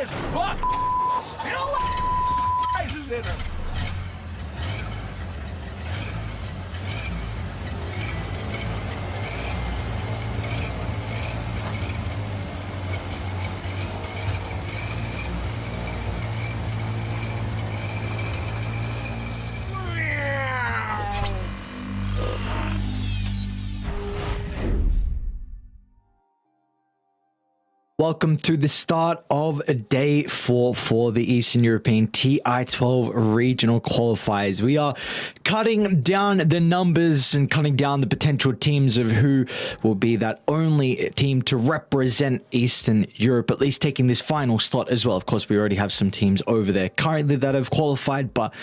this book. You know what is in her. Welcome to the start of day 4 for the Eastern European TI-12 regional qualifiers. We are cutting down the numbers and cutting down the potential teams of who will be that only team to represent Eastern Europe, at least taking this final slot as well. Of course, we already have some teams over there currently that have qualified, but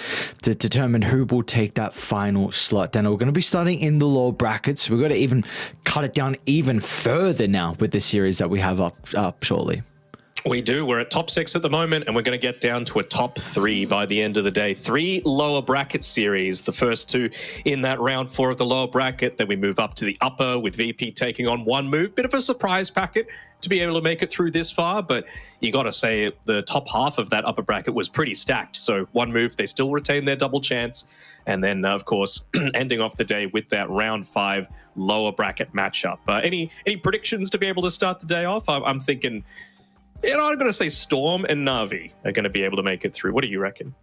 to determine who will take that final slot. Then we're going to be starting in the lower brackets. We've got to even cut it down even further now with the series that we have up shortly. We do. We're at top 6 at the moment, and we're going to get down to a top 3 by the end of the day. 3 lower bracket series. The first 2 in that round 4 of the lower bracket. Then we move up to the upper with VP taking on one move. Bit of a surprise packet to be able to make it through this far, but you got to say the top half of that upper bracket was pretty stacked. So one move, they still retain their double chance. And then, of course, ending off the day with that round 5 lower bracket matchup. Any predictions to be able to start the day off? I'm thinking, you know, I'm going to say Storm and NAVI are going to be able to make it through. What do you reckon?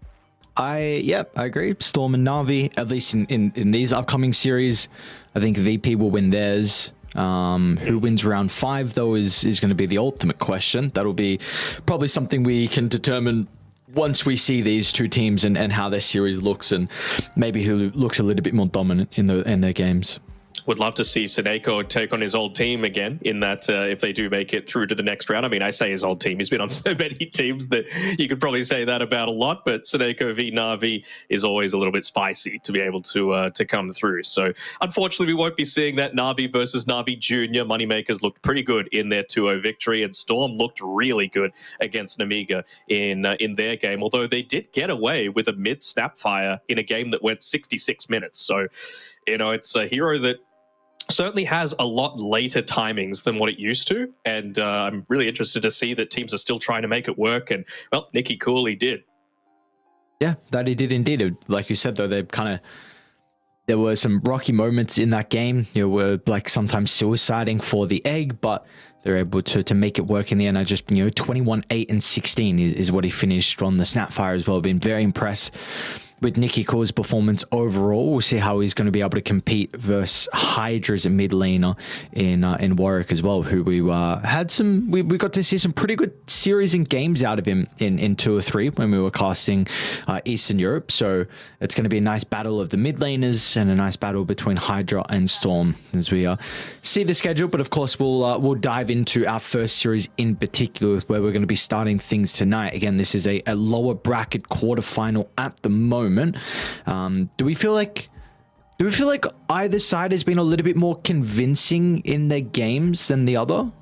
I agree. Storm and NAVI, at least in these upcoming series, I think VP will win theirs. Who wins round 5, though, is going to be the ultimate question. That'll be probably something we can determine once we see these two teams and how their series looks, and maybe who looks a little bit more dominant in their games. Would love to see Seneko take on his old team again in that if they do make it through to the next round. I mean, I say his old team. He's been on so many teams that you could probably say that about a lot, but Seneko v NAVI is always a little bit spicy to be able to come through. So unfortunately, we won't be seeing that NAVI versus NAVI Junior. MoneyMakers looked pretty good in their 2-0 victory, and Storm looked really good against Nemiga in their game, although they did get away with a mid-snapfire in a game that went 66 minutes. So, you know, it's a hero that certainly has a lot later timings than what it used to, and I'm really interested to see that teams are still trying to make it work, and, well, Nicky Cooley did. Yeah, that he did indeed. Like you said, though, there were some rocky moments in that game. You know, were like sometimes suiciding for the egg, but they're able to make it work in the end. I just, 21, 8, and 16 is what he finished on the Snapfire as well. Been very impressed with Nicky Cool's performance overall. We'll see how he's going to be able to compete versus HYDRA's mid laner in Warwick as well, who we got to see some pretty good series and games out of him in 2 or 3 when we were casting Eastern Europe. So it's going to be a nice battle of the mid laners and a nice battle between HYDRA and Storm as we see the schedule. But of course, we'll dive into our first series in particular, where we're going to be starting things tonight. Again, this is a lower bracket quarterfinal at the moment. Do we feel like either side has been a little bit more convincing in their games than the other?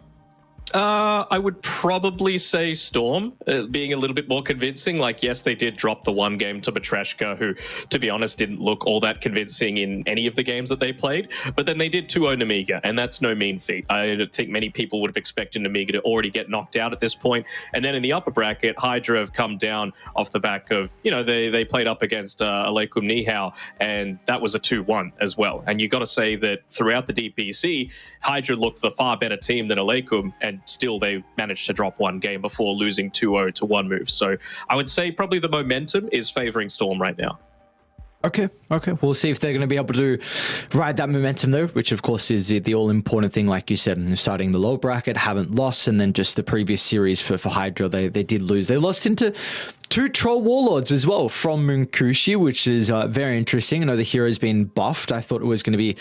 I would probably say Storm being a little bit more convincing. Like, yes, they did drop the 1 game to Matreshka, who, to be honest, didn't look all that convincing in any of the games that they played. But then they did 2-0 Nemiga, and that's no mean feat. I don't think many people would have expected Nemiga to already get knocked out at this point. And then in the upper bracket, HYDRA have come down off the back of, they played up against UALEIKUMNIHAO, and that was a 2-1 as well. And you got to say that throughout the DPC, HYDRA looked the far better team than UALEIKUM, and still they managed to drop 1 game before losing 2-0 to 1 move. So I would say probably the momentum is favoring Storm right now. Okay. We'll see if they're going to be able to ride that momentum though, which of course is the all-important thing. Like you said, starting the low bracket, haven't lost, and then just the previous series for HYDRA, they did lose. They lost into 2 Troll Warlords as well from Munkushi, which is very interesting. I know the hero's been buffed. I thought it was going to be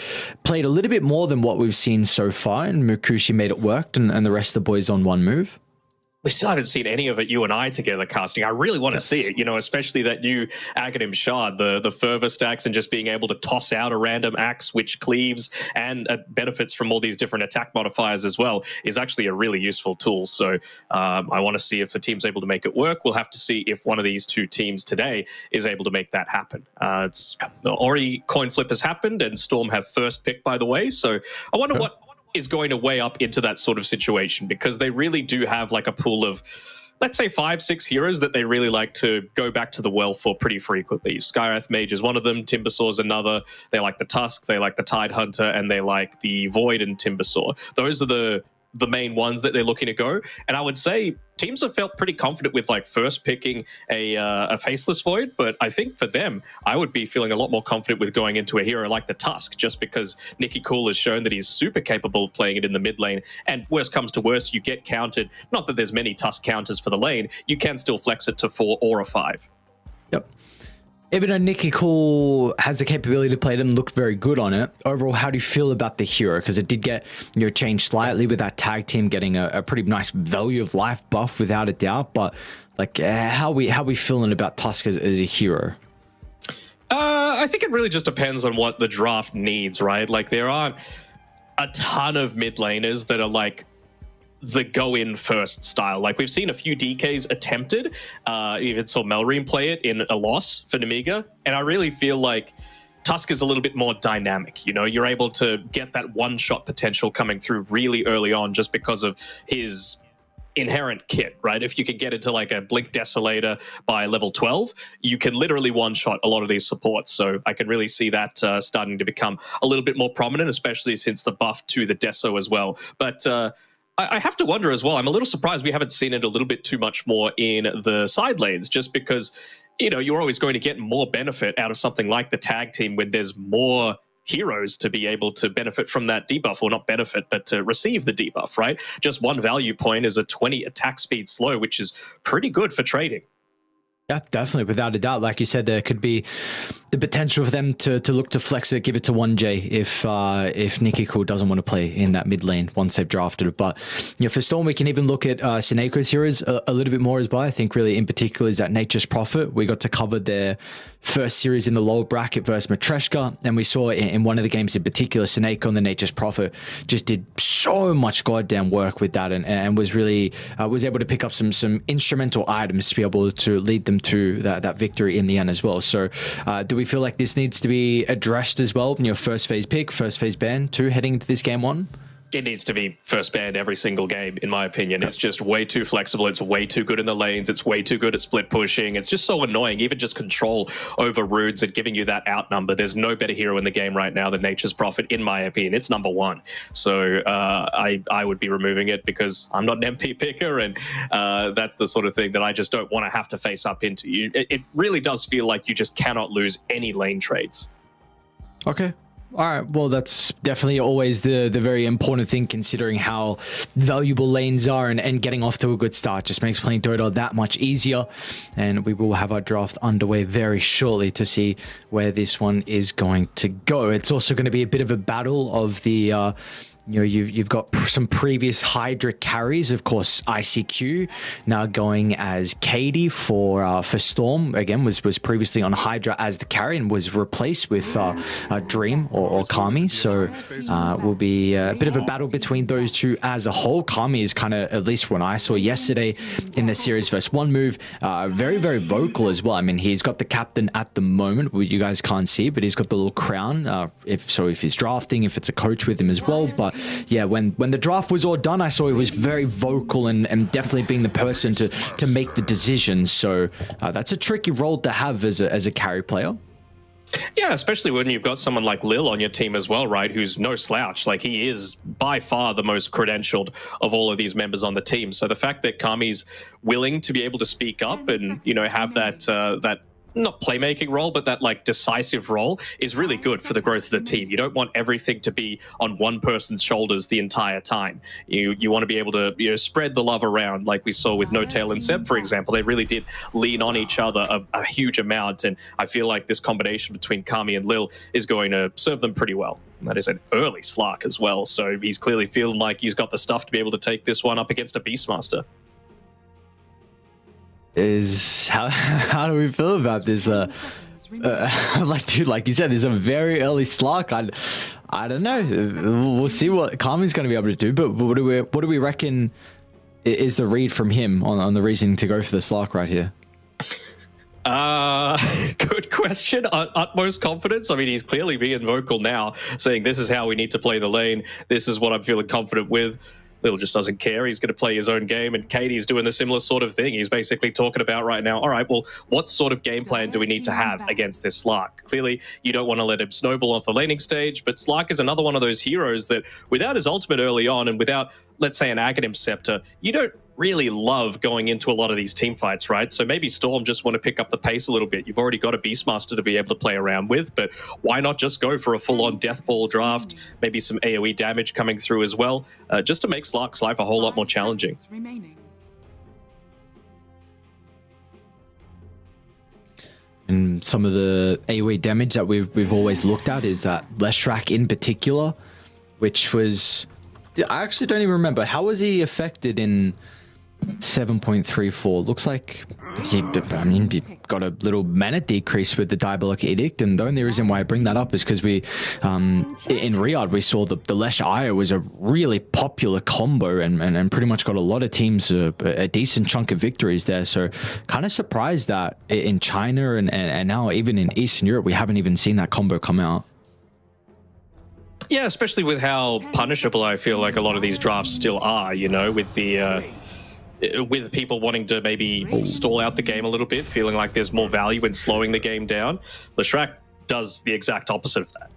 played a little bit more than what we've seen so far, and Munkushi made it work, and the rest of the boys on 1 move. We still haven't seen any of it, you and I together casting. I really want to see it, especially that new Aghanim Shard, the fervor stacks, and just being able to toss out a random axe which cleaves and benefits from all these different attack modifiers as well is actually a really useful tool. So I want to see if a team's able to make it work. We'll have to see if one of these 2 teams today is able to make that happen. The Ori coin flip has happened, and Storm have first pick, by the way. So I wonder what is going to weigh up into that sort of situation, because they really do have like a pool of let's say 5-6 heroes that they really like to go back to the well for pretty frequently. Skywrath Mage is one of them, Timbersaw's another. They like the Tusk, they like the Tidehunter, and they like the Void and Timbersaw. Those are the main ones that they're looking to go. And I would say teams have felt pretty confident with like first picking a Faceless Void, but I think for them, I would be feeling a lot more confident with going into a hero like the Tusk, just because Nicky Cool has shown that he's super capable of playing it in the mid lane. And worst comes to worst, you get counted. Not that there's many Tusk counters for the lane, you can still flex it to 4 or a 5. Yep. Even though Nicky Cool has the capability to play them, looked very good on it. Overall, how do you feel about the hero? Because it did get changed slightly with that tag team getting a pretty nice value of life buff without a doubt. But like, how we feeling about Tusk as a hero? I think it really just depends on what the draft needs, right? Like there aren't a ton of mid laners that are like the go-in first style. Like we've seen a few DKs attempted, even saw Melreen play it in a loss for Nemiga, and I really feel like Tusk is a little bit more dynamic. You know, you're able to get that one-shot potential coming through really early on just because of his inherent kit, right? If you can get into like a Blink Desolator by level 12, you can literally one-shot a lot of these supports. So I can really see that starting to become a little bit more prominent, especially since the buff to the Deso as well. But I have to wonder as well, I'm a little surprised we haven't seen it a little bit too much more in the side lanes, just because, you know, you're always going to get more benefit out of something like the tag team when there's more heroes to be able to benefit from that debuff, or not benefit, but to receive the debuff, right? Just one value point is a 20 attack speed slow, which is pretty good for trading. Yeah, definitely, without a doubt. Like you said, there could be the potential for them to look to flex it, give it to 1J if Nicky Cool doesn't want to play in that mid lane once they've drafted it. But you know, for Storm, we can even look at Seneco's heroes a little bit more as well. I think really in particular is that Nature's Prophet. We got to cover their first series in the lower bracket versus Matreshka, and we saw in one of the games in particular, Seneco and the Nature's Prophet just did so much goddamn work with that, and was really was able to pick up some instrumental items to be able to lead them to that victory in the end as well. So do we feel like this needs to be addressed as well? You know, first phase pick, first phase ban too, heading into this game one? It needs to be first banned every single game, in my opinion. It's just way too flexible. It's way too good in the lanes. It's way too good at split pushing. It's just so annoying. Even just control over runes and giving you that outnumber. There's no better hero in the game right now than Nature's Prophet, in my opinion. It's number one. So I would be removing it because I'm not an MP picker, and that's the sort of thing that I just don't want to have to face up into. It really does feel like you just cannot lose any lane trades. Okay. All right, well, that's definitely always the very important thing, considering how valuable lanes are, and getting off to a good start just makes playing Dota that much easier. And we will have our draft underway very shortly to see where this one is going to go. It's also going to be a bit of a battle of the you know, you've got some previous HYDRA carries, of course. ICQ now going as Katie for Storm. Again, was previously on HYDRA as the carry and was replaced with Dream or Kami. So will be a bit of a battle between those two as a whole. Kami is kind of, at least when I saw yesterday in the series versus one move, very, very vocal as well. I mean, he's got the captain at the moment, you guys can't see, but he's got the little crown. If he's drafting, if it's a coach with him as well. But yeah, when the draft was all done, I saw he was very vocal and definitely being the person to make the decisions. So that's a tricky role to have as a carry player. Yeah, especially when you've got someone like Lil on your team as well, right? Who's no slouch. Like, he is by far the most credentialed of all of these members on the team. So the fact that Kami's willing to be able to speak up and, you know, have that not playmaking role, but that like decisive role is really good for the growth of the team. You don't want everything to be on one person's shoulders the entire time. You want to be able to, you know, spread the love around, like we saw with No Tail and Seb, for example. They really did lean on each other a huge amount, and I feel like this combination between Kami and Lil is going to serve them pretty well. And that is an early Slark as well, so he's clearly feeling like he's got the stuff to be able to take this one up against a Beastmaster. Is how do we feel about this? Like, dude, like you said, there's a very early Slark. I don't know. We'll see what Kami's going to be able to do. But what do we reckon is the read from him on the reasoning to go for the Slark right here? Good question. Utmost confidence. I mean, he's clearly being vocal now, saying this is how we need to play the lane. This is what I'm feeling confident with. Lil just doesn't care. He's going to play his own game, and Katie's doing the similar sort of thing. He's basically talking about right now, all right, well, what sort of game plan do we need to have against this Slark? Clearly, you don't want to let him snowball off the laning stage, but Slark is another one of those heroes that without his ultimate early on and without, let's say, an Aghanim Scepter, you don't really love going into a lot of these team fights, right? So maybe Storm just want to pick up the pace a little bit. You've already got a Beastmaster to be able to play around with, but why not just go for a full-on Death Ball draft, maybe some AoE damage coming through as well, just to make Slark's life a whole lot more challenging. And some of the AoE damage that we've always looked at is that Leshrac in particular, which was... I actually don't even remember. How was he affected in 7.34? Looks like he got a little mana decrease with the Diabolic Edict, and the only reason why I bring that up is because we, in Riyadh, we saw the Lesh Aya was a really popular combo and pretty much got a lot of teams a decent chunk of victories there. So kind of surprised that in China and now even in Eastern Europe, we haven't even seen that combo come out. Yeah, especially with how punishable I feel like a lot of these drafts still are, you know, with the with people wanting to maybe stall out the game a little bit, feeling like there's more value in slowing the game down. Leshrac does the exact opposite of that.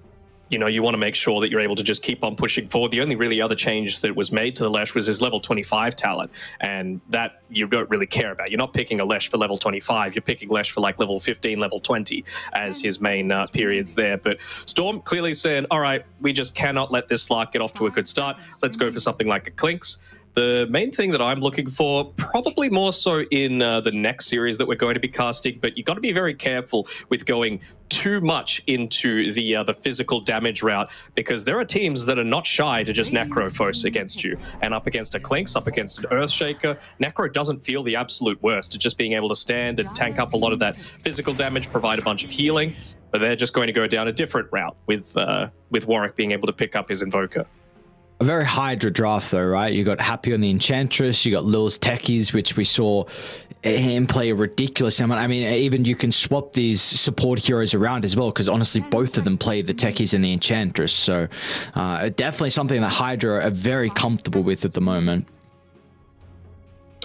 You know, you want to make sure that you're able to just keep on pushing forward. The only really other change that was made to the Lesh was his level 25 talent, and that you don't really care about. You're not picking a Lesh for level 25. You're picking Lesh for like level 15, level 20 as his main periods there. But Storm clearly saying, all right, we just cannot let this Slark get off to a good start. Let's go for something like a Clinks. The main thing that I'm looking for, probably more so in the next series that we're going to be casting, but you've got to be very careful with going too much into the physical damage route, because there are teams that are not shy to just Necrophos against you. And up against a Clinks, up against an Earthshaker, Necro doesn't feel the absolute worst at just being able to stand and tank up a lot of that physical damage, provide a bunch of healing, but they're just going to go down a different route with Warwick being able to pick up his Invoker. A very HYDRA draft though, right? You got Happy on the Enchantress, you got Lil's Techies, which we saw him play a ridiculous amount. I mean, even you can swap these support heroes around as well, because honestly, both of them play the Techies and the Enchantress. So definitely something that HYDRA are very comfortable with at the moment.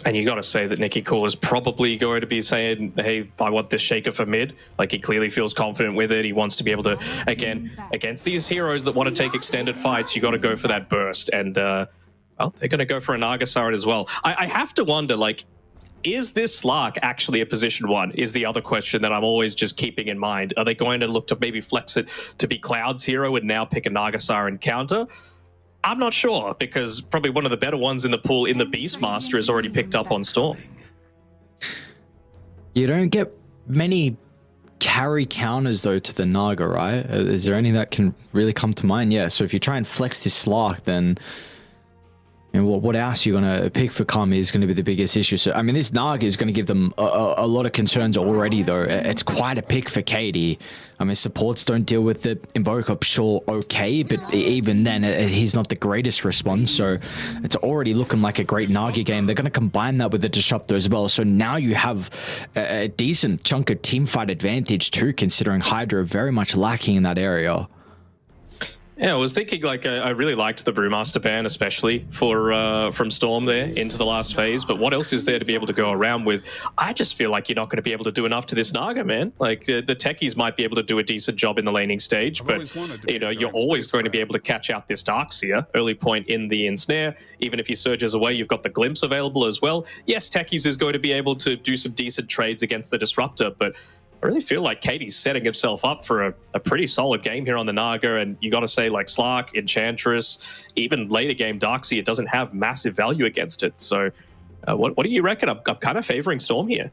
And you got to say that Nicky Cool is probably going to be saying, hey, I want this Shaker for mid. Like, he clearly feels confident with it. He wants to be able to, again, against these heroes that want to take extended fights, you got to go for that burst. And, well, they're going to go for a Naga Siren as well. I have to wonder, like, is this Slark actually a position 1 is the other question that I'm always just keeping in mind. Are they going to look to maybe flex it to be Cloud's hero and now pick a Naga Siren counter? I'm not sure, because probably one of the better ones in the pool in the Beastmaster is already picked up on Storm. You don't get many carry counters, though, to the Naga, right? Is there any that can really come to mind? Yeah, so if you try and flex this Slark, then... And what else you're going to pick for Kami is going to be the biggest issue. So, I mean, this Naga is going to give them a lot of concerns already, though. It's quite a pick for Katie. I mean, supports don't deal with the Invoker, sure, okay, but even then, he's not the greatest response. So, it's already looking like a great Naga game. They're going to combine that with the Disruptor as well. So, now you have a decent chunk of teamfight advantage, too, considering HYDRA are very much lacking in that area. Yeah, I was thinking, like, I really liked the Brewmaster ban, especially for from Storm there into the last phase. But what else is there to be able to go around with? I just feel like you're not going to be able to do enough to this Naga, man. Like, the Techies might be able to do a decent job in the laning stage, but, you know, you're always going to be able to catch out this Darkseer early point in the Ensnare. Even if he surges away, you've got the Glimpse available as well. Yes, Techies is going to be able to do some decent trades against the Disruptor, but I really feel like Katie's setting himself up for a pretty solid game here on the Naga, and you got to say, like, Slark, Enchantress, even later game Darkseer, it doesn't have massive value against it. So what do you reckon? I'm kind of favoring Storm here.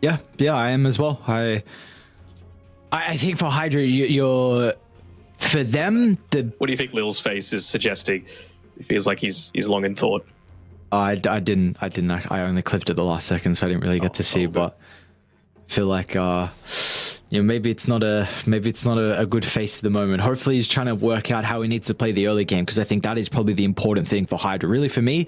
Yeah, I am as well. I think for HYDRA, you're for them. What do you think Lil's face is suggesting? It feels like he's long in thought. I didn't. I only clipped it the last second, so I didn't really get to see, but. Feel like you know, maybe it's not a good face at the moment. Hopefully he's trying to work out how he needs to play the early game, because I think that is probably the important thing for HYDRA. Really, for me,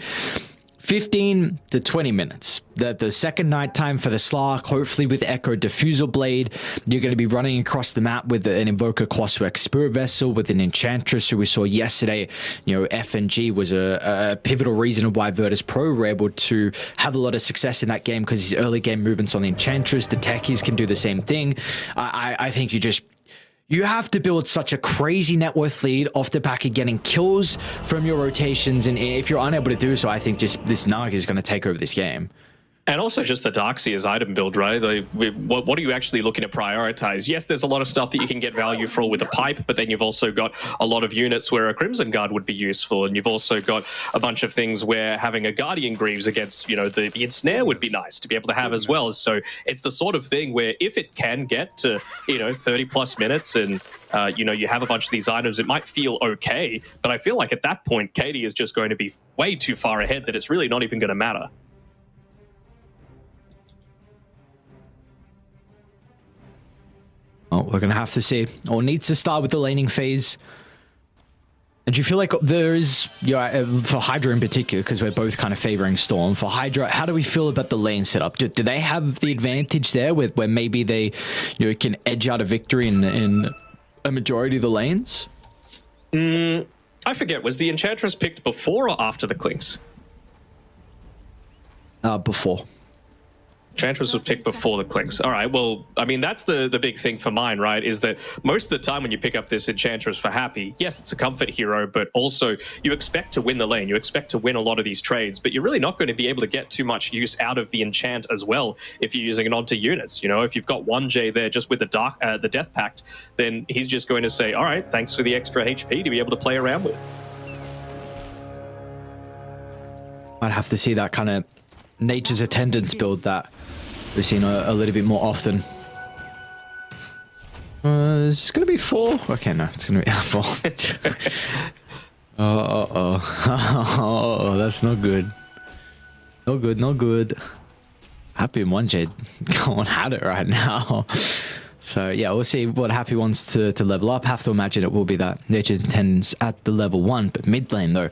15 to 20 minutes. The second night time for the Slark, hopefully with Echo Diffusal Blade, you're going to be running across the map with an Invoker Crosswork Spirit Vessel, with an Enchantress who we saw yesterday. You know, FNG was a pivotal reason why Virtus.pro were able to have a lot of success in that game, because his early game movements on the Enchantress, the techies can do the same thing. I think you have to build such a crazy net worth lead off the back of getting kills from your rotations, and if you're unable to do so, I think just this Naga is going to take over this game. And also just the Darkseer's item build, right? What are you actually looking to prioritize? Yes, there's a lot of stuff that you can get value for with a pipe, but then you've also got a lot of units where a Crimson Guard would be useful, and you've also got a bunch of things where having a Guardian Greaves against, you know, the Ensnare would be nice to be able to have as well. So it's the sort of thing where if it can get to, you know, 30 plus minutes and you know, you have a bunch of these items, it might feel okay, but I feel like at that point, Katie is just going to be way too far ahead that it's really not even going to matter. Oh, we're going to have to see. Or needs to start with the laning phase. And do you feel like there is, you know, for HYDRA in particular, because we're both kind of favoring Storm, for HYDRA, how do we feel about the lane setup? Do they have the advantage there with where maybe they, you know, can edge out a victory in a majority of the lanes? I forget, was the Enchantress picked before or after the Clinks? Before. Enchantress was picked before the Clinks. All right, well, I mean, that's the big thing for mine, right? Is that most of the time when you pick up this Enchantress for Happy, yes, it's a comfort hero, but also you expect to win the lane. You expect to win a lot of these trades, but you're really not going to be able to get too much use out of the Enchant as well if you're using it onto units. You know, if you've got 1J there just with the Death Pact, then he's just going to say, all right, thanks for the extra HP to be able to play around with. I'd have to see that kind of Nature's Attendance build that we've seen a little bit more often. It's going to be 4. Okay, no, it's going to be 4. Oh, that's not good. No good, no good. Happy and 1J going at it right now. So yeah, we'll see what Happy wants to level up. Have to imagine it will be that Nature's Attendance at the level 1. But mid lane though,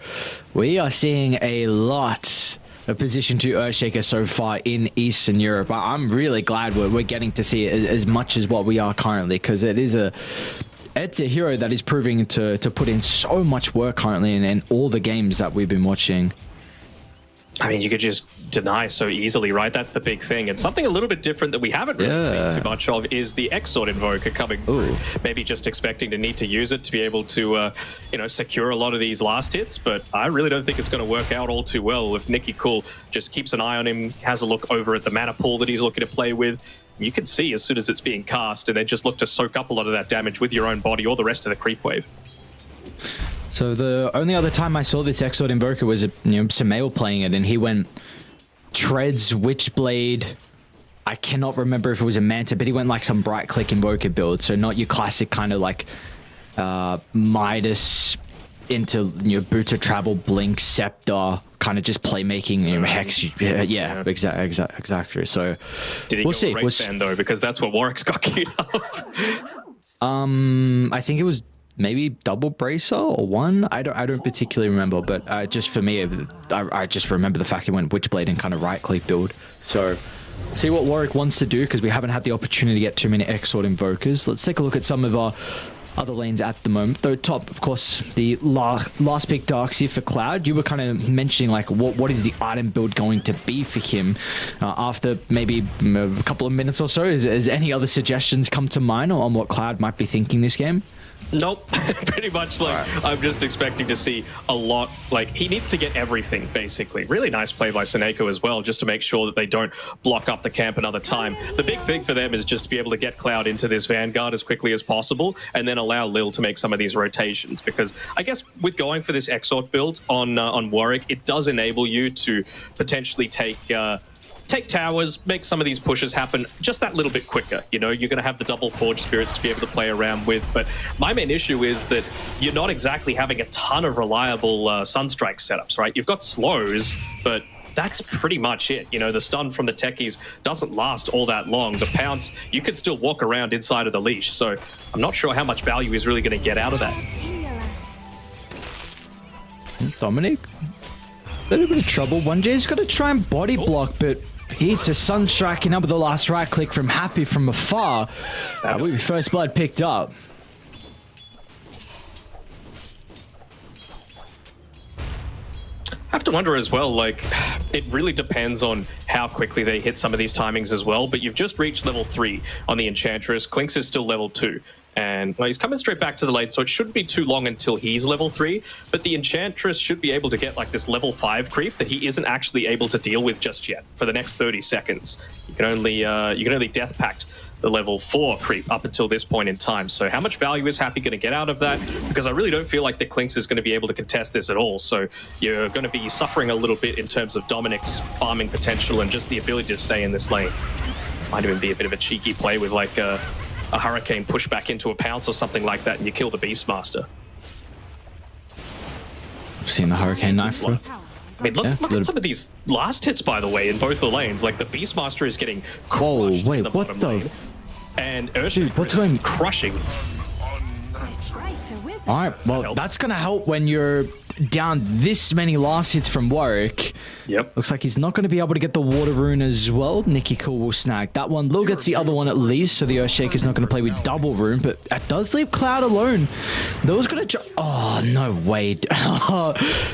we are seeing a lot of position to Earthshaker so far in Eastern Europe. I'm really glad we're getting to see it as much as what we are currently, because it's a hero that is proving to put in so much work currently in all the games that we've been watching. I mean, you could just deny so easily, right? That's the big thing. And something a little bit different that we haven't really seen too much of is the Exort Invoker coming through. Maybe just expecting to need to use it to be able to, you know, secure a lot of these last hits. But I really don't think it's going to work out all too well if Nicky Cool just keeps an eye on him, has a look over at the mana pool that he's looking to play with. You can see as soon as it's being cast, and then just look to soak up a lot of that damage with your own body or the rest of the creep wave. So the only other time I saw this Exort Invoker was, you know, Samael playing it, and he went Treads, Witchblade. I cannot remember if it was a Manta, but he went like some right click Invoker build. So not your classic kind of like Midas into, you know, Boots of Travel, Blink, Scepter, kind of just playmaking, you know, Hex. Yeah, exactly. So did he we'll go see. Wraith Band though? Because that's what Warwick's got queued up. I think it was maybe double bracer or one. I don't particularly remember, but just for me, I just remember the fact he went Witchblade and kind of right click build. So see what Warwick wants to do, because we haven't had the opportunity to get too many Exort Invokers. Let's take a look at some of our other lanes at the moment. Though top, of course, the last pick Darkseer for Cloud. You were kind of mentioning like what is the item build going to be for him after maybe a couple of minutes or so. Has any other suggestions come to mind on what Cloud might be thinking this game? Nope. Pretty much like I'm just expecting to see a lot. Like he needs to get everything basically. Really nice play by Seneko as well, just to make sure that they don't block up the camp another time. The big thing for them is just to be able to get Cloud into this Vanguard as quickly as possible, and then allow Lil to make some of these rotations. Because I guess with going for this Exort build on Warwick, it does enable you to potentially take towers, make some of these pushes happen just that little bit quicker. You know, you're going to have the double Forge Spirits to be able to play around with. But my main issue is that you're not exactly having a ton of reliable Sunstrike setups, right? You've got slows, but that's pretty much it. You know, the stun from the techies doesn't last all that long. The pounce, you can still walk around inside of the leash. So I'm not sure how much value he's really going to get out of that. Dominic? little bit of trouble. 1J's got to try and body block, but it's a Sunstrike and up with the last right click from Happy from afar. That will be first blood picked up. I have to wonder as well, like, it really depends on how quickly they hit some of these timings as well, but you've just reached level 3 on the Enchantress. Clinks is still level 2. And well, he's coming straight back to the lane, so it shouldn't be too long until he's level 3. But the Enchantress should be able to get like this level 5 creep that he isn't actually able to deal with just yet for the next 30 seconds. You can only death pact the level 4 creep up until this point in time. So how much value is Happy going to get out of that? Because I really don't feel like the Clinks is going to be able to contest this at all. So you're going to be suffering a little bit in terms of Dominic's farming potential and just the ability to stay in this lane. Might even be a bit of a cheeky play with like a Hurricane push back into a Pounce or something like that, and you kill the Beastmaster. I've seen the Hurricane knife. I mean, look at some of these last hits, by the way, in both the lanes. Like, the Beastmaster is getting crushed in the bottom lane. And Earthshaker is going crushing. All right, well, that's going to help when you're down this many last hits from Warwick. Yep. Looks like he's not going to be able to get the Water Rune as well. Nicky Cool will snag that one. Lil gets the other one at least, so the Earthshaker's not going to play with double Rune, but that does leave Cloud alone. Lil's going to... Oh, no way.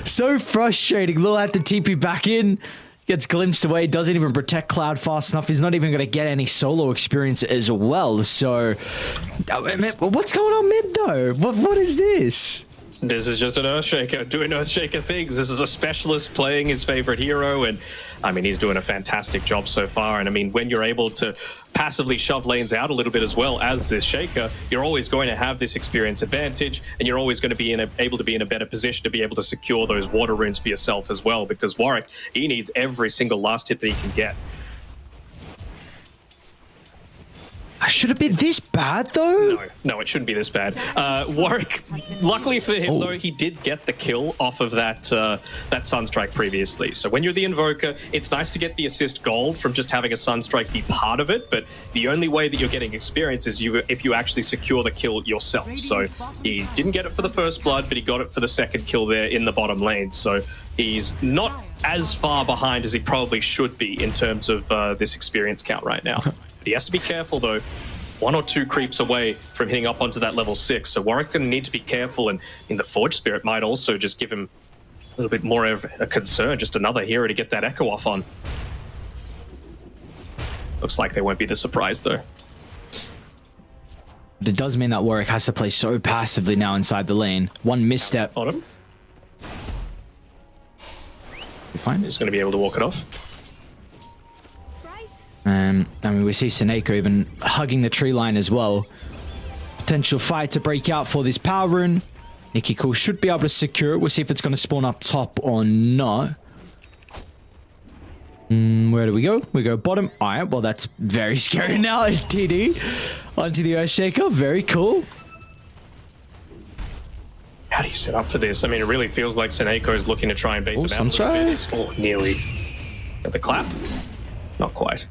So frustrating. Lil had to TP back in. Gets glimpsed away, doesn't even protect Cloud fast enough. He's not even going to get any solo experience as well. So, what's going on mid though? What is this? This is just an Earthshaker doing Earthshaker things. This is a specialist playing his favorite hero, and I mean, he's doing a fantastic job so far. And I mean, when you're able to passively shove lanes out a little bit as well as this Shaker, you're always going to have this experience advantage, and you're always going to be able to be in a better position to be able to secure those Water Runes for yourself as well, because Warwick, he needs every single last hit that he can get. Should it be this bad though? No, it shouldn't be this bad. Warwick, luckily for him though, he did get the kill off of that Sunstrike previously. So when you're the Invoker, it's nice to get the assist gold from just having a Sunstrike be part of it, but the only way that you're getting experience is if you actually secure the kill yourself. So he didn't get it for the first blood, but he got it for the second kill there in the bottom lane. So he's not as far behind as he probably should be in terms of this experience count right now. He has to be careful though. 1 or 2 creeps away from hitting up onto that level 6. So Warwick going to need to be careful, and in the Forge Spirit might also just give him a little bit more of a concern. Just another hero to get that Echo off on. Looks like they won't be the surprise though. But it does mean that Warwick has to play so passively now inside the lane. One misstep. Bottom. You fine? He's going to be able to walk it off. I mean, we see Seneko even hugging the tree line as well. Potential fight to break out for this Power Rune. Nicky Cool should be able to secure it. We'll see if it's going to spawn up top or not. Where do we go? We go bottom. All right, well, that's very scary now. TD onto the Earthshaker. Very cool. How do you set up for this? I mean, it really feels like Seneko is looking to try and bait them out a little bit. Oh, nearly. Got the clap? Not quite.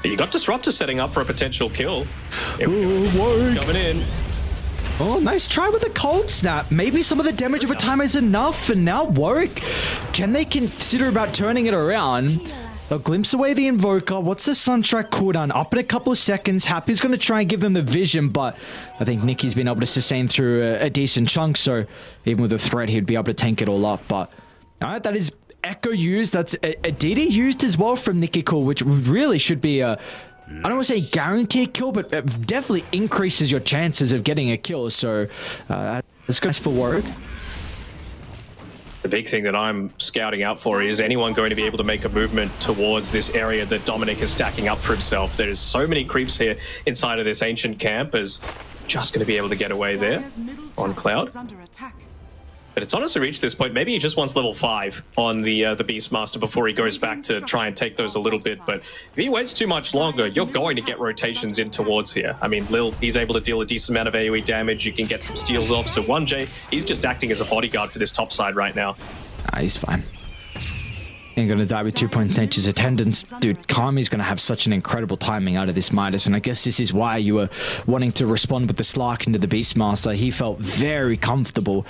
You got Disruptor setting up for a potential kill. Coming in. Oh, nice try with the cold snap. Maybe some of the damage over time is enough. And now Warwick, can they consider about turning it around? They'll glimpse away the Invoker. What's the Sunstrike cooldown? Up in a couple of seconds. Happy's going to try and give them the vision, but I think Nicky's been able to sustain through a decent chunk. So even with a threat, he'd be able to tank it all up. But all right, that is Echo used. That's a DD used as well from Nicky Cool, which really should be a, I don't want to say guaranteed kill, but it definitely increases your chances of getting a kill. So that's good for Warwick. The big thing that I'm scouting out for is anyone going to be able to make a movement towards this area that Dominic is stacking up for himself. There's so many creeps here inside of this ancient camp, is just going to be able to get away there on Cloud. But it's honestly reached this point. Maybe he just wants level 5 on the Beastmaster before he goes back to try and take those a little bit. But if he waits too much longer, you're going to get rotations in towards here. I mean, Lil, he's able to deal a decent amount of AoE damage. You can get some steals off. So 1J, he's just acting as a bodyguard for this top side right now. He's fine. Ain't gonna die with 2 points nature's attendance. Dude, Kami's gonna have such an incredible timing out of this Midas, and I guess this is why you were wanting to respond with the Slark into the Beastmaster. He felt very comfortable.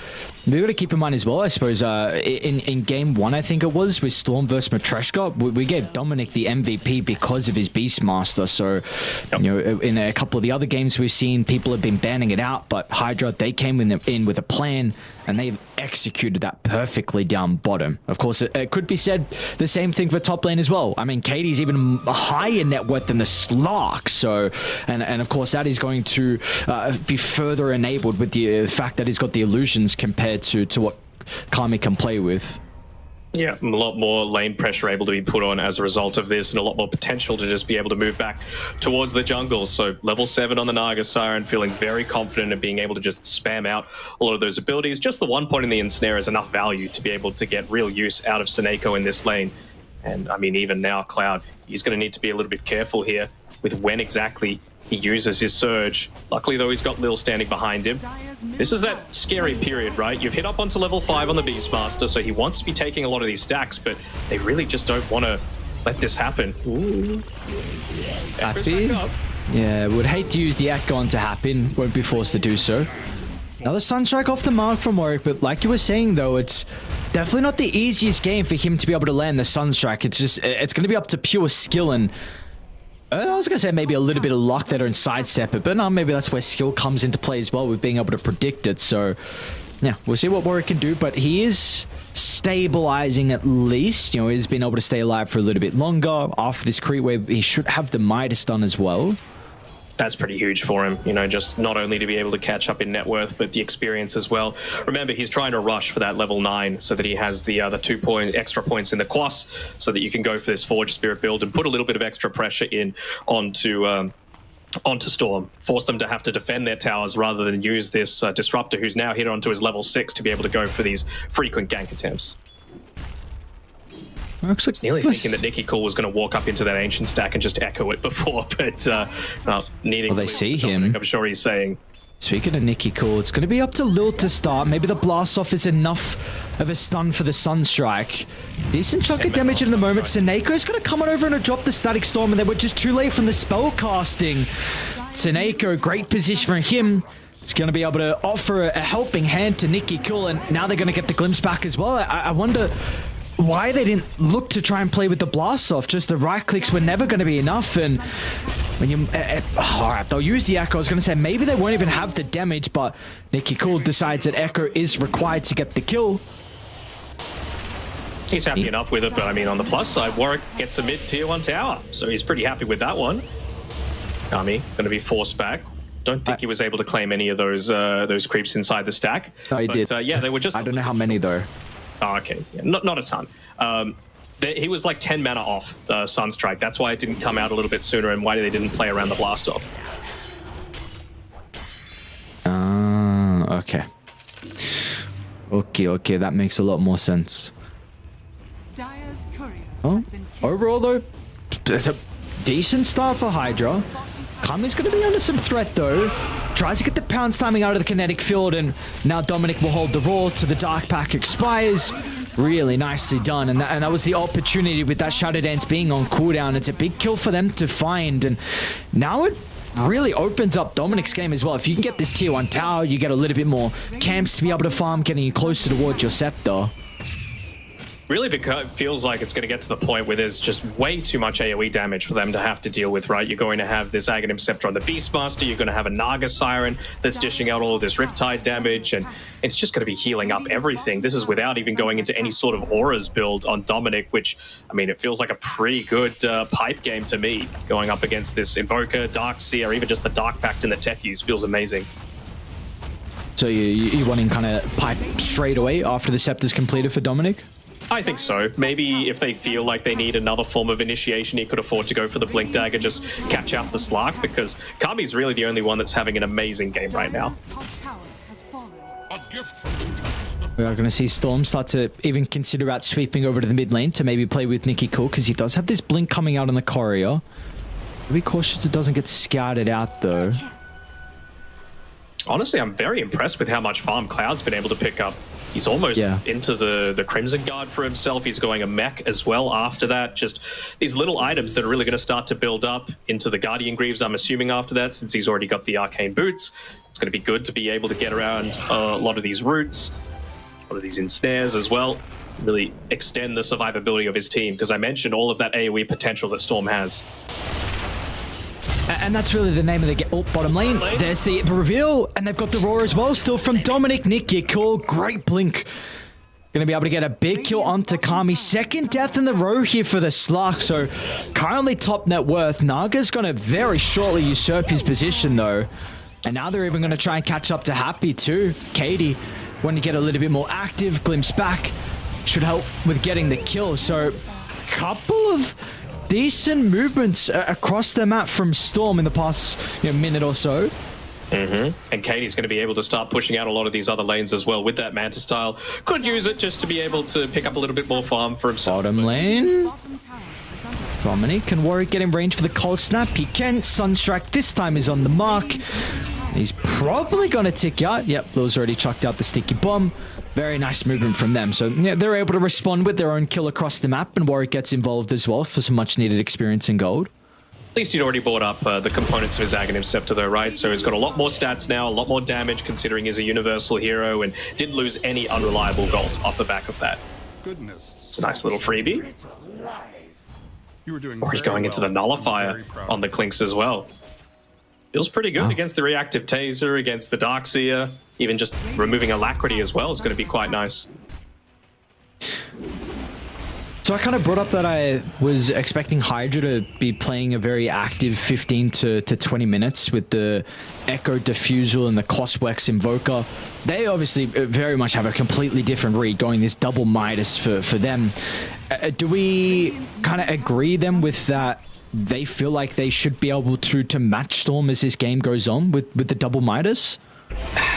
We gotta keep in mind as well, I suppose, in game 1, I think it was, with Storm versus Matreshka, we gave Dominic the MVP because of his Beastmaster. So, you know, in a couple of the other games we've seen, people have been banning it out, but HYDRA, they came in with a plan, and they've executed that perfectly down bottom. Of course, it could be said the same thing for top lane as well. I mean, Katie's even higher net worth than the Slark, so, and of course that is going to be further enabled with the fact that he's got the illusions compared to what Kami can play with. Yeah, a lot more lane pressure able to be put on as a result of this, and a lot more potential to just be able to move back towards the jungle. So level 7 on the Naga Siren, feeling very confident in being able to just spam out a lot of those abilities. Just the 1 point in the ensnare is enough value to be able to get real use out of Seneko in this lane. And I mean, even now, Cloud, he's going to need to be a little bit careful here with when exactly he uses his surge. Luckily, though, he's got Lil standing behind him. This is that scary period, right? You've hit up onto level 5 on the Beastmaster, so he wants to be taking a lot of these stacks, but they really just don't want to let this happen. Ooh. Happy? Yeah, would hate to use the Echo on to happen. Won't be forced to do so. Another Sunstrike off the mark from Warwick, but like you were saying, though, it's definitely not the easiest game for him to be able to land the Sunstrike. It's going to be up to pure skill, and I was going to say maybe a little bit of luck that and sidestep it, but no, maybe that's where skill comes into play as well with being able to predict it. So, yeah, we'll see what Warwick can do, but he is stabilizing at least. You know, he's been able to stay alive for a little bit longer. After this creep wave, he should have the Midas done as well. That's pretty huge for him, you know, just not only to be able to catch up in net worth, but the experience as well. Remember, he's trying to rush for that level 9 so that he has the 2 extra points in the quas, so that you can go for this Forge Spirit build and put a little bit of extra pressure in onto Storm. Force them to have to defend their towers rather than use this Disruptor, who's now hit onto his level 6 to be able to go for these frequent gank attempts. Looks like Nearly thinking that Nicky Cool was going to walk up into that ancient stack and just echo it before, but needing well, they see him. I'm sure he's saying. Speaking of Nicky Cool, it's going to be up to Lil to start. Maybe the blast off is enough of a stun for the Sunstrike. Decent chunk of damage in the moment. Seneco's going to come on over and drop the Static Storm, and they were just too late from the spell casting. Seneko, great position for him. It's going to be able to offer a helping hand to Nicky Cool, and now they're going to get the glimpse back as well. I wonder why they didn't look to try and play with the blast off. Just the right clicks were never going to be enough, and when you all right, they'll use the Echo. I was going to say maybe they won't even have the damage, but Nicky Cool decides that Echo is required to get the kill. He's happy enough with it, but I mean, on the plus side, Warwick gets a mid tier 1 tower, so he's pretty happy with that one. Kami going to be forced back. Don't think he was able to claim any of those creeps inside the stack. No, he did. Yeah, they were just. I don't know how many though. Oh, okay, yeah, not a ton. He was like 10 mana off the Sunstrike. That's why it didn't come out a little bit sooner, and why they didn't play around the blast off. Okay. Okay, that makes a lot more sense. Oh, overall though, it's a decent start for HYDRA. Kami's going to be under some threat though. Tries to get the pounce timing out of the kinetic field, and now Dominic will hold the roar to the Dark Pack expires. Really nicely done, and that was the opportunity with that Shadow Dance being on cooldown. It's a big kill for them to find, and now it really opens up Dominic's game as well. If you can get this tier 1 tower, you get a little bit more camps to be able to farm, getting you closer towards your scepter. Really, because it feels like it's going to get to the point where there's just way too much AoE damage for them to have to deal with, right? You're going to have this Aghanim Scepter on the Beastmaster, you're going to have a Naga Siren that's dishing out all of this Riptide damage, and it's just going to be healing up everything. This is without even going into any sort of auras build on Dominic, which, I mean, it feels like a pretty good pipe game to me. Going up against this Invoker, Darkseer, or even just the Dark Pact and the Techies feels amazing. So you wanting kind of pipe straight away after the Scepter's completed for Dominic? I think so. Maybe if they feel like they need another form of initiation, he could afford to go for the Blink Dagger, just catch out the Slark, because Kami's really the only one that's having an amazing game right now. We are going to see Storm start to even consider out sweeping over to the mid lane to maybe play with Nicky Cool, because he does have this Blink coming out on the Courier. Be cautious it doesn't get scouted out though. Honestly, I'm very impressed with how much farm Cloud's been able to pick up. He's almost into the Crimson Guard for himself. He's going a mech as well after that. Just these little items that are really going to start to build up into the Guardian Greaves, I'm assuming, after that, since he's already got the Arcane Boots. It's going to be good to be able to get around a lot of these roots, a lot of these ensnares as well. Really extend the survivability of his team, because I mentioned all of that AoE potential that Storm has. And that's really the name of the game. Oh, bottom lane. There's the reveal, and they've got the roar as well. Still from Dominic. Nick, your call. Great blink. Gonna be able to get a big kill onto Kami. Second death in the row here for the Slark. So currently top net worth. Naga's gonna very shortly usurp his position though. And now they're even gonna try and catch up to Happy too. Katie, when you get a little bit more active, glimpse back, should help with getting the kill. So couple of decent movements across the map from Storm in the past minute or so. And Katie's going to be able to start pushing out a lot of these other lanes as well with that Mantis style. Could use it just to be able to pick up a little bit more farm for himself. Bottom lane. Dominic, can Warwick get in range for the cold snap? He can. Sunstrike this time is on the mark. He's probably going to tick out. Yep, Blue's already chucked out the sticky bomb. Very nice movement from them. So yeah, they're able to respond with their own kill across the map, and Warwick gets involved as well for some much needed experience in gold. At least he'd already bought up the components of his Aghanim Scepter though, right? So he's got a lot more stats now, a lot more damage considering he's a universal hero, and didn't lose any unreliable gold off the back of that. Goodness. It's a nice little freebie. You were doing Or he's going into the Nullifier on the Clinks as well. Feels pretty good against the reactive Taser, against the Darkseer. Even just removing Alacrity as well is going to be quite nice. So I kind of brought up that I was expecting HYDRA to be playing a very active 15 to 20 minutes with the Echo Diffusal and the Coswex Invoker. They obviously very much have a completely different read, going this double Midas for them. Do we kind of agree then with that? They feel like they should be able to match Storm as this game goes on with the double Midas?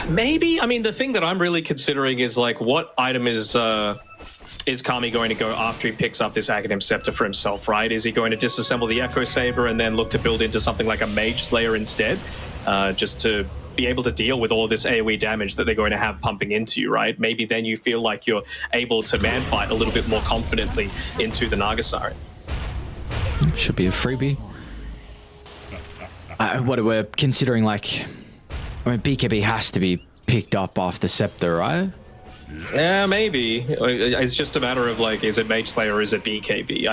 Maybe. I mean, the thing that I'm really considering is like, what item is Kami going to go after he picks up this Aghanim Scepter for himself, right? Is he going to disassemble the Echo Saber and then look to build into something like a Mage Slayer instead? Just to be able to deal with all this AoE damage that they're going to have pumping into you, right? Maybe then you feel like you're able to man fight a little bit more confidently into the Nagasari. Should be a freebie. What we're considering, like, I mean, BKB has to be picked up off the Scepter, right? Yeah, maybe. It's just a matter of like, is it Mage Slayer or is it BKB?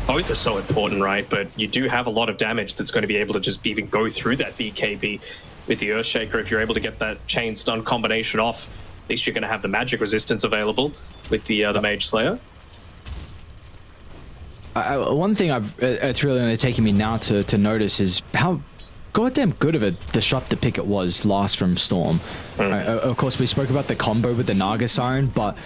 Both are so important, right? But you do have a lot of damage that's going to be able to just even go through that BKB with the Earthshaker. If you're able to get that chain stun combination off, at least you're going to have the magic resistance available with the Mage Slayer. One thing it's really only taking me now to notice is how goddamn good of a disruptor pick it was last from Storm. Of course, we spoke about the combo with the Naga Siren, but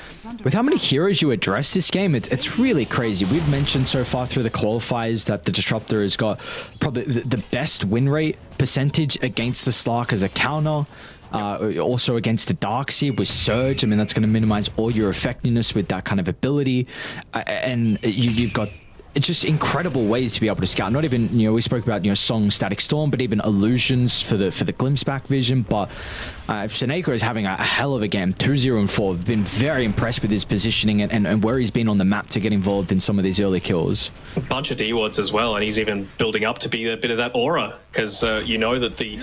with how many heroes you address this game, it's really crazy. We've mentioned so far through the qualifiers that the disruptor has got probably the best win rate percentage against the Slark as a counter. Also against the Darkseer with Surge. I mean, that's going to minimize all your effectiveness with that kind of ability. And you've got it's just incredible ways to be able to scout. Not even, we spoke about, Song, Static Storm, but even illusions for the glimpse back vision. But Seneko is having a hell of a game. 2-0-4. I've been very impressed with his positioning and where he's been on the map to get involved in some of these early kills. A bunch of D-wards as well, and he's even building up to be a bit of that aura, because you know that the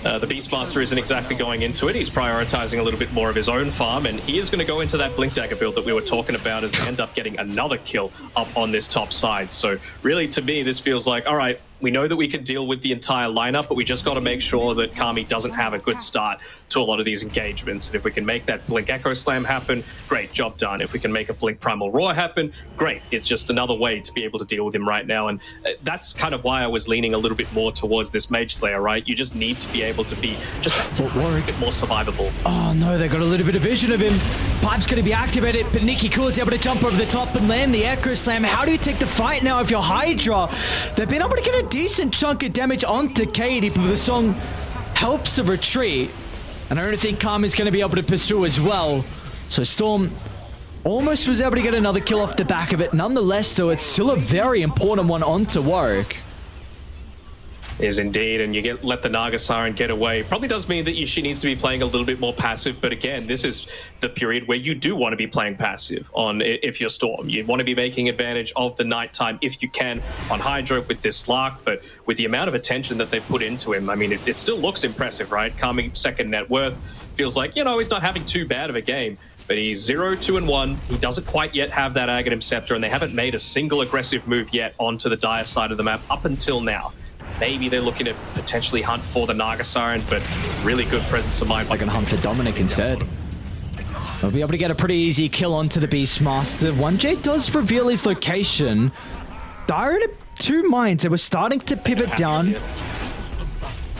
Beastmaster isn't exactly going into it. He's prioritizing a little bit more of his own farm, and he is going to go into that Blink Dagger build that we were talking about as they end up getting another kill up on this top side. So really, to me, this feels like, all right, we know that we can deal with the entire lineup, but we just got to make sure that Kami doesn't have a good start to a lot of these engagements. And if we can make that Blink Echo Slam happen, great, job done. If we can make a Blink Primal Roar happen, great. It's just another way to be able to deal with him right now. And that's kind of why I was leaning a little bit more towards this Mage Slayer, right? You just need to be able to be just a bit more survivable. Oh no, they got a little bit of vision of him. Pipe's going to be activated, but Nikki Cool is able to jump over the top and land the Echo Slam. How do you take the fight now if you're HYDRA? They've been able to get a decent chunk of damage onto Katie, but the Song helps the retreat. And I don't think Kami's going to be able to pursue as well. So Storm almost was able to get another kill off the back of it. Nonetheless, though, it's still a very important one onto Warwick. Is indeed, and you let the Naga Siren get away. Probably does mean that she needs to be playing a little bit more passive, but again, this is the period where you do want to be playing passive if you're Storm. You want to be making advantage of the nighttime if you can on HYDRA with this Slark, but with the amount of attention that they've put into him, I mean, it still looks impressive, right? Calming second net worth, feels like, you know, he's not having too bad of a game, but he's 0, 2, and 1. He doesn't quite yet have that Aghanim Scepter, and they haven't made a single aggressive move yet onto the dire side of the map up until now. Maybe they're looking to potentially hunt for the Naga Siren, but really good presence of mind. They're going to hunt for Dominic instead. They'll be able to get a pretty easy kill onto the Beastmaster. 1J does reveal his location. Dire in two minds. They were starting to pivot down.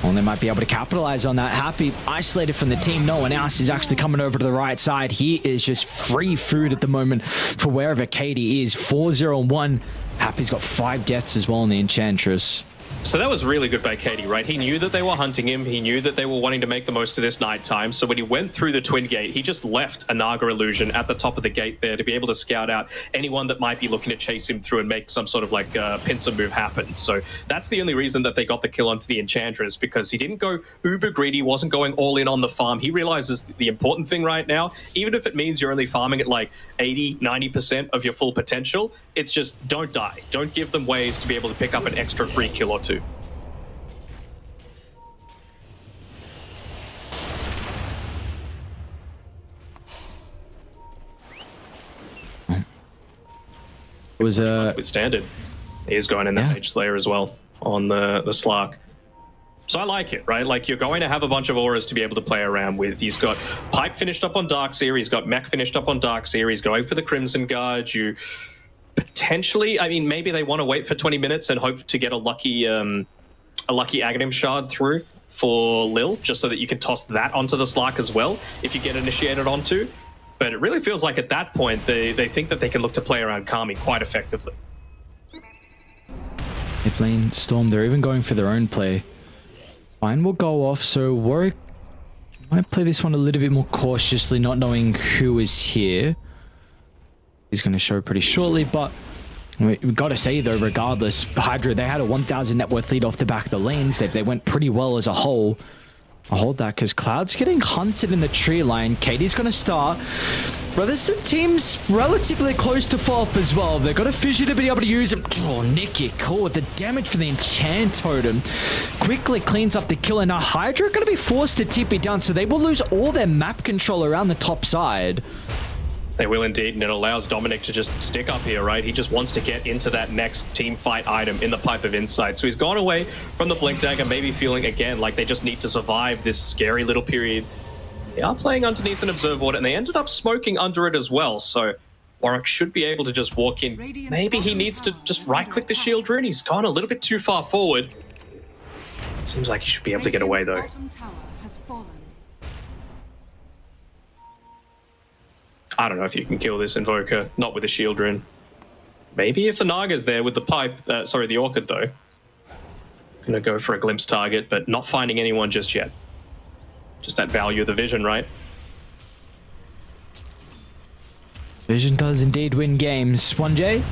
Well, they might be able to capitalize on that. Happy isolated from the team. No one else is actually coming over to the right side. He is just free food at the moment for wherever Katie is. 4-0-1. Happy's got 5 deaths as well in the Enchantress. So that was really good by Katie, right? He knew that they were hunting him. He knew that they were wanting to make the most of this nighttime. So when he went through the Twin Gate, he just left a Naga illusion at the top of the gate there to be able to scout out anyone that might be looking to chase him through and make some sort of like pincer move happen. So that's the only reason that they got the kill onto the Enchantress, because he didn't go uber greedy, wasn't going all in on the farm. He realizes the important thing right now, even if it means you're only farming at like 80, 90% of your full potential, it's just don't die. Don't give them ways to be able to pick up an extra free kill or two. It was with standard. He is going in that Mage Slayer as well on the Slark. So I like it, right? Like, you're going to have a bunch of auras to be able to play around with. He's got Pipe finished up on Darkseer. He's got Mech finished up on Darkseer. He's going for the Crimson Guard. You potentially, I mean, maybe they want to wait for 20 minutes and hope to get a lucky Aghanim Shard through for Lil, just so that you can toss that onto the Slark as well if you get initiated onto. But it really feels like at that point, they think that they can look to play around Kami quite effectively. Mid lane Storm, they're even going for their own play. Fine will go off, so Warwick might play this one a little bit more cautiously, not knowing who is here. He's going to show pretty shortly, but we've got to say, though, regardless, HYDRA, they had a 1,000 net worth lead off the back of the lanes. They went pretty well as a whole. I'll hold that because Cloud's getting hunted in the tree line. Katie's going to start. Brothers, the team's relatively close to FOP as well. They've got a fissure to be able to use him. Oh, Nicky, cool. The damage for the Enchant Totem quickly cleans up the kill. And now HYDRA are going to be forced to TP down, so they will lose all their map control around the top side. They will indeed, and it allows Dominic to just stick up here, right? He just wants to get into that next team fight item in the Pipe of Insight. So he's gone away from the Blink Dagger, maybe feeling again like they just need to survive this scary little period. They are playing underneath an Observe Order, and they ended up smoking under it as well. So Warwick should be able to just walk in. Maybe he needs to just right-click the shield rune. He's gone a little bit too far forward. Seems like he should be able to get away, though. I don't know if you can kill this Invoker, not with a shield rune. Maybe if the Naga's there with the pipe, sorry, the Orchid though. Gonna go for a glimpse target, but not finding anyone just yet. Just that value of the vision, right? Vision does indeed win games. 1J,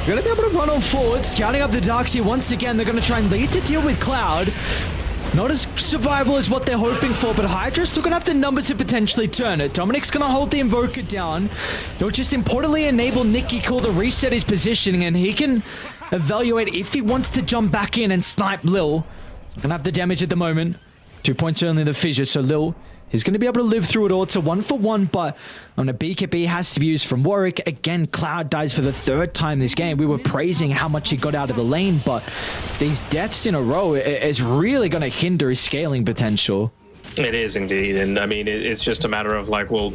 you're gonna be able to run on forward, scouting up the Darkseer once again. They're gonna try and lead to deal with Cloud. Not as survival as what they're hoping for, but HYDRA's still gonna have the numbers to potentially turn it. Dominic's gonna hold the Invoker down. It'll just importantly enable Nicky Cool to reset his positioning, and he can evaluate if he wants to jump back in and snipe Lil. He's gonna have the damage at the moment. 2 points only the fissure, so Lil is going to be able to live through it all. It's a 1-for-1, but on a BKB has to be used from Warwick. Again, Cloud dies for the 3rd time this game. We were praising how much he got out of the lane, but these deaths in a row is really going to hinder his scaling potential. It is indeed, and I mean, it's just a matter of like, well,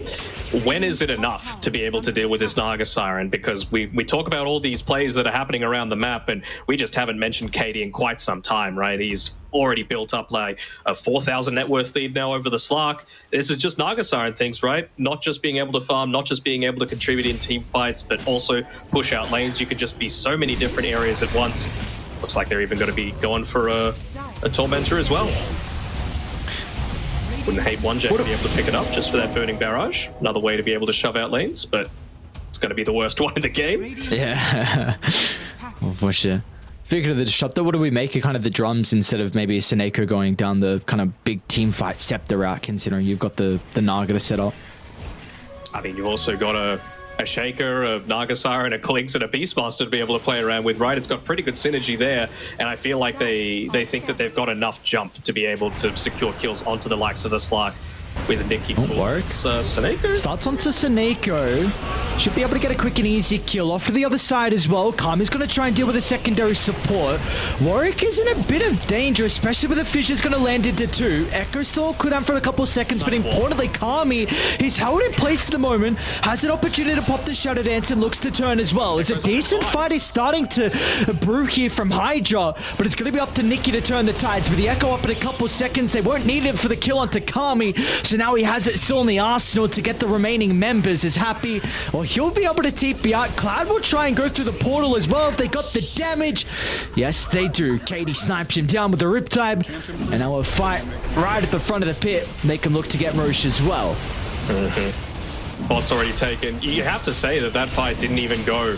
when is it enough to be able to deal with this Naga Siren? Because we talk about all these plays that are happening around the map, and we just haven't mentioned Katie in quite some time, right? He's already built up like a 4,000 net worth lead now over the Slark. This is just Naga Siren things, right? Not just being able to farm, not just being able to contribute in team fights, but also push out lanes. You could just be so many different areas at once. Looks like they're even going to be going for a Tormentor as well. Wouldn't hate 1J to be able to pick it up just for that Burning Barrage. Another way to be able to shove out lanes, but it's going to be the worst one in the game. Yeah. Oh, for sure. Speaking of the disruptor, what do we make of kind of the drums instead of maybe Seneko going down the kind of big team fight scepter route, considering you've got the Naga to set up? I mean, you've also got a Shaker, a Nagasara, and a Klinks and a Beastmaster to be able to play around with, right? It's got pretty good synergy there, and I feel like they think that they've got enough jump to be able to secure kills onto the likes of the Slark with Nikki. Seneko starts onto Seneko. Should be able to get a quick and easy kill off to the other side as well. Kami's going to try and deal with a secondary support. Warwick is in a bit of danger, especially with the Fissure's going to land into 2. Echo still cool down for a couple seconds, but importantly, Kami, he's held in place at the moment, has an opportunity to pop the Shadow Dance and looks to turn as well. It's a decent fight is starting to brew here from HYDRA, but it's going to be up to Nikki to turn the tides. With the Echo up in a couple seconds, they won't need it for the kill onto Kami, so now he has it still in the arsenal to get the remaining members. Is happy, or he'll be able to TP out. Cloud will try and go through the portal as well if they got the damage. Yes, they do. Katie snipes him down with the Riptide, and now a fight right at the front of the pit. They can look to get Roche as well. Bot's already taken. You have to say that that fight didn't even go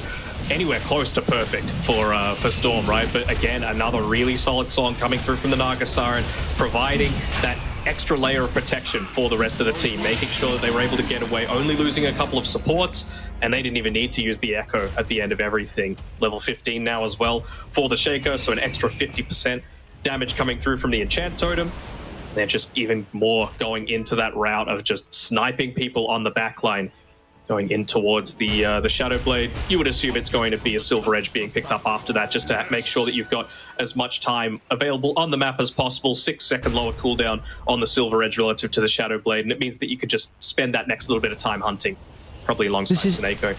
anywhere close to perfect for Storm, right? But again, another really solid song coming through from the Nagasaren, providing that extra layer of protection for the rest of the team, making sure that they were able to get away, only losing a couple of supports, and they didn't even need to use the Echo at the end of everything. Level 15 now as well for the Shaker, so an extra 50% damage coming through from the Enchant Totem. They're just even more going into that route of just sniping people on the backline, going in towards the Shadow Blade. You would assume it's going to be a Silver Edge being picked up after that, just to make sure that you've got as much time available on the map as possible. 6-second lower cooldown on the Silver Edge relative to the Shadow Blade, and it means that you could just spend that next little bit of time hunting, probably alongside Seneko.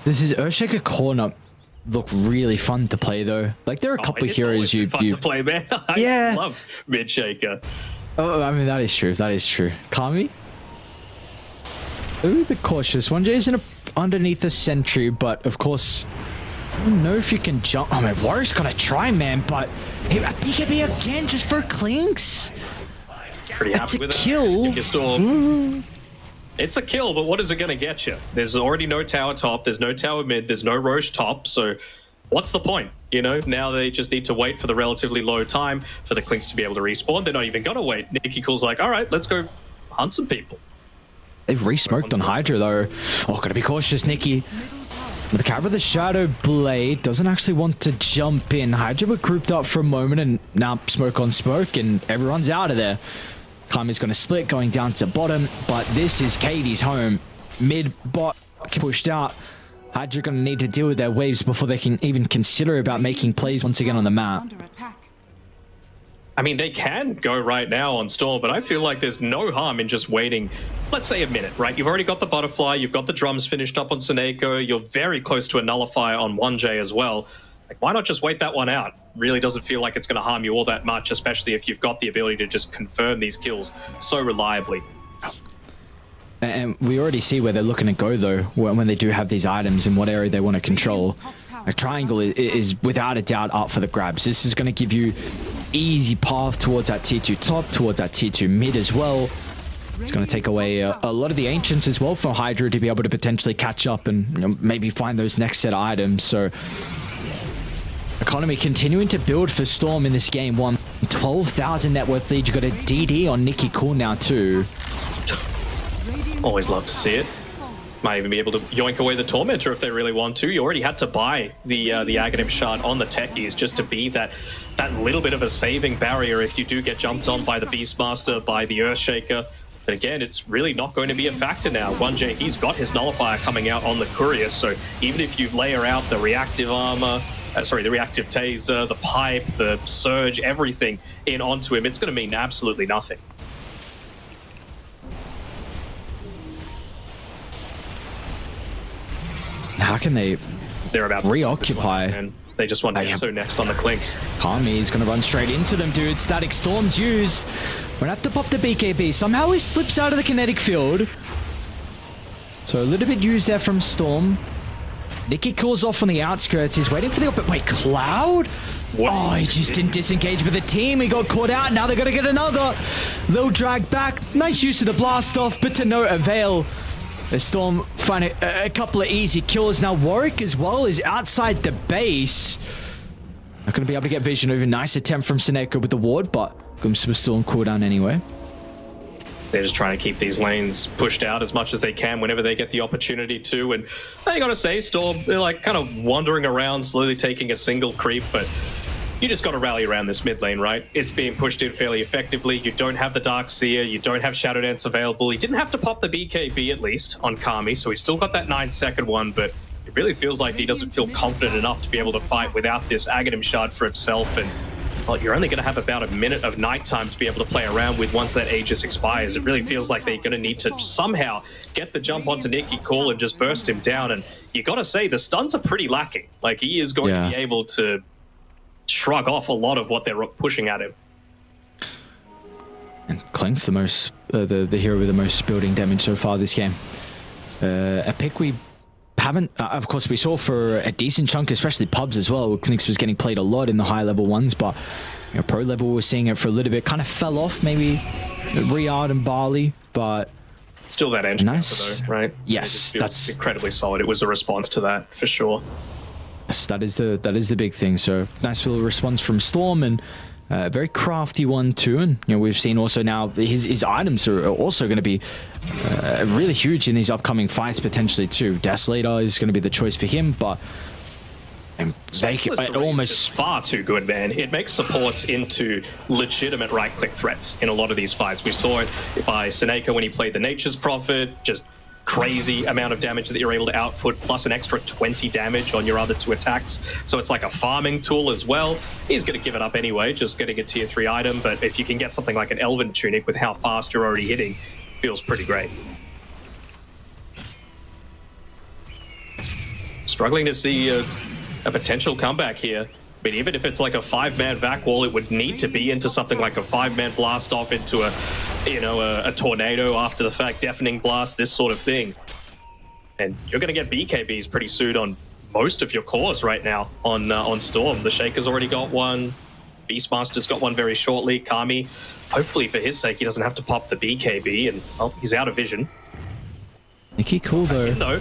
Does his Earthshaker corner look really fun to play though? Like there are a couple of heroes you fun to play, man. I love Mid Shaker. Oh, I mean that is true. That is true. Kami, a little bit cautious. 1J is underneath a sentry, but of course, I don't know if you can jump. Oh my, Warrior's gonna try, man, but a BKB again just for Klinks. Pretty happy with it. Kill. If you're Storm. It's a kill, but what is it going to get you? There's already no tower top, there's no tower mid, there's no Roche top, so what's the point? You know, now they just need to wait for the relatively low time for the Klinks to be able to respawn. They're not even going to wait. Nikki Cool's like, all right, let's go hunt some people. They've re-smoked on HYDRA though. Oh, gotta be cautious, Nikki. The Cab of the Shadow Blade doesn't actually want to jump in. HYDRA were grouped up for a moment, and now smoke on smoke, and everyone's out of there. Kami's going to split, going down to bottom, but this is Katie's home. Mid bot pushed out. HYDRA going to need to deal with their waves before they can even consider about making plays once again on the map. I mean, they can go right now on Storm, but I feel like there's no harm in just waiting, let's say a minute, right? You've already got the Butterfly, you've got the drums finished up on Seneko, you're very close to a Nullifier on 1J as well. Like, why not just wait that one out? Really doesn't feel like it's going to harm you all that much, especially if you've got the ability to just confirm these kills so reliably. And we already see where they're looking to go, though, when they do have these items and what area they want to control. A triangle is without a doubt up for the grabs. This is going to give you easy path towards that tier 2 top, towards that tier 2 mid as well. It's going to take away a lot of the Ancients as well for HYDRA to be able to potentially catch up and maybe find those next set of items. So economy continuing to build for Storm in this game. 12,000 net worth lead. You got a DD on Nikki Cool now too. Always love to see it. Might even be able to yoink away the Tormentor if they really want to. You already had to buy the Aghanim Shard on the Techies just to be that little bit of a saving barrier if you do get jumped on by the Beastmaster, by the Earthshaker. But again, it's really not going to be a factor now. 1J, he's got his Nullifier coming out on the Courier, so even if you layer out the reactive armor, the reactive taser, the pipe, the surge, everything in onto him, it's going to mean absolutely nothing. How can they They're about to reoccupy? And they just want to so next on the Klinks. Kami's going to run straight into them, dude. Static Storm's used. We're going to have to pop the BKB. Somehow he slips out of the kinetic field. So a little bit used there from Storm. Nikki calls off on the outskirts. He's waiting for the open. Wait, Cloud? What? Oh, he just didn't disengage with the team. He got caught out. Now they're going to get another. They'll drag back. Nice use of the blast off, but to no avail. The Storm find a couple of easy kills. Now Warwick as well is outside the base. Not going to be able to get vision over. Nice attempt from Seneko with the ward, but Gums was still on cooldown anyway. They're just trying to keep these lanes pushed out as much as they can whenever they get the opportunity to. And I gotta say, Storm, they're like kind of wandering around, slowly taking a single creep, but you just got to rally around this mid lane, right? It's being pushed in fairly effectively. You don't have the Dark Seer, you don't have Shadow Dance available. He didn't have to pop the BKB at least on Kami, so he's still got that 9-second one, but it really feels like he doesn't feel confident enough to be able to fight without this Aghanim Shard for himself. And well, you're only going to have about a minute of nighttime to be able to play around with once that Aegis expires. It really feels like they're going to need to somehow get the jump onto Nicky Cool and just burst him down. And you got to say, the stuns are pretty lacking. Like, he is going to be able to shrug off a lot of what they're pushing at him. And Clink's the most, the hero with the most building damage so far this game. A pick we haven't, of course, we saw for a decent chunk, especially pubs as well. Klinks was getting played a lot in the high level ones, but you know, pro level we were seeing it for a little bit. Kind of fell off, maybe Riyadh and Bali, but still that engine, nice, though, right? Yes, that's incredibly solid. It was a response to that for sure. Yes, that is the big thing. So nice little response from Storm, and very crafty one too. And you know, we've seen also now his items are also going to be really huge in these upcoming fights potentially too. Desolator is going to be the choice for him, but they almost far too good, man. It makes supports into legitimate right-click threats in a lot of these fights. We saw it by Seneko when he played the Nature's Prophet, just crazy amount of damage that you're able to output, plus an extra 20 damage on your other 2 attacks. So it's like a farming tool as well. He's going to give it up anyway, just getting a tier 3 item. But if you can get something like an Elven Tunic with how fast you're already hitting, feels pretty great. Struggling to see a potential comeback here. But even if it's like a 5-man vac wall, it would need to be into something like a 5-man blast off into a tornado after the fact, deafening blast, this sort of thing. And you're going to get BKBs pretty soon on most of your cores right now on Storm. The Shaker's already got one. Beastmaster's got one very shortly. Kami, hopefully for his sake, he doesn't have to pop the BKB, and well, he's out of vision. Nicky Cool though.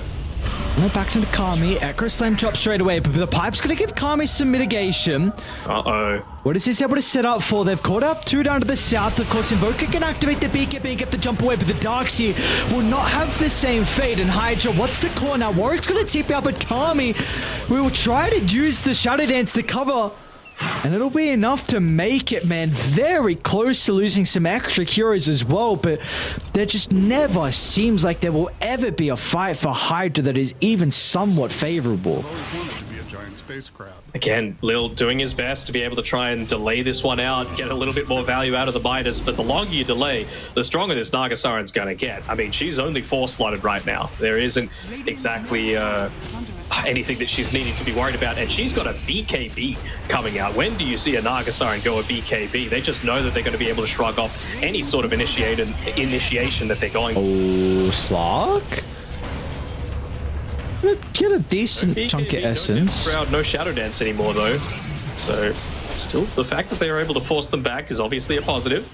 Back into Kami. Echo Slam chop straight away, but the pipe's going to give Kami some mitigation. Uh-oh. What is this able to set up for? They've caught up 2 down to the south. Of course, Invoker can activate the BKB and get the jump away, but the Darkseer will not have the same fate. And HYDRA, what's the call now? Warwick's going to TP out, but Kami will try to use the Shadow Dance to cover. And it'll be enough to make it, man. Very close to losing some extra heroes as well, but there just never seems like there will ever be a fight for HYDRA that is even somewhat favorable. Again, Lil doing his best to be able to try and delay this one out, get a little bit more value out of the Midas, but the longer you delay, the stronger this Nagasaren's going to get. I mean, she's only 4-slotted right now. There isn't exactly anything that she's needing to be worried about, and she's got a BKB coming out. When do you see a Nagasaren go a BKB? They just know that they're going to be able to shrug off any sort of initiation that they're going. Oh, Slug? Get a decent chunk of essence. No Shadow Dance anymore though, so still the fact that they are able to force them back is obviously a positive.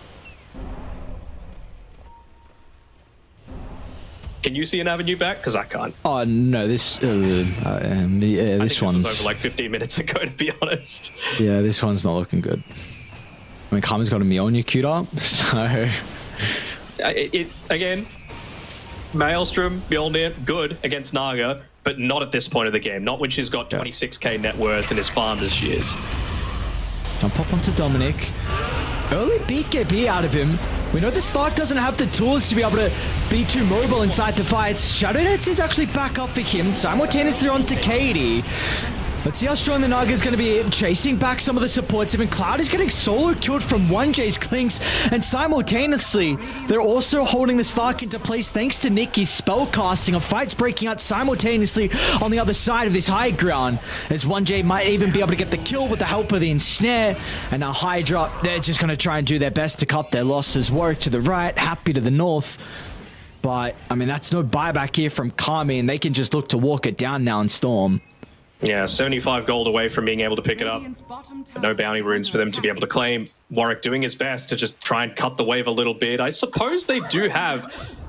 Can you see an avenue back? Because I can't. Oh no, this this one's was over like 15 minutes ago, to be honest. Yeah, this one's not looking good. I mean, Kami's got a Mjolnir queued up, so again, Maelstrom, Mjolnir, good against Naga, but not at this point of the game. Not when she's got 26k net worth and as farmed as she is. Jump up onto Dominic. Early BKB out of him. We know the Stark doesn't have the tools to be able to be too mobile inside the fights. Shadow Dance is actually back up for him. Simultaneously onto Katie. Let's see how strong the Naga is going to be chasing back some of the supports. Even Cloud is getting solo killed from 1J's Clinks, and simultaneously they're also holding the Stark into place thanks to Nicky's spell casting. A fight's breaking out simultaneously on the other side of this high ground, as 1J might even be able to get the kill with the help of the ensnare. And now HYDRA, they're just going to try and do their best to cut their losses. Warwick to the right, Happy to the north. But I mean, that's no buyback here from Kami, and they can just look to walk it down now in Storm. Yeah, 75 gold away from being able to pick it up. No bounty runes for them to be able to claim. Warwick doing his best to just try and cut the wave a little bit. I suppose they do have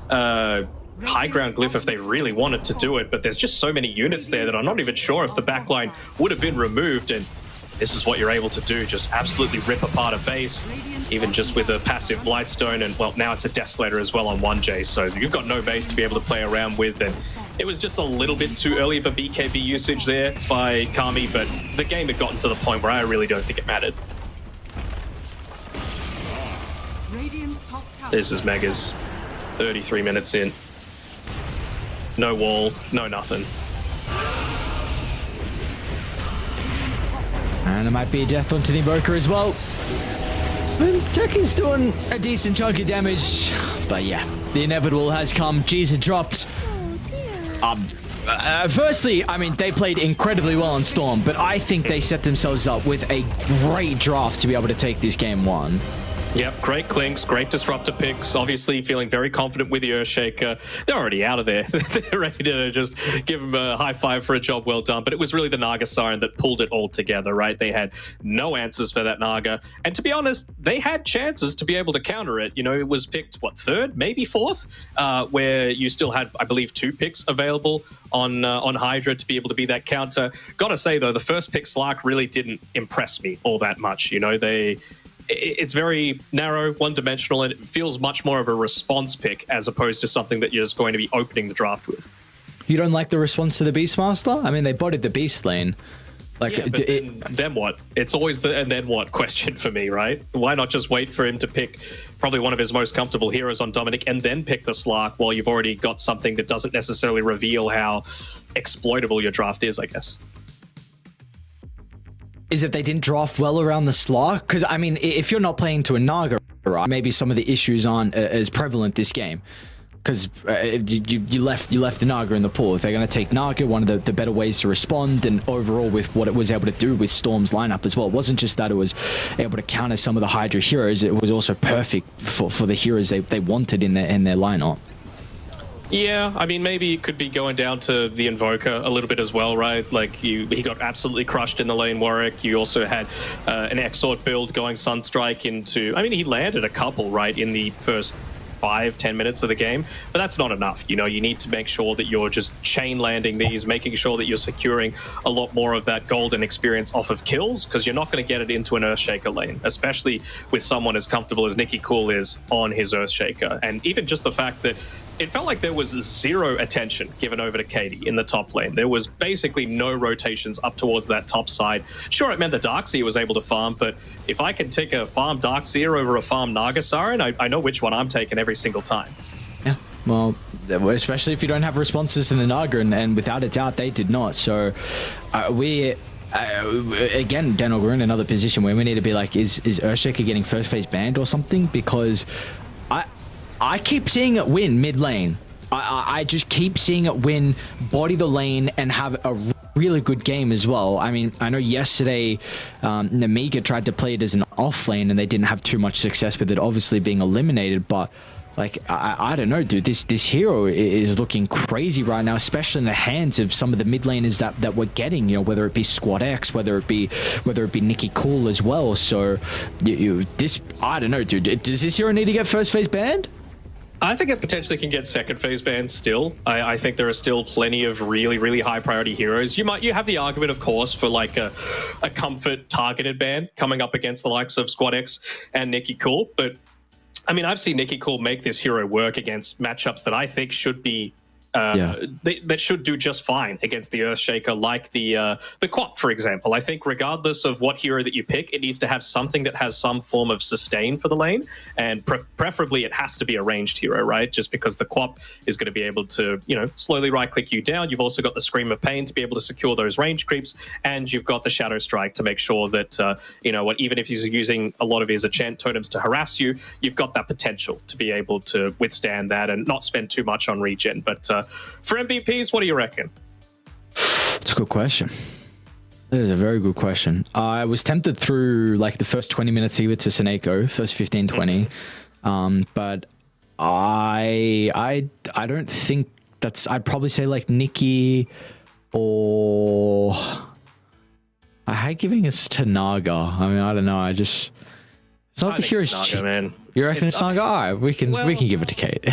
high ground glyph if they really wanted to do it, but there's just so many units there that I'm not even sure if the backline would have been removed. And this is what you're able to do. Just absolutely rip apart a base, even just with a passive Blightstone. And, well, now it's a Desolator as well on 1J. So you've got no base to be able to play around with. And it was just a little bit too early of a BKB usage there by Kami. But the game had gotten to the point where I really don't think it mattered. This is Megas. 33 minutes in. No wall, no nothing. And it might be a death onto the Invoker as well. And Tekkie's doing a decent chunk of damage. But yeah, the inevitable has come. G's are dropped. Firstly, I mean, they played incredibly well on Storm, but I think they set themselves up with a great draft to be able to take this game 1. Yep, great clinks, great disruptor picks. Obviously feeling very confident with the Earthshaker. They're already out of there. They're ready to just give them a high five for a job well done. But it was really the Naga Siren that pulled it all together, right? They had no answers for that Naga. And to be honest, they had chances to be able to counter it. You know, it was picked, what, 3rd, maybe 4th, where you still had, I believe, 2 picks available on HYDRA to be able to be that counter. Gotta say, though, the first pick Slark really didn't impress me all that much. You know, it's very narrow, one-dimensional, and it feels much more of a response pick as opposed to something that you're just going to be opening the draft with. You don't like the response to the Beastmaster? I mean, they bodied the Beast lane. Like, yeah, but then what? It's always the and then what question for me, right? Why not just wait for him to pick probably one of his most comfortable heroes on Dominic and then pick the Slark while you've already got something that doesn't necessarily reveal how exploitable your draft is, I guess. Is that they didn't draft well around the Slark? Because, I mean, if you're not playing to a Naga, right, maybe some of the issues aren't as prevalent this game. Because you left the Naga in the pool. If they're going to take Naga, one of the better ways to respond, and overall with what it was able to do with Storm's lineup as well. It wasn't just that it was able to counter some of the HYDRA heroes, it was also perfect for the heroes they wanted in their lineup. Yeah, I mean, maybe it could be going down to the Invoker a little bit as well, right? Like, he got absolutely crushed in the lane Warwick. You also had an Exort build going Sunstrike into... I mean, he landed a couple, right, in the first 5-10 minutes of the game, but that's not enough. You know, you need to make sure that you're just chain landing these, making sure that you're securing a lot more of that golden experience off of kills, because you're not going to get it into an Earthshaker lane, especially with someone as comfortable as Nicky Cool is on his Earthshaker. And even just the fact that it felt like there was zero attention given over to Katie in the top lane. There was basically no rotations up towards that top side. Sure, it meant the Darkseer was able to farm, but if I can take a farm Darkseer over a farm Naga Siren, I know which one I'm taking every single time. Yeah, well, especially if you don't have responses in the Naga, and without a doubt, they did not. So again, Dennog, we're in another position where we need to be like, is Earthshaker getting first phase banned or something? Because I keep seeing it win mid lane. I just keep seeing it win, body the lane, and have a really good game as well. I mean, I know yesterday Nemiga tried to play it as an off lane and they didn't have too much success with it, obviously being eliminated. But like, I don't know, dude. This hero is looking crazy right now, especially in the hands of some of the mid laners that we're getting. You know, whether it be Squad X, whether it be Nicky Cool as well. So I don't know, dude. Does this hero need to get first phase banned? I think it potentially can get second phase banned still. I think there are still plenty of really, really high priority heroes. You have the argument, of course, for like a comfort targeted ban coming up against the likes of Squad X and Nicky Cool. But I mean, I've seen Nicky Cool make this hero work against matchups that I think should be that should do just fine against the Earthshaker, like the Quap, for example. I think regardless of what hero that you pick, it needs to have something that has some form of sustain for the lane, and preferably it has to be a ranged hero, right? Just because the Quap is going to be able to, you know, slowly right-click you down. You've also got the Scream of Pain to be able to secure those range creeps, and you've got the Shadow Strike to make sure that, you know what, even if he's using a lot of his enchant totems to harass you, you've got that potential to be able to withstand that and not spend too much on regen. But for MVPs, what do you reckon? It's a good question. That is a very good question. I was tempted through like the first 20 minutes either to Seneko, first 15, 20. But I don't think that's, I'd probably say like Nicky, or I hate giving it to Naga. I mean, I don't know. It's not the hero's cheap. Man. You reckon it's Naga? All right, we can give it to Kate.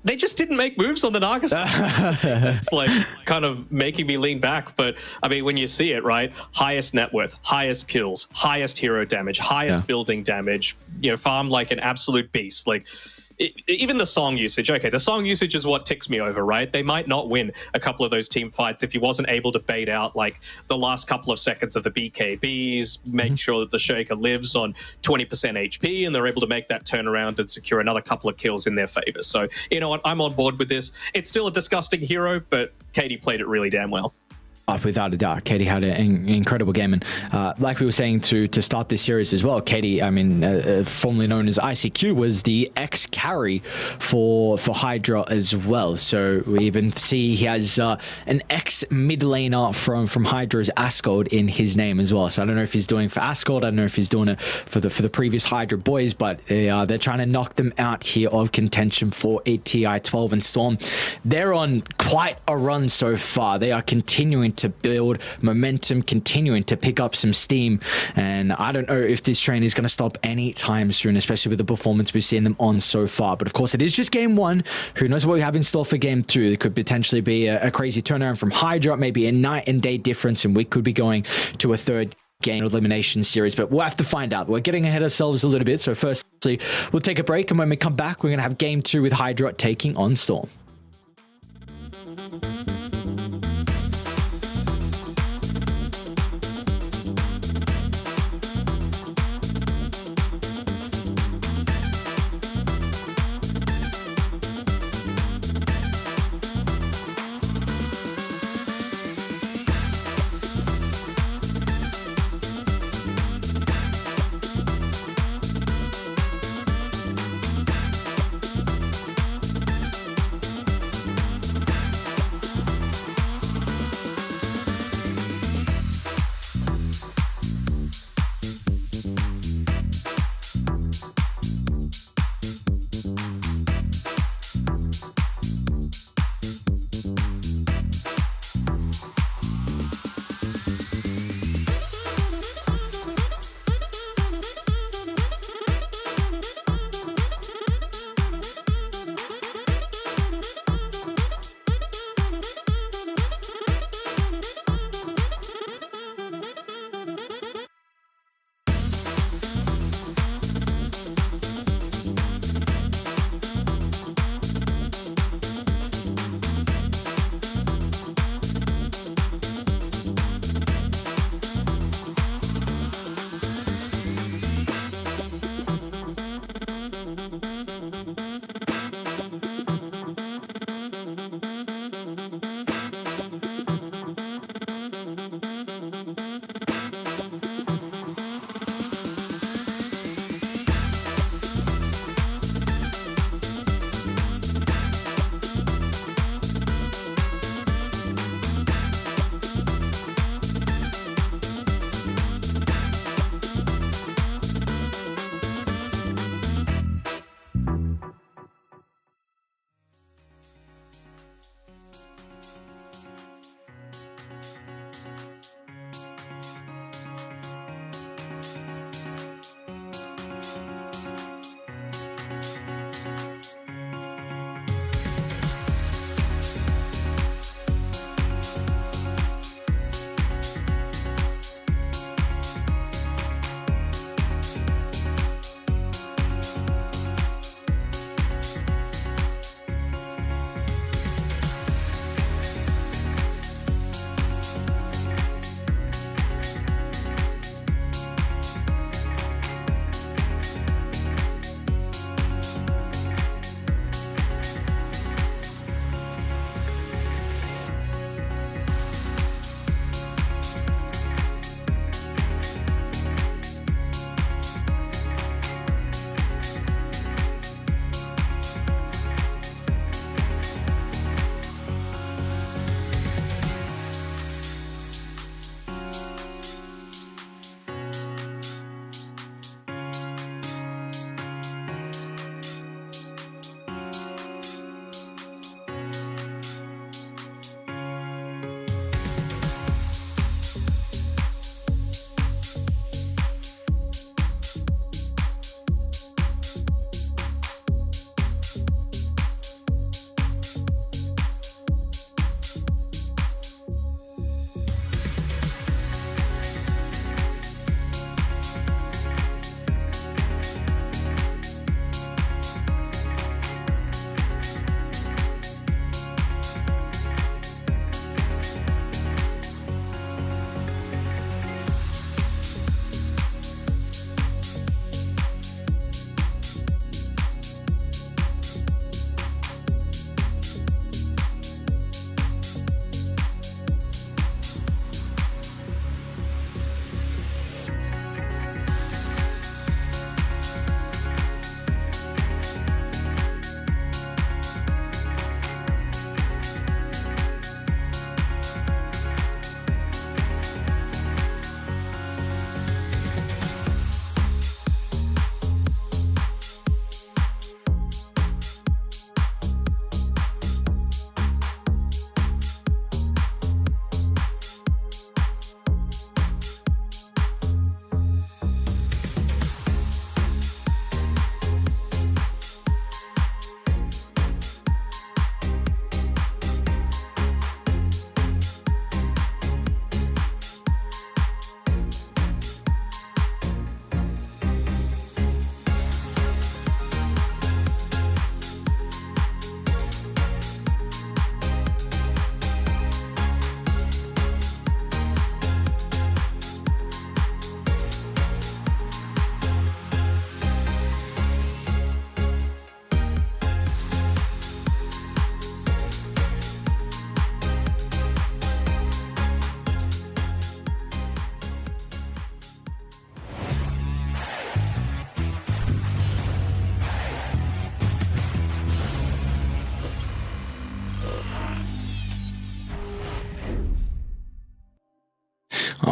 they just didn't make moves on the Naga side. It's like kind of making me lean back. But I mean, when you see it, right? Highest net worth, highest kills, highest hero damage, highest building damage, farm like an absolute beast. Like, even the song usage, okay, the song usage is what ticks me over, right? They might not win a couple of those team fights if he wasn't able to bait out like the last couple of seconds of the BKBs, make sure that the Shaker lives on 20% HP, and they're able to make that turnaround and secure another couple of kills in their favor. So, you know what, I'm on board with this. It's still a disgusting hero, but Katie played it really damn well. Without a doubt, Katie had an incredible game, and like we were saying to start this series as well, Katie, I mean, formerly known as ICQ, was the ex-carry for HYDRA as well. So we even see he has an ex-mid laner from HYDRA's Ascod in his name as well. So I don't know if he's doing it for Ascod, I don't know if he's doing it for the previous HYDRA boys, but they're trying to knock them out here of contention for a TI-12 and Storm. They're on quite a run so far. They are continuing to build momentum, continuing to pick up some steam, and I don't know if this train is going to stop anytime soon, especially with the performance we've seen them on so far. But of course, it is just game one. Who knows what we have in store for game two? It could potentially be a crazy turnaround from HYDRA, maybe a night and day difference, and we could be going to a third game elimination series, but we'll have to find out. We're getting ahead of ourselves a little bit, so firstly we'll take a break, and when we come back, we're going to have game two with HYDRA taking on Storm.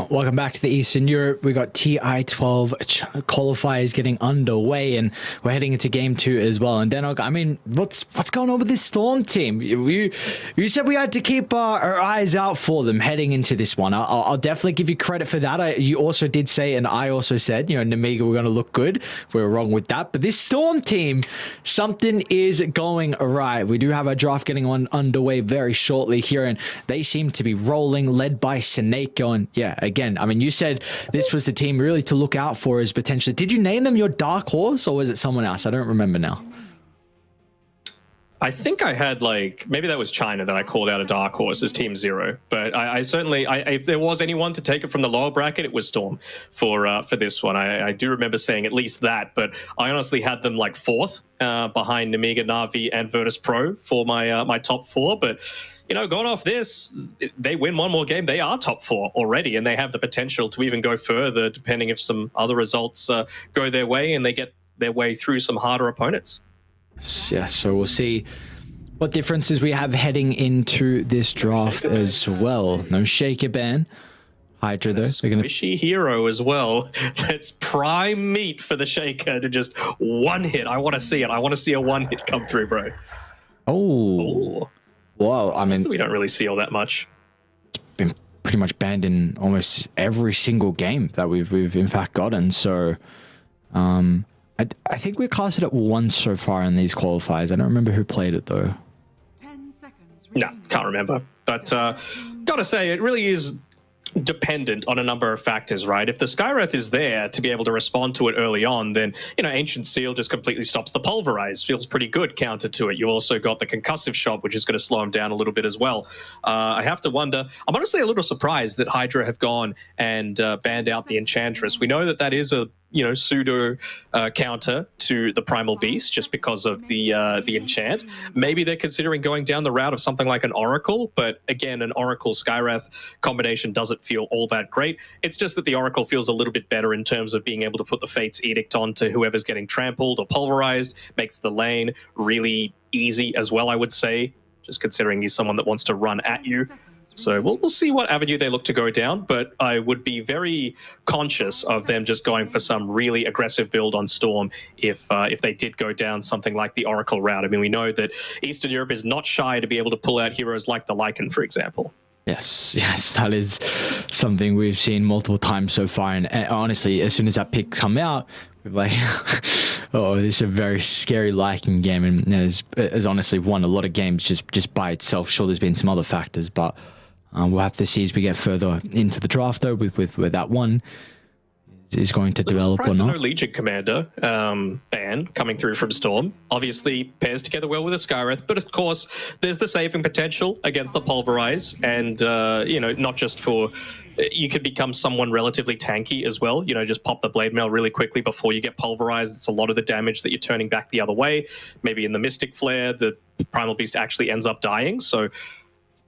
Welcome back to the Eastern Europe. We got TI-12 qualifiers getting underway, and we're heading into game 2 as well. And Denok, I mean, what's going on with this Storm team? You said we had to keep our eyes out for them heading into this one. I'll definitely give you credit for that. You also did say, and I also said, you know, Nemiga were going to look good. We were wrong with that. But this Storm team, something is going awry. We do have a draft getting underway very shortly here, and they seem to be rolling, led by Seneko. And yeah, again, I mean, you said this was the team really to look out for as potentially. Did you name them your dark horse, or was it someone else? I don't remember now. I think I had, like, maybe that was China that I called out a dark horse as Team Zero. But I certainly, if there was anyone to take it from the lower bracket, it was Storm for this one. I do remember saying at least that, but I honestly had them like 4th behind Nemiga, NAVI, and Virtus.pro for my top 4. But you know, going off this, they win one more game, they are top 4 already, and they have the potential to even go further, depending if some other results go their way and they get their way through some harder opponents. Yeah, so we'll see what differences we have heading into this draft as well. No Shaker ban. HYDRA though. They're gonna Squishy hero as well. That's prime meat for the Shaker to just one hit. I want to see it. I want to see a one hit come through, bro. Oh. Wow. I mean, we don't really see all that much. It's been pretty much banned in almost every single game that we've in fact gotten. So, I think we casted it once so far in these qualifiers. I don't remember who played it though. 10 seconds. No, can't remember. But gotta say, it really is dependent on a number of factors, right? If the Skywrath is there to be able to respond to it early on, then, you know, Ancient Seal just completely stops the Pulverize. Feels pretty good counter to it. You also got the Concussive Shot, which is going to slow him down a little bit as well. I have to wonder, I'm honestly a little surprised that HYDRA have gone and banned out the Enchantress. We know that that is a, you know, pseudo counter to the Primal Beast just because of the enchant. Maybe they're considering going down the route of something like an Oracle, but again, an Oracle Skywrath combination doesn't feel all that great. It's just that the Oracle feels a little bit better in terms of being able to put the Fate's Edict onto whoever's getting trampled or pulverized, makes the lane really easy as well, I would say, just considering he's someone that wants to run at you. So we'll see what avenue they look to go down, but I would be very conscious of them just going for some really aggressive build on Storm if they did go down something like the Oracle route. I mean, we know that Eastern Europe is not shy to be able to pull out heroes like the Lycan, for example. Yes, that is something we've seen multiple times so far. And honestly, as soon as that pick come out, we're like, oh, this is a very scary Lycan game, and has honestly won a lot of games just by itself. Sure, there's been some other factors, but we'll have to see as we get further into the draft, though, with where that one is going to develop or not. No Legion Commander ban coming through from Storm. Obviously pairs together well with a Skywrath, but of course there's the saving potential against the Pulverize, and you know, not just for, you could become someone relatively tanky as well. You know, just pop the Blade Mail really quickly before you get Pulverized. It's a lot of the damage that you're turning back the other way. Maybe in the Mystic Flare, the Primal Beast actually ends up dying. So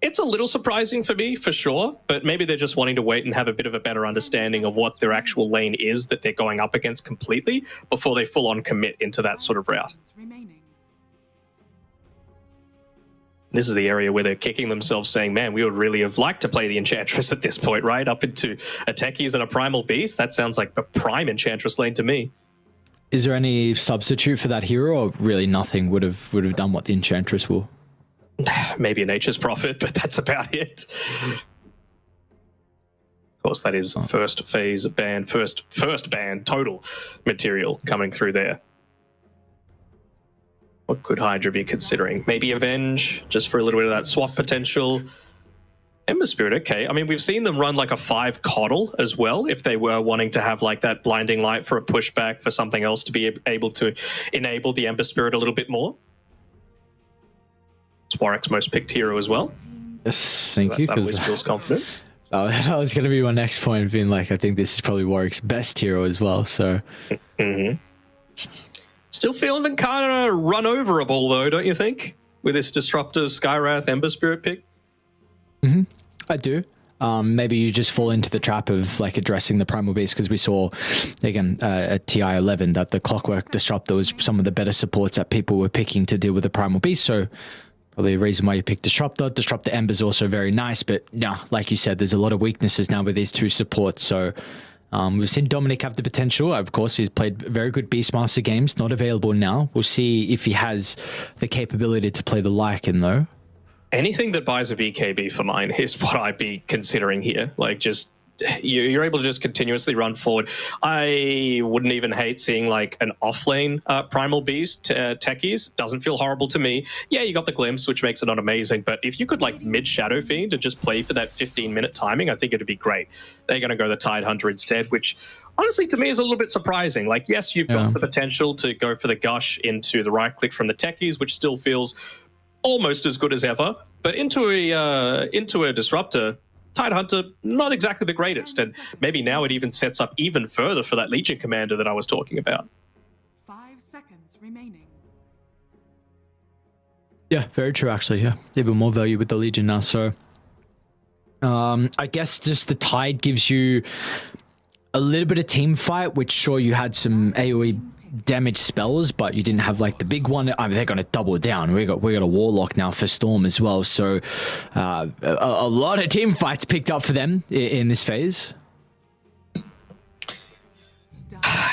it's a little surprising for me, for sure, but maybe they're just wanting to wait and have a bit of a better understanding of what their actual lane is that they're going up against completely before they full-on commit into that sort of route. This is the area where they're kicking themselves, saying, man, we would really have liked to play the Enchantress at this point, right? Up into a Techies and a Primal Beast. That sounds like a prime Enchantress lane to me. Is there any substitute for that hero, or really nothing would have done what the Enchantress will? Maybe a Nature's Prophet, but that's about it. Of course, that is first phase ban, first ban total material coming through there. What could HYDRA be considering? Maybe Avenge, just for a little bit of that swap potential. Ember Spirit, okay. I mean, we've seen them run like a 5 Coddle as well, if they were wanting to have like that Blinding Light for a pushback for something else to be able to enable the Ember Spirit a little bit more. It's Warwick's most picked hero as well. Yes, thank you. That always feels confident. That was going to be my next point, being like, I think this is probably Warwick's best hero as well. So, Still feeling kind of run overable though, don't you think? With this Disruptor, Skywrath, Ember Spirit pick. I do. Maybe you just fall into the trap of like addressing the Primal Beast, because we saw again at TI-11 that the Clockwork Disruptor was some of the better supports that people were picking to deal with the Primal Beast. So Probably a reason why you picked Disruptor. Disruptor Ember's also very nice, but yeah, like you said, there's a lot of weaknesses now with these two supports. So we've seen Dominic have the potential. Of course, he's played very good Beastmaster games, not available now. We'll see if he has the capability to play the Lycan, though. Anything that buys a BKB for mine is what I'd be considering here. Like, just you're able to just continuously run forward. I wouldn't even hate seeing like an offlane Primal Beast techies. Doesn't feel horrible to me. Yeah, you got the Glimpse, which makes it not amazing, but if you could like mid Shadow Fiend and just play for that 15-minute timing, I think it'd be great. They're going to go the Tide Hunter instead, which honestly to me is a little bit surprising. Like, yes, you've got the potential to go for the Gush into the right click from the techies, which still feels almost as good as ever, but into a Disruptor, Tide Hunter, not exactly the greatest, and maybe now it even sets up even further for that Legion Commander that I was talking about. 5 seconds remaining. Yeah, very true, actually. Yeah, even more value with the Legion now. So, I guess just the Tide gives you a little bit of team fight, which sure you had some AoE damage spells, but you didn't have like the big one. I mean, they're going to double down. We got a Warlock now for Storm as well, so a lot of team fights picked up for them in this phase.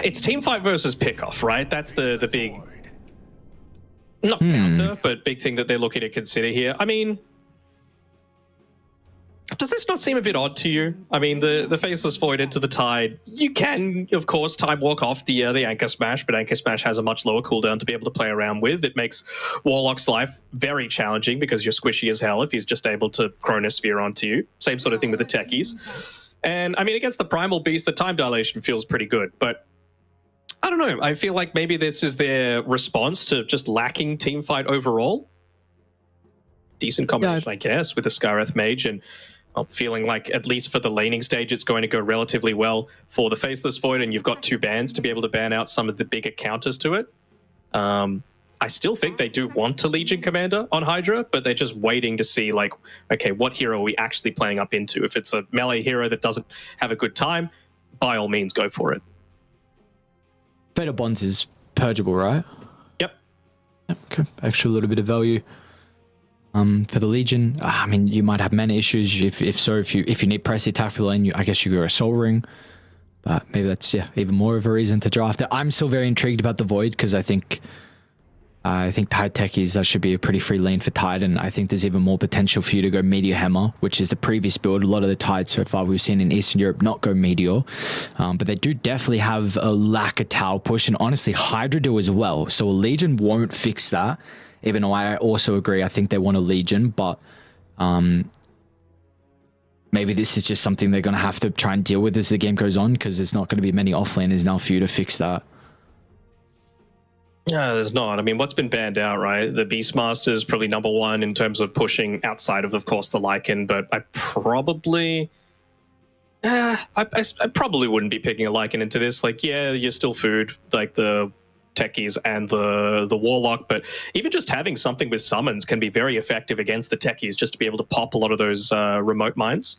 It's team fight versus pickoff, right? That's the big, not counter, but big thing that they're looking to consider here. I mean, does this not seem a bit odd to you? I mean, the Faceless Void into the Tide, you can, of course, time walk off the Anchor Smash, but Anchor Smash has a much lower cooldown to be able to play around with. It makes Warlock's life very challenging because you're squishy as hell if he's just able to Chronosphere onto you. Same sort of thing with the techies. And, I mean, against the Primal Beast, the time dilation feels pretty good, but I don't know. I feel like maybe this is their response to just lacking team fight overall. Decent combination, I guess, with the Skywrath Mage, and feeling like at least for the laning stage it's going to go relatively well for the Faceless Void, and you've got 2 bans to be able to ban out some of the bigger counters to it. I still think they do want a Legion Commander on HYDRA, but they're just waiting to see like, okay, what hero are we actually playing up into? If it's a melee hero that doesn't have a good time, by all means go for it. Fatal Bonds is purgeable, right? Yep. Okay, extra little bit of value. For the Legion, I mean, you might have mana issues. If you need press attack for the lane, I guess you go a Soul Ring. But maybe that's even more of a reason to draft it. I'm still very intrigued about the Void because I think Tide Techies, that should be a pretty free lane for Tide, and I think there's even more potential for you to go Meteor Hammer, which is the previous build. A lot of the Tides so far we've seen in Eastern Europe not go Meteor, but they do definitely have a lack of Tau push, and honestly HYDRA do as well. So a Legion won't fix that. Even though I also agree, I think they want a Legion, but maybe this is just something they're going to have to try and deal with as the game goes on, because there's not going to be many offlaners now for you to fix that. Yeah, there's not. I mean, what's been banned out, right? The Beastmaster is probably #1 in terms of pushing outside of course, the Lycan, but I probably... I probably wouldn't be picking a Lycan into this. Like, yeah, you're still food, like the techies and the Warlock, but even just having something with summons can be very effective against the techies, just to be able to pop a lot of those remote mines.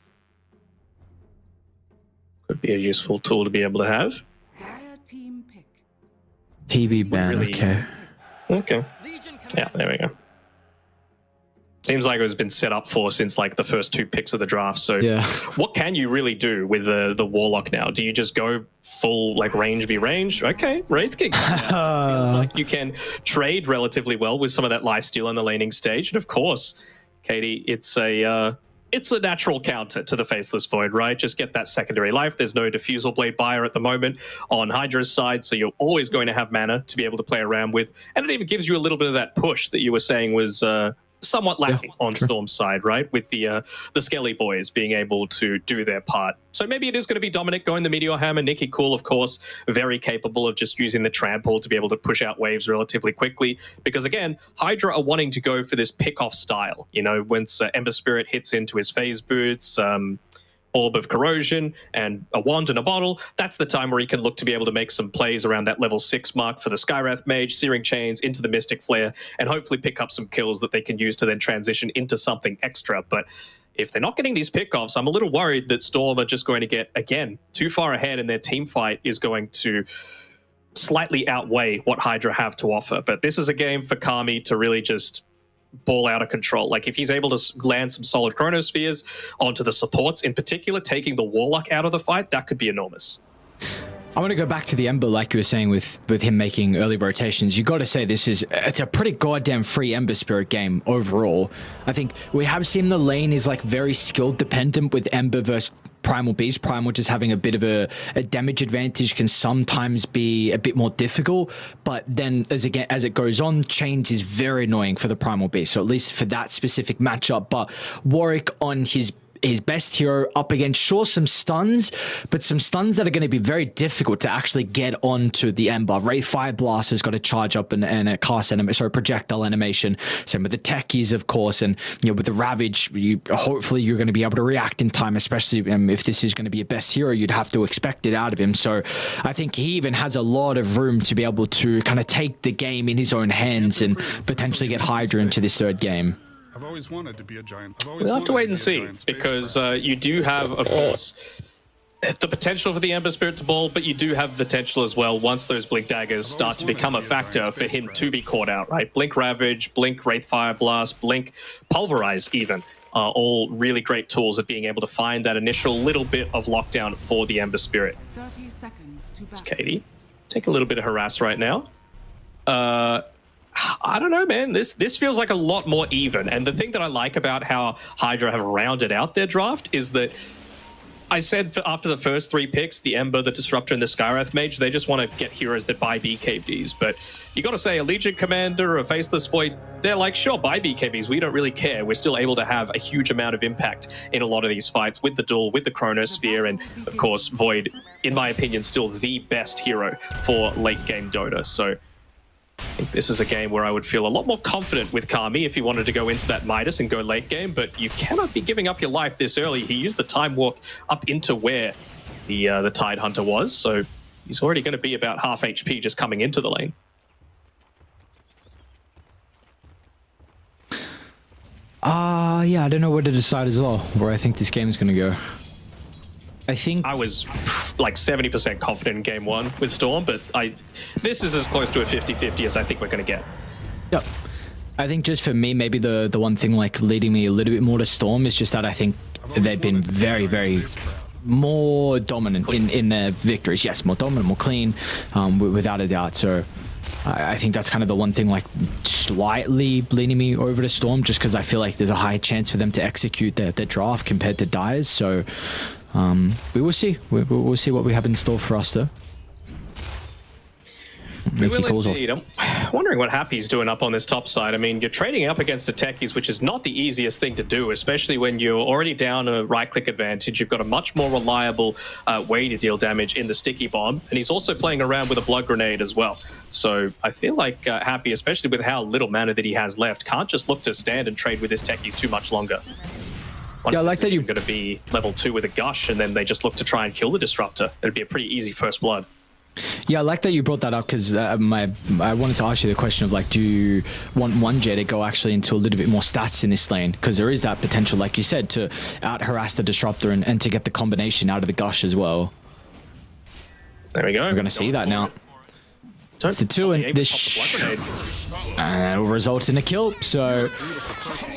Could be a useful tool to be able to have. Team pick. TB ban, really, okay. Yeah, there we go. Seems like it has been set up for since like the first 2 picks of the draft. So yeah. What can you really do with the Warlock now? Do you just go full like range be range? Okay, Wraith King. Feels like you can trade relatively well with some of that lifesteal on the laning stage. And of course, Katie, it's a natural counter to the Faceless Void, right? Just get that secondary life. There's no Diffusal Blade buyer at the moment on HYDRA's side, so you're always going to have mana to be able to play around with. And it even gives you a little bit of that push that you were saying was... somewhat lacking on Storm's side, right? With the Skelly boys being able to do their part. So maybe it is going to be Dominic going the Meteor Hammer. Nikki Cool, of course, very capable of just using the Trample to be able to push out waves relatively quickly. Because again, HYDRA are wanting to go for this pick-off style. You know, once Ember Spirit hits into his phase boots, Orb of Corrosion and a wand and a bottle, that's the time where he can look to be able to make some plays around that level 6 mark for the Skywrath Mage, Searing Chains into the Mystic Flare, and hopefully pick up some kills that they can use to then transition into something extra. But if they're not getting these pickoffs, I'm a little worried that Storm are just going to get, again, too far ahead, and their team fight is going to slightly outweigh what HYDRA have to offer. But this is a game for Kami to really just ball out of control. Like if he's able to land some solid chronospheres onto the supports in particular, taking the Warlock out of the fight, that could be enormous. I want to go back to the Ember, like you were saying, with him making early rotations. You got to say it's a pretty goddamn free Ember Spirit game overall. I think we have seen the lane is like very skill dependent with Ember versus Primal Beast. Primal just having a bit of a damage advantage can sometimes be a bit more difficult, but then as it goes on, Chains is very annoying for the Primal Beast, so at least for that specific matchup. But Warwick on his best hero up against, sure, some stuns, but some stuns that are going to be very difficult to actually get onto the Ember. Wraith Fire Blast has got to charge up and a cast animation, sorry, projectile animation. Same with the techies, of course, and with the Ravage, hopefully you're going to be able to react in time, especially if this is going to be a best hero, you'd have to expect it out of him. So I think he even has a lot of room to be able to kind of take the game in his own hands and potentially get HYDRA into this third game. I've always wanted to be a giant. We'll have to wait and see, because you do have, of course, the potential for the Ember Spirit to ball, but you do have potential as well once those Blink Daggers start to become a factor for him to be caught out, right? Blink Ravage, Blink Wraith Fire Blast, Blink Pulverize even are all really great tools at being able to find that initial little bit of lockdown for the Ember Spirit. 30 seconds to It's Katie. Take a little bit of harass right now. I don't know, man. This feels like a lot more even. And the thing that I like about how HYDRA have rounded out their draft is that I said after the first 3 picks, the Ember, the Disruptor, and the Skywrath Mage, they just want to get heroes that buy BKBs. But you got to say, a Legion Commander or a Faceless Void, they're like, sure, buy BKBs. We don't really care. We're still able to have a huge amount of impact in a lot of these fights with the duel, with the Chronosphere, and of course, Void, in my opinion, still the best hero for late game Dota. So I think this is a game where I would feel a lot more confident with Kami if he wanted to go into that Midas and go late game, but you cannot be giving up your life this early. He used the Time Walk up into where the Tide Hunter was, so he's already going to be about half HP just coming into the lane. Yeah, I don't know where to decide as well, where I think this game is going to go. I think I was like 70% confident in game 1 with Storm, but this is as close to a 50-50 as I think we're going to get. Yep. I think just for me, maybe the one thing like leading me a little bit more to Storm is just that I think they've been very, very more dominant in their victories. Yes, more dominant, more clean, without a doubt. So I think that's kind of the one thing like slightly leaning me over to Storm, just because I feel like there's a high chance for them to execute their draft compared to Dyer's. So we will see. We'll see what we have in store for us, though. We will indeed. I'm wondering what Happy's doing up on this top side. I mean, you're trading up against the techies, which is not the easiest thing to do, especially when you're already down a right-click advantage. You've got a much more reliable way to deal damage in the sticky bomb, and he's also playing around with a blood grenade as well. So I feel like Happy, especially with how little mana that he has left, can't just look to stand and trade with his techies too much longer. Yeah, I like that you're going to be level 2 with a Gush, and then they just look to try and kill the Disruptor. It'd be a pretty easy first blood. Yeah, I like that you brought that up, because I wanted to ask you the question of like, do you want 1J to go actually into a little bit more stats in this lane? Because there is that potential, like you said, to out-harass the Disruptor and to get the combination out of the Gush as well. There we go. We're going to see that now. It's the 2, and this results in a kill. So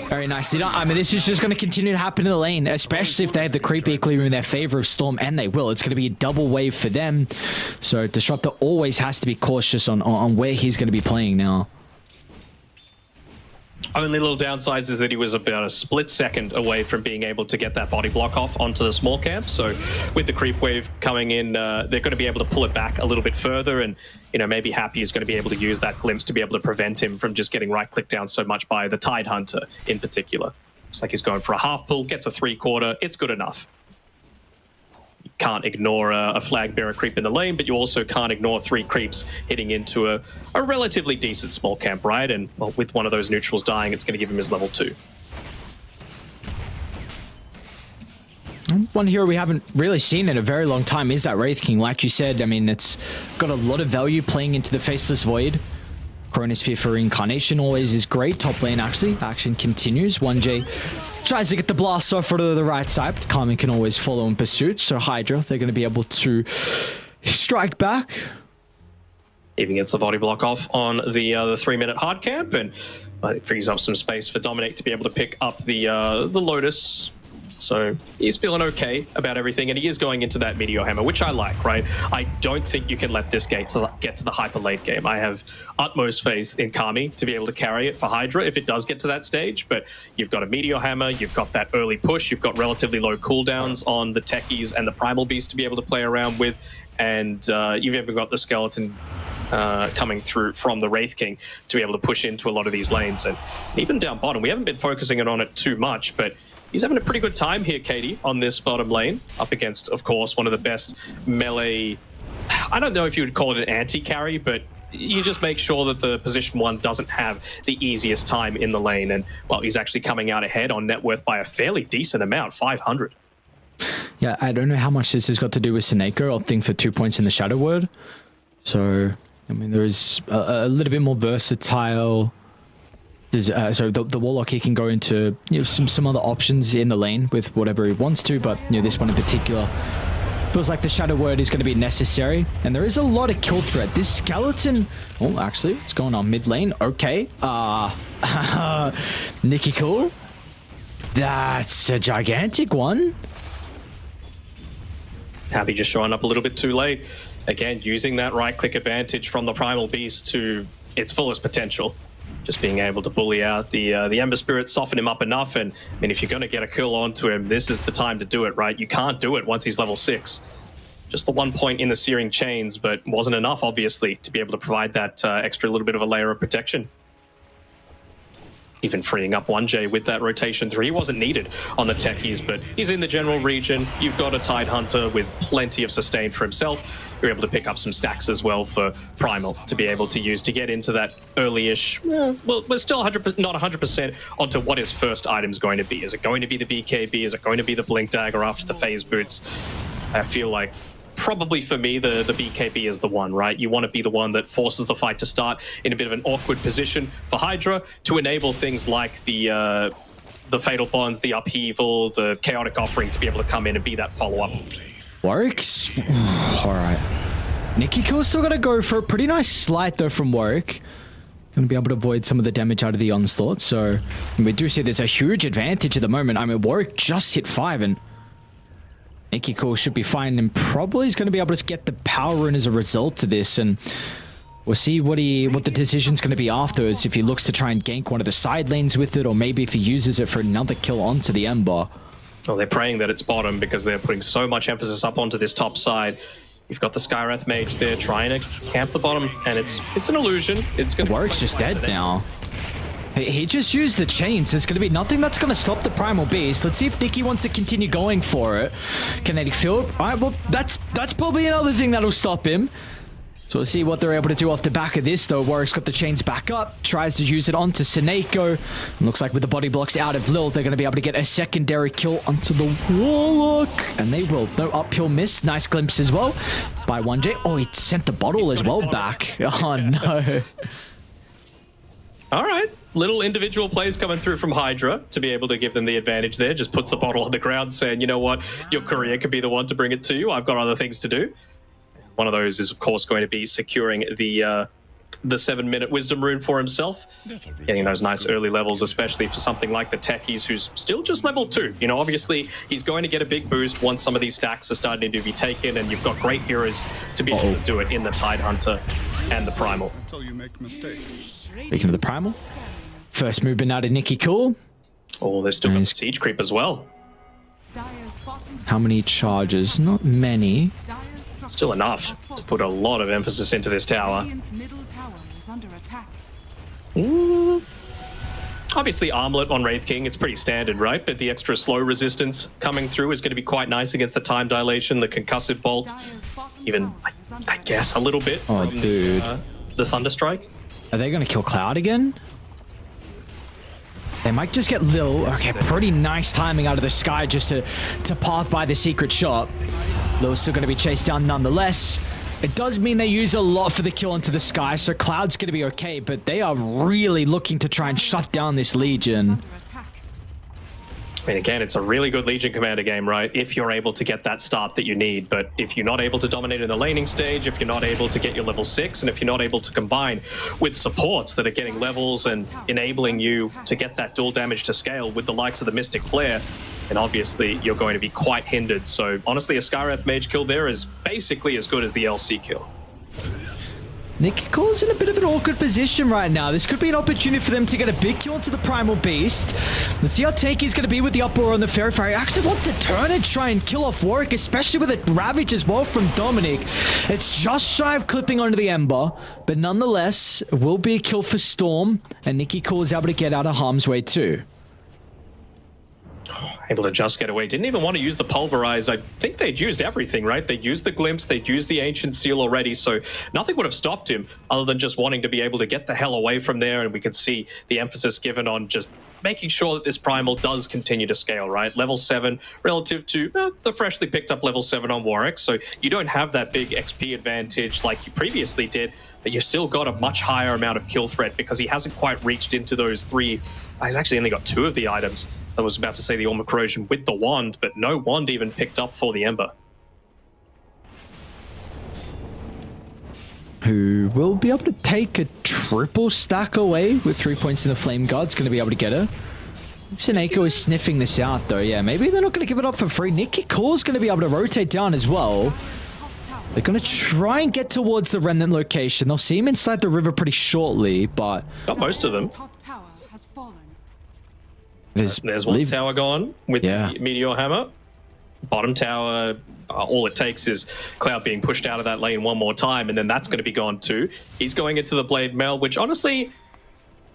very nicely done. I mean, this is just going to continue to happen in the lane, especially if they have the creep equally in their favor of Storm, and they will. It's going to be a double wave for them. So Disruptor always has to be cautious on where he's going to be playing now. Only little downsides is that he was about a split second away from being able to get that body block off onto the small camp. So with the creep wave coming in, they're going to be able to pull it back a little bit further. And, you know, maybe Happy is going to be able to use that glimpse to be able to prevent him from just getting right-clicked down so much by the Tide Hunter in particular. It's like he's going for a half pull, gets a 3/4. It's good enough. You can't ignore a flag bearer creep in the lane, but you also can't ignore 3 creeps hitting into a relatively decent small camp, right? And well, with one of those neutrals dying, it's going to give him his level 2. One hero we haven't really seen in a very long time is that Wraith King. Like you said, I mean, it's got a lot of value playing into the Faceless Void. Chronosphere for Reincarnation always is great. Top lane, actually. Action continues. 1J tries to get the blast off to the right side. Carmen can always follow in pursuit. So HYDRA, they're going to be able to strike back. Even gets the body block off on the 3-minute hard camp. And But it frees up some space for Dominic to be able to pick up the Lotus. So he's feeling okay about everything, and he is going into that Meteor Hammer, which I like, right? I don't think you can let this get to the hyper late game. I have utmost faith in Kami to be able to carry it for HYDRA if it does get to that stage, but you've got a Meteor Hammer, you've got that early push, you've got relatively low cooldowns on the Techies and the Primal Beast to be able to play around with, and you've even got the Skeleton coming through from the Wraith King to be able to push into a lot of these lanes. And even down bottom, we haven't been focusing on it too much, but he's having a pretty good time here, Katie, on this bottom lane, up against, of course, one of the best melee... I don't know if you would call it an anti-carry, but you just make sure that the position one doesn't have the easiest time in the lane. And, well, he's actually coming out ahead on net worth by a fairly decent amount, 500. Yeah, I don't know how much this has got to do with Seneko opting for 2 points in the Shadow Word. So, I mean, there is a little bit more versatile... so the Warlock, he can go into some other options in the lane with whatever he wants to, but this one in particular feels like the Shadow Word is going to be necessary, and there is a lot of kill threat. This Skeleton, oh, actually, it's going on mid lane. Okay, Nikki Cool, that's a gigantic one. Happy just showing up a little bit too late. Again, using that right-click advantage from the Primal Beast to its fullest potential. Just being able to bully out the Ember Spirit, soften him up enough, and I mean, if you're going to get a kill onto him, this is the time to do it, right? You can't do it once he's level 6. Just the 1 point in the Searing Chains, but wasn't enough, obviously, to be able to provide that extra little bit of a layer of protection. Even freeing up 1J with that rotation 3. He wasn't needed on the Techies, but he's in the general region. You've got a Tidehunter with plenty of sustain for himself. You're able to pick up some stacks as well for Primal to be able to use to get into that early-ish... well, we're still not 100% onto what his first item's going to be. Is it going to be the BKB? Is it going to be the Blink Dagger after the Phase Boots? I feel like probably for me, the BKB is the one, right? You want to be the one that forces the fight to start in a bit of an awkward position for HYDRA to enable things like the Fatal Bonds, the Upheaval, the Chaotic Offering to be able to come in and be that follow-up. Works. All right. Nikki Cool still got to go for a pretty nice slight, though, from Warwick. Going to be able to avoid some of the damage out of the Onslaught. So we do see there's a huge advantage at the moment. I mean, Warwick just hit 5, and Nikki Cool should be fine, and probably is going to be able to get the power rune as a result of this. And we'll see what the decision's going to be afterwards, if he looks to try and gank one of the side lanes with it, or maybe if he uses it for another kill onto the Ember. Well, they're praying that it's bottom because they're putting so much emphasis up onto this top side. You've got the Skywrath Mage there trying to camp the bottom, and it's an illusion. It's going to... Warwick's just dead now. He just used the chains. There's going to be nothing that's going to stop the Primal Beast. Let's see if Nikki wants to continue going for it. Kinetic Field. All right, well, that's probably another thing that'll stop him. So we'll see what they're able to do off the back of this, though. Warwick's got the chains back up, tries to use it onto Seneko. Looks like with the body blocks out of Lil, they're going to be able to get a secondary kill onto the Warlock. And they will. No uphill miss. Nice glimpse as well by 1J. Oh, he sent the bottle as well back. Oh, no. All right. Little individual plays coming through from HYDRA to be able to give them the advantage there. Just puts the bottle on the ground saying, you know what, your courier could be the one to bring it to you. I've got other things to do. One of those is, of course, going to be securing the 7-minute wisdom rune for himself. Getting those nice early levels, especially for something like the Techies, who's still just level 2. You know, obviously, he's going to get a big boost once some of these stacks are starting to be taken, and you've got great heroes to be able to do it in the Tidehunter and the Primal. Until you make mistakes. Speaking of the Primal, first movement out of Nikki Cool. Oh, there's still got siege creep as well. How many charges? Not many. Still enough to put a lot of emphasis into this tower. Obviously, Armlet on Wraith King, it's pretty standard, right? But the extra slow resistance coming through is going to be quite nice against the time dilation, the concussive bolt, even, I guess, a little bit from the Thunderstrike. Are they going to kill Cloud again? They might just get Lil. Okay, pretty nice timing out of the sky just to path by the secret shot. Lil's still going to be chased down nonetheless. It does mean they use a lot for the kill into the sky, so Cloud's going to be okay, but they are really looking to try and shut down this Legion. I mean, again, it's a really good Legion Commander game, right? If you're able to get that start that you need. But if you're not able to dominate in the laning stage, if you're not able to get your level 6, and if you're not able to combine with supports that are getting levels and enabling you to get that dual damage to scale with the likes of the Mystic Flare, then obviously you're going to be quite hindered. So honestly, a Skywrath Mage kill there is basically as good as the LC kill. Nicky Cole's in a bit of an awkward position right now. This could be an opportunity for them to get a big kill onto the Primal Beast. Let's see how tanky he's going to be with the uproar on the Fairy Fire. He actually wants to turn and try and kill off Warwick, especially with a Ravage as well from Dominic. It's just shy of clipping onto the Ember, but nonetheless, it will be a kill for Storm, and Nicky Cole is able to get out of harm's way too. Able to just get away. Didn't even want to use the Pulverize. I think they'd used everything, right? They'd used the Glimpse, they'd used the Ancient Seal already, so nothing would have stopped him other than just wanting to be able to get the hell away from there, and we could see the emphasis given on just making sure that this Primal does continue to scale, right? Level 7 relative to the freshly picked up level 7 on Warwick, so you don't have that big XP advantage like you previously did, but you've still got a much higher amount of kill threat because he hasn't quite reached into those 3. He's actually only got 2 of the items. I was about to say the Armor Corrosion with the Wand, but no Wand even picked up for the Ember. Who will be able to take a triple stack away with 3 points in the Flame Guard's going to be able to get her. Sineko is sniffing this out though. Yeah, maybe they're not going to give it up for free. Nicky Cole's going to be able to rotate down as well. They're going to try and get towards the Remnant location. They'll see him inside the river pretty shortly, but... Got most of them. Top tower has fallen. There's one tower gone with the Meteor Hammer. Bottom tower, all it takes is Cloud being pushed out of that lane one more time, and then that's going to be gone too. He's going into the Blade Mail, which honestly,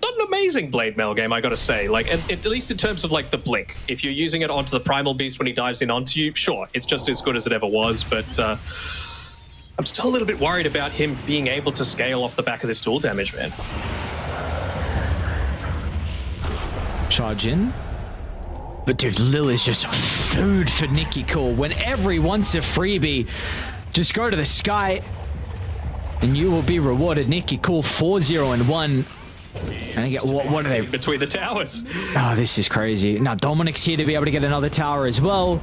not an amazing Blade Mail game, I gotta say. Like, at least in terms of like the blink. If you're using it onto the Primal Beast when he dives in onto you, sure, it's just as good as it ever was, but I'm still a little bit worried about him being able to scale off the back of this dual damage, man. Charge in. But dude, Lil is just food for Nicky Cole. Whenever he wants a freebie, just go to the sky and you will be rewarded. Nicky Cole 4-0-1. And I get what are they between the towers? Oh, this is crazy. Now Dominic's here to be able to get another tower as well.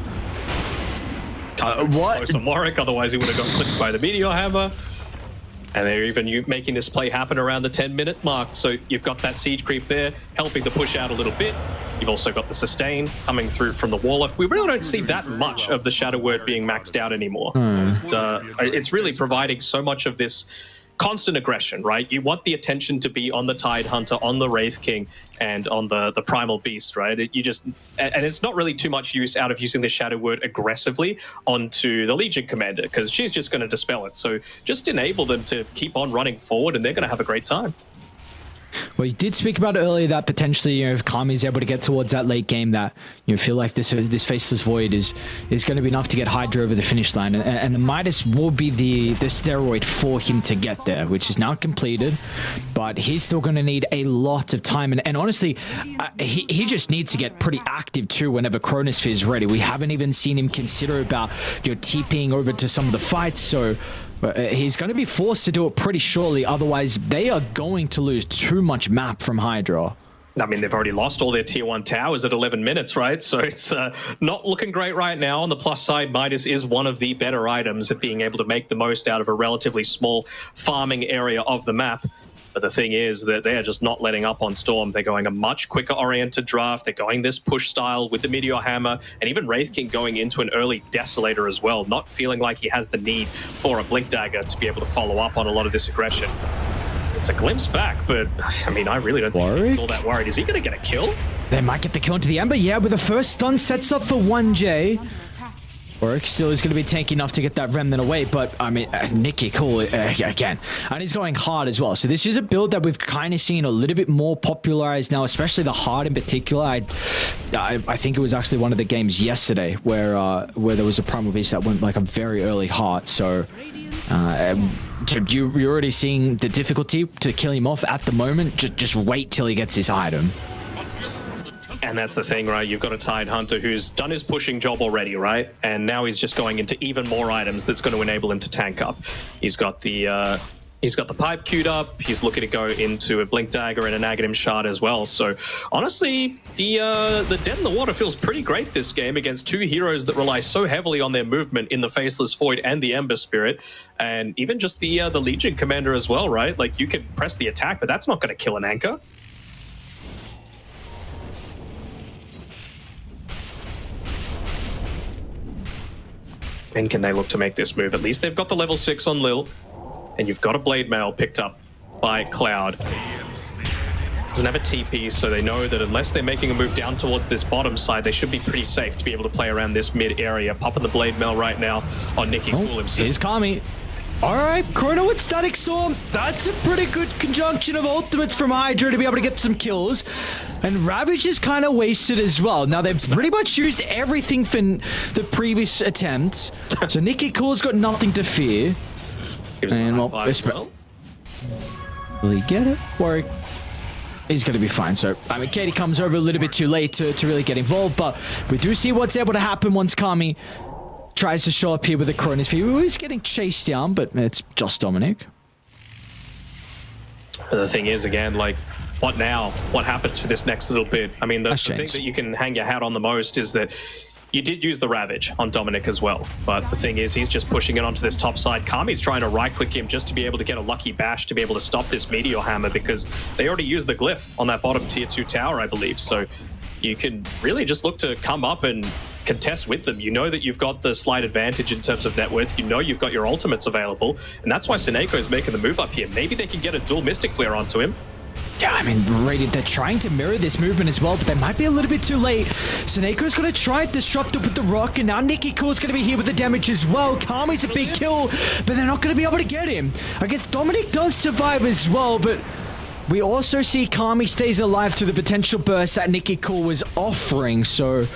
What? Close on Warwick, otherwise he would have got clipped by the Meteor Hammer. And they're even making this play happen around the 10-minute mark. So you've got that siege creep there, helping the push out a little bit. You've also got the sustain coming through from the Warlock. We really don't see that much of the Shadow Word being maxed out anymore. It's really providing so much of this constant aggression, right? You want the attention to be on the Tide Hunter, on the Wraith King, and on the Primal Beast, right? And it's not really too much use out of using the Shadow Word aggressively onto the Legion Commander, because she's just going to dispel it. So just enable them to keep on running forward, and they're going to have a great time. Well, you did speak about it earlier that potentially, if Kami is able to get towards that late game, that you feel like this Faceless Void is going to be enough to get HYDRA over the finish line, and the Midas will be the steroid for him to get there, which is now completed, but he's still going to need a lot of time, and honestly, he just needs to get pretty active too whenever Chronosphere is ready. We haven't even seen him consider about TPing over to some of the fights, so he's going to be forced to do it pretty shortly, otherwise they are going to lose too much map from HYDRA. I mean, they've already lost all their tier 1 towers at 11 minutes, right? So it's not looking great right now. On the plus side, Midas is one of the better items at being able to make the most out of a relatively small farming area of the map. But the thing is that they are just not letting up on Storm. They're going a much quicker oriented draft. They're going this push style with the Meteor Hammer, and even Wraith King going into an early Desolator as well, not feeling like he has the need for a Blink Dagger to be able to follow up on a lot of this aggression. It's a glimpse back, but I mean, I really don't think he's all that worried. Is he going to get a kill? They might get the kill into the Ember, yeah, but the first stun sets up for 1J. Warwick still is going to be tanky enough to get that Remnant away, but I mean, Nicky Cole again, and he's going hard as well. So this is a build that we've kind of seen a little bit more popularized now, especially the hard in particular. I think it was actually one of the games yesterday where there was a Primal Beast that went like a very early hard. So you're already seeing the difficulty to kill him off at the moment. Just wait till he gets his item. And that's the thing, right? You've got a Tide Hunter who's done his pushing job already, right? And now he's just going into even more items that's going to enable him to tank up. He's got the He's got the pipe queued up. He's looking to go into a Blink Dagger and an Aghanim Shard as well. So honestly, the Dead in the Water feels pretty great this game against two heroes that rely so heavily on their movement in the Faceless Void and the Ember Spirit, and even just the Legion Commander as well, right? Like, you could press the attack, but that's not going to kill an Anchor. And can they look to make this move? At least they've got the level 6 on Lil. And you've got a Blade Mail picked up by Cloud. Doesn't have a TP, so they know that unless they're making a move down towards this bottom side, they should be pretty safe to be able to play around this mid area. Popping the Blade Mail right now on Nicky Cool himself. Here's Kami. All right, Chrono with Static Storm. That's a pretty good conjunction of ultimates from HYDRA to be able to get some kills. And Ravage is kind of wasted as well. Now, they've pretty much used everything from the previous attempts. So Nicky Cool's got nothing to fear. And well, will he get it? Or he's going to be fine. So, I mean, Katie comes over a little bit too late to really get involved, but we do see what's able to happen once Kami tries to show up here with the Chronosphere. He's getting chased down, but it's just Dominic. But the thing is, again, like, what now? What happens for this next little bit? I mean, the thing that you can hang your hat on the most is that you did use the Ravage on Dominic as well, but the thing is, he's just pushing it onto this top side. Kami's trying to right-click him just to be able to get a lucky bash to be able to stop this Meteor Hammer, because they already used the Glyph on that bottom tier 2 tower, I believe. So you can really just look to come up and contest with them. You know that you've got the slight advantage in terms of net worth. You know you've got your ultimates available, and that's why Seneko is making the move up here. Maybe they can get a dual Mystic Flare onto him. Yeah, I mean, really, they're trying to mirror this movement as well, but they might be a little bit too late. Seneco's going to try and disrupt it with the rock, and now Nicky Cool's going to be here with the damage as well. Kami's a big kill, but they're not going to be able to get him. I guess Dominic does survive as well, but we also see Kami stays alive to the potential burst that Nicky Cool was offering, so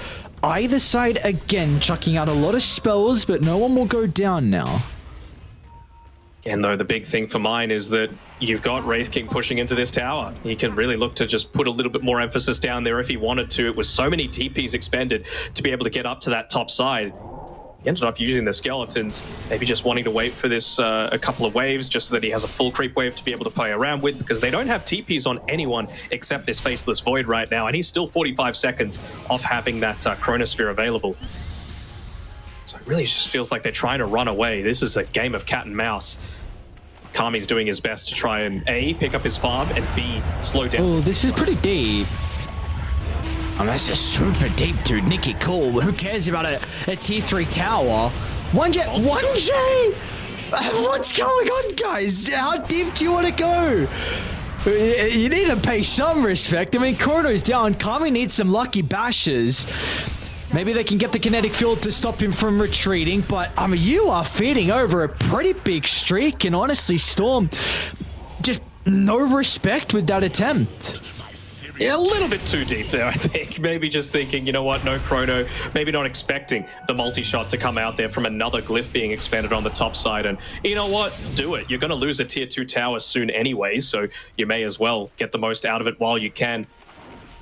either side, again, chucking out a lot of spells, but no one will go down now. And though the big thing for mine is that you've got Wraith King pushing into this tower. He can really look to just put a little bit more emphasis down there if he wanted to. It was so many TPs expended to be able to get up to that top side. He ended up using the skeletons, maybe just wanting to wait for this a couple of waves just so that he has a full creep wave to be able to play around with, because they don't have TPs on anyone except this Faceless Void right now, and he's still 45 seconds off having that Chronosphere available. So it really just feels like they're trying to run away. This is a game of cat and mouse. Kami's doing his best to try and A, pick up his farm, and B, slow down. Oh, this is pretty deep. Oh, this is super deep, dude. Nicky Cool. Who cares about a tier 3 tower? 1J? 1J? What's going on, guys? How deep do you want to go? You need to pay some respect. I mean, Chrono's down. Kami needs some lucky bashes. Maybe they can get the kinetic field to stop him from retreating, but I mean, you are feeding over a pretty big streak, and honestly, Storm, just no respect with that attempt. Yeah, a little bit too deep there, I think. Maybe just thinking, you know what, no Chrono, maybe not expecting the multi-shot to come out there from another Glyph being expanded on the top side, and you know what, do it. You're going to lose a tier 2 tower soon anyway, so you may as well get the most out of it while you can.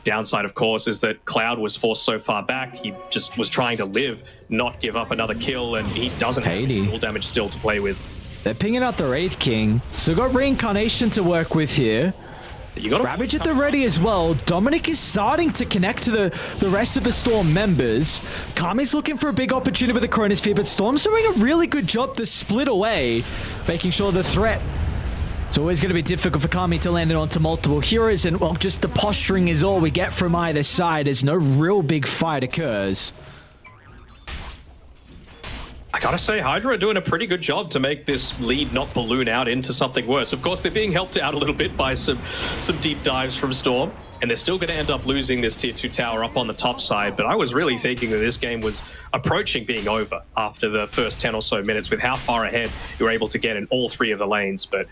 Downside, of course, is that Cloud was forced so far back. He just was trying to live, not give up another kill, and he doesn't have any full damage still to play with. They're pinging out the Wraith King. Still got Reincarnation to work with here. You got Ravage at the ready as well. Dominic is starting to connect to the rest of the Storm members. Kami's looking for a big opportunity with the Chronosphere, but Storm's doing a really good job to split away, making sure the threat. It's always going to be difficult for Kami to land it onto multiple heroes, and well, just the posturing is all we get from either side as no real big fight occurs. I gotta say, HYDRA are doing a pretty good job to make this lead not balloon out into something worse. Of course, they're being helped out a little bit by some deep dives from Storm, and they're still going to end up losing this tier 2 tower up on the top side. But I was really thinking that this game was approaching being over after the first 10 or so minutes with how far ahead you were able to get in all 3 of the lanes. But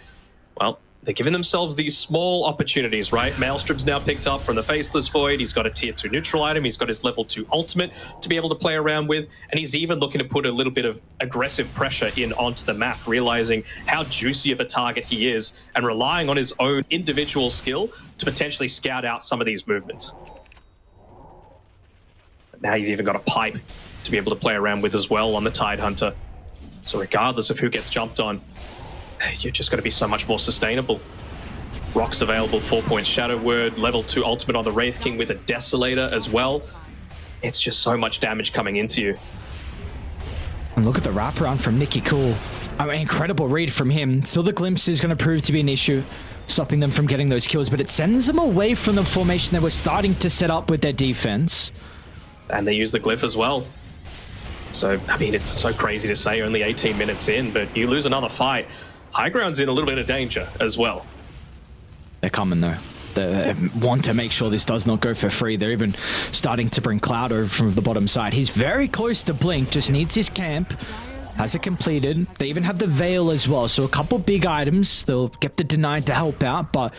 well, they're giving themselves these small opportunities, right? Maelstrom's now picked up from the Faceless Void. He's got a tier 2 neutral item. He's got his level 2 ultimate to be able to play around with. And he's even looking to put a little bit of aggressive pressure in onto the map, realizing how juicy of a target he is and relying on his own individual skill to potentially scout out some of these movements. But now you've even got a pipe to be able to play around with as well on the Tidehunter. So regardless of who gets jumped on, you're just going to be so much more sustainable. Rocks available, 4 points Shadow Word, level 2 ultimate on the Wraith King with a Desolator as well. It's just so much damage coming into you. And look at the wraparound from Nicky Cool. I mean, incredible read from him. Still, the glimpse is going to prove to be an issue, stopping them from getting those kills, but it sends them away from the formation they were starting to set up with their defense. And they use the glyph as well. So, I mean, it's so crazy to say only 18 minutes in, but you lose another fight. High Ground's in a little bit of danger as well. They're coming, though. They want to make sure this does not go for free. They're even starting to bring Cloud over from the bottom side. He's very close to Blink, just needs his camp. Has it completed. They even have the Veil as well, so a couple big items. They'll get the Denied to help out, but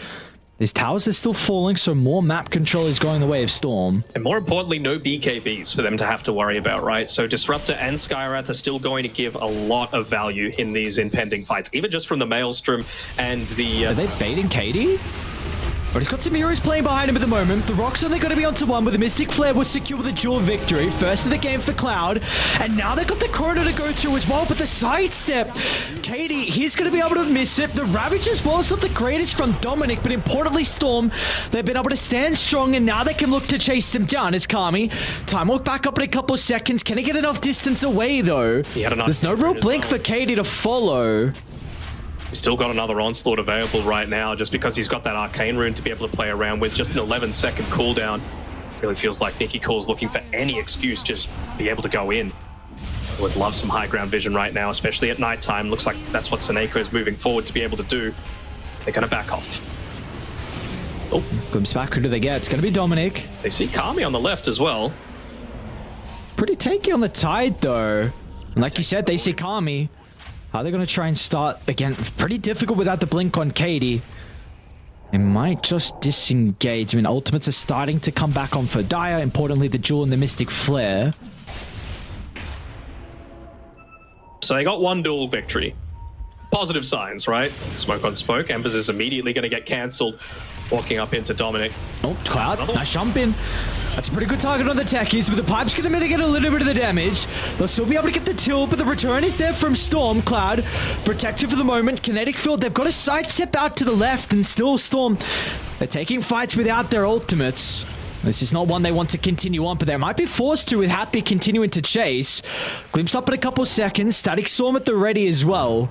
these towers are still falling, so more map control is going the way of Storm. And more importantly, no BKBs for them to have to worry about, right? So Disruptor and Skywrath are still going to give a lot of value in these impending fights, even just from the Maelstrom and the... Are they baiting Katie? But he's got some heroes playing behind him at the moment. The Rock's only going to be onto one, but the Mystic Flare will secure the dual victory. First of the game for Cloud. And now they've got the Chrono to go through as well, but the sidestep. Katie, he's going to be able to miss it. The Ravage as well is not the greatest from Dominic, but importantly, Storm, they've been able to stand strong, and now they can look to chase them down as Kami. Time walk back up in a couple of seconds. Can he get enough distance away, though? There's no real blink for Katie to follow. He's still got another Onslaught available right now just because he's got that Arcane Rune to be able to play around with. Just an 11-second cooldown. Really feels like Nicky Cool's looking for any excuse to just be able to go in. I would love some high ground vision right now, especially at nighttime. Looks like that's what Seneko is moving forward to be able to do. They're going to back off. Oh, Glimpse back. Who do they get? It's going to be Dominic. They see Kami on the left as well. Pretty tanky on the Tide, though. And like you said, they see Kami. How are they going to try and start again? Pretty difficult without the blink on Katie. They might just disengage. I mean, ultimates are starting to come back on for Dire. Importantly, the Jewel and the Mystic Flare. So they got one duel victory. Positive signs, right? Smoke on smoke. Embers is immediately going to get cancelled. Walking up into Dominic. Oh, Cloud. Nice jump in. That's a pretty good target on the techies, but the pipe's going to mitigate a little bit of the damage. They'll still be able to get the tilt, but the return is there from Storm. Cloud, protected for the moment. Kinetic field, they've got a sidestep out to the left, and still Storm. They're taking fights without their ultimates. This is not one they want to continue on, but they might be forced to with Happy continuing to chase. Glimpse up in a couple seconds. Static Storm at the ready as well,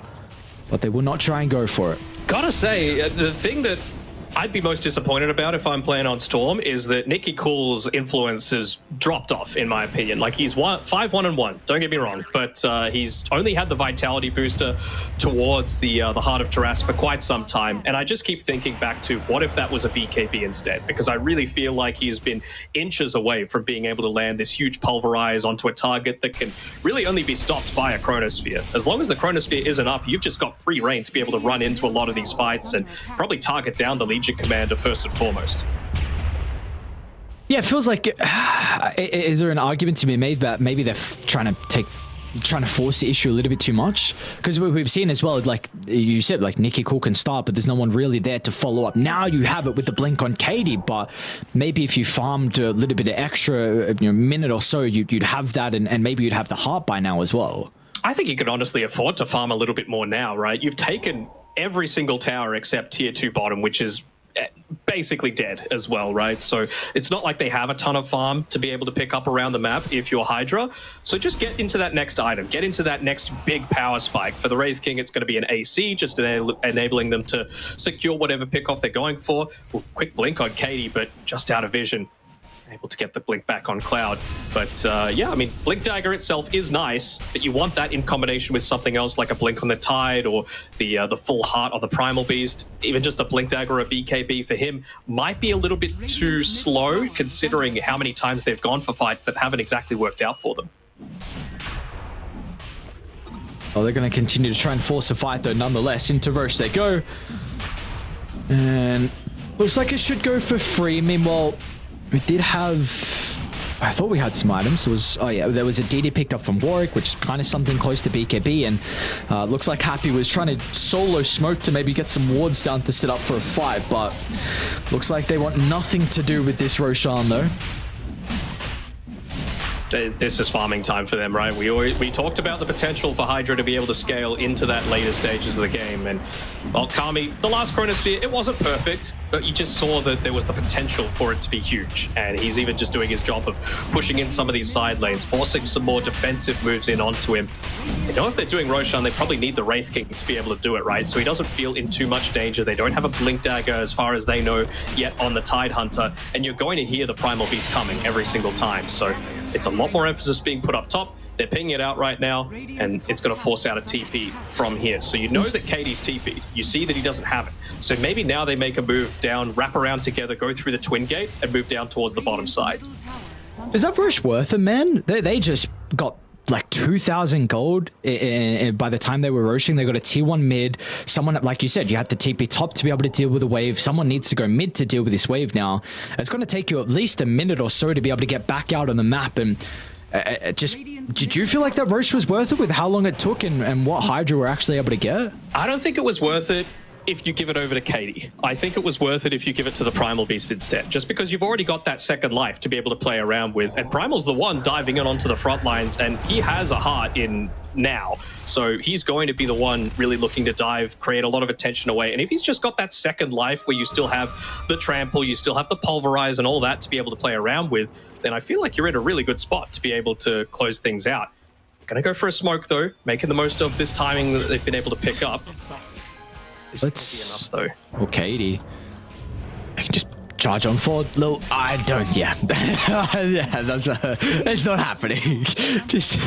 but they will not try and go for it. Gotta say, the thing that I'd be most disappointed about if I'm playing on Storm is that Nicky Cool's influence has dropped off, in my opinion. Like, he's 5-1-1, don't get me wrong, but he's only had the Vitality booster towards the Heart of Taras for quite some time, and I just keep thinking back to what if that was a BKB instead, because I really feel like he's been inches away from being able to land this huge Pulverize onto a target that can really only be stopped by a Chronosphere. As long as the Chronosphere isn't up, you've just got free reign to be able to run into a lot of these fights and probably target down the Legion Commander first and foremost. Yeah, it feels like is there an argument to be made that maybe they're trying to force the issue a little bit too much? Because we've seen as well, like you said, like Nicky Cool can start, but there's no one really there to follow up. Now you have it with the blink on Katie, but maybe if you farmed a little bit of extra, minute or so, you'd have that, and maybe you'd have the heart by now as well. I think you could honestly afford to farm a little bit more now, right? You've taken every single tower except tier 2 bottom, which is basically dead as well, right? So it's not like they have a ton of farm to be able to pick up around the map if you're Hydra. So just get into that next item, get into that next big power spike. For the Wraith King, it's going to be an AC, just enabling them to secure whatever pickoff they're going for. Well, quick blink on Katie, but just out of vision. Able to get the blink back on Cloud. But yeah, I mean, Blink Dagger itself is nice, but you want that in combination with something else like a blink on the Tide or the full heart on the Primal Beast. Even just a Blink Dagger or a BKB for him might be a little bit too slow, considering how many times they've gone for fights that haven't exactly worked out for them. Oh, they're going to continue to try and force a fight, though, nonetheless. Into Roche they go. And looks like it should go for free. Meanwhile, we did have... I thought we had some items. It was... Oh, yeah. There was a DD picked up from Warwick, which is kind of something close to BKB. And looks like Happy was trying to solo smoke to maybe get some wards down to set up for a fight. But looks like they want nothing to do with this Roshan, though. This is farming time for them, right? We talked about the potential for HYDRA to be able to scale into that later stages of the game, and well, Kami, the last Chronosphere, it wasn't perfect, but you just saw that there was the potential for it to be huge, and he's even just doing his job of pushing in some of these side lanes, forcing some more defensive moves in onto him. You know, if they're doing Roshan, they probably need the Wraith King to be able to do it, right? So he doesn't feel in too much danger. They don't have a Blink Dagger as far as they know yet on the Tide Hunter, and you're going to hear the Primal Beast coming every single time, so it's a lot more emphasis being put up top. They're pinging it out right now, and it's going to force out a TP from here. So you know that KD's TP. You see that he doesn't have it. So maybe now they make a move down, wrap around together, go through the Twin Gate, and move down towards the bottom side. Is that Roche worth it, man? They just got like 2,000 gold by the time they were roshing. They got a tier 1 mid. Someone, like you said, you had to TP top to be able to deal with a wave. Someone needs to go mid to deal with this wave now. It's going to take you at least a minute or so to be able to get back out on the map. And just, did you feel like that Roche was worth it with how long it took and what HYDRA were actually able to get? I don't think it was worth it if you give it over to Katie. I think it was worth it if you give it to the Primal Beast instead, just because you've already got that second life to be able to play around with, and Primal's the one diving in onto the front lines, and he has a heart in now, so he's going to be the one really looking to dive, create a lot of attention away, and if he's just got that second life where you still have the trample, you still have the pulverize and all that to be able to play around with, then I feel like you're in a really good spot to be able to close things out. Gonna go for a smoke though, making the most of this timing that they've been able to pick up. Let's enough, though. Okay, I can just charge on forward. Little, I don't. Yeah, yeah, it's not happening. Just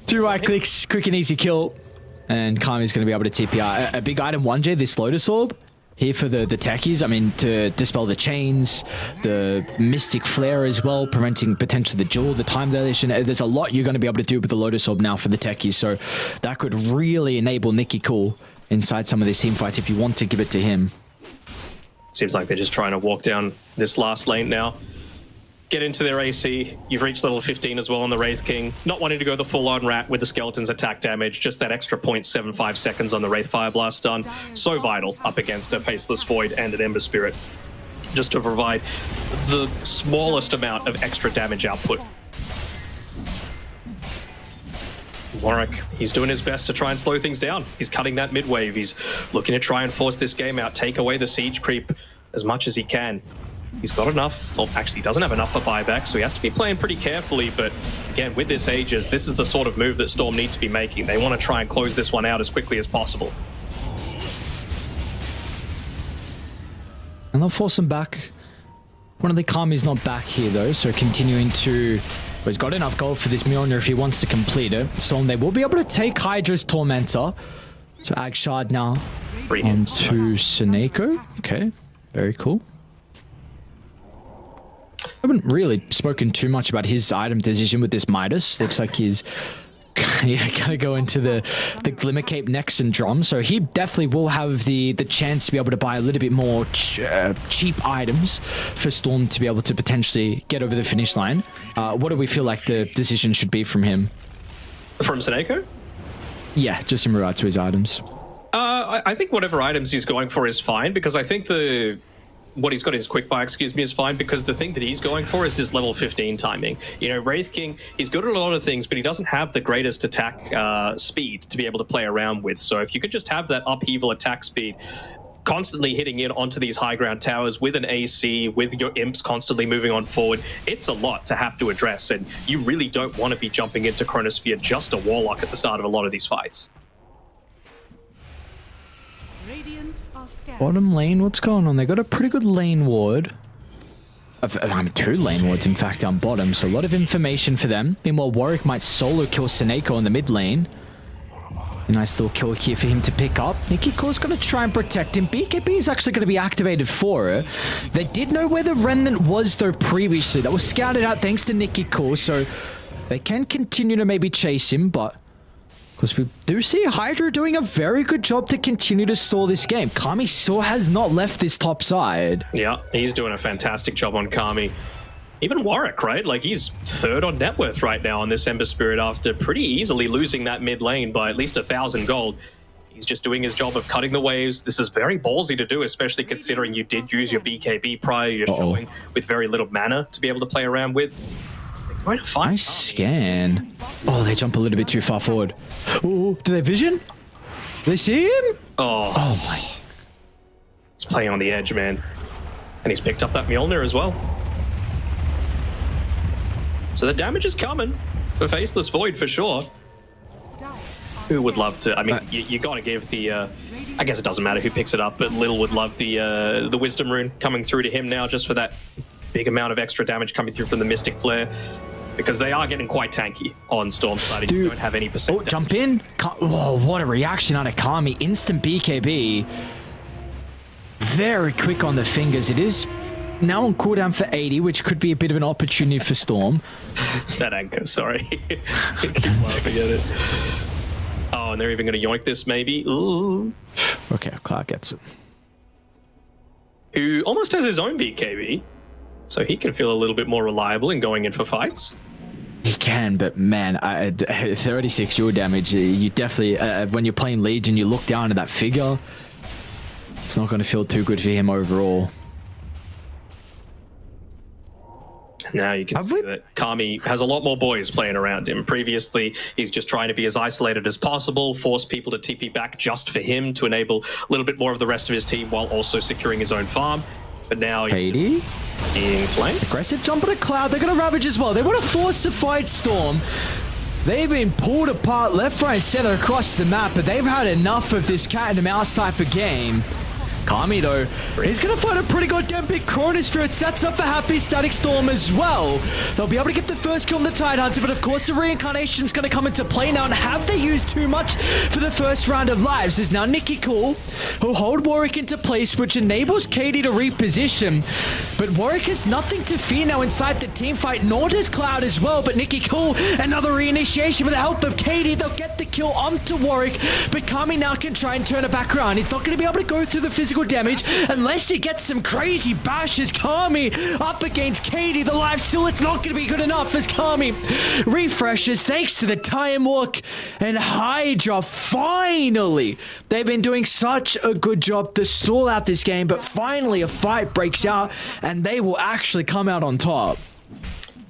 2 right clicks, quick and easy kill, and Kami's going to be able to TPR a big item 1J. This Lotus Orb here for the techies. I mean, to dispel the chains, the Mystic Flare as well, preventing potentially the Jewel, the time dilation. There's a lot you're going to be able to do with the Lotus Orb now for the techies, so that could really enable Nicky Cool inside some of these team fights if you want to give it to him. Seems like they're just trying to walk down this last lane now. Get into their AC. You've reached level 15 as well on the Wraith King. Not wanting to go the full-on rat with the Skeleton's attack damage, just that extra 0.75 seconds on the Wraith Fire Blast stun. So vital up against a Faceless Void and an Ember Spirit, just to provide the smallest amount of extra damage output. Warwick, he's doing his best to try and slow things down. He's cutting that mid wave. He's looking to try and force this game out, take away the siege creep as much as he can. He's got enough, well, actually he doesn't have enough for buyback, so he has to be playing pretty carefully, but again, with this Aegis, this is the sort of move that Storm need to be making. They want to try and close this one out as quickly as possible. And they'll force him back. One of the Kami's not back here though, so continuing to... Well, he's got enough gold for this Mjolnir if he wants to complete it. Storm, they will be able to take HYDRA's Tormentor. So Agshard now onto Seneko. Okay, very cool. I haven't really spoken too much about his item decision with this Midas. Looks like he's gonna go into the Glimmer Cape next and Drum. So he definitely will have the chance to be able to buy a little bit more cheap items for Storm to be able to potentially get over the finish line. What do we feel like the decision should be from him? From Seneko? Yeah, just in regard to his items. I think whatever items he's going for is fine, because I think what he's got in his quick buy, is fine, because the thing that he's going for is his level 15 timing. You know, Wraith King, he's good at a lot of things, but he doesn't have the greatest attack speed to be able to play around with. So if you could just have that upheaval attack speed, constantly hitting in onto these high ground towers with an AC, with your imps constantly moving on forward, it's a lot to have to address, and you really don't want to be jumping into Chronosphere just a Warlock at the start of a lot of these fights. Bottom lane, what's going on? They got a pretty good lane ward. I mean, 2 lane wards, in fact, down bottom. So a lot of information for them. Meanwhile, Warwick might solo kill Seneko in the mid lane. A nice little kill here for him to pick up. Nicky Cool's going to try and protect him. BKB is actually going to be activated for her. They did know where the Remnant was, though, previously. That was scouted out thanks to Nicky Cool. So they can continue to maybe chase him, but... because we do see HYDRA doing a very good job to continue to stall this game. Kami still has not left this top side. Yeah, he's doing a fantastic job on Kami. Even Warwick, right? Like, he's 3rd on net worth right now on this Ember Spirit after pretty easily losing that mid lane by at least 1,000 gold. He's just doing his job of cutting the waves. This is very ballsy to do, especially considering you did use your BKB prior. You're showing with very little mana to be able to play around with. Trying to find Nice scan. Oh, they jump a little bit too far forward. Oh, do they vision? Do they see him? Oh, my. he's playing on the edge, man. And he's picked up that Mjolnir as well. So the damage is coming for Faceless Void for sure. Who would love to? I mean, you got to give the. I guess it doesn't matter who picks it up, but Lil would love the Wisdom Rune coming through to him now, just for that big amount of extra damage coming through from the Mystic Flare, because they are getting quite tanky on Storm side. You don't have any percent. Oh, jump in! Oh, what a reaction out of Kami! Instant BKB. Very quick on the fingers. It is now on cooldown for 80, which could be a bit of an opportunity for Storm. That anchor, sorry. Keep laughing at it. Oh, and they're even going to yoink this, maybe. Ooh. Okay, Cloud gets it. Who almost has his own BKB, so he can feel a little bit more reliable in going in for fights. He can, but man, 36 your damage. You definitely, when you're playing Legion, you look down at that figure. It's not going to feel too good for him overall. Now you can see that Kami has a lot more boys playing around him. Previously, he's just trying to be as isolated as possible, force people to TP back just for him to enable a little bit more of the rest of his team while also securing his own farm. But now he's being flanked. Aggressive jump on a Cloud. They're going to Ravage as well. They want to force the fight, Storm. They've been pulled apart left, right, and center across the map, but they've had enough of this cat and mouse type of game. Kami, though, he's going to find a pretty goddamn big Chronosphere. It sets up for Happy Static Storm as well. They'll be able to get the first kill on the Tide Hunter, but of course the Reincarnation is going to come into play now. And have they used too much for the first round of lives? There's now Nicky Cool, who'll hold Warwick into place, which enables Katie to reposition. But Warwick has nothing to fear now inside the team fight, nor does Cloud as well. But Nicky Cool, another reinitiation with the help of Katie. They'll get the kill onto Warwick, but Kami now can try and turn it back around. He's not going to be able to go through the physical damage unless he gets some crazy bashes. Kami up against Katie. The life still, it's not going to be good enough as Kami refreshes thanks to the time walk. And HYDRA, finally, they've been doing such a good job to stall out this game, but finally a fight breaks out and they will actually come out on top.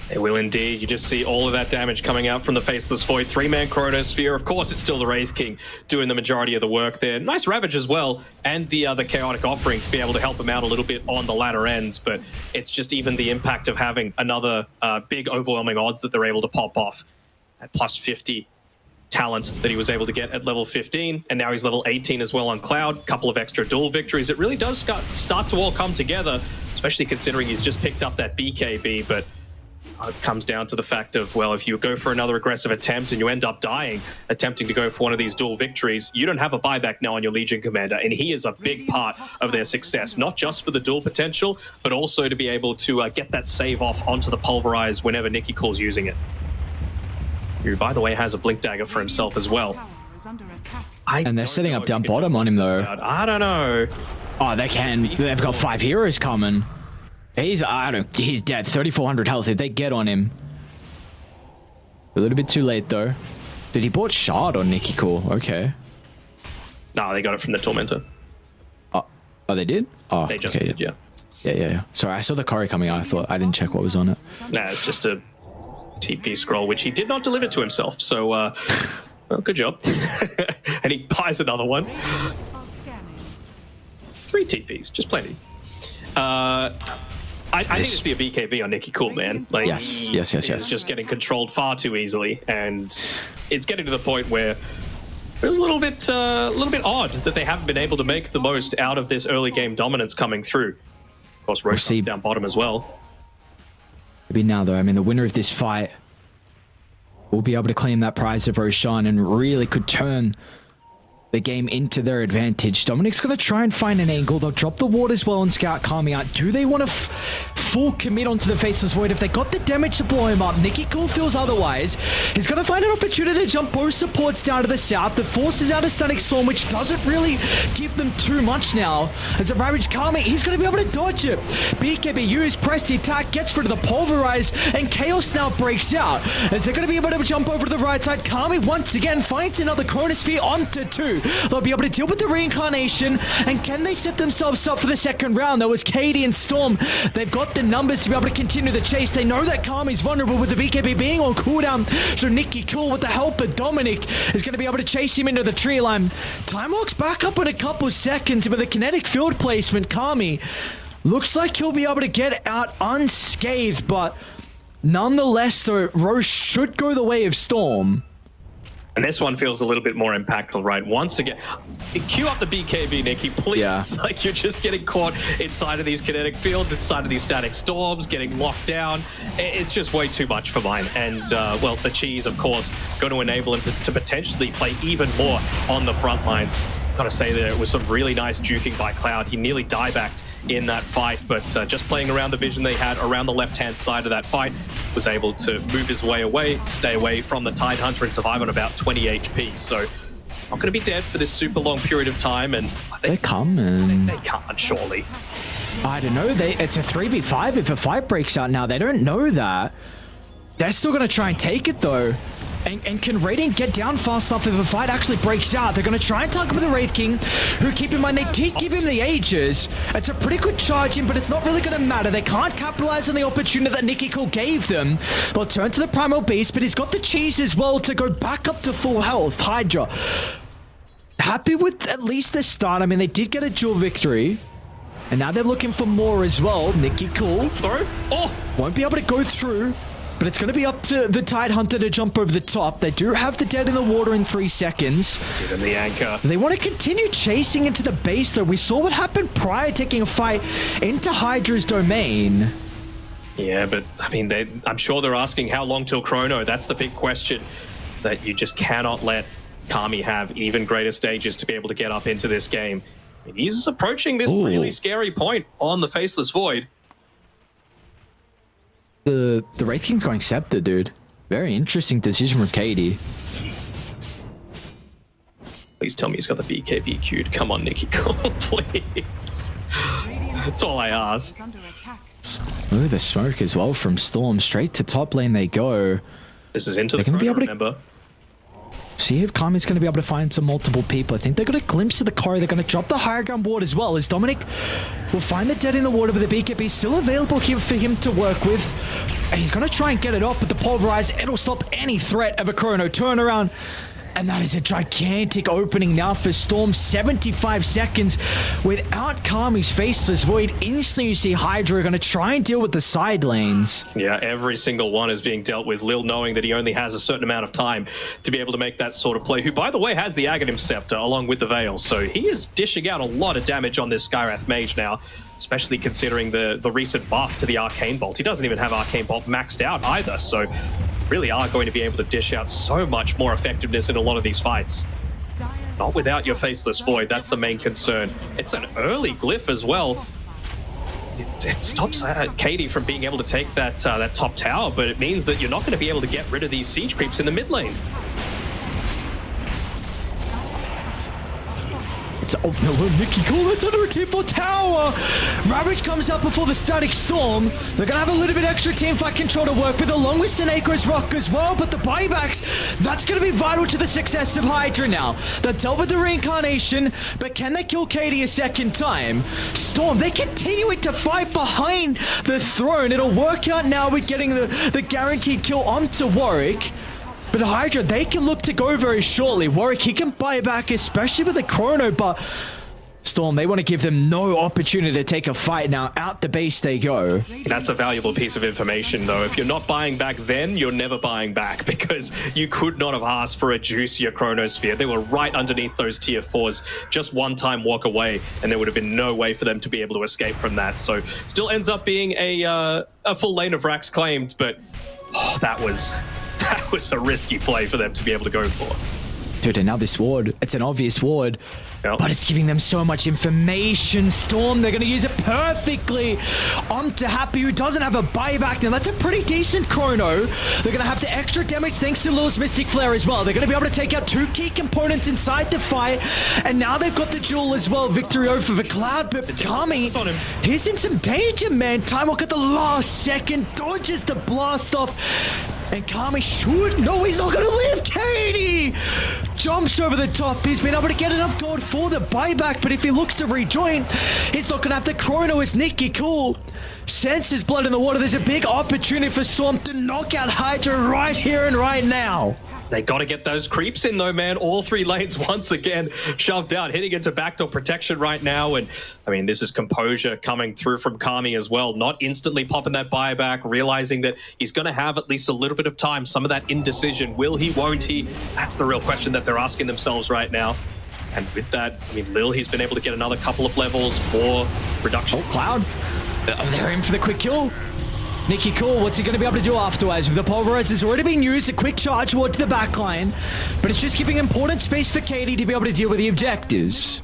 They will indeed. You just see all of that damage coming out from the Faceless Void. 3-man Chronosphere. Of course, it's still the Wraith King doing the majority of the work there. Nice Ravage as well, and the Chaotic Offering to be able to help him out a little bit on the latter ends. But it's just even the impact of having another big overwhelming odds that they're able to pop off at plus 50 talent that he was able to get at level 15. And now he's level 18 as well on Cloud. Couple of extra dual victories. It really does start to all come together, especially considering he's just picked up that BKB. But it comes down to the fact of, well, if you go for another aggressive attempt and you end up dying attempting to go for one of these dual victories, you don't have a buyback now on your Legion Commander, and he is a big part of their success, not just for the dual potential, but also to be able to get that save off onto the Pulverize whenever Nicky Cool's using it. Who, by the way, has a Blink Dagger for himself as well. And they're setting up down bottom on him, though. I don't know. Oh, they can. They've got 5 heroes coming. He's dead. 3,400 health if they get on him. A little bit too late, though. Did he bought Shard on Nicky Cool? Okay. No, they got it from the Tormentor. Oh, they did? Oh, they just did, yeah. Yeah. Sorry, I saw the Cory coming out. I didn't check what was on it. Nah, it's just a TP scroll, which he did not deliver to himself. So, well, good job. And he buys another one. 3 TPs, just plenty. I need to see a BKB on Nicky Cool, man. Like, yes. He's just getting controlled far too easily, and it's getting to the point where it was a little bit odd that they haven't been able to make the most out of this early game dominance coming through. Of course, Roshan's down bottom as well. Maybe now, though. I mean, the winner of this fight will be able to claim that prize of Roshan and really could turn the game into their advantage. Dominic's going to try and find an angle. They'll drop the ward as well and scout Kami out. Do they want to full commit onto the Faceless Void? If they got the damage to blow him up, Nicky Cool feels otherwise. He's going to find an opportunity to jump both supports down to the south. The forces out a Static Storm, which doesn't really give them too much now. As a Ravage Kami, he's going to be able to dodge it. BKB used, press the attack, gets rid of the Pulverize, and Chaos now breaks out. As they're going to be able to jump over to the right side, Kami once again finds another Chronosphere onto 2. They'll be able to deal with the Reincarnation, and can they set themselves up for the second round? There was Katie and Storm. They've got the numbers to be able to continue the chase. They know that Kami's vulnerable with the BKB being on cooldown. So Nicky Cool with the help of Dominic is going to be able to chase him into the tree line. Time walks back up in a couple seconds with a kinetic field placement. Kami looks like he'll be able to get out unscathed, but nonetheless, though, Rose should go the way of Storm. And this one feels a little bit more impactful, right? Once again, cue up the BKB, Nicky, please. Yeah. Like, you're just getting caught inside of these kinetic fields, inside of these static storms, getting locked down. It's just way too much for mine. And, well, the cheese, of course, going to enable him to potentially play even more on the front lines. Gotta say that it was some really nice juking by Cloud. He nearly diebacked in that fight, but just playing around the vision they had around the left-hand side of that fight, was able to move his way away, stay away from the Tide Hunter and survive on about 20 HP. So not gonna be dead for this super long period of time, and They're coming. they can't, surely. I don't know. It's a 3v5 if a fight breaks out now. They don't know that. They're still going to try and take it, though. And can Radiant get down fast enough if a fight actually breaks out? They're going to try and target with the Wraith King, who, keep in mind, they did give him the Aegis. It's a pretty good charge in, but it's not really going to matter. They can't capitalize on the opportunity that Nicky Cool gave them. They'll turn to the Primal Beast, but he's got the cheese as well to go back up to full health. HYDRA, happy with at least the start. I mean, they did get a dual victory. And now they're looking for more as well. Nicky Cool Throw? Oh! won't be able to go through. But it's going to be up to the Tide Hunter to jump over the top. They do have the dead in the water in 3 seconds. Give him the anchor. They want to continue chasing into the base, though. We saw what happened prior to taking a fight into HYDRA's domain. Yeah, but, I mean, I'm sure they're asking how long till Chrono. That's the big question that you just cannot let Kami have even greater stages to be able to get up into this game. I mean, he's approaching this really scary point on the Faceless Void. The Wraith King's going Scepter, dude. Very interesting decision from Katie. Please tell me he's got the BKB queued. Come on, Nicky Cool, please. That's all I ask. Under attack. Ooh, the smoke as well from Storm. Straight to top lane they go. This is into They're the gonna be Chrono, able to- remember? See if Kami's going to be able to find some multiple people. I think they got a glimpse of the car. They're going to drop the higher ground ward as well, as Dominic will find the dead in the water with the BKB still available here for him to work with. And he's going to try and get it off, but the Pulverize, it'll stop any threat of a Chrono turnaround. And that is a gigantic opening now for Storm. 75 seconds without Kami's Faceless Void. Instantly you see HYDRA going to try and deal with the side lanes. Yeah, every single one is being dealt with. Lil knowing that he only has a certain amount of time to be able to make that sort of play, who, by the way, has the Aghanim Scepter along with the Veil. So he is dishing out a lot of damage on this Skywrath Mage now, especially considering the recent buff to the Arcane Bolt. He doesn't even have Arcane Bolt maxed out either, so really are going to be able to dish out so much more effectiveness in a lot of these fights. Not without your Faceless Void, that's the main concern. It's an early glyph as well. It stops Katie from being able to take that top tower, but it means that you're not going to be able to get rid of these siege creeps in the mid lane. Oh no, Nicky Cool, that's under a T4 tower. Ravage comes out before the Static Storm. They're gonna have a little bit extra team fight control to work with, along with Seneco's Rock as well, but the buybacks, that's gonna be vital to the success of HYDRA now. They dealt with the reincarnation, but can they kill Katie a second time? Storm, they continuing to fight behind the throne. It'll work out now with getting the guaranteed kill onto Warwick. But HYDRA, they can look to go very shortly. Warwick, he can buy back, especially with the Chrono, but Storm, they want to give them no opportunity to take a fight now. Out the base they go. That's a valuable piece of information, though. If you're not buying back then, you're never buying back, because you could not have asked for a juicier Chronosphere. They were right underneath those tier 4s, just one time walk away, and there would have been no way for them to be able to escape from that. So still ends up being a full lane of racks claimed, but that was a risky play for them to be able to go for. Dude, and now this ward, it's an obvious ward, but it's giving them so much information. Storm, they're going to use it perfectly onto Happy, who doesn't have a buyback. Now, that's a pretty decent Chrono. They're going to have the extra damage thanks to Lil's Mystic Flare as well. They're going to be able to take out 2 key components inside the fight, and now they've got the duel as well. Victory over the Cloud, but Kami, he's in some danger, man. Time Walk at the last second, dodges the blast off. And Kami should... No, he's not going to live! Katie jumps over the top. He's been able to get enough gold for the buyback, but if he looks to rejoin, he's not going to have the Chrono as Nicky Cool. senses blood in the water. There's a big opportunity for Storm to knock out HYDRA right here and right now. They got to get those creeps in though, man. All three lanes once again shoved out, hitting into backdoor protection right now. And I mean, this is composure coming through from Kami as well. Not instantly popping that buyback, realizing that he's going to have at least a little bit of time. Some of that indecision. Will he, won't he? That's the real question that they're asking themselves right now. And with that, I mean, Lil, he's been able to get another couple of levels, more reduction. Oh, Cloud. They're in for the quick kill. Nicky Cool, what's he going to be able to do afterwards? The Pulverize has already been used, a quick charge toward the backline, but it's just giving important space for Katie to be able to deal with the objectives.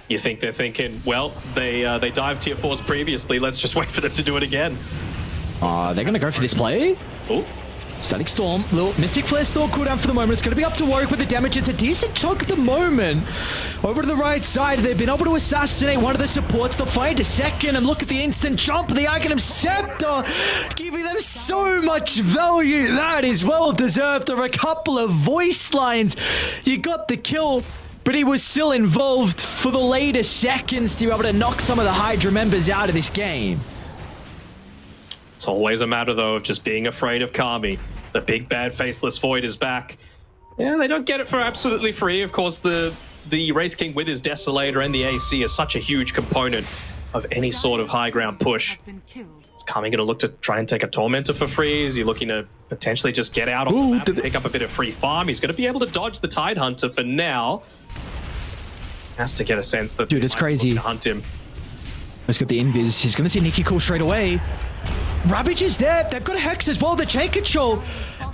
You think they're thinking, well, they dived tier 4s previously, let's just wait for them to do it again. They're going to go for this play. Oh. Static Storm, little Mystic Flare still cooldown for the moment. It's going to be up to Warwick with the damage. It's a decent chunk at the moment. Over to the right side, they've been able to assassinate one of the supports. They'll find a second and look at the instant jump. The Arcanum Scepter giving them so much value. That is well deserved. Over a couple of voice lines, you got the kill, but he was still involved for the later seconds to be able to knock some of the HYDRA members out of this game. It's always a matter, though, of just being afraid of Kami. The big bad faceless void is back. Yeah, they don't get it for absolutely free. Of course, the Wraith King with his Desolator and the AC is such a huge component of any sort of high ground push. Is Kami going to look to try and take a Tormentor for free? Is he looking to potentially just get out on the map and pick up a bit of free farm? He's going to be able to dodge the Tidehunter for now. Has to get a sense that... Dude, it's crazy. Hunt him. He's got the Invis. He's going to see Nicky Cool straight away. Ravage is there. They've got a Hex as well. The chain control.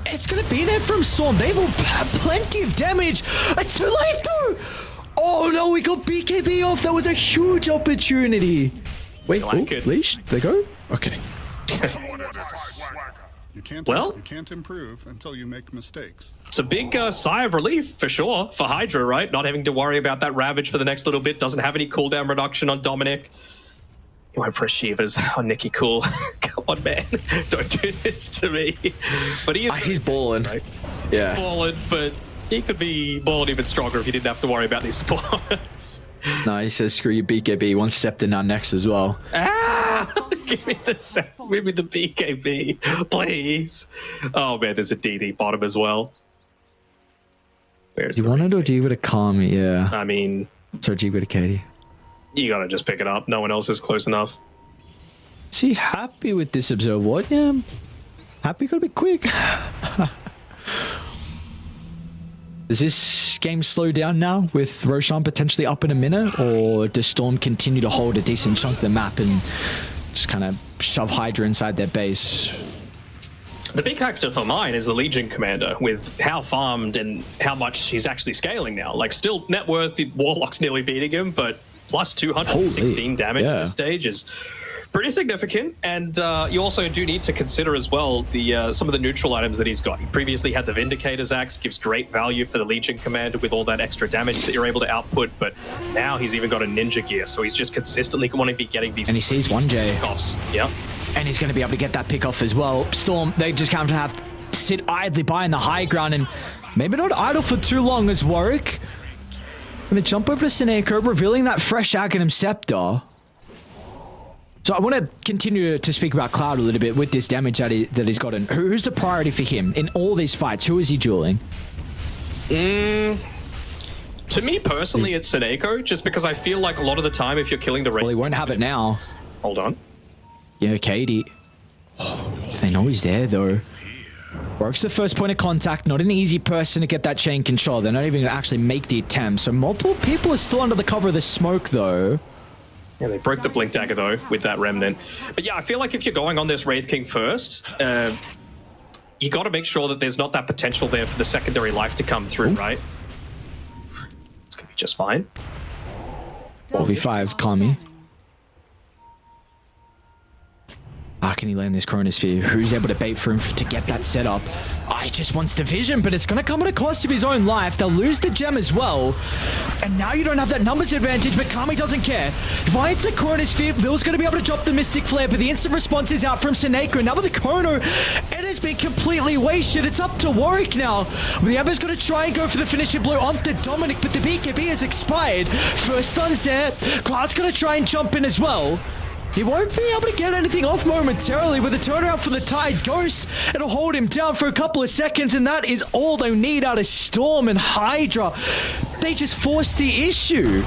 It's going to be there from Storm. They will have plenty of damage. It's too late though. Oh no, we got BKB off. That was a huge opportunity. Wait, leash? They go? Okay. You can't improve until you make mistakes. It's a big sigh of relief for sure for HYDRA, right? Not having to worry about that Ravage for the next little bit. Doesn't have any cooldown reduction on Dominic. He went for a Shivers on Nicky Cool. Come on, man. Don't do this to me. But he's balling. Right? Yeah. He's balling, but he could be balling even stronger if he didn't have to worry about these supports. No, he says, screw you, BKB. One Scepter now next as well. Ah! Give me the BKB, please. Oh, man, there's a DD bottom as well. Where's do you want it or do you want to calm me? Yeah. I mean... So G with a Katie. You gotta just pick it up. No one else is close enough. Is he happy with this observe? What? Yeah. Happy gotta be quick. Does this game slow down now with Roshan potentially up in a minute? Or does Storm continue to hold a decent chunk of the map and just kind of shove HYDRA inside their base? The big factor for mine is the Legion Commander, with how farmed and how much he's actually scaling now. Like, still net worth, the Warlock's nearly beating him, but plus 216 damage at this stage is pretty significant. And you also do need to consider as well the some of the neutral items that he's got. He previously had the Vindicator's Axe, gives great value for the Legion Commander with all that extra damage that you're able to output, but now he's even got a Ninja Gear, so he's just consistently going to be getting these... And he sees 1J. Pickoffs. Yep. And he's going to be able to get that pick off as well. Storm, they just kind of have to sit idly by in the high ground and maybe not idle for too long as Warwick. Going to jump over to Seneko, revealing that fresh Aghanim Scepter. So I want to continue to speak about Cloud a little bit with this damage that he's gotten. Who's the priority for him in all these fights? Who is he dueling? To me personally, it's Seneko, just because I feel like a lot of the time if you're killing the... Well, he won't have it now. Hold on. Yeah, Katie. Oh, they know he's there, though. Works the first point of contact. Not an easy person to get that chain control. They're not even going to actually make the attempt. So multiple people are still under the cover of the smoke, though. Yeah, they broke the Blink Dagger, though, with that Remnant. But yeah, I feel like if you're going on this Wraith King first, you got to make sure that there's not that potential there for the secondary life to come through, right? It's going to be just fine. 4v5, Kami. How can he land this Chronosphere? Who's able to bait for him to get that set up? He just wants the vision, but it's going to come at a cost of his own life. They'll lose the gem as well. And now you don't have that numbers advantage, but Kami doesn't care. Finds the Chronosphere. Lil's going to be able to drop the Mystic Flare, but the instant response is out from Seneko. Now with the Chrono, it has been completely wasted. It's up to Warwick now. The Ember's going to try and go for the finishing blow onto Dominic, but the BKB has expired. First stun's there. Cloud's going to try and jump in as well. He won't be able to get anything off momentarily with a turnaround from the Tide Ghost. It'll hold him down for a couple of seconds, and that is all they need out of Storm and HYDRA. They just forced the issue.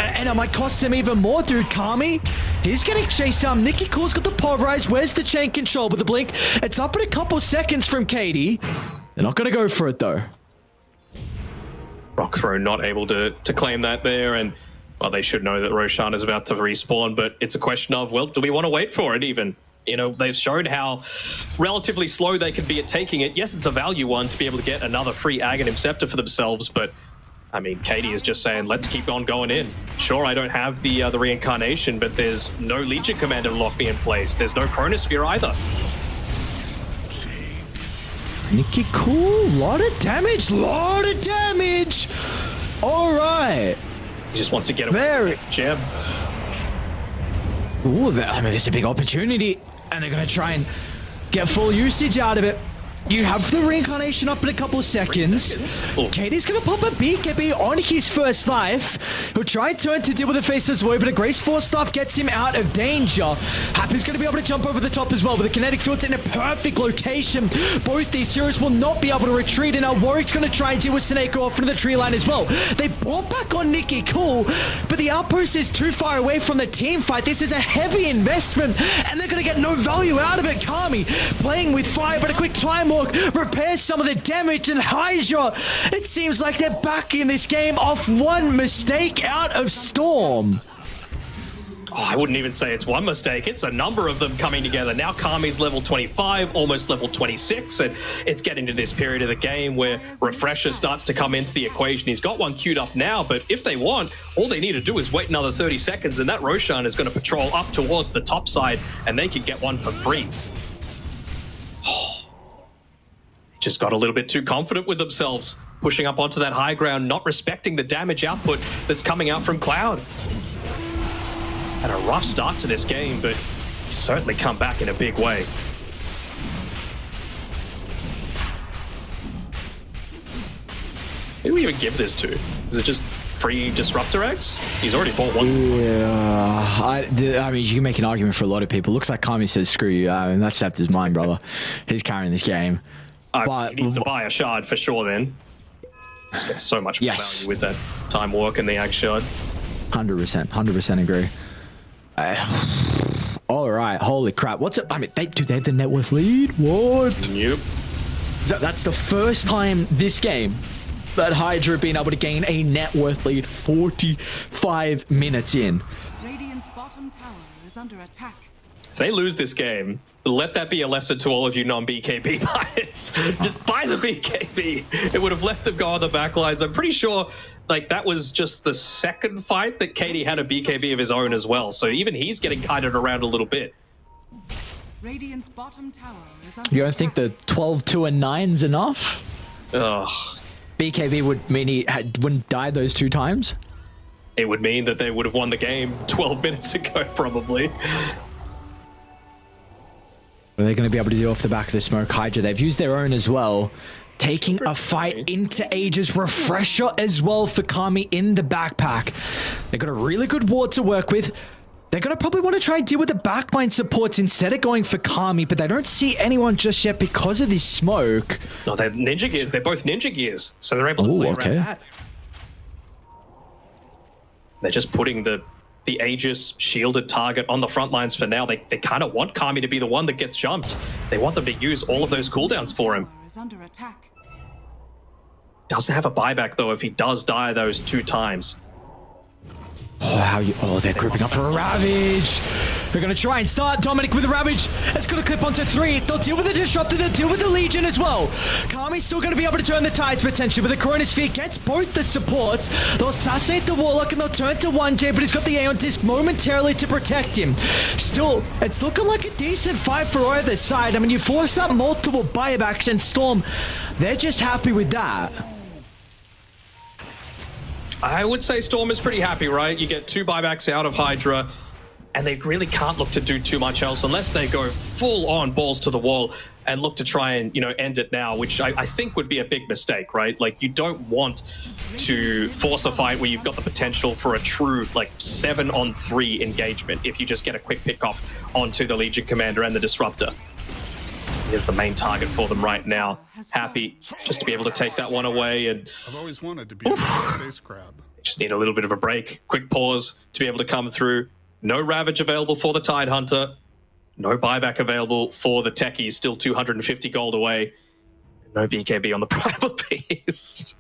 And it might cost them even more, dude. Kami, he's getting chased down. Nicky Cool's got the pulverize. Where's the chain control with the blink? It's up in a couple seconds from Katie. They're not going to go for it, though. Rock Throw not able to claim that there, and well, they should know that Roshan is about to respawn, but it's a question of, well, do we want to wait for it even? You know, they've shown how relatively slow they can be at taking it. Yes, it's a value one to be able to get another free Aghanim Scepter for themselves, but I mean, Katie is just saying, let's keep on going in. Sure, I don't have the reincarnation, but there's no Legion Commander to lock me in place. There's no Chronosphere either. Nicky Cool, lot of damage. All right. He just wants to get away Very. from that gem. Ooh, I mean, it's a big opportunity, and they're going to try and get full usage out of it. You have the reincarnation up in a couple of seconds. Katie's going to pop a BKB on his first life. He'll try and turn to deal with the Faceless Void, but a Grace Force Staff gets him out of danger. Happy's going to be able to jump over the top as well, with the kinetic fields in a perfect location. Both these heroes will not be able to retreat, and now Warwick's going to try and deal with Snake off into the tree line as well. They brought back on Nicky Cool, but the outpost is too far away from the team fight. This is a heavy investment, and they're going to get no value out of it. Kami playing with fire, but a quick time walk repairs some of the damage, and HYDRA, it seems like they're back in this game off one mistake out of Storm. Oh, I wouldn't even say it's one mistake. It's a number of them coming together. Now Kami's level 25, almost level 26, and it's getting to this period of the game where Refresher starts to come into the equation. He's got one queued up now, but if they want, all they need to do is wait another 30 seconds, and that Roshan is going to patrol up towards the top side, and they can get one for free. Just got a little bit too confident with themselves, pushing up onto that high ground, not respecting the damage output that's coming out from Cloud. Had a rough start to this game, but certainly come back in a big way. Who do we even give this to? Is it just free Disruptor Eggs? He's already bought one. Yeah, I mean, you can make an argument for a lot of people. Looks like Kami says, screw you, and that's Scepter's mine, brother. He's carrying this game. He needs to buy a shard for sure then. Just get so much more value with that time walk and the Ag shard. 100% agree. All right, holy crap. What's it? I mean, they have the net worth lead? What? Yep. So that's the first time this game that HYDRA have been able to gain a net worth lead 45 minutes in. Radiant's bottom tower is under attack. If they lose this game, let that be a lesson to all of you non-BKB buyers. Just buy the BKB. It would have let them go on the back lines. I'm pretty sure like that was just the second fight that Katie had a BKB of his own as well. So even he's getting kited around a little bit. Radiant's bottom tower is under You don't think the 12, 2, and 9's enough? Ugh. BKB would mean he wouldn't die those 2 times? It would mean that they would have won the game 12 minutes ago, probably. Are they going to be able to do off the back of the smoke? HYDRA, they've used their own as well. Taking a fight into Aegis. Refresher as well for Kami in the backpack. They've got a really good ward to work with. They're going to probably want to try and deal with the backline supports instead of going for Kami, but they don't see anyone just yet because of this smoke. No, they're Ninja Gears. They're both Ninja Gears, so they're able to play around that. They're just putting the Aegis shielded target on the front lines for now. They kind of want Kami to be the one that gets jumped. They want them to use all of those cooldowns for him. is under attack. Doesn't have a buyback though if he does die those 2 times. Oh, they're grouping up for a Ravage. They're going to try and start Dominic with a Ravage. It's going to clip onto 3. They'll deal with the Disruptor. They'll deal with the Legion as well. Kami's still going to be able to turn the tides potentially, but the Chronosphere gets both the supports. They'll assassinate the Warlock and they'll turn to 1J, but he's got the Aeon Disc momentarily to protect him. Still, it's looking like a decent fight for either side. I mean, you forced up multiple buybacks, and Storm, they're just happy with that. I would say Storm is pretty happy, right? You get 2 buybacks out of HYDRA, and they really can't look to do too much else unless they go full on balls to the wall and look to try and, you know, end it now, which I think would be a big mistake, right? Like, you don't want to force a fight where you've got the potential for a true, like, 7-on-3 engagement if you just get a quick pick-off onto the Legion Commander and the Disruptor. Here's the main target for them right now. Happy just to be able to take that one away, and I've always wanted to be a space crab. just need a little bit of a break. Quick pause to be able to come through. No Ravage available for the Tidehunter. No buyback available for the Techie. Still 250 gold away. No BKB on the Primal Beast.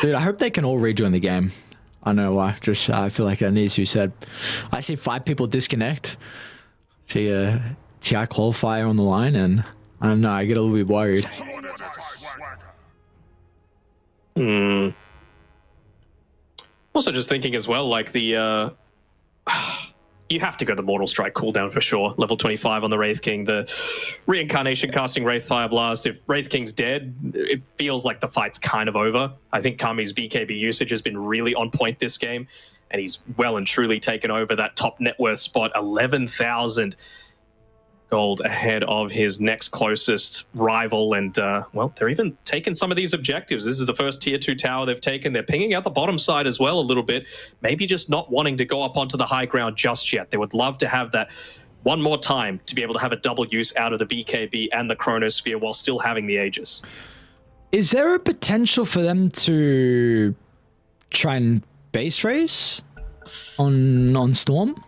Dude, I hope they can all rejoin the game. I don't know why. Just I feel like that needs to be said. I see 5 people disconnect. See a TI qualifier on the line, and I don't know. I get a little bit worried. Also, just thinking as well, like the you have to go the Mortal Strike cooldown for sure. Level 25 on the Wraith King. The Reincarnation casting Wraith Fire Blast. If Wraith King's dead, it feels like the fight's kind of over. I think Kami's BKB usage has been really on point this game, and he's well and truly taken over that top net worth spot. 11,000 gold ahead of his next closest rival, and well, they're even taking some of these objectives. This is the first tier 2 tower they've taken. They're pinging out the bottom side as well a little bit, maybe just not wanting to go up onto the high ground just yet. They would love to have that one more time to be able to have a double use out of the BKB and the Chronosphere while still having the Aegis. Is there a potential for them to try and base race on Storm?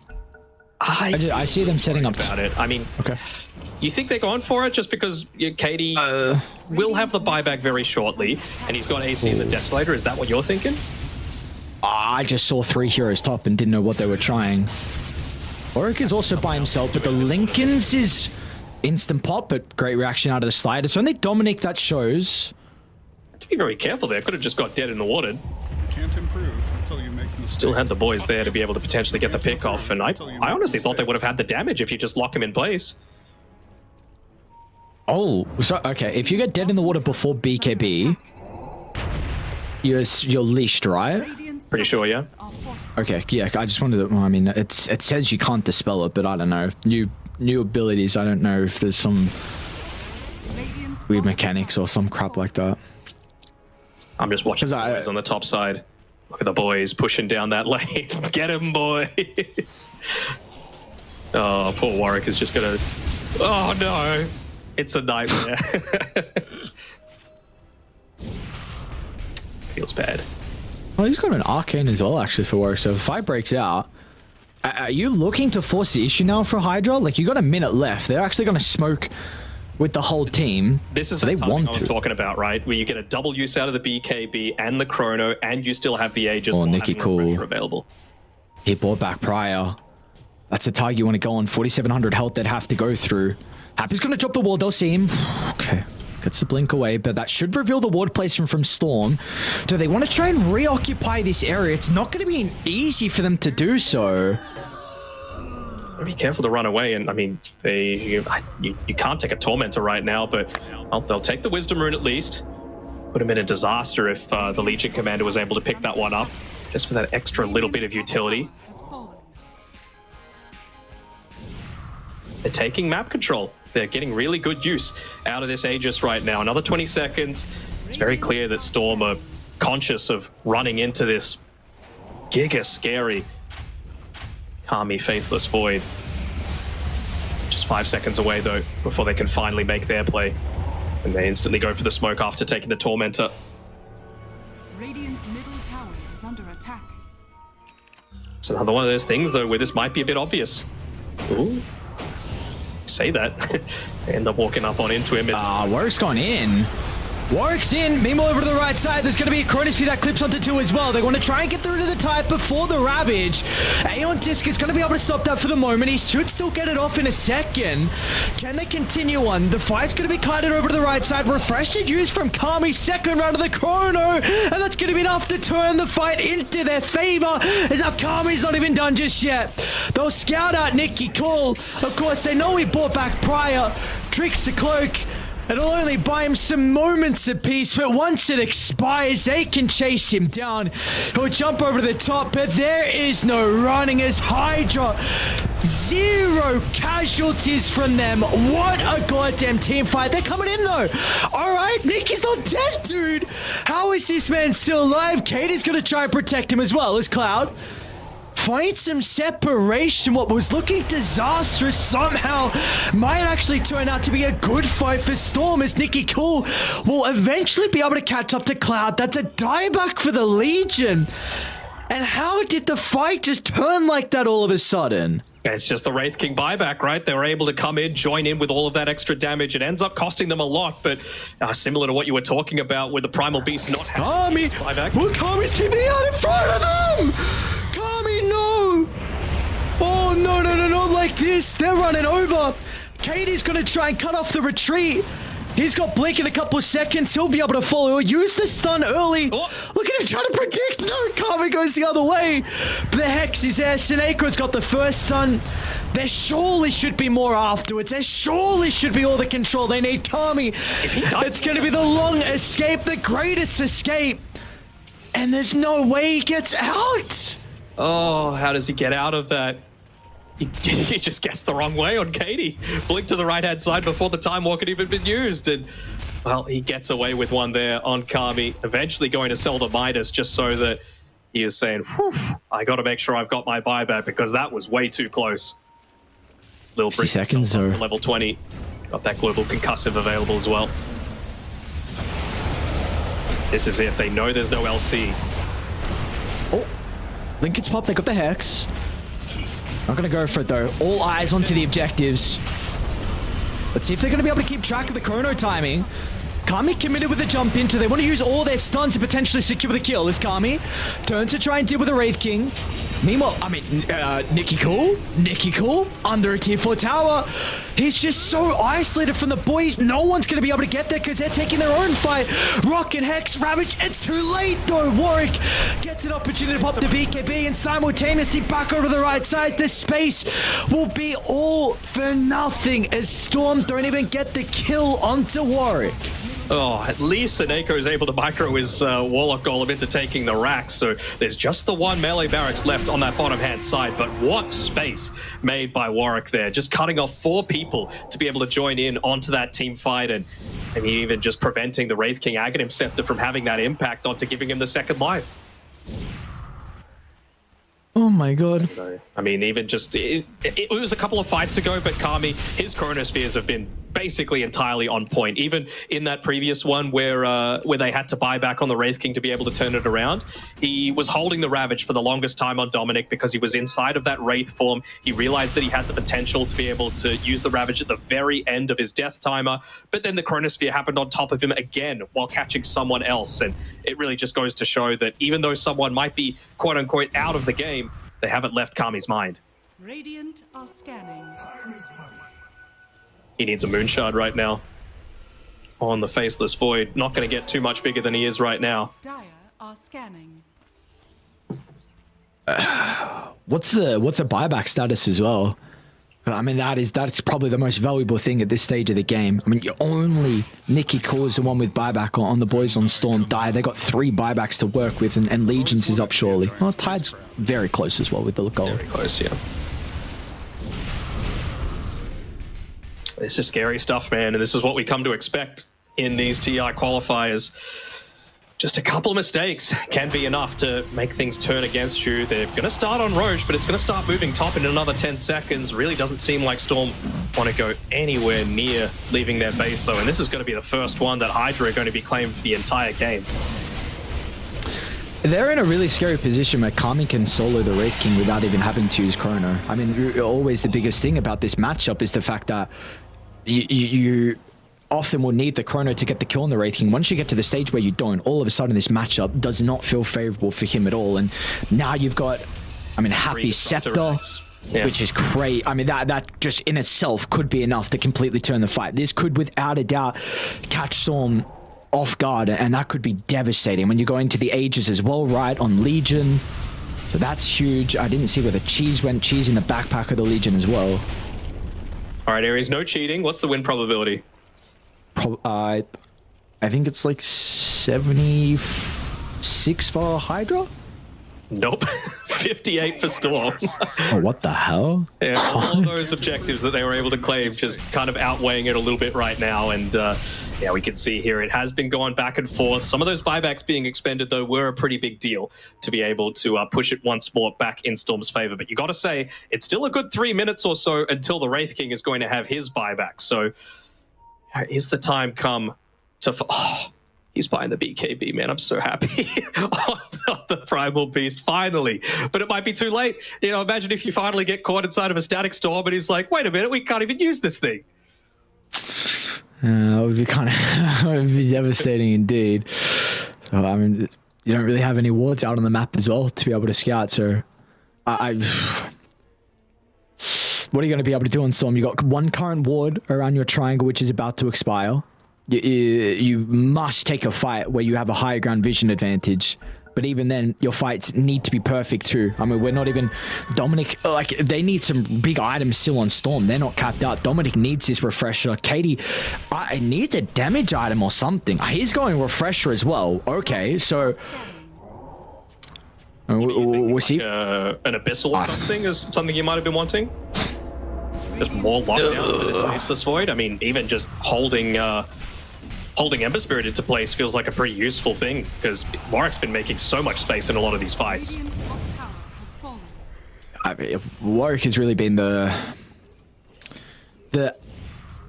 I see them setting up about it. I mean, okay. You think they're going for it just because Katie will have the buyback very shortly, and he's got AC in the Desolator? Is that what you're thinking? I just saw 3 heroes top and didn't know what they were trying. Oric is also by himself, but the Lincolns is instant pop, but great reaction out of the slide. It's only Dominic that shows. To be very careful there. Could have just got dead in the water. You can't improve until you make mistakes. Still had the boys there to be able to potentially get the pick off, and I honestly thought they would have had the damage if you just lock him in place. Oh, so okay. If you get dead in the water before BKB, you're leashed, right? Pretty sure, yeah. Okay, yeah. I just wanted to. Well, I mean, it says you can't dispel it, but I don't know. New abilities. I don't know if there's some weird mechanics or some crap like that. I'm just watching the boys on the top side. Look at the boys pushing down that lane. Get him, boys. Oh, poor Warwick is just gonna... Oh, no. It's a nightmare. Feels bad. Well, he's got an Arcane as well, actually, for Warwick. So if the fight breaks out, are you looking to force the issue now for HYDRA? Like, you got a minute left. They're actually going to smoke with the whole team. This is so the timing I was talking about, right? Where you get a double use out of the BKB and the Chrono, and you still have the Aegis. Oh, Nikki, cool. Available. He bought back prior. That's the target you want to go on. 4,700 health they'd have to go through. Happy's going to drop the ward. They'll see him. Okay. Gets the blink away, but that should reveal the ward placement from Storm. Do they want to try and reoccupy this area? It's not going to be easy for them to do so. Be careful to run away, and I mean, you can't take a Tormentor right now, but well, they'll take the Wisdom Rune at least. Would have been a disaster if the Legion Commander was able to pick that one up, just for that extra little bit of utility. They're taking map control. They're getting really good use out of this Aegis right now. Another 20 seconds. It's very clear that Storm are conscious of running into this giga scary Kami Faceless Void. Just 5 seconds away, though, before they can finally make their play. And they instantly go for the smoke after taking the Tormentor. Radiant's middle tower is under attack. It's another one of those things, though, where this might be a bit obvious. Ooh. Say that. They end up walking up on into him. Warwick's gone in. Warwick's in. Meanwhile, over to the right side, there's going to be a Chronosphere that clips onto 2 as well. They want to try and get through to the type before the Ravage. Aeon Disc is going to be able to stop that for the moment. He should still get it off in a second. Can they continue on? The fight's going to be kited over to the right side. Refreshed use from Kami's second round of the Chrono. And that's going to be enough to turn the fight into their favor. As now Kami's not even done just yet. They'll scout out Nikki Cole. Of course, they know he bought back prior. Tricks the cloak. It'll only buy him some moments of peace, but once it expires, they can chase him down. He'll jump over to the top, but there is no running as HYDRA. 0 casualties from them. What a goddamn team fight. They're coming in though. All right, Nicky's not dead, dude. How is this man still alive? Katie's going to try and protect him as well as Cloud. Find some separation. What was looking disastrous somehow might actually turn out to be a good fight for Storm, as Nicky Cool will eventually be able to catch up to Cloud. That's a dieback for the Legion. And how did the fight just turn like that all of a sudden? It's just the Wraith King buyback, right? They were able to come in, join in with all of that extra damage. It ends up costing them a lot, but similar to what you were talking about with the Primal Beast not having buyback. Well, Kami's TP out in front of them! Kami, no! Oh, no, not like this. They're running over. Katie's going to try and cut off the retreat. He's got Blink in a couple of seconds. He'll be able to follow. He'll use the stun early. Oh. Look at him trying to predict. No, Kami goes the other way. But the Hex is there. Sineko's got the first stun. There surely should be more afterwards. There surely should be all the control they need. Kami, it's going to be the long escape, the greatest escape. And there's no way he gets out. Oh, how does he get out of that? He just guessed the wrong way on Katie. Blinked to the right-hand side before the Time Walk had even been used. And, well, he gets away with one there on Kami. Eventually going to sell the Midas just so that he is saying, whew, I got to make sure I've got my buyback because that was way too close. Little 50 seconds or... to level 20. Got that global concussive available as well. This is it. They know there's no LC. Oh, Lincoln's pop. They got the Hex. Not going to go for it, though. All eyes onto the objectives. Let's see if they're going to be able to keep track of the chrono timing. Kami committed with a jump into. They want to use all their stun to potentially secure the kill. As Kami turns to try and deal with the Wraith King. Meanwhile, Nicky Cool under a tier 4 tower. He's just so isolated from the boys. No one's going to be able to get there because they're taking their own fight. Rock and Hex, Ravage. It's too late though. Warwick gets an opportunity to pop the BKB and simultaneously back over the right side. The space will be all for nothing as Storm don't even get the kill onto Warwick. Oh, at least Sineko is able to micro his Warlock Golem into taking the racks, so there's just the one melee barracks left on that bottom-hand side, but what space made by Warwick there, just cutting off 4 people to be able to join in onto that team fight, and I mean, even just preventing the Wraith King Aghanim Scepter from having that impact onto giving him the second life. Oh my god. I mean, even just, it was a couple of fights ago, but Kami, his Chronospheres have been basically entirely on point. Even in that previous one where they had to buy back on the Wraith King to be able to turn it around, he was holding the Ravage for the longest time on Dominic because he was inside of that Wraith form. He realized that he had the potential to be able to use the Ravage at the very end of his death timer, but then the Chronosphere happened on top of him again while catching someone else. And it really just goes to show that even though someone might be quote-unquote out of the game, they haven't left Kami's mind. Radiant are scanning. He needs a Moonshard right now. On the Faceless Void. Not going to get too much bigger than he is right now. Dire are scanning. What's the buyback status as well? I mean, that's probably the most valuable thing at this stage of the game. I mean, only Nicky Cool is the one with buyback on the boys on Storm. Dire, they got 3 buybacks to work with, and Legions is up surely. Well, Tide's very close as well with the goal. Very close, yeah. This is scary stuff, man, and this is what we come to expect in these TI qualifiers. Just a couple of mistakes can be enough to make things turn against you. They're going to start on Roche, but it's going to start moving top in another 10 seconds. Really doesn't seem like Storm want to go anywhere near leaving their base, though. And this is going to be the first one that HYDRA are going to be claimed for the entire game. They're in a really scary position where Kami can solo the Wraith King without even having to use Chrono. I mean, always the biggest thing about this matchup is the fact that you often will need the Chrono to get the kill on the Wraith King. Once you get to the stage where you don't, all of a sudden this matchup does not feel favorable for him at all. And now you've got, I mean, Happy Scepter, which is great. I mean, that just in itself could be enough to completely turn the fight. This could, without a doubt, catch Storm off guard, and that could be devastating when you're going to the Ages as well, right, on Legion. So that's huge. I didn't see where the cheese went. Cheese in the backpack of the Legion as well. All right, Aries, no cheating. What's the win probability? I think it's like 76 for HYDRA. Nope. 58 for Storm. Oh, what the hell? Yeah, all those objectives that they were able to claim just kind of outweighing it a little bit right now. And yeah, we can see here it has been going back and forth. Some of those buybacks being expended, though, were a pretty big deal to be able to push it once more back in Storm's favor. But you got to say, it's still a good 3 minutes or so until the Wraith King is going to have his buyback. So is the time come to... Oh, he's buying the BKB, man. I'm so happy. The Primal Beast, finally. But it might be too late. You know, imagine if you finally get caught inside of a static storm and he's like, wait a minute, we can't even use this thing. That would be kind of that would be devastating indeed. So, I mean, you don't really have any wards out on the map as well to be able to scout. So, what are you going to be able to do on Storm? You got one current ward around your triangle, which is about to expire. You must take a fight where you have a higher ground vision advantage. But even then, your fights need to be perfect too. I mean, we're not even... Dominic, like, they need some big items still on Storm. They're not capped out. Dominic needs his refresher. Katie needs a damage item or something. He's going refresher as well. Okay, so... we'll see. An abyssal or something is something you might have been wanting? Just more lockdown for this Faceless Void? I mean, even just holding Ember Spirit into place feels like a pretty useful thing, because Warwick's been making so much space in a lot of these fights. Radiant's top tower has fallen. I mean, Warwick has really been the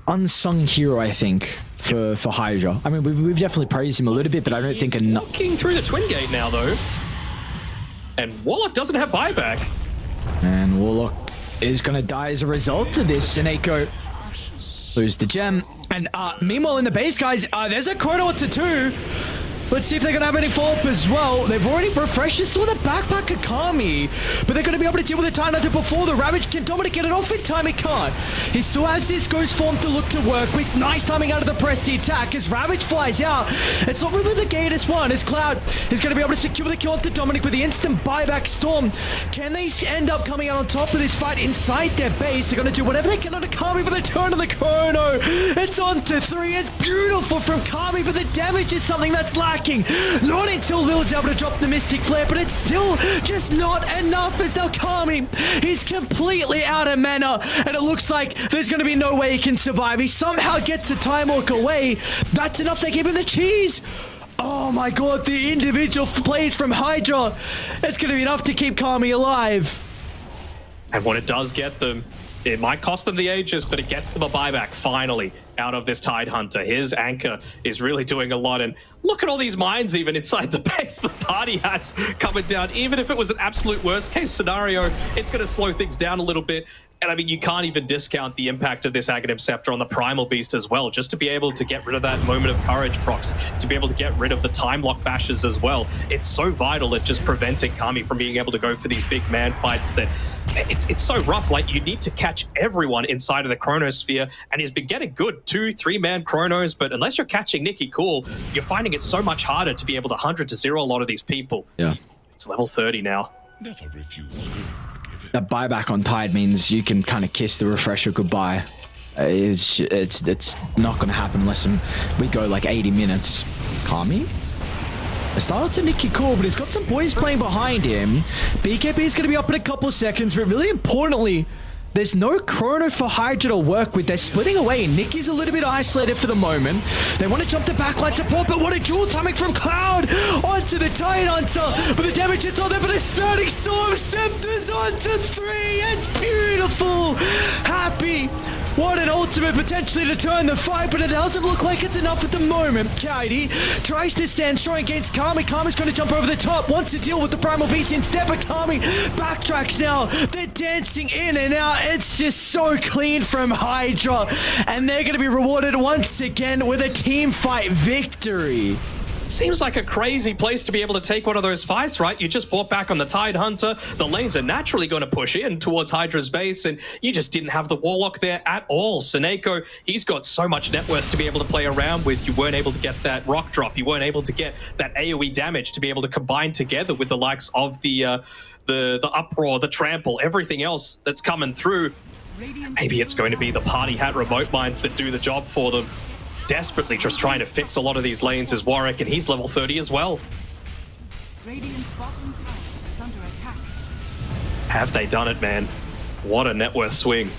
unsung hero, I think, for HYDRA. I mean, we've definitely praised him a little bit, but I don't think enough. Walking through the Twin Gate now, though. And Warlock doesn't have buyback. And Warlock is going to die as a result of this. Seneko lose the gem. And meanwhile, in the base, guys, there's a Chrono to 2. Let's see if they're going to have any follow-up as well. They've already refreshed this with a backpack Akami, but they're going to be able to deal with the Time Hunter before the Ravage. Can Dominic get it off in time? He can't. He still has this Ghost form to look to work with. Nice timing out of the press the attack as Ravage flies out. It's not really the greatest one as Cloud is going to be able to secure the kill onto Dominic with the instant buyback Storm. Can they end up coming out on top of this fight inside their base? They're going to do whatever they can on Akami, but the turn on the Chrono. It's on to 3. It's beautiful from Kami, but the damage is something that's lacking. Not until Lil's able to drop the Mystic Flare, but it's still just not enough as now Kami is completely out of mana, and it looks like there's going to be no way he can survive. He somehow gets a Time Walk away. That's enough. They give him the cheese. Oh my god, the individual plays from HYDRA. It's going to be enough to keep Kami alive. And what it does get them, it might cost them the Aegis, but it gets them a buyback finally out of this Tide Hunter. His anchor is really doing a lot. And look at all these mines even inside the base. The party hats coming down. Even if it was an absolute worst case scenario, it's going to slow things down a little bit. And I mean, you can't even discount the impact of this Aghanim Scepter on the Primal Beast as well, just to be able to get rid of that Moment of Courage procs, to be able to get rid of the Time Lock bashes as well. It's so vital at just preventing Kami from being able to go for these big man fights that it's so rough. Like, you need to catch everyone inside of the Chronosphere, and he's been getting good 2-3 man Chronos, but unless you're catching Nicky Cool, you're finding it so much harder to be able to 100 to 0 a lot of these people. Yeah. It's level 30 now. Never refuse. That buyback on Tide means you can kind of kiss the refresher goodbye. It's not going to happen unless we go like 80 minutes. Kami? I started to Nicky Cool, but he's got some boys playing behind him. BKB is going to be up in a couple seconds, but really importantly, there's no Chrono for HYDRA to work with. They're splitting away. Nicky's a little bit isolated for the moment. They want to jump the backline support, but what a dual timing from Cloud onto the Tide Hunter. But the damage is on there, but a starting Storm Scepters onto 3. It's beautiful. Happy. What an ultimate potentially to turn the fight, but it doesn't look like it's enough at the moment. Kaidi tries to stand strong against Kami. Kami's going to jump over the top, wants to deal with the Primal Beast instead, but Kami backtracks now. They're dancing in and out. It's just so clean from HYDRA, and they're going to be rewarded once again with a team fight victory. Seems like a crazy place to be able to take one of those fights, right? You just bought back on the Tide Hunter. The lanes are naturally going to push in towards HYDRA's base, and you just didn't have the Warlock there at all. Seneko, he's got so much net worth to be able to play around with. You weren't able to get that rock drop. You weren't able to get that AoE damage to be able to combine together with the likes of the Uproar, the Trample, everything else that's coming through. Maybe it's going to be the Party Hat remote mines that do the job for them. desperately just trying to fix a lot of these lanes is Warwick, and he's level 30 as well. Radiant's bottom tower is under attack. Have they done it, man? What a net worth swing.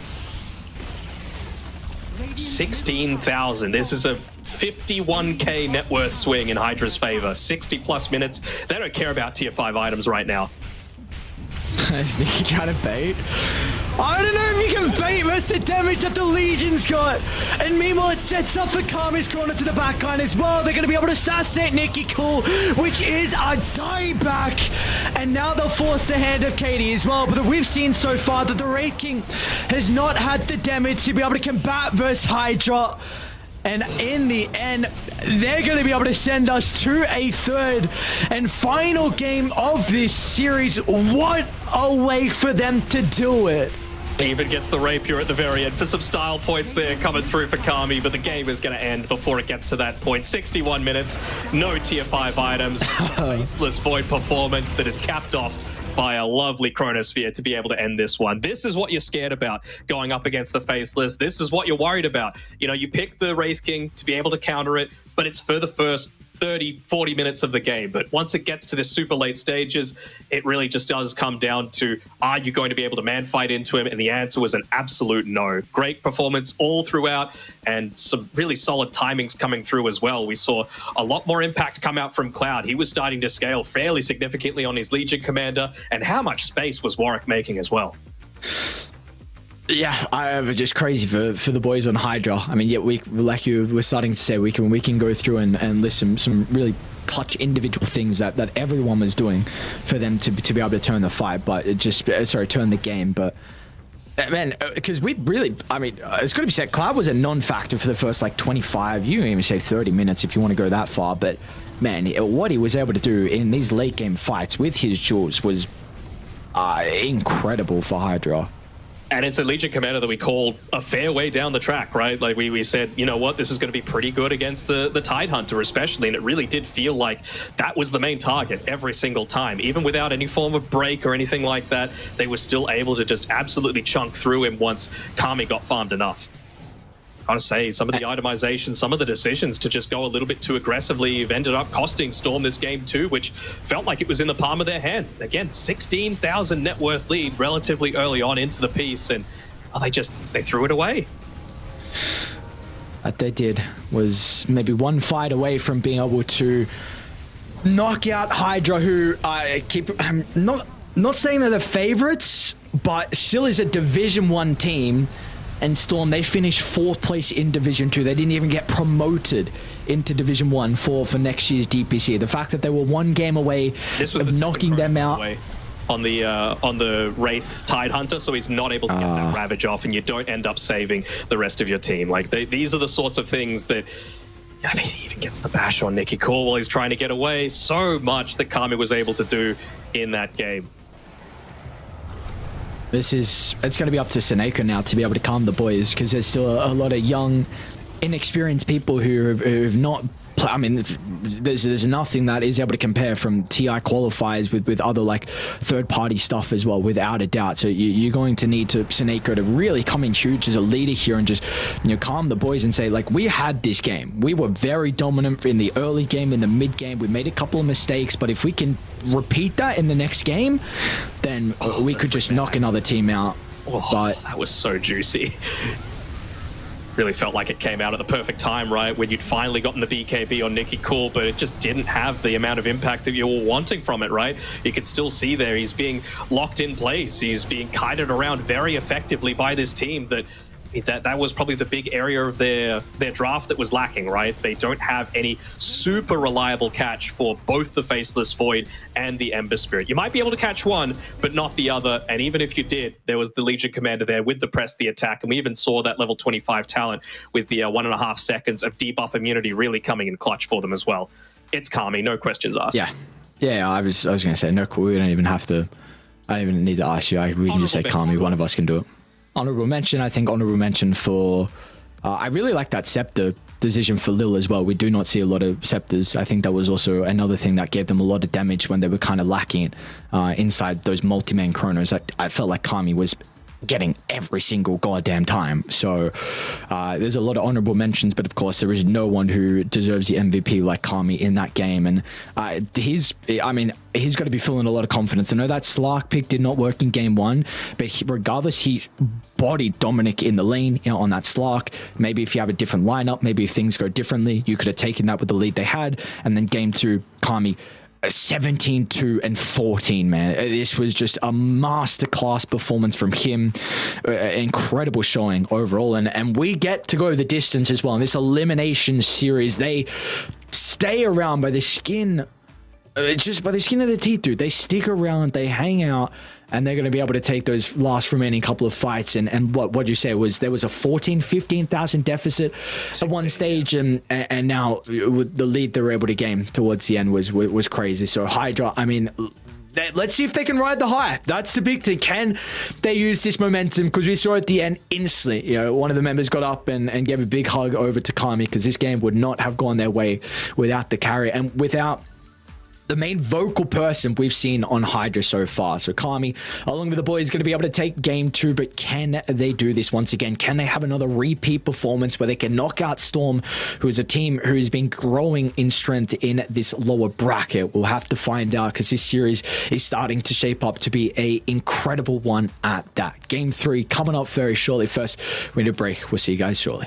16,000. This is a 51k net worth swing in HYDRA's favor. 60 plus minutes. They don't care about tier 5 items right now. Sneaky trying to bait. I don't know if you can bait most of the damage that the Legion's got. And meanwhile, it sets up for Kami's corner to the backline as well. They're going to be able to assassinate Nikki Cool, which is a dieback. And now they'll force the hand of Katie as well. But we've seen so far that the Wraith King has not had the damage to be able to combat versus HYDRA. And in the end, they're going to be able to send us to a third and final game of this series. What a way for them to do it. He even gets the rapier at the very end for some style points there coming through for Kami, but the game is going to end before it gets to that point. 61 minutes, no tier 5 items, Faceless Void performance that is capped off by a lovely Chronosphere to be able to end this one. This is what you're scared about going up against the Faceless. This is what you're worried about. You know, you pick the Wraith King to be able to counter it, but it's for the first 30, 40 minutes of the game. But once it gets to the super late stages, it really just does come down to, are you going to be able to man fight into him? And the answer was an absolute no. Great performance all throughout and some really solid timings coming through as well. We saw a lot more impact come out from Cloud. He was starting to scale fairly significantly on his Legion commander. And how much space was Warwick making as well? Yeah, I was just crazy for the boys on HYDRA. I mean, yeah, we, like you were starting to say, we can go through and list some really clutch individual things that everyone was doing for them to be able to turn the fight, but it just turn the game. But man, because we really, I mean, it's got to be said, Cloud was a non-factor for the first like 25. You can even say 30 minutes if you want to go that far. But man, what he was able to do in these late game fights with his jewels was incredible for HYDRA. And it's a Legion commander that we called a fair way down the track, right? Like we said, you know what, this is going to be pretty good against the Tidehunter especially, and it really did feel like that was the main target every single time. Even without any form of break or anything like that, they were still able to just absolutely chunk through him once Kami got farmed enough. I gotta say, some of the itemization, some of the decisions to just go a little bit too aggressively have ended up costing Storm this game too, which felt like it was in the palm of their hand. Again, 16,000 net worth lead relatively early on into the piece, and they threw it away. What they did was maybe one fight away from being able to knock out HYDRA, who I'm not saying they're the favorites, but still is a Division 1 team. And Storm, they finished 4th place in Division 2. They didn't even get promoted into Division 1 for next year's DPC. The fact that they were one game away of knocking them out. On the Wraith Tidehunter, so he's not able to get that Ravage off, and you don't end up saving the rest of your team. Like, these are the sorts of things that... I mean, he even gets the bash on Nikki Cool while he's trying to get away. So much that Kami was able to do in that game. It's going to be up to Seneko now to be able to calm the boys, because there's still a lot of young, inexperienced people who've not. I mean, there's nothing that is able to compare from TI qualifiers with other like third-party stuff as well, without a doubt. So you're going to need Seneko to really come in huge as a leader here and just calm the boys and say, like, we had this game. We were very dominant in the early game, in the mid game. We made a couple of mistakes, but if we can repeat that in the next game, then we could just knock another team out. But that was so juicy. Really felt like it came out at the perfect time, right? When you'd finally gotten the BKB on Nikki Cool, but it just didn't have the amount of impact that you were wanting from it, right? You could still see there, he's being locked in place. He's being kited around very effectively by this team that was probably the big area of their draft that was lacking, right? They don't have any super reliable catch for both the Faceless Void and the Ember Spirit. You might be able to catch one, but not the other. And even if you did, there was the Legion Commander there with the press, the attack. And we even saw that level 25 talent with the 1.5 seconds of debuff immunity really coming in clutch for them as well. It's Kami, no questions asked. Yeah, I was going to say, no, cool. We don't even have to, I don't even need to ask you. We can just say Kami, one of us can do it. Honorable mention, I think honorable mention for... I really like that Scepter decision for Lil as well. We do not see a lot of Scepters. I think that was also another thing that gave them a lot of damage when they were kind of lacking inside those multi-man chronos. I felt like Kami was getting every single goddamn time. So there's a lot of honorable mentions, but of course there is no one who deserves the MVP like Kami in that game. And he's got to be feeling a lot of confidence. I know that Slark pick did not work in game 1, but regardless, he bodied Dominic in the lane, you know, on that Slark. Maybe if you have a different lineup, maybe if things go differently, you could have taken that with the lead they had. And then game 2, Kami 17-2 and 14, man. This was just a masterclass performance from him. Incredible showing overall, and we get to go the distance as well in this elimination series. They stay around by the skin, just by the skin of the teeth, dude. They stick around, they hang out, and they're going to be able to take those last remaining couple of fights. And what you say was there was a 15,000 deficit at one stage, and now with the lead they were able to gain towards the end was crazy. So HYDRA, I mean, let's see if they can ride the high. That's the big thing. Can they use this momentum? Because we saw at the end instantly, you know, one of the members got up and gave a big hug over to Kami, because this game would not have gone their way without the carry and without the main vocal person we've seen on HYDRA so far. So Kami, along with the boys, is going to be able to take game 2, but can they do this once again? Can they have another repeat performance where they can knock out Storm, who is a team who's been growing in strength in this lower bracket? We'll have to find out, because this series is starting to shape up to be an incredible one at that. Game 3 coming up very shortly. First, we need a break. We'll see you guys shortly.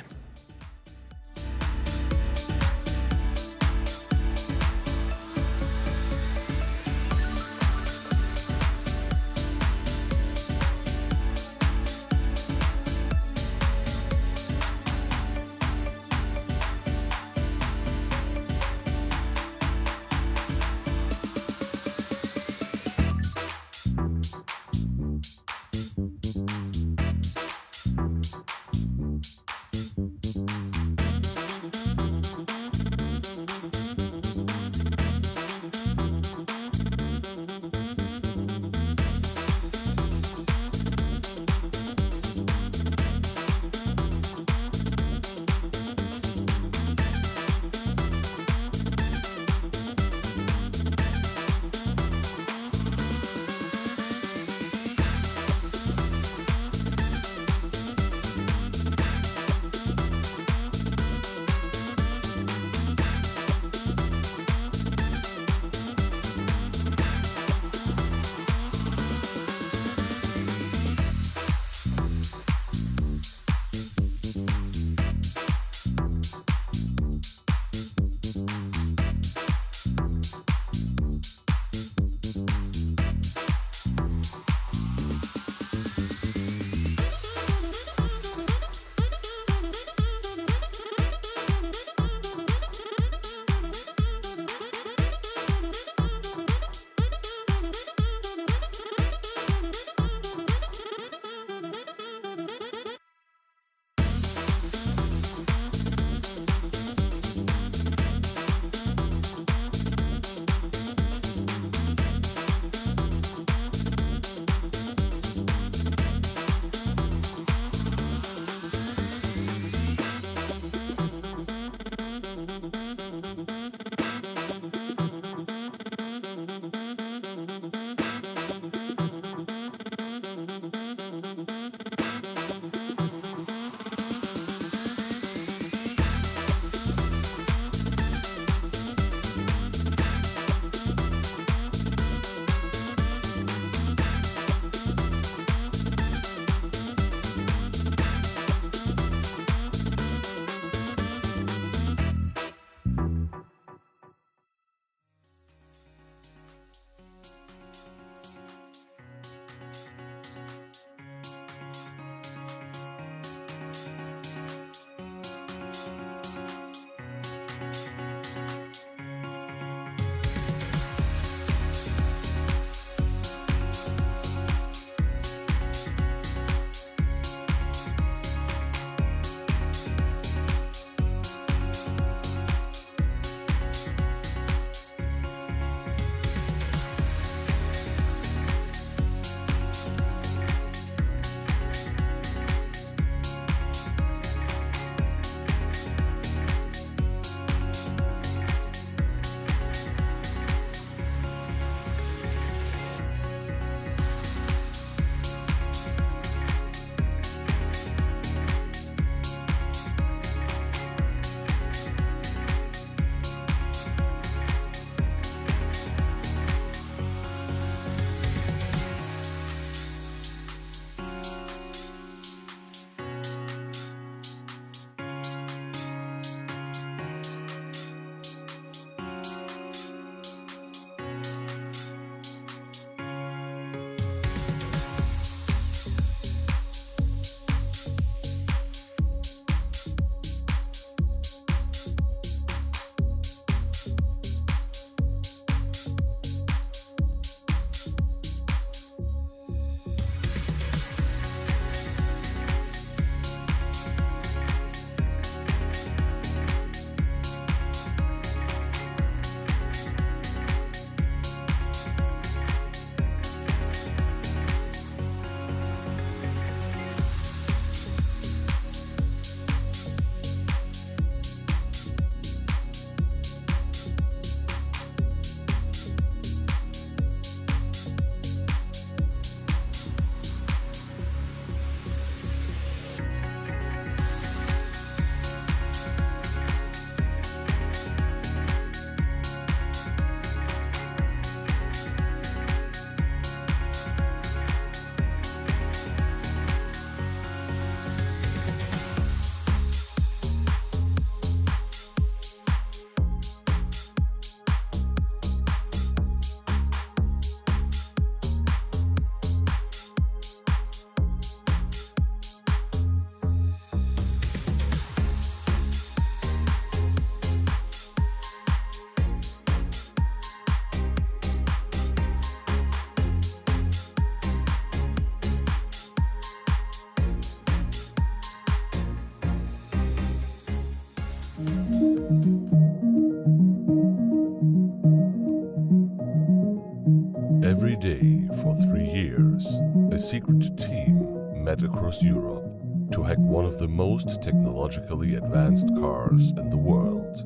Every day for 3 years, a secret team met across Europe to hack one of the most technologically advanced cars in the world.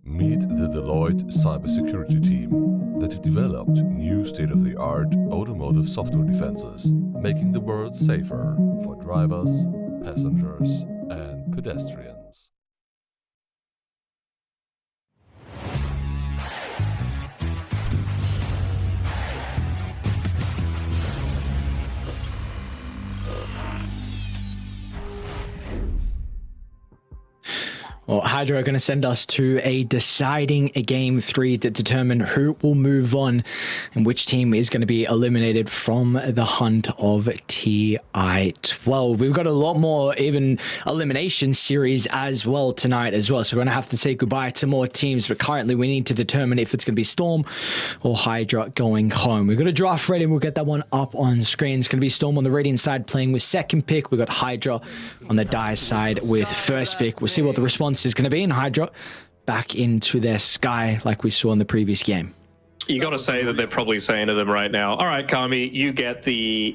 Meet the Deloitte cybersecurity team that developed new state-of-the-art automotive software defenses, making the world safer for drivers, passengers, and pedestrians. Well, HYDRA are going to send us to a deciding game 3 to determine who will move on and which team is going to be eliminated from the hunt of TI12. We've got a lot more even elimination series as well tonight as well. So we're going to have to say goodbye to more teams, but currently we need to determine if it's going to be Storm or HYDRA going home. We've got a draft ready and we'll get that one up on screen. It's going to be Storm on the Radiant side playing with second pick. We've got HYDRA on the Dire side with first pick. We'll see what the response is going to be, and HYDRA back into their sky like we saw in the previous game. You got to say that they're probably saying to them right now, all right, Kami, you get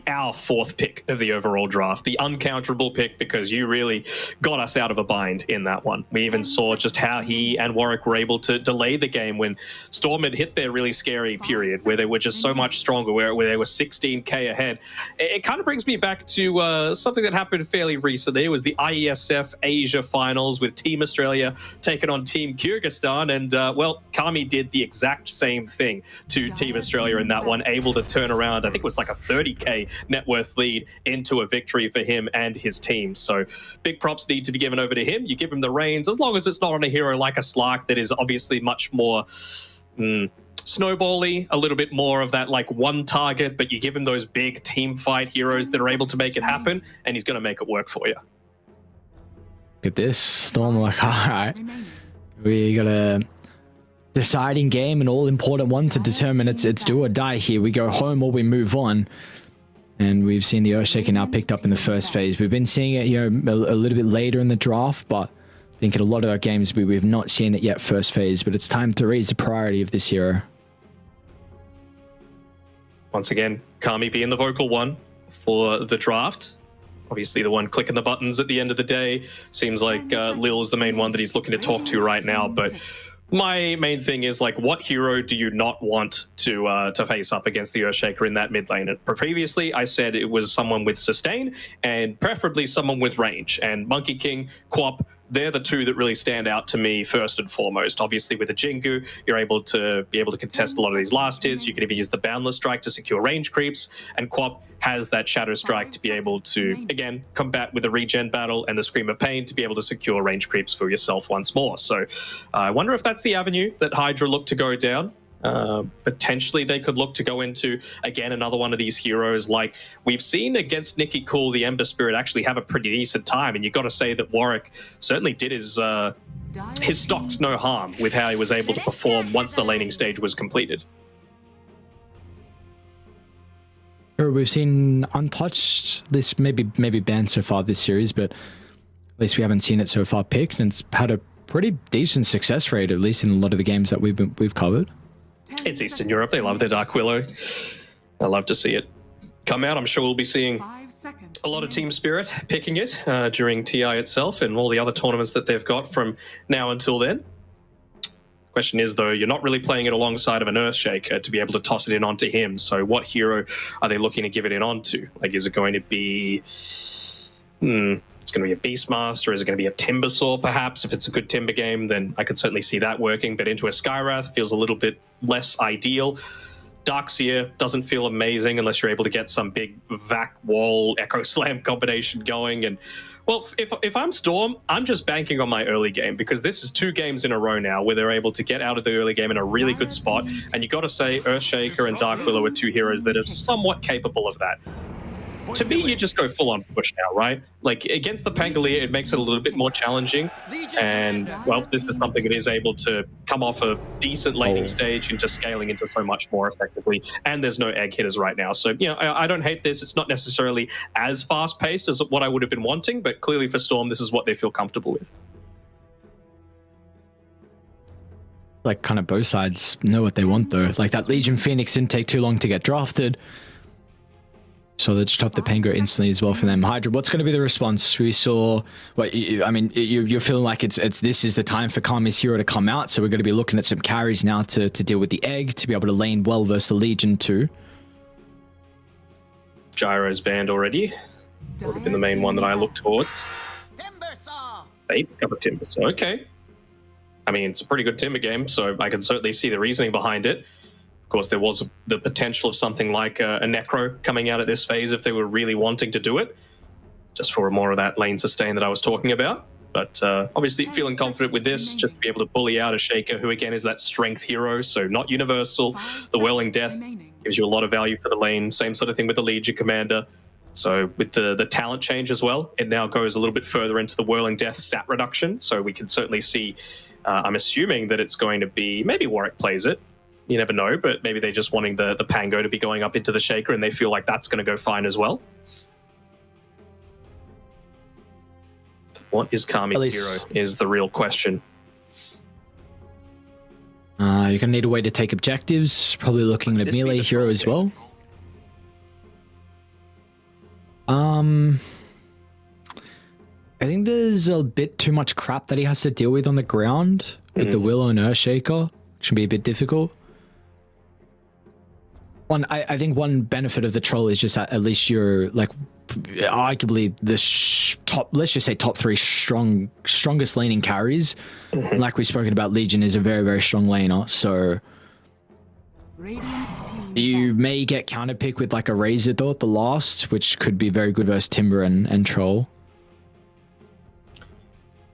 our 4th pick of the overall draft, the uncounterable pick, because you really got us out of a bind in that one. We even saw just how he and Warwick were able to delay the game when Storm had hit their really scary period where they were just so much stronger, where they were 16k ahead. It kind of brings me back to something that happened fairly recently. It was the IESF Asia Finals with Team Australia taking on Team Kyrgyzstan, and well, Kami did the exact same thing to Team Australia in that one, able to turn around, I think it was like a 30k net worth lead into a victory for him and his team. So big props need to be given over to him. You give him the reins, as long as it's not on a hero like a Slark that is obviously much more snowbally, a little bit more of that like one target, but you give him those big team fight heroes that are able to make it happen, and he's going to make it work for you. Look at this, Storm like, all right, we got a deciding game, an all-important one to determine it's do or die here. We go home or we move on. And we've seen the Earthshaker now picked up in the first phase. We've been seeing it, you know, a little bit later in the draft, but I think in a lot of our games we've not seen it yet first phase. But it's time to raise the priority of this hero. Once again, Kami being the vocal one for the draft. Obviously the one clicking the buttons at the end of the day. Seems like Lil's the main one that he's looking to talk to right now, but my main thing is, like, what hero do you not want to face up against the Earthshaker in that mid lane? And previously, I said it was someone with sustain and preferably someone with range. And Monkey King, Quap, they're the two that really stand out to me first and foremost. Obviously, with a Jingu, you're able to contest a lot of these last hits. You can even use the Boundless Strike to secure range creeps, and Quap has that Shadow Strike to be able to, again, combat with a regen battle and the Scream of Pain to be able to secure range creeps for yourself once more. So I wonder if that's the avenue that HYDRA look to go down. Potentially they could look to go into, again, another one of these heroes. Like we've seen against Nicky Cool, the Ember Spirit actually have a pretty decent time, and you got to say that Warwick certainly did his stocks no harm with how he was able to perform once the laning stage was completed. We've seen Untouched, this maybe banned so far this series, but at least we haven't seen it so far picked, and it's had a pretty decent success rate, at least in a lot of the games that we've covered. It's Eastern Europe. They love their Dark Willow. I love to see it come out. I'm sure we'll be seeing a lot of Team Spirit picking it during TI itself and all the other tournaments that they've got from now until then. Question is, though, you're not really playing it alongside of an Earthshaker to be able to toss it in onto him. So what hero are they looking to give it in onto? Like, is it going to be... it's going to be a Beastmaster? Is it going to be a Timbersaw, perhaps? If it's a good Timber game, then I could certainly see that working. But into a Skywrath feels a little bit less ideal. Darkseer doesn't feel amazing unless you're able to get some big Vac Wall Echo Slam combination going. And well, if I'm Storm, I'm just banking on my early game, because this is 2 games in a row now where they're able to get out of the early game in a really good spot. And you got to say Earthshaker and Dark Willow are 2 heroes that are somewhat capable of that. To me, you just go full-on push now, right? Like, against the Pangolier, it makes it a little bit more challenging. And, well, this is something that is able to come off a decent laning stage into scaling into so much more effectively. And there's no egg hitters right now. So, you know, I don't hate this. It's not necessarily as fast-paced as what I would have been wanting, but clearly for Storm, this is what they feel comfortable with. like kind of both sides know what they want though. Like that Legion Phoenix didn't take too long to get drafted. So they just dropped the Pango instantly as well for them. HYDRA, what's going to be the response? We saw, I mean, you're feeling like this is the time for Kami's hero to come out. So we're going to be looking at some carries now to deal with the egg, to be able to lane well versus the Legion too. Gyro's banned already. Would have been the main one that I looked towards. Timbersaw! Hey, pick up a Timbersaw. Okay. I mean, it's a pretty good Timber game, so I can certainly see the reasoning behind it. Of course, there was the potential of something like a Necro coming out at this phase if they were really wanting to do it, just for more of that lane sustain that I was talking about. But obviously feeling confident with this, just to be able to bully out a Shaker, who again is that strength hero, so not universal. The Whirling Death gives you a lot of value for the lane. Same sort of thing with the Legion Commander. So with the talent change as well, it now goes a little bit further into the Whirling Death stat reduction. So we can certainly see, I'm assuming that it's going to be, maybe Warwick plays it. You never know, but maybe they're just wanting the Pango to be going up into the Shaker and they feel like that's going to go fine as well. What is Kami's hero is the real question. You're going to need a way to take objectives. Probably looking at a melee hero as well. I think there's a bit too much crap that he has to deal with on the ground with the Willow and Earthshaker, which can be a bit difficult. I think one benefit of the troll is just that at least you're like arguably the top, let's just say top 3 strongest laning carries. Like we've spoken about, Legion is a very, very strong laner, so you may get counter pick with like a Razor though at the last, which could be very good versus Timber and Troll.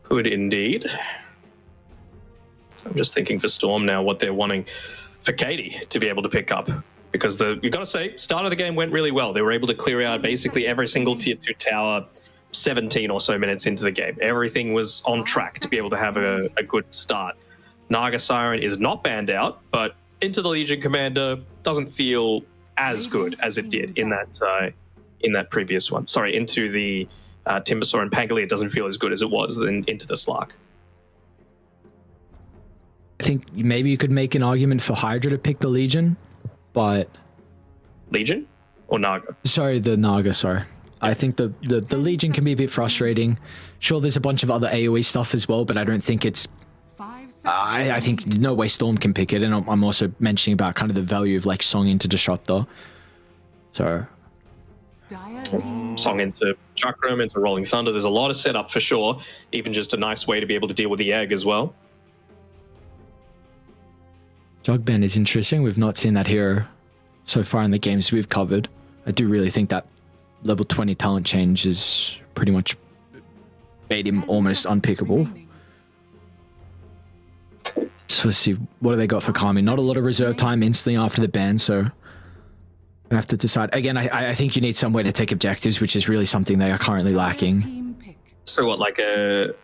Could indeed. I'm just thinking for Storm now what they're wanting for Katie to be able to pick up. Because you got to say, start of the game went really well. They were able to clear out basically every single tier 2 tower 17 or so minutes into the game. Everything was on track to be able to have a good start. Naga Siren is not banned out, but into the Legion Commander doesn't feel as good as it did in that previous one. Sorry, into the Timbersaw and Pangolier, it doesn't feel as good as it was than into the Slark. I think maybe you could make an argument for HYDRA to pick the Legion, but... Legion? Or Naga? Sorry, the Naga, sorry. I think the Legion can be a bit frustrating. Sure, there's a bunch of other AoE stuff as well, but I don't think it's... I think no way Storm can pick it, and I'm also mentioning about kind of the value of like Song into Disruptor. So... Song into Chakram, into Rolling Thunder. There's a lot of setup for sure. Even just a nice way to be able to deal with the egg as well. Jogband is interesting. We've not seen that hero so far in the games we've covered. I do really think that level 20 talent change is pretty much made him almost unpickable. So let's see, what do they got for Kami? Not a lot of reserve time instantly after the ban, so I have to decide. Again, I think you need some way to take objectives, which is really something they are currently lacking. So what, like a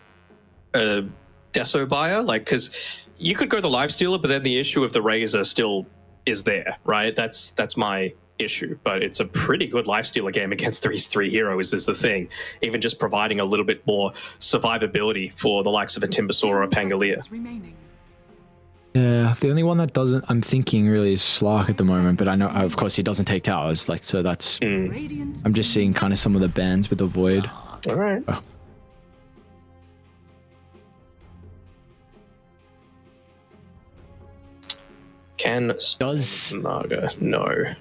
Deso buyer? Like, because you could go the Lifestealer, but then the issue of the Razor still is there, right? That's my issue, but it's a pretty good Lifestealer game against these 3 heroes is the thing. Even just providing a little bit more survivability for the likes of a Timbersaw or a Pangolier. Yeah, the only one that doesn't, I'm thinking really is Slark at the moment, but I know, of course, he doesn't take towers, like, so that's, I'm just seeing kind of some of the bans with the Void. All right. Oh. Does Naga? No.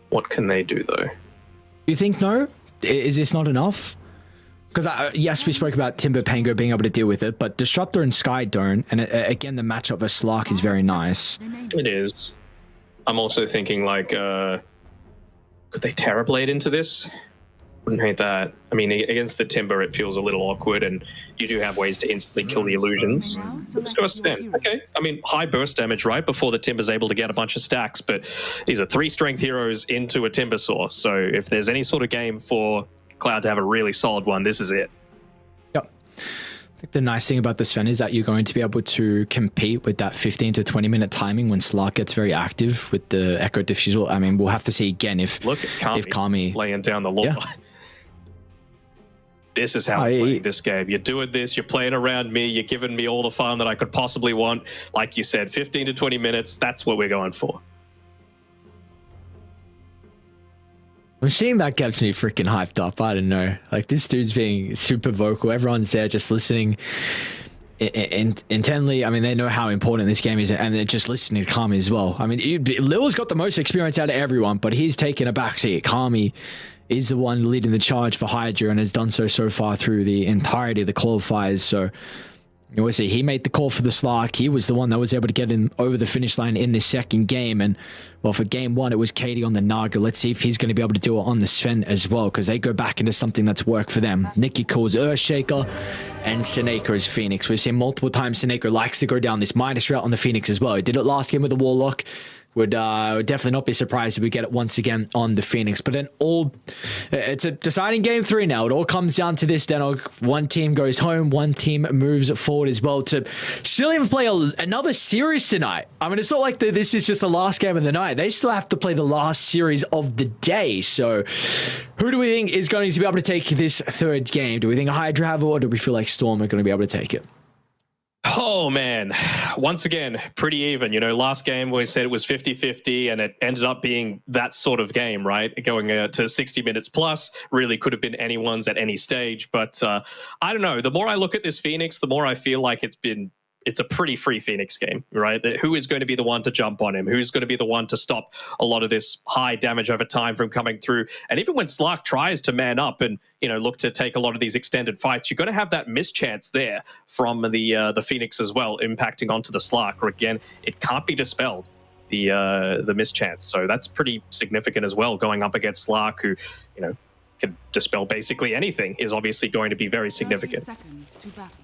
What can they do though? You think no? Is this not enough? Because yes, we spoke about Timber Pango being able to deal with it, but Disruptor and Sky don't. And again, the matchup versus Slark is very nice. It is. I'm also thinking like, could they Terrorblade into this? Wouldn't hate that. I mean, against the Timber, it feels a little awkward, and you do have ways to instantly kill the illusions. Let's go spin. Okay. I mean, high burst damage, right, before the Timber's able to get a bunch of stacks, but these are 3 strength heroes into a Timbersaw. So if there's any sort of game for Cloud to have a really solid one, this is it. Yep. I think the nice thing about this Sven is that you're going to be able to compete with that 15 to 20 minute timing when Slark gets very active with the Echo Diffusal. I mean, we'll have to see again if Look at Kami Kami laying down the law. Yeah. This is how I'm playing this game. You're doing this, you're playing around me, you're giving me all the fun that I could possibly want. Like you said, 15 to 20 minutes, that's what we're going for. I'm seeing that gets me freaking hyped up. I don't know. Like, this dude's being super vocal. Everyone's there just listening intently. I mean, they know how important this game is, and they're just listening to Kami as well. I mean, Lil's got the most experience out of everyone, but he's taken a backseat. Kami is the one leading the charge for HYDRA and has done so far through the entirety of the qualifiers. So, you know, he made the call for the Slark. He was the one that was able to get in over the finish line in this second game. And, well, for game one, it was Katie on the Naga. Let's see if he's going to be able to do it on the Sven as well, because they go back into something that's worked for them. Nikki calls Earthshaker, and Seneko is Phoenix. We've seen multiple times Seneko likes to go down this Midas route on the Phoenix as well. He did it last game with the Warlock. Would definitely not be surprised if we get it once again on the Phoenix. But then it's a deciding game 3 now. It all comes down to this. Then one team goes home, one team moves forward as well to still even play another series tonight. I mean, it's not like this is just the last game of the night. They still have to play the last series of the day. So who do we think is going to be able to take this third game? Do we think HYDRA have it, or do we feel like Storm are going to be able to take it? Oh, man. Once again, pretty even. You know, last game we said it was 50-50 and it ended up being that sort of game, right? Going to 60 minutes plus, really could have been anyone's at any stage. But I don't know. The more I look at this Phoenix, the more I feel like it's a pretty free Phoenix game, right? Who is going to be the one to jump on him? Who's going to be the one to stop a lot of this high damage over time from coming through? And even when Slark tries to man up and, you know, look to take a lot of these extended fights, you're going to have that mischance there from the Phoenix as well, impacting onto the Slark. Or again, it can't be dispelled, the mischance. So that's pretty significant as well. Going up against Slark, who, you know, can dispel basically anything, is obviously going to be very significant. 30 seconds to battle.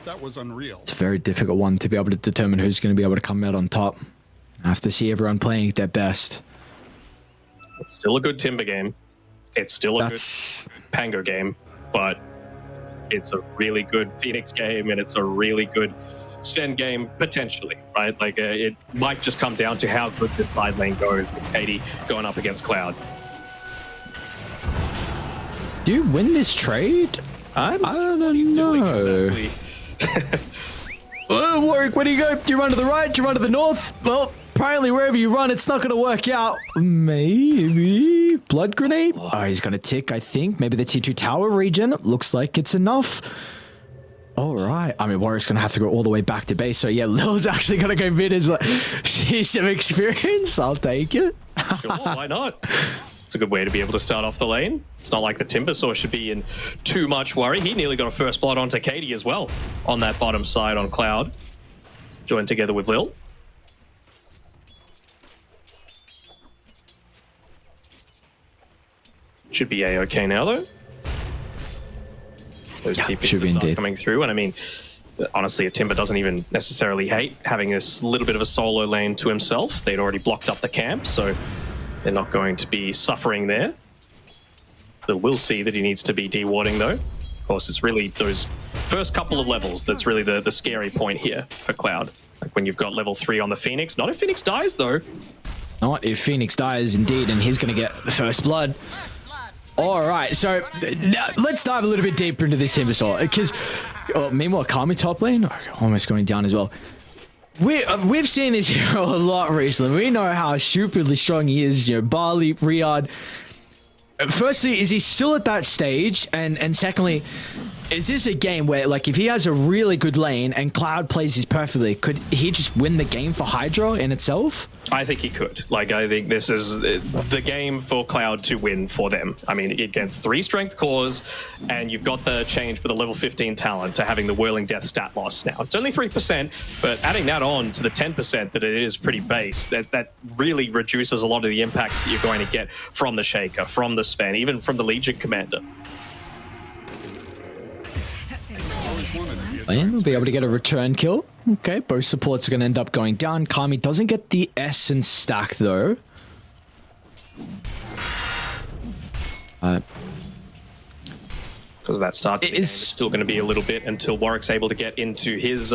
That was unreal. It's a very difficult one to be able to determine who's going to be able to come out on top. I have to see everyone playing their best. It's still a good Timber game. It's still a good Pango game, but it's a really good Phoenix game, and it's a really good Sven game, potentially, right? Like, it might just come down to how good this side lane goes with Katie going up against Cloud. Do you win this trade? I don't know. Exactly. Warwick, where do you go? Do you run to the right? Do you run to the north? Well, apparently wherever you run, it's not going to work out. Maybe blood grenade? Oh, he's going to tick, I think. Maybe the T2 tower region. Looks like it's enough. All right. I mean, Warwick's going to have to go all the way back to base. So, yeah, Lil's actually going to go mid as, like, see some experience. I'll take it. Sure, why not? It's a good way to be able to start off the lane. It's not like the Timbersaw should be in too much worry. He nearly got a first blood onto Katie as well on that bottom side on Cloud. Joined together with Lil. Should be A-okay now, though. Those TPs should be start indeed coming through. And I mean, honestly, a Timber doesn't even necessarily hate having this little bit of a solo lane to himself. They'd already blocked up the camp, so they're not going to be suffering there. But we'll see that he needs to be dewarding, though. Of course, it's really those first couple of levels that's really the scary point here for Cloud. Like when you've got level 3 on the Phoenix. Not if Phoenix dies, though. Not if Phoenix dies, indeed, and he's going to get the first blood. All right, so let's dive a little bit deeper into this Timbersaw, because meanwhile, Kami top lane, almost going down as well. We've seen this hero a lot recently. We know how stupidly strong he is. You know, Barley, Riyadh. Firstly, is he still at that stage? And secondly, is this a game where, like, if he has a really good lane and Cloud plays this perfectly, could he just win the game for HYDRA in itself? I think he could. Like, I think this is the game for Cloud to win for them. I mean, against 3 strength cores, and you've got the change with a level 15 talent to having the Whirling Death stat loss now. It's only 3%, but adding that on to the 10% that it is pretty base, that really reduces a lot of the impact that you're going to get from the Shaker, from the Sven, even from the Legion Commander. And we'll be able to get a return kill. Okay, both supports are going to end up going down. Kami doesn't get the Essence stack, though. Because that start to the game is still going to be a little bit until Warwick's able to get into his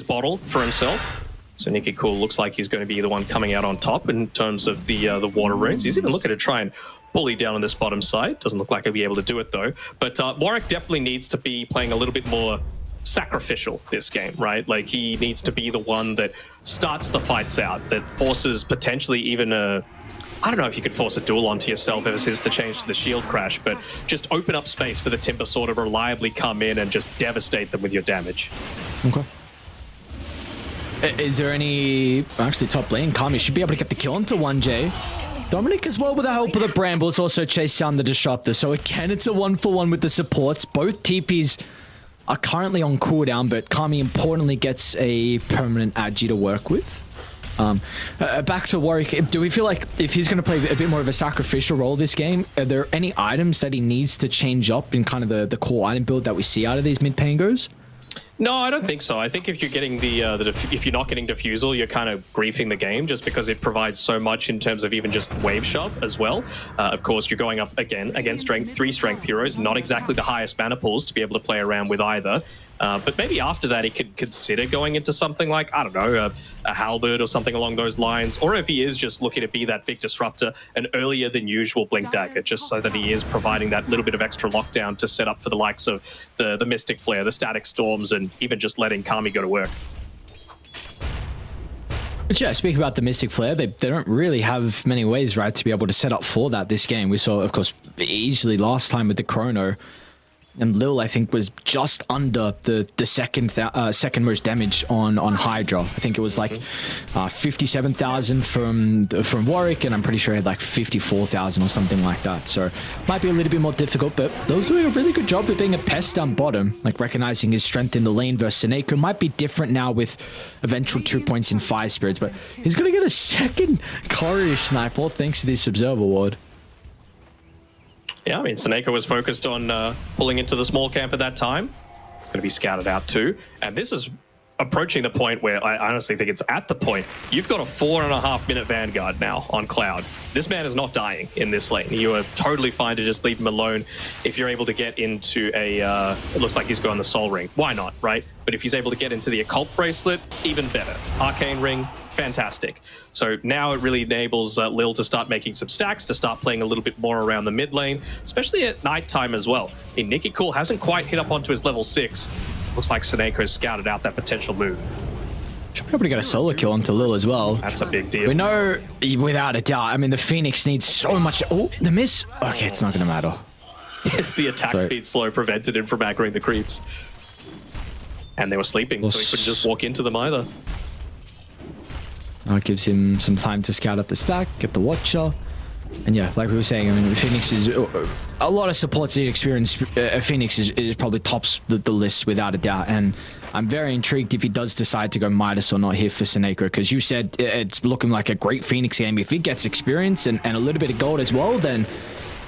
bottle for himself. So Nicky Cool looks like he's going to be the one coming out on top in terms of the water runes. He's even looking to try and bully down on this bottom side. Doesn't look like he'll be able to do it though. But Warwick definitely needs to be playing a little bit more sacrificial this game, right? Like he needs to be the one that starts the fights out, that forces potentially even a... I don't know if you could force a duel onto yourself ever since the change to the shield crash, but just open up space for the Timber Sword to reliably come in and just devastate them with your damage. Okay. Is there any... Actually, top lane, Kami should be able to get the kill onto 1J. Dominic as well with the help of the Brambles also chased down the Disruptor. So again, it's a 1-for-1 with the supports. Both TPs are currently on cooldown, but Kami importantly gets a permanent Agi to work with. Back to Warwick, do we feel like if he's going to play a bit more of a sacrificial role this game, are there any items that he needs to change up in kind of the core item build that we see out of these mid-pangos? No, I don't think so. I think if you're getting if you're not getting Diffusal, you're kind of griefing the game just because it provides so much in terms of even just wave shove as well. Of course, you're going up again against 3 strength heroes, not exactly the highest mana pools to be able to play around with either. But maybe after that, he could consider going into something like, I don't know, a halberd or something along those lines. Or if he is just looking to be that big disruptor, an earlier than usual Blink Dagger, just so that he is providing that little bit of extra lockdown to set up for the likes of the Mystic Flare, the Static Storms, and even just letting Kami go to work. But yeah, speaking about the Mystic Flare, they don't really have many ways, right, to be able to set up for that this game. We saw, of course, easily last time with the Chrono. And Lil, I think, was just under the second most damage on HYDRA. I think it was like 57,000 from Warwick, and I'm pretty sure he had like 54,000 or something like that. So might be a little bit more difficult, but Lil's doing a really good job of being a pest down bottom, like recognizing his strength in the lane versus Seneko. Might be different now with eventual 2 points in Fire Spirits, but he's going to get a second Courier Snipe, all thanks to this Observer Ward. Yeah, I mean, Seneko was focused on pulling into the small camp at that time. Going to be scouted out too. And this is approaching the point where I honestly think it's at the point. You've got a 4.5-minute Vanguard now on Cloud. This man is not dying in this lane. You are totally fine to just leave him alone if you're able to get into a... it looks like he's going the Soul Ring. Why not, right? But if he's able to get into the Occult Bracelet, even better. Arcane Ring, fantastic. So now it really enables Lil to start making some stacks, to start playing a little bit more around the mid lane, especially at nighttime as well. Nicky Cool hasn't quite hit up onto his level 6. Looks like Seneco's scouted out that potential move. Should be able to get a solo kill onto Lil as well. That's a big deal. We know, without a doubt, I mean, the Phoenix needs so much... Oh, the miss? Okay, it's not going to matter. The attack speed slow prevented him from aggroing the creeps. And they were sleeping, so he couldn't just walk into them either. It gives him some time to scout out the stack, get the Watcher. And yeah, like we were saying, I mean, Phoenix is... A lot of supports the experience. Phoenix is probably tops the list without a doubt. And I'm very intrigued if he does decide to go Midas or not here for Seneko, because you said it's looking like a great Phoenix game. If he gets experience and a little bit of gold as well, then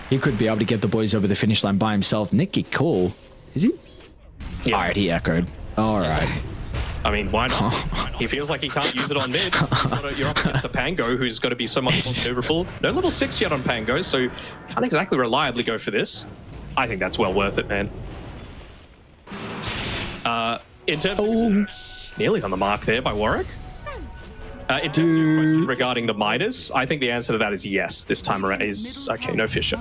he could be able to get the boys over the finish line by himself. Nicky Cool. Is he? Yeah. All right, he echoed. All right. I mean, why not? He feels like he can't use it on mid. You're up against the Pango, who's got to be so much more maneuverable. No level 6 yet on Pango, so can't exactly reliably go for this. I think that's well worth it, man. In terms of... Nearly on the mark there by Warwick. In terms of your question regarding the Midas, I think the answer to that is yes this time around. Is okay, no Fisher.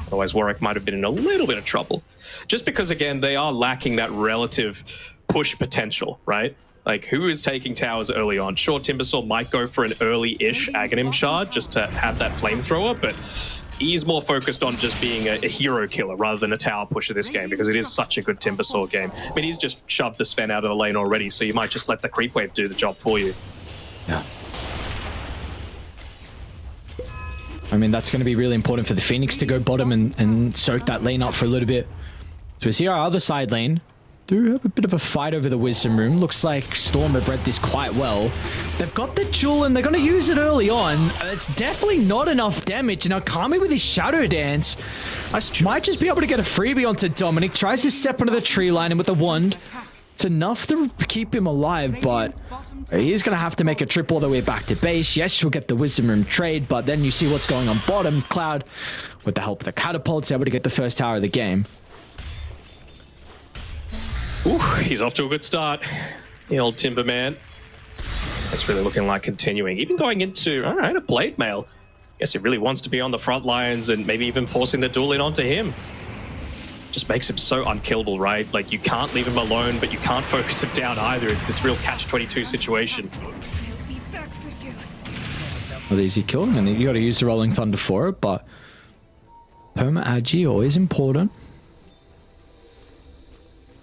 Otherwise, Warwick might have been in a little bit of trouble. Just because, again, they are lacking that relative push potential, right? Like, who is taking towers early on? Sure, Timbersaw might go for an early-ish Aghanim Shard just to have that flamethrower, but he's more focused on just being a hero killer rather than a tower pusher this game, because it is such a good Timbersaw game. I mean, he's just shoved the Sven out of the lane already, so you might just let the creep wave do the job for you. Yeah. I mean, that's going to be really important for the Phoenix to go bottom and soak that lane up for a little bit. So we see our other side lane do have a bit of a fight over the Wisdom Room. Looks like Storm have read this quite well. They've got the Jewel and they're going to use it early on. It's definitely not enough damage. And now Kami with his Shadow Dance might just be able to get a freebie onto Dominic. Tries to step onto the tree line and with the wand. It's enough to keep him alive, but he's going to have to make a trip all the way back to base. Yes, she'll get the Wisdom Room trade, but then you see what's going on bottom. Cloud, with the help of the catapults, able to get the first tower of the game. Ooh, he's off to a good start. The old Timberman. It's really looking like continuing. Even going into, all right, a blade mail. Guess he really wants to be on the front lines and maybe even forcing the duel in onto him. Just makes him so unkillable, right? Like, you can't leave him alone, but you can't focus him down either. It's this real catch-22 situation. Well, easy kill, and you got to use the Rolling Thunder for it, but perma agi always important.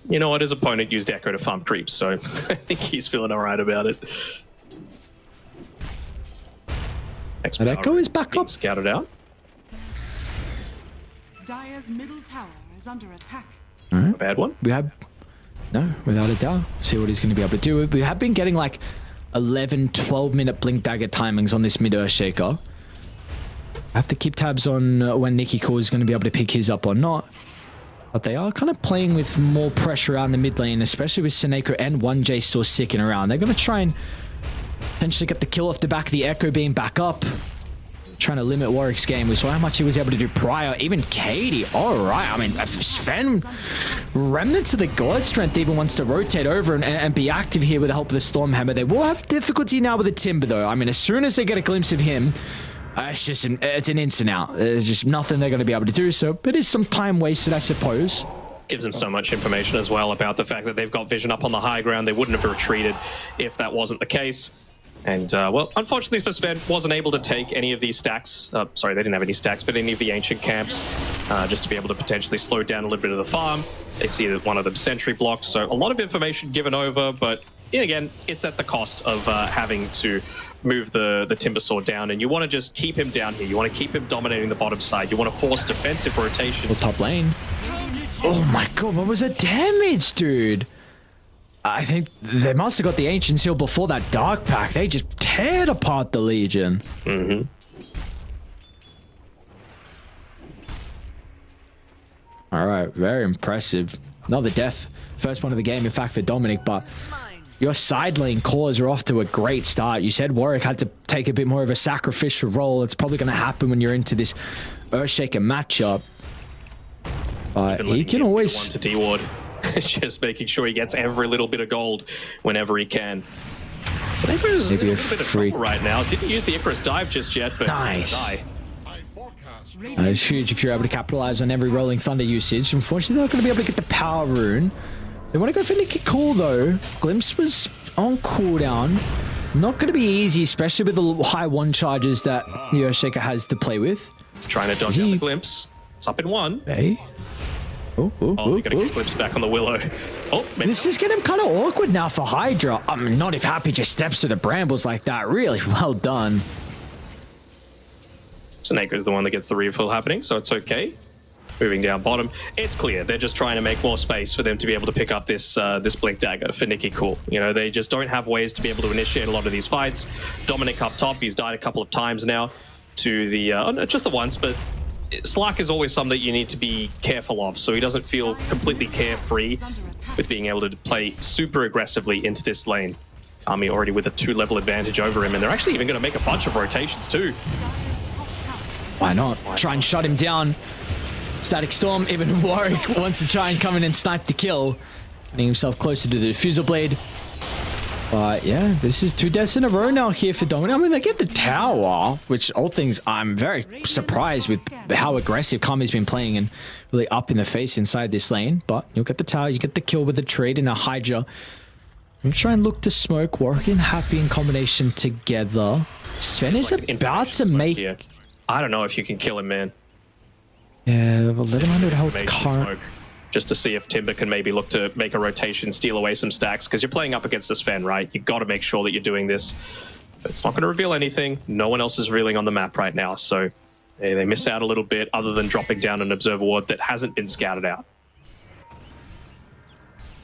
You know what? His opponent used Echo to farm creeps, so I think he's feeling all right about it. But Echo is back up. Scouted out. Dire's middle tower is under attack. All right. A bad one. We have, no, without a doubt. See what he's going to be able to do. We have been getting like 11, 12-minute blink dagger timings on this mid Earthshaker. I have to keep tabs on when Nicky Cool is going to be able to pick his up or not. But they are kind of playing with more pressure around the mid lane, especially with Seneko and 1J still sticking around. They're going to try and potentially get the kill off the back of the Echo being back up. Trying to limit Warwick's game. We saw how much he was able to do prior. Even Katie. All right. I mean, Sven, remnants of the God Strength, even wants to rotate over and be active here with the help of the Stormhammer. They will have difficulty now with the Timber, though. I mean, as soon as they get a glimpse of him, it's just it's an instant out. There's just nothing they're going to be able to do. So it is some time wasted, I suppose. Gives them so much information as well about the fact that they've got vision up on the high ground. They wouldn't have retreated if that wasn't the case. And, well, unfortunately for Sven, wasn't able to take any of these stacks. Sorry, they didn't have any stacks, but any of the ancient camps, just to be able to potentially slow down a little bit of the farm. They see that one of them sentry blocked, so a lot of information given over, but again, it's at the cost of having to move the Timber Sword down, and you want to just keep him down here. You want to keep him dominating the bottom side. You want to force defensive rotation. Well, top lane. Oh my god, what was the damage, dude? I think they must have got the Ancient Seal before that Dark Pack. They just teared apart the Legion. Mm-hmm. All right, very impressive. Another death. First one of the game, in fact, for Dominic, but your side lane cores are off to a great start. You said Warwick had to take a bit more of a sacrificial role. It's probably going to happen when you're into this Earthshaker matchup. He can always... One to D-Ward. Just making sure he gets every little bit of gold whenever he can. So Icarus in a little bit of trouble right now. Didn't use the Icarus dive just yet, but nice. It's huge if you're able to capitalize on every Rolling Thunder usage. Unfortunately, they're not going to be able to get the power rune. They want to go for Nicky Cool, though. Glimpse was on cooldown. Not going to be easy, especially with the high one charges that the Earthshaker has to play with. Trying to dodge out the Glimpse. It's up in one. Hey. They're going to get Glimpse back on the Willow. Oh, this is getting kind of awkward now for HYDRA. I mean, not if Happy just steps through the brambles like that. Really well done. Seneko is the one that gets the refill happening, so it's okay. Moving down bottom, it's clear they're just trying to make more space for them to be able to pick up this this Blink Dagger for Nicky Cool. You know, they just don't have ways to be able to initiate a lot of these fights. Dominic up top, he's died a couple of times now to the, not just the once, but Slack is always something that you need to be careful of, so he doesn't feel completely carefree with being able to play super aggressively into this lane. Army already with a 2-level advantage over him, and they're actually even going to make a bunch of rotations too. Why not? Try and shut him down. Static Storm, even Warwick wants to try and come in and snipe the kill. Getting himself closer to the Diffusal Blade. But yeah, this is 2 deaths in a row now here for Dominic. I mean, they get the tower, which all things, I'm very surprised with how aggressive Kami's been playing and really up in the face inside this lane. But you'll get the tower, you get the kill with the trade and a HYDRA. I'm try and look to smoke, Warwick and Happy in combination together. Sven is about to make... Here. I don't know if you can kill him, man. Yeah, well, 1100 health current. Just to see if Timber can maybe look to make a rotation, steal away some stacks, because you're playing up against a Sven, right? You got to make sure that you're doing this. But it's not going to reveal anything. No one else is revealing on the map right now, so they miss out a little bit, other than dropping down an Observer Ward that hasn't been scouted out.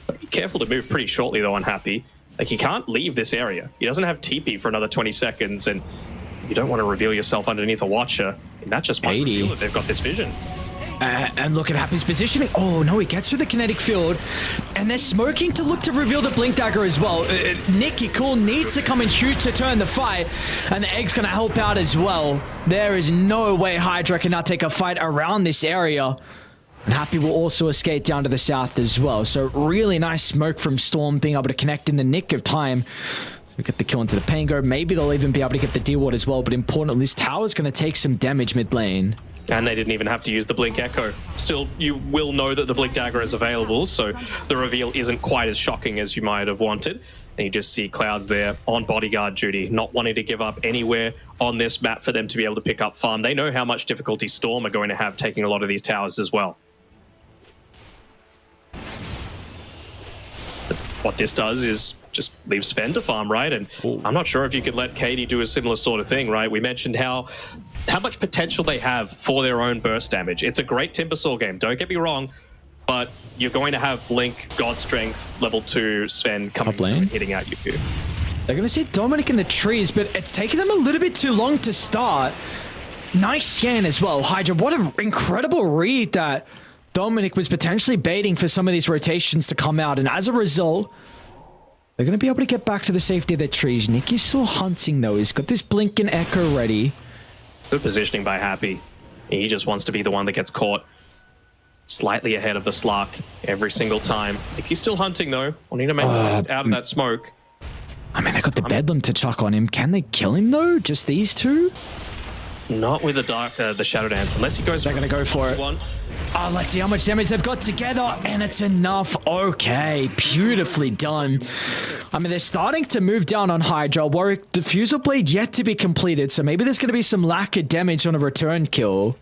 But be careful to move pretty shortly, though, Unhappy. Like, he can't leave this area. He doesn't have TP for another 20 seconds, and you don't want to reveal yourself underneath a Watcher. And that just might reveal that they've got this vision. And look at Happy's positioning. Oh, no, he gets through the kinetic field. And they're smoking to look to reveal the Blink Dagger as well. Nicky Cool needs to come in huge to turn the fight. And the Egg's going to help out as well. There is no way HYDRA can now take a fight around this area. And Happy will also escape down to the south as well. So really nice smoke from Storm being able to connect in the nick of time. We get the kill into the Pango. Maybe they'll even be able to get the D-Ward as well. But importantly, this tower's going to take some damage mid lane. And they didn't even have to use the Blink Echo. Still, you will know that the Blink Dagger is available, so the reveal isn't quite as shocking as you might have wanted. And you just see Clouds there on bodyguard duty, not wanting to give up anywhere on this map for them to be able to pick up farm. They know how much difficulty Storm are going to have taking a lot of these towers as well. But what this does is just leave Sven to farm, right? And I'm not sure if you could let Katie do a similar sort of thing, right? We mentioned how much potential they have for their own burst damage. It's a great Timbersaw game, don't get me wrong, but you're going to have Blink, God Strength, level 2, Sven coming lane, hitting at you. They're going to see Dominic in the trees, but it's taken them a little bit too long to start. Nice scan as well, Hydra. What an incredible read that Dominic was potentially baiting for some of these rotations to come out, and as a result, they're going to be able to get back to the safety of their trees. Nick is still hunting, though. He's got this Blink and Echo ready. Good positioning by Happy. He just wants to be the one that gets caught slightly ahead of the Slark every single time. If he's still hunting, though, wanting to make out of that smoke. I mean, they got the Bedlam to chuck on him. Can they kill him, though? Just these two? Not with the Shadow Dance, unless he goes. They're going to go for it. Oh, let's see how much damage they've got together, and it's enough. Okay, beautifully done. I mean, they're starting to move down on Hydra. Warwick, Diffusal Blade yet to be completed, so maybe there's going to be some lack of damage on a return kill.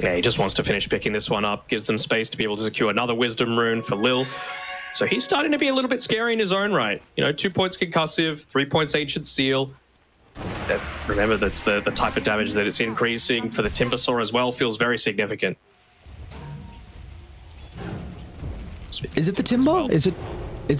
Yeah, he just wants to finish picking this one up, gives them space to be able to secure another Wisdom Rune for Lil. So he's starting to be a little bit scary in his own right. You know, 2 points Concussive, 3 points Ancient Seal. Remember, that's the type of damage that it's increasing for the Timbersaw as well, feels very significant. Is it the Timber? Is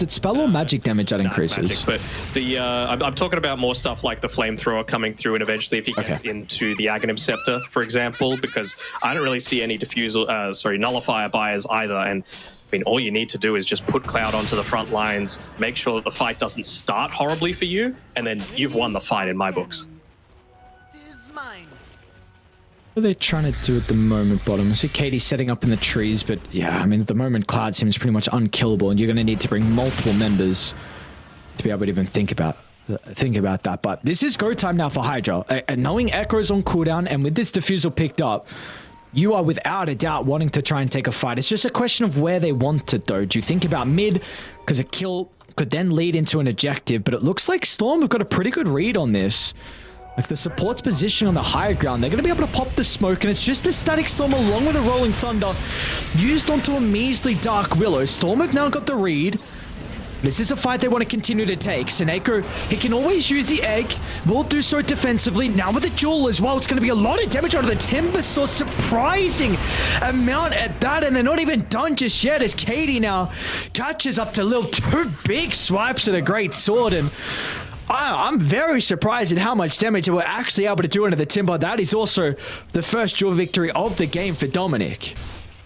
it spell or magic damage that increases? Magic, but the I'm talking about more stuff like the Flamethrower coming through, and eventually if you get into the Aghanim Scepter, for example, because I don't really see any nullifier buyers either, and I mean, all you need to do is just put Cloud onto the front lines, make sure that the fight doesn't start horribly for you, and then you've won the fight in my books. What are they trying to do at the moment, bottom? I see Katie setting up in the trees, but yeah, I mean, at the moment, Cloud seems pretty much unkillable, and you're going to need to bring multiple members to be able to even think about that. But this is go time now for Hydra. And knowing Echo's on cooldown, and with this Diffusal picked up, you are without a doubt wanting to try and take a fight. It's just a question of where they want it, though. Do you think about mid? Because a kill could then lead into an objective, but it looks like Storm have got a pretty good read on this. If the support's position on the higher ground, they're going to be able to pop the smoke, and it's just a Static Storm along with a Rolling Thunder used onto a measly Dark Willow. Storm have now got the read. This is a fight they want to continue to take. Seneko, he can always use the egg. Will do so defensively. Now with the Jewel as well, it's going to be a lot of damage out of the Timbersaw. Surprising amount at that, and they're not even done just yet as Katie now catches up to Lil. 2 big swipes of the Great Sword, and I'm very surprised at how much damage they were actually able to do into the Timber. That is also the first duel victory of the game for Dominic.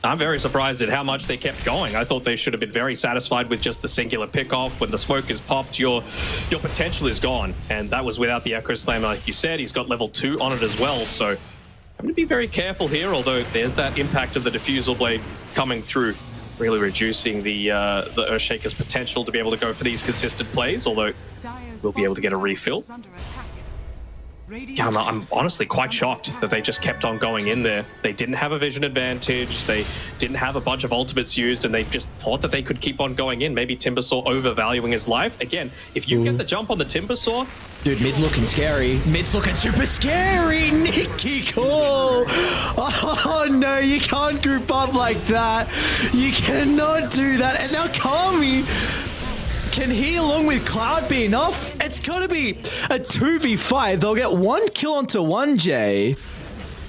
I'm very surprised at how much they kept going. I thought they should have been very satisfied with just the singular pick-off. When the smoke is popped, your potential is gone. And that was without the Echo Slammer, like you said. He's got level 2 on it as well. So I'm going to be very careful here, although there's that impact of the Diffusal Blade coming through, really reducing the Earthshaker's potential to be able to go for these consistent plays, although we'll be able to get a refill. Yeah, I'm honestly quite shocked that they just kept on going in there. They didn't have a vision advantage, they didn't have a bunch of ultimates used, and they just thought that they could keep on going in. Maybe Timbersaw overvaluing his life. Again, if you get the jump on the Timbersaw... Dude, mid looking scary. Mid's looking super scary. Nicky, cool. Oh no, you can't group up like that. You cannot do that. And now Kami... Can he, along with Cloud, be enough? It's got to be a 2v5. They'll get 1 kill onto 1J.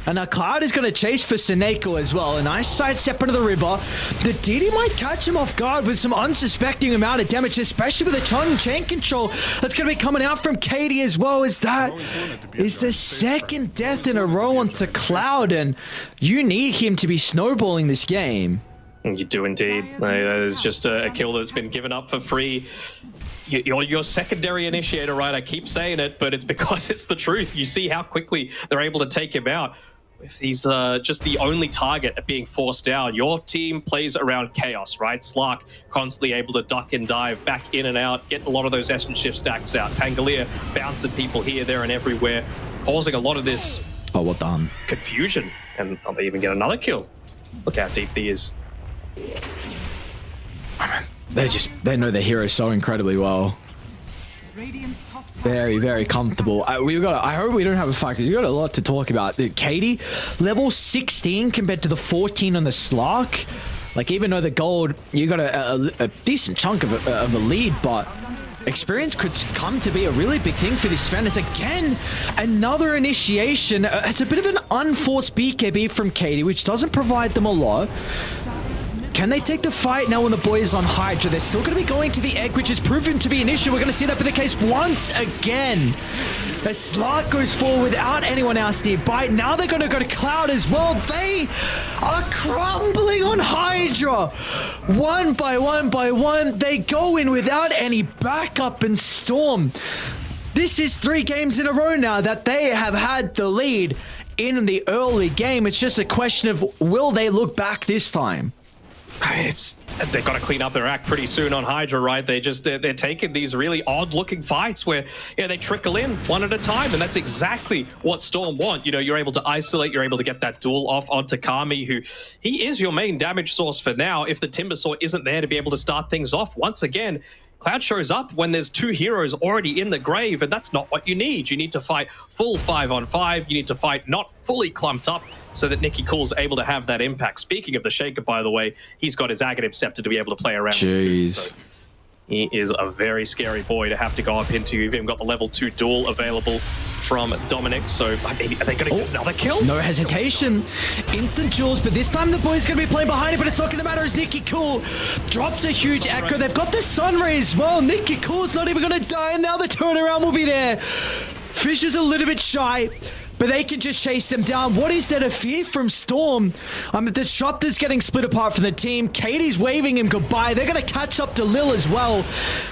And now Cloud is going to chase for Seneko as well. A nice side step into the river. The DD might catch him off guard with some unsuspecting amount of damage, especially with the chain control that's going to be coming out from Katie as well. Is that is the second death in a row onto Cloud, and you need him to be snowballing this game. You do indeed. That is just a kill that's been given up for free. Your secondary initiator, right? I keep saying it, but it's because it's the truth. You see how quickly they're able to take him out. if he's just the only target at being forced down, your team plays around chaos, right? Slark constantly able to duck and dive back in and out, get a lot of those Essence Shift stacks out. Pangolier bouncing people here, there, and everywhere, causing a lot of this well done. Confusion. And they even get another kill. Look how deep he is. They know their hero so incredibly well. Radiant's top tower. Very comfortable. I hope we don't have a fight because you got a lot to talk about. Katie, level 16 compared to the 14 on the Slark. Like, even though the gold, you got a decent chunk of a lead, but experience could come to be a really big thing for this Sven. It's again another initiation. It's a bit of an unforced BKB from Katie, which doesn't provide them a lot. Can they take the fight now when the boys on HYDRA? They're still going to be going to the egg, which has proven to be an issue. We're going to see that be the case once again. The Slark goes forward without anyone else nearby. Now they're going to go to Cloud as well. They are crumbling on HYDRA. One by one, they go in without any backup and Storm. This is 3 games in a row now that they have had the lead in the early game. It's just a question of, will they look back this time? They've got to clean up their act pretty soon on HYDRA, right? They're taking these really odd-looking fights where they trickle in one at a time, and that's exactly what Storm want. You know, you're able to isolate, you're able to get that duel off onto Kami, who he is your main damage source for now. If the Timbersaw isn't there to be able to start things off, once again, Cloud shows up when there's 2 heroes already in the grave, and that's not what you need. You need to fight full 5-on-5. You need to fight not fully clumped up so that Nicky Cool's able to have that impact. Speaking of the Shaker, by the way, he's got his Aghanim Scepter to be able to play around with too, so he is a very scary boy to have to go up into. You've even got the level 2 duel available from Dominic, so I mean, are they going to get another kill? No hesitation. Instant duels, but this time the boy's going to be playing behind it, but it's not going to matter as Nicky Cool drops a huge echo. They've got the Sunray as well. Nicky Cool's not even going to die, and now the turnaround will be there. Fisher's a little bit shy, but they can just chase them down. What is there to fear from Storm? The Disruptor's getting split apart from the team. Katie's waving him goodbye. They're going to catch up to Lil as well.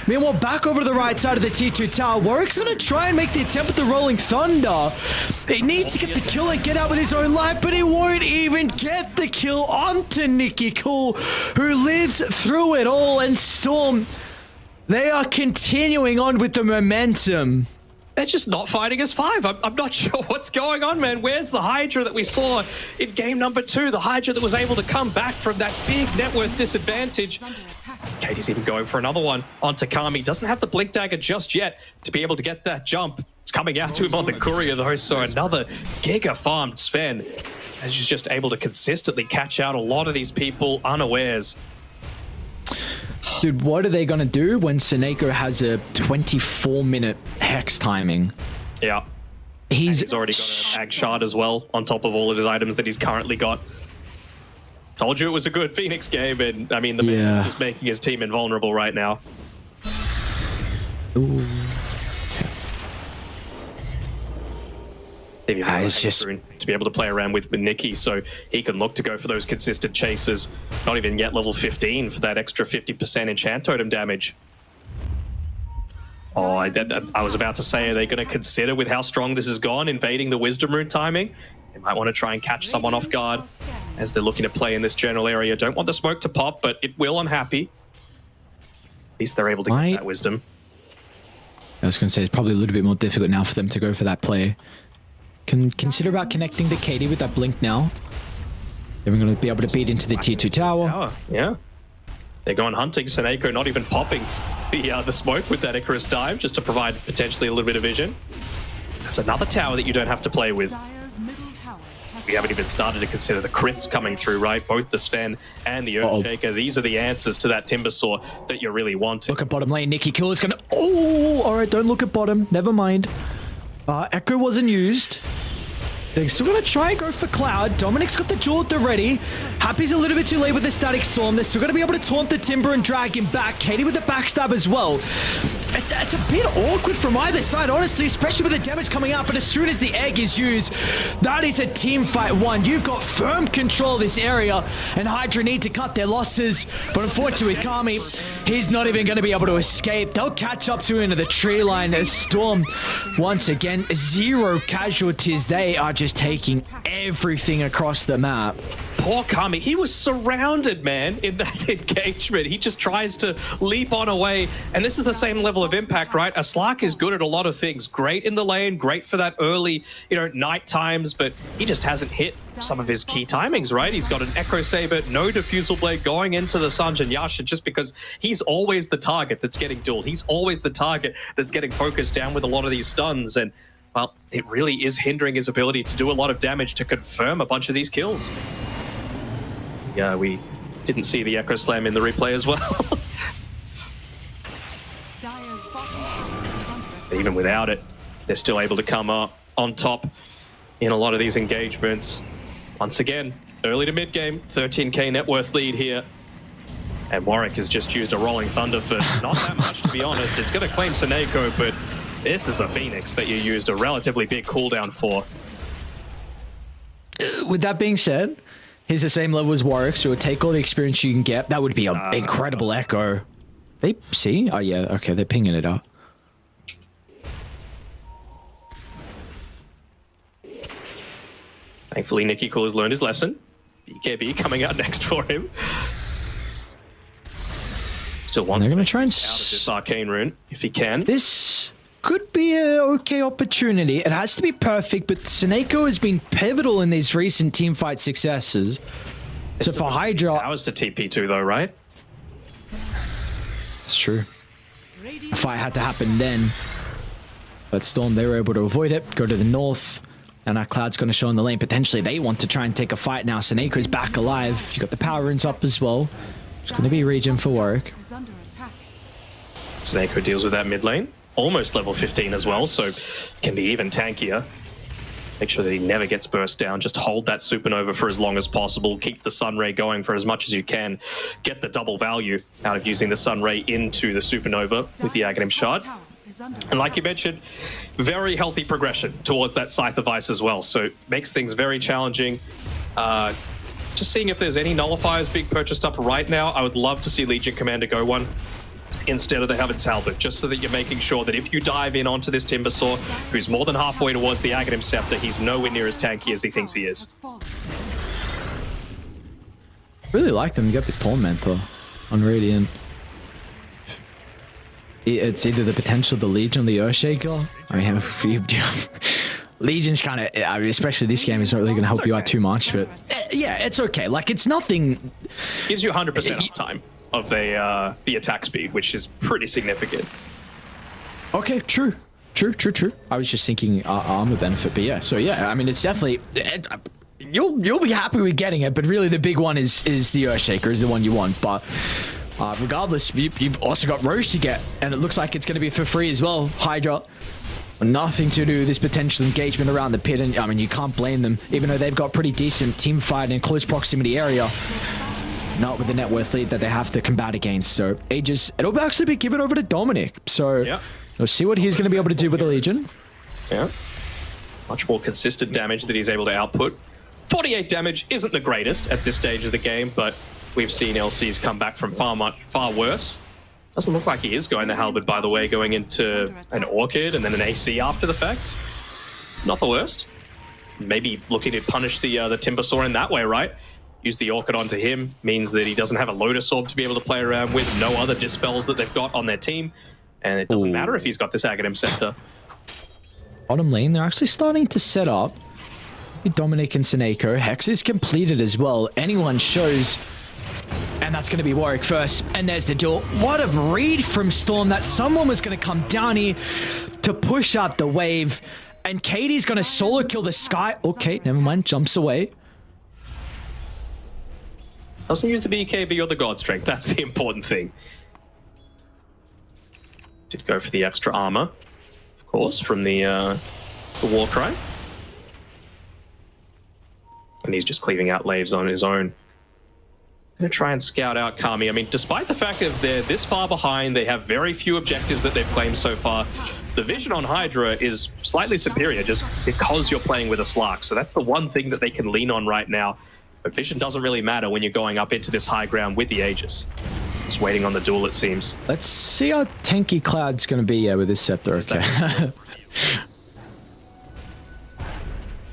Meanwhile, back over to the right side of the T2 tower. Warwick's going to try and make the attempt with the Rolling Thunder. He needs to get the kill and get out with his own life, but he won't even get the kill onto Nicky Cool, who lives through it all. And Storm, they are continuing on with the momentum. They're just not fighting as 5. I'm not sure what's going on, man. Where's the HYDRA that we saw in game number 2? The HYDRA that was able to come back from that big net worth disadvantage. Katie's even going for another one onto Kami. Doesn't have the Blink Dagger just yet to be able to get that jump. It's coming out to him on the Courier, though, so another giga-farmed Sven. And she's just able to consistently catch out a lot of these people unawares. Dude, what are they going to do when Seneko has a 24-minute hex timing? Yeah. He's already got an Ag Shard as well, on top of all of his items that he's currently got. Told you it was a good Phoenix game, and I mean, the man is just making his team invulnerable right now. Ooh. It's just to be able to play around with Nicky, so he can look to go for those consistent chases. Not even yet level 15 for that extra 50% enchant totem damage. Oh, I was about to say, are they going to consider, with how strong this has gone, invading the Wisdom Rune timing? They might want to try and catch someone off guard as they're looking to play in this general area. Don't want the smoke to pop, but it will, I'm happy. At least they're able to get that Wisdom. I was going to say, it's probably a little bit more difficult now for them to go for that play. Can consider about connecting to Katie with that blink now. Then we're going to be able to beat into the T2 tower. Yeah. They're going hunting. Seneko not even popping the smoke with that Icarus dive just to provide potentially a little bit of vision. That's another tower that you don't have to play with. We haven't even started to consider the crits coming through, right? Both the Sven and the Earthshaker. These are the answers to that Timbersaw that you really wanted. Look at bottom lane. Nicky Kill is going to... Oh, all right. Don't look at bottom. Never mind. Echo wasn't used. They're still going to try and go for Cloud. Dominic's got the jewel at the ready. Happy's a little bit too late with the Static Storm. They're still going to be able to taunt the Timber and drag him back. Katie with the backstab as well. It's a bit awkward from either side, honestly, especially with the damage coming out. But as soon as the egg is used, that is a team fight one. You've got firm control of this area, and HYDRA need to cut their losses. But unfortunately, Kami, He's not even going to be able to escape. They'll catch up to him into the tree line as Storm, once again, 0 casualties. They are just taking everything across the map. Poor Kami, he was surrounded, man, in that engagement. He just tries to leap on away, and this is the same level of impact, right? A Slark is good at a lot of things. Great in the lane, great for that early, night times, but he just hasn't hit some of his key timings, right? He's got an Echo Saber, no Diffusal Blade going into the Sanjin Yasha just because he's always the target that's getting dueled. He's always the target that's getting focused down with a lot of these stuns, and, well, it really is hindering his ability to do a lot of damage to confirm a bunch of these kills. Yeah, we didn't see the Echo Slam in the replay as well. But even without it, they're still able to come up on top in a lot of these engagements. Once again, early to mid game, 13k net worth lead here. And Warwick has just used a Rolling Thunder for not that much, to be honest. It's going to claim Seneko, but this is a Phoenix that you used a relatively big cooldown for. With that being said, he's the same level as Warwick, so it'll take all the experience you can get. That would be an incredible Echo. They see? Oh, yeah. Okay, they're pinging it up. Thankfully, Nicky Cool has learned his lesson. BKB coming out next for him. Still wants to try and out of this Arcane Rune, if he can. This could be an okay opportunity. It has to be perfect, but Seneko has been pivotal in these recent teamfight successes. So for HYDRA... Towers to TP2 though, right? It's true. A fight had to happen then. But Storm, they were able to avoid it, go to the north. And that Cloud's going to show in the lane. Potentially, they want to try and take a fight now. Seneco's back alive. You got the power runes up as well. It's going to be regen for Warwick. Seneko deals with that mid lane. Almost level 15 as well, so can be even tankier. Make sure that he never gets burst down. Just hold that supernova for as long as possible. Keep the sun ray going for as much as you can. Get the double value out of using the sun ray into the supernova with the Aghanim Shard. And like you mentioned, very healthy progression towards that Scythe of Ice as well. So makes things very challenging. Just seeing if there's any nullifiers being purchased up right now. I would love to see Legion Commander go one instead of the Heaven's Halberd, just so that you're making sure that if you dive in onto this Timbersaw, who's more than halfway towards the Aghanim Scepter, he's nowhere near as tanky as he thinks he is. Really like them. You got this Tormentor on Radiant. It's either the potential of the Legion or the Earthshaker. I mean, Legion's kind of, especially this game, is not really going to help you out too much, but yeah, it's okay. Like, it's nothing. Gives you 100% uptime of the attack speed, which is pretty significant. Okay, true. I was just thinking armor benefit, but yeah. So yeah, I mean, it's definitely you'll be happy with getting it, but really the big one is the Earthshaker, is the one you want, but. Regardless, you've also got Roche to get, and it looks like it's going to be for free as well. HYDRA, nothing to do with this potential engagement around the pit, and I mean, you can't blame them, even though they've got pretty decent team fight in close proximity area. Not with the net worth lead that they have to combat against. So Aegis, it'll actually be given over to Dominic. So yeah. We'll see what he's going to be able to do with the Legion. Yeah, much more consistent damage that he's able to output. 48 damage isn't the greatest at this stage of the game, but we've seen LCs come back from far worse. Doesn't look like he is going the Halberd, by the way, going into an Orchid and then an AC after the fact. Not the worst. Maybe looking to punish the Timbersaw in that way, right? Use the Orchid onto him, means that he doesn't have a Lotus Orb to be able to play around with, no other Dispels that they've got on their team, and it doesn't matter if he's got this Aghanim Scepter. Bottom lane, they're actually starting to set up. Dominic and Seneko. Hex is completed as well. Anyone shows... And that's going to be Warwick first. And there's the duel. What a read from Storm that someone was going to come down here to push out the wave. And Katie's going to solo kill the Sky. Okay, never mind. Jumps away. Doesn't use the BKB or the God Strength. That's the important thing. Did go for the extra armor, of course, from the Warcry. And he's just cleaving out Laves on his own. Going to try and scout out Kami. I mean, despite the fact that they're this far behind, they have very few objectives that they've claimed so far. The vision on HYDRA is slightly superior just because you're playing with a Slark. So that's the one thing that they can lean on right now. But vision doesn't really matter when you're going up into this high ground with the Aegis. Just waiting on the duel, it seems. Let's see how tanky Cloud's going to be with this scepter. Okay.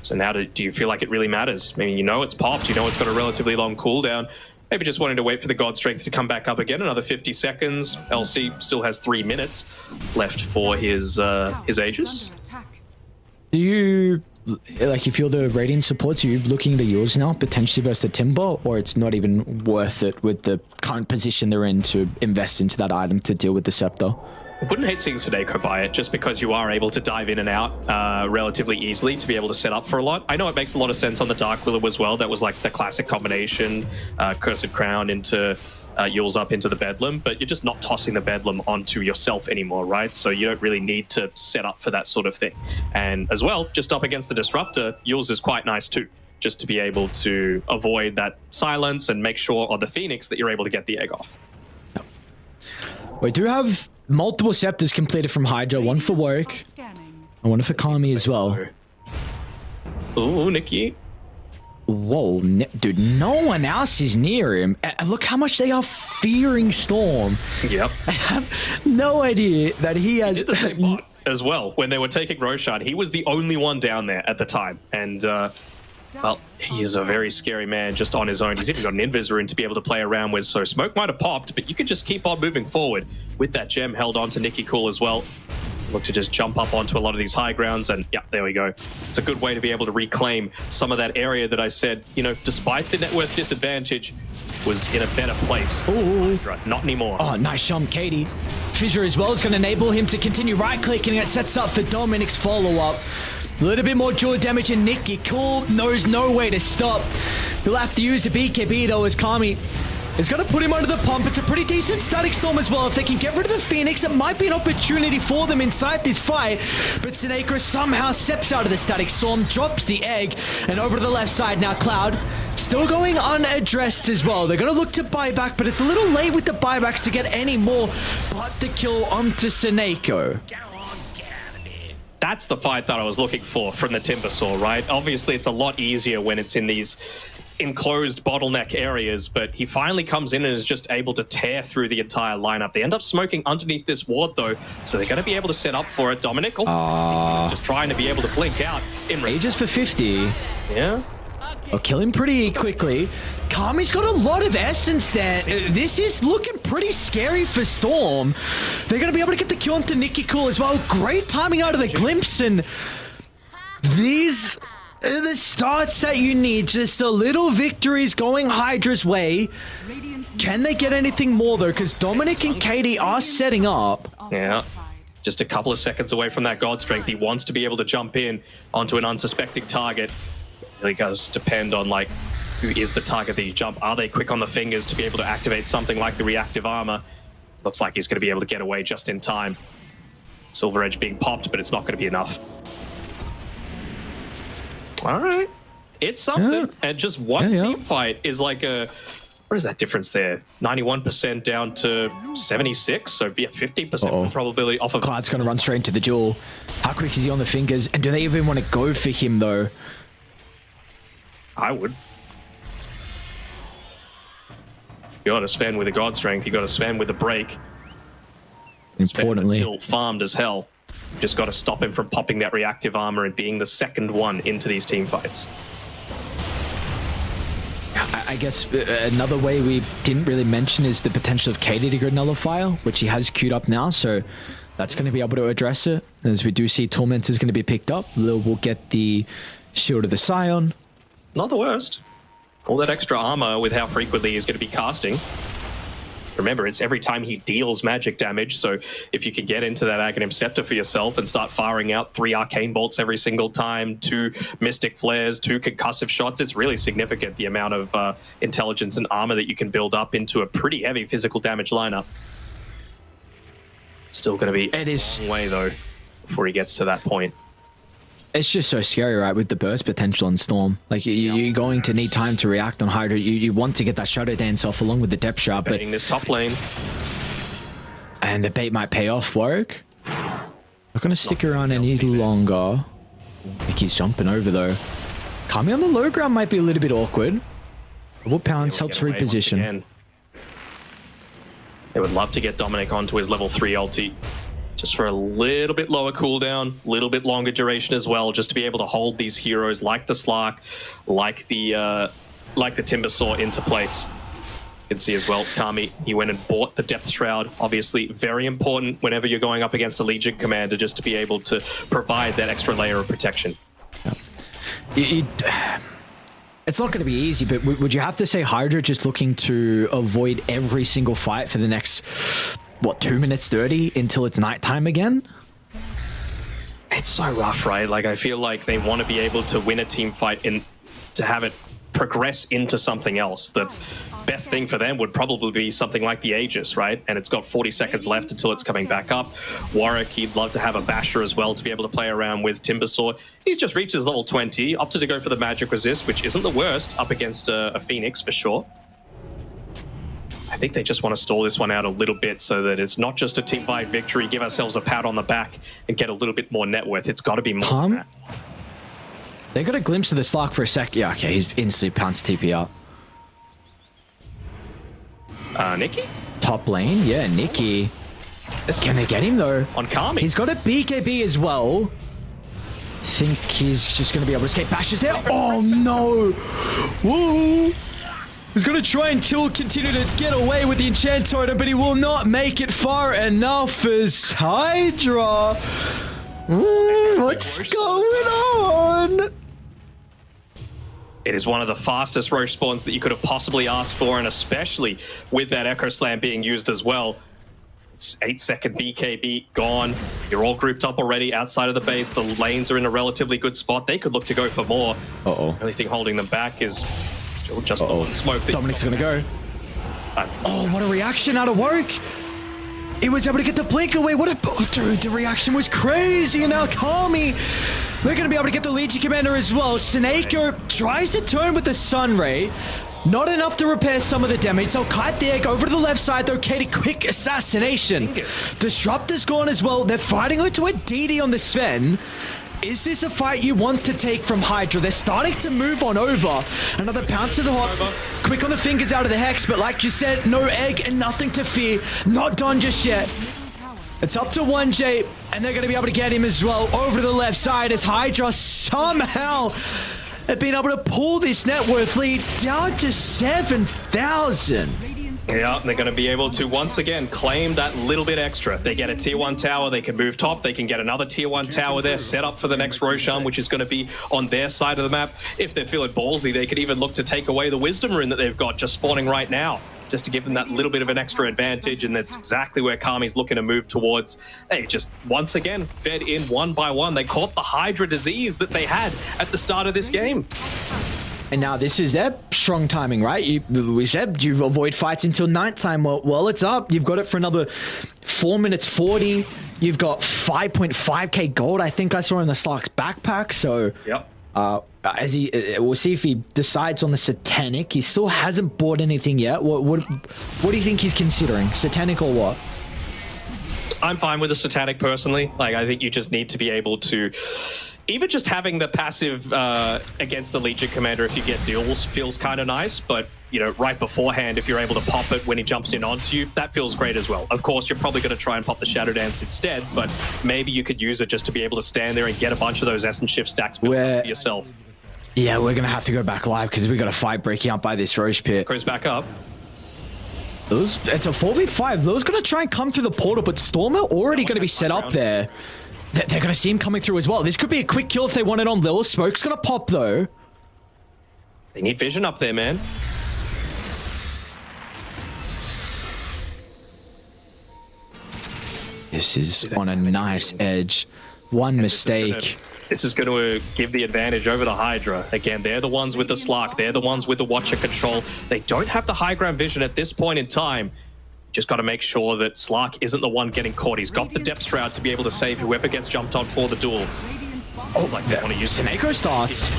So now do you feel like it really matters? I mean, you know it's popped. You know it's got a relatively long cooldown. Maybe just wanting to wait for the God Strength to come back up again. Another 50 seconds. LC still has 3 minutes left for his Aegis. Do you, like, if you're the Radiant supports, are you looking to yours now, potentially versus the Timber, or it's not even worth it with the current position they're in to invest into that item to deal with the Scepter? I wouldn't hate seeing Sadeko buy it, just because you are able to dive in and out relatively easily to be able to set up for a lot. I know it makes a lot of sense on the Dark Willow as well. That was like the classic combination, Cursed Crown into Yule's up into the Bedlam, but you're just not tossing the Bedlam onto yourself anymore, right? So you don't really need to set up for that sort of thing. And as well, just up against the Disruptor, Yule's is quite nice too, just to be able to avoid that silence and make sure, or the Phoenix, that you're able to get the egg off. We do have multiple scepters completed from HYDRA, one for Work, and one for Kami as well. Ooh, Nikki. Whoa, dude, no one else is near him. Look how much they are fearing Storm. Yep. I have no idea that he has... He did the same bot as well. When they were taking Roshan, he was the only one down there at the time. And, well, he's a very scary man just on his own. He's even got an Invis rune to be able to play around with, so smoke might have popped, but you could just keep on moving forward with that gem held on to Nikki Cool as well. Look to just jump up onto a lot of these high grounds, and yeah, there we go. It's a good way to be able to reclaim some of that area that I said, you know, despite the net worth disadvantage, was in a better place. Ooh. Not anymore. Oh, nice jump, Katie. Fissure as well is going to enable him to continue right-clicking. It sets up for Dominic's follow-up. A little bit more jaw damage, and Nikki Cool knows no way to stop. He'll have to use a BKB though, as Kami is going to put him under the pump. It's a pretty decent Static Storm as well. If they can get rid of the Phoenix, it might be an opportunity for them inside this fight. But Sineko somehow steps out of the Static Storm, drops the egg, and over to the left side now, Cloud still going unaddressed as well. They're going to look to buy back, but it's a little late with the buybacks to get any more. But the kill onto Sineko. That's the fight that I was looking for from the Timbersaw, right? Obviously, it's a lot easier when it's in these enclosed bottleneck areas, but he finally comes in and is just able to tear through the entire lineup. They end up smoking underneath this ward though, so they're going to be able to set up for it. Dominic, just trying to be able to blink out in Aegis for 50. Yeah. I'll kill him pretty quickly. Kami's got a lot of essence there. This is looking pretty scary for Storm. They're going to be able to get the kill onto Nikki Cool as well. Great timing out of the glimpse, and these are the starts that you need. Just a little victories going HYDRA's way. Can they get anything more though? Because Dominic and Katie are setting up. Yeah. Just a couple of seconds away from that God Strength. He wants to be able to jump in onto an unsuspecting target. It really does depend on, like, who is the target that you jump. Are they quick on the fingers to be able to activate something like the reactive armor? Looks like he's going to be able to get away just in time. Silver Edge being popped, but it's not going to be enough. All right. It's something. Yeah. And just one team fight is like a... What is that difference there? 91% down to 76, so yeah, 50% probability off of... Cloud's going to run straight into the duel. How quick is he on the fingers? And do they even want to go for him though? I would. You got to Sven with a God Strength. You got to Sven with a break. Importantly, Sven still farmed as hell. Just got to stop him from popping that reactive armor and being the second one into these team fights. I guess another way we didn't really mention is the potential of Katie to go Nullifier, which he has queued up now, so that's going to be able to address it. As we do see Torment is going to be picked up. Lil will get the Shield of the Scion. Not the worst. All that extra armor with how frequently he's going to be casting. Remember, it's every time he deals magic damage, so if you can get into that Aghanim Scepter for yourself and start firing out 3 Arcane Bolts every single time, 2 Mystic Flares, 2 concussive shots, it's really significant, the amount of intelligence and armor that you can build up into a pretty heavy physical damage lineup. Still going to be a long way, though, before he gets to that point. It's just so scary, right, with the burst potential on Storm. Like, you're going to need time to react on HYDRA. You want to get that Shadow Dance off along with the Depth Shot, but... this top lane. And the bait might pay off, Warwick. Not going to stick around any longer. I think he's jumping over, though. Kami on the low ground might be a little bit awkward. Double Pounce helps reposition. They would love to get Dominic onto his level 3 ulti, just for a little bit lower cooldown, a little bit longer duration as well, just to be able to hold these heroes like the Slark, like the Timbersaw into place. You can see as well, Kami, he went and bought the Depth Shroud. Obviously, very important whenever you're going up against a Legion commander, just to be able to provide that extra layer of protection. It's not going to be easy, but would you have to say HYDRA just looking to avoid every single fight for the next, what, 2 minutes 30 until it's nighttime again? It's so rough, right? Like, I feel like they want to be able to win a team fight and to have it progress into something else. The best thing for them would probably be something like the Aegis, right? And it's got 40 seconds left until it's coming back up. Warwick, he'd love to have a Basher as well to be able to play around with Timbersaw. He's just reached his level 20, opted to go for the Magic Resist, which isn't the worst up against a Phoenix for sure. I think they just want to stall this one out a little bit so that it's not just a team-wide victory, give ourselves a pat on the back and get a little bit more net worth. It's got to be more than that. They got a glimpse of the Slark for a sec. Yeah, okay, he's instantly pounced TP out. Nikki? Top lane, yeah, Nikki. Can they get him though? On Kami. He's got a BKB as well. Think he's just going to be able to escape. Bash is there. Oh no! Whoa! He's going to try and continue to get away with the enchant totem, but he will not make it far enough as HYDRA. What's going on? It is one of the fastest Roche spawns that you could have possibly asked for, and especially with that Echo Slam being used as well. It's 8-second BKB gone. You're all grouped up already outside of the base. The lanes are in a relatively good spot. They could look to go for more. The only thing holding them back is just the one smoke. Dominic's going to go. Oh, what a reaction out of Warwick. He was able to get the blink away. What a... Oh, dude, the reaction was crazy. And now Kami, they're going to be able to get the Legion Commander as well. Snako tries to turn with the Sun Ray. Not enough to repair some of the damage. They'll kite the egg over to the left side, though. Katie, quick assassination. Disruptor's gone as well. They're fighting her to a DD on the Sven. Is this a fight you want to take from HYDRA? They're starting to move on over. Another pounce to the hop. Quick on the fingers out of the Hex, but like you said, no egg and nothing to fear. Not done just yet. It's up to 1J, and they're going to be able to get him as well over to the left side as HYDRA somehow have been able to pull this net worth lead down to 7,000. Yeah, they're going to be able to once again claim that little bit extra. They get a tier 1 tower, they can move top, they can get another tier 1 tower there, set up for the next Roshan, which is going to be on their side of the map. If they're feeling ballsy, they could even look to take away the Wisdom Rune that they've got just spawning right now, just to give them that little bit of an extra advantage, and that's exactly where Kami's looking to move towards. They just, once again, fed in one by one. They caught the HYDRA disease that they had at the start of this game. And now this is their strong timing, right? We said you avoid fights until nighttime. Well, it's up. You've got it for another 4 minutes 40. You've got 5.5k gold, I think I saw in the Slark's backpack. So, yep. We'll see if he decides on the Satanic. He still hasn't bought anything yet. What do you think he's considering? Satanic or what? I'm fine with the Satanic personally. Like, I think you just need to be able to... Even just having the passive against the Legion Commander if you get duels feels kind of nice, but, you know, right beforehand, if you're able to pop it when he jumps in onto you, that feels great as well. Of course, you're probably going to try and pop the Shadow Dance instead, but maybe you could use it just to be able to stand there and get a bunch of those Essence Shift stacks built up for yourself. Yeah, we're going to have to go back live because we got a fight breaking up by this Roche pit. Goes back up. It's a 4v5. Those going to try and come through the portal, but Stormer already going to be set up there. They're going to see him coming through as well. This could be a quick kill if they want it on Lil. Smoke's going to pop, though. They need vision up there, man. This is on a nice edge. One mistake. This is going to give the advantage over the HYDRA. Again, they're the ones with the Slark. They're the ones with the Watcher control. They don't have the high ground vision at this point in time. Just got to make sure that Slark isn't the one getting caught. He's got the Depth Shroud to be able to save whoever gets jumped on for the duel. Oh, like that. Want to use Snako starts.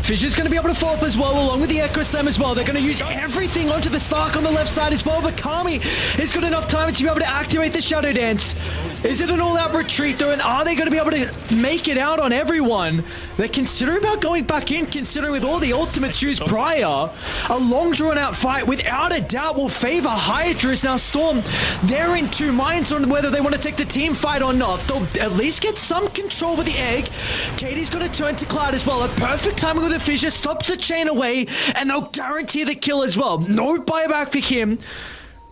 Fisher's going to be able to fall up as well, along with the Echo Slam as well. They're going to use everything onto the Stark on the left side as well, but Kami has got enough time to be able to activate the Shadow Dance. Is it an all-out retreat, though, and are they going to be able to make it out on everyone? They're considering about going back in, considering with all the ultimates used prior, a long drawn-out fight, without a doubt, will favor HYDRA. Now, Storm, they're in two minds on whether they want to take the team fight or not. They'll at least get some control with the egg. Katie's going to turn to Cloud as well. A perfect timing with the Fisher, stops the chain away, and they'll guarantee the kill as well. No buyback for him.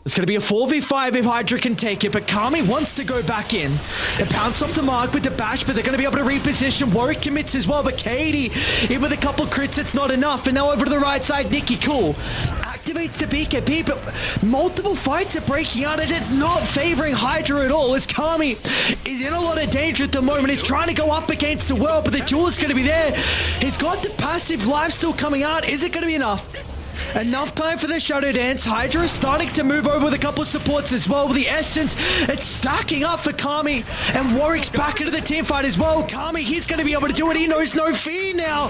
It's going to be a 4v5 if HYDRA can take it, but Kami wants to go back in. They pounce off the mark with the bash, but they're going to be able to reposition. Warwick commits as well, but Katie, in with a couple crits, it's not enough. And now over to the right side, Nikki Cool activates the BKB, but multiple fights are breaking out, and it's not favoring HYDRA at all, as Kami is in a lot of danger at the moment. He's trying to go up against the world, but the duel is going to be there. He's got the passive life still coming out. Is it going to be enough? Enough time for the Shadow Dance. HYDRA is starting to move over with a couple of supports as well. With the Essence, it's stacking up for Kami. And Warwick's back into the team fight as well. Kami, he's going to be able to do it. He knows no fear now.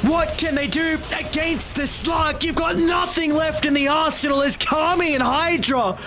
What can they do against the Slug? You've got nothing left in the arsenal as Kami and HYDRA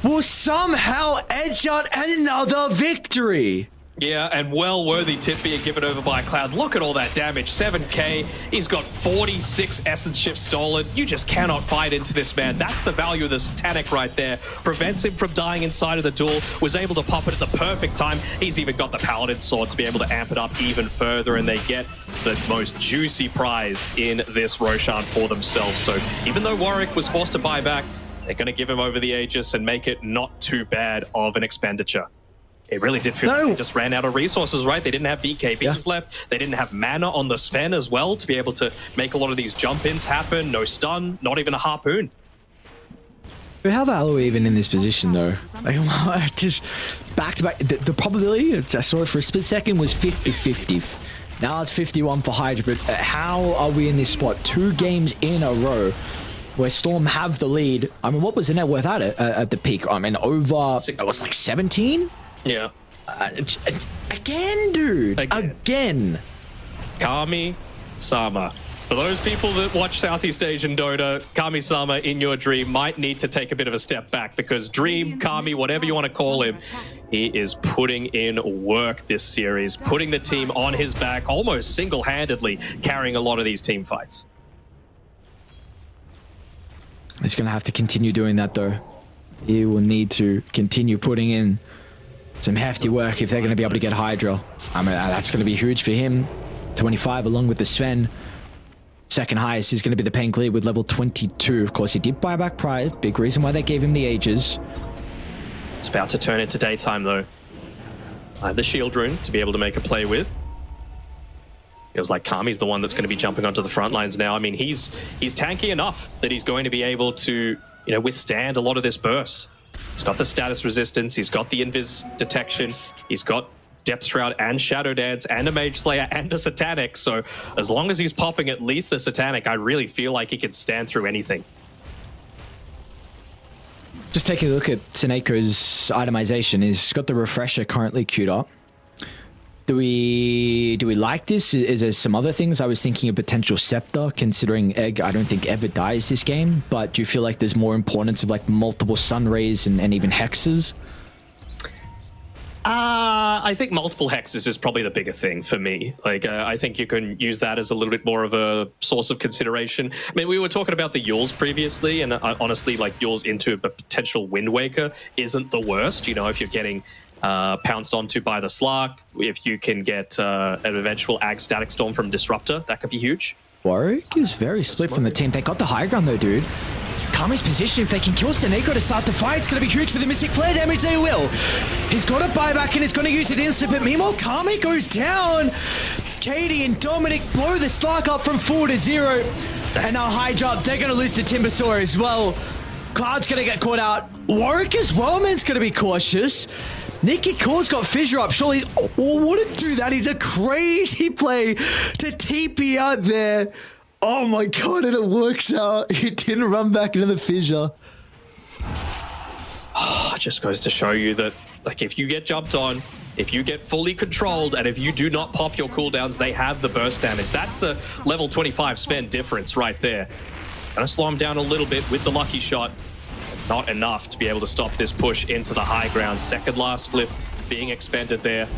will somehow edge out another victory. Yeah, and well worthy tip being given over by Cloud. Look at all that damage. 7k. He's got 46 essence shifts stolen. You just cannot fight into this, man. That's the value of the Satanic right there. Prevents him from dying inside of the duel. Was able to pop it at the perfect time. He's even got the Paladin Sword to be able to amp it up even further, and they get the most juicy prize in this Roshan for themselves. So even though Warwick was forced to buy back, they're going to give him over the Aegis and make it not too bad of an expenditure. It really did feel like they just ran out of resources, right? They didn't have BKBs left. They didn't have mana on the Sven as well to be able to make a lot of these jump-ins happen. No stun, not even a harpoon. But how the hell are we even in this position, though? Like, just back-to-back. The probability, I saw it for a split second, was 50-50. Now it's 51 for HYDRA, but how are we in this spot? 2 games in a row where Storm have the lead. I mean, what was the net worth at the peak? I mean, over, it was like 17? Yeah. Again, dude. Again. Kami-sama. For those people that watch Southeast Asian Dota, Kami-sama in your dream might need to take a bit of a step back, because Dream, Kami, whatever you want to call him, he is putting in work this series, putting the team on his back, almost single-handedly carrying a lot of these team fights. He's going to have to continue doing that, though. He will need to continue putting in some hefty work if they're going to be able to get HYDRA. I mean, that's going to be huge for him. 25 along with the Sven. Second highest is going to be the Pain Clear with level 22. Of course, he did buy back prior. Big reason why they gave him the Aegis. It's about to turn into daytime, though. I have the shield rune to be able to make a play with. Feels like Kami's the one that's going to be jumping onto the front lines now. I mean, he's tanky enough that he's going to be able to, withstand a lot of this burst. He's got the status resistance, he's got the invis detection, he's got Depth Shroud and Shadow Dance and a Mage Slayer and a Satanic. So as long as he's popping at least the Satanic, I really feel like he can stand through anything. Just taking a look at Seneco's itemization. He's got the refresher currently queued up. Do we like this? Is there some other things? I was thinking a potential Scepter, considering Egg I don't think ever dies this game, but do you feel like there's more importance of like multiple Sun Rays and even Hexes? I think multiple hexes is probably the bigger thing for me. Like, I think you can use that as a little bit more of a source of consideration. I mean, we were talking about the Yules previously, and honestly, like, Yules into a potential Wind Waker isn't the worst. If you're getting pounced onto by the Slark, if you can get an eventual Ag Static Storm from Disruptor, that could be huge. Warwick is very split from the team. They got the high ground though, dude. Kami's position, if they can kill Seneko to start the fight, it's going to be huge for the Mystic Flare damage. They will. He's got a buyback and he's going to use it instant, but meanwhile, Kami goes down. Katie and Dominic blow the Slark up from 4 to 0. And now HYDRA, they're going to lose the Timbersaw as well. Cloud's going to get caught out. Warwick as well, man's going to be cautious. Nikki Cole's got Fissure up. Surely, wouldn't do that. He's a crazy play to TP out there. Oh my god, and it works out. He didn't run back into the Fissure. It just goes to show you that, like, if you get jumped on, If you get fully controlled and if you do not pop your cooldowns, they have the burst damage. That's the level 25 spend difference right there. Gonna slow him down a little bit with the lucky shot. Not enough to be able to stop this push into the high ground. Second last spliff being expended there.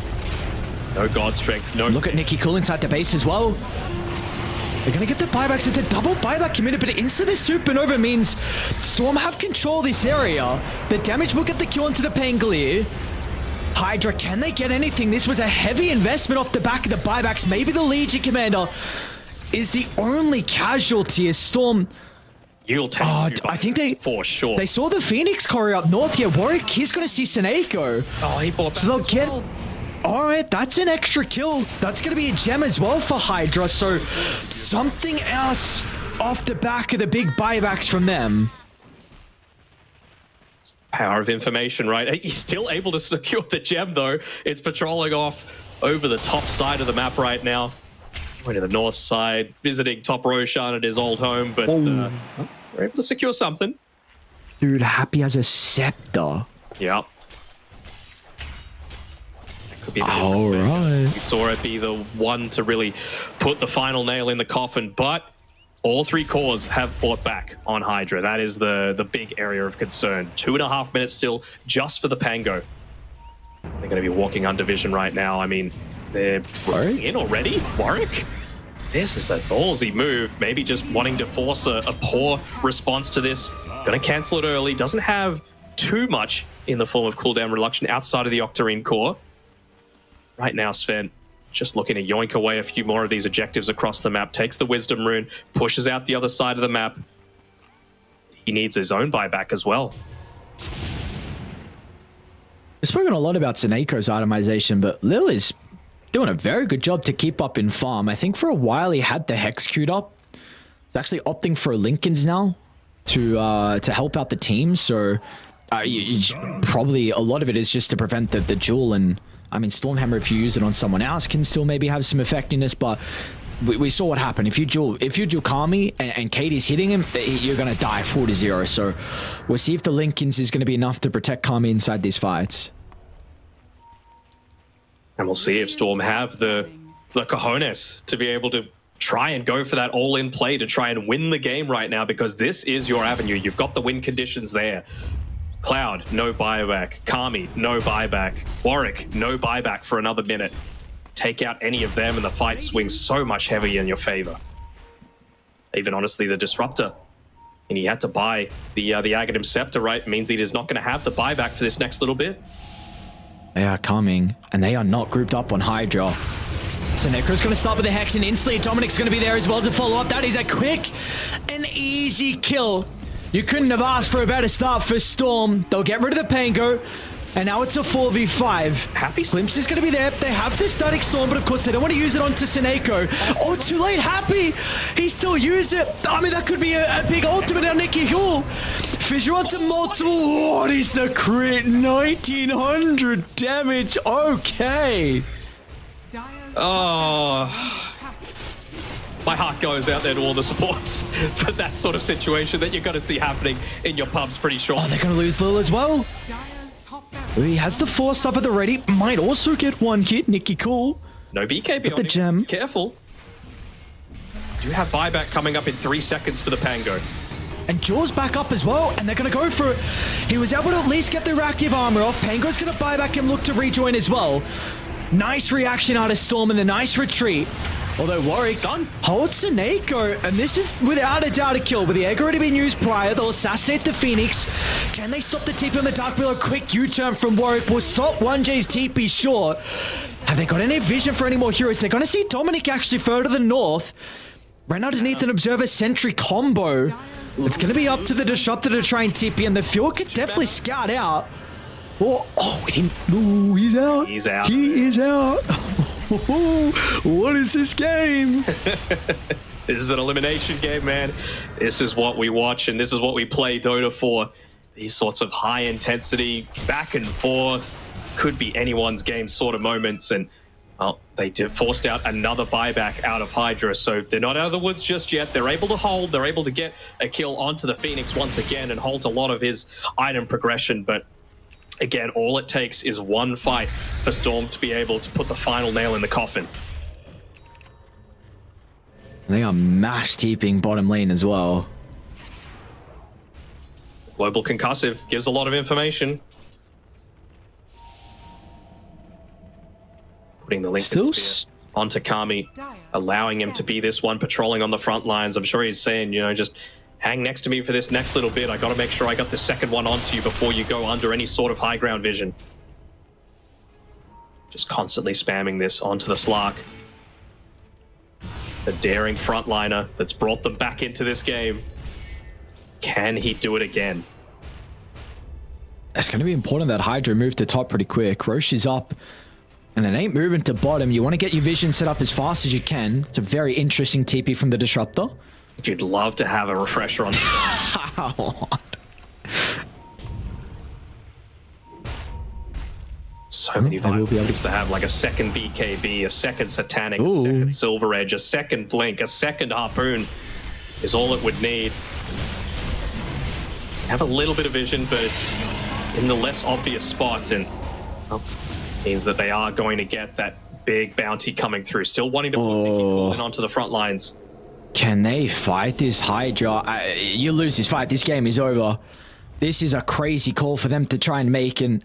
No god strength, no... Look at Nicky Cool inside the base as well. They're going to get the buybacks. It's a double buyback committed, but instant this supernova means Storm have control of this area. The damage will get the kill into the Pangolier. HYDRA, can they get anything? This was a heavy investment off the back of the buybacks. Maybe the Legion Commander is the only casualty as Storm... You'll take I think they... For sure. They saw the Phoenix Courier up north here. Warwick, he's going to see Seneko. Oh, he bought back so they'll as get... well. All right, that's an extra kill. That's going to be a gem as well for HYDRA. So something else off the back of the big buybacks from them. Power of information, right? He's still able to secure the gem, though. It's patrolling off over the top side of the map right now. Going to the north side, visiting Top Roshan at his old home, but we're able to secure something. Dude, Happy has a scepter. Yeah. Could be the all right. We saw it be the one to really put the final nail in the coffin, but all three cores have bought back on HYDRA. That is the big area of concern. 2.5 minutes still just for the Pango. They're going to be walking under vision right now. I mean, they're in already. Warwick? This is a ballsy move. Maybe just wanting to force a poor response to this. Going to cancel it early. Doesn't have too much in the form of cooldown reduction outside of the Octarine core. Right now, Sven, just looking to yoink away a few more of these objectives across the map. Takes the Wisdom Rune, pushes out the other side of the map. He needs his own buyback as well. We've spoken a lot about Seneco's itemization, but Lil is doing a very good job to keep up in farm. I think for a while he had the Hex queued up. He's actually opting for Lincolns now to help out the team. So probably a lot of it is just to prevent the duel. And I mean, Stormhammer, if you use it on someone else, can still maybe have some effectiveness. But we saw what happened. If you duel Kami and Katie's hitting him, you're gonna die 4-0. So we'll see if the Lincolns is gonna be enough to protect Kami inside these fights. And we'll see if Storm have the cojones to be able to try and go for that all-in play to try and win the game right now, because this is your avenue. You've got the win conditions there. Cloud, no buyback. Kami, no buyback. Warwick, no buyback for another minute. Take out any of them and the fight swings so much heavier in your favor. Even honestly, the Disruptor. And he had to buy the Aghanim Scepter, right? Means he is not going to have the buyback for this next little bit. They are coming, and they are not grouped up on HYDRA. So Necro's going to start with the Hex, and instantly Dominic's going to be there as well to follow up. That is a quick and easy kill. You couldn't have asked for a better start for Storm. They'll get rid of the Pango, and now it's a 4v5. Happy Glimpse is going to be there. They have the Static Storm, but of course they don't want to use it onto Seneko. Oh, too late. Happy. He still used it. I mean, that could be a big ultimate on Nicky Hill. Fissure onto multiple. What is the crit? 1900 damage. Okay. Oh. My heart goes out there to all the supports for that sort of situation that you're going to see happening in your pubs pretty short. Oh, they're going to lose Lil as well. He has the 4 stuff at the ready. Might also get 1 hit. Nicky Cool. No BKB With on the gem. Careful. Do have buyback coming up in 3 seconds for the Pango. And Jaws back up as well, and they're going to go for it. He was able to at least get the reactive armor off. Pango's going to buy back and look to rejoin as well. Nice reaction out of Storm and the nice retreat. Although Warwick holds Seneko, and this is without a doubt a kill. With the egg already been used prior, they'll assassinate the Phoenix. Can they stop the TP on the Dark Wheel? A quick U-turn from Warwick will stop 1J's TP short. Have they got any vision for any more heroes? They're going to see Dominic actually further to the north. Right underneath an Observer Sentry combo. It's going to be up to the Disruptor to try and TP, and the Fuel could definitely scout out. Oh, we didn't. Ooh, he's out. He's out. He is out. What is this game? This is an elimination game, man. This is what we watch and this is what we play Dota for. These sorts of high intensity, back and forth, could be anyone's game sort of moments. And well, they forced out another buyback out of HYDRA, so they're not out of the woods just yet. They're able to hold, they're able to get a kill onto the Phoenix once again and halt a lot of his item progression, but Again, all it takes is one fight for Storm to be able to put the final nail in the coffin. They are mass TPing bottom lane as well. Global Concussive gives a lot of information. Putting the Lincoln Sphere onto Kami, allowing him to be this one patrolling on the front lines. I'm sure he's saying, you know, just hang next to me for this next little bit. I got to make sure I got the second one onto you before you go under any sort of high ground vision. Just constantly spamming this onto the Slark. The daring frontliner that's brought them back into this game. Can he do it again? It's going to be important that HYDRA move to top pretty quick. Roche is up, and it ain't moving to bottom. You want to get your vision set up as fast as you can. It's a very interesting TP from the Disruptor. You'd love to have a refresher on the So many vibes to have, like a second BKB, a second Satanic, a second Silver Edge, a second Blink, a second Harpoon is all it would need. Have a little bit of vision, but it's in the less obvious spot, and means that they are going to get that big bounty coming through. Still wanting to put Mickey Coolin onto the front lines. Can they fight this HYDRA? You lose this fight, this game is over. This is a crazy call for them to try and make, and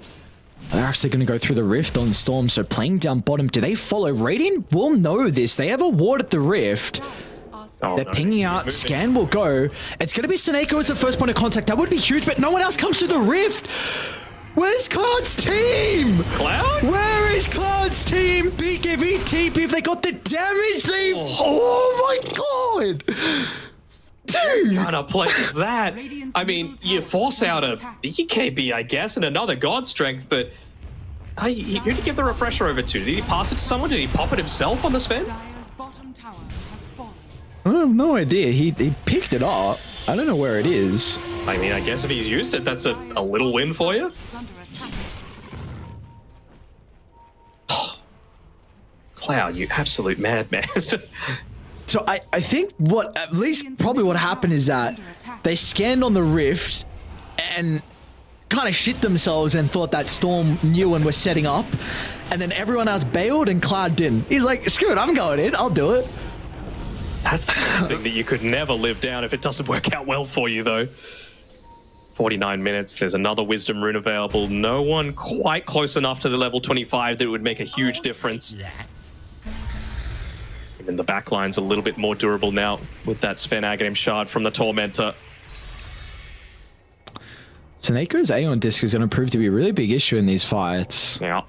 they're actually going to go through the rift on Storm. So playing down bottom, do they follow? Radiant will know this. They have a ward at the rift. They're pinging out. Scan will go. It's going to be Seneko as the first point of contact. That would be huge, but no one else comes to the rift. Where's Cloud's team? Cloud? Where is Cloud's team? BKB TP if they got the damage they... Oh my god! Dude! Kind of play with that. I mean, you force out a BKB, I guess, and another God Strength, but who did he give the refresher over to? Did he pass it to someone? Did he pop it himself on the Sven? Dire's bottom tower has fallen. I have no idea. He picked it up. I don't know where it is. I mean, I guess if he's used it, that's a little win for you. Is under attack. Cloud, you absolute madman. So I think what, at least probably what happened is that they scanned on the rift and kind of shit themselves and thought that Storm knew and was setting up, and then everyone else bailed and Cloud didn't. He's like, screw it, I'm going in, I'll do it. That's the kind of thing that you could never live down if it doesn't work out well for you, though. 49 minutes, there's another Wisdom Rune available. No one quite close enough to the level 25 that it would make a huge difference. And the backline's a little bit more durable now with that Sven Aghanim shard from the Tormentor. Seneco's Aeon Disc is going to prove to be a really big issue in these fights. Yeah.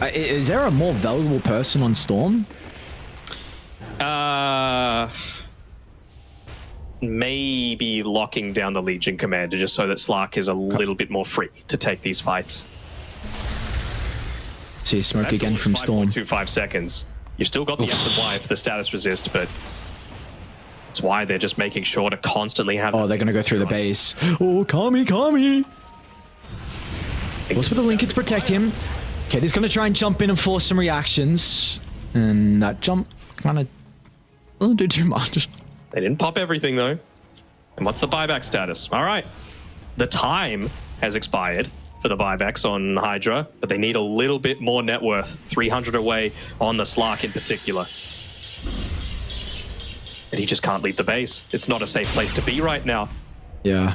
Is there a more valuable person on Storm? Maybe locking down the Legion Commander just so that Slark is a little bit more free to take these fights. See smoke again from Storm. 5.25 seconds. You've still got the S and Y for the status resist, but that's why they're just making sure to constantly have... Oh, they're going to go through the base. Oh, Kami! Goes for the Lincoln to protect him. Okay, he's going to try and jump in and force some reactions. And that jump kind of doesn't do too much. They didn't pop everything, though. And what's the buyback status? All right. The time has expired for the buybacks on HYDRA, but they need a little bit more net worth. 300 away on the Slark in particular. And he just can't leave the base. It's not a safe place to be right now. Yeah.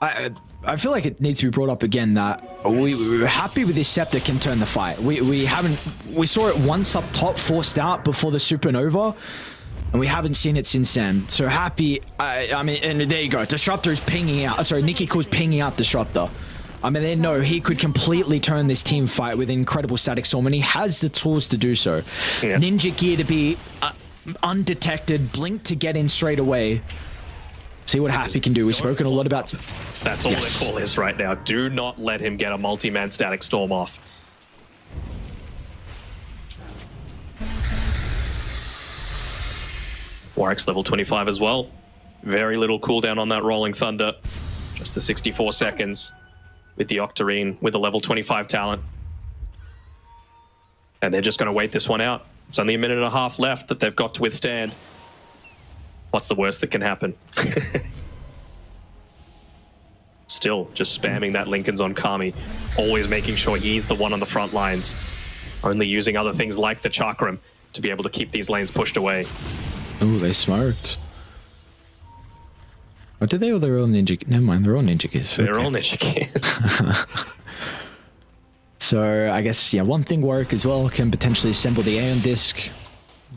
I feel like it needs to be brought up again that we were happy with this Scepter can turn the fight. We saw it once up top, forced out before the Supernova, and we haven't seen it since then. So happy, I mean, and there you go. Disruptor is pinging out, sorry, Nikki Cool's pinging out Disruptor. I mean, they know he could completely turn this team fight with incredible Static Storm, and he has the tools to do so. Yeah. Ninja Gear to be undetected, Blink to get in straight away. See what Happy can do. We've spoken a lot about... That's all their call is right now. Do not let him get a multi-man Static Storm off. Warwick's level 25 as well. Very little cooldown on that Rolling Thunder. Just the 64 seconds with the Octarine, with the level 25 talent. And they're just going to wait this one out. It's only a minute and a half left that they've got to withstand. What's the worst that can happen? Still just spamming that Lincoln's on Kami, always making sure he's the one on the front lines, only using other things like the Chakram to be able to keep these lanes pushed away. Oh, they smoked. Or did they, or they're all ninja? Never mind, they're all ninja gears. They're all ninja gears. So I guess, yeah, one thing Warwick as well can potentially assemble the Aeon disc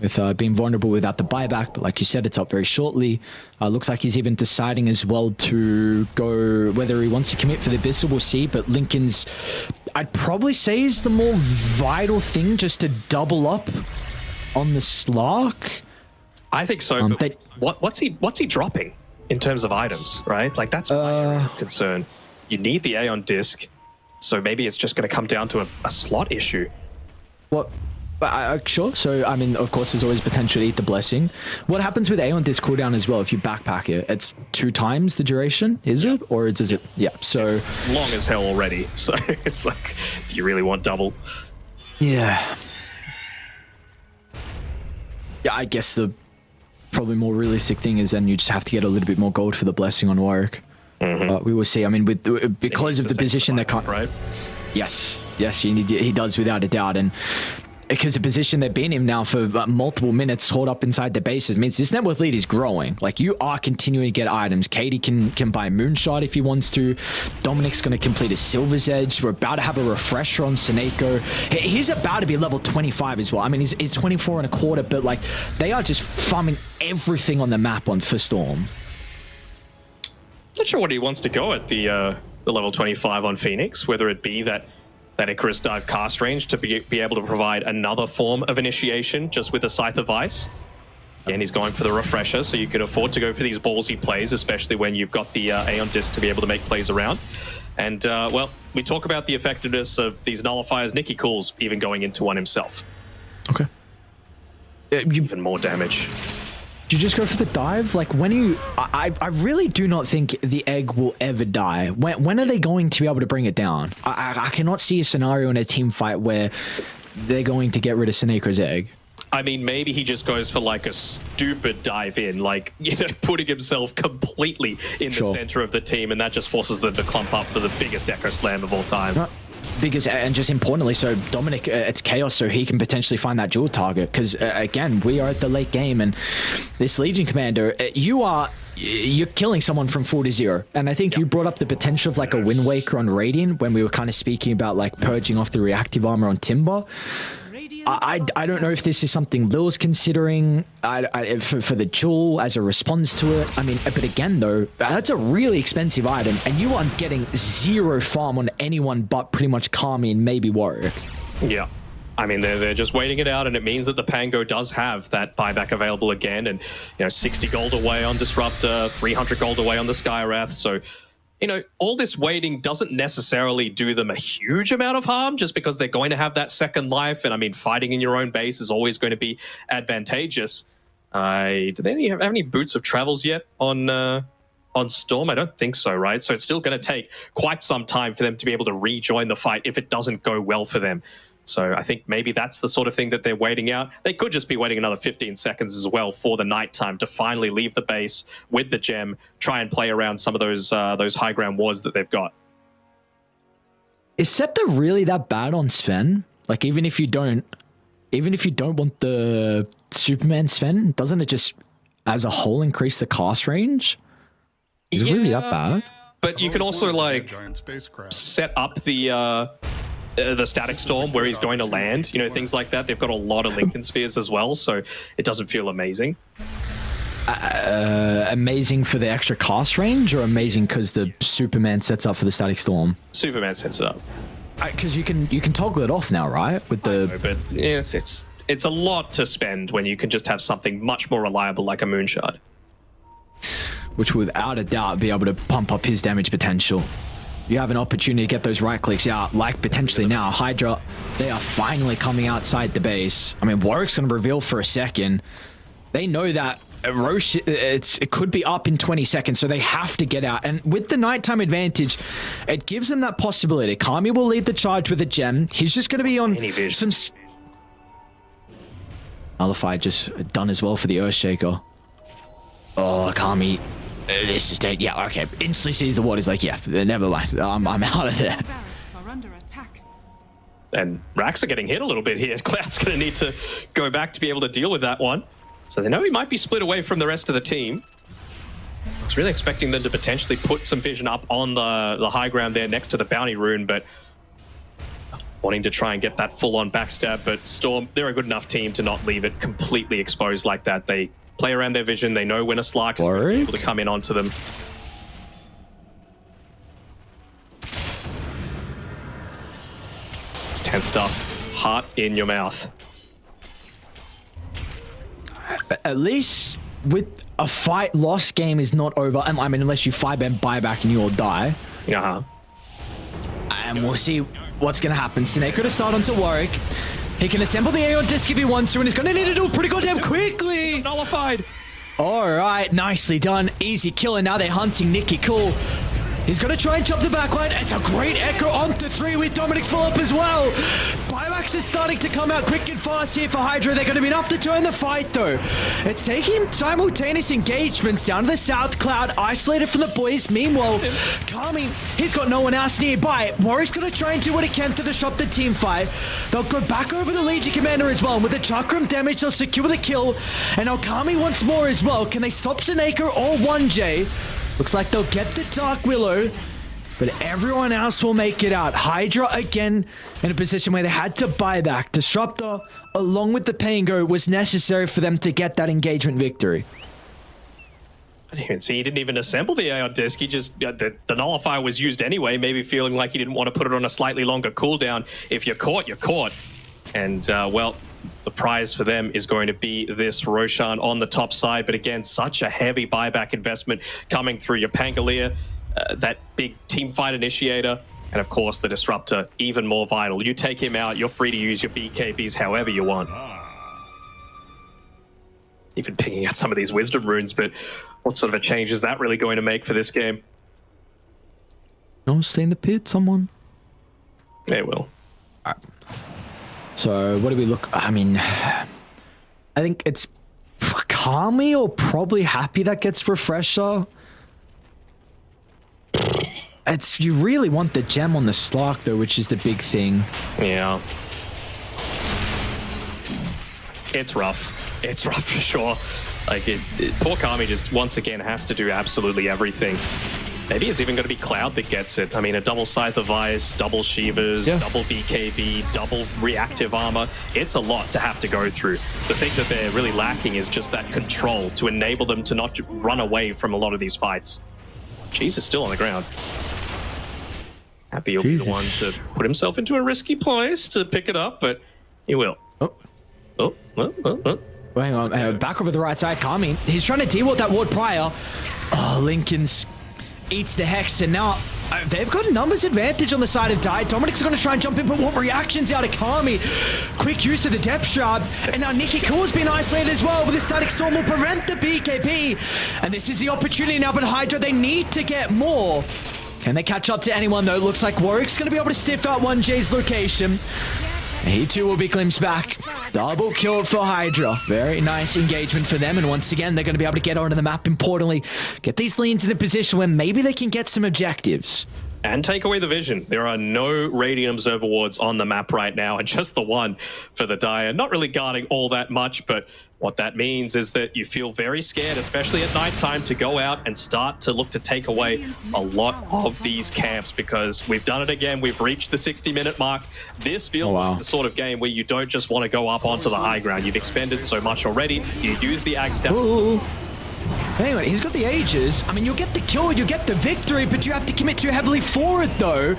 with being vulnerable without the buyback, but like you said, it's up very shortly. Looks like he's even deciding as well to go, whether he wants to commit for the Abyssal, we'll see, but Lincoln's, I'd probably say, is the more vital thing, just to double up on the Slark. I think so, but what's he dropping in terms of items, right? Like, that's my area of concern. You need the Aeon disc, so maybe it's just going to come down to a slot issue. What? Sure. So, I mean, of course, there's always potential to eat the blessing. What happens with Aeon disc cooldown as well if you backpack it? It's 2 times the duration, is it? Or does it? Yeah, so... It's long as hell already, so it's like, do you really want double? Yeah. Yeah, I guess the probably more realistic thing is then you just have to get a little bit more gold for the blessing on Warwick. But we will see. I mean, because of the position that can't... Right? Yes, he does without a doubt. And because the position they've been in now for multiple minutes, hold up inside the bases, means this net worth lead is growing. Like, you are continuing to get items. Katie can buy Moonshot if he wants to. Dominic's going to complete a Silver's Edge. We're about to have a refresher on Seneko. He's about to be level 25 as well. I mean, he's 24 and a quarter, but like, they are just farming everything on the map for Storm. Not sure what he wants to go at the level 25 on Phoenix, whether it be that Icarus dive cast range to be able to provide another form of initiation just with a Scythe of Ice. Again, he's going for the refresher, so you can afford to go for these ballsy plays, especially when you've got the Aeon disc to be able to make plays around. And, well, we talk about the effectiveness of these nullifiers. Nicky Cools even going into one himself. Okay. Even more damage. Do you just go for the dive? Like, when you... I really do not think the egg will ever die. When are they going to be able to bring it down? I cannot see a scenario in a team fight where they're going to get rid of Seneco's egg. I mean, maybe he just goes for like a stupid dive in, like, you know, putting himself completely in the center of the team, and that just forces them to clump up for the biggest Echo Slam of all time. Because, and just importantly, so Dominic, it's chaos, so he can potentially find that dual target. Because again, we are at the late game, and this Legion Commander, you're killing someone from 4 to 0. And I think you brought up the potential of like a Wind Waker on Radiant when we were kind of speaking about like purging off the reactive armor on Timber. I don't know if this is something Lil's considering for the Jewel as a response to it. I mean, but again, though, that's a really expensive item, and you are getting 0 farm on anyone but pretty much Kami and maybe Warwick. Yeah. I mean, they're just waiting it out, and it means that the Pango does have that buyback available again, and, you know, 60 gold away on Disruptor, 300 gold away on the Skywrath, so... You know, all this waiting doesn't necessarily do them a huge amount of harm just because they're going to have that second life. And I mean, fighting in your own base is always going to be advantageous. Do they have any Boots of Travels yet on Storm? I don't think so, right? So it's still going to take quite some time for them to be able to rejoin the fight if it doesn't go well for them. So I think maybe that's the sort of thing that they're waiting out. They could just be waiting another 15 seconds as well for the nighttime to finally leave the base with the gem, try and play around some of those high ground wards that they've got. Is Scepter really that bad on Sven? Like, even if you don't want the Superman Sven, doesn't it just as a whole increase the cast range? Is it really that bad? But you can also like set up the Static Storm where he's going to land, you know, things like that. They've got a lot of Lincoln Spheres as well, so it doesn't feel amazing. Amazing for the extra cast range, or amazing because the Superman sets up for the Static Storm? Superman sets it up. Because you can toggle it off now, right? With the... know, but yes, it's a lot to spend when you can just have something much more reliable like a Moonshot. Which will without a doubt be able to pump up his damage potential. You have an opportunity to get those right clicks out, like potentially now. HYDRA, they are finally coming outside the base. I mean, Warwick's going to reveal for a second. They know that Roche, it could be up in 20 seconds, so they have to get out. And with the nighttime advantage, it gives them that possibility. Kami will lead the charge with a gem. He's just going to be on some... Nullify just done as well for the Earthshaker. Oh, Kami. This is dead. Yeah, okay. Instantly sees the water. He's like, yeah, never mind. I'm out of there. Barracks are under attack. And Rax are getting hit a little bit here. Cloud's going to need to go back to be able to deal with that one. So they know he might be split away from the rest of the team. I was really expecting them to potentially put some vision up on the high ground there next to the bounty rune, but wanting to try and get that full-on backstab. But Storm, they're a good enough team to not leave it completely exposed like that. They play around their vision. They know when a Slark is able to come in onto them. It's tense stuff. Heart in your mouth. At least with a fight, lost game is not over. I mean, unless you 5M buyback and you all die. Uh-huh. And we'll see what's going to happen. Snake to start onto Warwick. He can assemble the Aeon Disc if he wants to, and he's going to need to do it pretty goddamn quickly. Nullified. All right, nicely done. Easy kill, and now they're hunting Nicky Cool. He's going to try and chop the backline. It's a great echo onto 3 with Dominic's follow-up as well. Buybacks is starting to come out quick and fast here for HYDRA. They're going to be enough to turn the fight, though. It's taking simultaneous engagements down to the south. Cloud isolated from the boys. Meanwhile, Kami, he's got no one else nearby. Warwick's going to try and do what he can to disrupt the team fight. They'll go back over the Legion Commander as well. And with the Chakram damage, they'll secure the kill. And now Kami once more as well. Can they stop Seneka or 1J? Looks like they'll get the Dark Willow, but everyone else will make it out. HYDRA again in a position where they had to buy back. Disruptor, along with the Pango, was necessary for them to get that engagement victory. I didn't even see. He didn't even assemble the Aeon Disc. He just, the Nullifier was used anyway, maybe feeling like he didn't want to put it on a slightly longer cooldown. If you're caught, you're caught. And, well, the prize for them is going to be this Roshan on the top side. But again, such a heavy buyback investment coming through your Pangolier, that big team fight initiator, and of course the Disruptor, even more vital. You take him out, you're free to use your BKBs however you want. Even picking out some of these Wisdom runes, but what sort of a change is that really going to make for this game? No, stay in the pit, someone. They will. So what do we look? I mean, I think it's Kami or probably Happy that gets Refresher. It's, you really want the gem on the Slark though, which is the big thing. Yeah. It's rough. It's rough for sure. Like, poor Kami just once again has to do absolutely everything. Maybe it's even going to be Cloud that gets it. I mean, a double Scythe of Ice, double Shivas, double BKB, double reactive armor. It's a lot to have to go through. The thing that they're really lacking is just that control to enable them to not run away from a lot of these fights. Cheese is still on the ground. Happy he'll be the one to put himself into a risky place to pick it up, but he will. Oh. Hang on, back over the right side, Kami. He's trying to deal with that ward prior. Oh, Lincoln's eats the Hex, and now they've got a numbers advantage on the side of Die. Dominic's going to try and jump in, but what reactions out of Kami? Quick use of the Depth Shroud, and now Nicky Cool's been isolated as well, but the Static Storm will prevent the BKB. And this is the opportunity now, but HYDRA, they need to get more. Can they catch up to anyone, though? Looks like Warwick's going to be able to sniff out 1J's location. He too will be glimpsed back. Double kill for HYDRA. Very nice engagement for them. And once again, they're going to be able to get onto the map. Importantly, get these lanes in a position where maybe they can get some objectives. And take away the vision. There are no Radiant Observer wards on the map right now, and just the one for the Dire. Not really guarding all that much, but what that means is that you feel very scared, especially at nighttime, to go out and start to look to take away a lot of these camps, because we've done it again. We've reached the 60-minute mark. This feels like the sort of game where you don't just want to go up onto the high ground. You've expended so much already. You use the Ag Step. Anyway, he's got the Aegis. I mean, you'll get the kill, you'll get the victory, but you have to commit too heavily for it, though.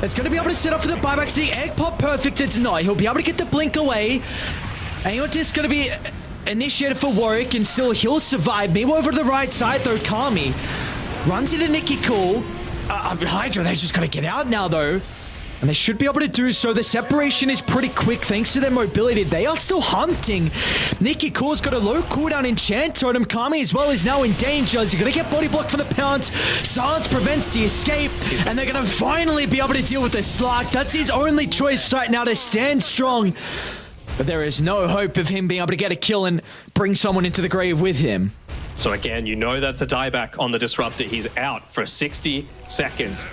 It's going to be able to set up for the buybacks. The Egg Pop perfect, it's not. He'll be able to get the blink away. And you're just going to be initiated for Warwick, and still he'll survive. Maybe over to the right side, though. Kami runs into Nicky Cool. HYDRA, they just got to get out now, though. And they should be able to do so. The separation is pretty quick thanks to their mobility. They are still hunting. Nicky Cool's got a low cooldown enchant totem. Kami as well is now in danger. He's going to get body blocked from the pounce. Silence prevents the escape. And they're going to finally be able to deal with the Slark. That's his only choice right now, to stand strong. But there is no hope of him being able to get a kill and bring someone into the grave with him. So again, you know that's a dieback on the Disruptor. He's out for 60 seconds.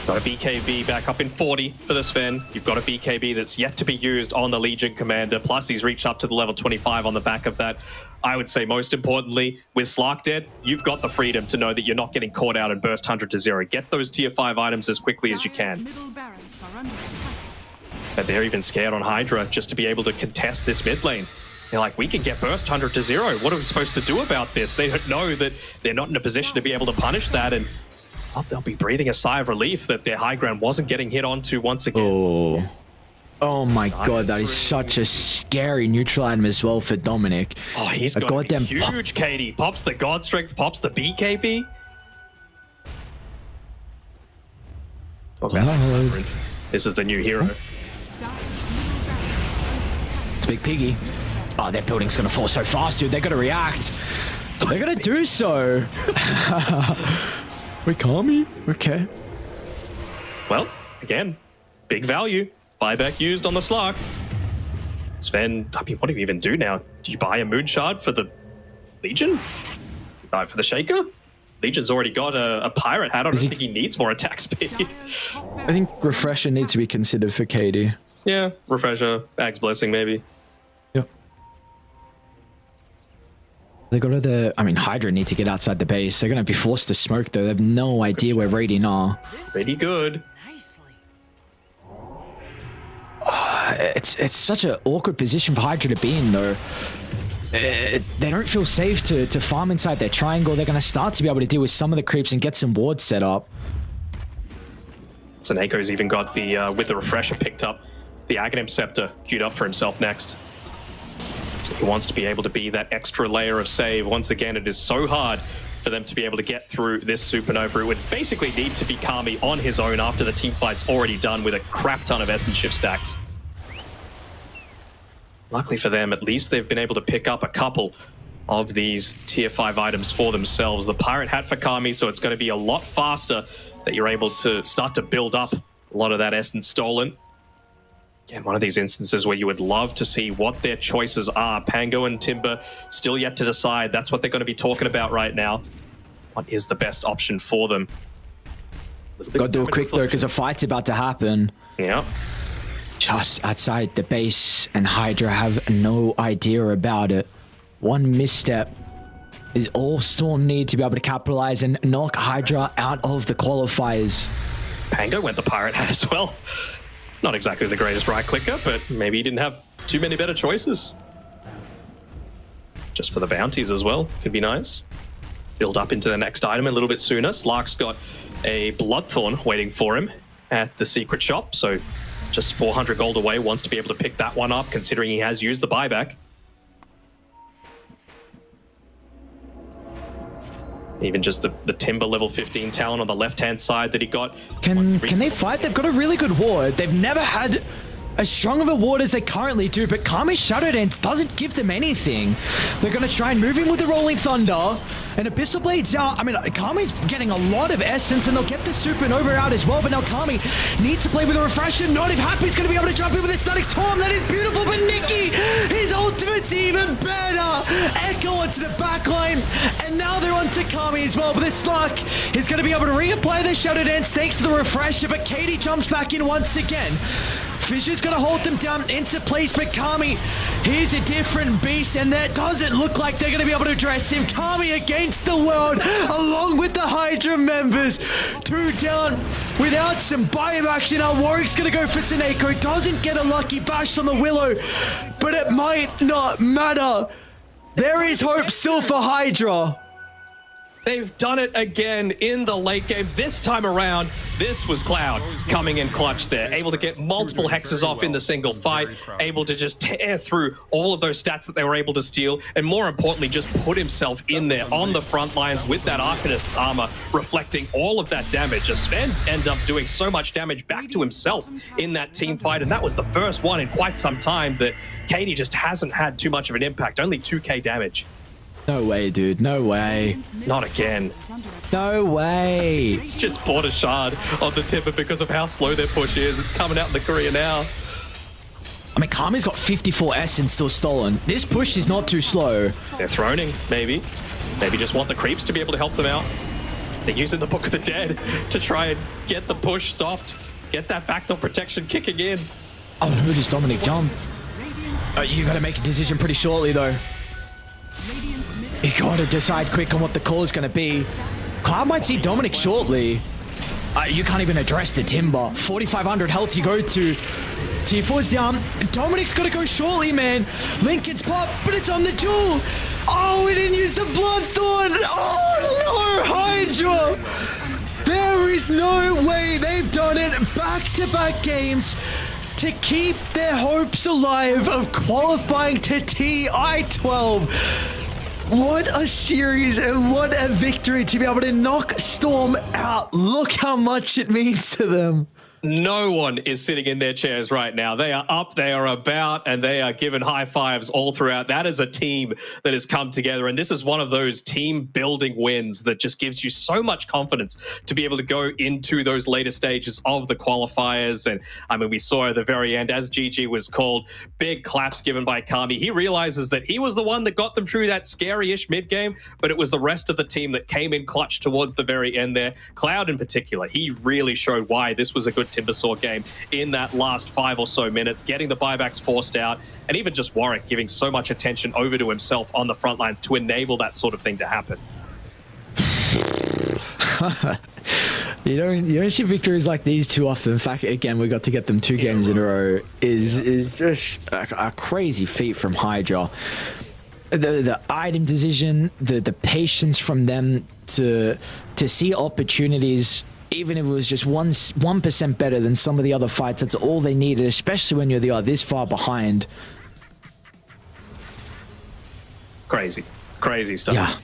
Got a BKB back up in 40 for the Sven. You've got a BKB that's yet to be used on the Legion Commander. Plus, he's reached up to the level 25 on the back of that. I would say most importantly, with Slark dead, you've got the freedom to know that you're not getting caught out and burst 100 to 0. Get those tier 5 items as quickly as you can. Middle barracks are under attack. And they're even scared on HYDRA just to be able to contest this mid lane. They're like, we can get burst 100 to 0. What are we supposed to do about this? They don't know that they're not in a position to be able to punish that, and they'll be breathing a sigh of relief that their high ground wasn't getting hit onto once again. Oh my god, that is such a scary neutral item as well for Dominic. Oh, he's got a huge KD. Pops the God Strength, pops the BKB. This is the new hero. It's Big Piggy. Oh, their building's gonna fall so fast, dude. They're gonna react. They're gonna do so. Wait, Kami? Okay. Well, again, big value. Buyback used on the Slark. Sven, I mean, what do you even do now? Do you buy a Moon Shard for the Legion? You buy it for the Shaker? Legion's already got a Pirate hat. I don't think he needs more attack speed. I think Refresher needs to be considered for KD. Yeah, Refresher, Ag's Blessing maybe. Yep. They go to the... I mean, HYDRA need to get outside the base. They're going to be forced to smoke, though. They have no idea where Radiant are. Pretty good. It's such an awkward position for HYDRA to be in, though. They don't feel safe to farm inside their triangle. They're going to start to be able to deal with some of the creeps and get some wards set up. Seneco's even got the, with the Refresher picked up, the Aghanim Scepter queued up for himself next. So he wants to be able to be that extra layer of save. Once again, it is so hard for them to be able to get through this Supernova. It would basically need to be Kami on his own after the team fight's already done with a crap ton of Essence Shift stacks. Luckily for them, at least they've been able to pick up a couple of these tier 5 items for themselves. The Pirate Hat for Kami, so it's going to be a lot faster that you're able to start to build up a lot of that essence stolen. Again, one of these instances where you would love to see what their choices are. Pango and Timber still yet to decide. That's what they're going to be talking about right now. What is the best option for them? Gotta do it quick, though, because a fight's about to happen. Yeah. Just outside the base, and HYDRA have no idea about it. One misstep is all Storm need to be able to capitalize and knock HYDRA out of the qualifiers. Pango went the Pirate Hat as well. Not exactly the greatest right clicker, but maybe he didn't have too many better choices. Just for the bounties as well, could be nice. Build up into the next item a little bit sooner. Slark's got a Bloodthorn waiting for him at the secret shop, so just 400 gold away, wants to be able to pick that one up, considering he has used the buyback. Even just the Timber level 15 talent on the left-hand side that he got. Can they fight? They've got a really good ward. They've never had as strong of a ward as they currently do, but Kami's Shadow Dance doesn't give them anything. They're going to try and move him with the Rolling Thunder, and Abyssal Blade's out. I mean, Kami's getting a lot of essence, and they'll get the Supernova out as well, but now Kami needs to play with a Refresher. Not if Happy's going to be able to jump in with a Static Storm. That is beautiful, but Nikki, his ultimate's even better. Echo onto the backline, and now they're onto Kami as well, but this Slark is going to be able to reapply the Shadow Dance thanks to the Refresher, but Katie jumps back in once again. Fisher's going to hold them down into place, but Kami, he's a different beast, and that doesn't look like they're going to be able to address him. Kami against the world, along with the HYDRA members. 2 down without some buyback, and our Warwick's going to go for Seneko. Doesn't get a lucky bash on the Willow, but it might not matter. There is hope still for HYDRA. They've done it again in the late game. This time around, this was Cloud coming in clutch there. Able to get multiple hexes off in the single fight. Able to just tear through all of those stats that they were able to steal. And more importantly, just put himself in there on the front lines with that Arcanist's armor, reflecting all of that damage. As Sven ended up doing so much damage back to himself in that team fight. And that was the first one in quite some time that Katie just hasn't had too much of an impact. Only 2k damage. No way, dude. No way. Not again. No way. It's just bought a shard on the Timber because of how slow their push is. It's coming out in the courier now. I mean, Kami's got 54 essence still stolen. This push is not too slow. They're throning, maybe. Maybe just want the creeps to be able to help them out. They're using the Book of the Dead to try and get the push stopped. Get that backdoor protection kicking in. Oh, who does Dominic jump? You gotta make a decision pretty shortly, though. You gotta decide quick on what the call is gonna be. Cloud might see Dominic shortly. You can't even address the Timber. 4,500 health you go to. Tier 4's down. Dominic's gotta go shortly, man. Lincoln's pop, but it's on the duel. Oh, we didn't use the Bloodthorn. Oh, no, HYDRA. There is no way they've done it back-to-back games to keep their hopes alive of qualifying to TI-12. What a series and what a victory to be able to knock Storm out. Look how much it means to them. No one is sitting in their chairs right now. They are up, they are about, and they are given high fives all throughout. That is a team that has come together, and this is one of those team building wins that just gives you so much confidence to be able to go into those later stages of the qualifiers. And I mean, we saw at the very end, as GG was called, big claps given by Kami. He realizes that he was the one that got them through that scary-ish mid-game, but it was the rest of the team that came in clutch towards the very end there. Cloud in particular, he really showed why this was a good Timbersaw game in that last 5 or so minutes, getting the buybacks forced out, and even just Warwick giving so much attention over to himself on the front lines to enable that sort of thing to happen. You don't see victories like these too often. In fact, again, we got to get them 2 games in a row. Is just a crazy feat from HYDRA. The item decision, the patience from them to see opportunities. Even if it was just 1% better than some of the other fights, that's all they needed, especially when you're this far behind. Crazy stuff. Yeah.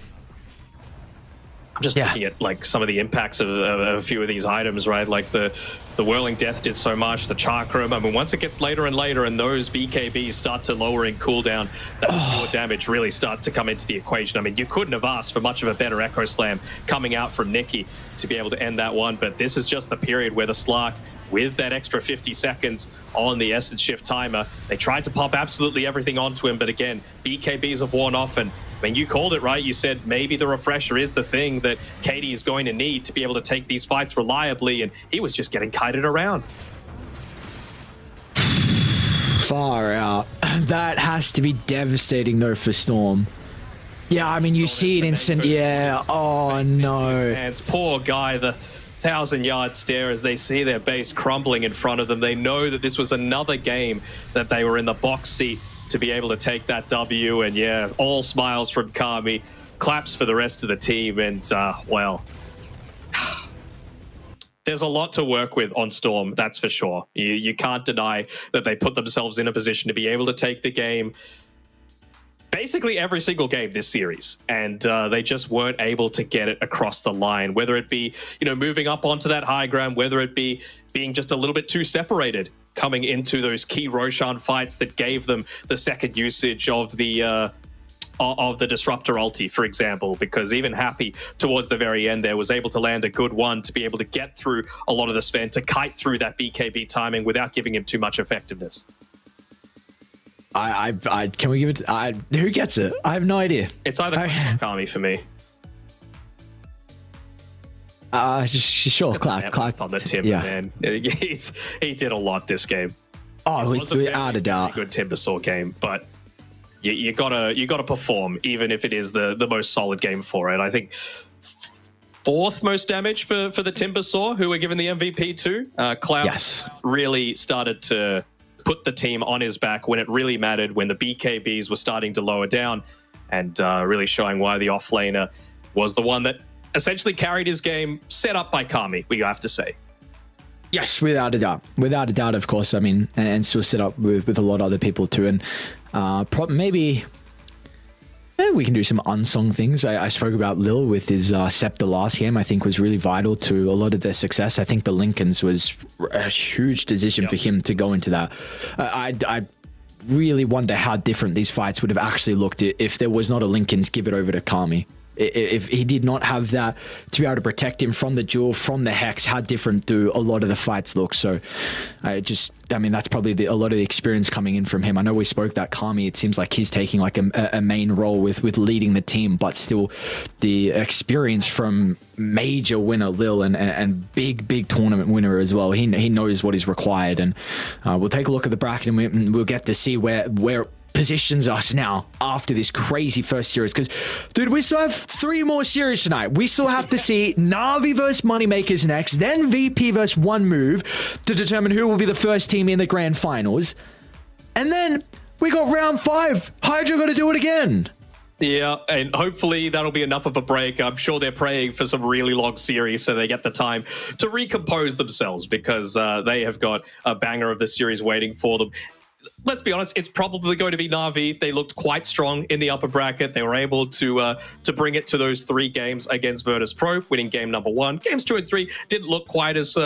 I'm just looking at like some of the impacts of a few of these items, right? Like the Whirling Death did so much, the Chakram. I mean, once it gets later and later and those BKBs start to lower in cooldown, that pure damage really starts to come into the equation. I mean, you couldn't have asked for much of a better Echo Slam coming out from Nikki to be able to end that one, but this is just the period where the Slark, with that extra 50 seconds on the Essence Shift timer, they tried to pop absolutely everything onto him, but again, BKBs have worn off, and I mean, you called it, right? You said maybe the refresher is the thing that Katie is going to need to be able to take these fights reliably, and he was just getting kited around. Far out. That has to be devastating, though, for Storm. Yeah, I mean, you see it instant. Yeah, oh, no. And poor guy, the 1,000-yard stare as they see their base crumbling in front of them. They know that this was another game that they were in the box seat to be able to take that W, and yeah, all smiles from Kami, claps for the rest of the team, and well, there's a lot to work with on Storm, that's for sure. You can't deny that they put themselves in a position to be able to take the game basically every single game this series, and they just weren't able to get it across the line, whether it be, you know, moving up onto that high ground, whether it be being just a little bit too separated coming into those key Roshan fights that gave them the second usage of the Disruptor ulti, for example, because even Happy towards the very end there was able to land a good one to be able to get through a lot of the Sven, to kite through that BKB timing without giving him too much effectiveness. Can we give it? Who gets it? I have no idea. It's either Kami for me. Sure, Clark on the Timber, man. He did a lot this game. Oh, without a doubt, good Timbersaw game, but you gotta perform, even if it is the most solid game for it. I think 4th most damage for the Timbersaw, who were given the MVP to. Cloud really started to put the team on his back when it really mattered, when the BKBs were starting to lower down, and really showing why the offlaner was the one that essentially carried his game, set up by Kami, we have to say. Yes, without a doubt. Without a doubt, of course. I mean, and still set up with a lot of other people too. And maybe we can do some unsung things. I spoke about Lil with his Scepter last game. I think was really vital to a lot of their success. I think the Lincolns was a huge decision for him to go into that. I really wonder how different these fights would have actually looked if there was not a Lincolns give it over to Kami. If he did not have that to be able to protect him from the duel, from the hex, how different do a lot of the fights look? So I mean, that's probably a lot of the experience coming in from him. I know we spoke that Kami, it seems like he's taking like a main role with leading the team, but still the experience from major winner Lil and big tournament winner as well. He knows what is required, and we'll take a look at the bracket and we'll get to see where positions us now after this crazy first series, because dude, we still have 3 more series tonight. We still have to see NAVI versus MoneyMakers next, then VP versus One Move to determine who will be the first team in the grand finals, and then we got round 5. HYDRA got to do it again. Yeah, and hopefully that'll be enough of a break. I'm sure they're praying for some really long series so they get the time to recompose themselves, because they have got a banger of the series waiting for them. Let's be honest, it's probably going to be Na'Vi. They looked quite strong in the upper bracket. They were able to bring it to those 3 games against Virtus.pro, winning game number 1. Games 2 and 3 didn't look quite as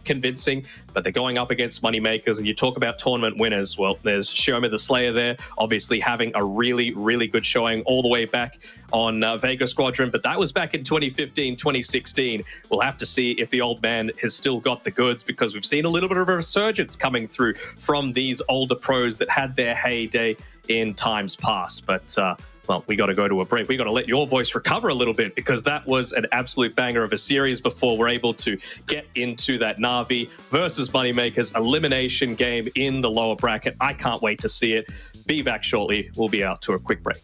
convincing, but they're going up against MoneyMakers. And you talk about tournament winners. Well, there's Shoma the Slayer there, obviously having a really good showing all the way back on Vega Squadron, but that was back in 2015, 2016. We'll have to see if the old man has still got the goods, because we've seen a little bit of a resurgence coming through from these older pros that had their heyday in times past. But well, we got to go to a break. We got to let your voice recover a little bit, because that was an absolute banger of a series before we're able to get into that Na'Vi versus MoneyMakers elimination game in the lower bracket. I can't wait to see it. Be back shortly. We'll be out to a quick break.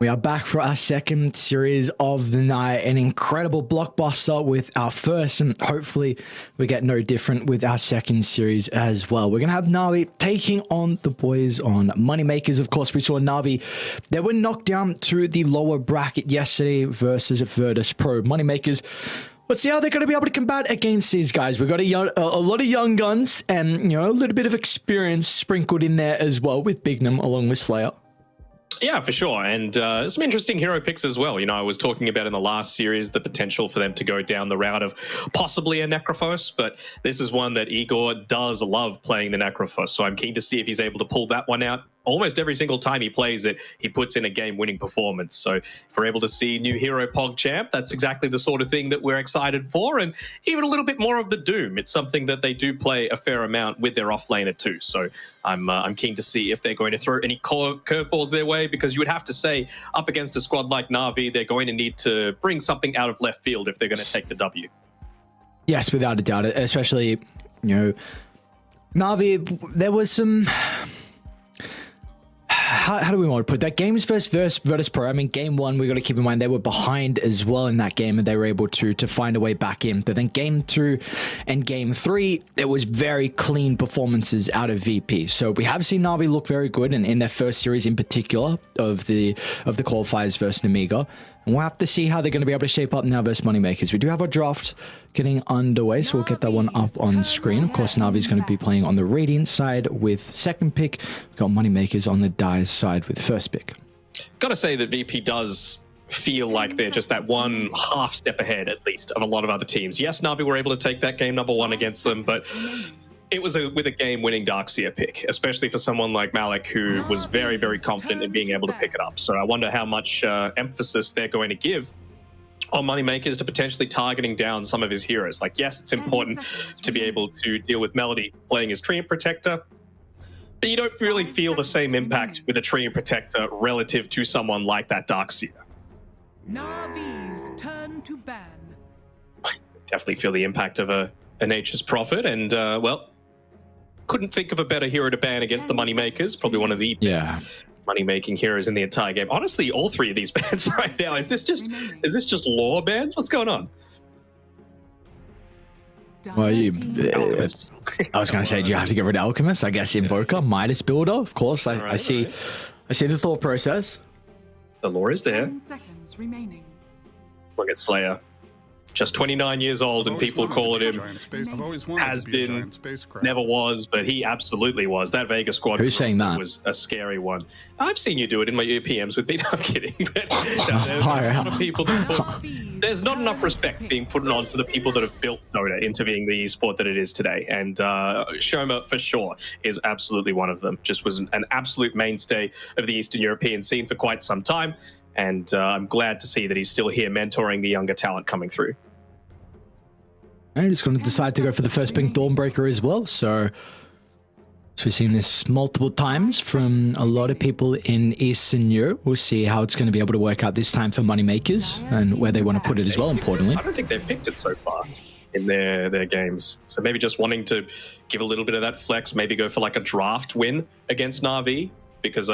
We are back for our second series of the night. An incredible blockbuster with our first, and hopefully we get no different with our second series as well. We're going to have NAVI taking on the boys on MoneyMakers. Of course, we saw NAVI. They were knocked down to the lower bracket yesterday versus Virtus.pro. MoneyMakers, let's see how they're going to be able to combat against these guys. We've got a lot of young guns and, you know, a little bit of experience sprinkled in there as well with Bignum along with Slayer. Yeah, for sure. And some interesting hero picks as well. You know, I was talking about in the last series the potential for them to go down the route of possibly a Necrophos, but this is one that Igor does love playing the Necrophos. So I'm keen to see if he's able to pull that one out. Almost every single time he plays it, he puts in a game-winning performance. So if we're able to see new hero PogChamp, that's exactly the sort of thing that we're excited for. And even a little bit more of the Doom. It's something that they do play a fair amount with their offlaner too. So I'm keen to see if they're going to throw any curveballs their way, because you would have to say up against a squad like NAVI, they're going to need to bring something out of left field if they're going to take the W. Yes, without a doubt, especially, you know, NAVI, there was some... How do we want to put that? Games versus Virtus.pro. I mean, game one, we got to keep in mind they were behind as well in that game, and they were able to find a way back in. But then game two and game three, it was very clean performances out of VP. So we have seen NAVI look very good, and in their first series in particular of the qualifiers versus Nemiga. And we'll have to see how they're going to be able to shape up now versus MoneyMakers. We do have our draft getting underway, so we'll get that one up on screen. Of course, Navi's going to be playing on the Radiant side with second pick. We've got MoneyMakers on the Dice side with first pick. Got to say that VP does feel like they're just that one half step ahead, at least, of a lot of other teams. Yes, Navi were able to take that game number one against them, but it was with a game-winning Darkseer pick, especially for someone like Malik, who was very, very confident in being able to pick it up. So I wonder how much emphasis they're going to give on MoneyMakers to potentially targeting down some of his heroes. Like, yes, it's important to be able to deal with Melody playing as Treant Protector, but you don't really feel the same impact with a Treant Protector relative to someone like that Darkseer. Navi's turn to ban. Definitely feel the impact of a Nature's Prophet, and well, couldn't think of a better hero to ban against the MoneyMakers. Probably one of the money-making heroes in the entire game. Honestly, all three of these bans right now. Is this just lore bans? What's going on? Well, I was going to say, do you have to get rid of Alchemist? I guess Invoker, Midas Builder, of course. I see the thought process. The lore is there. 10 seconds remaining. Look at Slayer. Just 29 years old, and people call it him has been, never was, but he absolutely was. That Vega squad was a scary one. I've seen you do it in my PMs with me. No, I'm kidding. But no, there's a lot of people that there's not enough respect being put on to the people that have built Dota into being the esport that it is today. And Shoma, for sure, is absolutely one of them. Just was an absolute mainstay of the Eastern European scene for quite some time. And I'm glad to see that he's still here mentoring the younger talent coming through. I'm just going to decide to go for the first pink Dawnbreaker as well. So we've seen this multiple times from a lot of people in Eastern Europe. We'll see how it's going to be able to work out this time for MoneyMakers and where they want to put it as well, importantly. I don't think they've picked it so far in their games. So maybe just wanting to give a little bit of that flex, maybe go for like a draft win against NAVI, because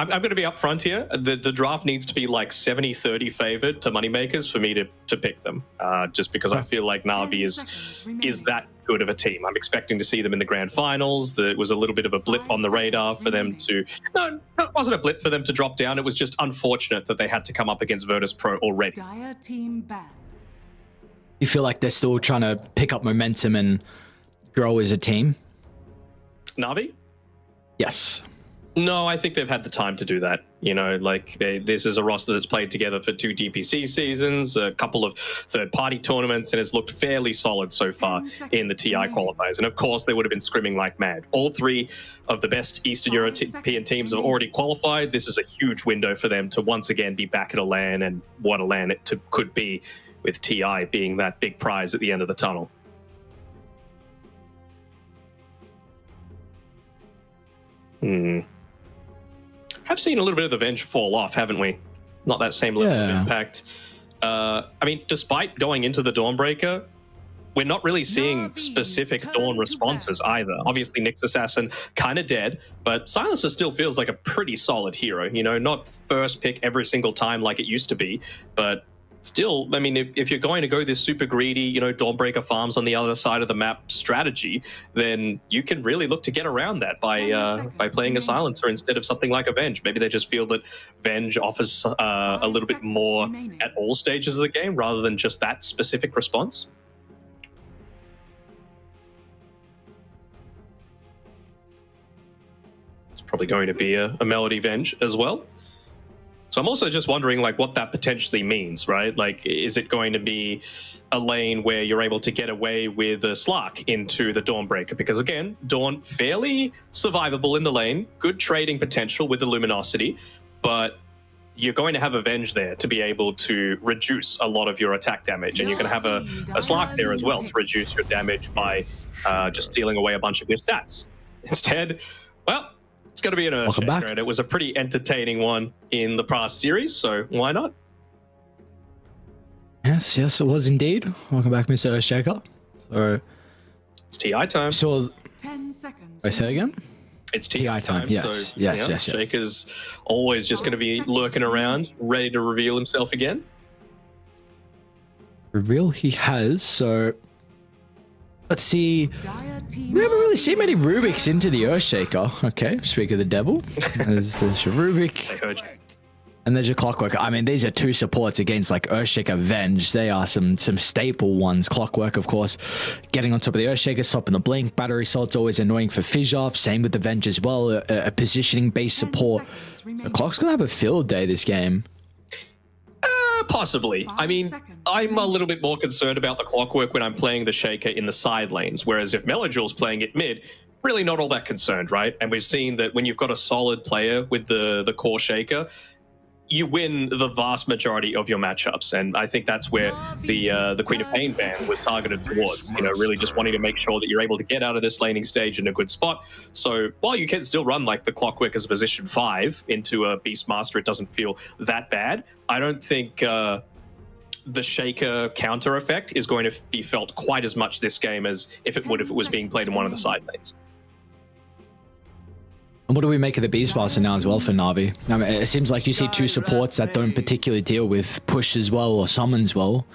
I'm going to be upfront here. The draft needs to be like 70-30 favored to MoneyMakers for me to pick them, just because I feel like NAVI is that good of a team. I'm expecting to see them in the grand finals. There was a little bit of a blip on the radar for them to... No, it wasn't a blip for them to drop down. It was just unfortunate that they had to come up against Virtus.pro already. You feel like they're still trying to pick up momentum and grow as a team? NAVI? Yes. No, I think they've had the time to do that. You know, like this is a roster that's played together for 2 DPC seasons, a couple of third-party tournaments, and has looked fairly solid so far in the TI qualifiers. And of course, they would have been scrimming like mad. All 3 of the best Eastern European teams have already qualified. This is a huge window for them to once again be back at a LAN, and what a LAN it could be, with TI being that big prize at the end of the tunnel. I've seen a little bit of the Venge fall off, haven't we? Not that same level of impact. I mean, despite going into the Dawnbreaker, we're not really seeing specific Dawn responses either. Obviously, Nyx Assassin kind of dead, but Silencer still feels like a pretty solid hero. You know, not first pick every single time like it used to be, but still, I mean, if you're going to go this super greedy, you know, Dawnbreaker farms on the other side of the map strategy, then you can really look to get around that by playing a Silencer instead of something like a Venge. Maybe they just feel that Venge offers a little bit more at all stages of the game rather than just that specific response. It's probably going to be a Melody Venge as well. So I'm also just wondering, like, what that potentially means, right? Like, is it going to be a lane where you're able to get away with a Slark into the Dawnbreaker? Because, again, Dawn, fairly survivable in the lane, good trading potential with the Luminosity, but you're going to have a Venge there to be able to reduce a lot of your attack damage. And you're going to have a Slark there as well to reduce your damage by just stealing away a bunch of your stats. Instead, well, it's going to be an Earthshaker, and it was a pretty entertaining one in the past series, so why not? Yes, it was indeed. Welcome back, Mr. Earthshaker. So it's TI time. So 10 seconds. I say again? It's TI time. Yes, so, yes. Shaker's always just going to be lurking around, ready to reveal himself again. Reveal he has, so let's see. We haven't really seen many Rubiks into the Earthshaker. Okay, speak of the devil. There's your Rubik. I heard you. And there's your Clockwork. I mean, these are two supports against like Earthshaker, Venge. They are some staple ones. Clockwork, of course, getting on top of the Earthshaker, stopping the blink. Battery Salt's always annoying for Fissure. Same with the Venge as well. A positioning-based support. The Clock's gonna have a field day this game. Possibly. I mean, I'm a little bit more concerned about the Clockwork when I'm playing the Shaker in the side lanes, whereas if Melojul's playing it mid, really not all that concerned, right? And we've seen that when you've got a solid player with the core Shaker, you win the vast majority of your matchups, and I think that's where the Queen of Pain ban was targeted towards. You know, really just wanting to make sure that you're able to get out of this laning stage in a good spot. So while you can still run like the Clockwork as a position 5 into a Beastmaster, it doesn't feel that bad. I don't think the Shaker counter effect is going to be felt quite as much this game as if it would if it was being played in one of the side lanes. And what do we make of the Beastmaster now as well for Navi? I mean, it seems like you see two supports that don't particularly deal with push as well or summons well.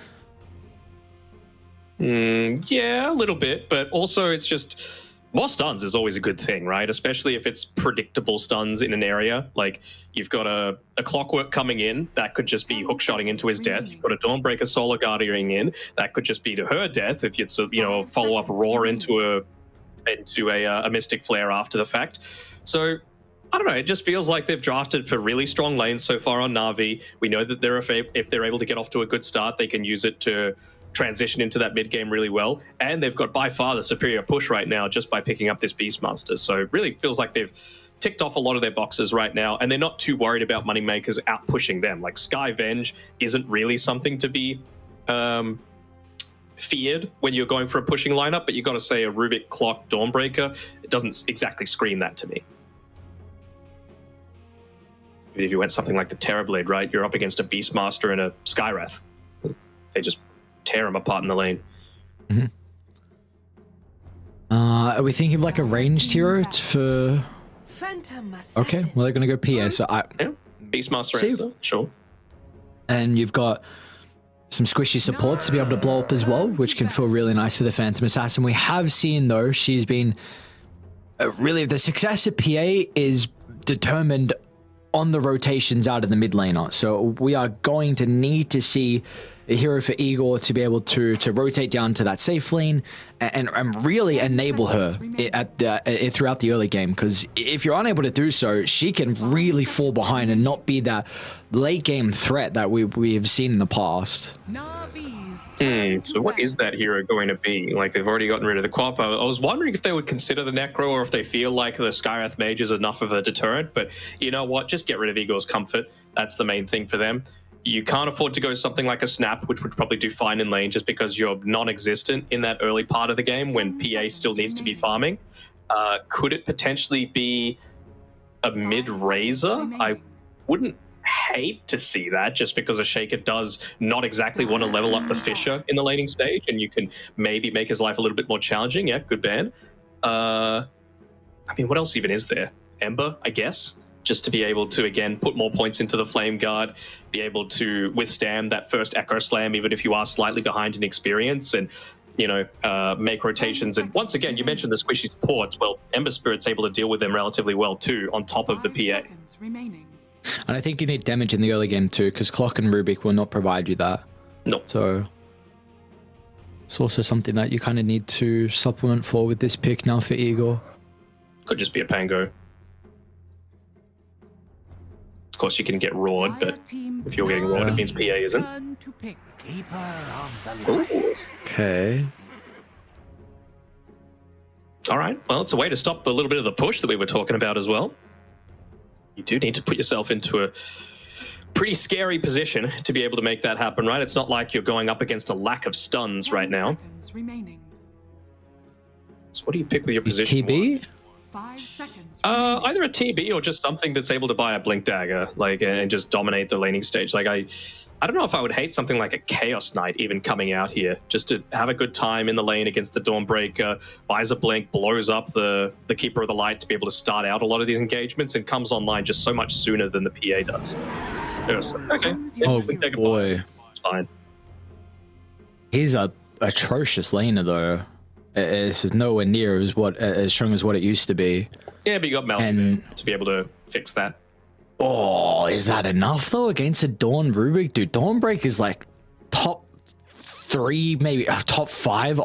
Yeah, a little bit, but also it's just more stuns is always a good thing, right? Especially if it's predictable stuns in an area. Like you've got a Clockwork coming in that could just be hookshotting into his death. You've got a Dawnbreaker Solar Guardian in that could just be to her death if it's a follow up roar into a Mystic Flare after the fact. So, I don't know, it just feels like they've drafted for really strong lanes so far on Navi. We know that if they're able to get off to a good start, they can use it to transition into that mid game really well. And they've got by far the superior push right now just by picking up this Beastmaster. So it really feels like they've ticked off a lot of their boxes right now, and they're not too worried about MoneyMakers out pushing them. Like Sky Venge isn't really something to be feared when you're going for a pushing lineup, but you got to say a Rubik Clock Dawnbreaker, it doesn't exactly scream that to me. If you went something like the Terrorblade, right, you're up against a Beastmaster and a Skywrath. They just tear them apart in the lane. Mm-hmm. Are we thinking of like a ranged hero for... Okay, well they're going to go PA, so Beastmaster answer, sure. And you've got some squishy supports to be able to blow up as well, which can feel really nice for the Phantom Assassin. We have seen, though, she's been... really, the success of PA is determined on the rotations out of the mid laner. So we are going to need to see a hero for Igor to be able to rotate down to that safe lane and really enable her throughout the early game. Because if you're unable to do so, she can really fall behind and not be that late game threat that we've seen in the past. So what is that hero going to be? Like, they've already gotten rid of the Quap. I was wondering if they would consider the Necro or if they feel like the Skywrath Mage is enough of a deterrent. But you know what? Just get rid of Igor's comfort. That's the main thing for them. You can't afford to go something like a Snap, which would probably do fine in lane just because you're non-existent in that early part of the game when PA still needs to be farming. Could it potentially be a mid-Razor? I wouldn't hate to see that, just because a Shaker does not exactly want to level up the Fisher in the laning stage, and you can maybe make his life a little bit more challenging. Yeah, good ban. I mean, what else even is there? Ember, I guess, just to be able to, again, put more points into the Flame Guard, be able to withstand that first Echo Slam, even if you are slightly behind in experience, and, you know, make rotations. And once again, you mentioned the squishy supports. Well, Ember Spirit's able to deal with them relatively well, too, on top of the PA. And I think you need damage in the early game, too, because Clock and Rubik will not provide you that. No. So it's also something that you kind of need to supplement for with this pick now for Igor. Could just be a Pango. Of course, you can get roared, but if you're getting roared, it means PA isn't. Ooh. Okay. All right. Well, it's a way to stop a little bit of the push that we were talking about as well. You do need to put yourself into a pretty scary position to be able to make that happen, right? It's not like you're going up against a lack of stuns right now. So what do you pick with your position? TB? 5 seconds. Either a TB or just something that's able to buy a Blink Dagger, like, and just dominate the laning stage. Like, I don't know if I would hate something like a Chaos Knight even coming out here, just to have a good time in the lane against the Dawnbreaker, buys a Blink, blows up the Keeper of the Light to be able to start out a lot of these engagements, and comes online just so much sooner than the PA does. Okay. Oh, Blink boy. It's fine. He's a atrocious laner, though. This is nowhere near as strong as what it used to be. Yeah, but you got Melvin to be able to fix that. Oh, is that enough, though, against a Dawn Rubik? Dude, Dawnbreak is like top 3, maybe top 5,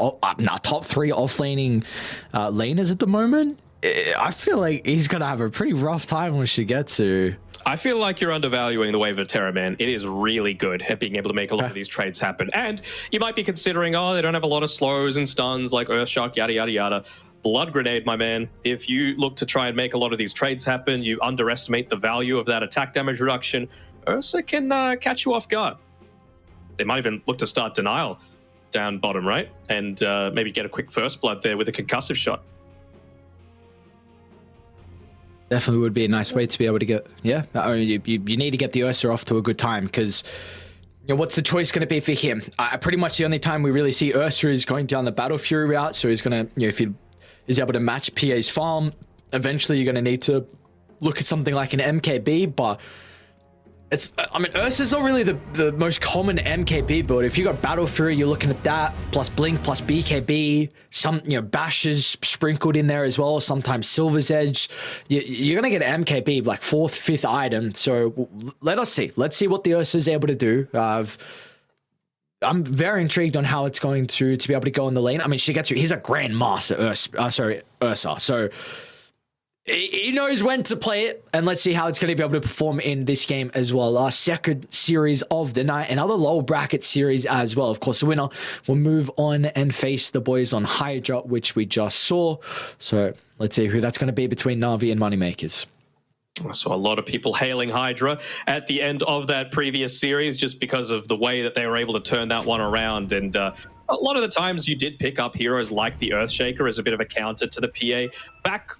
top 3 off-laning laners at the moment. I feel like he's going to have a pretty rough time when she gets to. I feel like you're undervaluing the Wave of Terror, man. It is really good at being able to make a lot of these trades happen. And you might be considering, oh, they don't have a lot of slows and stuns like Earthshock, yada, yada, yada. Blood Grenade, my man. If you look to try and make a lot of these trades happen, you underestimate the value of that attack damage reduction, Ursa can catch you off guard. They might even look to start Denial down bottom, right? And maybe get a quick First Blood there with a concussive shot. Definitely would be a nice way to be able to get, I mean, you need to get the Ursa off to a good time, because, you know, what's the choice going to be for him? Pretty much the only time we really see Ursa is going down the Battle Fury route, so he's going to, you know, if he is able to match PA's farm, eventually you're going to need to look at something like an MKB, but it's, I mean, Ursa's not really the most common MKB build. If you got Battle Fury, you're looking at that, plus Blink, plus BKB, some, you know, bashes sprinkled in there as well, sometimes Silver's Edge. You're going to get an MKB, like 4th, 5th item. So let us see. Let's see what the Ursa is able to do. I'm very intrigued on how it's going to be able to go in the lane. I mean, he's a Grandmaster Ursa. So he knows when to play it, and let's see how it's going to be able to perform in this game as well. Our second series of the night, another lower bracket series as well. Of course, the winner will move on and face the boys on HYDRA, which we just saw. So let's see who that's going to be between Navi and MoneyMakers. I saw a lot of people hailing HYDRA at the end of that previous series just because of the way that they were able to turn that one around. And a lot of the times you did pick up heroes like the Earthshaker as a bit of a counter to the PA. Back,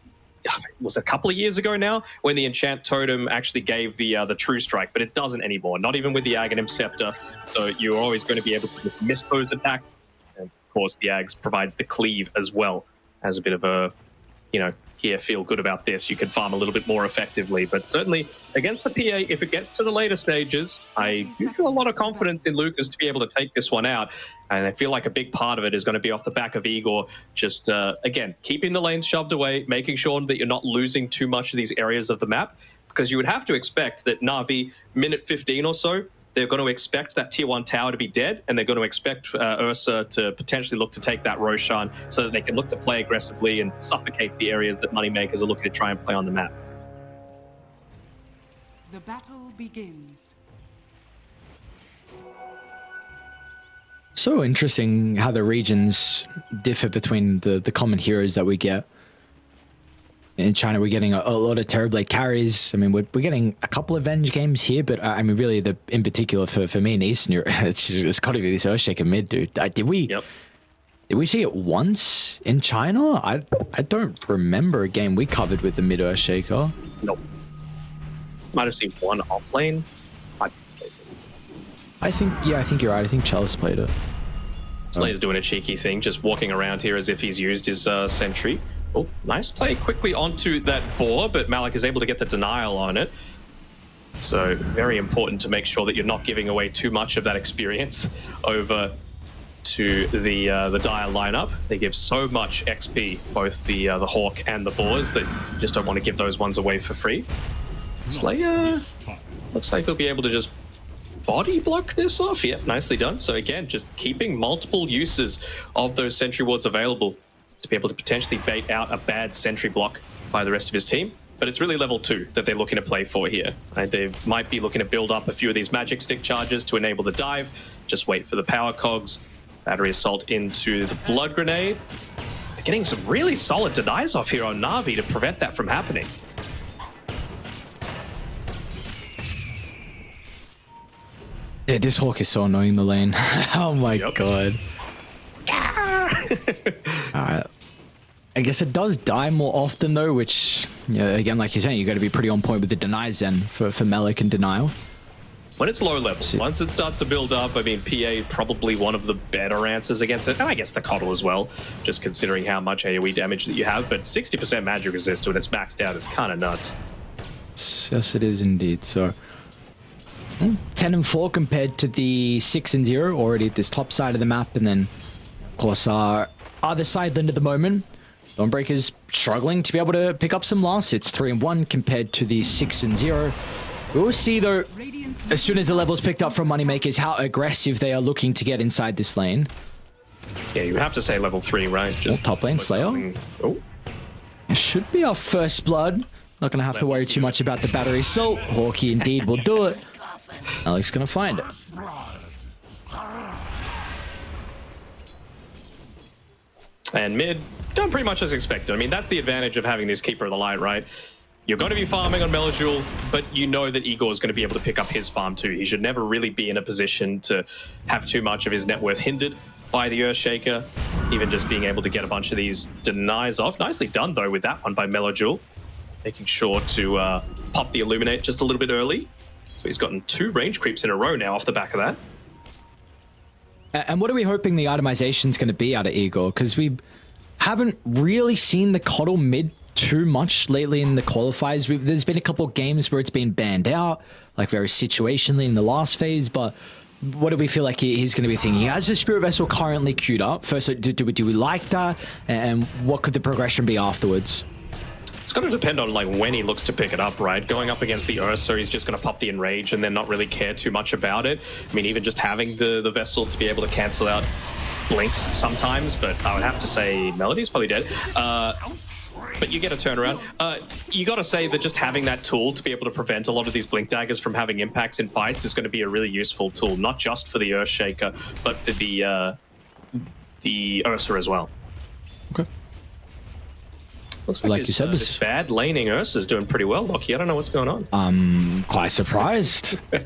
was a couple of years ago now, when the Enchant Totem actually gave the True Strike, but it doesn't anymore, not even with the Aghanim Scepter. So you're always going to be able to just miss those attacks. And of course, the Ags provides the Cleave as well as a bit of a, you know, here, feel good about this. You can farm a little bit more effectively, but certainly against the PA, if it gets to the later stages, I do feel a lot of confidence in Lucas to be able to take this one out. And I feel like a big part of it is going to be off the back of Igor, just, again, keeping the lanes shoved away, making sure that you're not losing too much of these areas of the map, because you would have to expect that Navi, minute 15 or so, they're going to expect that tier 1 tower to be dead, and they're going to expect Ursa to potentially look to take that Roshan so that they can look to play aggressively and suffocate the areas that MoneyMakers are looking to try and play on the map. The battle begins. So interesting how the regions differ between the common heroes that we get. In China, we're getting a lot of Terrorblade carries. I mean, we're getting a couple of Venge games here, but I mean, really, in particular for me in Eastern Europe, it's got to be this Earthshaker mid, dude. Did we see it once in China? I don't remember a game we covered with the mid Earthshaker. Nope. Might have seen one off lane. Might be mistaken. I think you're right. I think Chalice played it. Slayer's doing a cheeky thing, just walking around here as if he's used his sentry. Oh, nice play quickly onto that boar, but Malik is able to get the denial on it. So very important to make sure that you're not giving away too much of that experience over to the Dire lineup. They give so much XP, both the Hawk and the boars, that you just don't want to give those ones away for free. Slayer looks like he'll be able to just body block this off. Yeah, nicely done. So again, just keeping multiple uses of those sentry wards available to be able to potentially bait out a bad sentry block by the rest of his team. But it's really level 2 that they're looking to play for here. Right? They might be looking to build up a few of these magic stick charges to enable the dive. Just wait for the power cogs. Battery assault into the blood grenade. They're getting some really solid denies off here on Na'Vi to prevent that from happening. Yeah, this Hawk is so annoying in the lane. Oh my god. Alright. I guess it does die more often though, which, again, like you're saying, you got to be pretty on point with the denies then for Malik and denial. When it's low level, once it starts to build up, I mean, PA probably one of the better answers against it, and I guess the Coddle as well, just considering how much AoE damage that you have, but 60% magic resist when it's maxed out is kind of nuts. Yes, it is indeed. So 10 and 4 compared to the 6 and 0 already at this top side of the map, and then of course our other side then at the moment, Dawnbreaker's struggling to be able to pick up some loss. It's 3 and 1 compared to the 6 and 0. We'll see though, as soon as the level's picked up from Moneymakers, how aggressive they are looking to get inside this lane. Yeah, you have to say level 3, right? Just top lane Slayer. Oh, It should be our first blood. Not gonna have to worry too much about the battery. So Hawkeye indeed will do it. Alec's gonna find it. And mid, done pretty much as expected. I mean, that's the advantage of having this Keeper of the Light, right? You're going to be farming on Melojul, but you know that Igor is going to be able to pick up his farm too. He should never really be in a position to have too much of his net worth hindered by the Earthshaker. Even just being able to get a bunch of these denies off. Nicely done, though, with that one by Melojul. Making sure to pop the Illuminate just a little bit early. So he's gotten 2 range creeps in a row now off the back of that. And what are we hoping the itemization is going to be out of Igor? Because we haven't really seen the Coddle mid too much lately in the qualifiers. There's been a couple of games where it's been banned out, like very situationally in the last phase, but what do we feel like he's going to be thinking? He has a Spirit Vessel currently queued up. First, do we like that? And what could the progression be afterwards? It's going to depend on like when he looks to pick it up, right? Going up against the Ursa, he's just going to pop the Enrage and then not really care too much about it. I mean, even just having the Vessel to be able to cancel out blinks sometimes, but I would have to say Melody's probably dead. But you get a turnaround. You got to say that just having that tool to be able to prevent a lot of these blink daggers from having impacts in fights is going to be a really useful tool, not just for the Earthshaker, but for the Ursa as well. Okay. Looks like you said, this bad laning Ursa's doing pretty well, Lockie. I don't know what's going on. Quite surprised. I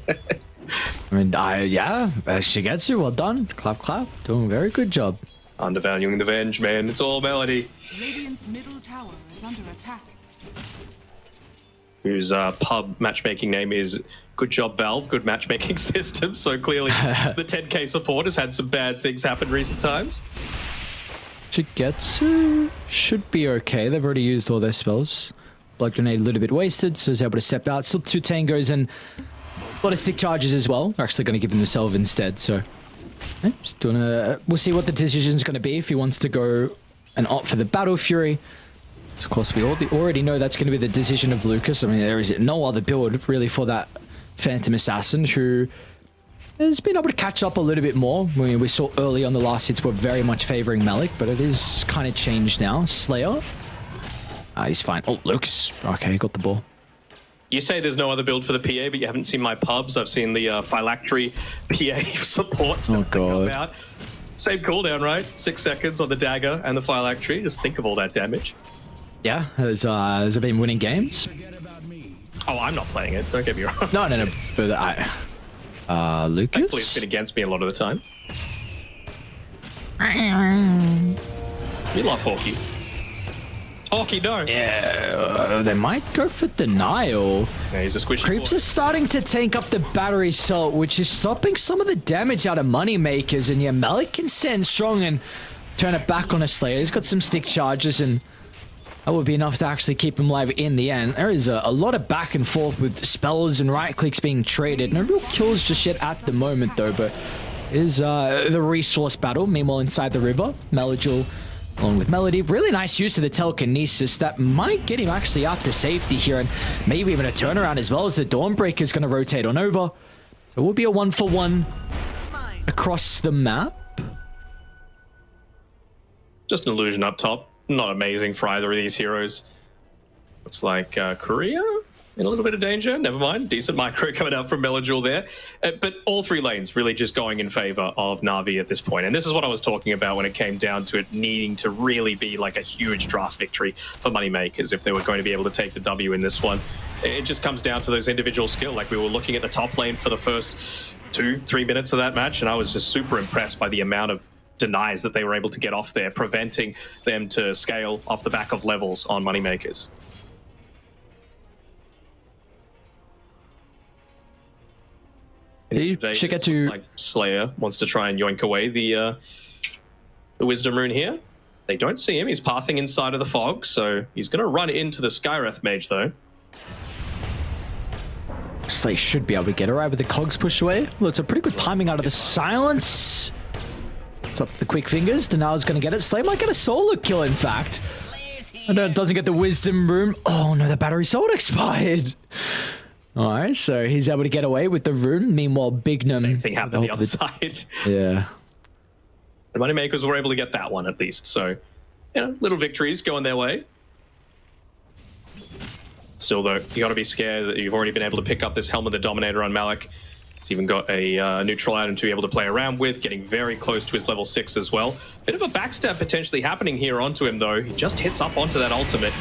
mean, yeah, Shigetsu, well done. Clap, clap. Doing a very good job. Undervaluing the Venge, man. It's all Melody. Radiant's middle tower is under attack. Whose pub matchmaking name is Good Job Valve, good matchmaking system. So clearly the 10k support has had some bad things happen recent times. Shigetsu should be okay. They've already used all their spells. Blood Grenade a little bit wasted, so he's able to step out. Still 2 tangos and a lot of stick charges as well. They're actually going to give him the Salve instead, so... Yeah, just doing we'll see what the decision's going to be if he wants to go and opt for the Battle Fury. So of course, we already know that's going to be the decision of Lucas. I mean, there is no other build really for that Phantom Assassin who has been able to catch up a little bit more. I mean, we saw early on the last hits were very much favoring Malik, but it is kind of changed now. Slayer. He's fine. Oh, Lucas. Okay, he got the ball. You say there's no other build for the PA, but you haven't seen my pubs. I've seen the Phylactery PA support stuff come out. Same cooldown, right? 6 seconds on the dagger and the Phylactery. Just think of all that damage. Yeah, has it been winning games? Oh, I'm not playing it. Don't get me wrong. No. But Lucas? Thankfully, it's been against me a lot of the time. We love Hawkeye. Hockey, no. Yeah, they might go for denial. Yeah, he's a squishy Creeps boy. are starting to tank up the battery salt, which is stopping some of the damage out of Moneymakers. And yeah, Malik can stand strong and turn it back on a Slayer. He's got some stick charges, and that would be enough to actually keep him alive in the end. There is a lot of back and forth with spells and right clicks being traded. No real kills just yet at the moment, though, but it is the resource battle. Meanwhile, inside the river, Melodul along with Melody. Really nice use of the telekinesis that might get him actually out to safety here, and maybe even a turnaround as well, as the Dawnbreaker is going to rotate on over. So it will be a 1-for-1 across the map. Just an illusion up top. Not amazing for either of these heroes. Looks like Korea in a little bit of danger. Never mind. Decent micro coming out from Melodul there. But all three lanes really just going in favor of Na'Vi at this point. And this is what I was talking about when it came down to it needing to really be like a huge draft victory for Moneymakers if they were going to be able to take the W in this one. It just comes down to those individual skill. Like we were looking at the top lane for the first 2-3 minutes of that match, and I was just super impressed by the amount of denies that they were able to get off there, preventing them to scale off the back of levels on Moneymakers. You should get to... Like Slayer wants to try and yoink away the Wisdom Rune here. They don't see him. He's pathing inside of the fog, so he's going to run into the Skywrath Mage, though. Slay should be able to get her right with the cogs pushed away. Well, it's a pretty good timing out of the silence. It's up the quick fingers. Denial's going to get it. Slay might get a solo kill, in fact. I know it doesn't get the Wisdom Rune. Oh, no, the battery sword expired. All right, so he's able to get away with the rune. Meanwhile, Bignum... Same thing happened on the other side. Yeah. The Moneymakers were able to get that one, at least. So, you know, little victories going their way. Still, though, you got to be scared that you've already been able to pick up this Helm of the Dominator on Malik. He's even got a neutral item to be able to play around with, getting very close to his level 6 as well. Bit of a backstab potentially happening here onto him, though. He just hits up onto that ultimate.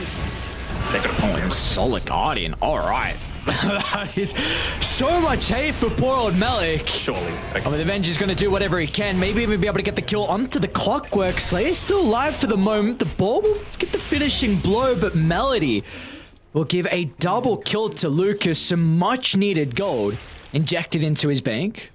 They're going to pull him. Solid Guardian. All right. That is so much hate for poor old Malik. Surely. I mean, the Avenger's going to do whatever he can. Maybe even be able to get the kill onto the Clockwork. Slayer's still alive for the moment. The ball will get the finishing blow, but Melody will give a double kill to Lucas. Some much needed gold injected into his bank.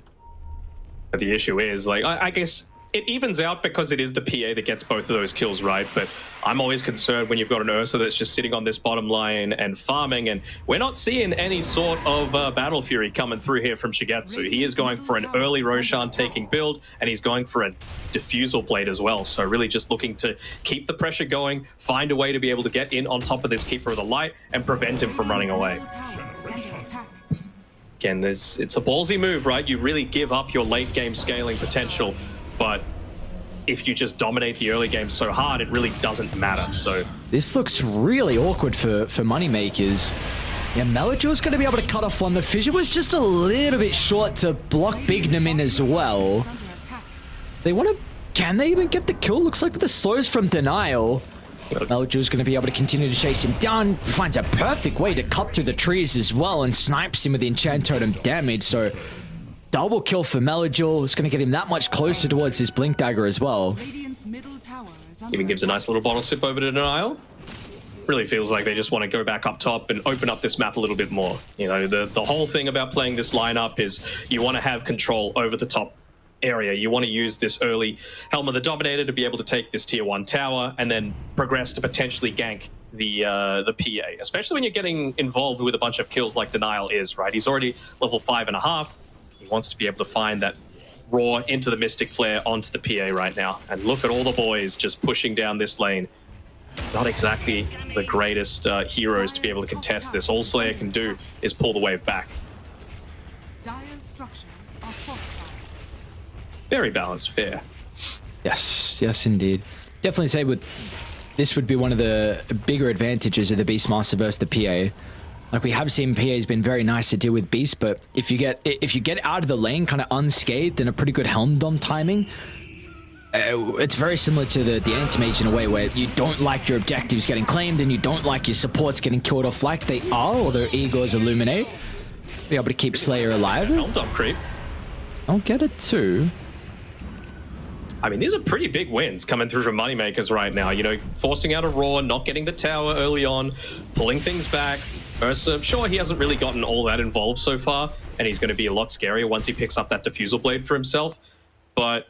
But the issue is, like, I guess it evens out because it is the PA that gets both of those kills, right? But I'm always concerned when you've got an Ursa that's just sitting on this bottom line and farming, and we're not seeing any sort of Battle Fury coming through here from Shigetsu. He is going for an early Roshan taking build, and he's going for a Diffusal Blade as well. So really just looking to keep the pressure going, find a way to be able to get in on top of this Keeper of the Light and prevent him from running away. Again, it's a ballsy move, right? You really give up your late game scaling potential, but if you just dominate the early game so hard, it really doesn't matter. So this looks really awkward for Moneymakers. Yeah, Melodul's going to be able to cut off one. The fissure was just a little bit short to block Bignum in as well. They want to... Can they even get the kill? Looks like with the slows from Denial, Melodul's going to be able to continue to chase him down. Finds a perfect way to cut through the trees as well and snipes him with the Enchant Totem damage. So double kill for Melodul. It's going to get him that much closer towards his Blink Dagger as well. Even gives a nice little bottle sip over to Denial. Really feels like they just want to go back up top and open up this map a little bit more. You know, the whole thing about playing this lineup is you want to have control over the top area. You want to use this early Helm of the Dominator to be able to take this tier 1 tower and then progress to potentially gank the PA, especially when you're getting involved with a bunch of kills like Denial is, right? He's already level 5.5. He wants to be able to find that raw into the Mystic Flare onto the PA right now. And look at all the boys just pushing down this lane. Not exactly the greatest heroes to be able to contest this. All Slayer can do is pull the wave back. Dire's structures are fortified. Very balanced, fair. Yes, yes, indeed. Definitely say this would be one of the bigger advantages of the Beastmaster versus the PA. Like, we have seen PA's been very nice to deal with Beast, but if you get out of the lane kind of unscathed and a pretty good Helm Dom timing, it's very similar to the Anti-Mage in a way where you don't like your objectives getting claimed and you don't like your supports getting killed off like they are, or their egos illuminate. Be able to keep Slayer alive. Helm Dom creep. I'll get it too. I mean, these are pretty big wins coming through from MoneyMakers right now. You know, forcing out a Roar, not getting the tower early on, pulling things back. Ursa, sure, he hasn't really gotten all that involved so far, and he's going to be a lot scarier once he picks up that diffusal blade for himself. But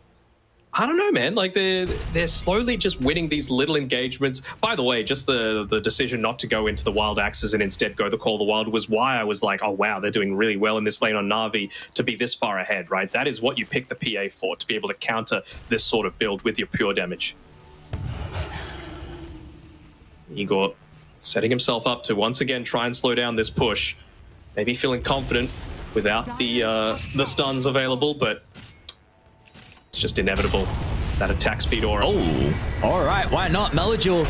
I don't know, man. Like, they're slowly just winning these little engagements. By the way, just the decision not to go into the Wild Axes and instead go the Call of the Wild was why I was like, oh, wow, they're doing really well in this lane on Navi to be this far ahead, right? That is what you pick the PA for, to be able to counter this sort of build with your pure damage. Igor setting himself up to once again try and slow down this push. Maybe feeling confident without the stuns available, but it's just inevitable. That attack speed aura. Oh, all right. Why not? Melodule,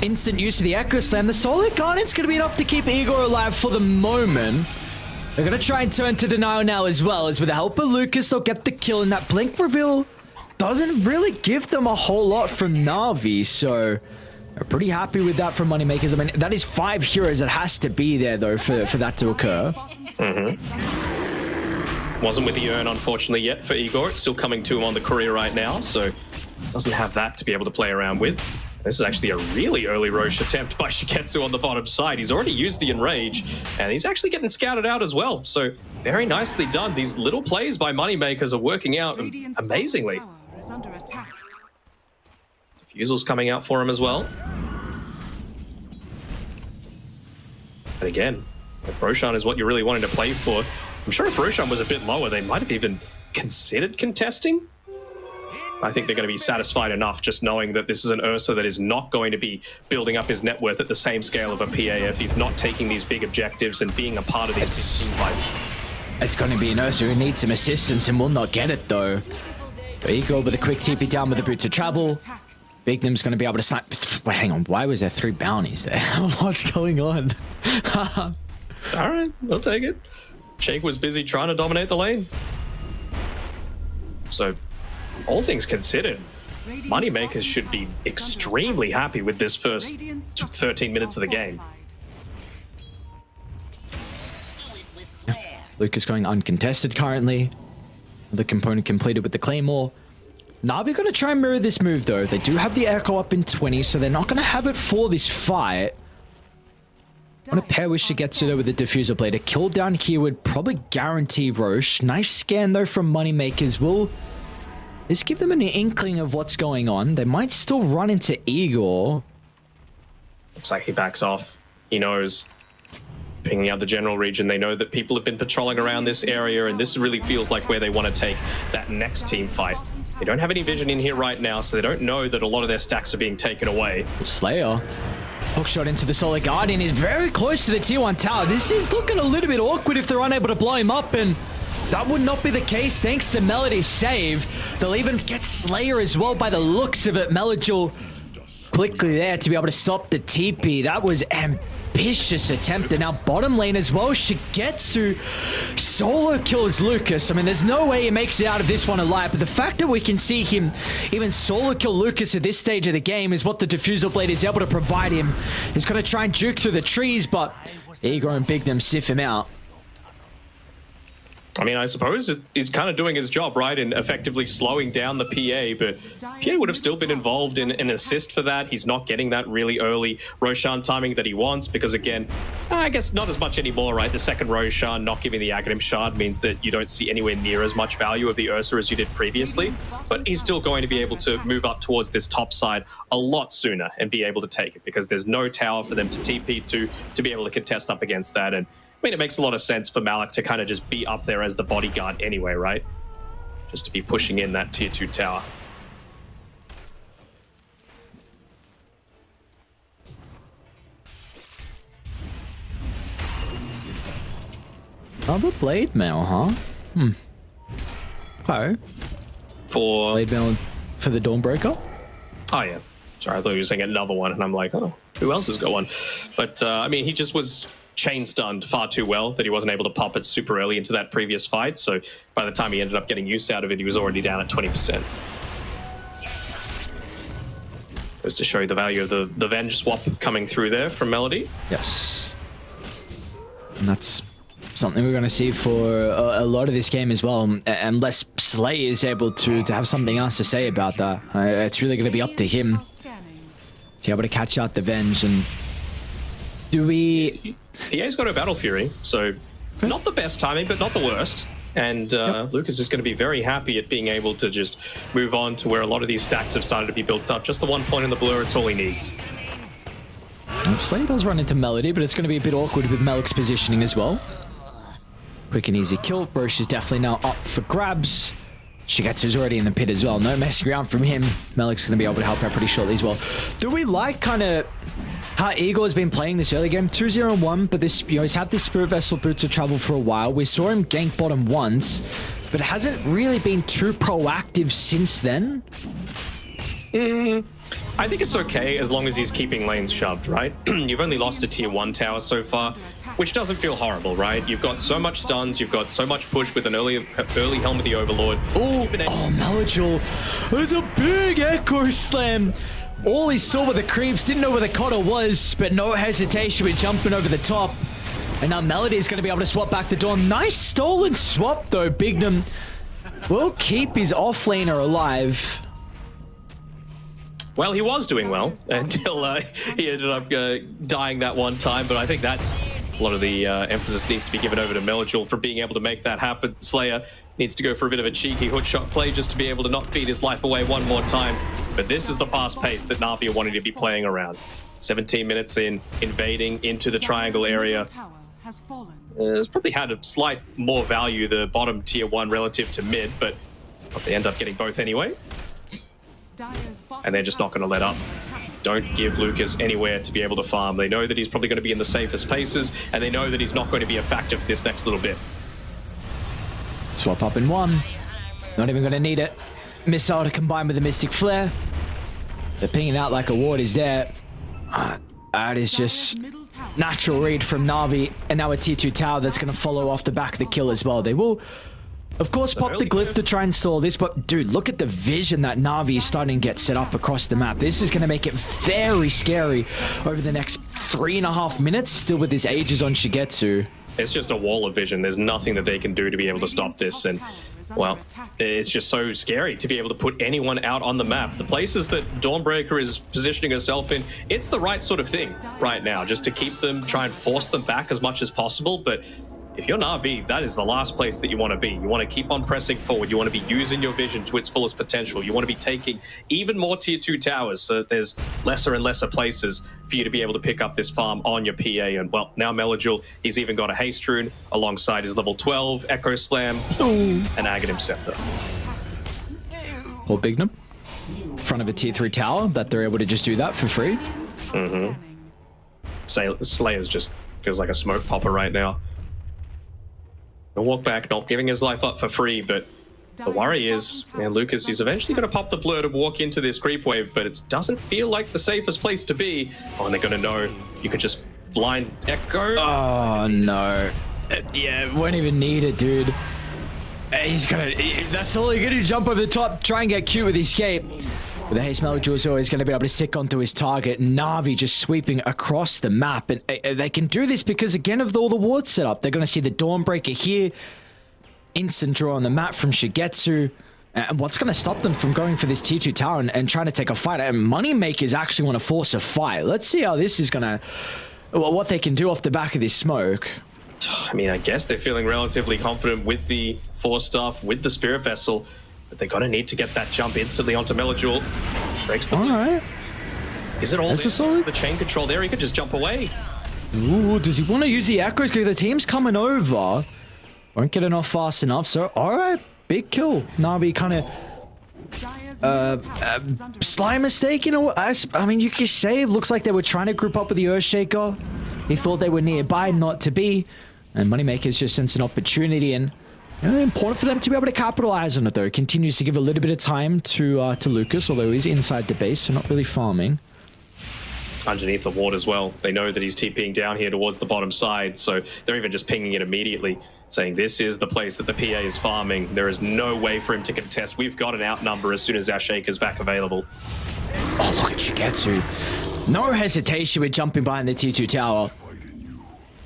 instant use of the Echo Slam. The Solar Guardian's going to be enough to keep Igor alive for the moment. They're going to try and turn to Denial now as well, as with the help of Lucas, they'll get the kill. And that Blink reveal doesn't really give them a whole lot from Navi, so they're pretty happy with that from MoneyMakers. I mean, that is 5 heroes that has to be there, though, for that to occur. Wasn't with the urn, unfortunately, yet for Igor. It's still coming to him on the courier right now, so doesn't have that to be able to play around with. This is actually a really early Roche attempt by Shiketsu on the bottom side. He's already used the Enrage, and he's actually getting scouted out as well. So very nicely done. These little plays by MoneyMakers are working out amazingly. Diffusal's coming out for him as well. And again, if Roshan is what you're really wanting to play for, I'm sure if Roshan was a bit lower, they might have even considered contesting. I think they're going to be satisfied enough just knowing that this is an Ursa that is not going to be building up his net worth at the same scale of a PA if he's not taking these big objectives and being a part of these team fights. It's going to be an Ursa who needs some assistance and will not get it, though. Igor with a quick TP down with the Boots of Travel. Bignum's going to be able to snipe. Wait, hang on. Why was there 3 bounties there? What's going on? All right, I'll take it. Shake was busy trying to dominate the lane. So, all things considered, MoneyMakers should be extremely happy with this first 13 minutes of the game. Lucas going uncontested currently. The component completed with the Claymore. Navi going to try and mirror this move, though. They do have the Echo up in 20, so they're not going to have it for this fight. On a pair with Shigetsu, though, with the Diffuser Blade. A kill down here would probably guarantee Roche. Nice scan, though, from MoneyMakers. Will this give them an inkling of what's going on? They might still run into Igor. Looks like he backs off. He knows. Pinging out the general region, they know that people have been patrolling around this area, and this really feels like where they want to take that next team fight. They don't have any vision in here right now, so they don't know that a lot of their stacks are being taken away. Slayer. Hookshot into the Solar Guardian is very close to the tier 1 tower. This is looking a little bit awkward if they're unable to blow him up, and that would not be the case thanks to Melody's save. They'll even get Slayer as well by the looks of it. Melodule quickly there to be able to stop the TP. That was ambitious attempt. And now bottom lane as well, Shigetsu solo kills Lucas. I mean, there's no way he makes it out of this one alive, but the fact that we can see him even solo kill Lucas at this stage of the game is what the Diffusal Blade is able to provide him. He's going to try and juke through the trees, but Igor and Bignum sieve him out. I mean, I suppose he's kind of doing his job, right, in effectively slowing down the PA, but PA would have still been involved in an assist for that. He's not getting that really early Roshan timing that he wants because, again, I guess not as much anymore, right? The second Roshan not giving the Aghanim Shard means that you don't see anywhere near as much value of the Ursa as you did previously, but he's still going to be able to move up towards this top side a lot sooner and be able to take it because there's no tower for them to TP to be able to contest up against that. And I mean, it makes a lot of sense for Malik to kind of just be up there as the bodyguard anyway, right? Just to be pushing in that tier 2 tower. Another blade mail, huh? Okay. For blade mail for the Dawnbreaker? Oh, yeah. Sorry, I thought you were saying another one, and I'm like, oh, who else has got one? But, I mean, he just was chain stunned far too well that he wasn't able to pop it super early into that previous fight. So by the time he ended up getting use out of it, he was already down at 20%. Goes to show you the value of the Venge swap coming through there from Melody. Yes. And that's something we're going to see for a lot of this game as well, unless Slay is able to have something else to say about that. It's really going to be up to him to be able to catch out the Venge. And do we... PA's got a Battle Fury, so not the best timing, but not the worst. And Lucas is going to be very happy at being able to just move on to where a lot of these stacks have started to be built up. Just the 1 point in the blur, it's all he needs. Slay does run into Melody, but it's going to be a bit awkward with Melik's positioning as well. Quick and easy kill. Brosh is definitely now up for grabs. Shigetsu's already in the pit as well. No messing around from him. Melik's going to be able to help out pretty shortly as well. Do we like kind of how Igor has been playing this early game? 2-0-1, but this, you know, he's had this Spirit Vessel Boots of Travel for a while. We saw him gank bottom once, but it hasn't really been too proactive since then. I think it's okay as long as he's keeping lanes shoved, right? You've only lost a tier 1 tower so far, which doesn't feel horrible, right? You've got so much stuns, you've got so much push with an early Helm of the Overlord. Oh, Melodule. It's a big Echo Slam. All he saw were the creeps, didn't know where the Cotter was, but no hesitation with jumping over the top. And now Melody is going to be able to swap back the Dawn. Nice stolen swap, though. Bignum will keep his offlaner alive. Well, he was doing well until he ended up dying that one time, but I think that a lot of the emphasis needs to be given over to Melodule for being able to make that happen. Slayer needs to go for a bit of a cheeky hood shot play just to be able to not feed his life away one more time. But this is the fast pace that Navi are wanting to be playing around. 17 minutes in, invading into the triangle area. It's probably had a slight more value, the bottom tier 1 relative to mid, but they end up getting both anyway. And they're just not going to let up. Don't give Lucas anywhere to be able to farm. They know that he's probably going to be in the safest places, and they know that he's not going to be a factor for this next little bit. Swap up in 1. Not even going to need it. Missile to combine with the Mystic Flare. They're pinging out like a ward is there. That is just natural read from Navi. And now a tier 2 tower that's going to follow off the back of the kill as well. They will, of course, pop the glyph to try and stall this. But, dude, look at the vision that Navi is starting to get set up across the map. This is going to make it very scary over the next 3.5 minutes. Still with his ages on Shigetsu. It's just a wall of vision. There's nothing that they can do to be able to stop this. And, well, it's just so scary to be able to put anyone out on the map. The places that Dawnbreaker is positioning herself in, it's the right sort of thing right now, just to keep them, try and force them back as much as possible. But if you're Navi, that is the last place that you want to be. You want to keep on pressing forward. You want to be using your vision to its fullest potential. You want to be taking even more tier 2 towers so that there's lesser and lesser places for you to be able to pick up this farm on your PA. And, well, now Melodule, he's even got a Haste Rune alongside his level 12 Echo Slam and Aghanim Scepter. Or Bignum. Front of a tier 3 tower that they're able to just do that for free. Slayer's just feels like a smoke popper right now. A walk back, not giving his life up for free, but the worry is, man, Lucas is eventually going to pop the blur to walk into this creep wave, but it doesn't feel like the safest place to be. Oh, and they're going to know you could just blind Echo. Oh, no. Yeah, won't even need it, dude. He's going to... That's all he's going to do, jump over the top, try and get cute with escape. But the Haste Melodule is always going to be able to stick onto his target. Navi just sweeping across the map. And they can do this because, again, of all the wards set up. They're going to see the Dawnbreaker here. Instant draw on the map from Shigetsu. And what's going to stop them from going for this tier 2 tower and trying to take a fight? And MoneyMakers actually want to force a fight. Let's see how this is going to... what they can do off the back of this smoke. I mean, I guess they're feeling relatively confident with the Force Staff, with the Spirit Vessel. But they're going to need to get that jump instantly onto Melodule. Breaks the... Alright. Is it all the chain control there? He could just jump away. Ooh, does he want to use the echoes? Because the team's coming over. Won't get it off fast enough, so alright. Big kill. Navi kind of... slight mistake, you know. I mean, you could say it looks like they were trying to group up with the Earthshaker. He thought they were nearby, not to be. And MoneyMakers just sends an opportunity, and important for them to be able to capitalize on it, though. Continues to give a little bit of time to Lucas, although he's inside the base, so not really farming. Underneath the ward as well. They know that he's TPing down here towards the bottom side, so they're even just pinging it immediately, saying this is the place that the PA is farming. There is no way for him to contest. We've got an outnumber as soon as our Shaker's back available. Oh, look at Shigetsu. No hesitation with jumping behind the T2 tower.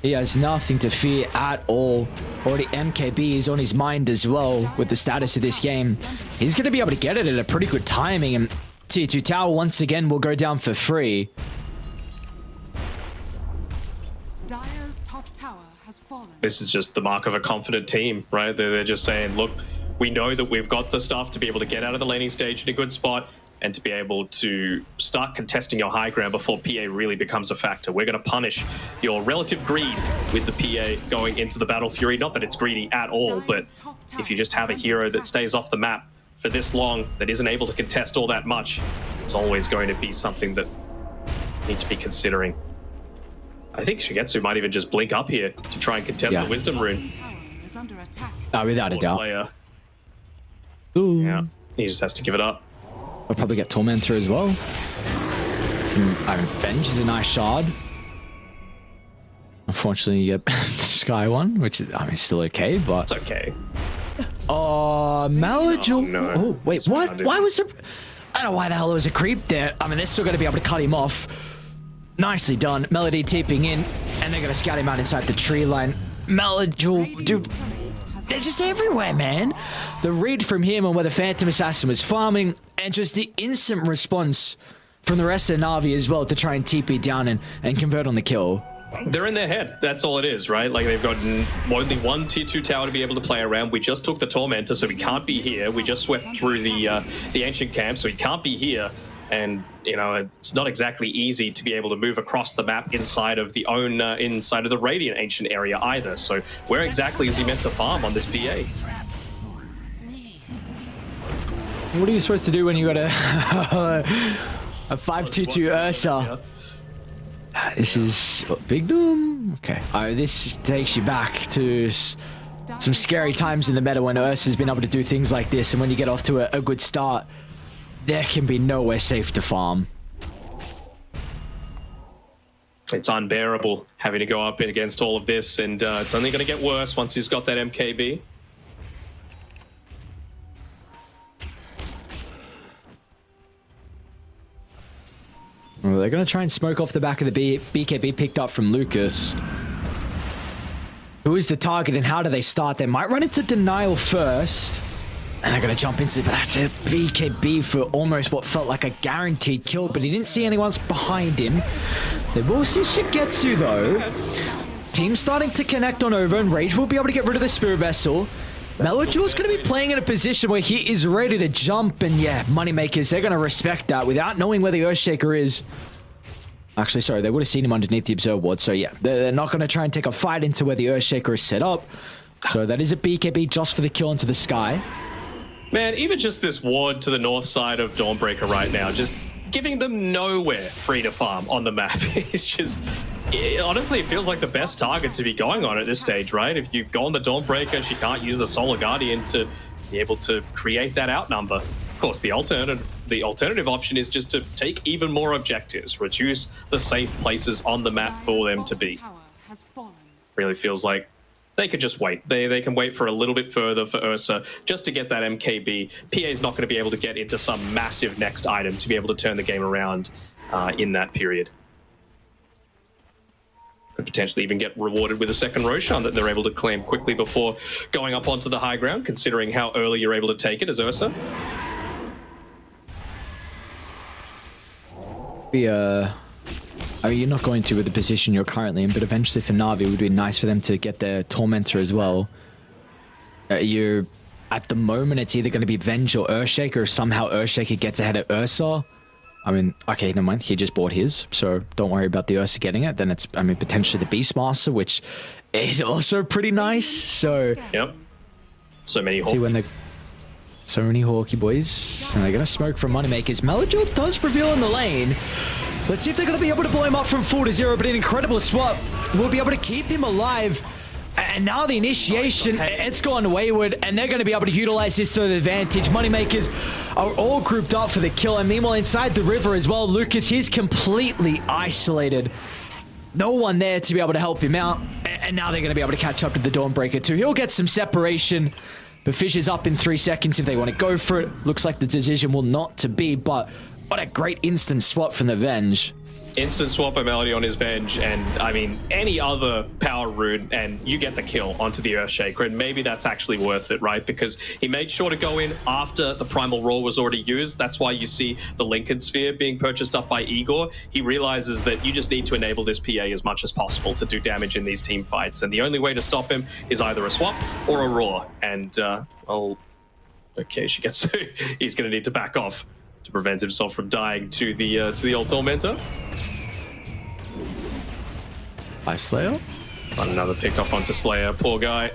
He has nothing to fear at all. Already MKB is on his mind as well with the status of this game. He's going to be able to get it at a pretty good timing, and Tier 2 tower once again will go down for free. Dire's top tower has fallen. This is just the mark of a confident team, right? They're just saying, look, we know that we've got the stuff to be able to get out of the laning stage in a good spot and to be able to start contesting your high ground before PA really becomes a factor. We're going to punish your relative greed with the PA going into the Battle Fury. Not that it's greedy at all, but if you just have a hero that stays off the map for this long, that isn't able to contest all that much, it's always going to be something that you need to be considering. I think Shigetsu might even just blink up here to try and contest the Wisdom Rune. Tower is under attack. Without a Or doubt. Slayer. Ooh. Yeah, he just has to give it up. I'll probably get Tormentor as well. I mean, Venge is a nice shard. Unfortunately, you get the Sky one, which is, I mean, still okay, but... It's okay. Oh, Malajul. Oh, no. Oh, wait, It's what? grounded. Why was there... I don't know why the hell there was a creep there. I mean, they're still going to be able to cut him off. Nicely done. Melody tipping in, and they're going to scout him out inside the tree line. Malajul, dude... They're just everywhere, man. The read from him on where the Phantom Assassin was farming, and just the instant response from the rest of Navi as well to try and TP down and convert on the kill. They're in their head. That's all it is, right? Like, they've got only one Tier 2 tower to be able to play around. We just took the Tormentor, so we can't be here. We just swept through the Ancient Camp, so we can't be here. And, you know, it's not exactly easy to be able to move across the map inside of the inside of the Radiant Ancient area either. So where exactly is he meant to farm on this PA? What are you supposed to do when you got a 5-2-2 Ursa? This is Big Doom. Okay. This takes you back to some scary times in the meta when Ursa's been able to do things like this, and when you get off to a good start, there can be nowhere safe to farm. It's unbearable having to go up against all of this, and it's only going to get worse once he's got that MKB. Well, they're going to try and smoke off the back of the BKB picked up from Lucas. Who is the target and how do they start? They might run into Denial first. And they're going to jump into it, but that's a BKB for almost what felt like a guaranteed kill, but he didn't see anyone behind him. They will see Shigetsu, though. Team starting to connect on over, and Rage will be able to get rid of the Spirit Vessel. Melojul's going to be playing in a position where he is ready to jump, and yeah, Moneymakers, they're going to respect that without knowing where the Earthshaker is. Actually, sorry, they would have seen him underneath the Observe Ward, so yeah, they're not going to try and take a fight into where the Earthshaker is set up. So that is a BKB just for the kill into the sky. Man, even just this ward to the north side of Dawnbreaker right now, just giving them nowhere free to farm on the map is just... honestly, it feels like the best target to be going on at this stage, right? If you go on the Dawnbreaker, she can't use the Solar Guardian to be able to create that outnumber. Of course, the alternative option is just to take even more objectives, reduce the safe places on the map for them to be. Really feels like they could just wait. They can wait for a little bit further for Ursa just to get that MKB. PA's not going to be able to get into some massive next item to be able to turn the game around in that period. Could potentially even get rewarded with a second Roshan that they're able to claim quickly before going up onto the high ground, considering how early you're able to take it as Ursa. I mean, you're not going to with the position you're currently in, but eventually for Navi, it would be nice for them to get their Tormentor as well. You're at the moment, it's either going to be Venge or Earthshaker, or somehow Earthshaker gets ahead of Ursa. I mean, okay, never mind. He just bought his, so don't worry about the Ursa getting it. Then it's, I mean, potentially the Beastmaster, which is also pretty nice. So, yep. So many see when they. So many Hawky boys. And they're going to smoke from Moneymakers. Melojul does reveal in the lane. Let's see if they're going to be able to blow him up from 4-0, but an incredible swap will be able to keep him alive. And now the initiation, it's gone wayward, and they're going to be able to utilize this to their advantage. Moneymakers are all grouped up for the kill, and meanwhile inside the river as well, Lucas, he's completely isolated. No one there to be able to help him out, and now they're going to be able to catch up to the Dawnbreaker too. He'll get some separation. The fish is up in 3 seconds if they want to go for it. Looks like the decision will not to be, but what a great instant swap from the Venge. Instant swap a Melody on his Venge, and I mean, any other power rune, and you get the kill onto the Earthshaker, and maybe that's actually worth it, right? Because he made sure to go in after the Primal Roar was already used. That's why you see the Lincoln Sphere being purchased up by Igor. He realizes that you just need to enable this PA as much as possible to do damage in these team fights, and the only way to stop him is either a swap or a Roar, and, well, okay, she gets he's going to need to back off to prevent himself from dying to the old Tormentor. By Slayer? On another pick off onto Slayer, poor guy.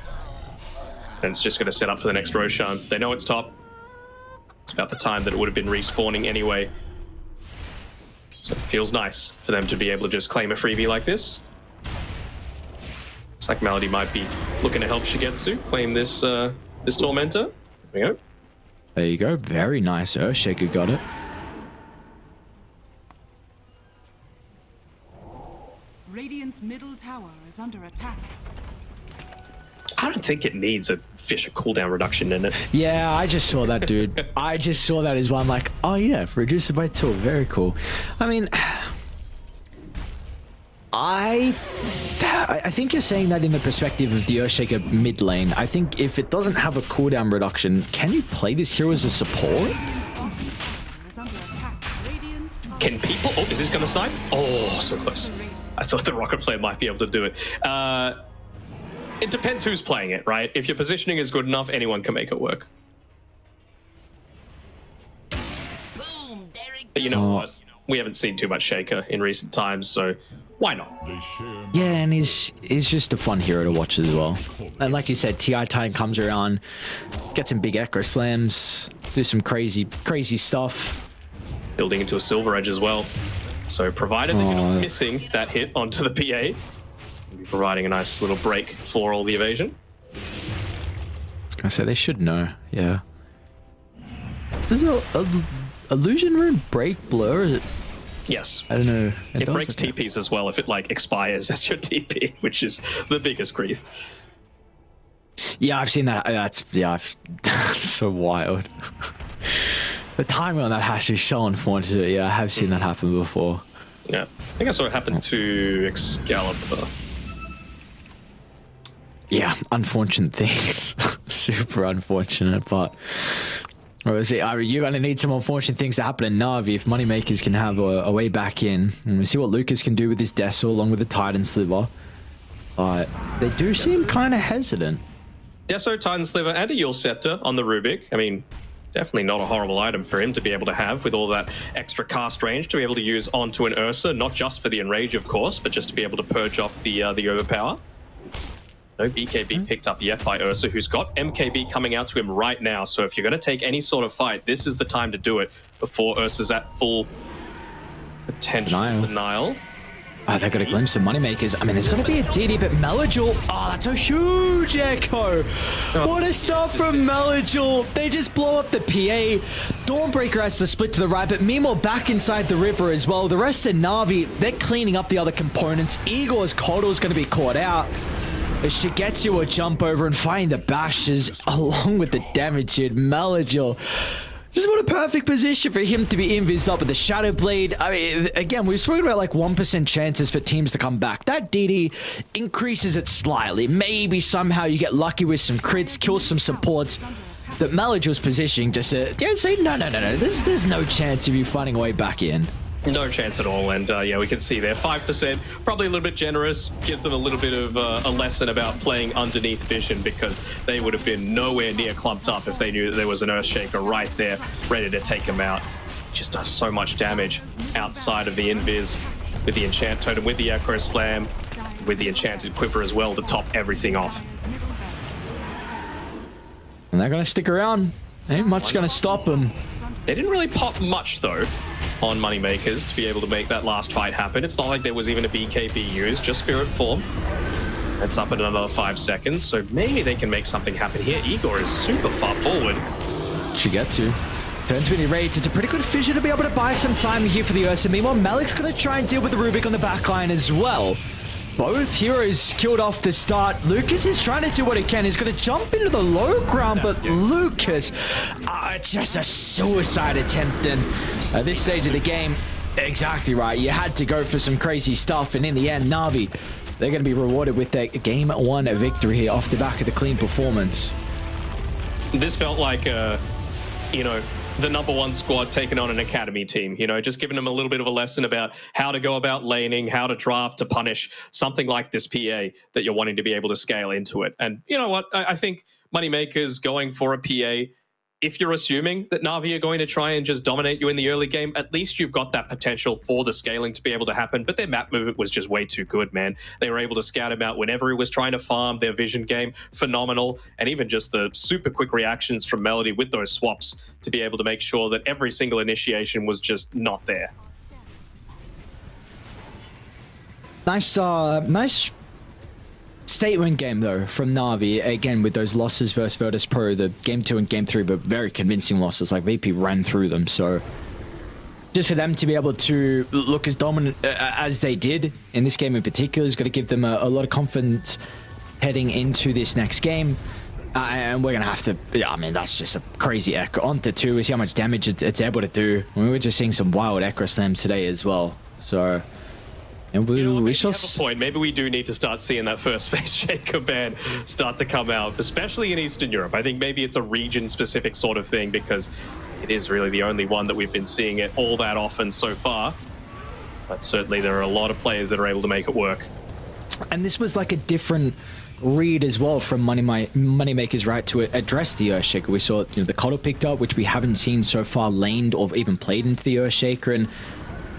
And it's just going to set up for the next Roshan. They know it's top. It's about the time that it would have been respawning anyway. So it feels nice for them to be able to just claim a freebie like this. Looks like Melody might be looking to help Shigetsu claim this this Tormentor. There we go. There you go. Very nice. Earthshaker got it. Radiant's middle tower is under attack. I don't think it needs a Fisher cooldown reduction in it. Yeah, I just saw that, dude. I just saw that as well. I'm like, oh yeah, reduce it by 2. Very cool. I mean, I think you're saying that in the perspective of the Earthshaker mid lane. I think if it doesn't have a cooldown reduction, can you play this hero as a support? Radiant's bottom tower is under attack. Radiant are Can people... Oh, is this going to snipe? Oh, so close. I thought the Rocket Flare might be able to do it. It depends who's playing it, right? If your positioning is good enough, anyone can make it work. But you know what? We haven't seen too much Shaker in recent times, so why not? Yeah, and he's just a fun hero to watch as well. And like you said, TI time comes around, get some big Echo Slams, do some crazy stuff. Building into a Silver Edge as well. So provided that you're not missing that hit onto the PA, you'll be providing a nice little break for all the evasion. I was gonna say they should know, yeah. Does a illusion rune break blur? Is it? Yes. I don't know. It breaks TPs as well if it like expires as your TP, which is the biggest grief. Yeah, I've seen that. That's so wild. The timing on that has to be so unfortunate. Yeah, I have seen that happen before. Yeah, I think I saw it happen to Excalibur. Yeah, unfortunate things. Super unfortunate, but obviously, you're going to need some unfortunate things to happen in Navi if Moneymakers can have a way back in. And we see what Lucas can do with his Deso along with the Titan Sliver. But they do seem kind of hesitant. Deso, Titan Sliver, and a Yule Scepter on the Rubik. I mean, definitely not a horrible item for him to be able to have with all that extra cast range to be able to use onto an Ursa, not just for the Enrage, of course, but just to be able to purge off the Overpower. No BKB picked up yet by Ursa, who's got MKB coming out to him right now. So if you're going to take any sort of fight, this is the time to do it before Ursa's at full potential denial. Oh, they got a glimpse of Moneymakers. I mean, there's got to be a DD, but Melajul... Oh, that's a huge echo. What a stop from Melajul. They just blow up the PA. Dawnbreaker has to split to the right, but Mimo back inside the river as well. The rest of Navi, they're cleaning up the other components. Igor's Coddle's going to be caught out. As Shigetsu will jump over and find the bashes along with the damage here. Melajul. Just what a perfect position for him to be invised up with the Shadow Blade. I mean, again, we've spoken about like 1% chances for teams to come back. That DD increases it slightly. Maybe somehow you get lucky with some crits, kill some supports. But Melajul's positioning just say, no. There's no chance of you finding a way back in. No chance at all, and yeah, we can see there 5%, probably a little bit generous, gives them a little bit of a lesson about playing underneath vision, because they would have been nowhere near clumped up if they knew that there was an Earthshaker right there ready to take him out. Just does so much damage outside of the invis with the enchant totem, with the Acro Slam, with the enchanted quiver as well to top everything off. And they're gonna stick around. Ain't much gonna stop them. They didn't really pop much though on Moneymakers to be able to make that last fight happen. It's not like there was even a BKB used, just Spirit Form. That's up in another 5 seconds, so maybe they can make something happen here. Igor is super far forward. Shigetsu turns really rage. It's a pretty good fissure to be able to buy some time here for the Ursa. Meanwhile, Malik's going to try and deal with the Rubik on the backline as well. Both heroes killed off the start. Lucas is trying to do what he can. He's going to jump into the low ground, but Lucas, just a suicide attempt. And at this stage of the game, Exactly right. You had to go for some crazy stuff, and in the end, Navi, they're going to be rewarded with their Game 1 victory here off the back of the clean performance. This felt like, you know, the #1 squad taking on an academy team, you know, just giving them a little bit of a lesson about how to go about laning, how to draft to punish something like this PA that you're wanting to be able to scale into it. And you know what? I think MoneyMakers going for a PA, if you're assuming that Navi are going to try and just dominate you in the early game, at least you've got that potential for the scaling to be able to happen. But their map movement was just way too good, man. They were able to scout him out whenever he was trying to farm. Their vision game, phenomenal. And even just the super quick reactions from Melody with those swaps to be able to make sure that every single initiation was just not there. Nice statement game though from Navi, again with those losses versus Virtus.pro. The game 2 and game 3 were very convincing losses, like VP ran through them. So just for them to be able to look as dominant as they did in this game in particular is going to give them a lot of confidence heading into this next game. And we're going to have to, I mean, that's just a crazy echo. Onto 2, we see how much damage it's able to do. We were just seeing some wild echo slams today as well. So and we shall have a point. Maybe we do need to start seeing that first face shaker ban start to come out, especially in Eastern Europe. I think maybe it's a region-specific sort of thing because it is really the only one that we've been seeing it all that often so far. But certainly there are a lot of players that are able to make it work. And this was like a different read as well from MoneyMakers, right, to address the Earthshaker. We saw, you know, the Coddle picked up, which we haven't seen so far laned or even played into the Earthshaker, and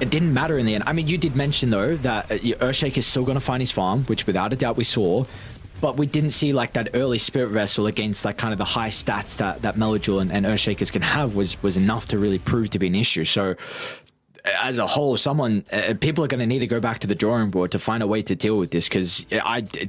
it didn't matter in the end. I mean, you did mention, though, that Earthshaker is still going to find his farm, which without a doubt we saw, but we didn't see like that early Spirit Vessel against like kind of the high stats that Melodule and Earthshakers can have was enough to really prove to be an issue. So as a whole, people are going to need to go back to the drawing board to find a way to deal with this, because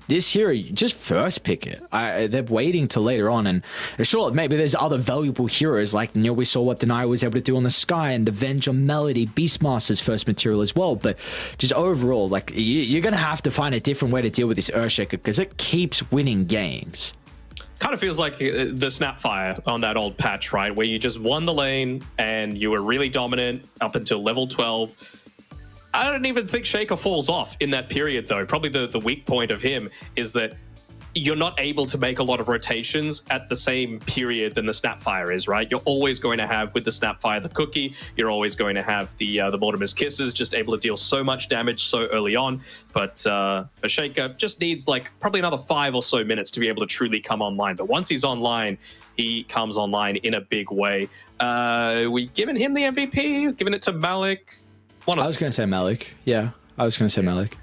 this hero, you just first pick it. They're waiting till later on, and sure, maybe there's other valuable heroes, like, you know, we saw what Deny was able to do on the Sky and the Venge on Melody, Beastmaster's first material as well, but just overall, like, you're going to have to find a different way to deal with this Earthshaker, because it keeps winning games. Kind of feels like the Snapfire on that old patch, right? Where you just won the lane and you were really dominant up until level 12. I don't even think Shaker falls off in that period, though. Probably the weak point of him is that you're not able to make a lot of rotations at the same period than the Snapfire is, right? You're always going to have, with the Snapfire, the cookie. You're always going to have the Mortimer's Kisses, just able to deal so much damage so early on. But for Shaker, just needs like probably another 5 or so minutes to be able to truly come online. But once he's online, he comes online in a big way. We giving him the MVP? Giving it to Malik? I was going to say Malik. Yeah, I was going to say Malik.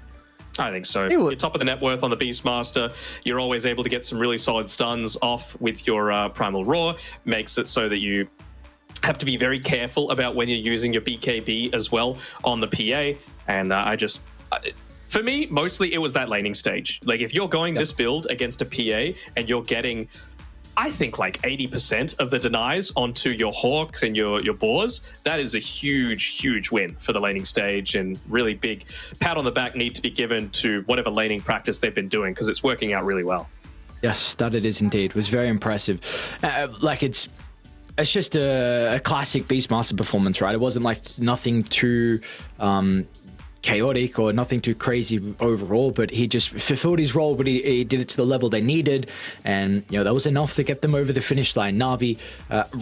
I think so. You're top of the net worth on the Beastmaster. You're always able to get some really solid stuns off with your Primal Roar. Makes it so that you have to be very careful about when you're using your BKB as well on the PA. And for me, mostly it was that laning stage. Like, if you're going this build against a PA and you're getting, I think, like 80% of the denies onto your Hawks and your Boars, that is a huge win for the laning stage, and really big pat on the back need to be given to whatever laning practice they've been doing, because it's working out really well. Yes, that it is indeed. It was very impressive. Like, it's just a classic Beastmaster performance, right? It wasn't like nothing too chaotic or nothing too crazy overall, but he just fulfilled his role, but he did it to the level they needed, and you know that was enough to get them over the finish line. Navi,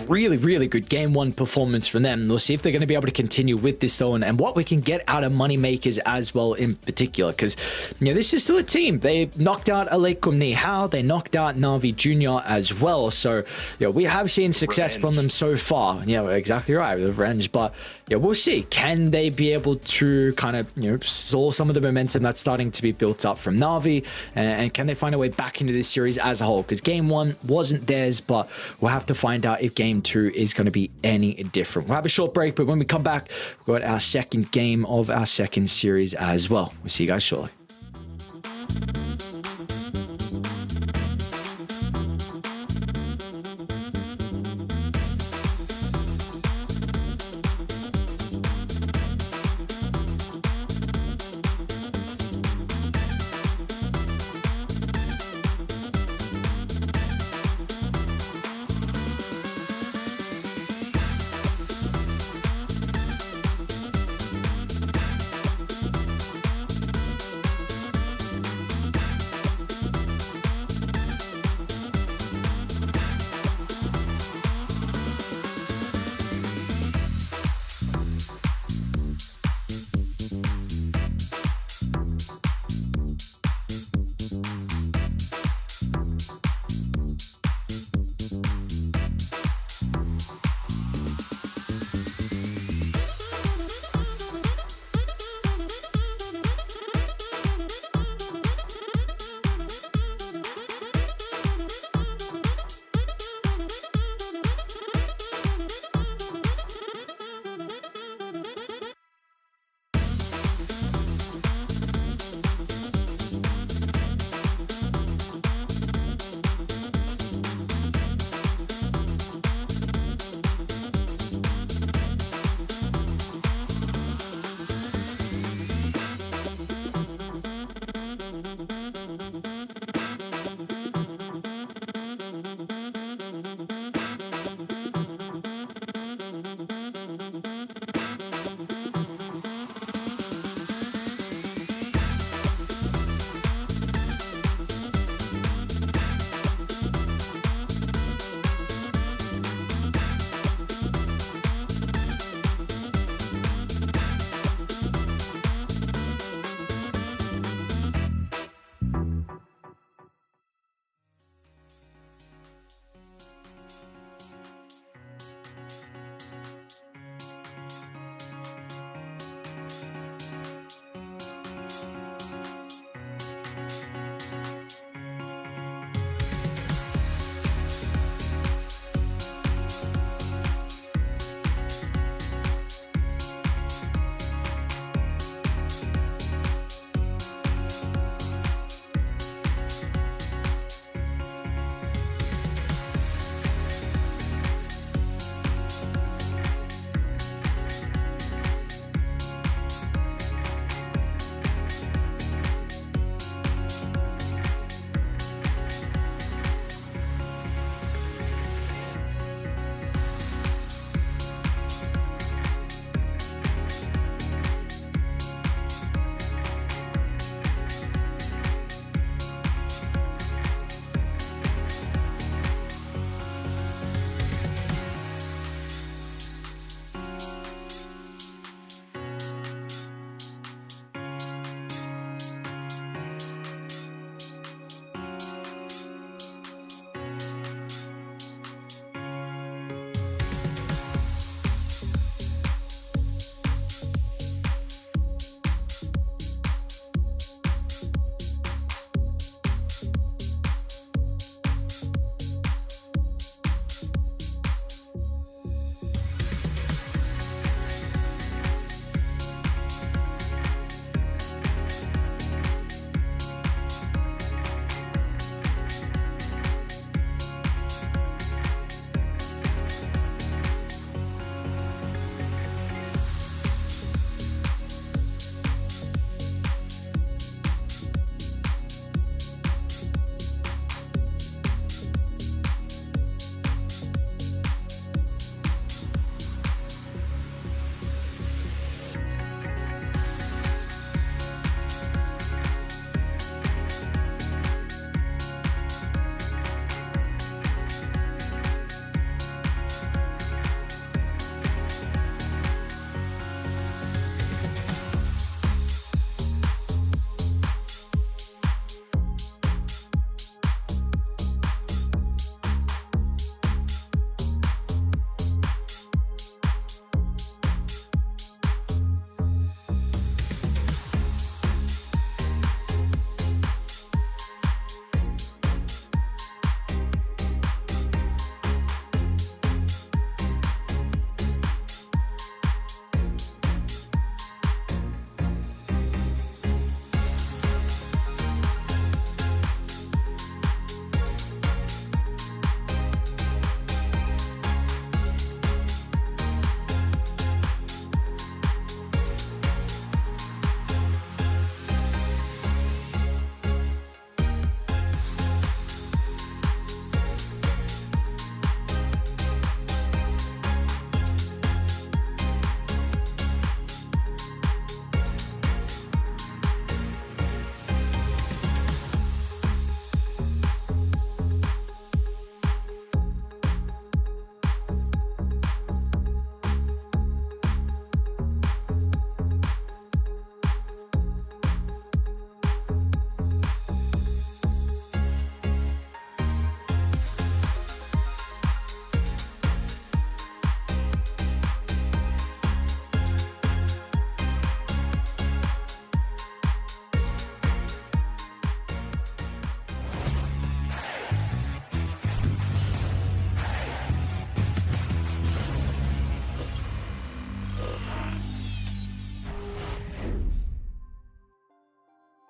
really good game 1 performance from them. We'll see if they're going to be able to continue with this though, and what we can get out of MoneyMakers as well in particular, because you know this is still a team. They knocked out EEU, they knocked out NAVI Junior as well, so you know we have seen success from them so far. Yeah, exactly right, revenge. But yeah, we'll see. Can they be able to kind of, you know, saw some of the momentum that's starting to be built up from Navi, and can they find a way back into this series as a whole? Because game 1 wasn't theirs, but we'll have to find out if game 2 is going to be any different. We'll have a short break, but when we come back, we've got our second game of our second series as well. We'll see you guys shortly.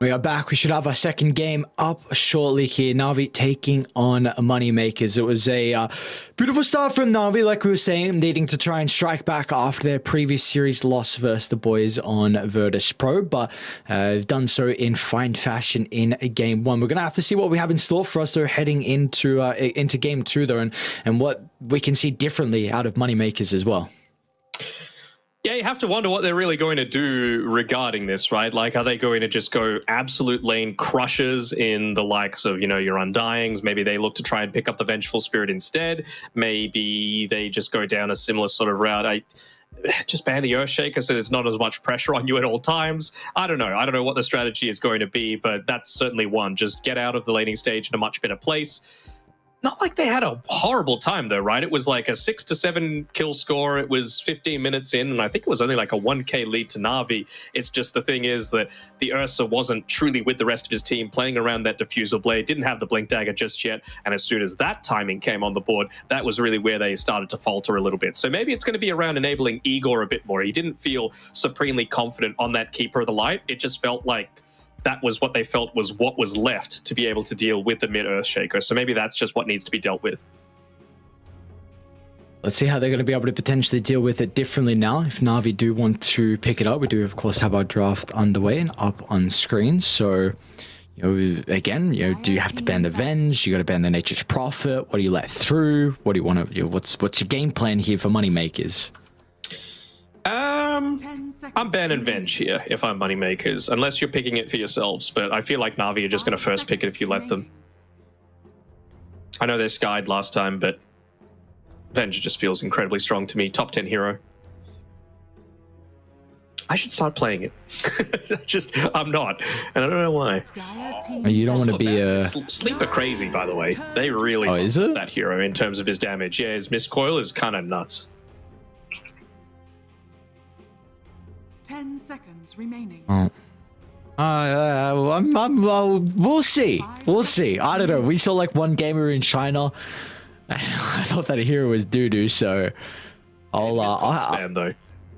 We are back. We should have our second game up shortly here. Navi taking on MoneyMakers. It was a beautiful start from Navi, like we were saying, needing to try and strike back after their previous series loss versus the boys on Virtus.pro, but they've done so in fine fashion in game one. We're going to have to see what we have in store for us, though, heading into game two, though, and what we can see differently out of MoneyMakers as well. Yeah, you have to wonder what they're really going to do regarding this, right? Like, are they going to just go absolute lane crushers in the likes of, you know, your Undyings? Maybe they look to try and pick up the Vengeful Spirit instead. Maybe they just go down a similar sort of route. Just ban the Earthshaker so there's not as much pressure on you at all times. I don't know. I don't know what the strategy is going to be, but that's certainly one. Just get out of the laning stage in a much better place. Not like they had a horrible time, though, right? It was like a 6 to 7 kill score. It was 15 minutes in, and I think it was only like a 1k lead to Navi. It's just the thing is that the Ursa wasn't truly with the rest of his team, playing around that Diffusal Blade, didn't have the Blink Dagger just yet, and as soon as that timing came on the board, that was really where they started to falter a little bit. So maybe it's going to be around enabling Igor a bit more. He didn't feel supremely confident on that Keeper of the Light. It just felt like that was what they felt was what was left to be able to deal with the mid Earthshaker. So maybe that's just what needs to be dealt with. Let's see how they're going to be able to potentially deal with it differently now. If Navi do want to pick it up, we do, of course, have our draft underway and up on screen. So, you know, again, you know, do you have to ban the Venge? You got to ban the Nature's Prophet. What do you let through? What do you want to, you know, what's your game plan here for MoneyMakers? I'm banning Venge here if I'm MoneyMakers, unless you're picking it for yourselves, but I feel like Navi are just going to first pick it if you let them. I know they're skied last time, but Venge just feels incredibly strong to me. Top 10 hero. I should start playing it. I'm not, and I don't know why. You don't want to be a... Sleep are crazy, by the way. They really is it? That hero in terms of his damage. Yeah, his Mistcoil is kind of nuts. 10 seconds remaining. We'll see. We'll see. I don't know. We saw like one gamer in China. I thought that hero was doo-doo, so though.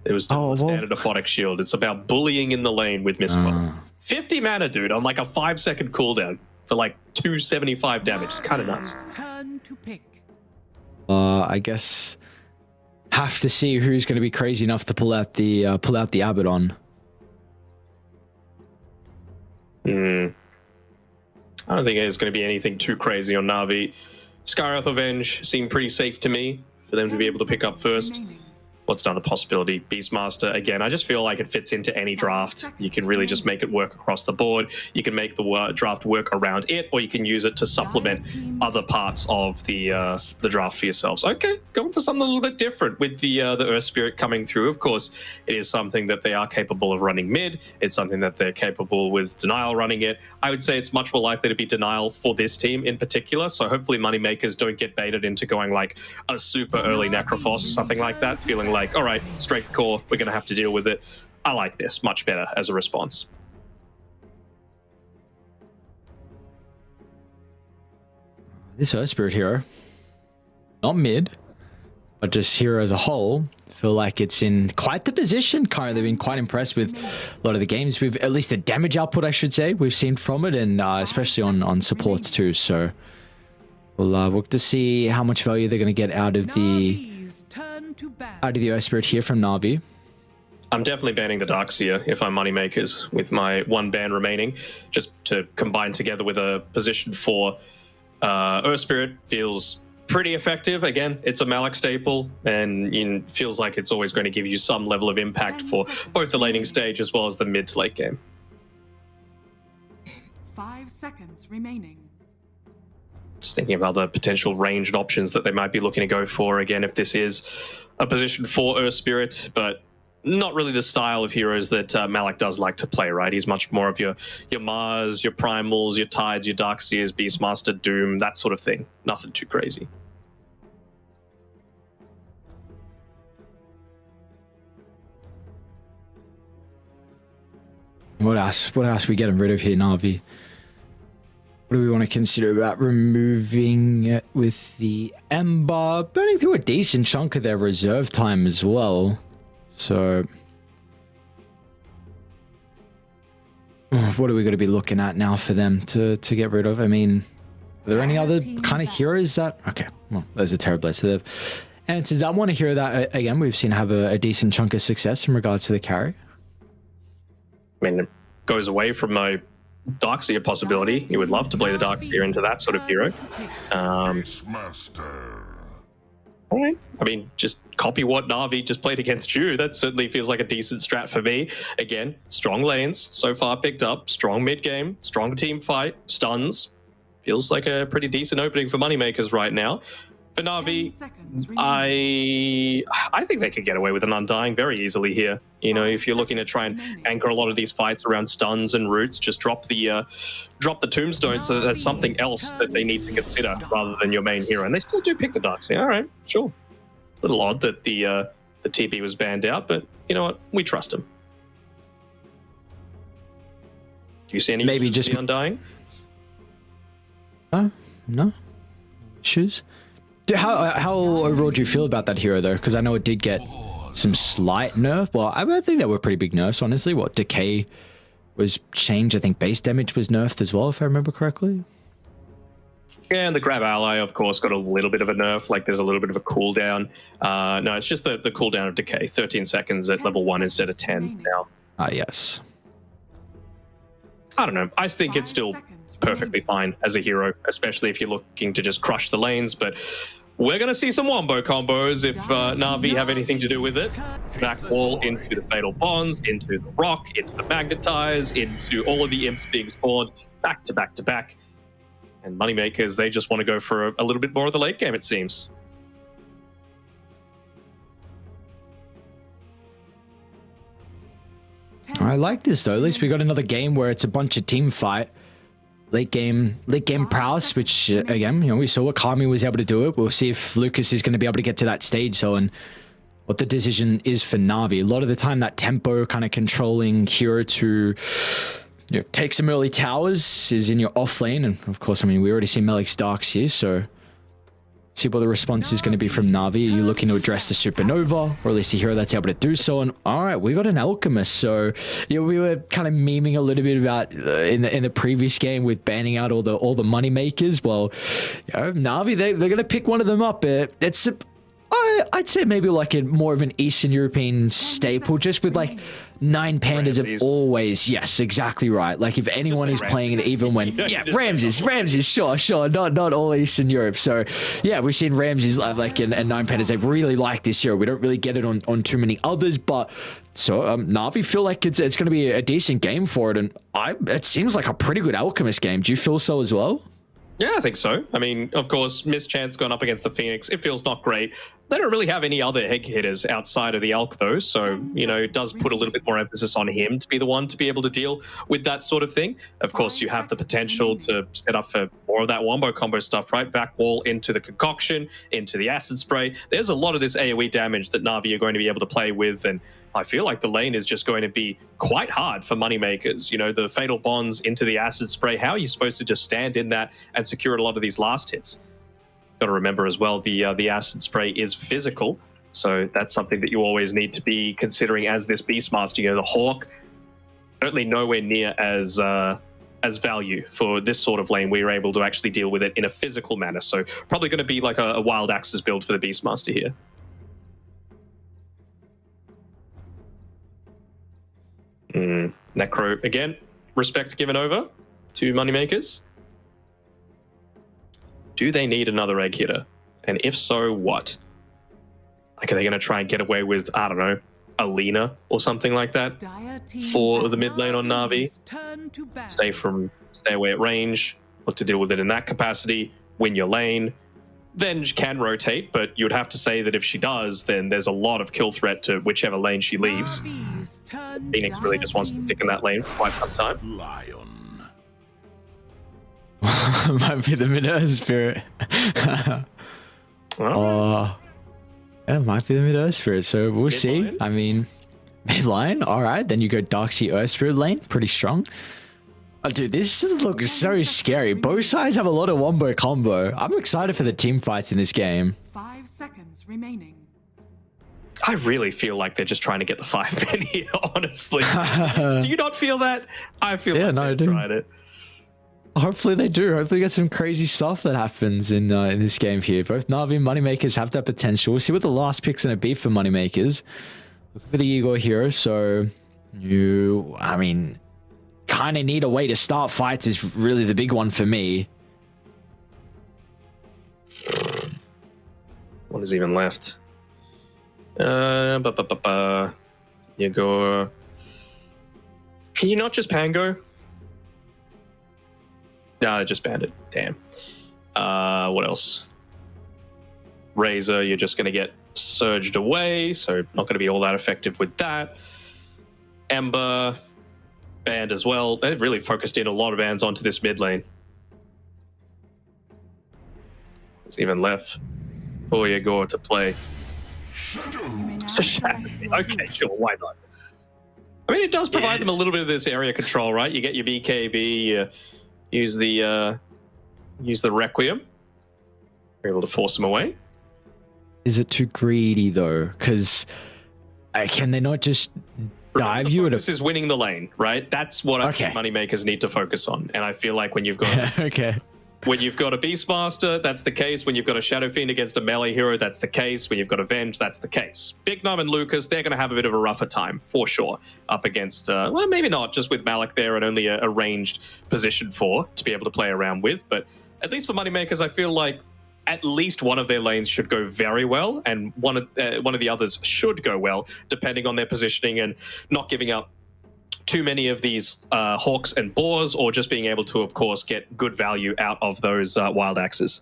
It was still standard aphotic shield. It's about bullying in the lane with Mistcoil. 50 mana, dude, on like a 5-second cooldown for like 275 damage. It's kind of nuts. Turn to pick. I guess have to see who's going to be crazy enough to pull out the Abaddon. I don't think there's going to be anything too crazy on Navi. Skywrath Revenge seemed pretty safe to me for them to be able to pick up first. What's another possibility? Beastmaster. Again, I just feel like it fits into any draft. You can really just make it work across the board. You can make the draft work around it, or you can use it to supplement other parts of the draft for yourselves. Okay, going for something a little bit different with the Earth Spirit coming through. Of course, it is something that they are capable of running mid. It's something that they're capable with Denial running it. I would say it's much more likely to be Denial for this team in particular. So hopefully MoneyMakers don't get baited into going like a super early Necrophos or something like that, feeling like, all right, straight core, we're going to have to deal with it. I like this much better as a response. This Earth Spirit hero, not mid, but just hero as a whole, feel like it's in quite the position currently. Been quite impressed with a lot of the games. We've at least the damage output, I should say, we've seen from it, and especially on supports too. So we'll look to see how much value they're going to get out of the Earth Spirit here from Navi. I'm definitely banning the Darkseer if I'm MoneyMakers with my 1 ban remaining, just to combine together with a position for Earth Spirit. Feels pretty effective. Again, it's a Malak staple, and it feels like it's always going to give you some level of impact for both the laning stage as well as the mid to late game. 5 seconds remaining. Just thinking of other potential ranged options that they might be looking to go for. Again, if this is a position for Earth Spirit, but not really the style of heroes that Malak does like to play, right? He's much more of your Mars, your Primals, your Tides, your Darkseers, Beastmaster, Doom, that sort of thing. Nothing too crazy. What else? What else are we getting rid of here, Navi? What do we want to consider about removing it with the Ember? Burning through a decent chunk of their reserve time as well. So what are we going to be looking at now for them to get rid of? I mean, are there any other kind of heroes that... Okay, well, there's a Terrorblade. So and does that one a hero that, again, we've seen have a decent chunk of success in regards to the carry? I mean, it goes away from my Darkseer possibility. You would love to play the Darkseer into that sort of hero. All right. I mean, just copy what Navi just played against you. That certainly feels like a decent strat for me. Again, strong lanes so far picked up, strong mid game, strong team fight, stuns. Feels like a pretty decent opening for Moneymakers right now. For Navi, I think they could get away with an Undying very easily here. You know, if you're looking to try and anchor a lot of these fights around stuns and roots, just drop the tombstone so that there's something else that they need to consider rather than your main hero. And they still do pick the Darkseer. All right, sure. A little odd that the TP was banned out, but you know what? We trust him. Do you see any maybe issues just with the Undying? No issues. How overall do you feel about that hero though? Because I know it did get some slight nerf. Well, I think they were pretty big nerfs, honestly. What, Decay was changed? I think base damage was nerfed as well, if I remember correctly. Yeah, and the grab ally, of course, got a little bit of a nerf. Like there's a little bit of a cooldown. No, it's just the cooldown of Decay. 13 seconds at level 1 instead of 10 now. Ah, yes. I don't know. I think it's still perfectly fine as a hero, especially if you're looking to just crush the lanes. But we're going to see some wombo combos if Navi have anything to do with it. Back wall into the Fatal Bonds, into the Rock, into the Magnetize, into all of the imps being spawned back to back to back. And Moneymakers, they just want to go for a little bit more of the late game, it seems. I like this though. At least we got another game where it's a bunch of team fight. Late game prowess, which again, you know, we saw what Kami was able to do it. We'll see if Lucas is going to be able to get to that stage. So, and what the decision is for Navi. A lot of the time, that tempo kind of controlling hero to, you know, take some early towers is in your off lane. And of course, I mean, we already see Melik's Darks here, so see what the response is going to be from Navi. Are you looking to address the Supernova, or at least a hero that's able to do so? And all right, we got an Alchemist. So yeah, we were kind of memeing a little bit about in the previous game with banning out all the money makers. Well, you know, Navi they're going to pick one of them up. It's I'd say maybe like a more of an Eastern European staple, just with like 9 pandas have always, yes, exactly right. Like if anyone is playing it, even when, yeah, Ramses, sure, not all Eastern Europe. So yeah, we've seen Ramses like and 9 pandas. They really like this hero. We don't really get it on too many others, but so Navi feel like it's going to be a decent game for it, and it seems like a pretty good Alchemist game. Do you feel so as well? Yeah, I think so. I mean, of course, Mischance gone up against the Phoenix. It feels not great. They don't really have any other egg hitters outside of the Alk, though. So, you know, it does put a little bit more emphasis on him to be the one to be able to deal with that sort of thing. Of course, you have the potential to set up for more of that wombo combo stuff, right? Back wall into the Concoction, into the Acid Spray. There's a lot of this AoE damage that Navi are going to be able to play with, and I feel like the lane is just going to be quite hard for Moneymakers. You know, the Fatal Bonds into the Acid Spray. How are you supposed to just stand in that and secure a lot of these last hits? Got to remember as well, the Acid Spray is physical, so that's something that you always need to be considering as this Beastmaster. You know, the Hawk, certainly nowhere near as value for this sort of lane. We were able to actually deal with it in a physical manner, so probably going to be like a Wild Axes build for the Beastmaster here. Necro, again, respect given over to Moneymakers. Do they need another egg hitter? And if so, what? Like, are they going to try and get away with, I don't know, Alina or something like that for the mid lane on Navi? Stay away at range, look to deal with it in that capacity, win your lane. Venge can rotate, but you would have to say that if she does, then there's a lot of kill threat to whichever lane she leaves. Phoenix really just wants to stick in that lane for quite some time. Lion. Might be the Mid-Earth Spirit. Well, it might be the Mid-Earth Spirit, so we'll see. I mean, mid-line, all right. Then you go Darksea Earth Spirit lane, pretty strong. Oh, dude, this looks so scary. Both sides have a lot of wombo combo. I'm excited for the team fights in this game. 5 seconds remaining. I really feel like they're just trying to get the 5-man here, honestly. Do you not feel that? I feel like I they're do. trying it. Hopefully they do. Hopefully we get some crazy stuff that happens in this game here. Both Navi and MoneyMakers have that potential. We'll see what the last pick's going to be for MoneyMakers. Look for the Igor hero. So I mean, kind of need a way to start fights is really the big one for me. What is even left? You go. Can you not just Pango? No, they just banned it. Damn. What else? Razor, you're just going to get surged away, so not going to be all that effective with that. Ember, banned as well. They've really focused in a lot of bans onto this mid lane. There's even left for Yegor to play. So Shadow. Okay, sure, why not? I mean, it does provide them a little bit of this area control, right? You get your BKB, use the Requiem. You're able to force them away. Is it too greedy though? Because can they not just dive you? This is winning the lane, right? That's what I think MoneyMakers need to focus on. And I feel like when you've got when you've got a Beastmaster, that's the case. When you've got a Shadow Fiend against a melee hero, that's the case. When you've got Avenge, that's the case. Big Num and Lucas, they're going to have a bit of a rougher time, for sure, up against, well, maybe not, just with Malik there and only a ranged position 4 to be able to play around with. But at least for MoneyMakers, I feel like at least one of their lanes should go very well, and one of the others should go well, depending on their positioning and not giving up too many of these Hawks and Boars, or just being able to, of course, get good value out of those Wild Axes.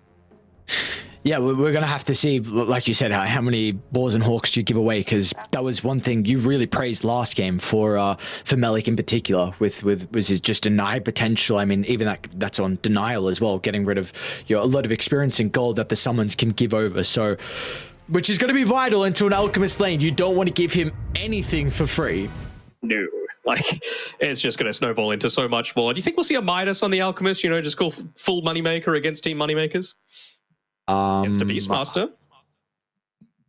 Yeah, we're going to have to see, like you said, how many Boars and Hawks do you give away? Because that was one thing you really praised last game for Melik in particular, with was his just deny potential. I mean, even that's on denial as well, getting rid of a lot of experience and gold that the summons can give over. So, which is going to be vital into an Alchemist lane. You don't want to give him anything for free. No. Like, it's just going to snowball into so much more. Do you think we'll see a Midas on the Alchemist, just go full Moneymaker against Team MoneyMakers? Against a Beastmaster?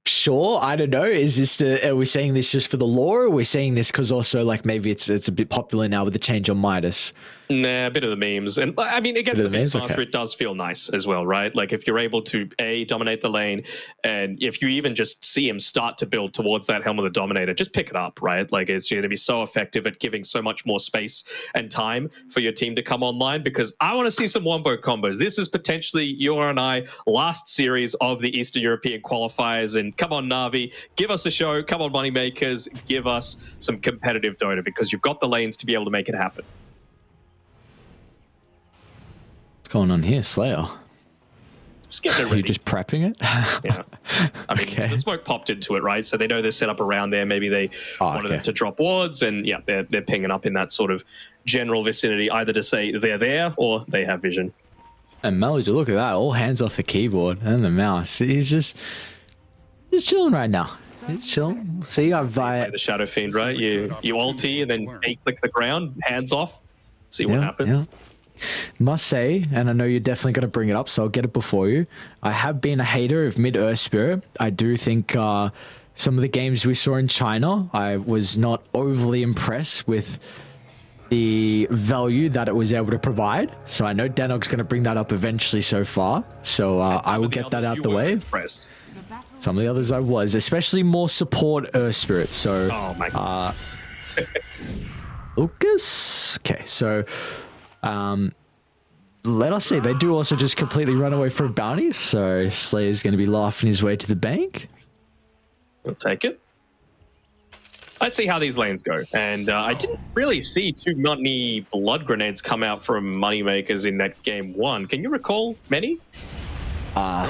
Sure, I don't know. Is this are we saying this just for the lore, or are we saying this because also, like, maybe it's a bit popular now with the change on Midas? Nah, a bit of the memes. And I mean, against the Beastmaster, okay. It does feel nice as well, right? Like, if you're able to, dominate the lane, and if you even just see him start to build towards that Helm of the Dominator, just pick it up, right? Like, it's going to be so effective at giving so much more space and time for your team to come online, because I want to see some Wombo combos. This is potentially your and I last series of the Eastern European qualifiers, and come on, Navi, give us a show. Come on, MoneyMakers, give us some competitive Dota, because you've got the lanes to be able to make it happen. What's going on here, Slayer? Just getting it ready. Are you just prepping it? Yeah. I mean, the smoke popped into it, right? So they know they're set up around there. Maybe they wanted them to drop wards, and yeah, they're pinging up in that sort of general vicinity, either to say they're there or they have vision. And Melody, look at that. All hands off the keyboard and the mouse. He's just chilling right now. He's chilling. See, I've the Shadow Fiend, right? You ulti and then click the ground, hands off, see what happens. Yeah. Must say, and I know you're definitely going to bring it up, so I'll get it before you. I have been a hater of mid-Earth Spirit. I do think some of the games we saw in China, I was not overly impressed with the value that it was able to provide. So I know Danog's going to bring that up eventually so far. So I will get that out the way. Some of the others I was, especially more support Earth Spirit. So, oh my God. Lucas? Okay, so... let us see. They do also just completely run away for a bounty, so Slayer's going to be laughing his way to the bank. We'll take it. Let's see how these lanes go. And I didn't really see too many blood grenades come out from MoneyMakers in that game 1. Can you recall many? I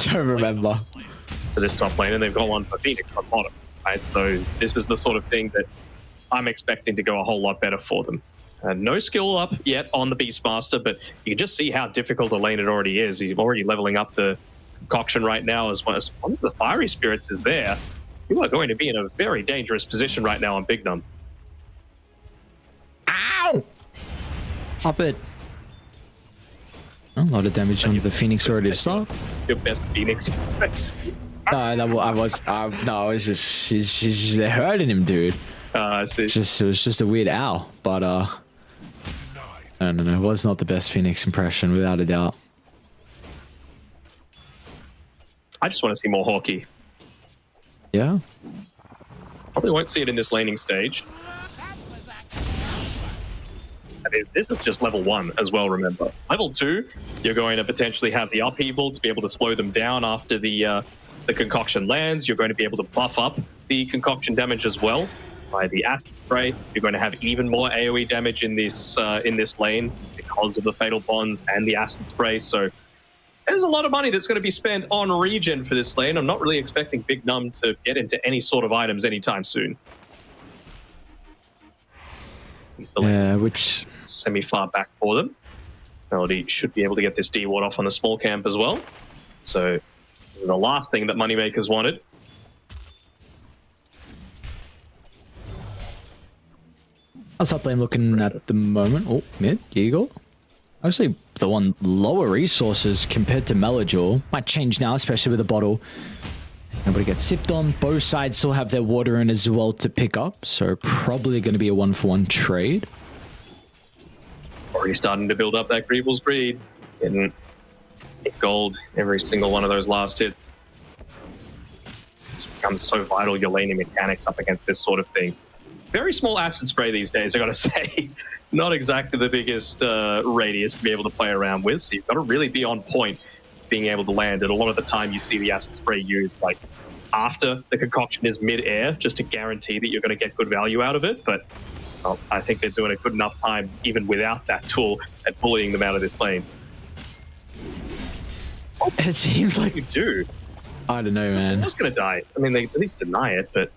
don't remember. For this top lane, and they've got one for Phoenix on bottom, right? So this is the sort of thing that I'm expecting to go a whole lot better for them. No skill up yet on the Beastmaster, but you can just see how difficult a lane it already is. He's already leveling up the concoction right now. As long as the Fiery Spirits is there, you are going to be in a very dangerous position right now on Big Num. Ow! Pop it. A lot of damage on the Phoenix already to start. Your best Phoenix. I was just they're hurting him, dude. I see. It was just a weird owl, but I don't know. It was not the best Phoenix impression, without a doubt. I just want to see more hockey. Yeah. Probably won't see it in this laning stage. I mean, this is just level 1 as well, remember. Level 2, you're going to potentially have the upheaval to be able to slow them down after the concoction lands. You're going to be able to buff up the concoction damage as well by the acid spray. You're going to have even more AoE damage in this lane because of the fatal bonds and the acid spray. So there's a lot of money that's going to be spent on regen for this lane. I'm not really expecting Big Num to get into any sort of items anytime soon. Yeah, which semi-far back for them. Melody should be able to get this D-ward off on the small camp as well. So this is the last thing that MoneyMakers wanted. How's that lane looking at the moment? Oh, mid, Eagle. Actually, the one lower resources compared to Melojor. Might change now, especially with the bottle. Nobody gets sipped on. Both sides still have their water in as well to pick up. So probably going to be a 1-for-1 trade. Already starting to build up that Greevil's Greed. Getting gold every single one of those last hits. It's become so vital, your laning mechanics up against this sort of thing. Very small acid spray these days, I gotta say. Not exactly the biggest radius to be able to play around with. So you've got to really be on point being able to land it. A lot of the time you see the acid spray used like after the concoction is mid-air, just to guarantee that you're going to get good value out of it. But well, I think they're doing a good enough time even without that tool at bullying them out of this lane. It seems like you do. I don't know, man. I was going to die. I mean, they at least deny it, but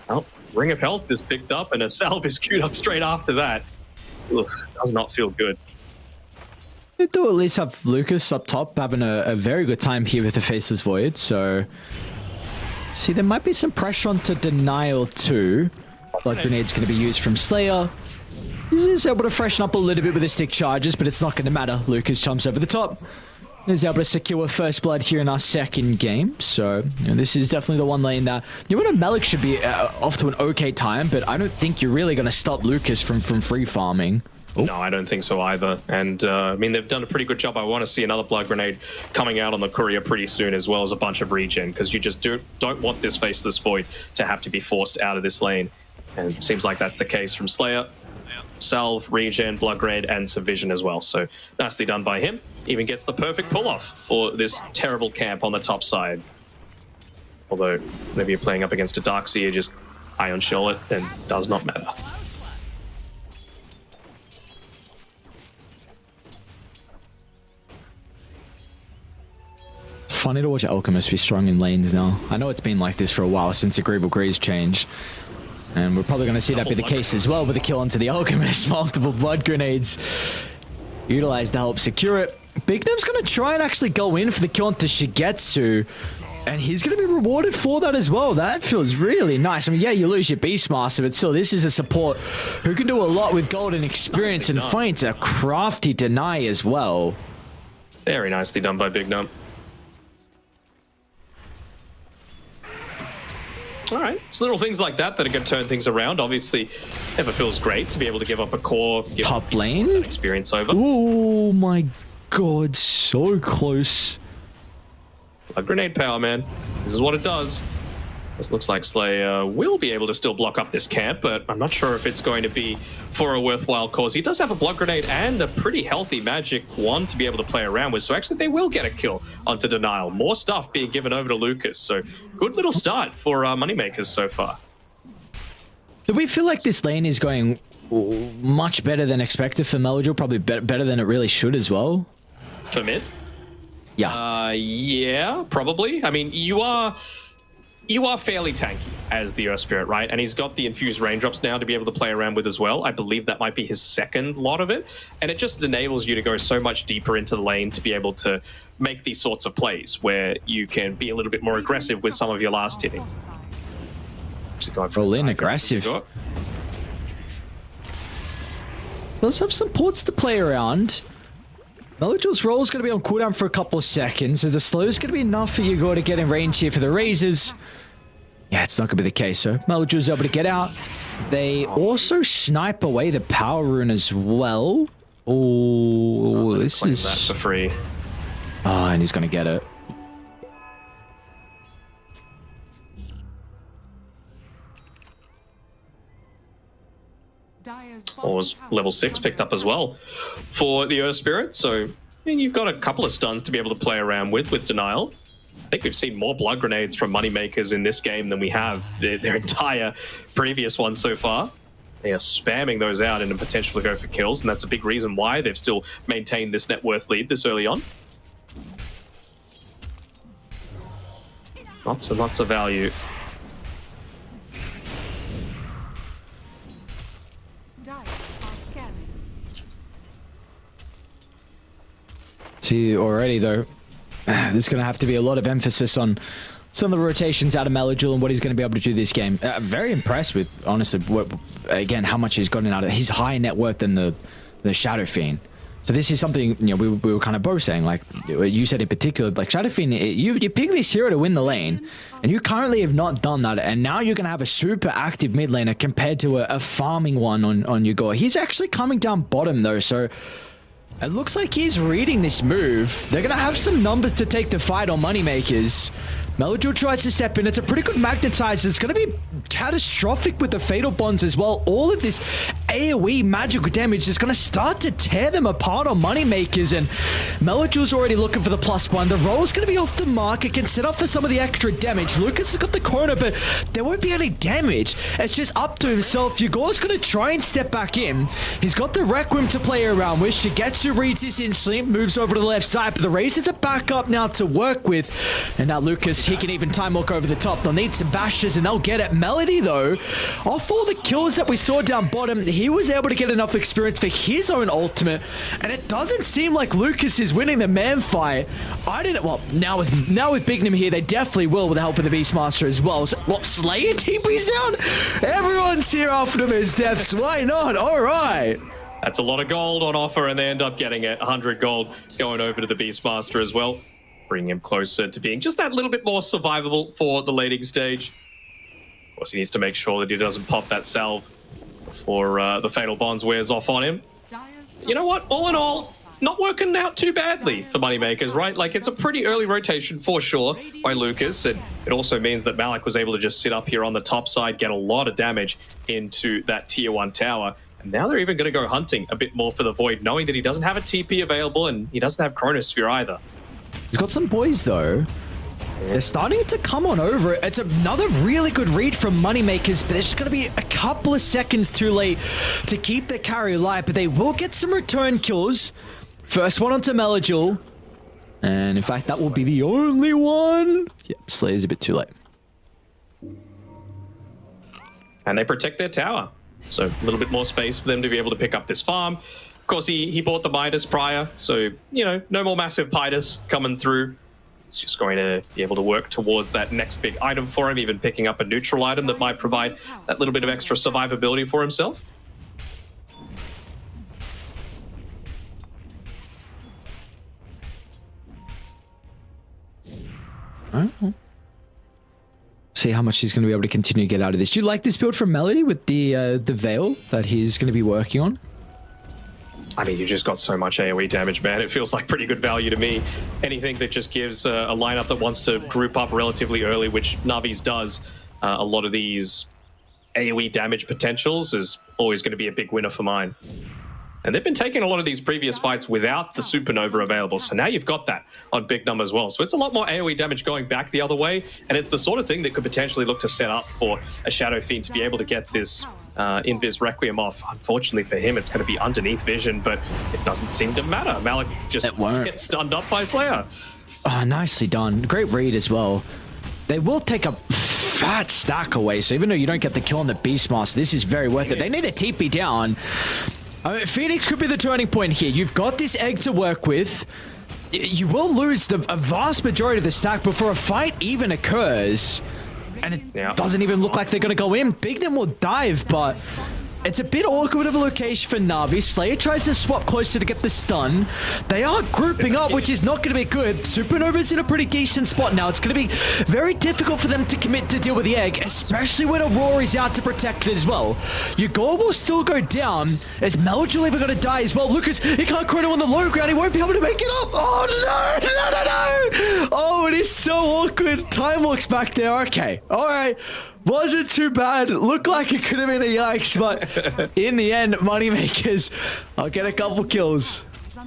well, Ring of Health is picked up and a salve is queued up straight after that. Ugh, does not feel good. They do at least have Lucas up top having a very good time here with the Faceless Void, so see, there might be some pressure onto Denial too. Blood Grenade's going to be used from Slayer. He's able to freshen up a little bit with the stick charges, but it's not going to matter. Lucas jumps over the top. He's able to secure first blood here in our second game, so you know, this is definitely the one lane that Malik should be off to an okay time, but I don't think you're really going to stop Lucas from free farming. Oh. No, I don't think so either. And I mean, they've done a pretty good job. I want to see another Blood Grenade coming out on the courier pretty soon, as well as a bunch of regen, because you just don't want this Faceless Void to have to be forced out of this lane. And it seems like that's the case from Slayer. Salve, regen, Blood Grenade, and some vision as well. So nicely done by him. Even gets the perfect pull-off for this terrible camp on the top side. Although, whenever you're playing up against a Darkseer, just Ion Shell it, and does not matter. Funny to watch Alchemist be strong in lanes now. I know it's been like this for a while since the Greevel Grease changed. And we're probably going to see that be the case as well with the kill onto the Alchemist. Multiple Blood Grenades utilized to help secure it. Big Nem's going to try and actually go in for the kill onto Shigetsu. And he's going to be rewarded for that as well. That feels really nice. I mean, yeah, you lose your Beastmaster, but still, this is a support who can do a lot with golden experience and finds a crafty deny as well. Very nicely done by Big Nem. All right, it's little things like that that are going to turn things around. Obviously, never feels great to be able to give up a core, give top lane experience over. Oh my god, so close. A grenade power, man. This is what it does. This looks like Slayer will be able to still block up this camp, but I'm not sure if it's going to be for a worthwhile cause. He does have a Blood Grenade and a pretty healthy magic wand to be able to play around with, so actually they will get a kill onto Denial. More stuff being given over to Lucas, so good little start for MoneyMakers so far. Do we feel like this lane is going much better than expected for Melojor? Probably better than it really should as well? For mid? Yeah. Yeah, probably. I mean, you are fairly tanky as the Earth Spirit, right? And he's got the infused raindrops now to be able to play around with as well. I believe that might be his second lot of it. And it just enables you to go so much deeper into the lane to be able to make these sorts of plays where you can be a little bit more aggressive with some of your last hitting. Roll in aggressive. Does have some ports to play around. Melojul's roll is going to be on cooldown for a couple of seconds, so the slow is going to be enough for Yugo to get in range here for the razors. Yeah, it's not going to be the case, so Melojul's able to get out. They also snipe away the power rune as well. Oh, this is... that for free. Oh, and he's going to get it. Or was level 6 picked up as well for the Earth Spirit. So you've got a couple of stuns to be able to play around with Denial. I think we've seen more blood grenades from Moneymakers in this game than we have their entire previous ones so far. They are spamming those out and the potential to go for kills, and that's a big reason why they've still maintained this net worth lead this early on. Lots and lots of value. See, already though, there's going to have to be a lot of emphasis on some of the rotations out of Melojul and what he's going to be able to do this game. Very impressed with, honestly, again, how much he's gotten out of his high net worth than the Shadow Fiend. So this is something, you know, we were kind of both saying, like, you said in particular, like, Shadow Fiend, you pick this hero to win the lane, and you currently have not done that, and now you're going to have a super active mid laner compared to a farming one on your go. He's actually coming down bottom, though, so... It looks like he's reading this move. They're going to have some numbers to take the fight on Moneymakers. Melojul tries to step in. It's a pretty good magnetizer. It's going to be catastrophic with the Fatal Bonds as well. All of this AoE magical damage is going to start to tear them apart on Moneymakers. And Melojul's already looking for the +1. The roll's going to be off the mark. It can set up for some of the extra damage. Lucas has got the corner, but there won't be any damage. It's just up to himself. Yugor's going to try and step back in. He's got the Requiem to play around with. Shigetsu reads this instantly, moves over to the left side, but the Razors are back up now to work with. And now Lucas, he can even time walk over the top. They'll need some bashes and they'll get it. Melody, though, off all the kills that we saw down bottom, he was able to get enough experience for his own ultimate, and it doesn't seem like Lucas is winning the man fight. I didn't... Well, now with Bignum here, they definitely will with the help of the Beastmaster as well. So, what, Slayer TP's down? Everyone's here after his deaths. Why not? All right. That's a lot of gold on offer, and they end up getting it. 100 gold going over to the Beastmaster as well, bringing him closer to being just that little bit more survivable for the laning stage. Of course, he needs to make sure that he doesn't pop that salve before the Fatal Bonds wears off on him. You know what? All in all, not working out too badly for Moneymakers, right? Like, it's a pretty early rotation for sure by Lucas, and it also means that Malik was able to just sit up here on the top side, get a lot of damage into that tier 1 tower. And now they're even going to go hunting a bit more for the Void, knowing that he doesn't have a TP available and he doesn't have Chronosphere either. He's got some boys, though. They're starting to come on over. It's another really good read from Moneymakers, but there's just going to be a couple of seconds too late to keep their carry alive, but they will get some return kills. First one onto Melojul. And in fact, that will be the only one. Yep, Slayer's a bit too late. And they protect their tower. So a little bit more space for them to be able to pick up this farm. Of course, he bought the Midas prior, so, you know, no more massive Midas coming through. He's just going to be able to work towards that next big item for him, even picking up a neutral item that might provide that little bit of extra survivability for himself. See how much he's going to be able to continue to get out of this. Do you like this build from Melody with the Veil that he's going to be working on? I mean, you just got so much AoE damage, man. It feels like pretty good value to me. Anything that just gives a lineup that wants to group up relatively early, which Navi's does, a lot of these AoE damage potentials is always going to be a big winner for mine. And they've been taking a lot of these previous fights without the Supernova available, so now you've got that on Bignum as well. So it's a lot more AoE damage going back the other way, and it's the sort of thing that could potentially look to set up for a Shadow Fiend to be able to get this Invis Requiem off. Unfortunately for him, it's going to be underneath vision, but it doesn't seem to matter. Malik just gets stunned up by Slayer. Oh, nicely done. Great read as well. They will take a fat stack away, so even though you don't get the kill on the Beastmaster, this is very worth it. They need a TP down. Phoenix could be the turning point here. You've got this egg to work with. You will lose a vast majority of the stack before a fight even occurs. And it doesn't even look like they're going to go in. Bignum will dive, but It's a bit awkward of a location for Navi. Slayer tries to swap closer to get the stun. They are grouping up, which is not going to be good. Supernova's in a pretty decent spot now. It's going to be very difficult for them to commit to deal with the egg, especially when Aurora's out to protect it as well. Your goal will still go down. Is Meldril even going to die as well? Lucas, he can't chrono on the low ground. He won't be able to make it up. Oh, no. Oh, it is so awkward. Time walks back there. Okay. All right. Wasn't too bad. Looked like it could have been a yikes, but in the end, MoneyMakers, I'll get a couple kills.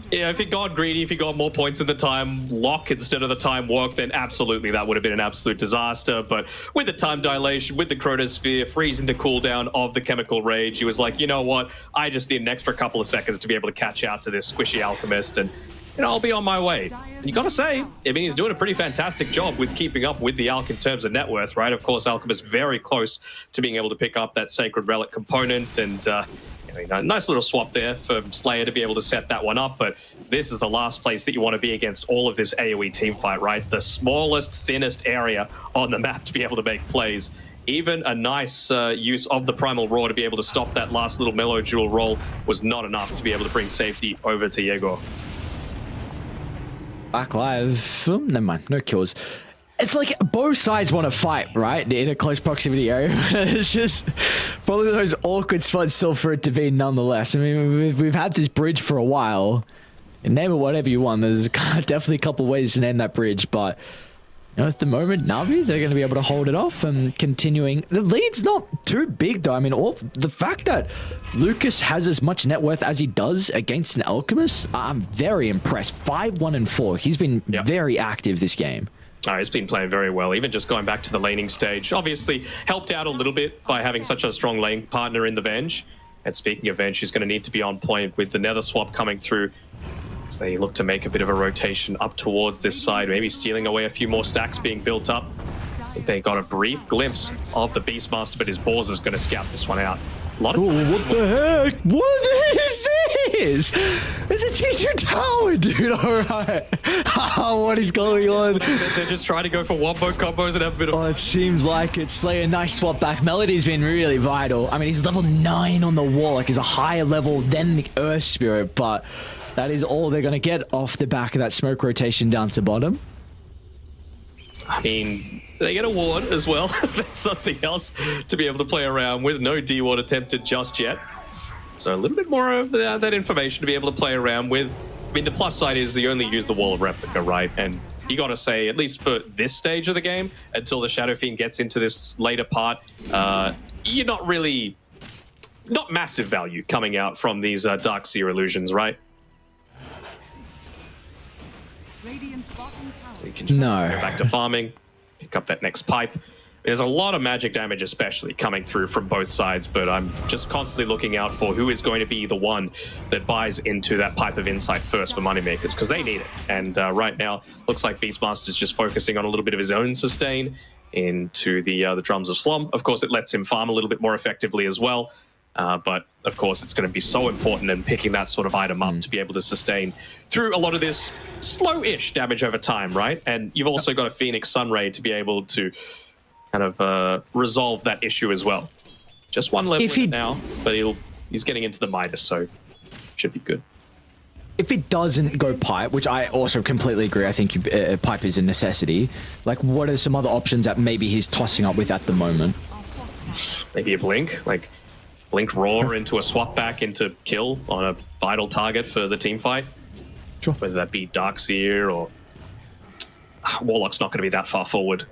Yeah, if he got greedy, if he got more points at the time lock instead of the time walk, then absolutely that would have been an absolute disaster. But with the time dilation, with the chronosphere, freezing the cooldown of the chemical rage, he was like, you know what? I just need an extra couple of seconds to be able to catch out to this squishy alchemist, and you know, I'll be on my way. And you gotta say, I mean, he's doing a pretty fantastic job with keeping up with the Alch in terms of net worth, right? Of course, Alchemist very close to being able to pick up that Sacred Relic component, and you know, nice little swap there for Slayer to be able to set that one up. But this is the last place that you want to be against all of this AoE team fight, right? The smallest, thinnest area on the map to be able to make plays. Even a nice use of the Primal Roar to be able to stop that last little Mellow Jewel roll was not enough to be able to bring safety over to Yegor. Back live. Oh, never mind. No kills. It's like both sides want to fight, right? In a close proximity area. It's just probably those awkward spots still for it to be nonetheless. I mean, we've had this bridge for a while. And name it whatever you want. There's definitely a couple ways to name that bridge, but you know, at the moment, Navi, they're going to be able to hold it off and continuing. The lead's not too big, though. I mean, the fact that Lucas has as much net worth as he does against an Alchemist, I'm very impressed. 5-1-4. He's been very active this game. He's been playing very well, even just going back to the laning stage. Obviously, helped out a little bit by having such a strong lane partner in the Venge. And speaking of Venge, he's going to need to be on point with the Nether Swap coming through. As they look to make a bit of a rotation up towards this side, maybe stealing away a few more stacks being built up. They got a brief glimpse of the Beastmaster, but his Boars is going to scout this one out. A lot of what the heck? What is this? It's a T2 tower, dude. All right. What is going on? They're just trying to go for wombo combos and have a bit of... Oh, it seems like it's Slayer. Nice swap back. Melody's been really vital. I mean, he's level 9 on the wall. Like, he's a higher level than the Earth Spirit, but that is all they're going to get off the back of that smoke rotation down to bottom. I mean, they get a ward as well. That's something else to be able to play around with. No D-ward attempted just yet. So a little bit more of that information to be able to play around with. I mean, the plus side is they only use the Wall of Replica, right? And you got to say, at least for this stage of the game, until the Shadow Fiend gets into this later part, you're not really... not massive value coming out from these Dark Seer illusions, right? You can just go back to farming, pick up that next pipe. There's a lot of magic damage especially coming through from both sides, but I'm just constantly looking out for who is going to be the one that buys into that Pipe of Insight first for MoneyMakers, because they need it. And right now, looks like Beastmaster's just focusing on a little bit of his own sustain into the Drums of Slum. Of course, it lets him farm a little bit more effectively as well. But of course, it's going to be so important in picking that sort of item up to be able to sustain through a lot of this slow-ish damage over time, right? And you've also got a Phoenix Sunray to be able to kind of resolve that issue as well. Just one level now, but he's getting into the Midas, so should be good. If it doesn't go Pipe, which I also completely agree, I think Pipe is a necessity. Like, what are some other options that maybe he's tossing up with at the moment? Maybe a Blink, like Blink Roar into a swap back into kill on a vital target for the team fight. Sure. Whether that be Darkseer or Warlock's not going to be that far forward.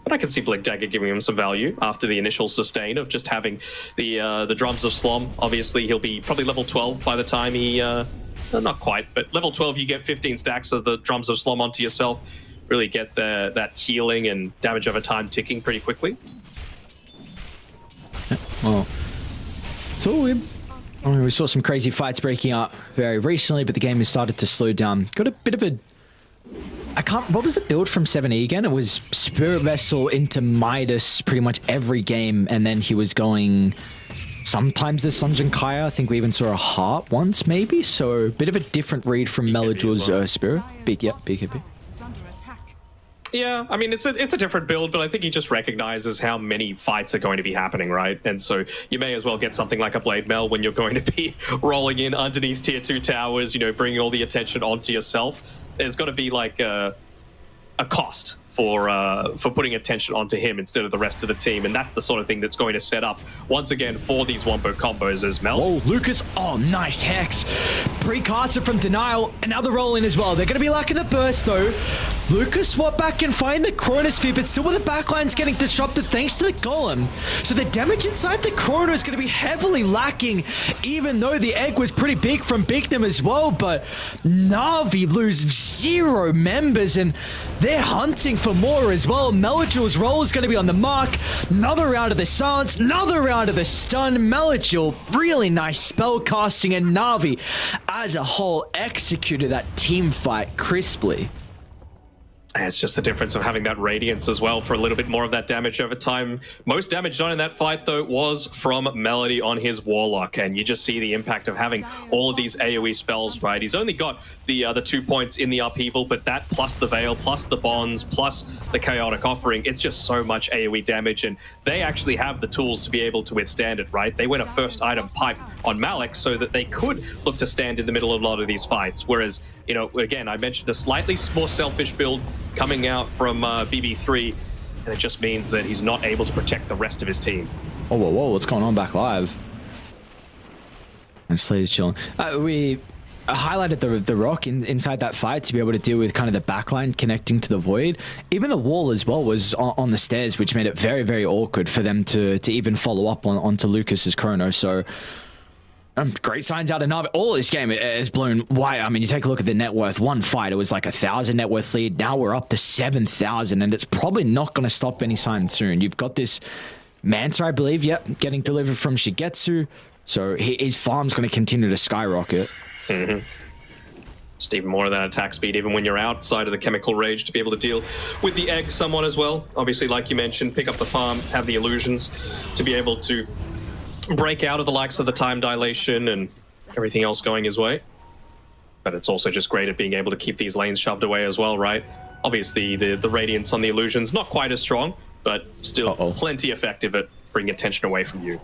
But I can see Blink Dagger giving him some value after the initial sustain of just having the Drums of Slom. Obviously, he'll be probably level 12 by the time he... not quite, but level 12, you get 15 stacks of the Drums of Slom onto yourself. Really get that healing and damage over time ticking pretty quickly. Well, it's all good. I mean, we saw some crazy fights breaking up very recently, but the game has started to slow down. Got a bit of a... what was the build from 7E again? It was Spirit Vessel into Midas pretty much every game, and then he was going sometimes the Sunjin Kaya. I think we even saw a Heart once, maybe. So a bit of a different read from Melojul's Spirit. BKB. Yeah, I mean, it's a different build, but I think he just recognizes how many fights are going to be happening, right? And so you may as well get something like a Blade Mail when you're going to be rolling in underneath tier 2 towers, you know, bringing all the attention onto yourself. There's got to be like a cost for putting attention onto him instead of the rest of the team, and that's the sort of thing that's going to set up once again for these wombo combos as Mel. Oh, Lucas. Oh, nice Hex. Precasted from Denial. Another roll in as well. They're going to be lacking the burst though. Lucas swap back and find the Chronosphere, but still with the backlines getting disrupted thanks to the Golem. So the damage inside the Chrono is going to be heavily lacking, even though the egg was pretty big from Bignum as well. But Navi lose 0 members and they're hunting for more as well. Melajul's roll is going to be on the mark. Another round of the silence, another round of the stun. Melajul, really nice spell casting, and Navi as a whole executed that team fight crisply. And it's just the difference of having that Radiance as well for a little bit more of that damage over time. Most damage done in that fight, though, was from Melody on his Warlock, and you just see the impact of having all of these AoE spells, right? He's only got the 2 points in the Upheaval, but that plus the Veil, plus the Bonds, plus the Chaotic Offering, it's just so much AoE damage, and they actually have the tools to be able to withstand it, right? They went a first item pipe on Malik so that they could look to stand in the middle of a lot of these fights, whereas, you know, again, I mentioned a slightly more selfish build coming out from BB3, and it just means that he's not able to protect the rest of his team. Oh, whoa, what's going on back live? And Slay's chilling. We highlighted the rock inside that fight to be able to deal with kind of the backline connecting to the void. Even the wall as well was on the stairs, which made it very, very awkward for them to even follow up onto Lucas's Chrono. So great signs out of Navi. All this game has blown wide. I mean, you take a look at the net worth. One fight, it was like 1,000 net worth lead. Now we're up to 7,000, and it's probably not going to stop anytime soon. You've got this Manta, I believe, getting delivered from Shigetsu. So his farm's going to continue to skyrocket. Mm-hmm. Just even more of that attack speed, even when you're outside of the Chemical Rage, to be able to deal with the egg somewhat as well. Obviously, like you mentioned, pick up the farm, have the illusions to be able to break out of the likes of the time dilation and everything else going his way. But it's also just great at being able to keep these lanes shoved away as well, right? Obviously, the Radiance on the illusions, not quite as strong, but still plenty effective at bringing attention away from you.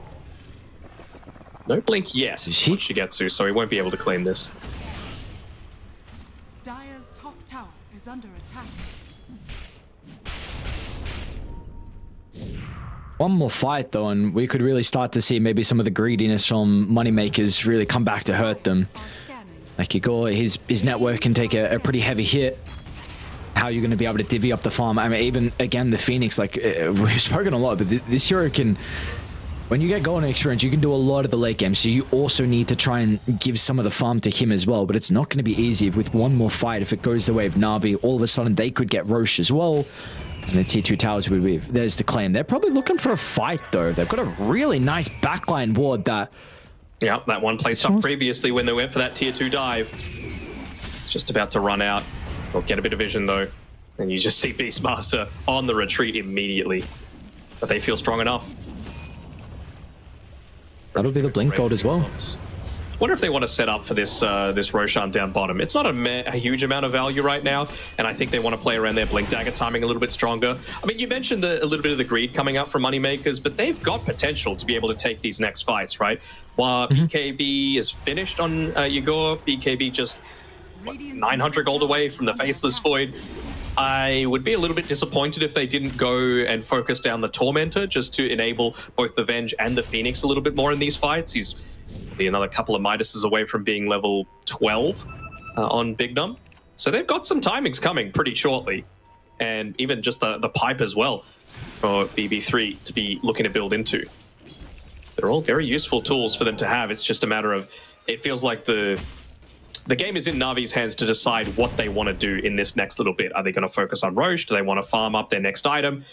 No blink yet on Shigetsu, so he won't be able to claim this. Dire's top tower is under attack. One more fight though, and we could really start to see maybe some of the greediness from Moneymakers really come back to hurt them. Like Igor, his network can take a pretty heavy hit. How you're going to be able to divvy up the farm? I mean, even again the Phoenix, like we've spoken a lot, but this hero can, when you get golden experience, you can do a lot of the late game. So you also need to try and give some of the farm to him as well. But it's not going to be easy with one more fight. If it goes the way of Navi, all of a sudden they could get Roche as well. And the tier 2 towers would be, there's the claim. They're probably looking for a fight though. They've got a really nice backline ward that... Yeah, that one placed up previously when they went for that tier 2 dive. It's just about to run out. They'll get a bit of vision though. And you just see Beastmaster on the retreat immediately. But they feel strong enough. That'll be the blink gold as well. Wonder if they want to set up for this this Roshan down bottom. It's not a huge amount of value right now, and I think they want to play around their Blink Dagger timing a little bit stronger. I mean, you mentioned a little bit of the greed coming up from Moneymakers, but they've got potential to be able to take these next fights, right? While BKB is finished on Yegor, BKB just 900 gold away from the Faceless Void. I would be a little bit disappointed if they didn't go and focus down the Tormentor just to enable both the Venge and the Phoenix a little bit more in these fights. He's another couple of Midases away from being level 12 on Bignum. So they've got some timings coming pretty shortly. And even just the pipe as well for BB3 to be looking to build into. They're all very useful tools for them to have. It's just a matter of, it feels like the game is in Navi's hands to decide what they want to do in this next little bit. Are they going to focus on Roche? Do they want to farm up their next item?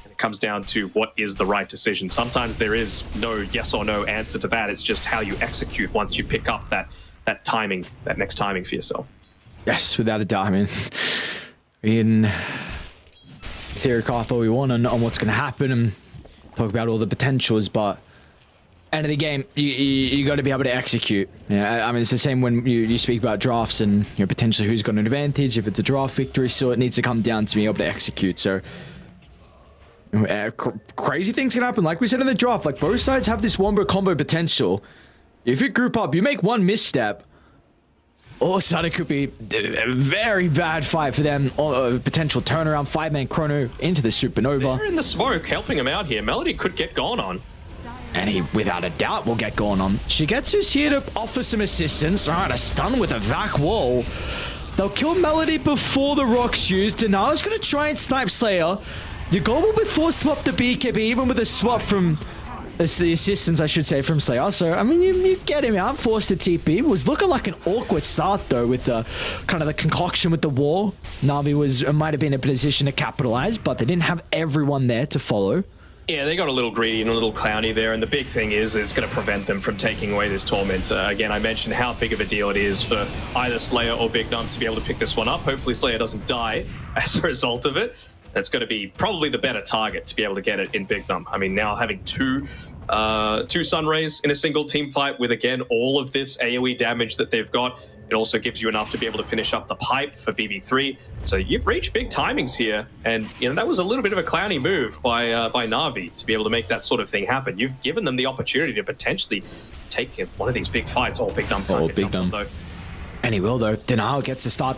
And it comes down to what is the right decision. Sometimes there is no yes or no answer to that. It's just how you execute once you pick up that timing, that next timing for yourself. Yes, without a doubt. I mean, we can theorize all we want on what's going to happen and talk about all the potentials, but end of the game, you got to be able to execute. Yeah, I mean, it's the same when you speak about drafts and potentially who's got an advantage. If it's a draft victory, so it needs to come down to being able to execute. So crazy things can happen. Like we said in the draft, like both sides have this wombo combo potential. If you group up, you make one misstep, all of a sudden it could be a very bad fight for them. Or a potential turnaround, 5-man chrono into the supernova. They're in the smoke, helping him out here. Melody could get gone on. And he, without a doubt, will get going on. Shigetsu's here to offer some assistance. All right, a stun with a vac wall. They'll kill Melody before the rock's used. Denar's going to try and snipe Slayer. Your goal will be force swap the BKB, even with a swap from the assistance, I should say, from Slayer. So, I mean, you get him out, forced to TP. It was looking like an awkward start, though, with kind of the concoction with the wall. Navi might have been in a position to capitalize, but they didn't have everyone there to follow. Yeah, they got a little greedy and a little clowny there, and the big thing is going to prevent them from taking away this torment. Again, I mentioned how big of a deal it is for either Slayer or Big Nump to be able to pick this one up. Hopefully Slayer doesn't die as a result of it. That's going to be probably the better target to be able to get it in Big Nump. I mean, now having two Sun Rays in a single team fight with, again, all of this AoE damage that they've got, it also gives you enough to be able to finish up the pipe for BB3. So you've reached big timings here, and that was a little bit of a clowny move by Navi to be able to make that sort of thing happen. You've given them the opportunity to potentially take one of these big fights. Oh, Big Nump. Oh, Big Nump. Though. And he will, though. Denao gets to start.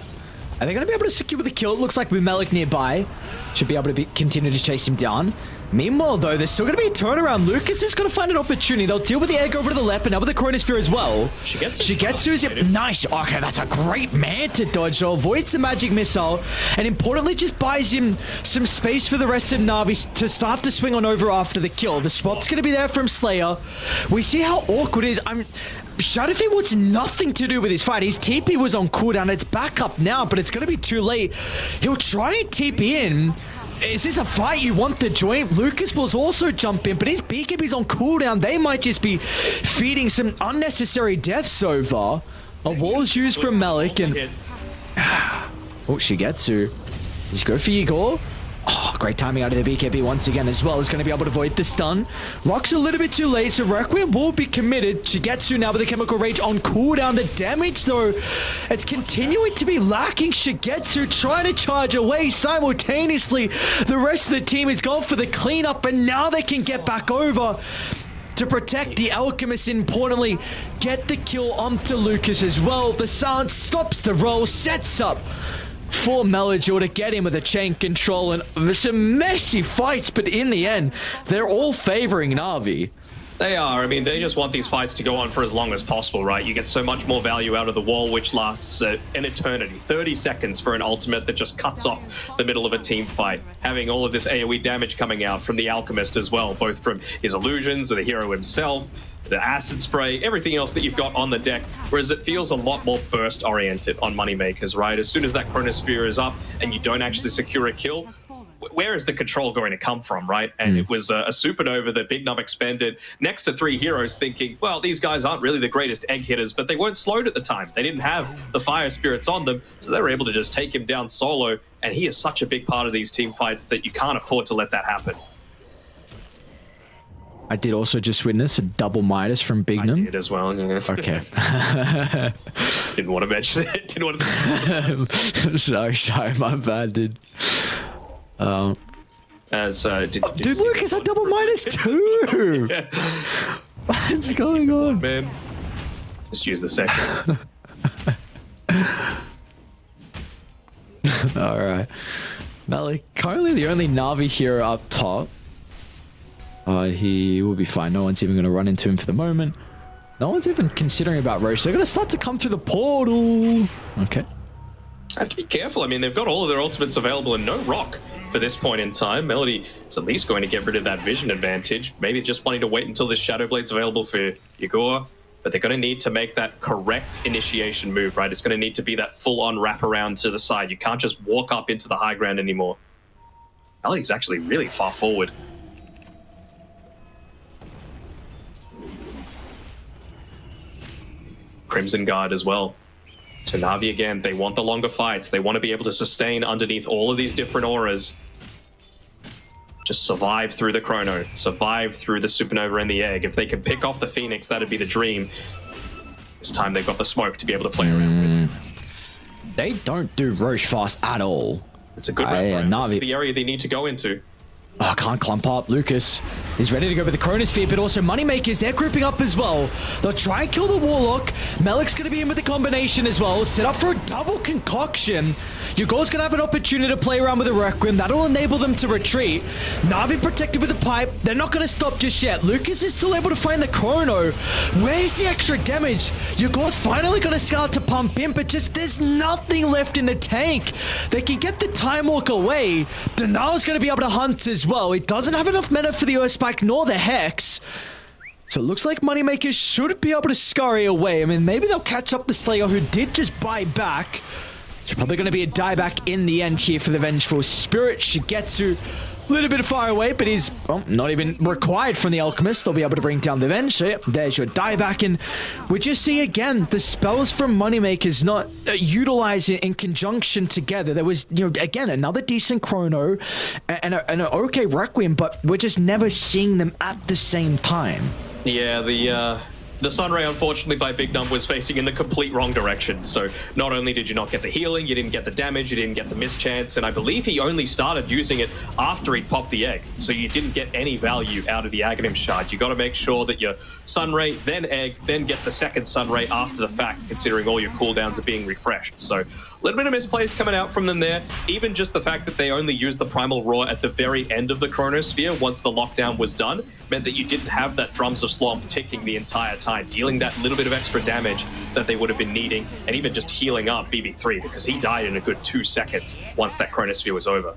Are they going to be able to secure the kill? It looks like with Melik nearby. Should be able to continue to chase him down. Meanwhile, though, there's still going to be a turnaround. Lucas is going to find an opportunity. They'll deal with the egg over to the left, and now with the Chronosphere as well. Shigetsu's nice. Okay, that's a great man to dodge. So avoids the magic missile, and importantly, just buys him some space for the rest of Navi to start to swing on over after the kill. The swap's going to be there from Slayer. We see how awkward it is. Shadowfiend wants nothing to do with his fight. His TP was on cooldown. It's back up now, but it's going to be too late. He'll try and TP in. Is this a fight you want to join? Lucas will also jump in, but his BKB's on cooldown. They might just be feeding some unnecessary deaths over. A wall's used from Melik, and oh, Shigetsu. Let's go for Igor. Oh, great timing out of the BKB once again as well. Is going to be able to avoid the stun. Rock's a little bit too late, so Requiem will be committed. Shigetsu now with the Chemical Rage on cooldown. The damage, though, it's continuing to be lacking. Shigetsu trying to charge away simultaneously. The rest of the team is gone for the cleanup, and now they can get back over to protect the Alchemist. Importantly, get the kill onto Lucas as well. The silence stops the roll, sets up for Melodor to get him with a chain control, and some messy fights, but in the end, they're all favoring Navi. They are. I mean, they just want these fights to go on for as long as possible, right? You get so much more value out of the wall, which lasts an eternity. 30 seconds for an ultimate that just cuts off the middle of a team fight. Having all of this AoE damage coming out from the Alchemist as well, both from his illusions, the hero himself, the acid spray, everything else that you've got on the deck, whereas it feels a lot more burst oriented on MoneyMakers, right? As soon as that Chronosphere is up and you don't actually secure a kill, where is the control going to come from, right? And it was a supernova that Big Nump expended next to 3 heroes, thinking, well, these guys aren't really the greatest egg hitters, but they weren't slowed at the time. They didn't have the fire spirits on them, so they were able to just take him down solo, and he is such a big part of these team fights that you can't afford to let that happen. I did also just witness a double Midas from Big Nump. I did as well. Yeah. Okay. Didn't want to mention it. Didn't want to. sorry, my bad, dude. Dude, Lucas, a double Midas too. Yeah. What's going on, man? Just use the second. All right. Now, like, currently the only Navi hero up top. He will be fine. No one's even going to run into him for the moment. No one's even considering about Roche. They're going to start to come through the portal. Okay. I have to be careful. I mean, they've got all of their ultimates available and no rock for this point in time. Melody is at least going to get rid of that vision advantage. Maybe just wanting to wait until this Shadow Blade's available for Igor. But they're going to need to make that correct initiation move, right? It's going to need to be that full-on wraparound to the side. You can't just walk up into the high ground anymore. Melody's actually really far forward. Crimson Guard as well. So Navi again, they want the longer fights. They want to be able to sustain underneath all of these different auras. Just survive through the Chrono, survive through the Supernova and the Egg. If they could pick off the Phoenix, that'd be the dream. This time they've got the smoke to be able to play around with. They don't do Roche fast at all. It's a good round. This is the area they need to go into. Oh, can't clump up. Lucas is ready to go with the Chronosphere, but also MoneyMakers, they're grouping up as well. They'll try and kill the Warlock. Melik's going to be in with the combination as well. Set up for a double concoction. Yugor's going to have an opportunity to play around with the Requiem. That'll enable them to retreat. Na'Vi protected with the pipe. They're not going to stop just yet. Lucas is still able to find the Chrono. Where's the extra damage? Yugor's finally going to start to pump in, but just there's nothing left in the tank. They can get the Time Walk away. Denar's going to be able to hunt as well. It doesn't have enough mana for the Earth Spike nor the Hex. So it looks like MoneyMakers should be able to scurry away. I mean, maybe they'll catch up the Slayer who did just buy back. It's probably going to be a dieback in the end here for the Vengeful Spirit. Shigetsu a little bit far away, but he's not even required from the Alchemist. They'll be able to bring down the Venge. So yeah, there's your dieback. And we just see again the spells from MoneyMakers not utilizing in conjunction together. There was, you know, again, another decent Chrono and an okay Requiem, but we're just never seeing them at the same time. Yeah, the Sunray, unfortunately, by Big Num was facing in the complete wrong direction. So not only did you not get the healing, you didn't get the damage, you didn't get the mischance, and I believe he only started using it after he'd popped the egg. So you didn't get any value out of the Aghanim Shard. You got to make sure that your Sunray, then egg, then get the second Sunray after the fact, considering all your cooldowns are being refreshed. So a little bit of misplays coming out from them there. Even just the fact that they only used the Primal Roar at the very end of the Chronosphere once the lockdown was done meant that you didn't have that Drums of Slomp ticking the entire time, dealing that little bit of extra damage that they would have been needing, and even just healing up BB3 because he died in a good 2 seconds once that Chronosphere was over.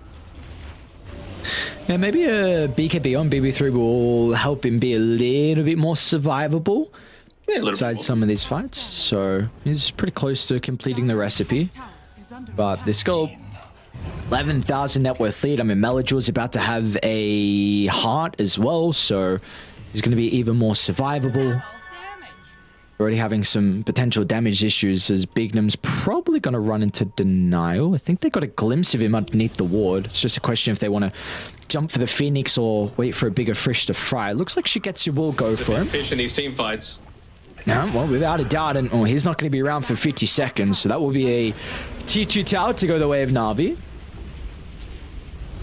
Yeah, maybe a BKB on BB3 will help him be a little bit more survivable inside some of these fights. So he's pretty close to completing the recipe. But this goal, 11,000 net worth lead. I mean, Melajor's about to have a heart as well, so he's going to be even more survivable. Already having some potential damage issues as Bignum's probably going to run into denial. I think they got a glimpse of him underneath the ward. It's just a question if they want to jump for the Phoenix or wait for a bigger fish to fry. It looks like Shigetsu will go for him. Fish in these team fights. No, well, without a doubt, and he's not going to be around for 50 seconds, so that will be a T2 tower to go the way of Navi.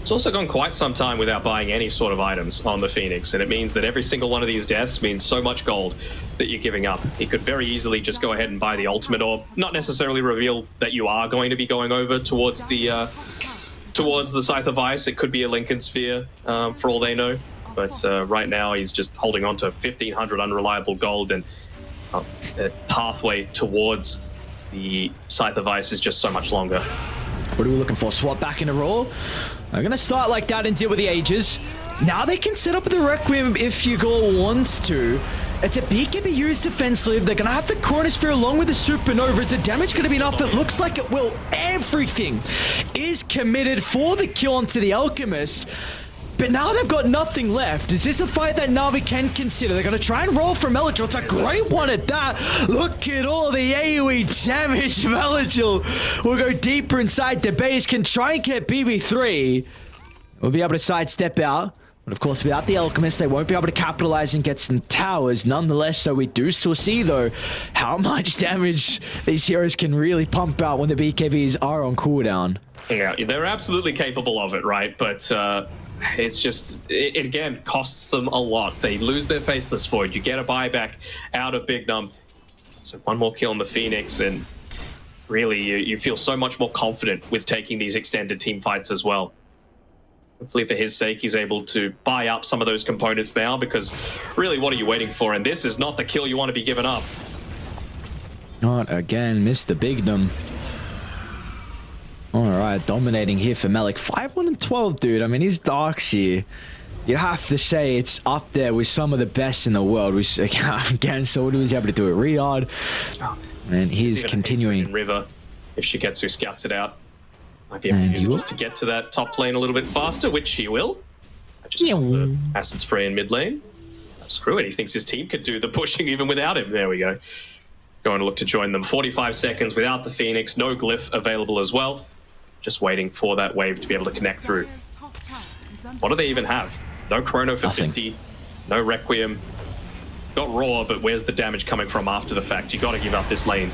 It's also gone quite some time without buying any sort of items on the Phoenix, and it means that every single one of these deaths means so much gold that you're giving up. He could very easily just go ahead and buy the ultimate, or not necessarily reveal that you are going to be going over towards the Scythe of Ice. It could be a Lincoln Sphere, for all they know. But right now, he's just holding on to 1,500 unreliable gold, and the pathway towards the Scythe of Ice is just so much longer. What are we looking for? Swap back into Raw. They're going to start like that and deal with the Ages. Now they can set up the Requiem if Yugor wants to. It's a BKBU's defense lead. They're going to have the Chronosphere along with the Supernova. Is the damage going to be enough? It looks like it will. Everything is committed for the kill onto the Alchemist. But now they've got nothing left. Is this a fight that Navi can consider? They're going to try and roll for Melajor. It's a great one at that. Look at all the AoE damage. Melajor will go deeper inside the base. Can try and get BB3. We'll be able to sidestep out. But of course, without the Alchemist, they won't be able to capitalize and get some towers. Nonetheless, so we do still see, though, how much damage these heroes can really pump out when the BKBs are on cooldown. Yeah, they're absolutely capable of it, right? But it's just, it again costs them a lot. They lose their Faceless Void. You get a buyback out of Big Num. So one more kill on the Phoenix, and really you feel so much more confident with taking these extended team fights as well. Hopefully for his sake, he's able to buy up some of those components now, because really, what are you waiting for? And this is not the kill you want to be giving up. Not again, Mr. Bignum. All right, dominating here for Melik. 5-1-12, dude. I mean, he's Darkseer. You have to say it's up there with some of the best in the world. We again, so what was he able to do at Riyadh? And he's continuing. River, if Shigetsu scouts it out, might be able to use it just to get to that top lane a little bit faster, which he will. I just got the acid spray in mid lane. Screw it, he thinks his team could do the pushing even without him. There we go. Going to look to join them. 45 seconds without the Phoenix, no glyph available as well. Just waiting for that wave to be able to connect through. What do they even have? No Chrono for Nothing. 50, no Requiem. Got Raw, but where's the damage coming from after the fact? You got to give up this lane.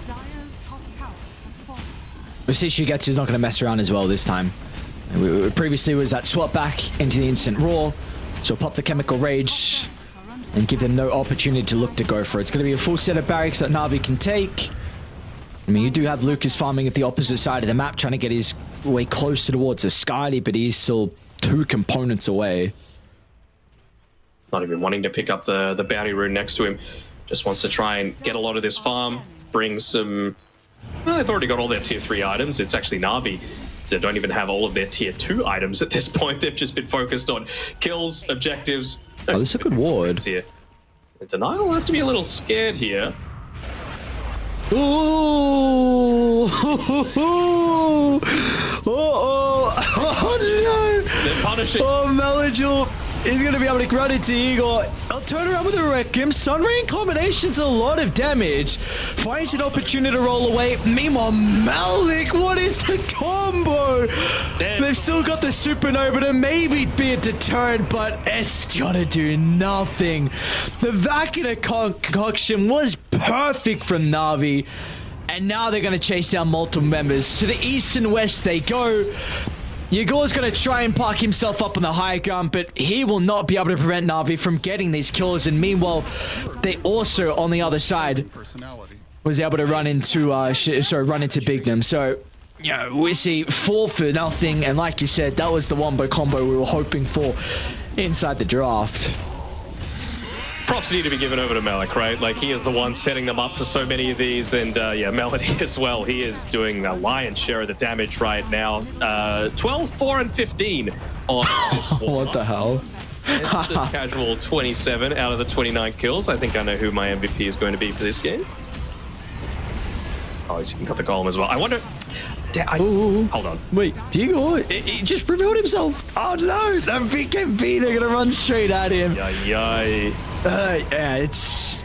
Dire's top tower has fallen. We see Shigetsu's not going to mess around as well this time. Previously was that swap back into the instant Raw, so pop the Chemical Rage and give them no opportunity to look to go for it. It's going to be a full set of barracks that Navi can take. I mean, you do have Lucas farming at the opposite side of the map, trying to get his way closer towards the Skyly, but he's still 2 components away. Not even wanting to pick up the bounty rune next to him. Just wants to try and get a lot of this farm, bring some... Well, they've already got all their tier 3 items. It's actually Navi. They don't even have all of their tier 2 items at this point. They've just been focused on kills, objectives. Oh, this is a good ward. Here. And Denial has to be a little scared here. Ooh! Oh no! They're punishing. Oh, Melagil is going to be able to run into Igor. I'll turn around with a Requiem. Sun Ray in combination's a lot of damage. Finds an opportunity to roll away. Meanwhile, Malik, what is the combo? They've still got the Supernova to maybe be a deterrent, but it's gonna do nothing. The Vacuna concoction was perfect from Navi. And now they're going to chase down multiple members. To the east and west they go. Yegor's going to try and park himself up on the high ground, but he will not be able to prevent Navi from getting these kills. And meanwhile, they also, on the other side, was able to run into Bignum. So, yeah, we see 4 for nothing. And like you said, that was the wombo combo we were hoping for inside the draft. Props need to be given over to Malik, right? Like, he is the one setting them up for so many of these. And, yeah, Melody as well. He is doing a lion's share of the damage right now. 12, 4, and 15 on this war. What the hell? It's the casual 27 out of the 29 kills. I think I know who my MVP is going to be for this game. Oh, he's even got the golem as well. I wonder... Hold on. Wait, Igor, he just revealed himself. Oh no, the BKB, they're going to run straight at him. Yay. Yeah, it's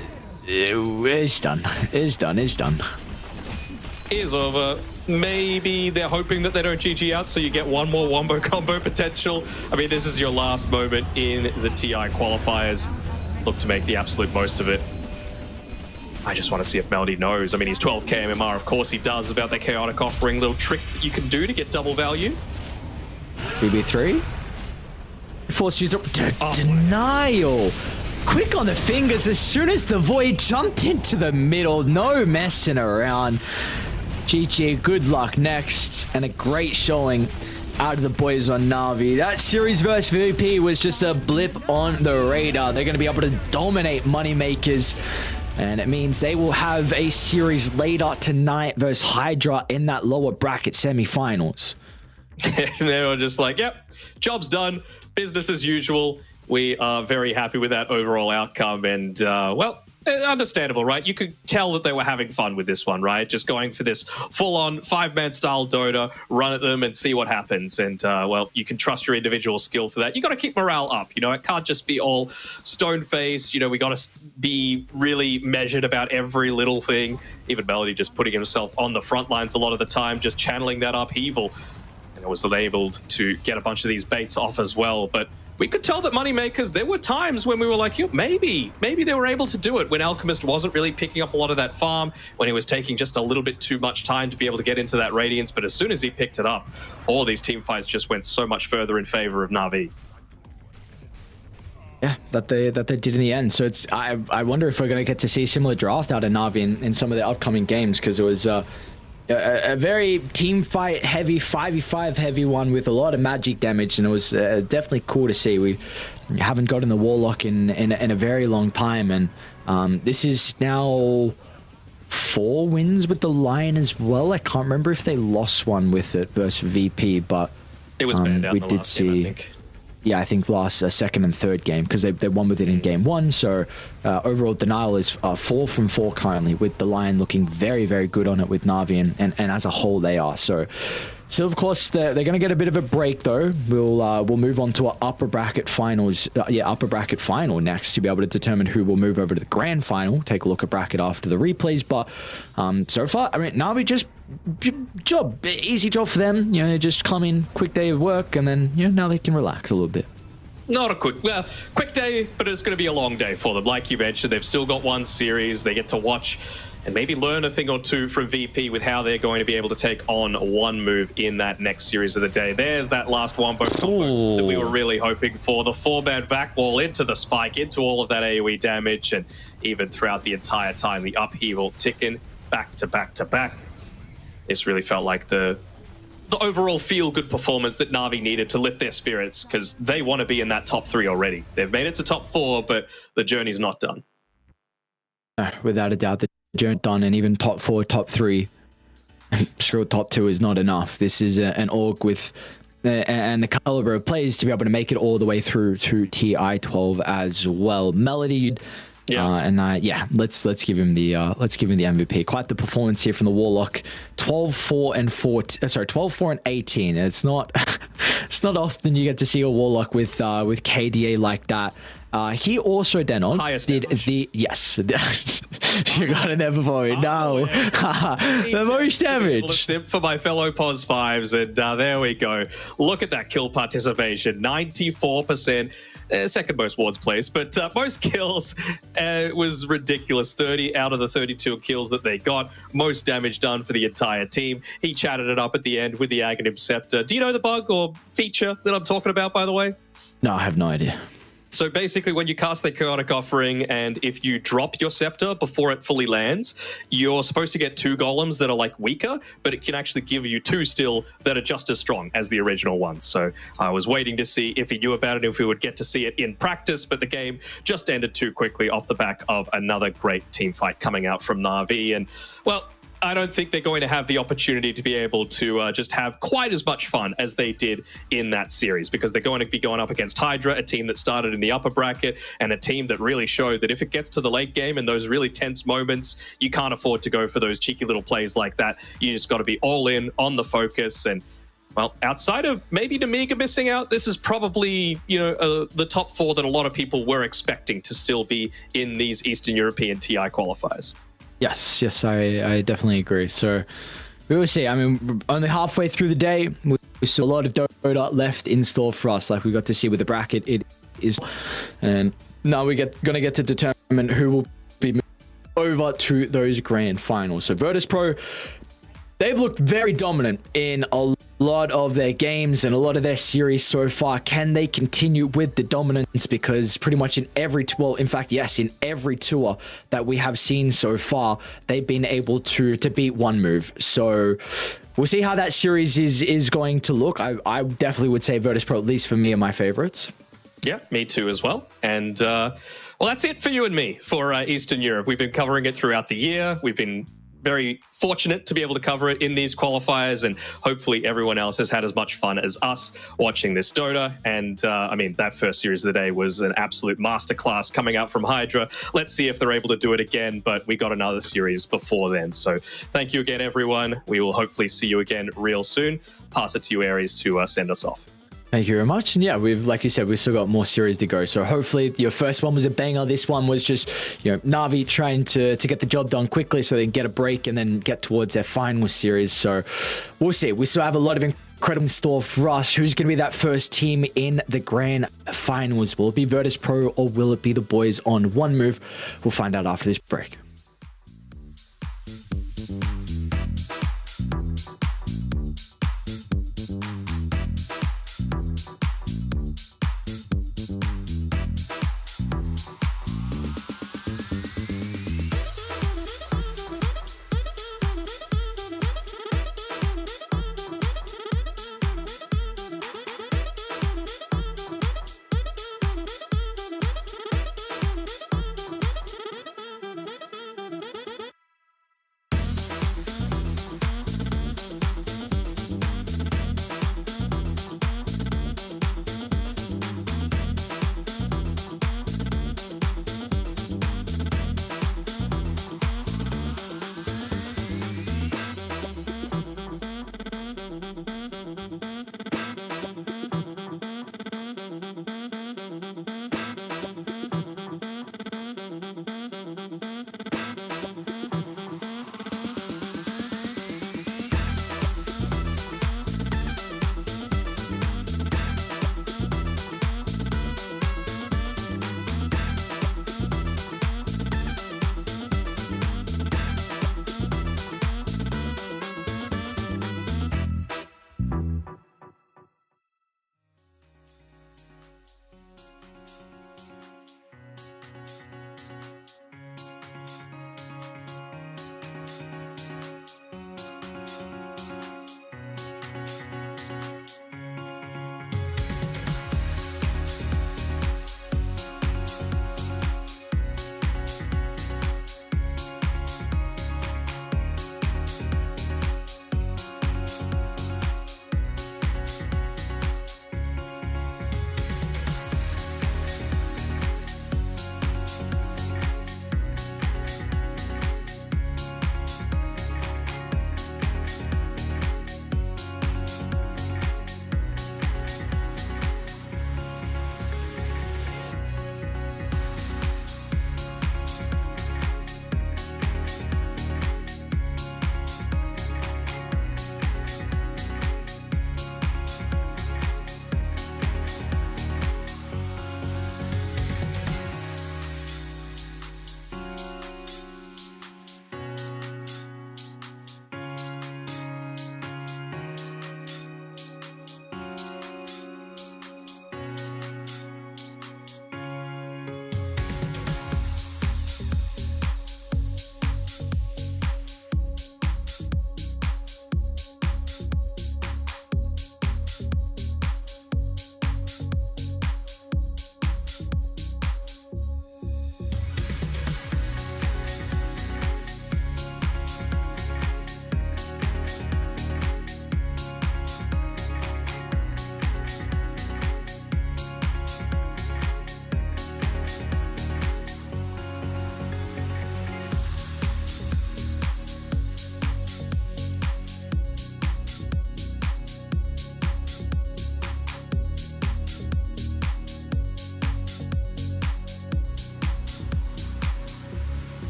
done. It's done. Is over. Maybe they're hoping that they don't GG out, so you get one more wombo combo potential. I mean, this is your last moment in the TI qualifiers. Look to make the absolute most of it. I just want to see if Melody knows. I mean, he's 12k MMR, of course he does, about that chaotic offering little trick that you can do to get double value. BB3. Force used up denial. Quick on the fingers as soon as the Void jumped into the middle. No messing around. GG, good luck next. And a great showing out of the boys on Navi. That series versus VP was just a blip on the radar. They're going to be able to dominate MoneyMakers. And it means they will have a series later tonight versus HYDRA in that lower bracket semifinals. And they were just like, yep, job's done. Business as usual. We are very happy with that overall outcome. And, well, understandable, right? You could tell that they were having fun with this one, right? Just going for this full-on 5-man style Dota, run at them and see what happens. And, well, you can trust your individual skill for that. You got to keep morale up. You know, it can't just be all stone-faced. You know, we got to be really measured about every little thing. Even Melody just putting himself on the front lines a lot of the time, just channeling that upheaval. And it was enabled to get a bunch of these baits off as well. But we could tell that MoneyMakers, there were times when we were like, maybe they were able to do it, when Alchemist wasn't really picking up a lot of that farm, when he was taking just a little bit too much time to be able to get into that Radiance. But as soon as he picked it up, all these team fights just went so much further in favor of Navi. Yeah, that they did in the end. So it's I wonder if we're going to get to see a similar draft out of Navi in some of the upcoming games, because it was a very team fight heavy, 5v5 heavy one with a lot of magic damage, and it was definitely cool to see. We haven't gotten the Warlock in a very long time, and this is now 4 wins with the Lion as well. I can't remember if they lost one with it versus VP, but it was banned out we in the did last see. game, I think. Yeah, I think last second and third game, because they won with it in game 1. So overall, Denial is 4 from 4 currently, with the Lion looking very, very good on it with Navi, and as a whole they are. So So of course they're going to get a bit of a break though. We'll move on to our upper bracket finals. Upper bracket final next to be able to determine who will move over to the grand final. Take a look at bracket after the replays. But so far, I mean, NAVI just easy job for them. You know, just come in, quick day of work, and then now they can relax a little bit. Not a quick day, but it's going to be a long day for them. Like you mentioned, they've still got one series. They get to watch and maybe learn a thing or two from VP with how they're going to be able to take on one move in that next series of the day. There's that last wombo combo that we were really hoping for. The 4-man vac wall into the spike, into all of that AoE damage, and even throughout the entire time, the upheaval ticking back to back to back. This really felt like the overall feel-good performance that NAVI needed to lift their spirits, because they want to be in that top 3 already. They've made it to top 4, but the journey's not done. Without a doubt, the journey done, and even top 4, top 3, screw top 2 is not enough. This is an org with and the caliber of players to be able to make it all the way through to TI-12 as well. Melody. Yeah. Let's give him the MVP. Quite the performance here from the Warlock. 12-4 and 12-4 and 18. It's not often you get to see a Warlock with KDA like that. He also Denon did damage. You got it there before me. No, the most damage. Sip for my fellow Pos 5s, and there we go. Look at that kill participation, 94%. Second most wards placed, but most kills was ridiculous. 30 out of the 32 kills that they got. Most damage done for the entire team. He chatted it up at the end with the Aghanim Scepter. Do you know the bug or feature that I'm talking about, by the way? No, I have no idea. So basically, when you cast the Chaotic Offering, and if you drop your Scepter before it fully lands, you're supposed to get 2 golems that are like weaker, but it can actually give you 2 still that are just as strong as the original ones. So I was waiting to see if he knew about it, if we would get to see it in practice, but the game just ended too quickly off the back of another great team fight coming out from NAVI. And, well, I don't think they're going to have the opportunity to be able to just have quite as much fun as they did in that series, because they're going to be going up against HYDRA, a team that started in the upper bracket, and a team that really showed that if it gets to the late game and those really tense moments, you can't afford to go for those cheeky little plays like that. You just got to be all in on the focus. And, well, outside of maybe Nemiga missing out, this is probably, the top 4 that a lot of people were expecting to still be in these Eastern European TI qualifiers. Yes, I definitely agree. So we will see. I mean, we're only halfway through the day. We still a lot of Dota left in store for us, like we got to see with the bracket. It is, and now we're gonna get to determine who will be over to those grand finals. So Virtus.pro, they've looked very dominant in a lot of their games and a lot of their series so far. Can they continue with the dominance? Because pretty much in every tour that we have seen so far, they've been able to beat one move. So we'll see how that series is going to look. I definitely would say Virtus.pro, at least for me, are my favorites. Yeah, me too as well. And well, that's it for you and me for Eastern Europe. We've been covering it throughout the year. We've been very fortunate to be able to cover it in these qualifiers, and hopefully everyone else has had as much fun as us watching this Dota. And I mean, that first series of the day was an absolute masterclass coming out from HYDRA. Let's see if they're able to do it again, but we got another series before then. So thank you again, everyone. We will hopefully see you again real soon. Pass it to you, Aries, to send us off. Thank you very much. And yeah, like you said, we've still got more series to go. So hopefully your first one was a banger. This one was just, NAVI trying to get the job done quickly so they can get a break and then get towards their final series. So we'll see. We still have a lot of incredible in store for us. Who's going to be that first team in the grand finals? Will it be Virtus.pro or will it be the boys on one move? We'll find out after this break.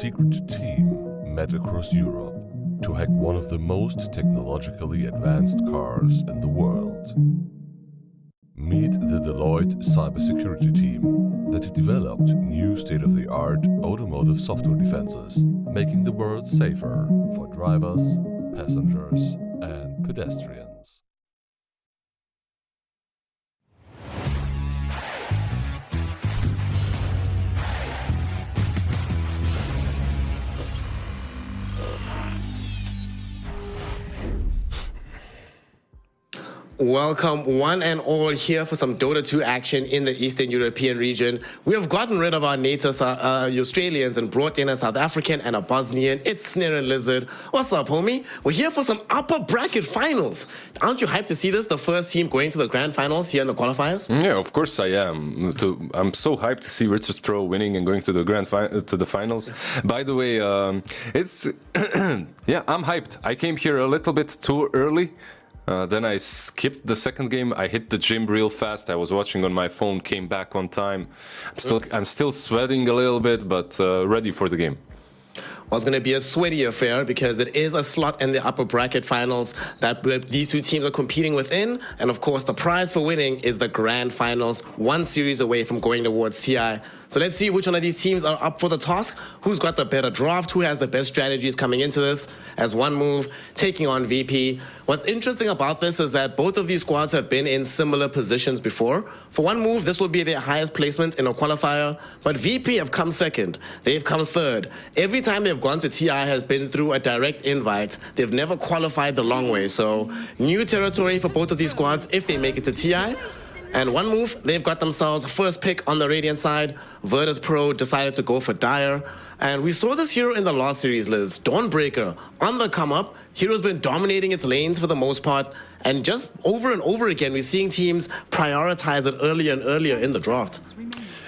secret team met across Europe to hack one of the most technologically advanced cars in the world. Meet the Deloitte cybersecurity team that developed new state-of-the-art automotive software defenses, making the world safer for drivers, passengers, and pedestrians. Welcome one and all here for some Dota 2 action in the Eastern European region. We have gotten rid of our Natus Australians and brought in a South African and a Bosnian. It's Snare and Lizard. What's up, homie? We're here for some upper bracket finals. Aren't you hyped to see this? The first team going to the grand finals here in the qualifiers? Yeah, of course I am. I'm so hyped to see Virtus.pro winning and going to the finals. By the way, it's yeah, I'm hyped. I came here a little bit too early. Then I skipped the second game. I hit the gym real fast. I was watching on my phone, came back on time. I'm still sweating a little bit, but ready for the game. Well, it's going to be a sweaty affair because it is a slot in the upper bracket finals that these two teams are competing within. And of course, the prize for winning is the grand finals, one series away from going towards TI. So let's see which one of these teams are up for the task. Who's got the better draft? Who has the best strategies coming into this as one move, taking on VP. What's interesting about this is that both of these squads have been in similar positions before. For one move, this will be their highest placement in a qualifier, but VP have come second. They've come third. Every time they've gone to TI has been through a direct invite. They've never qualified the long way. So new territory for both of these squads if they make it to TI. And one move, they've got themselves first pick on the Radiant side. Virtus.pro decided to go for Dire. And we saw this hero in the last series, Liz. Dawnbreaker on the come up. Hero's been dominating its lanes for the most part. And just over and over again, we're seeing teams prioritize it earlier and earlier in the draft.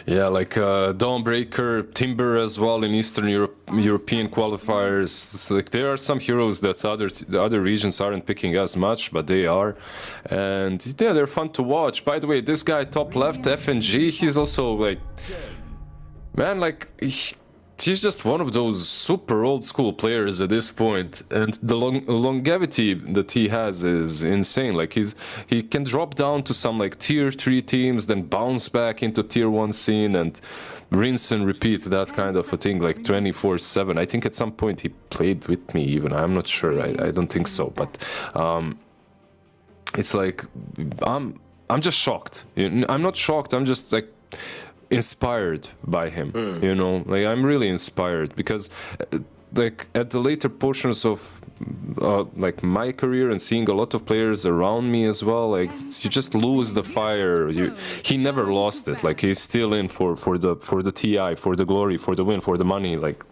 Yeah, like Dawnbreaker, Timber as well in Eastern European qualifiers. Like there are some heroes that the other regions aren't picking as much, but they are, and yeah, they're fun to watch. By the way, this guy top left, FNG, he's also like, man, like he's just one of those super old school players at this point, and the longevity that he has is insane. Like he can drop down to some like tier 3 teams, then bounce back into tier 1 scene and rinse and repeat that kind of a thing, like 24/7. I think at some point he played with me even. I'm not sure. I don't think so, but it's like I'm just shocked. I'm not shocked. I'm just like inspired by him, you know, like I'm really inspired because like at the later portions of like my career and seeing a lot of players around me as well, like you just lose the fire. He never lost it. Like he's still in for the TI, for the glory, for the win, for the money, like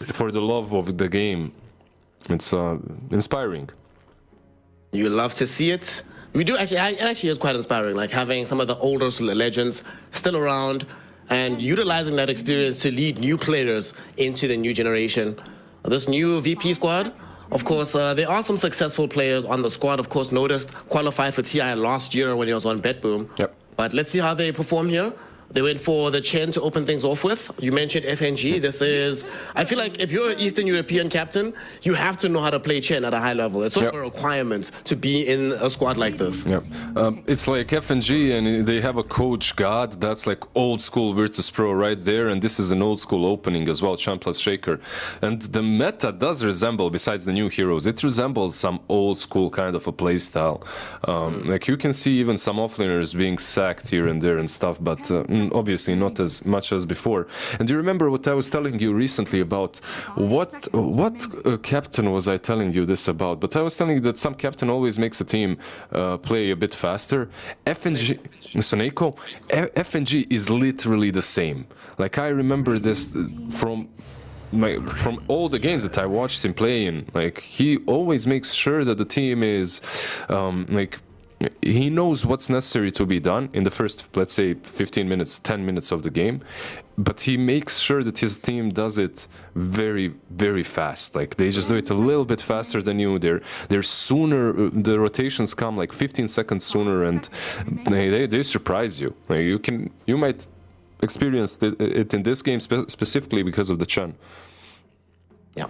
for the love of the game. It's inspiring. You love to see it. We do actually, it actually is quite inspiring, like having some of the older legends still around and utilizing that experience to lead new players into the new generation. This new VP squad, of course, there are some successful players on the squad. Of course, Noticed qualified for TI last year when he was on BetBoom. Yep. But let's see how they perform here. They went for the Chen to open things off with. You mentioned FNG. This is, I feel like if you're an Eastern European captain, you have to know how to play Chen at a high level. It's sort of a requirement to be in a squad like this. Yeah, it's like FNG, and they have a coach god. That's like old school Virtus.pro right there, and this is an old school opening as well, Champ plus Shaker. And the meta does resemble, besides the new heroes, it resembles some old school kind of a play style. Like you can see even some offlaners being sacked here and there and stuff, but obviously not as much as before. And do you remember what I was telling you recently about what captain was I telling you this about? But I was telling you that some captain always makes a team play a bit faster. FNG, Soneko, FNG is literally the same. Like I remember this from all the games that I watched him play in. Like he always makes sure that the team is like he knows what's necessary to be done in the first, let's say, 15 minutes, 10 minutes of the game, but he makes sure that his team does it very, very fast. Like they just do it a little bit faster than you. They're sooner. The rotations come like 15 seconds sooner, and they surprise you. Like you might experienced it in this game specifically because of the Chen. Yeah.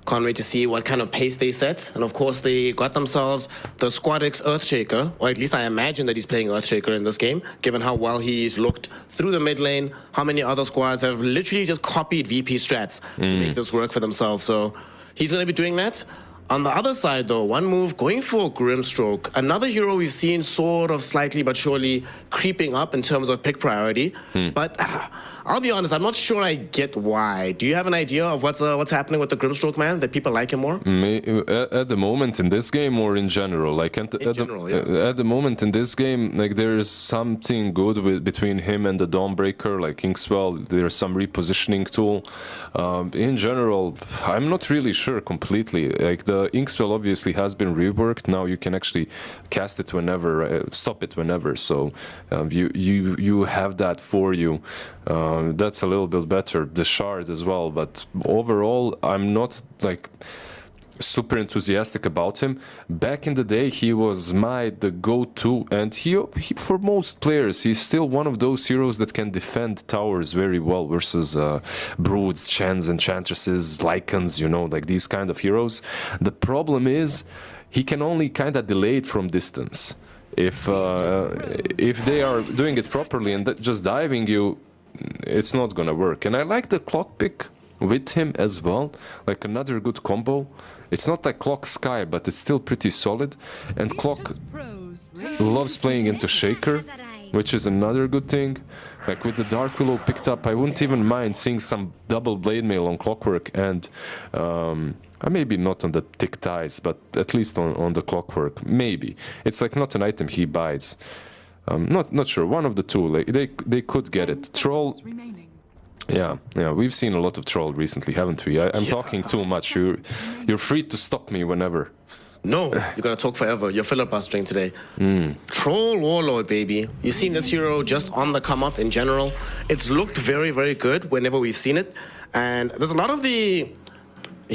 Can't wait to see what kind of pace they set. And of course, they got themselves the Squad X Earthshaker, or at least I imagine that he's playing Earthshaker in this game, given how well he's looked through the mid lane, how many other squads have literally just copied VP strats to make this work for themselves. So he's going to be doing that. On the other side, though, one move going for Grimstroke, another hero we've seen sort of slightly but surely creeping up in terms of pick priority. But I'll be honest, I'm not sure I get why. Do you have an idea of what's happening with the Grimstroke man, that people like him more? At the moment in this game or in general? Like at the moment in this game, like there's something good between him and the Dawnbreaker, like Inkswell. There's some repositioning tool. In general, I'm not really sure completely. Like the Inkswell obviously has been reworked. Now you can actually cast it whenever, stop it whenever. So you have that for you. That's a little bit better. The shard as well, but overall I'm not like super enthusiastic about him. Back in the day he was the go-to, and he for most players he's still one of those heroes that can defend towers very well versus Broods, Chens, Enchantresses, Lycans, you know, like these kind of heroes. The problem is he can only kind of delay it from distance. If they are doing it properly and just diving you, it's not gonna work. And I like the clock pick with him as well, like another good combo. It's not like Clock Sky, but it's still pretty solid. And Clock loves playing into Shaker, which is another good thing. Like with the Dark Willow picked up, I wouldn't even mind seeing some double blade mail on Clockwork, and maybe not on the Tick Ties, but at least on the Clockwork, maybe. It's like not an item he buys. Not sure. One of the two. Like they could get it. Troll. Yeah. We've seen a lot of Troll recently, haven't we? I'm talking too much. You're free to stop me whenever. No, you're gonna talk forever. You're filibustering today. Troll Warlord, baby. You've seen this hero just on the come up in general. It's looked very, very good whenever we've seen it, and there's a lot of the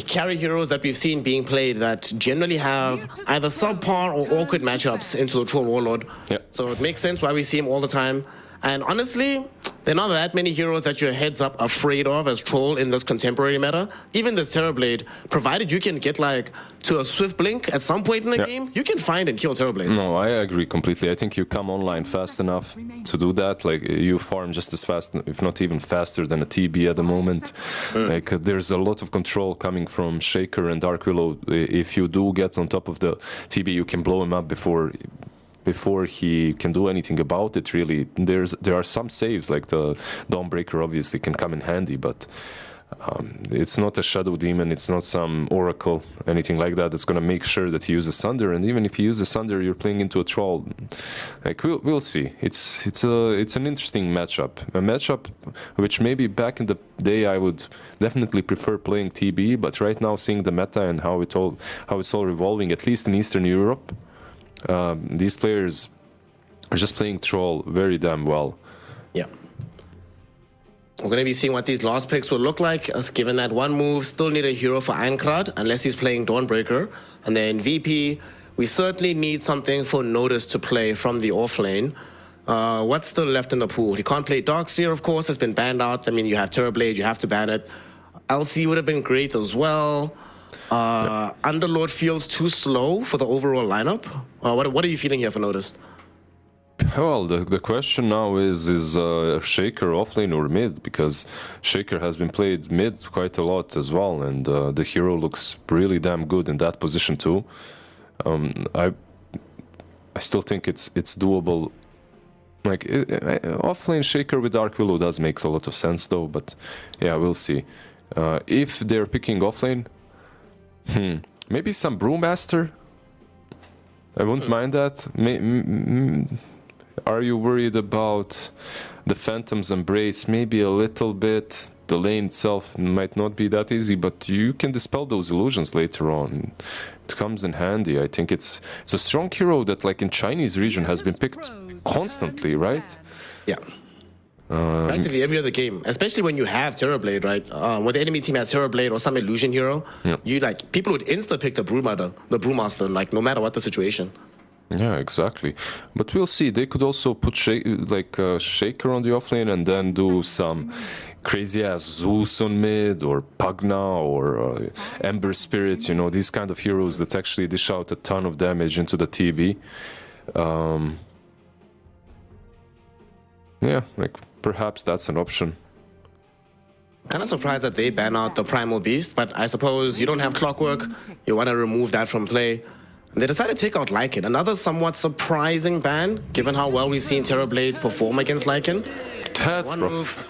carry heroes that we've seen being played that generally have either subpar or awkward matchups into the Troll Warlord. Yep. So it makes sense why we see him all the time. And honestly, there are not that many heroes that you're heads up afraid of as Troll in this contemporary meta. Even this Terrorblade, provided you can get like to a swift blink at some point in the game, you can find and kill Terrorblade. No, I agree completely. I think you come online fast enough to do that. Like you farm just as fast, if not even faster than a TB at the moment. Like there's a lot of control coming from Shaker and Dark Willow. If you do get on top of the TB, you can blow him up before he can do anything about it, really. There are some saves, like the Dawnbreaker obviously can come in handy, but it's not a Shadow Demon, it's not some Oracle, anything like that that's going to make sure that he uses Sunder. And even if he uses Sunder, you're playing into a Troll. Like we'll see. It's an interesting matchup, a matchup which maybe back in the day I would definitely prefer playing TB, but right now seeing the meta and how it's all revolving, at least in Eastern Europe, these players are just playing Troll very damn well. Yeah. We're going to be seeing what these last picks will look like, as given that one move still need a hero for Einkrad, unless he's playing Dawnbreaker. And then VP, we certainly need something for Natus to play from the offlane. What's still left in the pool? He can't play Darkseer, of course, has been banned out. I mean, you have Terrorblade, you have to ban it. LC would have been great as well. Underlord feels too slow for the overall lineup. What are you feeling here for Natus? Well, the question now is Shaker offlane or mid, because Shaker has been played mid quite a lot as well, and the hero looks really damn good in that position too. I still think it's doable. Like offlane Shaker with Dark Willow does makes a lot of sense though, but yeah, we'll see. If they're picking offlane, maybe some Brewmaster. I wouldn't mind that. Are you worried about the Phantom's Embrace? Maybe a little bit. The lane itself might not be that easy, but you can dispel those illusions later on. It comes in handy. I think it's a strong hero that, like in Chinese region, has been picked constantly, right? Yeah. Practically every other game, especially when you have Terrorblade, right? When the enemy team has Terrorblade or some illusion hero, you like people would insta pick the Brewmaster, like no matter what the situation. Yeah, exactly. But we'll see. They could also put Shaker on the offlane and then do some crazy ass Zeus on mid or Pugna or Ember Spirits. You know, these kind of heroes that actually dish out a ton of damage into the TB. Yeah, like perhaps that's an option. Kind of surprised that they ban out the Primal Beast, but I suppose you don't have Clockwork. You want to remove that from play. They decided to take out Lycan, another somewhat surprising ban, given how well we've seen Terrorblades perform against Lycan. One move.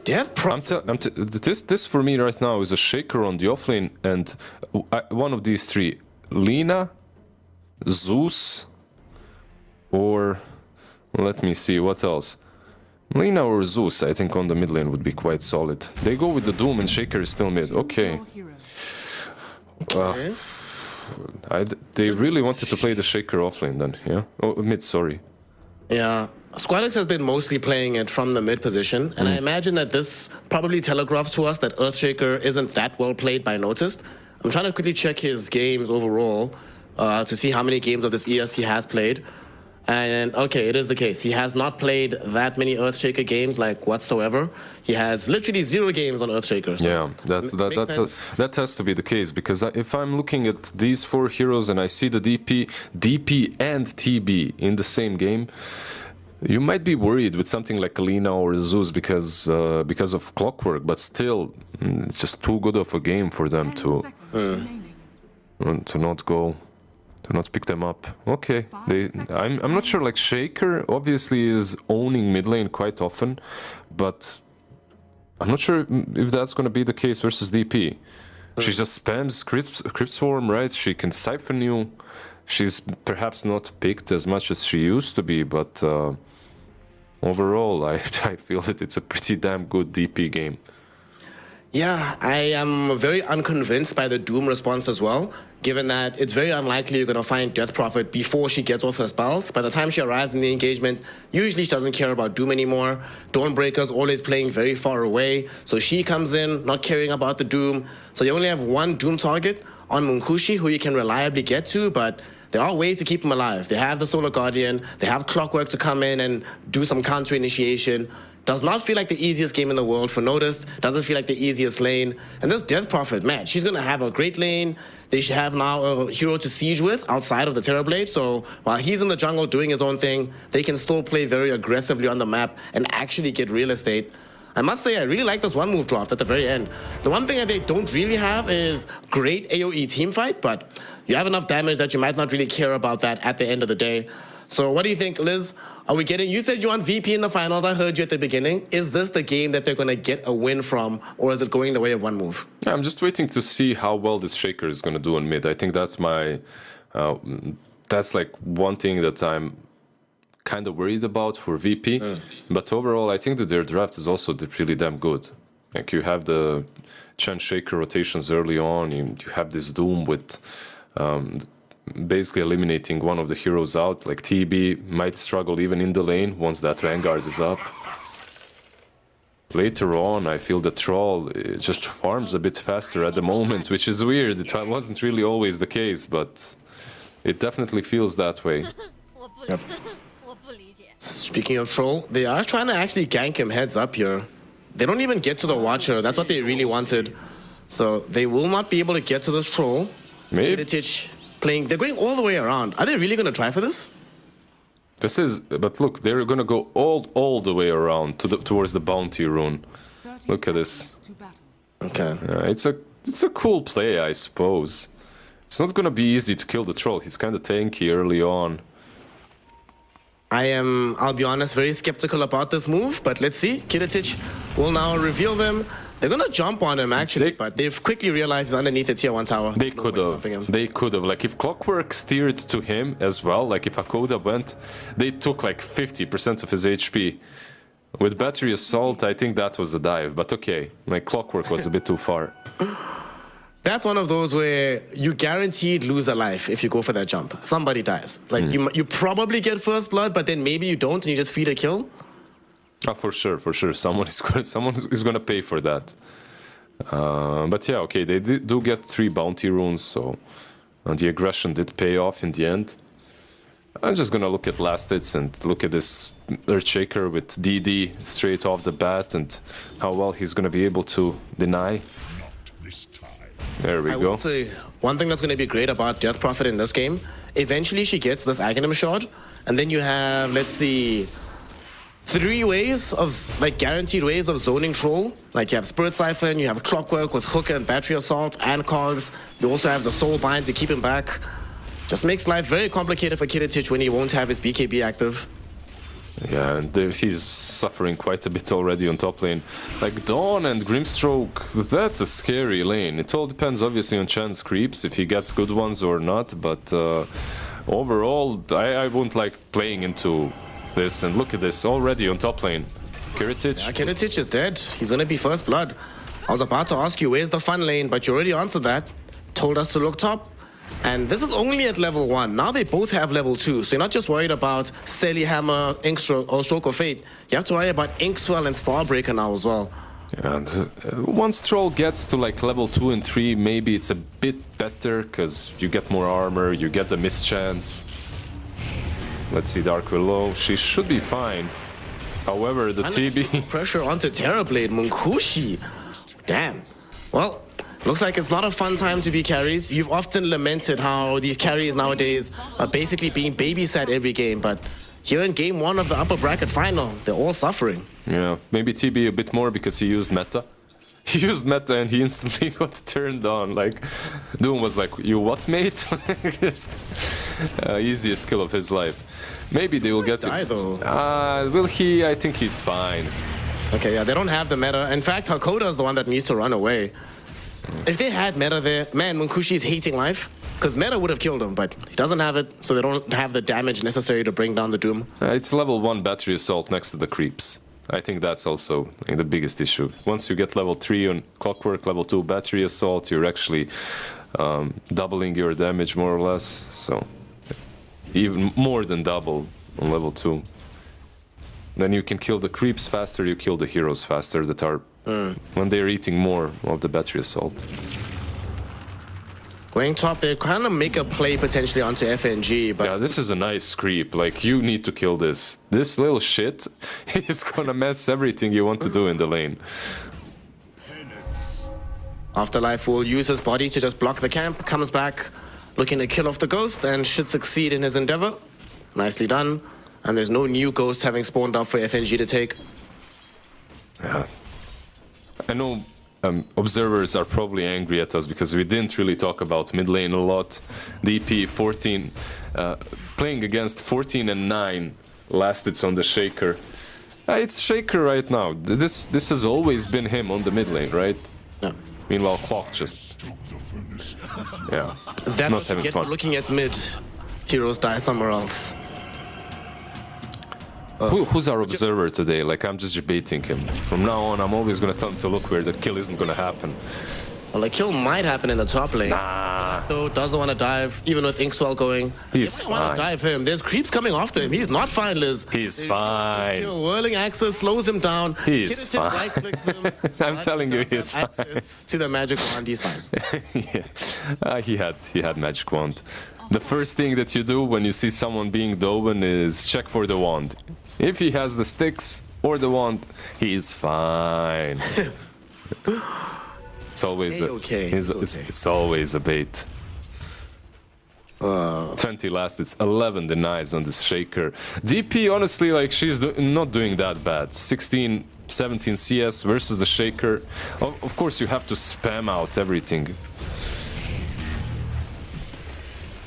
Death Pro. This for me right now is a Shaker on the offlane, and one of these three, Lina, Zeus, or let me see what else. Lina or Zeus, I think on the mid lane would be quite solid. They go with the Doom and Shaker is still mid. Okay. They really wanted to play the Shaker offlane then, yeah? Oh, mid, sorry. Yeah. Squalix has been mostly playing it from the mid position, and I imagine that this probably telegraphs to us that Earthshaker isn't that well played by Noticed. I'm trying to quickly check his games overall to see how many games of this ES he has played. And okay, it is the case. He has not played that many Earthshaker games like whatsoever. He has literally 0 games on Earthshaker. So yeah, that has to be the case, because if I'm looking at these 4 heroes and I see the DP and TB in the same game, you might be worried with something like Alina or Zeus because of Clockwork, but still, it's just too good of a game for them to not go. To not pick them up. Okay, I'm not sure, like Shaker obviously is owning mid lane quite often, but I'm not sure if that's gonna be the case versus DP. She just spams Crypt Swarm, right? She can siphon you. She's perhaps not picked as much as she used to be, but overall I feel that it's a pretty damn good DP game. yeah, I am very unconvinced by the Doom response as well, given that it's very unlikely you're going to find Death Prophet before she gets off her spells. By the time she arrives in the engagement, usually she doesn't care about Doom anymore. Dawnbreaker's always playing very far away, so she comes in not caring about the Doom. So you only have one Doom target on Munkushi, who you can reliably get to, but there are ways to keep him alive. They have the Solar Guardian, they have Clockwork to come in and do some counter initiation. Does not feel like the easiest game in the world for Noticed. Doesn't feel like the easiest lane. And this Death Prophet, man, she's going to have a great lane. They should have now a hero to siege with outside of the Terrorblade. So while he's in the jungle doing his own thing, they can still play very aggressively on the map and actually get real estate. I must say, I really like this one move draft at the very end. The one thing that they don't really have is great AoE teamfight, but you have enough damage that you might not really care about that at the end of the day. So what do you think, Liz? Are we getting, you said you want VP in the finals. I heard you at the beginning. Is this the game that they're going to get a win from, or is it going the way of one move? Yeah, I'm just waiting to see how well this Shaker is going to do on mid. I think that's my, that's like one thing that I'm kind of worried about for VP. But overall, I think that their draft is also really damn good. Like you have the Chen Shaker rotations early on. You have this Doom with basically eliminating one of the heroes out. Like TB might struggle even in the lane once that Vanguard is up. Later on, I feel the Troll just farms a bit faster at the moment, which is weird. It wasn't really always the case, but it definitely feels that way. Yep. Speaking of Troll, they are trying to actually gank him heads up here. They don't even get to the Watcher. That's what they really wanted. So they will not be able to get to this Troll. Maybe. Playing, they're going all the way around. Are they really going to try for this? This is, but look, they're going to go all the way around towards the bounty rune. Look at this. Okay. It's a cool play, I suppose. It's not going to be easy to kill the Troll. He's kind of tanky early on. I am, I'll be honest, very skeptical about this move, but let's see. Kiritich will now reveal them. They're going to jump on him, actually, but they've quickly realized he's underneath the tier 1 tower. They could have. Like, if Clockwork steered to him as well, like if Akoda went, they took like 50% of his HP. With Battery Assault, I think that was a dive, but okay. Like, Clockwork was a bit too far. That's one of those where you guaranteed lose a life if you go for that jump. Somebody dies. Like, you probably get first blood, but then maybe you don't and you just feed a kill. Oh, for sure. Someone is gonna pay for that. But yeah, okay, they do get 3 bounty runes, so the aggression did pay off in the end. I'm just gonna look at last hits and look at this Earthshaker with DD straight off the bat and how well he's gonna be able to deny. There we I go. will say, one thing that's going to be great about Death Prophet in this game, eventually she gets this Aghanim shot, and then you have, let's see, 3 ways of, like, guaranteed ways of zoning Troll. Like, you have Spirit Siphon, you have Clockwork with Hooker and Battery Assault, and Cogs. You also have the Soul Bind to keep him back. Just makes life very complicated for Kiritich when he won't have his BKB active. Yeah, and he's suffering quite a bit already on top lane. Like Dawn and Grimstroke, that's a scary lane. It all depends obviously on chance creeps, if he gets good ones or not, but overall, I wouldn't like playing into this. And look at this, already on top lane. Kiritich. Yeah, Kiritich is dead. He's going to be first blood. I was about to ask you, where's the fun lane? But you already answered that. Told us to look top. And this is only at level 1. Now they both have level 2. So you're not just worried about Selly Hammer, Inkstroke, or Stroke of Fate. You have to worry about Inkswell and Starbreaker now as well. And once Troll gets to like level 2 and 3, maybe it's a bit better because you get more armor, you get the mischance. Let's see Dark Willow. She should be fine. However, the TB... Pressure onto Terrorblade, Munkushi. Damn. Well, looks like it's not a fun time to be carries. You've often lamented how these carries nowadays are basically being babysat every game, but here in game 1 of the upper bracket final, they're all suffering. Yeah, maybe TB a bit more because he used meta. He used meta and he instantly got turned on. Like, Doom was like, you what, mate? Just easiest skill of his life. Maybe they will get it. Will he? I think he's fine. Okay, yeah, they don't have the meta. In fact, Hakoda is the one that needs to run away. If they had meta there, man, Munkushi is hating life. Because meta would have killed him, but he doesn't have it, so they don't have the damage necessary to bring down the Doom. It's level 1 battery assault next to the creeps. I think that's also the biggest issue. Once you get level 3 on Clockwork, level 2 battery assault, you're actually doubling your damage more or less. So even more than double on level 2. Then you can kill the creeps faster, you kill the heroes faster that are when they're eating more of the battery assault. Going top, they kind of make a play potentially onto FNG, but... Yeah, this is a nice creep. Like, you need to kill this. This little shit is gonna mess everything you want to do in the lane. Afterlife will use his body to just block the camp, comes back, looking to kill off the ghost, and should succeed in his endeavor. Nicely done. And there's no new ghost having spawned up for FNG to take. Yeah. I know observers are probably angry at us because we didn't really talk about mid lane a lot. DP 14, playing against 14 and 9 last hits on the Shaker. It's Shaker right now. This has always been him on the mid lane, right? Yeah. Meanwhile, Clock just... Yeah, That's not what you having get fun. for looking at mid. Heroes die somewhere else. Who's our observer today? Like, I'm just debating him. From now on, I'm always gonna tell him to look where the kill isn't gonna happen. Well, a kill might happen in the top lane. Though doesn't want to dive, even with Inkswell going. He's fine. Want to dive him. There's creeps coming after him. He's not fine, Liz. He's fine. Whirling Axis slows him down. He's fine. Right clicks him. I'm telling you, he's fine. To the magic wand, he's fine. Yeah, he had magic wand. The first thing that you do when you see someone being Doben is check for the wand. If he has the sticks or the wand, he's fine. It's always it's always a bait. 20 last, it's 11 denies on this Shaker. DP, honestly, like, she's not doing that bad. 16, 17 CS versus the Shaker. Of course, you have to spam out everything.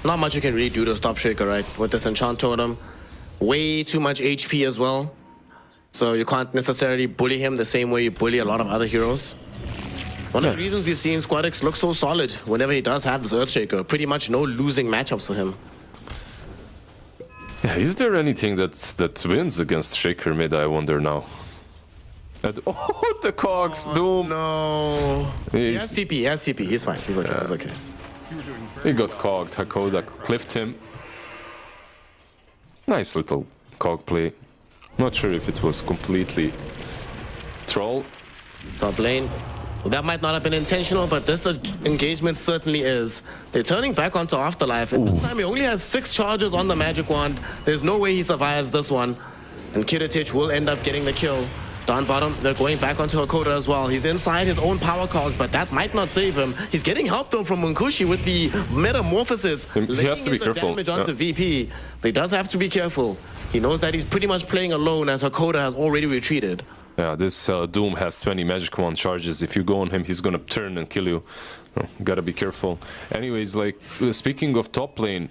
Not much you can really do to stop Shaker, right? With this enchant totem. Way too much HP as well. So you can't necessarily bully him the same way you bully a lot of other heroes. One of the reasons we've seen SquadX look so solid whenever he does have this Earthshaker. Pretty much no losing matchups for him. Yeah, is there anything that wins against Shaker mid, I wonder now? Oh, the Cogs, Doom! No. He has TP, he's fine, he's okay, he's okay. He got cogged, Hakoda clipped him. Nice little cog play. Not sure if it was completely troll. Top lane. That might not have been intentional, but this engagement certainly is. They're turning back onto Afterlife. And this time he only has 6 charges on the magic wand. There's no way he survives this one. And Kiritich will end up getting the kill. Down bottom, they're going back onto Hakoda as well. He's inside his own power cogs, but that might not save him. He's getting help though from Munkushi with the metamorphosis. He has to be careful. Damage onto VP, but he does have to be careful. He knows that he's pretty much playing alone as Hakoda has already retreated. Yeah, this Doom has 20 magic wand charges. If you go on him, he's gonna turn and kill you. Gotta be careful. Anyways, like, speaking of top lane,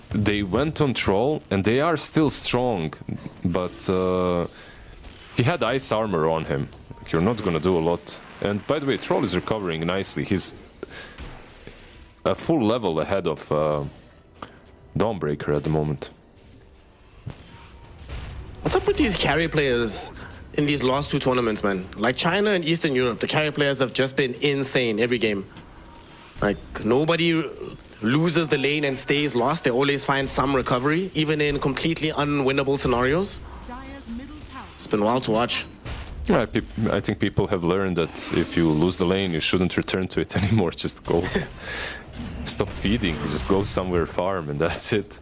they went on Troll and they are still strong, but he had ice armor on him. Like, you're not gonna do a lot. And by the way, Troll is recovering nicely. He's a full level ahead of Dawnbreaker at the moment. What's up with these carry players in these last 2 tournaments, man? Like China and Eastern Europe, the carry players have just been insane every game. Like, nobody loses the lane and stays lost. They always find some recovery, even in completely unwinnable scenarios. Dire's middle tower. It's been wild to watch. Yeah, I think people have learned that if you lose the lane, you shouldn't return to it anymore. Just go. Stop feeding. Just go somewhere farm, and that's it.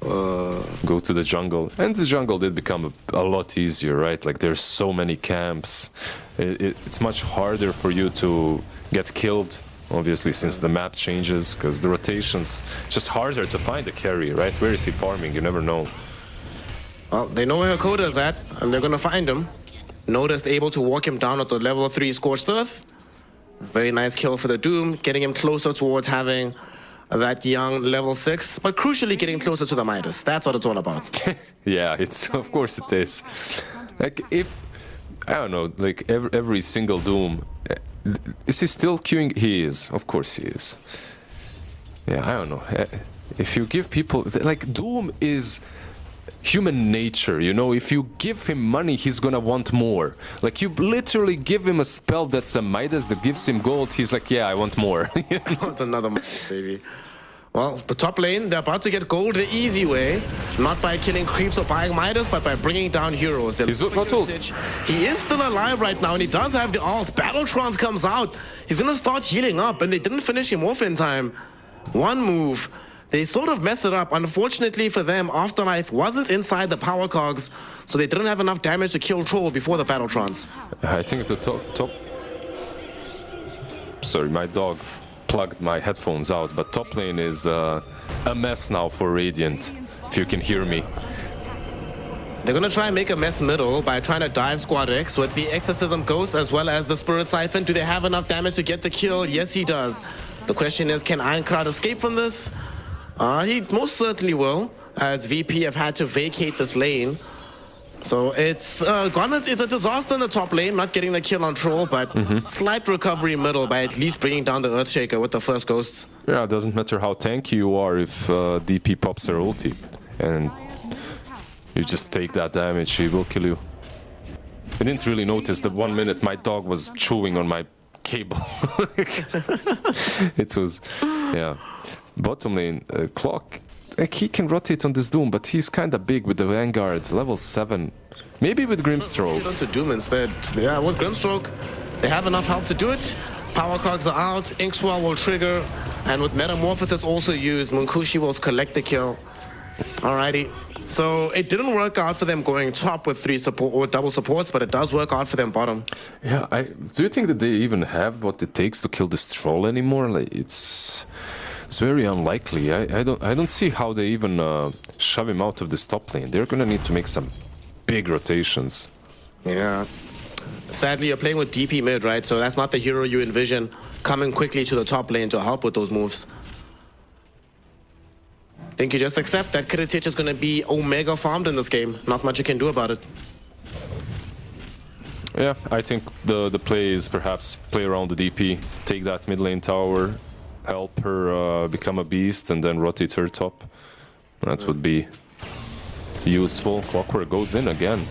Go to the jungle. And the jungle did become a lot easier, right? Like, there's so many camps. It's much harder for you to get killed, obviously, since the map changes, because the rotations, just harder to find a carry, right? Where is he farming? You never know. Well, they know where Hakoda is at, and they're gonna find him. Noticed able to walk him down at the level 3 Scorched Earth. Very nice kill for the Doom, getting him closer towards having that young level 6, but crucially getting closer to the Midas. That's what it's all about. Yeah, it's of course it is. Like, if I don't know, like every single Doom, is he still queuing? He is, of course he is. Yeah, I don't know. If you give people, like, Doom is human nature, you know. If you give him money, he's gonna want more. Like, you literally give him a spell that's a Midas that gives him gold, he's like, yeah, I want more. I want another Midas, baby. Well, the top lane, they're about to get gold the easy way. Not by killing creeps or buying Midas, but by bringing down heroes. He's not ult. He is still alive right now, and he does have the ult. Battletrons comes out. He's gonna start healing up, and they didn't finish him off in time. One move. They sort of messed it up. Unfortunately for them, Afterlife wasn't inside the power cogs, so they didn't have enough damage to kill Troll before the Battletrons. I think the top... Sorry, my dog plugged my headphones out, but top lane is a mess now for Radiant, if you can hear me. They're gonna try and make a mess middle by trying to dive Squad X with the Exorcism Ghost as well as the Spirit Siphon. Do they have enough damage to get the kill? Yes, he does. The question is, can Ironclad escape from this? He most certainly will, as VP have had to vacate this lane. So it's a disaster in the top lane, not getting the kill on Troll, but slight recovery middle by at least bringing down the Earthshaker with the first ghosts. Yeah, it doesn't matter how tanky you are if DP pops her ulti, and you just take that damage, she will kill you. I didn't really notice that 1 minute my dog was chewing on my cable. It was, yeah. Bottom lane, Clock, like, he can rotate on this Doom, but he's kinda big with the Vanguard, level 7. Maybe with Grimstroke. Get onto Doom instead. Yeah, with Grimstroke, they have enough health to do it. Power cogs are out, Inkswell will trigger, and with Metamorphosis also used, Munkushi will collect the kill. Alrighty. So it didn't work out for them going top with 3 support or double supports, but it does work out for them bottom. Yeah, do you think that they even have what it takes to kill this Troll anymore? Like, it's very unlikely. I don't see how they even shove him out of this top lane. They're gonna need to make some big rotations. Yeah. Sadly, you're playing with DP mid, right? So that's not the hero you envision coming quickly to the top lane to help with those moves. I think you just accept that Kiritich is going to be Omega farmed in this game. Not much you can do about it. Yeah, I think the play is perhaps play around the DP, take that mid lane tower, help her become a beast, and then rotate her top. That would be useful. Clockwork goes in again.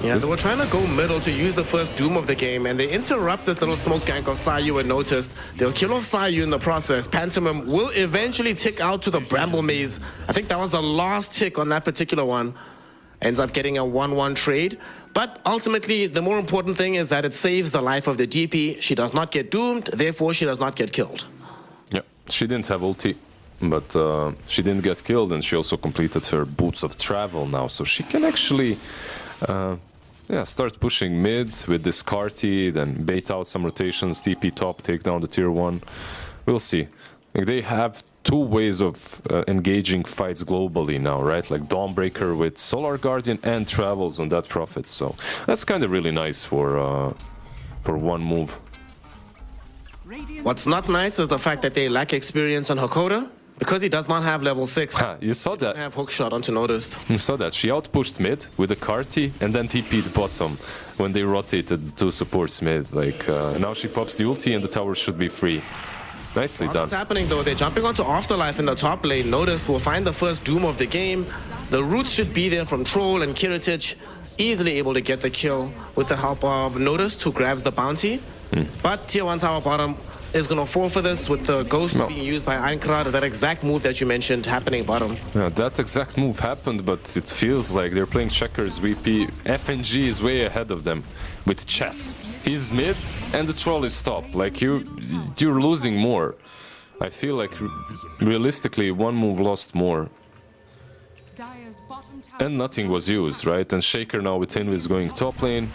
Yeah, they were trying to go middle to use the first Doom of the game, and they interrupt this little smoke gank of Sayu and Noticed. They'll kill off Sayu in the process. Pantomime will eventually tick out to the Bramble Maze. I think that was the last tick on that particular one. ends up getting a 1-1 trade. But ultimately, the more important thing is that it saves the life of the DP. She does not get doomed, therefore she does not get killed. Yeah, she didn't have ulti, but she didn't get killed, and she also completed her Boots of Travel now, so she can actually start pushing mid with this Carti, then bait out some rotations, TP top, take down the tier 1. We'll see. Like, they have two ways of engaging fights globally now, right? Like Dawnbreaker with Solar Guardian and travels on that Prophet, so that's kind of really nice for one move. What's not nice is the fact that they lack experience on Hakoda, because he does not have level 6. You saw that. Have hookshot onto Noticed. You saw that. She outpushed mid with a Carti and then TP'd bottom when they rotated the two supports mid. Like, now she pops the ulti and the tower should be free. Nicely done. What's happening though? They're jumping onto Afterlife in the top lane. Noticed will find the first doom of the game. The roots should be there from Troll and Kiritich. Easily able to get the kill with the help of Noticed, who grabs the bounty. But tier 1 tower bottom is going to fall for this with the ghost being used by Einkrad. That exact move that you mentioned happening bottom. Yeah, that exact move happened, but it feels like they're playing checkers. VP FNG is way ahead of them with chess. He's mid and the troll is top. Like, you're losing more. I feel like realistically one move lost more. And nothing was used, right? And Shaker now with Invis going top lane.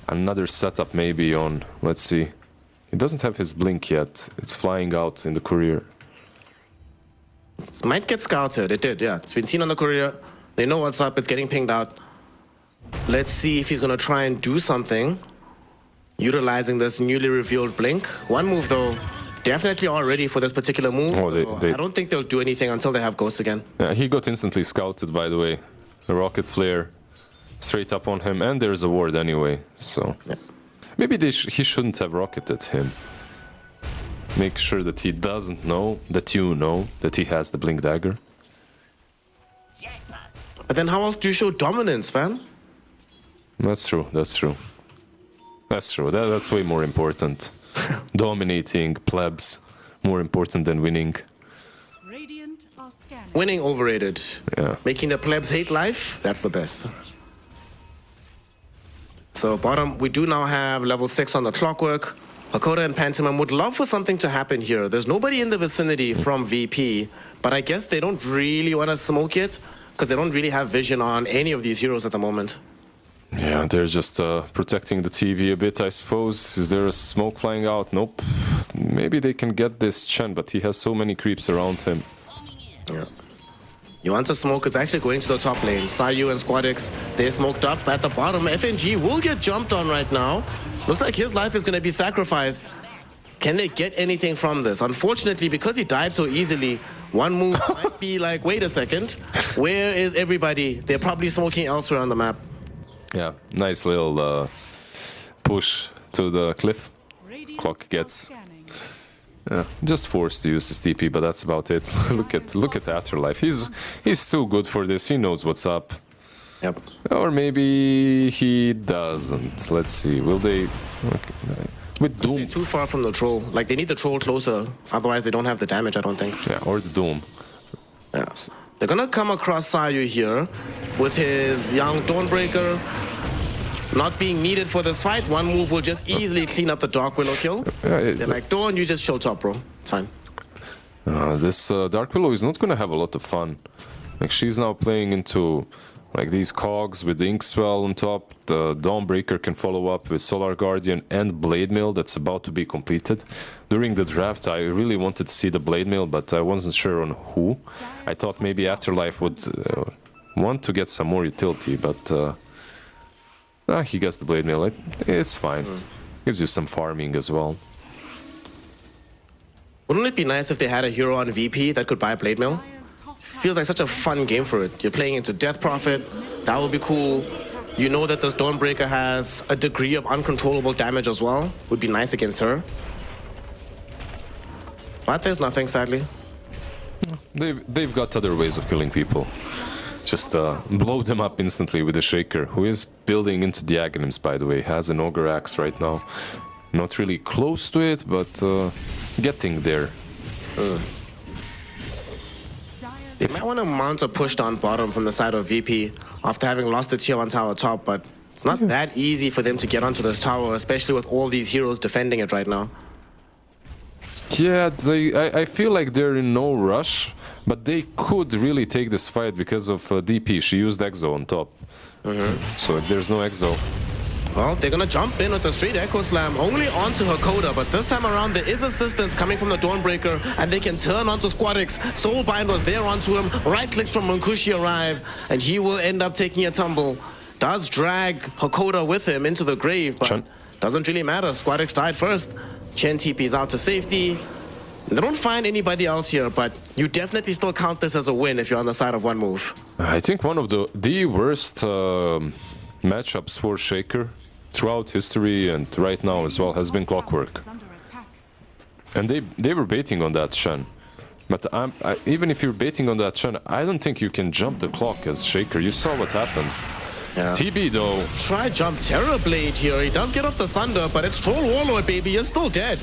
Another setup maybe on, let's see. He doesn't have his blink yet. It's flying out in the courier. It might get scouted. It did, yeah. It's been seen on the courier. They know what's up. It's getting pinged out. Let's see if he's going to try and do something, utilizing this newly revealed blink. One move, though, definitely all ready for this particular move. Oh, I don't think they'll do anything until they have Ghost again. Yeah, he got instantly scouted, by the way. A rocket flare straight up on him, and there's a ward anyway, so... Yeah. Maybe he shouldn't have rocketed him. Make sure that he doesn't know, that you know, that he has the blink dagger. But then how else do you show dominance, fam? That's true, that's true. That's true, that's way more important. Dominating plebs, more important than winning. Winning overrated. Yeah. Making the plebs hate life, that's the best. So bottom, we do now have level 6 on the clockwork. Hakoda and Pantomime would love for something to happen here. There's nobody in the vicinity from VP, but I guess they don't really want to smoke it because they don't really have vision on any of these heroes at the moment. Yeah, they're just protecting the TV a bit, I suppose. Is there a smoke flying out? Nope. Maybe they can get this Chen, but he has so many creeps around him. Yeah. Yuanta Smoke is actually going to the top lane. Sayu and Squadix, they're smoked up at the bottom. FNG will get jumped on right now. Looks like his life is going to be sacrificed. Can they get anything from this? Unfortunately, because he died so easily, one move might be like, wait a second, where is everybody? They're probably smoking elsewhere on the map. Yeah, nice little push to the cliff. Clock gets... just forced to use his TP, but that's about it. look at Afterlife. He's too good for this. He knows what's up. Yep. Or maybe he doesn't. Let's see. Will they? Okay. With Doom. They're too far from the troll. Like, they need the troll closer. Otherwise, they don't have the damage, I don't think. Yeah, or the Doom. Yeah. They're gonna come across Sayu here with his young Dawnbreaker. Not being needed for this fight, one move will just easily clean up the Dark Willow kill. They're like, Dawn, you just chill top, bro. It's fine. This Dark Willow is not gonna have a lot of fun. Like, she's now playing into like these cogs with the Inkswell on top. The Dawnbreaker can follow up with Solar Guardian and Blade Mail that's about to be completed. During the draft, I really wanted to see the Blade Mail, but I wasn't sure on who. I thought maybe Afterlife would want to get some more utility, but... he gets the Blade Mail. It's fine. Gives you some farming as well. Wouldn't it be nice if they had a hero on VP that could buy Blade Mail? Feels like such a fun game for it. You're playing into Death Prophet. That would be cool. You know that this Dawnbreaker has a degree of uncontrollable damage as well. Would be nice against her. But there's nothing, sadly. They've got other ways of killing people. Just blow them up instantly with a Shaker, who is building into Diagonums, by the way. Has an Ogre Axe right now. Not really close to it, but getting there. They might want to mount a push down bottom from the side of VP after having lost the tier 1 tower top, but it's not that easy for them to get onto this tower, especially with all these heroes defending it right now. Yeah, I feel like they're in no rush, but they could really take this fight because of DP. She used Exo on top. So if there's no Exo... Well, they're gonna jump in with a straight Echo Slam, only onto Hakoda, but this time around there is assistance coming from the Dawnbreaker, and they can turn onto Squadix. Soulbind was there onto him, right clicks from Munkushi arrive, and he will end up taking a tumble. Does drag Hakoda with him into the grave, but doesn't really matter. Squadix died first. Chen TP's out to safety. They don't find anybody else here, but you definitely still count this as a win if you're on the side of one move. I think one of the worst matchups for Shaker throughout history and right now as well has been Clockwork. And they were baiting on that Shen. But even if you're baiting on that Shen, I don't think you can jump the clock as Shaker. You saw what happens. Yeah. TB though. Try jump Terrorblade here. He does get off the Sunder, but it's Troll Warlord, baby. You're still dead.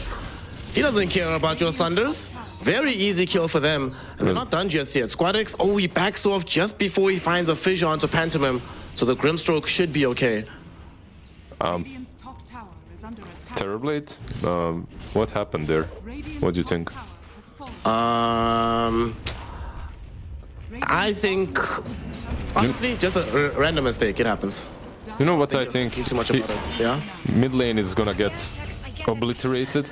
He doesn't care about your Sunders. Very easy kill for them. And they're not done just yet. Squadix, oh, he backs off just before he finds a fissure onto Pantomime. So the Grimstroke should be okay. Terrorblade? What happened there? What do you think? I think, honestly, just a random mistake. It happens. You know what I think? Too much about it. Yeah. Mid lane is gonna get obliterated.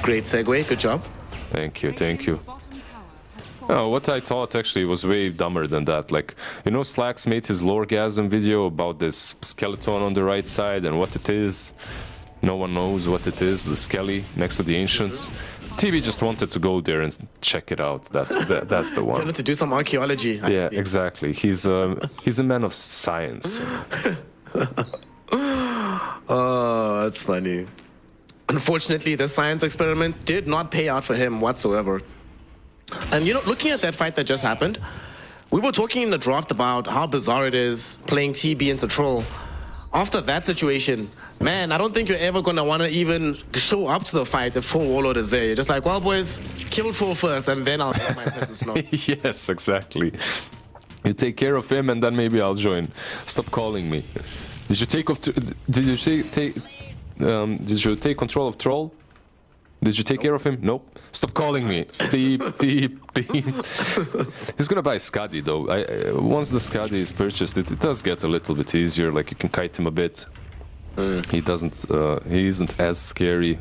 Great segue. Good job. Thank you, thank you. Oh, what I thought actually was way dumber than that. Like, you know, Slacks made his Lorgasm video about this skeleton on the right side and what it is. No one knows what it is, the Skelly next to the Ancients. TB just wanted to go there and check it out. That's the one. Wanted to do some archaeology. Yeah, exactly. He's a man of science. Oh, that's funny. Unfortunately, the science experiment did not pay out for him whatsoever. And you know, looking at that fight that just happened, we were talking in the draft about how bizarre it is playing TB into Troll. After that situation, man, I don't think you're ever going to want to even show up to the fight if Troll Warlord is there. You're just like, well, boys, kill Troll first, and then I'll get my presence known. Yes, exactly. You take care of him, and then maybe I'll join. Stop calling me. Did you take control of Troll? Did you take care of him? Nope. Stop calling me. Deep. He's gonna buy Skadi though. Once the Skadi is purchased, it does get a little bit easier. Like you can kite him a bit. He isn't as scary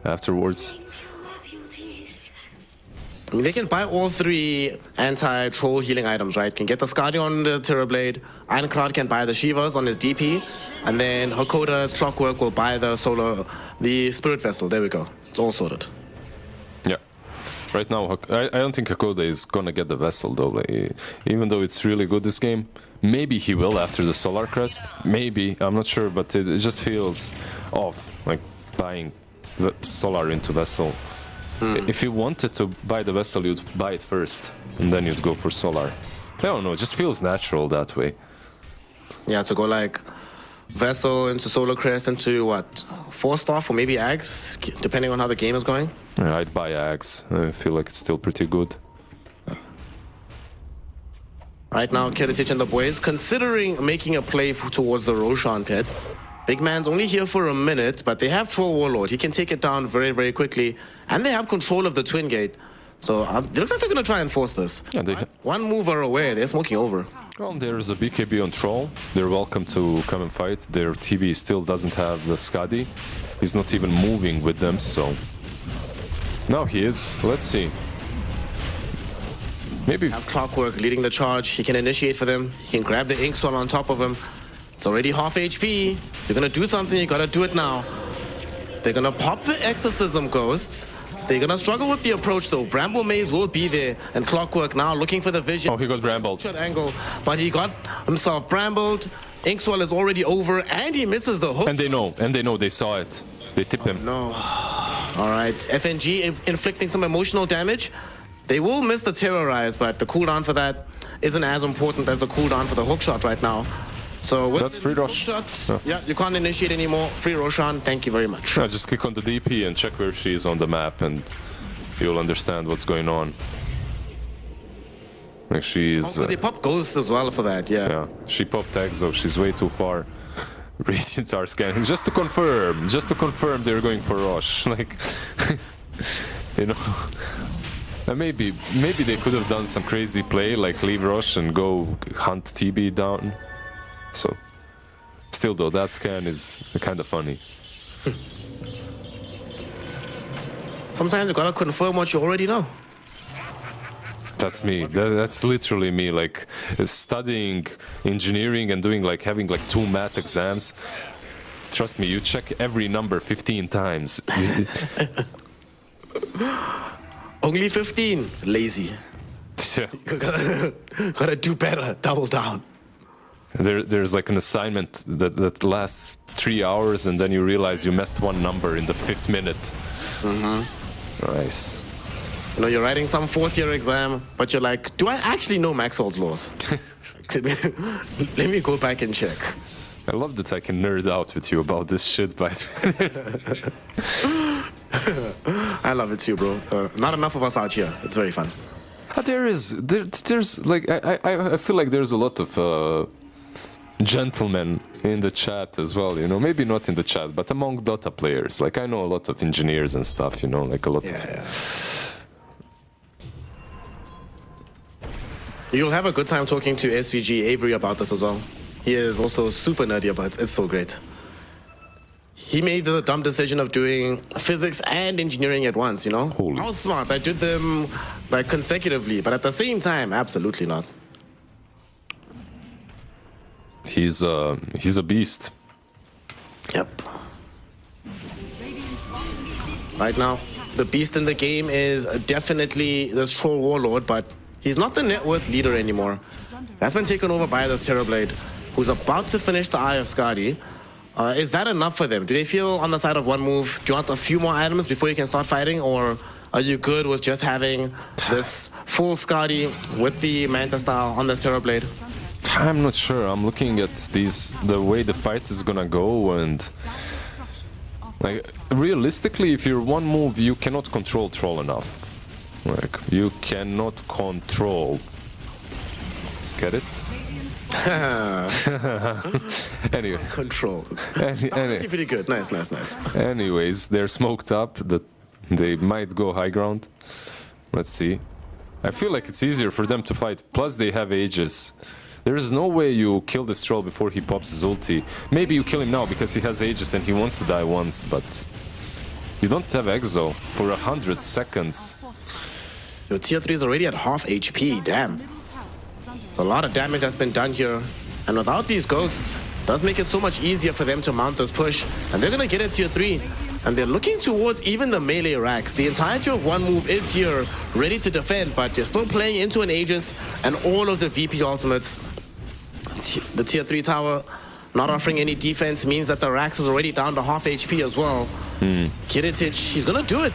afterwards. I mean, they can buy all 3 anti-troll healing items, right? Can get the Skadi on the Terrorblade, Ironclad can buy the Shivas on his DP, and then Hakoda's Clockwork will buy the Spirit Vessel. There we go. It's all sorted. Yeah. Right now, I don't think Hakoda is gonna get the Vessel though. Like, even though it's really good this game, maybe he will after the Solar Crest. Maybe, I'm not sure, but it just feels off, like buying the Solar into Vessel. If you wanted to buy the Vessel, you'd buy it first, and then you'd go for Solar. I don't know, it just feels natural that way. Yeah, to go like Vessel into Solar Crest into what? 4-star or maybe Ags, depending on how the game is going? Yeah, I'd buy Ags. I feel like it's still pretty good. Right now, Kiritich and the boys considering making a play towards the Roshan pit. Big man's only here for a minute, but they have Troll Warlord. He can take it down very, very quickly. And they have control of the Twin Gate. So it looks like they're going to try and force this. Yeah, one mover away, they're smoking over. Well, there's a BKB on Troll. They're welcome to come and fight. Their TB still doesn't have the Skadi. He's not even moving with them, so... Now he is. Let's see. Maybe... Have Clockwork leading the charge. He can initiate for them. He can grab the Inkswell on top of him. It's already half HP. If you're gonna do something, you gotta do it now. They're gonna pop the Exorcism Ghosts. They're gonna struggle with the approach though. Bramble Maze will be there. And Clockwork now looking for the vision. Oh, he got brambled. Angle, but he got himself brambled. Inkswell is already over and he misses the hook. And they know, they saw it. They tip him. No. Alright, FNG inflicting some emotional damage. They will miss the Terrorize, but the cooldown for that isn't as important as the cooldown for the hookshot right now. So with that's free Rosh. Shots, yeah, you can't initiate anymore. Free Roshan, thank you very much. Yeah, just click on the DP and check where she is on the map, and you'll understand what's going on. Like she's... they pop Ghost as well for that, yeah. Yeah, she popped Exo, she's way too far. Radiants are scanning, just to confirm they're going for Rosh, like, you know, and maybe they could have done some crazy play, like leave Rosh and go hunt TB down, so, still though, that scan is kind of funny. Sometimes you gotta confirm what you already know. That's me. That's literally me. Like studying engineering and doing like having like 2 math exams. Trust me, you check every number 15 times. Only 15. Lazy. Yeah. Gotta do better. Double down. There's like an assignment that lasts 3 hours, and then you realize you messed one number in the 5th minute. Nice. You know, you're writing some 4th-year exam, but you're like, do I actually know Maxwell's laws? Let me go back and check. I love that I can nerd out with you about this shit, by the way. I love it too, bro. Not enough of us out here. It's very fun. There's like, I feel like there's a lot of gentlemen in the chat as well, you know, maybe not in the chat, but among Dota players. Like, I know a lot of engineers and stuff, you know, like a lot of... You'll have a good time talking to SVG Avery about this as well. He is also super nerdy about it. It's so great. He made the dumb decision of doing physics and engineering at once, you know? Holy. I was smart. I did them like consecutively, but at the same time, absolutely not. He's a beast. Yep. Right now, the beast in the game is definitely this Troll Warlord, but he's not the net worth leader anymore. That's been taken over by this Terrorblade, who's about to finish the Eye of Skadi. Is that enough for them? Do they feel on the side of one move? Do you want a few more items before you can start fighting? Or are you good with just having this full Skadi with the Manta style on this Terrorblade? I'm not sure. I'm looking at the way the fight is gonna go, and like realistically, if you're one move, you cannot control Troll enough. Like, you cannot control. Get it? Anyway. Control. Anyway. Pretty good. Nice. Anyways, they're smoked up. That they might go high ground. Let's see. I feel like it's easier for them to fight. Plus, they have Aegis. There is no way you kill this troll before he pops his ulti. Maybe you kill him now because he has Aegis and he wants to die once, but you don't have Exo for 100 seconds. Your tier 3 is already at half HP, damn. It's a lot of damage that's been done here. And without these ghosts, it does make it so much easier for them to mount this push. And they're gonna get it tier 3. And they're looking towards even the melee racks. The entirety of one move is here, ready to defend, but they're still playing into an Aegis and all of the VP ultimates. The tier 3 tower not offering any defense means that the Rax is already down to half HP as well. Kiritic, he's gonna do it.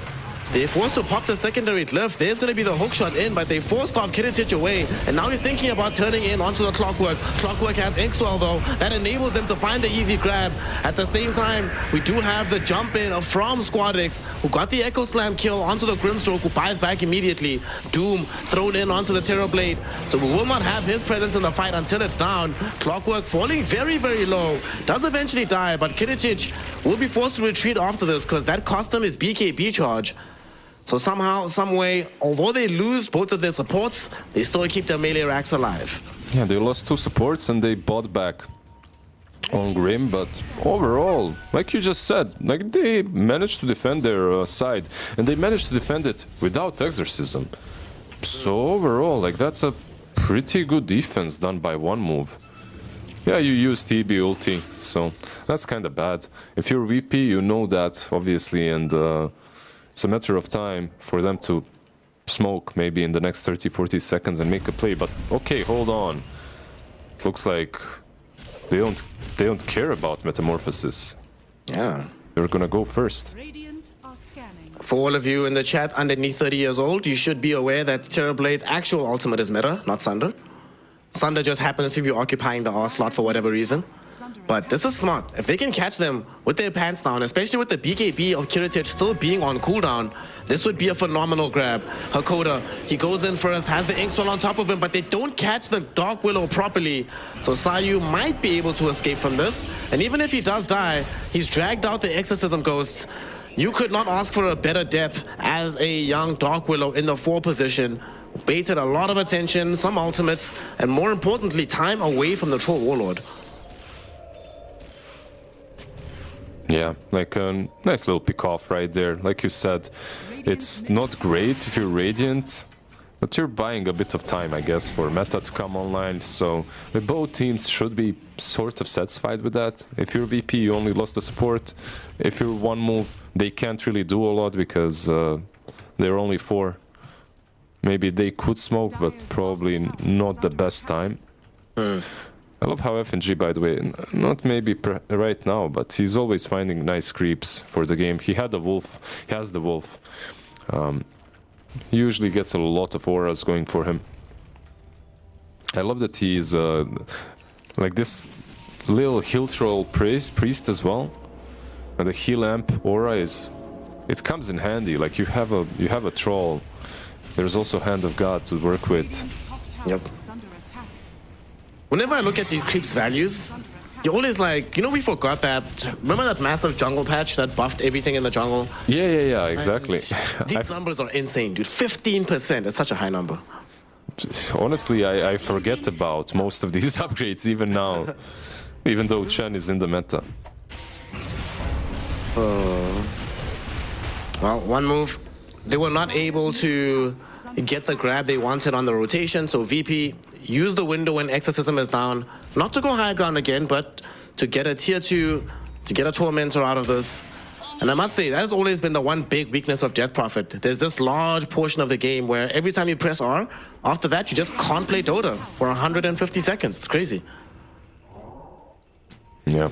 They forced to pop the secondary glyph. There's going to be the hook shot in, but they forced off Kiritic away. And now he's thinking about turning in onto the Clockwork. Clockwork has Inkswell though. That enables them to find the easy grab. At the same time, we do have the jump in from Squadix, who got the Echo Slam kill onto the Grimstroke, who buys back immediately. Doom thrown in onto the Terrorblade. So we will not have his presence in the fight until it's down. Clockwork falling very, very low. Does eventually die, but Kiritic will be forced to retreat after this because that cost them his BKB charge. So somehow, some way, although they lose both of their supports, they still keep their melee racks alive. Yeah, they lost 2 supports and they bought back on Grim, but overall, like you just said, like they managed to defend their side, and they managed to defend it without Exorcism. So overall, like that's a pretty good defense done by one move. Yeah, you use TB ulti, so that's kind of bad. If you're VP, you know that, obviously, and it's a matter of time for them to smoke maybe in the next 30-40 seconds and make a play. But okay, hold on. It looks like they don't care about Metamorphosis. Yeah. They're gonna go first. For all of you in the chat underneath 30 years old, you should be aware that Terrorblade's actual ultimate is meta, not Sunder. Sunder just happens to be occupying the R slot for whatever reason. But this is smart. If they can catch them with their pants down, especially with the BKB of Kiritich still being on cooldown, this would be a phenomenal grab. Hakoda, he goes in first, has the Inkswell on top of him, but they don't catch the Dark Willow properly. So Sayu might be able to escape from this. And even if he does die, he's dragged out the Exorcism Ghosts. You could not ask for a better death as a young Dark Willow in the 4 position. Baited a lot of attention, some ultimates, and more importantly, time away from the Troll Warlord. Yeah, like a nice little pick-off right there. Like you said, it's not great if you're Radiant, but you're buying a bit of time, I guess, for meta to come online. So both teams should be sort of satisfied with that. If you're VP, you only lost the support. If you're one move, they can't really do a lot because they're only 4. Maybe they could smoke, but probably not the best time. I love how FNG, by the way, not maybe right now, but he's always finding nice creeps for the game. He had the Wolf, he has the Wolf. He usually gets a lot of auras going for him. I love that he's like this little heal troll priest as well. And the heal amp aura it comes in handy. Like you have a troll. There's also Hand of God to work with. Yep. Whenever I look at these creeps values, you're always like, you know, we forgot that. Remember that massive jungle patch that buffed everything in the jungle? Yeah, exactly. These numbers are insane, dude. 15% is such a high number. Honestly, I forget about most of these upgrades even now, even though Chen is in the meta. Well, one move. They were not able to get the grab they wanted on the rotation, so VP used the window when Exorcism is down, not to go high ground again, but to get a tier 2, to get a Tormentor out of this. And I must say, that has always been the one big weakness of Death Prophet. There's this large portion of the game where every time you press R, after that you just can't play Dota for 150 seconds. It's crazy. Yeah.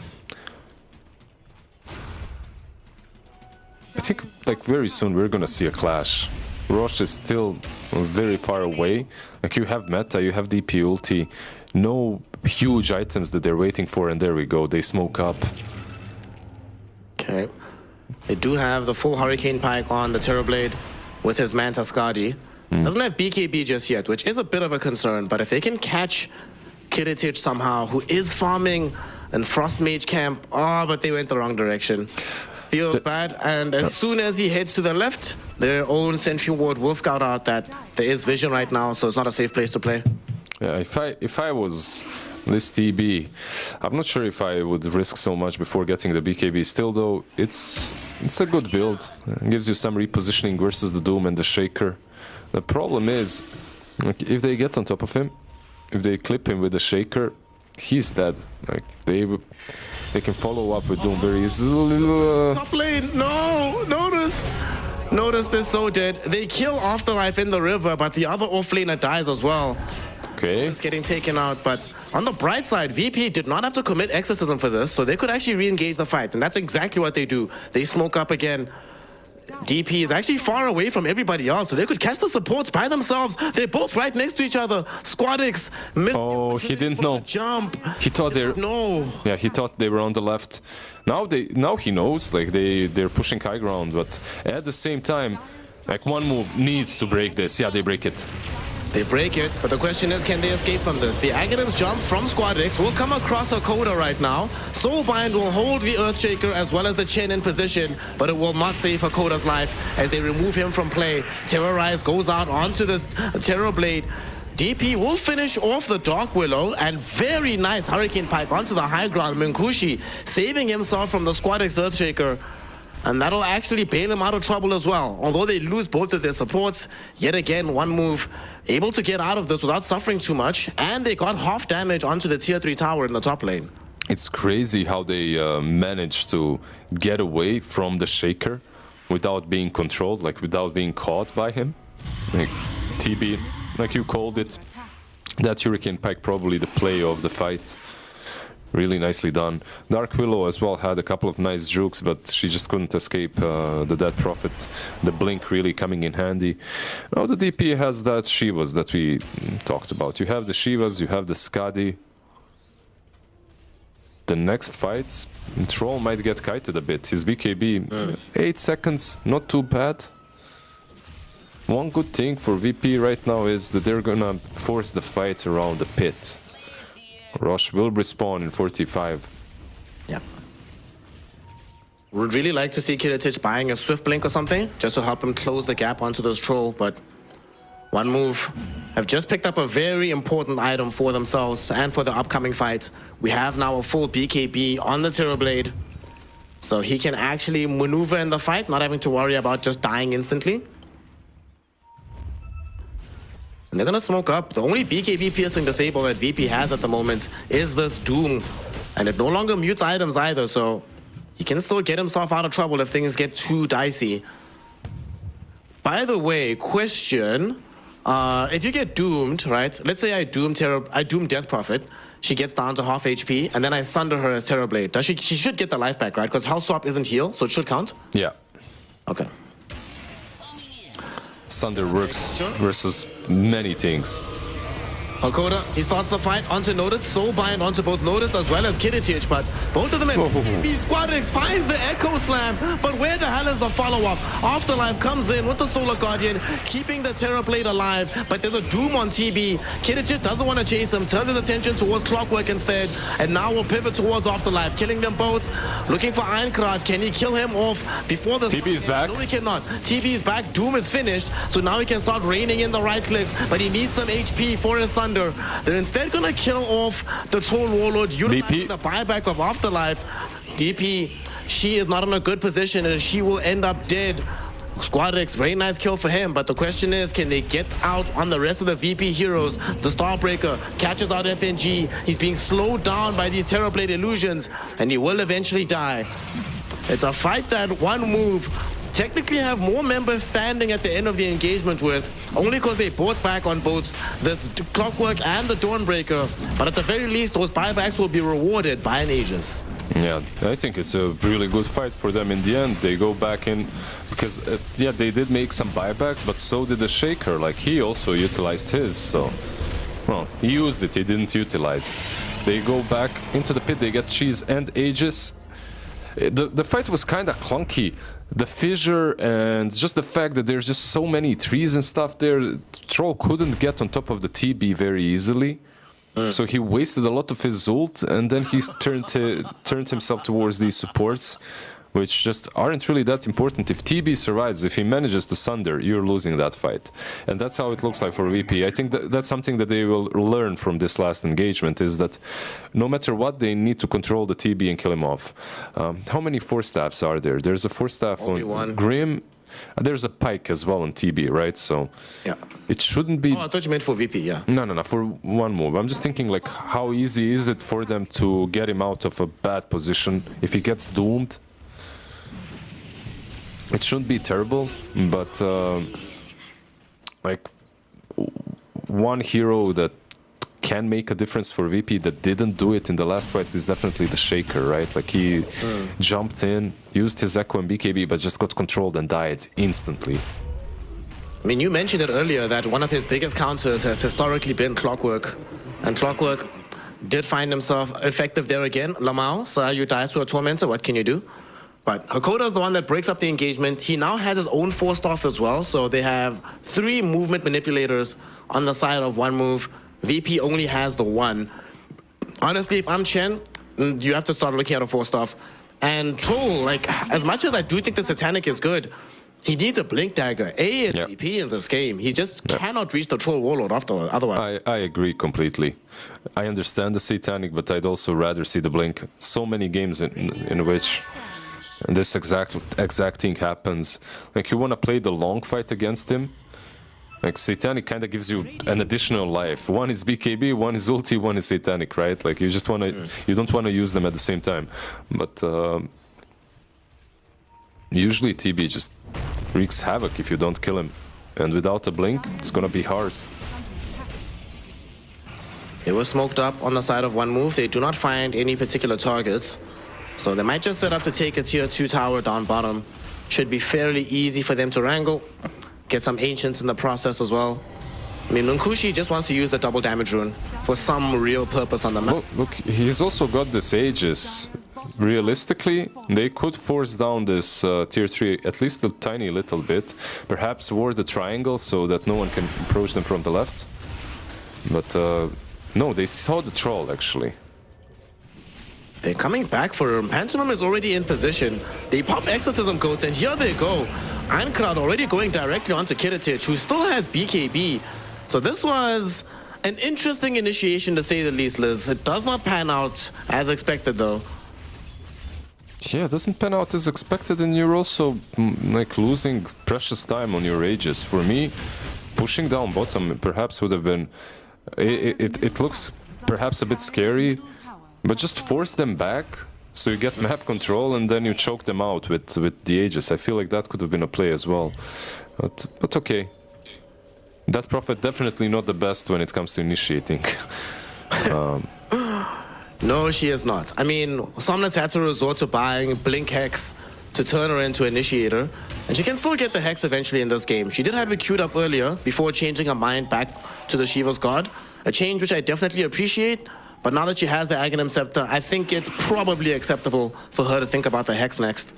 I think like very soon we're gonna see a clash. Roche is still very far away. Like you have meta, you have DP ulti, no huge items that they're waiting for, and there we go, they smoke up. Okay. They do have the full Hurricane Pike on the Terrorblade with his Manta Skadi. Doesn't have BKB just yet, which is a bit of a concern, but if they can catch Kiritich somehow, who is farming in Frost Mage camp, but they went the wrong direction. Feels bad, and as soon as he heads to the left, their own Sentry Ward will scout out that there is vision right now, so it's not a safe place to play. Yeah, if I was this TB, I'm not sure if I would risk so much before getting the BKB. Still though, it's a good build. It gives you some repositioning versus the Doom and the Shaker. The problem is, like, if they get on top of him, if they clip him with the Shaker, he's dead. Like they can follow up with Doom very easily. Top lane, no! Noticed they're so dead. They kill Afterlife in the river, but the other offlaner dies as well. Okay. It's getting taken out, but on the bright side, VP did not have to commit Exorcism for this, so they could actually re-engage the fight, and that's exactly what they do. They smoke up again. DP is actually far away from everybody else, so they could catch the supports by themselves. They're both right next to each other. Squadix missed. Oh, he didn't know. Jump. He thought they're no. Yeah, he thought they were on the left. Now he knows. Like they're pushing high ground, but at the same time, like one move needs to break this. Yeah, they break it. They break it, but the question is, can they escape from this? The Aghanim's jump from Squadix will come across Hakoda right now. Soulbind will hold the Earthshaker as well as the Chen in position, but it will not save Hakoda's life as they remove him from play. Terrorize goes out onto the Terrorblade. DP will finish off the Dark Willow, and very nice Hurricane Pike onto the high ground. Minkushi saving himself from the Squadix Earthshaker. And that'll actually bail him out of trouble as well. Although they lose both of their supports, yet again, one move able to get out of this without suffering too much. And they got half damage onto the tier 3 tower in the top lane. It's crazy how they managed to get away from the Shaker without being controlled, like without being caught by him. Like TB, like you called it, that Hurricane Pike probably the play of the fight. Really nicely done. Dark Willow as well had a couple of nice jukes, but she just couldn't escape the Dead Prophet. The Blink really coming in handy. Now the DP has that Shivas that we talked about. You have the Shivas, you have the Skadi. the next fights, Troll might get kited a bit. His BKB, 8 seconds, not too bad. One good thing for VP right now is that they're gonna force the fight around the pit. Rosh will respawn in 45. Yeah. Would really like to see Kiritich buying a Swift Blink or something, just to help him close the gap onto those Troll, but One Move have just picked up a very important item for themselves and for the upcoming fight. We have now a full BKB on the Terrorblade, so he can actually maneuver in the fight, not having to worry about just dying instantly. And they're gonna smoke up. The only BKB piercing disable that VP has at the moment is this Doom, and it no longer mutes items either, so he can still get himself out of trouble if things get too dicey. By the way, question, if you get doomed, right? Let's say I doom Death Prophet, she gets down to half HP, and then I sunder her as Terrorblade. She should get the life back, right? Because Health Swap isn't heal, so it should count? Yeah. Okay. Sunder works versus many things. Hakoda, he starts the fight onto Notice, Soul Bind onto both Notice as well as Kiritich, but both of them in Squadrix finds the Echo Slam, but where the hell is the follow-up? Afterlife comes in with the Solar Guardian, keeping the Terrorblade alive, but there's a Doom on TB. Kiritich doesn't want to chase him, turns his attention towards Clockwork instead, and now will pivot towards Afterlife, killing them both, looking for Ironcrad. Can he kill him off before the... TB is back. No, he cannot. TB is back, Doom is finished, so now he can start raining in the right clicks, but he needs some HP for his Sunder. They're instead gonna kill off the Troll Warlord, utilizing the buyback of Afterlife. DP, she is not in a good position and she will end up dead. Squadrix, very nice kill for him, but the question is, can they get out on the rest of the VP heroes? The Starbreaker catches out FNG. He's being slowed down by these Terrorblade illusions, and he will eventually die. It's a fight that One Move technically have more members standing at the end of the engagement with, only because they bought back on both this Clockwork and the Dawnbreaker, but at the very least those buybacks will be rewarded by an Aegis. Yeah, I think it's a really good fight for them in the end. They go back in, because yeah, they did make some buybacks, but so did the Shaker, like he also utilized his, so, well, he used it, he didn't utilize it. They go back into the pit, they get Cheese and Aegis. The fight was kind of clunky. The fissure and just the fact that there's just so many trees and stuff there, Troll couldn't get on top of the TB very easily. So he wasted a lot of his ult, and then he turned himself towards these supports, which just aren't really that important. If TB survives, if he manages to Sunder, you're losing that fight. And that's how it looks like for VP. I think that's something that they will learn from this last engagement, is that no matter what, they need to control the TB and kill him off. How many 4-staffs are there? There's a 4-staff on Grim. There's a Pike as well on TB, right? So yeah, it shouldn't be... Oh, I thought you meant for VP, yeah. No, for One Move. I'm just thinking, like, how easy is it for them to get him out of a bad position if he gets doomed? It shouldn't be terrible, but like one hero that can make a difference for VP that didn't do it in the last fight is definitely the Shaker, right? Like he jumped in, used his Echo and BKB, but just got controlled and died instantly. I mean, you mentioned it earlier that one of his biggest counters has historically been Clockwork, and Clockwork did find himself effective there again. Lamau, so you dies to a Tormentor, what can you do? But Hakoda is the one that breaks up the engagement. He now has his own 4-staff as well, so they have 3 movement manipulators on the side of One Move. VP only has the 1. Honestly, if I'm Chen, you have to start looking at a 4-staff. And Troll, like, as much as I do think the Satanic is good, he needs a Blink Dagger. A is VP in this game. He just cannot reach the Troll Warlord otherwise. I agree completely. I understand the Satanic, but I'd also rather see the Blink. So many games in which... and this exact thing happens. Like, you want to play the long fight against him. Like, Satanic kind of gives you an additional life. One is BKB, one is ulti, one is Satanic, right? Like, you just want to, you don't want to use them at the same time. But usually TB just wreaks havoc if you don't kill him. And without a blink, it's gonna be hard. It was smoked up on the side of One Move. They do not find any particular targets. So they might just set up to take a tier 2 tower down bottom. Should be fairly easy for them to wrangle. Get some Ancients in the process as well. I mean, Nunkushi just wants to use the double damage rune for some real purpose on the map. Look, he's also got this Aegis. Realistically, they could force down this tier 3 at least a tiny little bit. Perhaps ward the triangle so that no one can approach them from the left. But no, they saw the troll actually. They're coming back for him. Pantomime is already in position. They pop Exorcism Ghost, and here they go. Einkrad already going directly onto Kiritich, who still has BKB. So this was an interesting initiation, to say the least, Liz. It does not pan out as expected, though. Yeah, it doesn't pan out as expected, and you're also like losing precious time on your Aegis. For me, pushing down bottom perhaps would have been... It looks perhaps a bit scary, but just force them back so you get map control and then you choke them out with the Aegis. I feel like that could have been a play as well. But okay. That Prophet definitely not the best when it comes to initiating. No, she is not. I mean, Somnus had to resort to buying Blink Hex to turn her into Initiator, and she can still get the Hex eventually in this game. She did have it queued up earlier before changing her mind back to the Shiva's God, a change which I definitely appreciate, but now that she has the Aghanim Scepter, I think it's probably acceptable for her to think about the Hex next.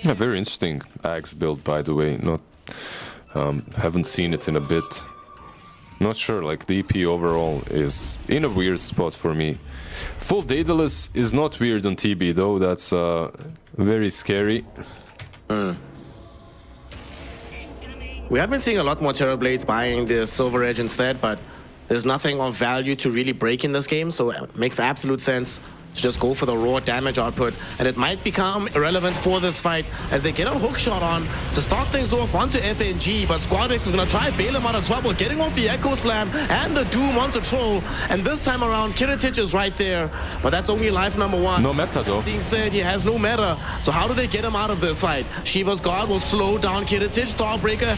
Yeah, very interesting Axe build, by the way. Not haven't seen it in a bit. Not sure, like the EP overall is in a weird spot for me. Full Daedalus is not weird on TB though, that's very scary. We have been seeing a lot more Terrorblades buying the Silver Edge instead, but there's nothing of value to really break in this game, so it makes absolute sense to just go for the raw damage output, and it might become irrelevant for this fight as they get a hook shot on to start things off onto FNG, but Squadex is going to try bail him out of trouble, getting off the Echo Slam and the Doom onto Troll, and this time around Kiritich is right there, but that's only life number 1. No meta though. Being said, he has no meta, so how do they get him out of this fight? Shiva's God will slow down Kiritich, Starbreaker.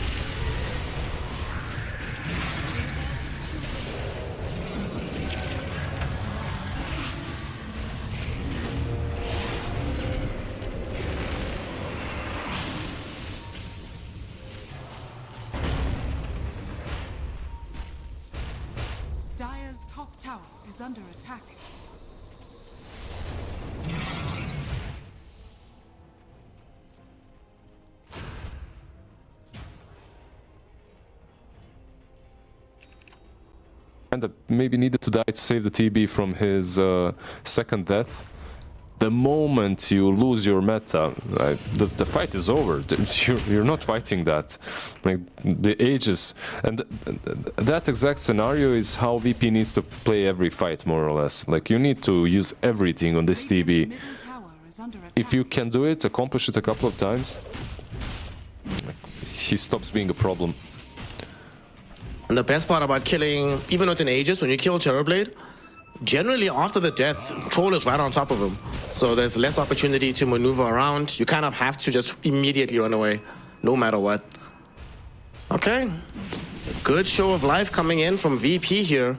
Dire's top tower is under attack. And that maybe needed to die to save the TB from his second death. The moment you lose your meta, the fight is over. You're not fighting that. Like the Aegis, and that exact scenario is how VP needs to play every fight, more or less. Like you need to use everything on this TB. If you can do it, accomplish it a couple of times, he stops being a problem. And the best part about killing, even with an Aegis, when you kill Terrorblade, generally after the death, Troll is right on top of him. So there's less opportunity to maneuver around. You kind of have to just immediately run away, no matter what. Okay. Good show of life coming in from VP here.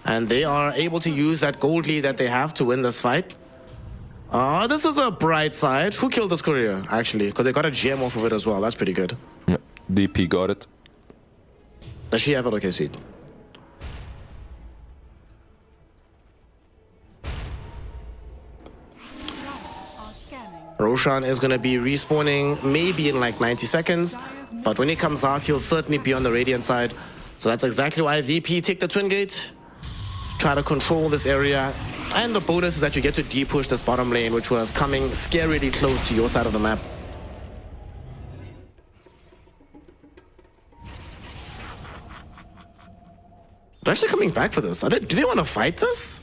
And they are able to use that gold lead that they have to win this fight. This is a bright side. Who killed this courier, actually? Because they got a gem off of it as well. That's pretty good. Yeah, DP got it. Does she have it? Okay, sweet. Roshan is going to be respawning maybe in like 90 seconds, but when he comes out, he'll certainly be on the Radiant side. So that's exactly why VP take the Twin Gate, try to control this area, and the bonus is that you get to de-push this bottom lane, which was coming scarily close to your side of the map. They're actually coming back for this. Do they want to fight this?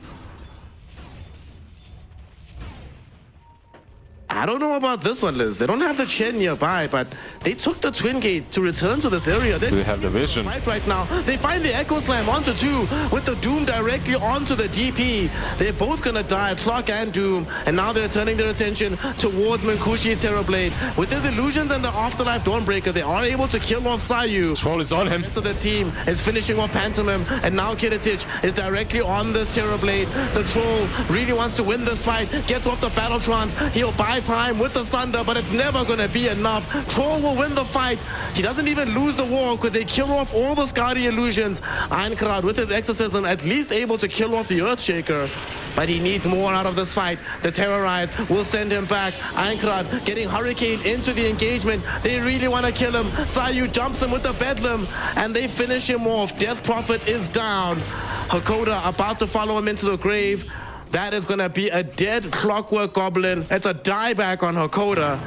I don't know about this one, Liz. They don't have the Chen nearby, but they took the Twin Gate to return to this area. They have the vision. Right now, they find the Echo Slam onto 2 with the Doom directly onto the DP. They're both gonna die, Clock and Doom, and now they're turning their attention towards Minkushi's Terrorblade. With his illusions and the Afterlife Dawnbreaker, they are able to kill off Sayu. Troll is on him. The rest of the team is finishing off Pantomime, and now Kiritich is directly on this Terrorblade. The Troll really wants to win this fight, gets off the Battletrons, he'll buy time with the Thunder, but it's never going to be enough. Troll will win the fight. He doesn't even lose the war because they kill off all the Skadi illusions. Einkrad with his exorcism at least able to kill off the Earthshaker, but he needs more out of this fight. The Terrorize will send him back. Einkrad getting Hurricane into the engagement. They really want to kill him. Sayu jumps him with the Bedlam, and they finish him off. Death Prophet is down. Hakoda about to follow him into the grave. That is going to be a dead Clockwork Goblin. It's a dieback on Hakoda.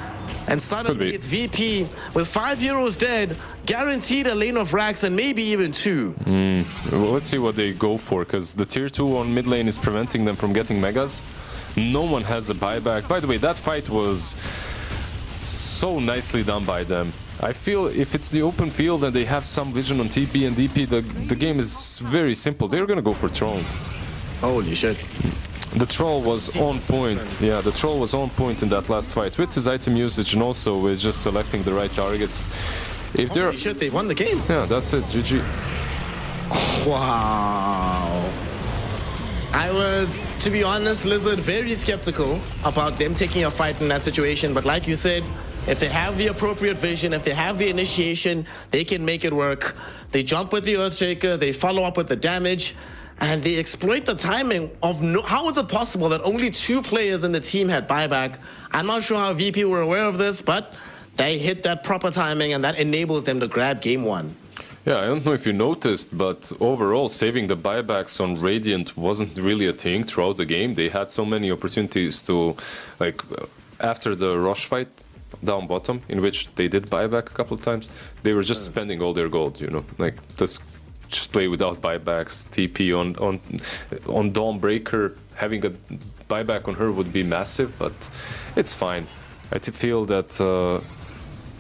And suddenly it's VP with 5 heroes dead, guaranteed a lane of racks and maybe even 2. Well, let's see what they go for, because the tier 2 on mid lane is preventing them from getting megas. No one has a buyback. By the way, that fight was so nicely done by them. I feel if it's the open field and they have some vision on TP and DP, the game is very simple. They're gonna go for Troll. Holy shit. The Troll was on point. Yeah, the Troll was on point in that last fight with his item usage and also with just selecting the right targets. If they're... Holy shit, they won the game. Yeah, that's it. GG. Wow. I was, to be honest, Lizard, very skeptical about them taking a fight in that situation. But like you said, if they have the appropriate vision, if they have the initiation, they can make it work. They jump with the Earthshaker, they follow up with the damage, and they exploit the timing of how is it possible that only 2 players in the team had buyback? I'm not sure how VP were aware of this, but they hit that proper timing and that enables them to grab game 1. Yeah, I don't know if you noticed, but overall saving the buybacks on Radiant wasn't really a thing throughout the game. They had so many opportunities to, like, after the Rosh fight down bottom, in which they did buyback a couple of times, they were just spending all their gold, you know, like, let's just play without buybacks. TP on Dawnbreaker, having a buyback on her would be massive, but it's fine. I feel that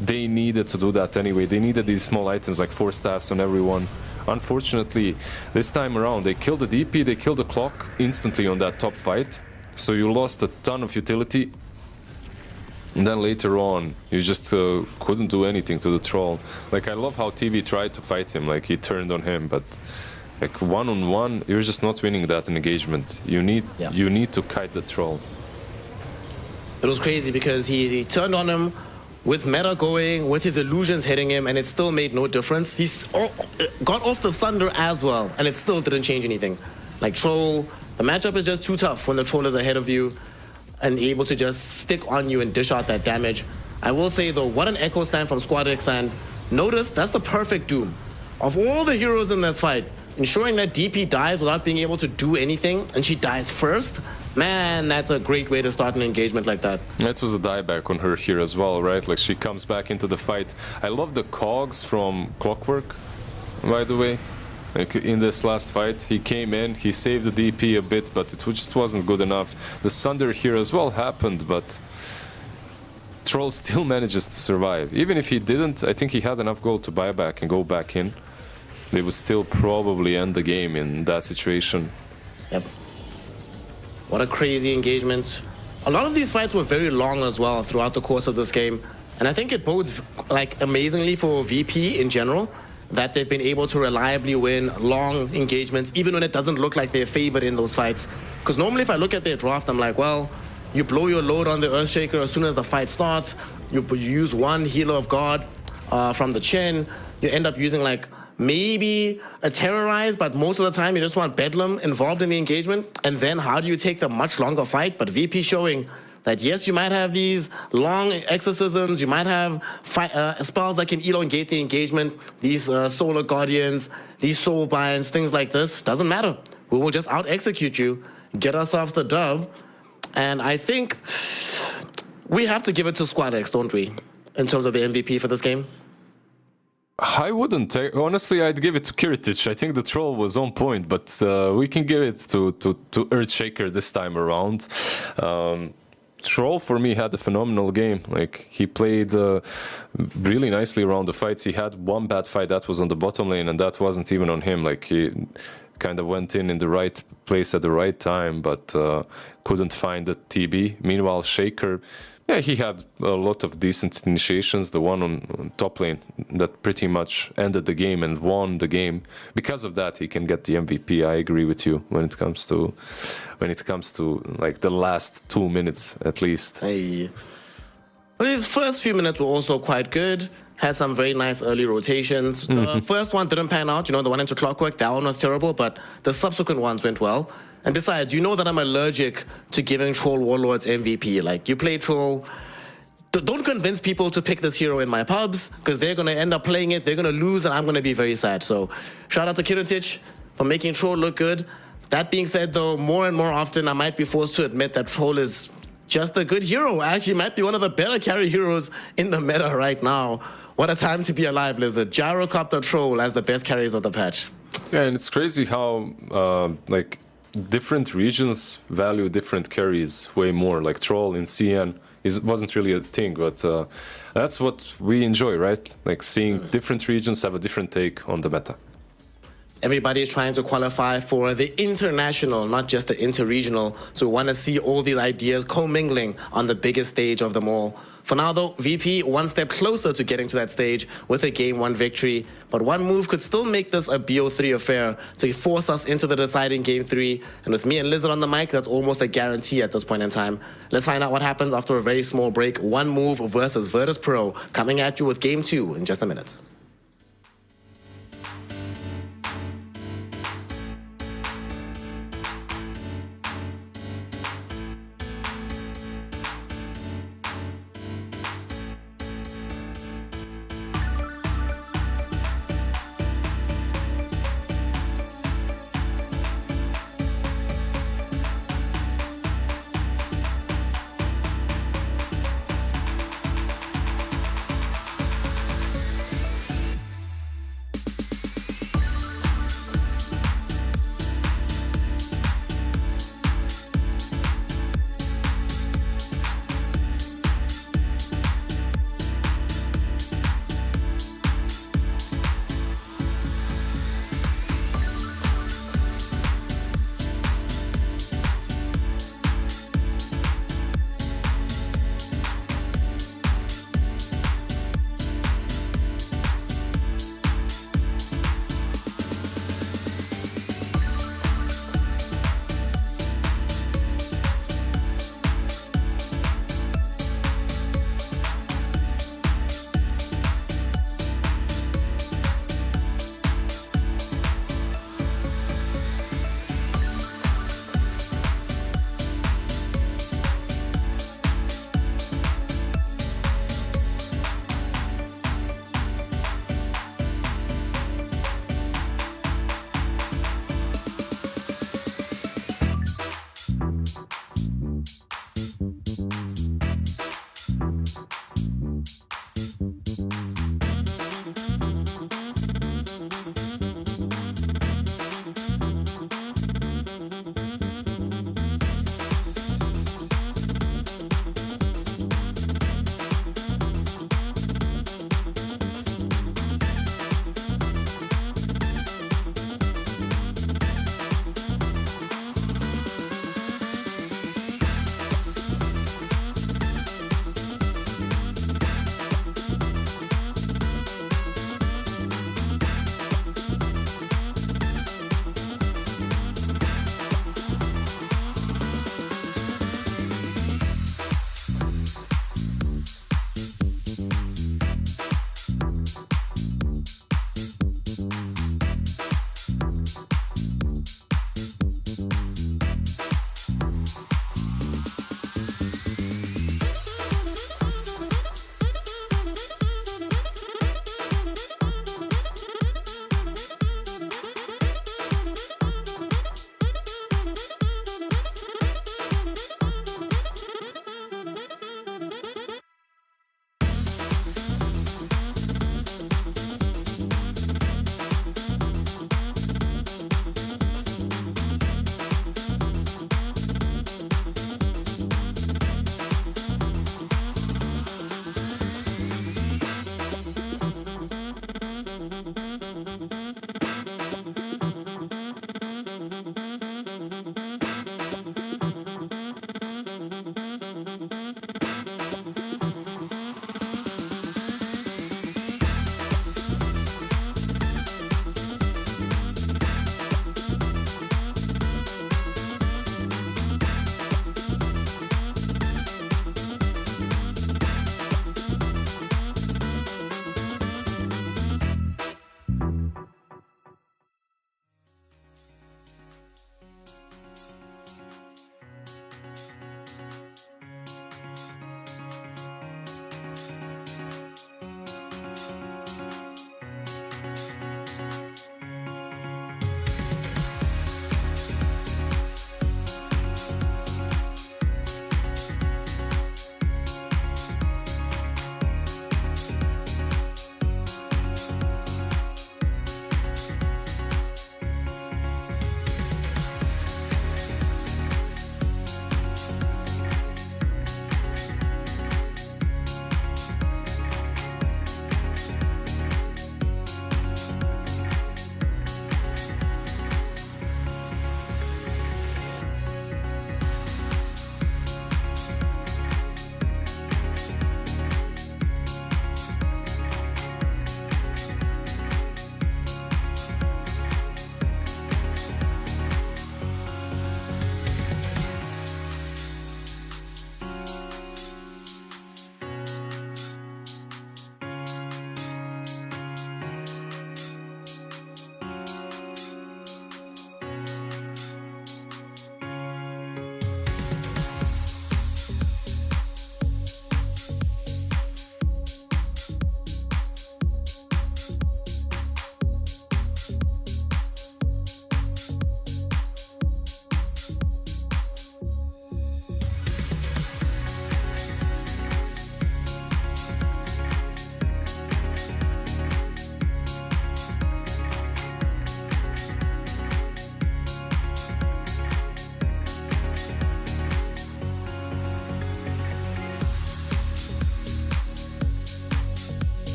they needed to do that anyway. They needed these small items like 4 staffs on everyone. Unfortunately, this time around, they killed the DP, they killed the clock instantly on that top fight, so you lost a ton of utility. And then later on, you just couldn't do anything to the Troll. Like, I love how TV tried to fight him, like he turned on him, but like one-on-one, you're just not winning that engagement. You need to kite the Troll. It was crazy because he turned on him with meta going, with his illusions hitting him, and it still made no difference. He got off the Thunder as well, and it still didn't change anything. Like, Troll, the matchup is just too tough when the Troll is ahead of you and able to just stick on you and dish out that damage. I will say though, what an echo stand from SquadX, and notice that's the perfect doom. Of all the heroes in this fight, ensuring that DP dies without being able to do anything, and she dies first, man, that's a great way to start an engagement like that. That was a dieback on her here as well, right? Like, she comes back into the fight. I love the cogs from Clockwork, by the way. Like, in this last fight, he came in, he saved the DP a bit, but it just wasn't good enough. The Sunder here as well happened, but Troll still manages to survive. Even if he didn't, I think he had enough gold to buy back and go back in. They would still probably end the game in that situation. Yep. What a crazy engagement. A lot of these fights were very long as well throughout the course of this game, and I think it bodes like amazingly for VP in general, that they've been able to reliably win long engagements, even when it doesn't look like they're favored in those fights. Because normally if I look at their draft, I'm like, well, you blow your load on the Earthshaker as soon as the fight starts, you use 1 Healer of God from the chin, you end up using like maybe a Terrorize, but most of the time you just want Bedlam involved in the engagement, and then how do you take the much longer fight? But VP showing that yes, you might have these long exorcisms, you might have spells that can elongate the engagement, these Solar Guardians, these Soul Binds, things like this. Doesn't matter. We will just out-execute you, get ourselves the dub, and I think we have to give it to SquadX, don't we, in terms of the MVP for this game? I wouldn't. Honestly, I'd give it to Kiritich. I think the Troll was on point, but we can give it to Earthshaker this time around. Troll, for me, had a phenomenal game. Like, he played really nicely around the fights. He had one bad fight that was on the bottom lane, and that wasn't even on him. Like, he kind of went in the right place at the right time, but couldn't find the TB. Meanwhile, Shaker, yeah, he had a lot of decent initiations. The one on top lane that pretty much ended the game and won the game. Because of that, he can get the MVP. I agree with you when it comes to like the last 2 minutes at least. Hey. Well, his first few minutes were also quite good. Had some very nice early rotations. The first one didn't pan out, the one into Clockwork, that one was terrible, but the subsequent ones went well. And besides, you know that I'm allergic to giving Troll Warlords MVP. Like, you play Troll, don't convince people to pick this hero in my pubs, because they're going to end up playing it, they're going to lose, and I'm going to be very sad. So, shout out to Kiritich for making Troll look good. That being said, though, more and more often, I might be forced to admit that Troll is just a good hero. Actually, might be one of the better carry heroes in the meta right now. What a time to be alive, Lizard. Gyrocopter Troll as the best carries of the patch. Yeah, and it's crazy how, like, different regions value different carries way more. Like Troll in CN wasn't really a thing, but that's what we enjoy, right? Like seeing different regions have a different take on the meta. Everybody is trying to qualify for the international, not just the inter-regional. So we want to see all these ideas commingling on the biggest stage of them all. For now, though, VP one step closer to getting to that stage with a Game 1 victory. But one move could still make this a BO3 affair to force us into the deciding Game 3. And with me and Lizard on the mic, that's almost a guarantee at this point in time. Let's find out what happens after a very small break. One move versus Virtus.pro coming at you with Game 2 in just a minute.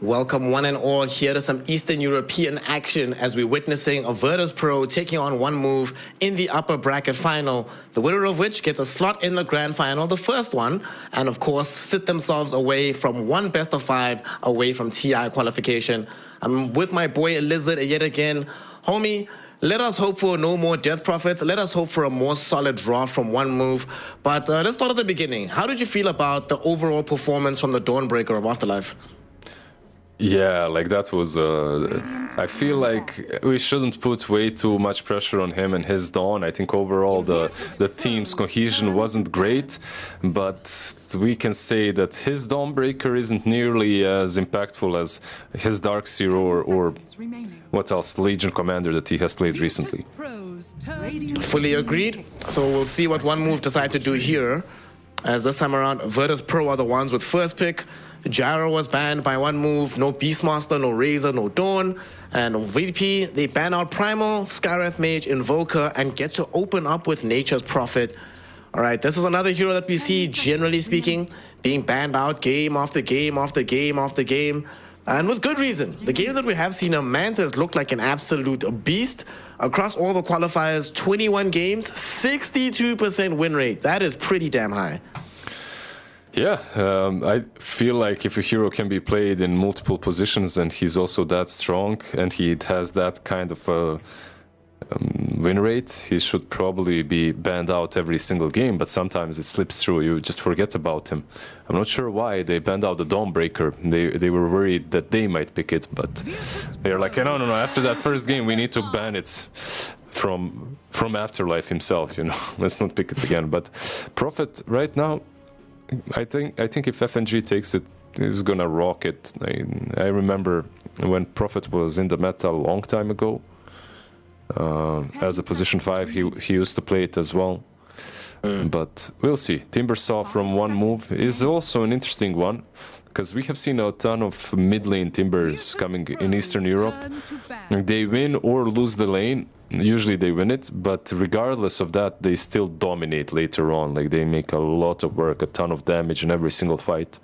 Welcome one and all here to some Eastern European action as we're witnessing a Virtus.pro taking on One Move in the upper bracket final, the winner of which gets a slot in the grand final, the first one, and of course sit themselves away from one best of 5 away from TI qualification. I'm with my boy Lizard yet again. Homie, let us hope for no more death profits. Let us hope for a more solid draw from One Move. But let's start at the beginning. How did you feel about the overall performance from the Dawnbreaker of Afterlife? Yeah, like that was, I feel like we shouldn't put way too much pressure on him and his Dawn. I think overall the team's cohesion wasn't great, but we can say that his Dawnbreaker isn't nearly as impactful as his Dark Zero or what else, Legion Commander that he has played recently. Fully agreed. So we'll see what One Move decide to do here. As this time around, Virtus.pro are the ones with first pick. Gyro was banned by One Move, no Beastmaster, no Razor, no Dawn. And VP, they ban out Primal, Skywrath Mage, Invoker, and get to open up with Nature's Prophet. All right, this is another hero that we see, generally speaking, being banned out game after game after game after game. And with good reason. The game that we have seen him, Manta has looked like an absolute beast. Across all the qualifiers, 21 games, 62% win rate. That is pretty damn high. Yeah, I feel like if a hero can be played in multiple positions and he's also that strong and he has that kind of win rate, he should probably be banned out every single game, but sometimes it slips through, you just forget about him. I'm not sure why they banned out the Dawnbreaker. They were worried that they might pick it, but they're like, no, after that first game we need to ban it from Afterlife himself, you know, let's not pick it again. But Prophet right now, I think if FNG takes it, he's gonna rock it. I remember when Prophet was in the meta a long time ago. As a position 5, he used to play it as well. But we'll see. Timbersaw from One Move is also an interesting one, because we have seen a ton of mid lane Timbers coming in Eastern Europe. They win or lose the lane. Usually they win it, but regardless of that, they still dominate later on. Like, they make a lot of work, a ton of damage in every single fight.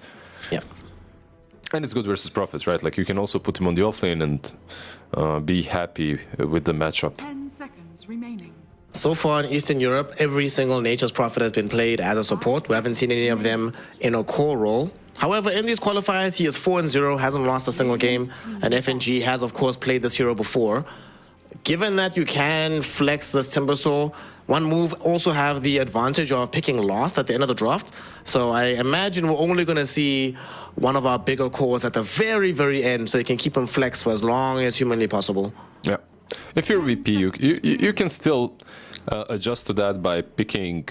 Yeah. And it's good versus Prophet, right? Like, you can also put him on the offlane and be happy with the matchup. 10 seconds remaining. So far in Eastern Europe, every single Nature's Prophet has been played as a support. We haven't seen any of them in a core role. However, in these qualifiers, he is 4-0, hasn't lost a single game, and FNG has, of course, played this hero before. Given that you can flex this Timbersaw, One Move also have the advantage of picking last at the end of the draft. So I imagine we're only going to see one of our bigger cores at the very, very end, so you can keep him flex for as long as humanly possible. Yeah. If you're VP, you can still adjust to that by picking,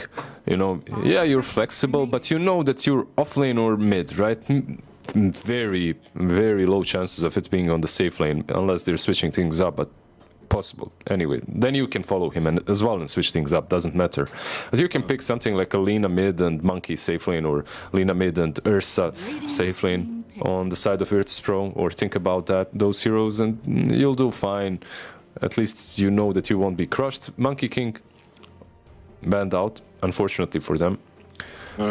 you know, yeah, you're flexible, but you know that you're offlane or mid, right? Very, very low chances of it being on the safe lane, unless they're switching things up, but possible. Anyway, then you can follow him and as well and switch things up, doesn't matter. But you can pick something like a Lina mid and Monkey safe lane, or Lina mid and Ursa safe lane on the side of Virtus.pro, or think about that, those heroes, and you'll do fine. At least you know that you won't be crushed. Monkey King banned out, unfortunately for them.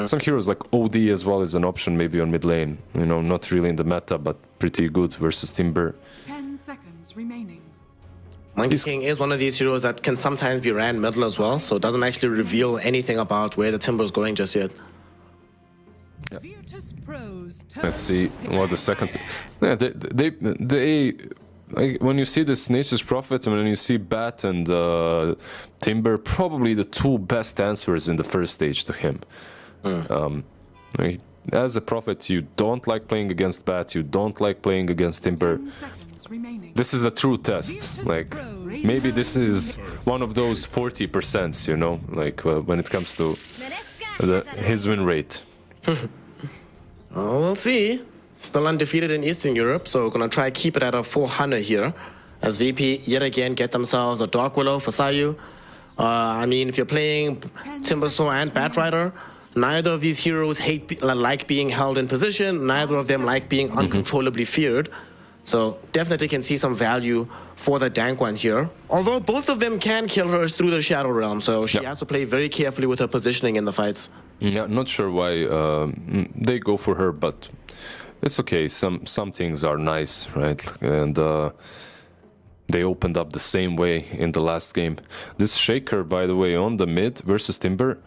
Some heroes like OD as well is an option, maybe on mid lane. You know, not really in the meta, but pretty good versus Timber. 10 seconds remaining. Monkey King is one of these heroes that can sometimes be ran middle as well, so it doesn't actually reveal anything about where the Timber is going just yet. Yeah. Let's see what the second. Yeah, they like, when you see this Nature's Prophet and when you see Bat and Timber, probably the two best answers in the first stage to him. As a Prophet, you don't like playing against Bat, you don't like playing against Timber. This is a true test. Like, maybe this is one of those 40%, you know, like when it comes to his win rate. Oh, we'll see. Still undefeated in Eastern Europe, so we're gonna try to keep it at a 400 here. As VP yet again get themselves a Dark Willow for Sayu. I mean, if you're playing Timbersaw and Batrider, neither of these heroes like being held in position. Neither of them like being uncontrollably feared. So definitely can see some value for the Dank one here. Although both of them can kill her through the Shadow Realm, so she has to play very carefully with her positioning in the fights. Yeah, not sure why they go for her, but It's okay. Some things are nice, right? And they opened up the same way in the last game. This Shaker, by the way, on the mid versus Timber,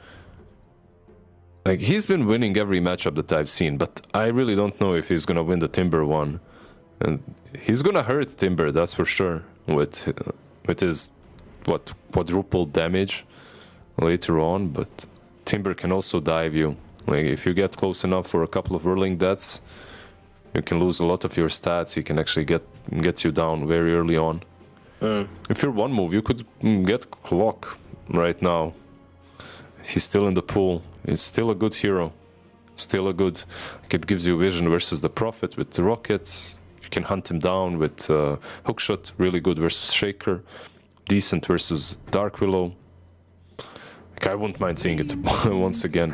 like, he's been winning every matchup that I've seen, but I really don't know if he's gonna win the Timber one. And he's gonna hurt Timber, that's for sure, with his quadruple damage later on. But Timber can also dive you. Like, if you get close enough for a couple of whirling deaths, you can lose a lot of your stats. He can actually get you down very early on. If you're one move, you could get Clock right now. He's still in the pool. It's still a good hero. Still a good... It gives you vision versus the Prophet with the rockets. You can hunt him down with Hookshot. Really good versus Shaker. Decent versus Dark Willow. Like, I wouldn't mind seeing it once again.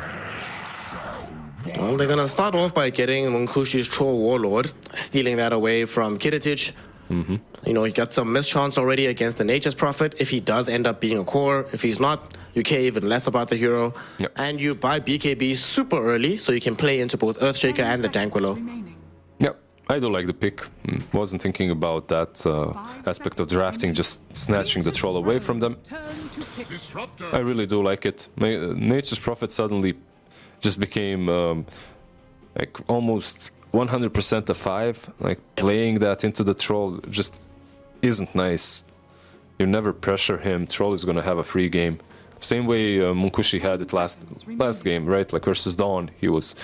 Well, they're gonna start off by getting Munkushi's Troll Warlord, stealing that away from Kiritich. You know, you got some mischance already against the Nature's Prophet if he does end up being a core. If he's not, you care even less about the hero. Yep. And you buy BKB super early so you can play into both Earthshaker and the Dank Willow. Yep, I do like the pick. Wasn't thinking about that aspect of drafting, just snatching the troll away from them. I really do like it. Nature's Prophet suddenly just became like almost 100% a 5. Like, playing that into the troll just isn't nice. You never pressure him. Troll is gonna have a free game. Same way Munkushi had it last game, right? Like versus Dawn, he was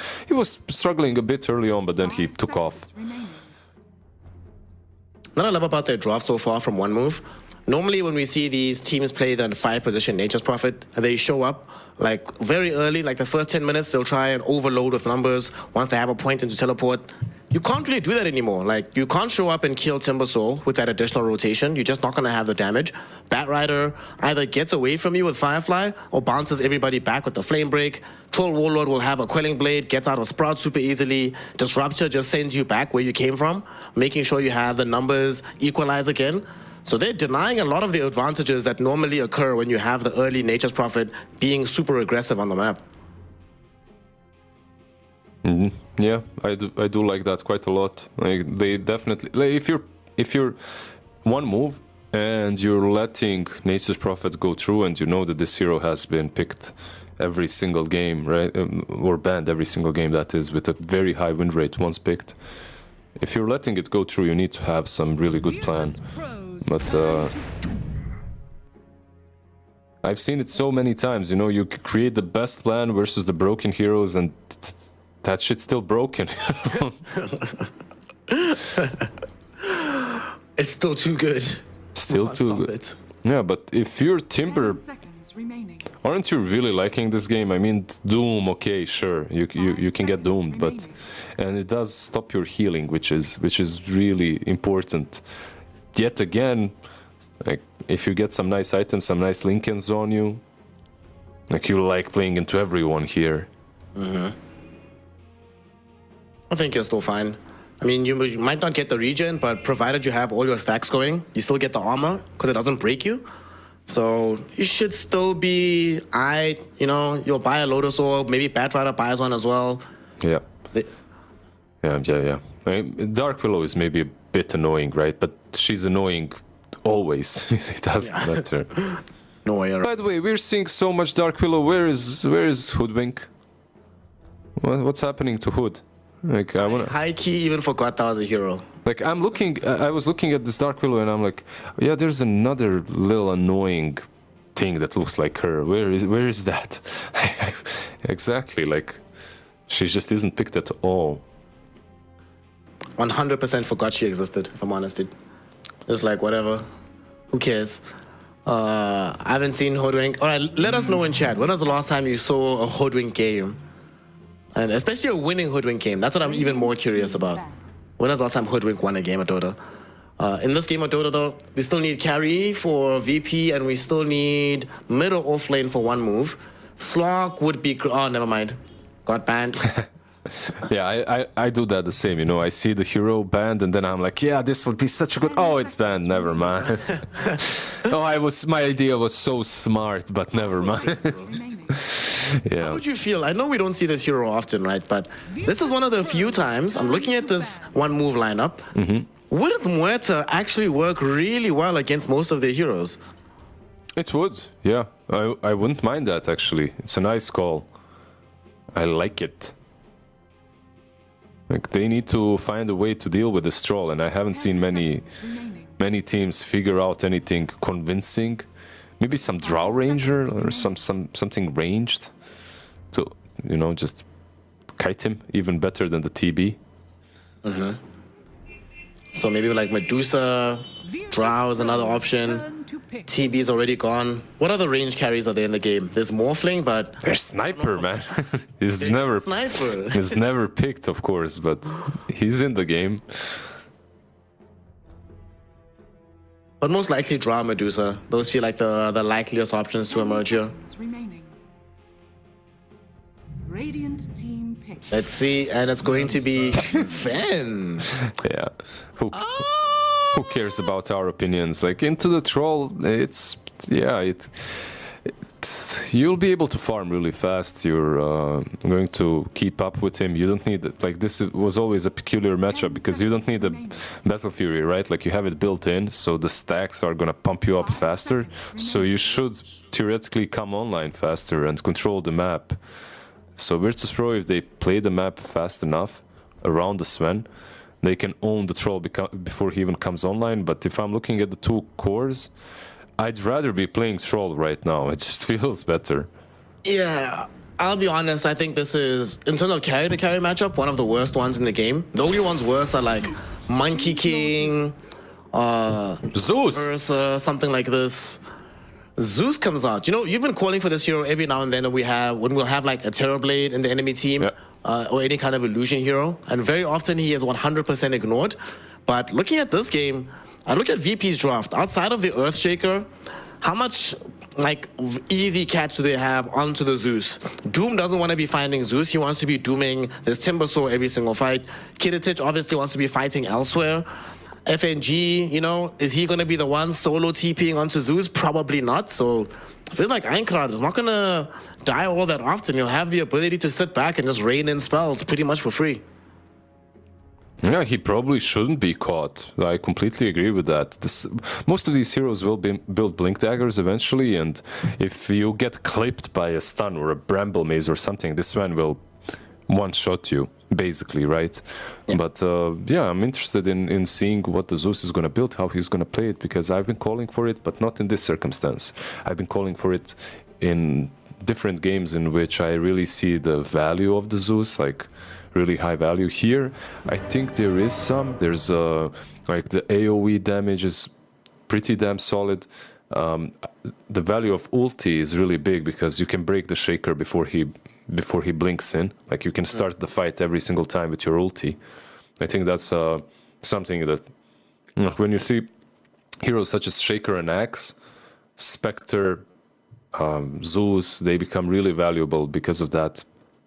struggling a bit early on, but then he took off. What I love about their draft so far from one move, normally when we see these teams play the 5 position Nature's Prophet, they show up like very early, like the first 10 minutes, they'll try and overload with numbers once they have a point into teleport. You can't really do that anymore. Like, you can't show up and kill Timbersaw with that additional rotation. You're just not going to have the damage. Batrider either gets away from you with Firefly or bounces everybody back with the Flame Break. Troll Warlord will have a Quelling Blade, gets out of Sprout super easily. Disruptor just sends you back where you came from, making sure you have the numbers equalize again. So they're denying a lot of the advantages that normally occur when you have the early Nature's Prophet being super aggressive on the map. Yeah, I do like that quite a lot. Like, they definitely, like, if you're one move and you're letting Nature's Prophet go through, and you know that this hero has been picked every single game, right, or banned every single game, that is, with a very high win rate once picked. If you're letting it go through, you need to have some really good plan. But I've seen it so many times, you know, you create the best plan versus the broken heroes, and that shit's still broken. It's still too good. Still too good. Yeah, but if you're Timber, aren't you really liking this game? I mean, Doom, okay, sure, you can get doomed, but and it does stop your healing, which is really important. Yet again, like, if you get some nice items, some nice Lincolns on you, like, you like playing into everyone here. I think you're still fine. I mean, you might not get the regen, but provided you have all your stacks going, you still get the armor because it doesn't break you. So you should still be, you know, you'll buy a Lotus Orb, maybe Batrider buys one as well. Yeah. Yeah. I mean, Dark Willow is maybe a bit annoying, right? But she's annoying always. It doesn't matter. No way around. By the way, we're seeing so much Dark Willow. Where is Hoodwink? What's happening to Hood? Like, I wanna... High key even forgot that was a hero. Like, I was looking at this Dark Willow and I'm like, yeah, there's another little annoying thing that looks like her. Where is that? Exactly, like, she just isn't picked at all. 100% forgot she existed, if I'm honest. It's like, whatever. Who cares? I haven't seen Hoodwink. Alright, let us know in chat. When was the last time you saw a Hoodwink game? And especially a winning Hoodwink game. That's what I'm even more curious about. When was the last time Hoodwink won a game of Dota? In this game of Dota, though, we still need carry for VP, and we still need mid or off lane for one move. Slog would be... Oh, never mind. Got banned. Yeah, I do that the same, you know. I see the hero banned, and then I'm like, yeah, this would be such a good... Oh, it's banned. Never mind. Oh, my idea was so smart, but never mind. How Yeah. would you feel? I know we don't see this hero often, right? But this is one of the few times I'm looking at this one move lineup. Wouldn't Muerta actually work really well against most of their heroes? It would, yeah. I wouldn't mind that, actually. It's a nice call. I like it. Like, they need to find a way to deal with this troll, and I haven't seen many teams figure out anything convincing. Maybe some Drow Ranger or something ranged to, you know, just kite him even better than the TB. So maybe like Medusa, Drow is another option. TB's already gone. What other range carries are there in the game? There's Morphling, but There's Sniper, man. he's never Sniper. he's never picked, of course, but he's in the game. But most likely Drow, Medusa. Those feel like the likeliest options to emerge here. Remaining. Radiant team pick. Let's see, and it's going to be Fen. Yeah. Who cares about our opinions? Like, into the troll, it's you'll be able to farm really fast. You're going to keep up with him. You don't need, like, this was always a peculiar matchup because you don't need a Battle Fury, right? Like, you have it built in, so the stacks are gonna pump you up faster. So you should theoretically come online faster and control the map. So Virtus.pro, if they play the map fast enough around the Sven, they can own the troll before he even comes online. But if I'm looking at the two cores, I'd rather be playing troll right now. It just feels better. Yeah, I'll be honest. I think this is, in terms of carry to carry matchup, one of the worst ones in the game. The only ones worse are like Monkey King, Zeus! Ursa, something like this. Zeus comes out. You know, you've been calling for this hero every now and then when we'll have like a Terrorblade in the enemy team, or any kind of illusion hero, and very often he is 100% ignored. But looking at this game, I look at VP's draft. Outside of the Earthshaker, how much like easy catch do they have onto the Zeus? Doom doesn't want to be finding Zeus. He wants to be dooming this Timbersaw every single fight. Kidditich obviously wants to be fighting elsewhere. FNG, you know, is he going to be the one solo TPing onto Zeus? Probably not. So I feel like Einkrad is not going to die all that often. He'll have the ability to sit back and just rain in spells pretty much for free. Yeah, he probably shouldn't be caught. I completely agree with that. Most of these heroes will build Blink Daggers eventually, and if you get clipped by a stun or a Bramble Maze or something, this one will one-shot you, basically, right? Yeah. But yeah, I'm interested in seeing what the Zeus is going to build, how he's going to play it, because I've been calling for it, but not in this circumstance. I've been calling for it in different games in which I really see the value of the Zeus, like really high value. Here, I think there is some. There's like the AoE damage is pretty damn solid. The value of ulti is really big because you can break the Shaker before he blinks in. Like, you can start the fight every single time with your ulti. I think that's something that, you know, when you see heroes such as Shaker and Axe, Spectre, Zeus, they become really valuable because of that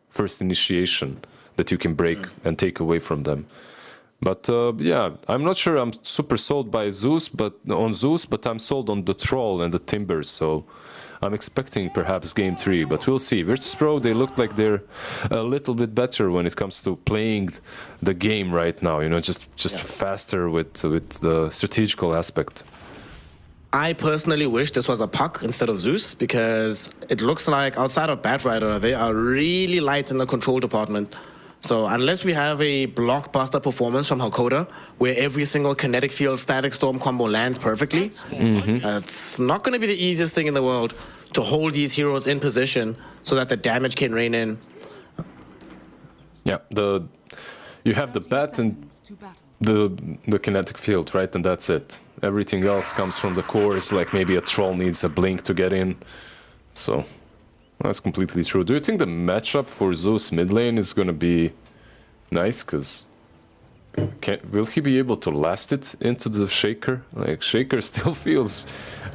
first initiation that you can break and take away from them. But yeah, I'm not sure I'm super sold by Zeus, but I'm sold on the Troll and the Timbers, so I'm expecting perhaps Game 3, but we'll see. Virtus.pro, they look like they're a little bit better when it comes to playing the game right now, you know, just faster with the strategical aspect. I personally wish this was a Puck instead of Zeus, because it looks like outside of Batrider, they are really light in the control department. So unless we have a blockbuster performance from Hakoda, where every single kinetic field static storm combo lands perfectly, it's not going to be the easiest thing in the world to hold these heroes in position so that the damage can rain in. Yeah, you have the bat and the kinetic field, right? And that's it. Everything else comes from the cores, like maybe a troll needs a blink to get in. So that's completely true. Do you think the matchup for Zeus mid lane is going to be nice? Because will he be able to last it into the Shaker? Like, Shaker still feels,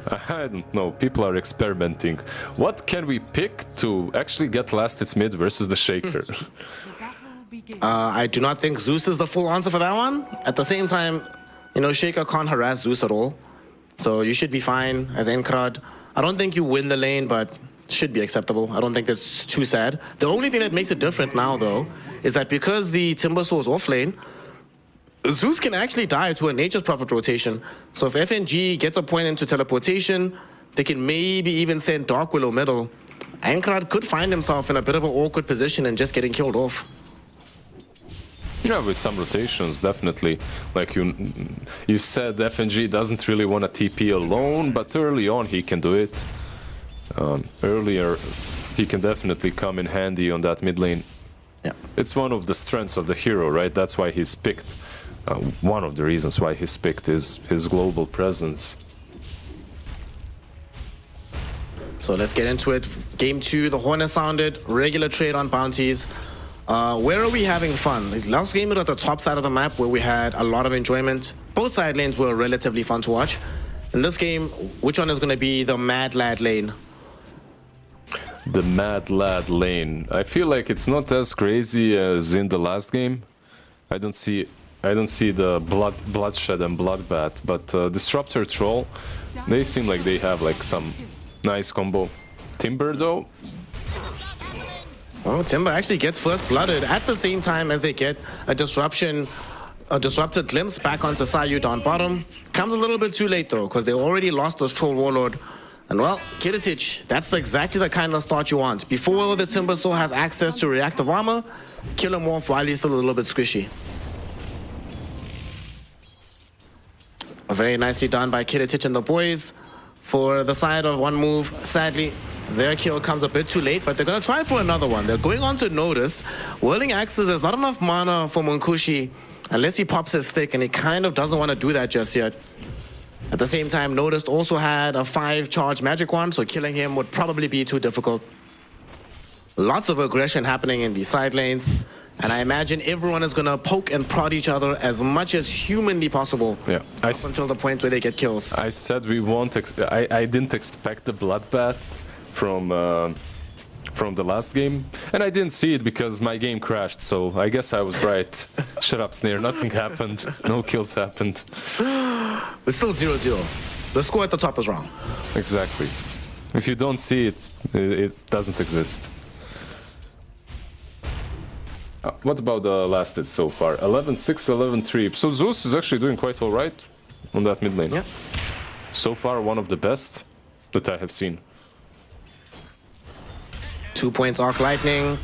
I don't know, people are experimenting. What can we pick to actually get last its mid versus the Shaker? I do not think Zeus is the full answer for that one. At the same time, you know, Shaker can't harass Zeus at all. So you should be fine as Enkrad. I don't think you win the lane, but should be acceptable. I don't think that's too sad. The only thing that makes it different now, though, is that because the Timbersaw is off lane, Zeus can actually die to a Nature's Prophet rotation. So if FNG gets a point into teleportation, they can maybe even send Dark Willow middle. Ankrad could find himself in a bit of an awkward position and just getting killed off. Yeah, with some rotations, definitely. Like you said, FNG doesn't really want a TP alone, but early on he can do it. Earlier, he can definitely come in handy on that mid lane. Yeah. It's one of the strengths of the hero, right? That's why he's picked. One of the reasons why he's picked is his global presence. So let's get into it. Game 2, the horn has sounded, regular trade on bounties. Where are we having fun? Last game it was the top side of the map where we had a lot of enjoyment. Both side lanes were relatively fun to watch. In this game, which one is going to be the Mad Lad lane? The Mad Lad lane. I feel like it's not as crazy as in the last game. I don't see the bloodshed and bloodbath, but Disruptor Troll, they seem like they have like some nice combo. Timber though. Well, Timber actually gets first blooded at the same time as they get a disrupted glimpse back onto Sayu down bottom. Comes a little bit too late though, because they already lost this Troll Warlord. And well, Kiritich, that's exactly the kind of start you want. Before the Timbersaw has access to reactive armor, kill him off while he's still a little bit squishy. Very nicely done by Kiritich and the boys. For the side of one move, sadly, their kill comes a bit too late, but they're going to try for another one. They're going on to Notice. Whirling Axes, there's not enough mana for Munkushi unless he pops his stick, and he kind of doesn't want to do that just yet. At the same time, Noticed also had a 5-charge magic wand, so killing him would probably be too difficult. Lots of aggression happening in these side lanes, and I imagine everyone is going to poke and prod each other as much as humanly possible. Yeah, up until the point where they get kills. I said we won't. I didn't expect the bloodbath from the last game, and I didn't see it because my game crashed. So I guess I was right. Shut up, Snare. Nothing happened. No kills happened. It's still 0-0. The score at the top is wrong. Exactly. If you don't see it, it doesn't exist. What about the last hit so far? 11-6, 11-3. So Zeus is actually doing quite alright on that mid lane. Yeah. So far, one of the best that I have seen. 2 points Arc Lightning.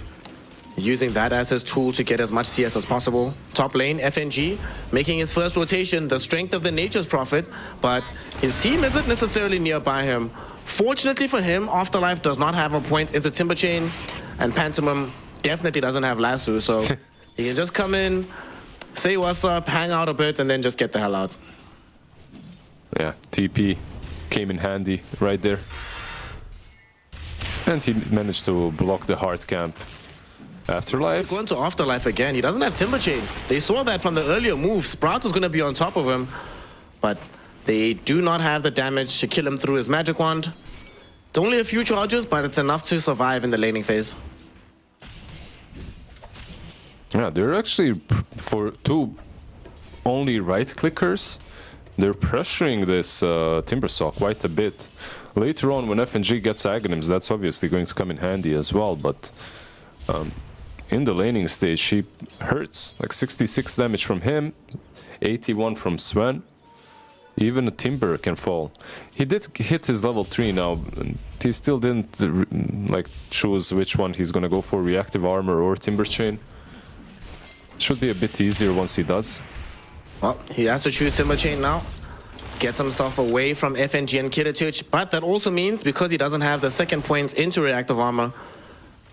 Using that as his tool to get as much CS as possible. Top lane, FNG, making his first rotation, the strength of the Nature's Prophet, but his team isn't necessarily nearby him. Fortunately for him, Afterlife does not have a point into Timber Chain, and Pantomime definitely doesn't have Lasso, so he can just come in, say what's up, hang out a bit, and then just get the hell out. Yeah, TP came in handy right there. And he managed to block the hard camp. Afterlife. Going to Afterlife again. He doesn't have Timber Chain. They saw that from the earlier move. Sprout is going to be on top of him, but they do not have the damage to kill him through his magic wand. It's only a few charges, but it's enough to survive in the laning phase. Yeah, they're actually, for two only right clickers, they're pressuring this Timbersaw quite a bit. Later on, when FNG gets Aghanims, that's obviously going to come in handy as well, but in the laning stage, she hurts. Like 66 damage from him, 81 from Sven. Even a Timber can fall. He did hit his level 3 now. He still didn't like choose which one he's gonna go for, reactive armor or Timber Chain. Should be a bit easier once he does. Well, he has to choose Timber Chain now. Gets himself away from FNG and Kiritich, but that also means because he doesn't have the second points into reactive armor,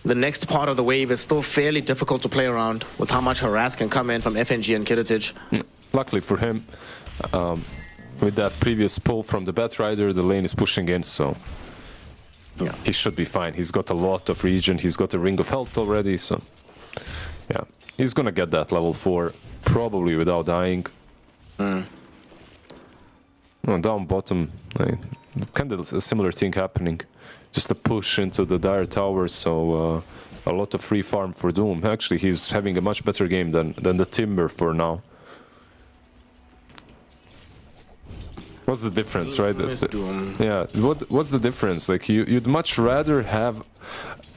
the next part of the wave is still fairly difficult to play around with how much harass can come in from FNG and Kiritich. Luckily for him, with that previous pull from the Batrider, the lane is pushing in, so yeah, he should be fine. He's got a lot of regen, he's got a Ring of Health already, so yeah, he's gonna get that level 4 probably without dying. No, down bottom, kind of a similar thing happening. Just a push into the Dire Tower, so a lot of free farm for Doom. Actually, he's having a much better game than the Timber for now. What's the difference, right? Doom is Doom. Yeah, what's the difference? Like, you'd much rather have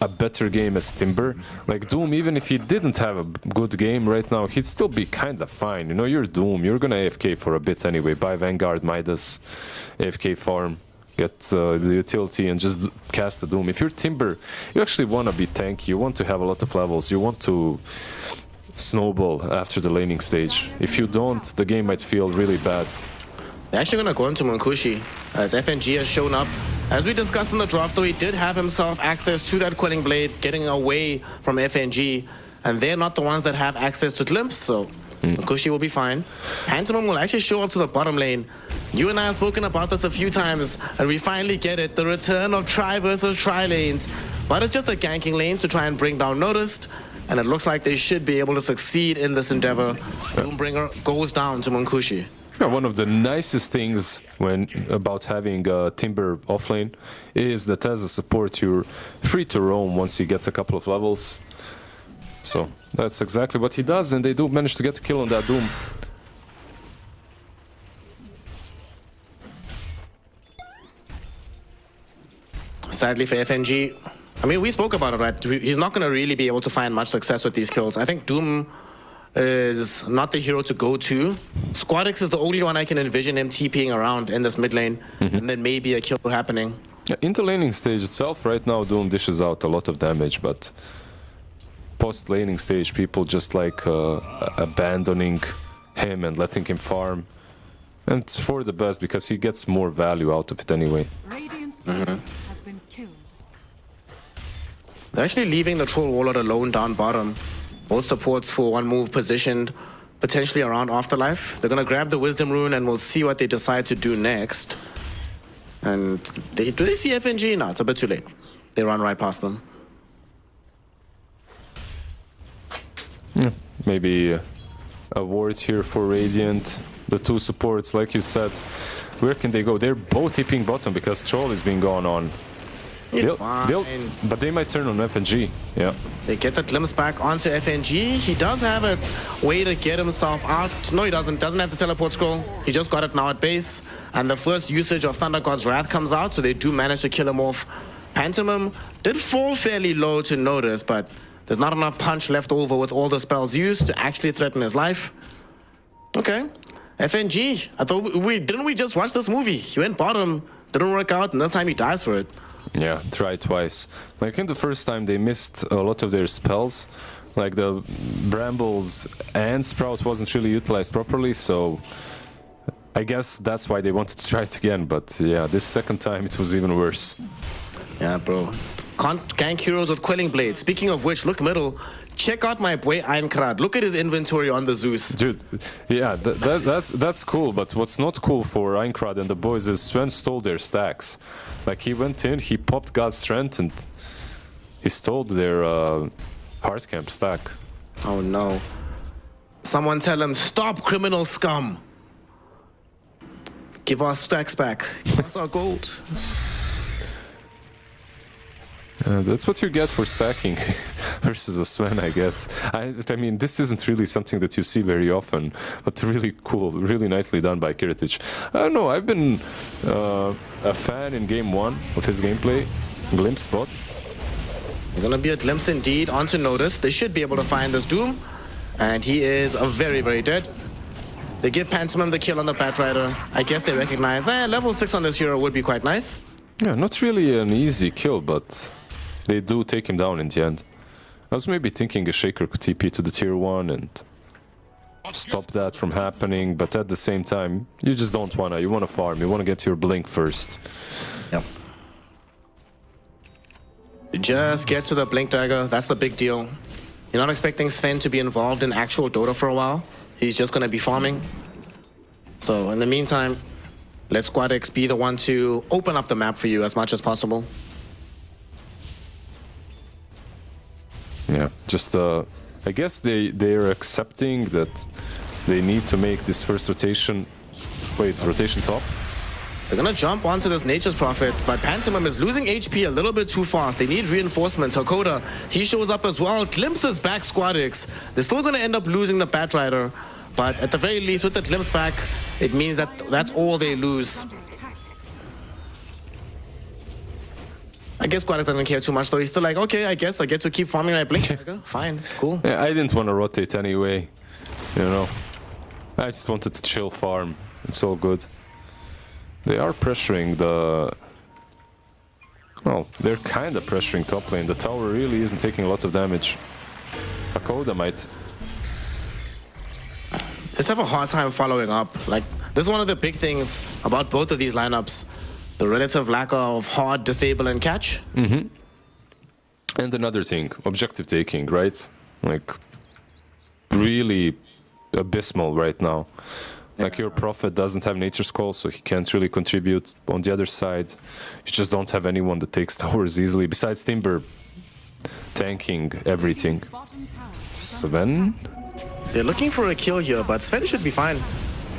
a better game as Timber. Like, Doom, even if he didn't have a good game right now, he'd still be kind of fine. You know, you're Doom, you're gonna AFK for a bit anyway. Buy Vanguard, Midas, AFK farm, get the utility and just cast the Doom. If you're Timber, you actually want to be tanky, you want to have a lot of levels, you want to snowball after the laning stage. If you don't, the game might feel really bad. They're actually going to go into Munkushi, as FNG has shown up. As we discussed in the draft, though, he did have himself access to that Quelling Blade, getting away from FNG, and they're not the ones that have access to Glimpse, so Munkushi will be fine. Pantomime will actually show up to the bottom lane. You and I have spoken about this a few times, and we finally get it, the return of Tri versus Tri lanes. But it's just a ganking lane to try and bring down Noticed, and it looks like they should be able to succeed in this endeavor. Doombringer goes down to Munkushi. Yeah, one of the nicest things about having Timber offlane is that as a support you're free to roam once he gets a couple of levels. So that's exactly what he does, and they do manage to get a kill on that Doom. Sadly for FNG, I mean, we spoke about it, right? He's not going to really be able to find much success with these kills. I think Doom is not the hero to go to. Squadix is the only one I can envision him TPing around in this mid lane, and then maybe a kill happening. Yeah, in the laning stage itself, right now Doom dishes out a lot of damage, but post laning stage, people just like abandoning him and letting him farm. And it's for the best, because he gets more value out of it anyway. Radiant's turret has been killed. They're actually leaving the Troll Warlord alone down bottom. Both supports for one move positioned potentially around Afterlife. They're going to grab the Wisdom Rune and we'll see what they decide to do next. And do they see FNG? No, it's a bit too late. They run right past them. Yeah, maybe a ward here for Radiant. The two supports, like you said, where can they go? They're both hipping bottom because Troll is being gone on. But they might turn on FNG. Yeah. They get the glimpse back onto FNG. He does have a way to get himself out. No, he doesn't. Doesn't have to teleport scroll. He just got it now at base. And the first usage of Thunder God's Wrath comes out, so they do manage to kill him off. Pantomime did fall fairly low to Notice, but there's not enough punch left over with all the spells used to actually threaten his life. Okay. FNG. I thought didn't we just watch this movie? He went bottom, didn't work out, and this time he dies for it. Yeah, try twice. Like in the first time they missed a lot of their spells. Like the Brambles and Sprout wasn't really utilized properly, so I guess that's why they wanted to try it again. But yeah, this second time it was even worse. Yeah, bro. Can't gank heroes with Quelling Blade. Speaking of which, look middle. Check out my boy Einkrad. Look at his inventory on the Zeus. Dude, yeah, that's cool, but what's not cool for Einkrad and the boys is Sven stole their stacks. Like, he went in, he popped God's Strength, and he stole their Heart Camp stack. Oh no. Someone tell him, stop, criminal scum. Give our stacks back. Give us our gold. That's what you get for stacking versus a Sven, I guess. I mean, this isn't really something that you see very often, but really cool, really nicely done by Kiritich. I don't know, I've been a fan in game one of his gameplay. Glimpse spot. There's gonna be a glimpse indeed onto Notice. They should be able to find this Doom, and he is very, very dead. They give Pantomime the kill on the Batrider. I guess they recognize, level 6 on this hero would be quite nice. Yeah, not really an easy kill, but they do take him down in the end. I was maybe thinking a Shaker could TP to the tier 1 and stop that from happening, but at the same time, you just don't wanna. You wanna farm, you wanna get your blink first. Yep. Just get to the Blink Dagger, that's the big deal. You're not expecting Sven to be involved in actual Dota for a while. He's just gonna be farming. So in the meantime, let Squadix be the one to open up the map for you as much as possible. Yeah, just I guess they're accepting that they need to make this first rotation. Wait, rotation top? They're gonna jump onto this Nature's Prophet, but Pantomime is losing HP a little bit too fast. They need reinforcements. Hakoda, he shows up as well, glimpses back Squadix. They're still gonna end up losing the Batrider, but at the very least, with the glimpse back, it means that that's all they lose. I guess Qualifiers doesn't care too much, though. He's still like, okay, I guess I get to keep farming my blink. Fine, cool. Yeah, I didn't want to rotate anyway, you know. I just wanted to chill farm. It's all good. They are pressuring the... Well, they're kind of pressuring top lane. The tower really isn't taking a lot of damage. Akoda might. Just have a hard time following up. Like, this is one of the big things about both of these lineups. The relative lack of hard disable and catch. Mm-hmm. And another thing, objective taking, right? Like, really abysmal right now. Like, your Prophet doesn't have Nature's Call, so he can't really contribute. On the other side, you just don't have anyone that takes towers easily, besides Timber tanking everything. Sven? They're looking for a kill here, but Sven should be fine.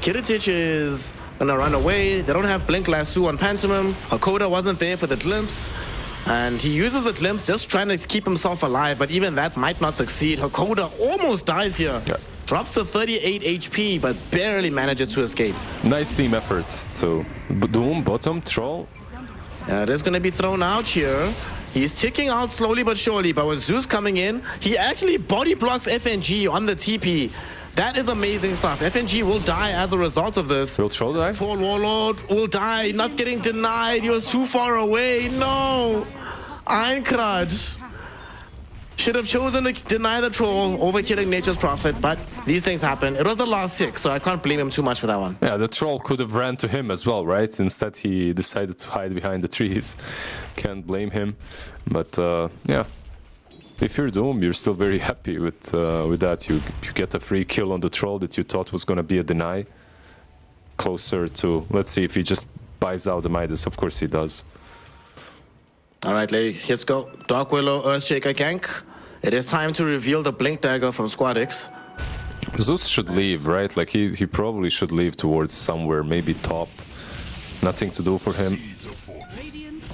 Kiritich is gonna run away. They don't have Blink Lasso on Pantomime. Hakoda wasn't there for the glimpse. And he uses the glimpse just trying to keep himself alive, but even that might not succeed. Hakoda almost dies here. Yeah. Drops to 38 HP, but barely manages to escape. Nice team effort. So, Doom, bottom, Troll. There's gonna be thrown out here. He's ticking out slowly but surely, but with Zeus coming in, he actually body blocks FNG on the TP. That is amazing stuff. FNG will die as a result of this. Will Troll die? Troll Warlord will die, not getting denied. He was too far away. No! Einkrad should have chosen to deny the Troll over killing Nature's Prophet, but these things happen. It was the last 6, so I can't blame him too much for that one. Yeah, the Troll could have ran to him as well, right? Instead, he decided to hide behind the trees. Can't blame him. But, yeah. If you're Doom, you're still very happy with that. You get a free kill on the Troll that you thought was going to be a deny. Closer to... Let's see if he just buys out the Midas. Of course he does. Alright, let's go. Dark Willow, Earthshaker gank. It is time to reveal the Blink Dagger from Squadix. Zeus should leave, right? Like, he probably should leave towards somewhere, maybe top. Nothing to do for him.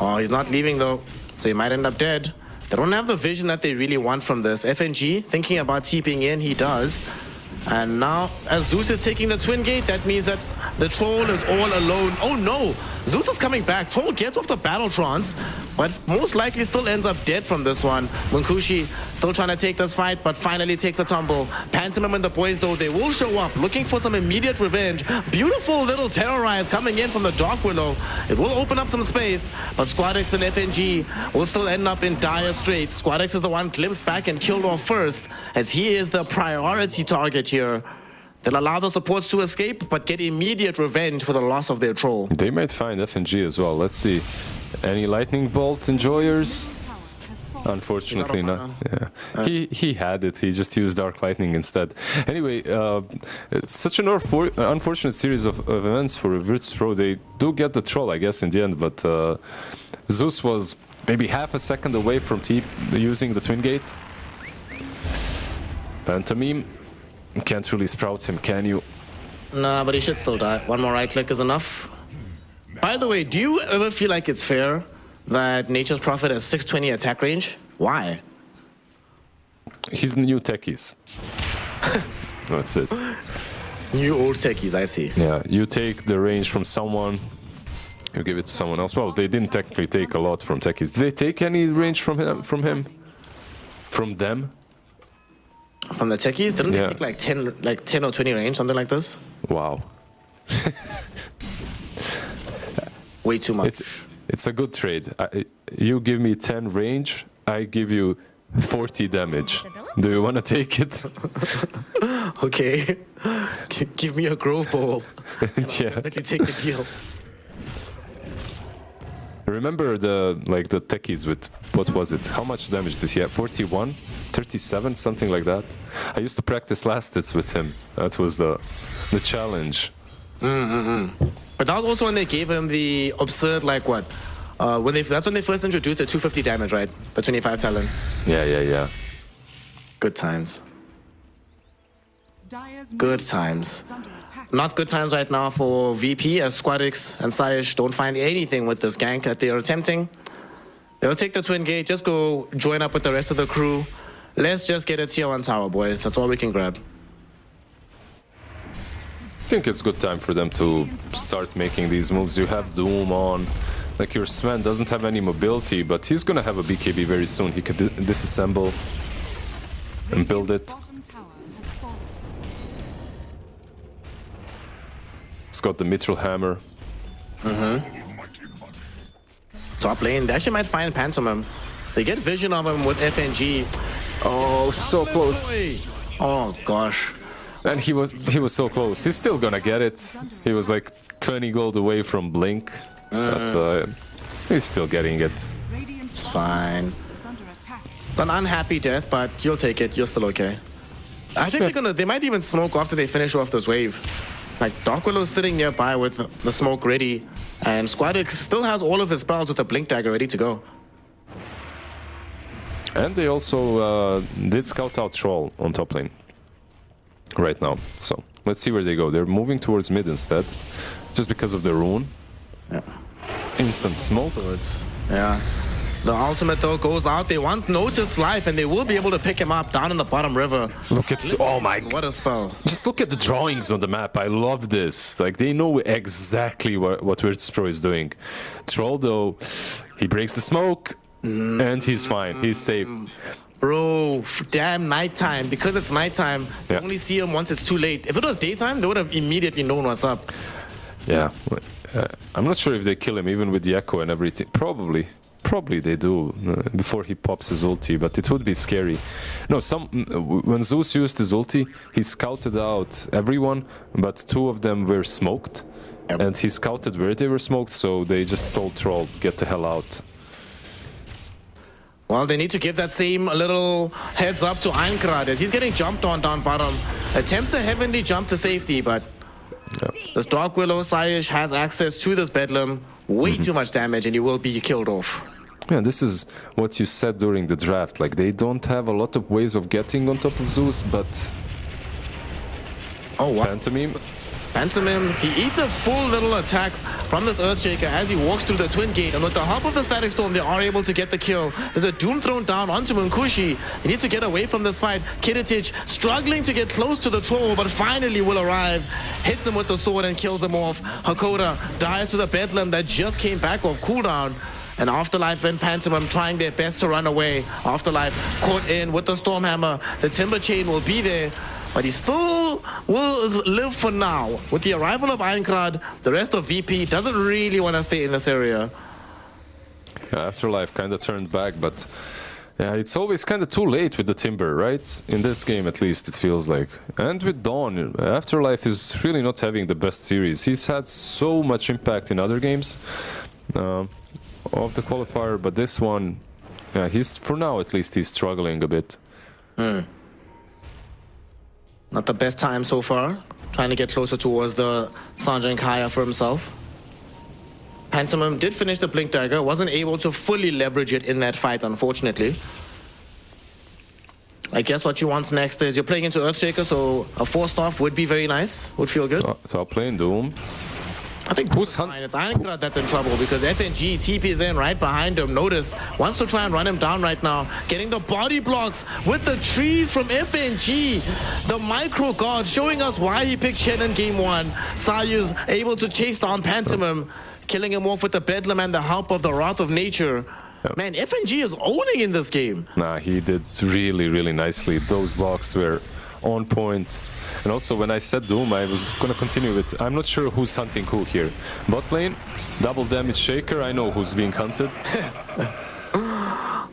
Oh, he's not leaving though, so he might end up dead. They don't have the vision that they really want from this. FNG, thinking about TPing in, he does. And now, as Zeus is taking the Twin Gate, that means that the Troll is all alone. Oh no! Zeus is coming back. Troll gets off the Battle Trance, but most likely still ends up dead from this one. Munkushi still trying to take this fight, but finally takes a tumble. Pantomime and the boys, though, they will show up, looking for some immediate revenge. Beautiful little Terrorize coming in from the Dark Willow. It will open up some space, but Squadix and FNG will still end up in dire straits. Squadix is the one glimpsed back and killed off first, as he is the priority target here. They'll allow the supports to escape, but get immediate revenge for the loss of their Troll. They might find FNG as well. Let's see. Any Lightning Bolt enjoyers? Unfortunately not. Yeah. He had it. He just used Dark Lightning instead. Anyway, it's such an unfortunate series of events for Virtus.pro. They do get the Troll, I guess, in the end, but Zeus was maybe half a second away from using the Twin Gate. Pantomime. Can't really sprout him, can you? Nah, but he should still die. One more right click is enough. By the way, do you ever feel like it's fair that Nature's Prophet has 620 attack range? Why? He's the new techies. That's it. New old techies, I see. Yeah, you take the range from someone, you give it to someone else. Well, they didn't technically take a lot from techies. Did they take any range from him? From them? From the techies? Didn't they take like 10 or 20 range, something like this? Wow. Way too much. It's a good trade. You give me 10 range, I give you 40 damage. Do you want to take it? Okay. Give me a Grove Bowl. Yeah. Let me take the deal. Remember the techies with, what was it? How much damage did he have? 41? 37? Something like that. I used to practice last hits with him. That was the challenge. But that was also when they gave him the absurd, like what? That's when they first introduced the 250 damage, right? The 25 talent. Yeah. Good times. Good times. Not good times right now for VP, as Squadix and Saish don't find anything with this gank that they are attempting. They'll take the Twin Gate, just go join up with the rest of the crew. Let's just get a tier 1 tower, boys. That's all we can grab. think it's good time for them to start making these moves. You have Doom on. Like, your Sven doesn't have any mobility, but he's gonna have a BKB very soon. He could disassemble and build it. Bottom tower has fallen. It's got the Mithril Hammer. Top lane, they actually might find Pantomime. They get vision of him with FNG. Oh, so close. Oh gosh. And he was so close. He's still gonna get it. He was like 20 gold away from Blink, but he's still getting it. Radiant's It's fine. is under attack. It's an unhappy death, but you'll take it. You're still okay. I think they might even smoke after they finish off this wave. Like, Dark Willow's sitting nearby with the smoke ready, and Squadix still has all of his spells with the Blink Dagger ready to go. And they also did scout out Troll on top lane right now. So let's see where they go. They're moving towards mid instead, just because of the rune. Yeah. Instant smoke. Yeah. The ultimate though goes out. They want Natus life, and they will be able to pick him up down in the bottom river. Look at oh my! What a spell! Just look at the drawings on the map. I love this. Like, they know exactly what Virtus.pro is doing. Troll though, he breaks the smoke, and he's fine. He's safe. Bro, damn nighttime. Because it's nighttime, they only see him once it's too late. If it was daytime, they would have immediately known what's up. Yeah, I'm not sure if they kill him even with the echo and everything. Probably they do before he pops his ulti, but it would be scary. No, when Zeus used his ulti, he scouted out everyone, but 2 of them were smoked, and he scouted where they were smoked, so they just told Troll, get the hell out. Well, they need to give that same little heads up to Einkrad as he's getting jumped on down bottom. Attempts a heavenly jump to safety, but this Dark Willow Saish has access to this Bedlam. Way too much damage, and he will be killed off. Yeah, this is what you said during the draft. Like, they don't have a lot of ways of getting on top of Zeus, but... Oh, what? Pantomime, he eats a full little attack from this Earthshaker as he walks through the Twin Gate, and with the help of the Static Storm, they are able to get the kill. There's a Doom thrown down onto Munkushi. He needs to get away from this fight. Kiritich struggling to get close to the Troll, but finally will arrive. Hits him with the sword and kills him off. Hakoda dies to the Bedlam that just came back off cooldown. And Afterlife and Pantomime trying their best to run away. Afterlife caught in with the Stormhammer. The Timber Chain will be there, but he still will live for now. With the arrival of Einkrad, the rest of VP doesn't really want to stay in this area. yeah, Afterlife kind of turned back, but yeah, it's always kind of too late with the Timber, right? In this game, at least, it feels like. And with Dawn, Afterlife is really not having the best series. He's had so much impact in other games of the qualifier, but this one, yeah, for now at least, he's struggling a bit. Not the best time so far. Trying to get closer towards the Sanjay Kaya for himself. Pantomime did finish the Blink Dagger, wasn't able to fully leverage it in that fight, unfortunately. I guess what you want next is you're playing into Earthshaker, so a 4-star would be very nice, would feel good. Top lane, Doom. I think it's Einkrad that's in trouble because FNG TP's in right behind him. Noticed, wants to try and run him down right now. Getting the body blocks with the trees from FNG. The micro god showing us why he picked Shen in game 1. Sayu's able to chase down Pantomime, killing him off with the Bedlam and the help of the Wrath of Nature. Man, FNG is owning in this game. Nah, he did really, really nicely. Those blocks were on point. And also, when I said Doom, I was gonna continue with... I'm not sure who's hunting who here. Bot lane, double damage Shaker, I know who's being hunted.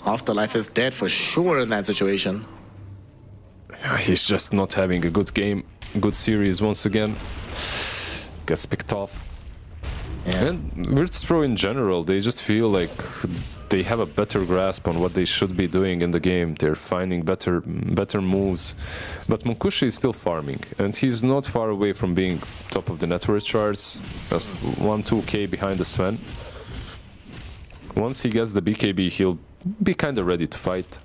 Afterlife is dead for sure in that situation. He's just not having a good game, good series once again. Gets picked off. Yeah. And Virtus.pro in general, they just feel like they have a better grasp on what they should be doing in the game. They're finding better moves. But Munkushi is still farming, and he's not far away from being top of the net worth charts. Just 1-2k behind the Sven. Once he gets the BKB, he'll be kind of ready to fight.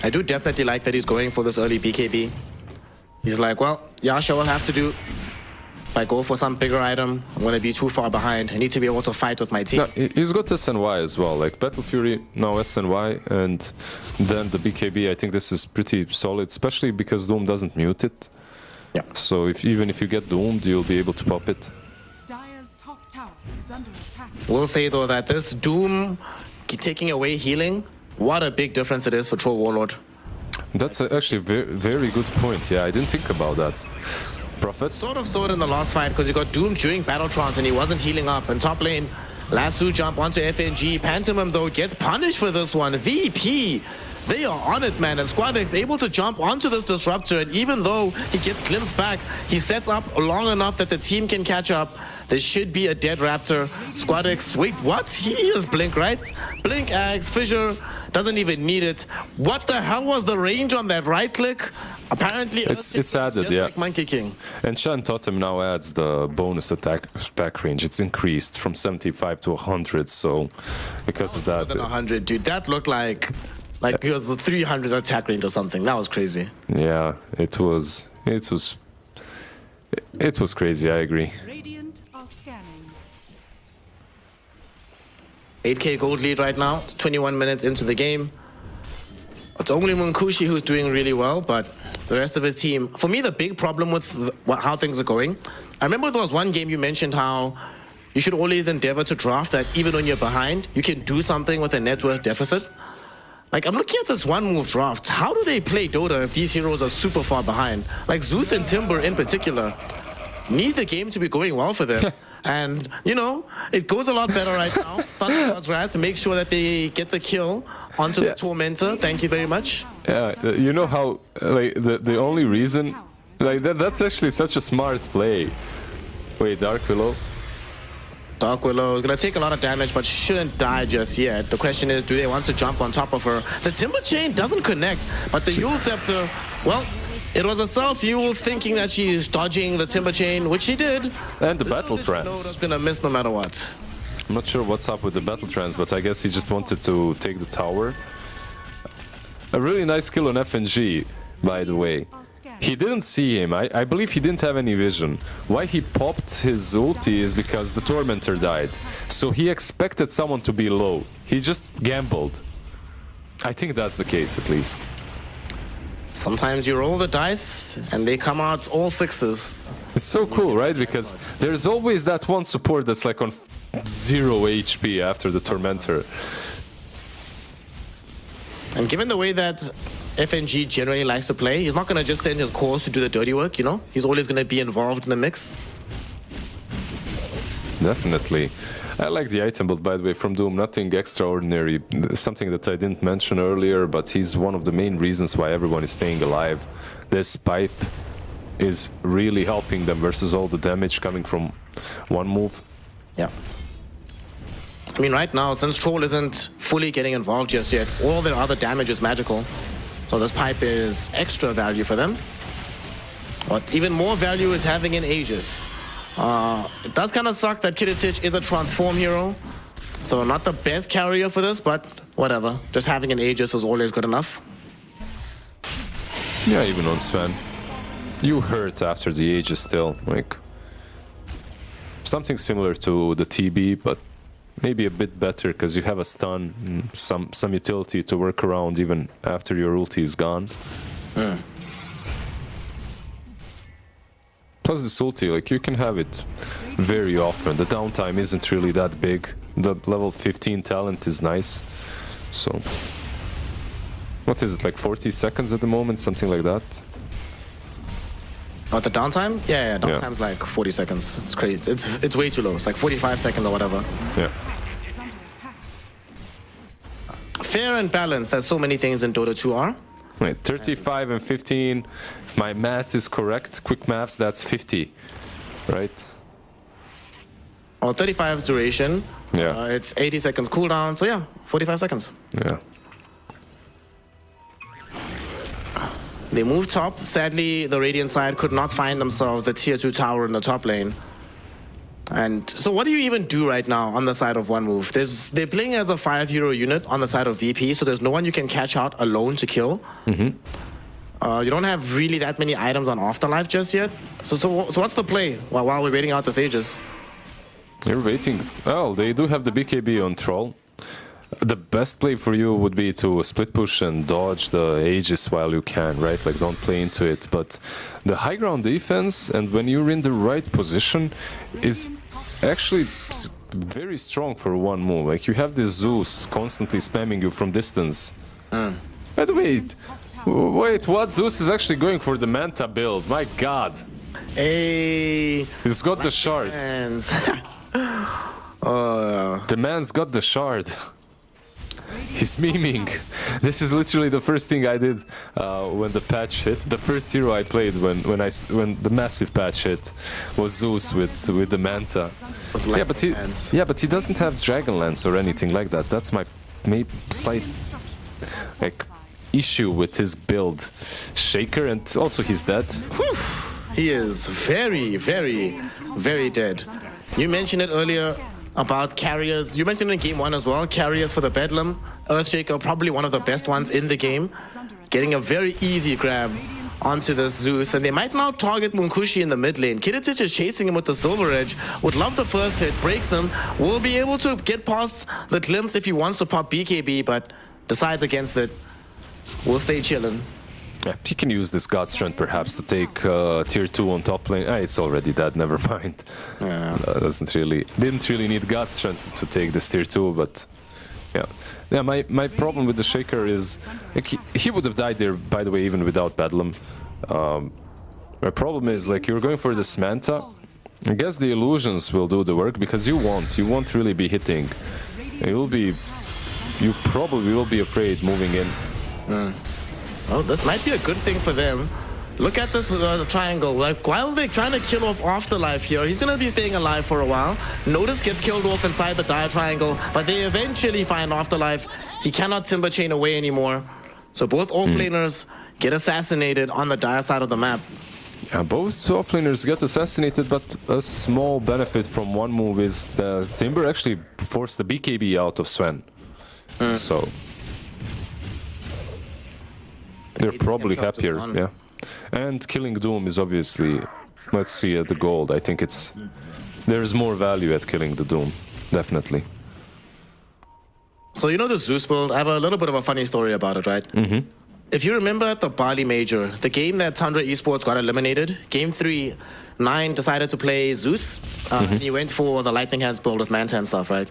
I do definitely like that he's going for this early BKB. He's like, well, Yasha will have to do. If I go for some bigger item, I'm going to be too far behind. I need to be able to fight with my team. No, he's got SNY as well, like Battle Fury, now SNY, and then the BKB. I think this is pretty solid, especially because Doom doesn't mute it. Yeah. So even if you get doomed, you'll be able to pop it. Dire's top tower is under attack. We'll say though that this Doom taking away healing, what a big difference it is for Troll Warlord. That's actually a very good point. Yeah, I didn't think about that. Prophet? Sort of saw it in the last fight because you got Doom during Battle Trance and he wasn't healing up. And top lane, Lasso jump onto FNG. Pantomime though gets punished for this one. VP, they are on it, man. And SquadX able to jump onto this disruptor. And even though he gets glimpsed back, he sets up long enough that the team can catch up. There should be a dead Raptor. SquadX, wait, what? He is Blink, right? Blink, Axe, Fissure, doesn't even need it. What the hell was the range on that right click? Apparently, it's added, yeah. Like Monkey King. And Shan Totem now adds the bonus attack range. It's increased from 75 to 100, so because of that... More than 100, dude. That looked like it was a 300 attack range or something. That was crazy. Yeah, it was crazy, I agree. Radiant are scanning. 8k gold lead right now, 21 minutes into the game. It's only Munkushi who's doing really well, but the rest of his team... For me, the big problem with how things are going, I remember there was one game you mentioned how you should always endeavor to draft that even when you're behind, you can do something with a net worth deficit. Like, I'm looking at this one-move draft. How do they play Dota if these heroes are super far behind? Like, Zeus and Timber in particular need the game to be going well for them. And, you know, it goes a lot better right now. Thundercloud's Wrath, make sure that they get the kill onto the Tormentor. Thank you very much. Yeah, you know how, like, the only reason... Like, that's actually such a smart play. Wait, Dark Willow? Dark Willow is going to take a lot of damage, but shouldn't die just yet. The question is, do they want to jump on top of her? The Timber Chain doesn't connect, but the Yule Scepter, well, it was a self-Yule's thinking that she's dodging the Timber Chain, which she did. And the Battle Trance. Noda's going to miss no matter what. I'm not sure what's up with the Battle Trance, but I guess he just wanted to take the tower. A really nice kill on FNG, by the way. He didn't see him. I believe he didn't have any vision. Why he popped his ulti is because the Tormentor died. So he expected someone to be low. He just gambled. I think that's the case, at least. Sometimes you roll the dice and they come out all sixes. It's so cool, right? Because there's always that one support that's like on 0 HP after the Tormentor. And given the way that FNG generally likes to play, he's not going to just send his cores to do the dirty work, you know? He's always going to be involved in the mix. Definitely. I like the item build, by the way, from Doom. Nothing extraordinary. Something that I didn't mention earlier, but he's one of the main reasons why everyone is staying alive. This pipe is really helping them versus all the damage coming from one move. Yeah. I mean, right now, since Troll isn't fully getting involved just yet, all their other damage is magical. So this pipe is extra value for them. What even more value is having an Aegis. It does kind of suck that Kiritich is a transform hero. So not the best carrier for this, but whatever. Just having an Aegis is always good enough. Yeah, even on Sven. You hurt after the Aegis still. Like, something similar to the TB, but maybe a bit better because you have a stun, some utility to work around even after your ulti is gone. Plus this ulti, like, you can have it very often. The downtime isn't really that big. The level 15 talent is nice. So, what is it, like 40 seconds at the moment? Something like that? What, the downtime? Yeah, downtime's like 40 seconds. It's crazy. It's way too low. It's like 45 seconds or whatever. Yeah. Fair and balanced, as so many things in Dota 2 are. Wait, 35 and 15. If my math is correct, quick maths, that's 50, right? Or 35 duration. Yeah. It's 80 seconds cooldown. So yeah, 45 seconds. Yeah. They moved top. Sadly, the Radiant side could not find themselves the tier 2 tower in the top lane. And so what do you even do right now on the side of one move? They're playing as a 5 hero unit on the side of VP, so there's no one you can catch out alone to kill. You don't have really that many items on Afterlife just yet. So what's the play while we're waiting out this Aegis? You're waiting. Well, they do have the BKB on Troll. The best play for you would be to split push and dodge the Aegis while you can, right? Like, don't play into it. But the high ground defense, and when you're in the right position, is actually very strong for one move. Like, you have this Zeus constantly spamming you from distance. But wait, what? Zeus is actually going for the Manta build. My god. Hey, He's got the shard. The man's got the shard. He's memeing. This is literally the first thing I did when the patch hit. The first hero I played when the massive patch hit was Zeus with the Manta. Yeah, but he doesn't have Dragonlance or anything like that. That's my slight issue with his build. Shaker, and also he's dead. he is very, very, very dead. You mentioned it earlier about carriers. You mentioned in game 1 as well, carriers for the Bedlam. Earthshaker, probably one of the best ones in the game. Getting a very easy grab onto this Zeus, and they might now target Munkushi in the mid lane. Kiritich is chasing him with the Silver Edge. Would love the first hit, breaks him. Will be able to get past the Glimpse if he wants to pop BKB, but decides against it. We'll stay chilling. Yeah, he can use this God Strength perhaps to take tier 2 on top lane. It's already dead, never mind. Yeah. Didn't really need God Strength to take this tier 2, but yeah. My problem with the Shaker is like, he would have died there, by the way, even without Bedlam. My problem is, like, you're going for this Manta. I guess the illusions will do the work, because you won't really be hitting. You probably will be afraid moving in. Oh, this might be a good thing for them. Look at this triangle. Like, while they're trying to kill off Afterlife here, he's going to be staying alive for a while. Natus gets killed off inside the Dire Triangle, but they eventually find Afterlife. He cannot Timber Chain away anymore. So both offlaners get assassinated on the Dire side of the map. Yeah, both offlaners get assassinated, but a small benefit from one move is the Timber actually forced the BKB out of Sven. So they're probably happier, yeah. And killing Doom is obviously, let's see, at the gold. I think there's more value at killing the Doom, definitely. So you know the Zeus build? I have a little bit of a funny story about it, right? If you remember at the Bali Major, the game that Tundra Esports got eliminated, game 3, 9 decided to play Zeus, and he went for the Lightning Hands build with Manta and stuff, right?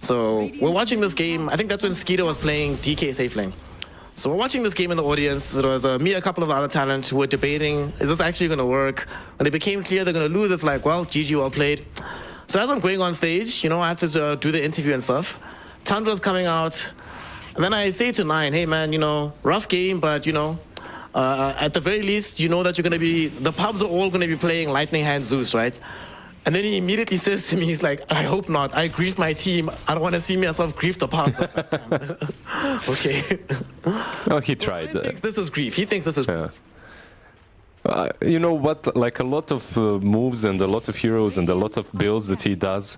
So we're watching this game. I think that's when Skeeter was playing DK safe lane. So we're watching this game in the audience. It was me, a couple of other talent who were debating, is this actually going to work? When it became clear they're going to lose, it's like, well, GG, well played. So as I'm going on stage, you know, I have to do the interview and stuff. Tundra's coming out. And then I say to Nine, hey man, you know, rough game, but you know, at the very least, you know that you're going to be, the pubs are all going to be playing Lightning Hand Zeus, right? And then he immediately says to me, he's like, I hope not. I griefed my team. I don't want to see myself grief the pubs. Okay. Well, he tried. He thinks this is grief. He thinks this is grief. You know what? Like, a lot of moves and a lot of heroes and a lot of builds that he does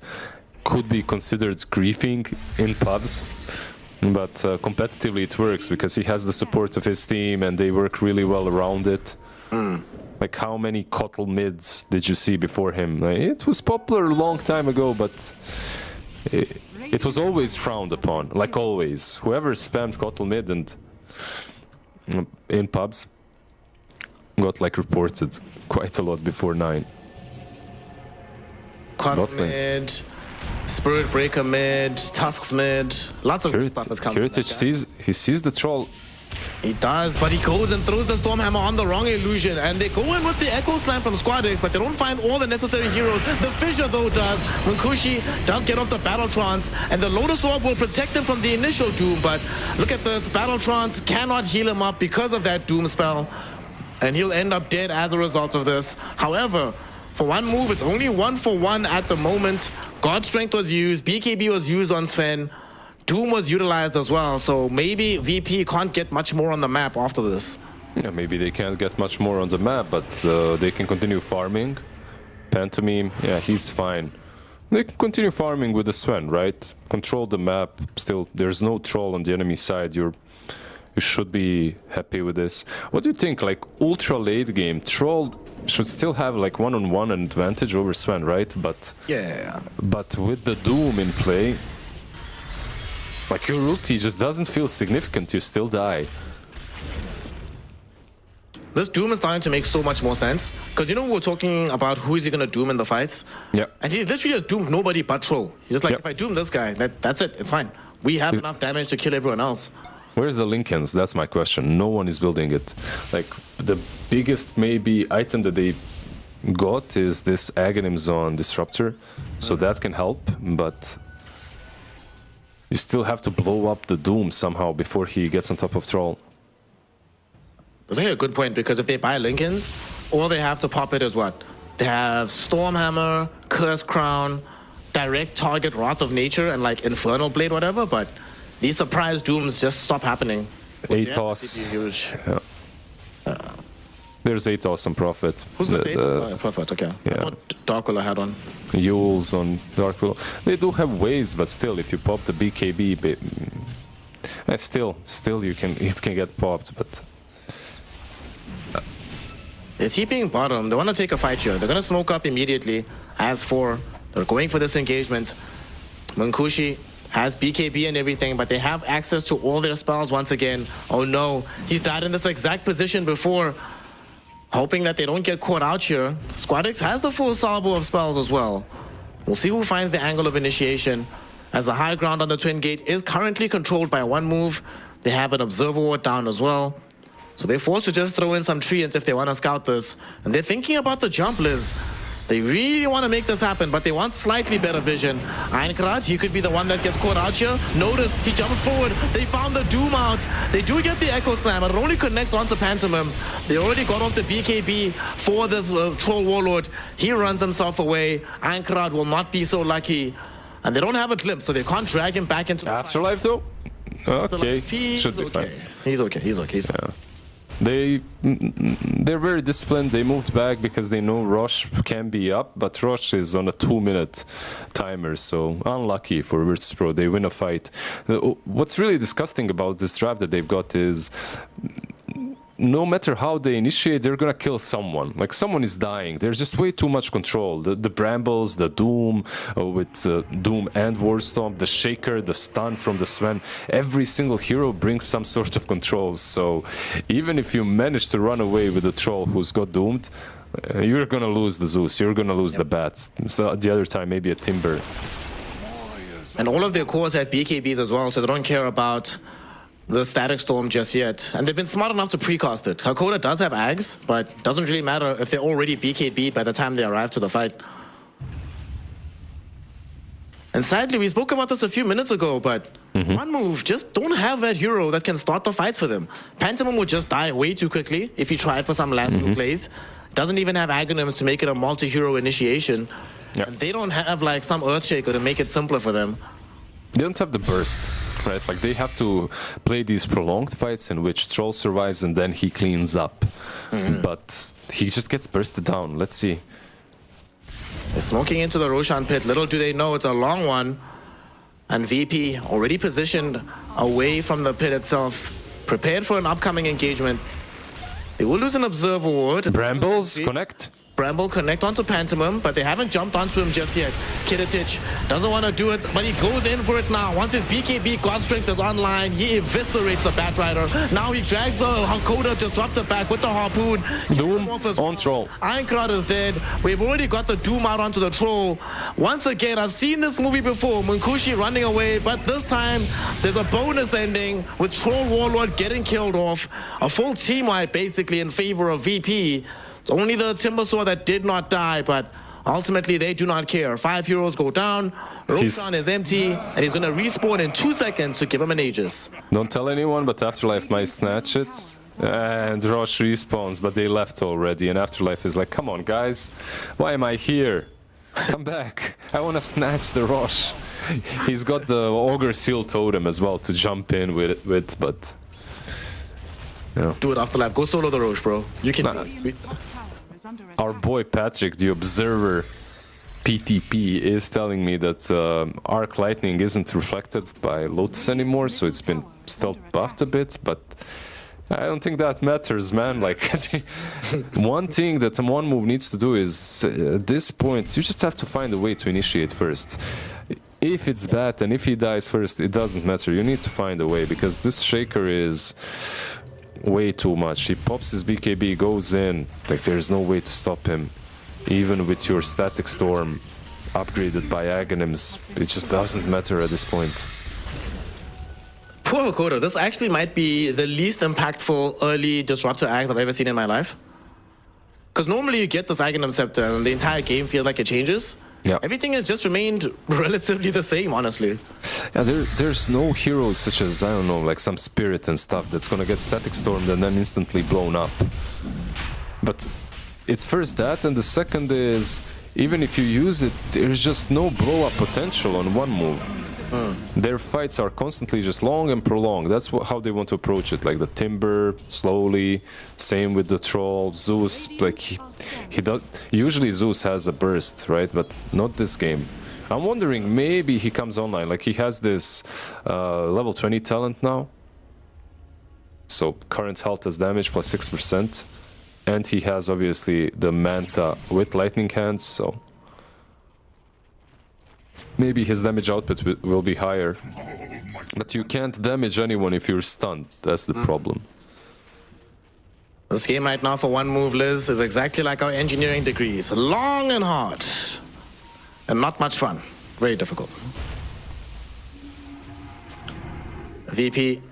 could be considered griefing in pubs. But competitively it works because he has the support of his team and they work really well around it. Like, how many Kotl mids did you see before him? Like, it was popular a long time ago, but it was always frowned upon. Like, always. Whoever spammed Kotl mid and in pubs got, like, reported quite a lot before 9. Kotl mid, Spirit Breaker mid, Tusks mid, lots of stuff is coming. Kiritich sees the troll. He does, but he goes and throws the Stormhammer on the wrong illusion, and they go in with the Echo Slam from Squadix, but they don't find all the necessary heroes. The Fissure, though, does. Munkushi does get off the Battletrons, and the Lotus Orb will protect him from the initial Doom, but look at this. Battletrons cannot heal him up because of that Doom spell, and he'll end up dead as a result of this. However, for one move, it's only 1-for-1 at the moment. God Strength was used, BKB was used on Sven. Doom was utilized as well, so maybe VP can't get much more on the map after this. Yeah, maybe they can't get much more on the map, but they can continue farming. Pantomime, yeah, he's fine. They can continue farming with the Sven, right? Control the map. Still, there's no troll on the enemy side. You should be happy with this. What do you think? Like, ultra late game, troll should still have like one-on-one advantage over Sven, right? But yeah. But with the Doom in play, Like, your ulti just doesn't feel significant, you still die. This Doom is starting to make so much more sense. Because you know we were talking about who is he going to Doom in the fights? Yeah. And he's literally just doomed nobody but Troll. He's just like, Yep. if I Doom this guy, that's it, it's fine. We have enough damage to kill everyone else. Where's the Lincolns? That's my question. No one is building it. Like, the biggest maybe item that they got is this Aghanim Zone Disruptor. So that can help, but you still have to blow up the Doom somehow before he gets on top of Troll. That's actually a good point, because if they buy Lincolns, all they have to pop it is what? They have Stormhammer, Curse Crown, Direct Target, Wrath of Nature, and like Infernal Blade, whatever, but these surprise Dooms just stop happening. Atos. Would be huge. Yeah. There's Atos on Prophet. Who's got the Atos? Prophet, okay. Yeah. I thought Dark Willow had one. Yules on Dark Willow. They do have ways, but still, if you pop the BKB, still you can, it can get popped, but... They're TPing bottom. They want to take a fight here. They're going to smoke up immediately. As for, they're going for this engagement. Munkushi has BKB and everything, but they have access to all their spells once again. Oh no, he's died in this exact position before. Hoping that they don't get caught out here. Squadix has the full salvo of spells as well. We'll see who finds the angle of initiation, as the high ground on the Twin Gate is currently controlled by one move. They have an Observer Ward down as well. So they're forced to just throw in some treants if they want to scout this. And they're thinking about the jump, Liz. They really want to make this happen, but they want slightly better vision. Einkrad, he could be the one that gets caught out here. Notice, he jumps forward. They found the Doom out. They do get the Echo Slam, but it only connects onto Pantomim. They already got off the BKB for this Troll Warlord. He runs himself away. Einkrad will not be so lucky. And they don't have a glimpse, so they can't drag him back into the Afterlife, though? Okay, should be fine. He's okay, he's okay. Yeah. They're very disciplined. They moved back because they know Rosh can be up, but Rosh is on a 2-minute timer, so unlucky for Virtus.pro. They win a fight. What's really disgusting about this draft that they've got is no matter how they initiate, they're gonna kill someone. Like, someone is dying. There's just way too much control. The Brambles, the Doom, with Doom and Warstomp, the Shaker, the stun from the Sven. Every single hero brings some sort of control. So even if you manage to run away with a Troll who's got doomed, you're gonna lose the Zeus, you're gonna lose the Bat. So the other time, maybe a Timber. And all of their cores have BKBs as well, so they don't care about the Static Storm just yet. And they've been smart enough to precast it. Hakoda does have Ags, but doesn't really matter if they're already BKB'd by the time they arrive to the fight. And sadly, we spoke about this a few minutes ago, but one move, just don't have that hero that can start the fights for them. Pantomim would just die way too quickly if he tried for some last few plays. Doesn't even have Aghanims to make it a multi-hero initiation. Yeah. And they don't have like some Earthshaker to make it simpler for them. They don't have the burst, right? Like, they have to play these prolonged fights in which Troll survives and then he cleans up. But he just gets bursted down. Let's see. They're smoking into the Roshan pit. Little do they know it's a long one. And VP already positioned away from the pit itself, prepared for an upcoming engagement. They will lose an Observer Ward. Brambles, connect. Bramble connect onto Pantomim, but they haven't jumped onto him just yet. Kittitich doesn't want to do it, but he goes in for it now. Once his BKB God Strength is online, he eviscerates the Batrider. Now he drags the Hakoda Disruptor back with the Harpoon. Doom on Troll. Einkrad is dead. We've already got the Doom out onto the Troll. Once again, I've seen this movie before. Munkushi running away, but this time there's a bonus ending with Troll Warlord getting killed off. A full team wipe basically in favor of VP. It's only the Timbersaw that did not die, but ultimately they do not care. 5 heroes go down, Roshan is empty, and he's going to respawn in 2 seconds to give him an Aegis. Don't tell anyone, but Afterlife might snatch it. And Rosh respawns, but they left already. And Afterlife is like, come on, guys. Why am I here? Come back. I want to snatch the Rosh. He's got the Ogre Seal Totem as well to jump in with but... Yeah. Do it, Afterlife. Go solo the Roche, bro. You can. Our boy Patrick, the Observer PTP, is telling me that Arc Lightning isn't reflected by Lotus anymore, so it's been still buffed a bit, but I don't think that matters, man. Like, one thing that one move needs to do is, at this point, you just have to find a way to initiate first. if it's bad and if he dies first, it doesn't matter. You need to find a way, because this Shaker is way too much. He pops his BKB, goes in, like there's no way to stop him. Even with your Static Storm upgraded by Aghanims, it just doesn't matter at this point. Poor Hakoda, this actually might be the least impactful early Disruptor Aghs I've ever seen in my life. Because normally you get this Aghanim Scepter and the entire game feels like it changes. Yeah. Everything has just remained relatively the same, honestly. Yeah, there's no heroes such as, I don't know, like some Spirit and stuff that's gonna get Static Stormed and then instantly blown up. But it's first that, and the second is, even if you use it, there's just no blow-up potential on one move. Their fights are constantly just long and prolonged. That's how they want to approach it. Like the Timber, slowly. Same with the Troll, Zeus. Like he does. Usually Zeus has a burst, right? But not this game. I'm wondering, maybe he comes online. Like he has this level 20 talent now. So current health as damage plus 6%. And he has obviously the Manta with Lightning Hands, so maybe his damage output will be higher. But you can't damage anyone if you're stunned. That's the problem. This game right now for one move, Liz, is exactly like our engineering degrees. Long and hard. And not much fun. Very difficult. VP,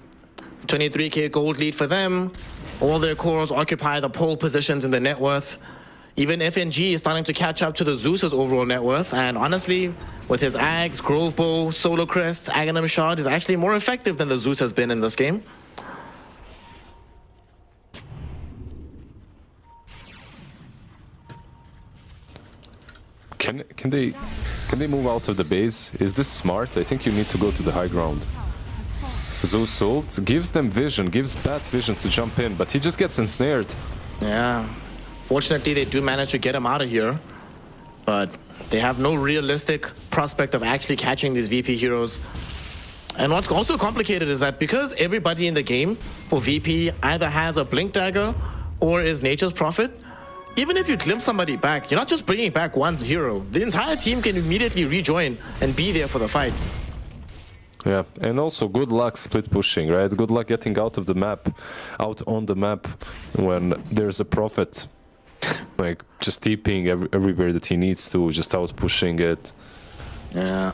23k gold lead for them. All their cores occupy the pole positions in the net worth. Even FNG is starting to catch up to the Zeus's overall net worth, and honestly, with his Aghs, Grove Bow, Solar Crest, Aghanim Shard, is actually more effective than the Zeus has been in this game. Can they move out of the base? Is this smart? I think you need to go to the high ground. Zeus ult gives them vision, gives Bat vision to jump in, but he just gets ensnared. Yeah. Fortunately, they do manage to get him out of here, but they have no realistic prospect of actually catching these VP heroes. And what's also complicated is that because everybody in the game for VP either has a Blink Dagger or is Nature's Prophet, even if you glimpse somebody back, you're not just bringing back one hero. The entire team can immediately rejoin and be there for the fight. Yeah, and also good luck split pushing, right? Good luck getting out of the map, out on the map when there's a Prophet. Like, just TPing everywhere that he needs to, just out pushing it. Yeah.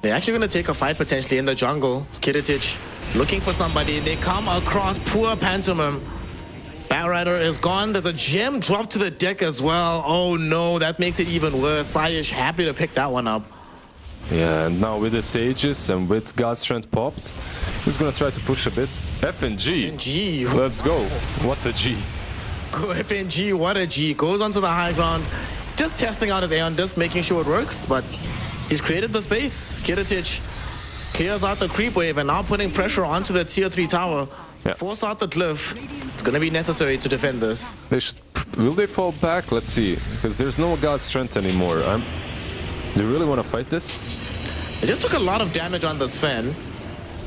They're actually going to take a fight potentially in the jungle. Kiritich looking for somebody. They come across poor Pantomime. Batrider is gone. There's a gem drop to the deck as well. Oh no, that makes it even worse. Sayish happy to pick that one up. Yeah, and now with the Sages and with God's Strength popped, he's gonna try to push a bit. FNG. Let's go. What the G. FNG, what a G. Goes onto the high ground. Just testing out his Aeon Disc, making sure it works, but he's created the space. Kiritich clears out the creep wave and now putting pressure onto the tier 3 tower. Yeah. Force out the glyph. It's gonna be necessary to defend this. Will they fall back? Let's see. Because there's no God's Strength anymore. Do you really want to fight this? They just took a lot of damage on the Sven.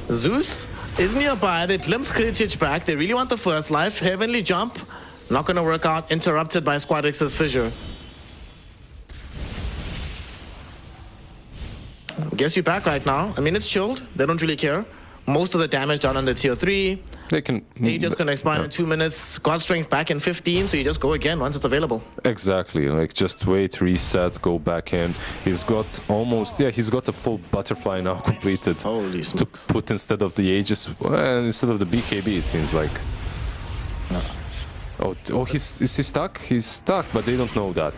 Zeus is nearby. They glimpse Kiritich back. They really want the first life. Heavenly Jump. Not gonna work out. Interrupted by Squadix's Fissure. Guess you're back right now. I mean, it's chilled. They don't really care. Most of the damage done on the tier 3. They can. They're just gonna expire in 2 minutes. God Strength back in 15, so you just go again once it's available. Exactly. Like, just wait, reset, go back in. He's got almost, yeah, he's got a full butterfly now completed. Holy smokes. To put instead of the Aegis, instead of the BKB, it seems like. Oh, is he stuck? He's stuck, but they don't know that.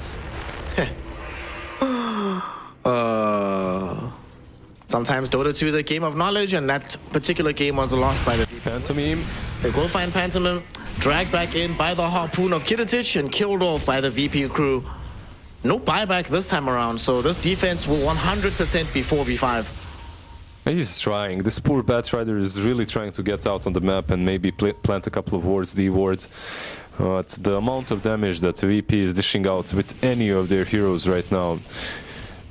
Sometimes Dota 2 is a game of knowledge, and that particular game was lost by the Pantomime. They go find Pantomime, dragged back in by the harpoon of Kiritich, and killed off by the VP crew. No buyback this time around, so this defense will 100% be 4v5. He's trying. This poor Batrider is really trying to get out on the map and maybe plant a couple of wards, D-wards. But the amount of damage that VP is dishing out with any of their heroes right now,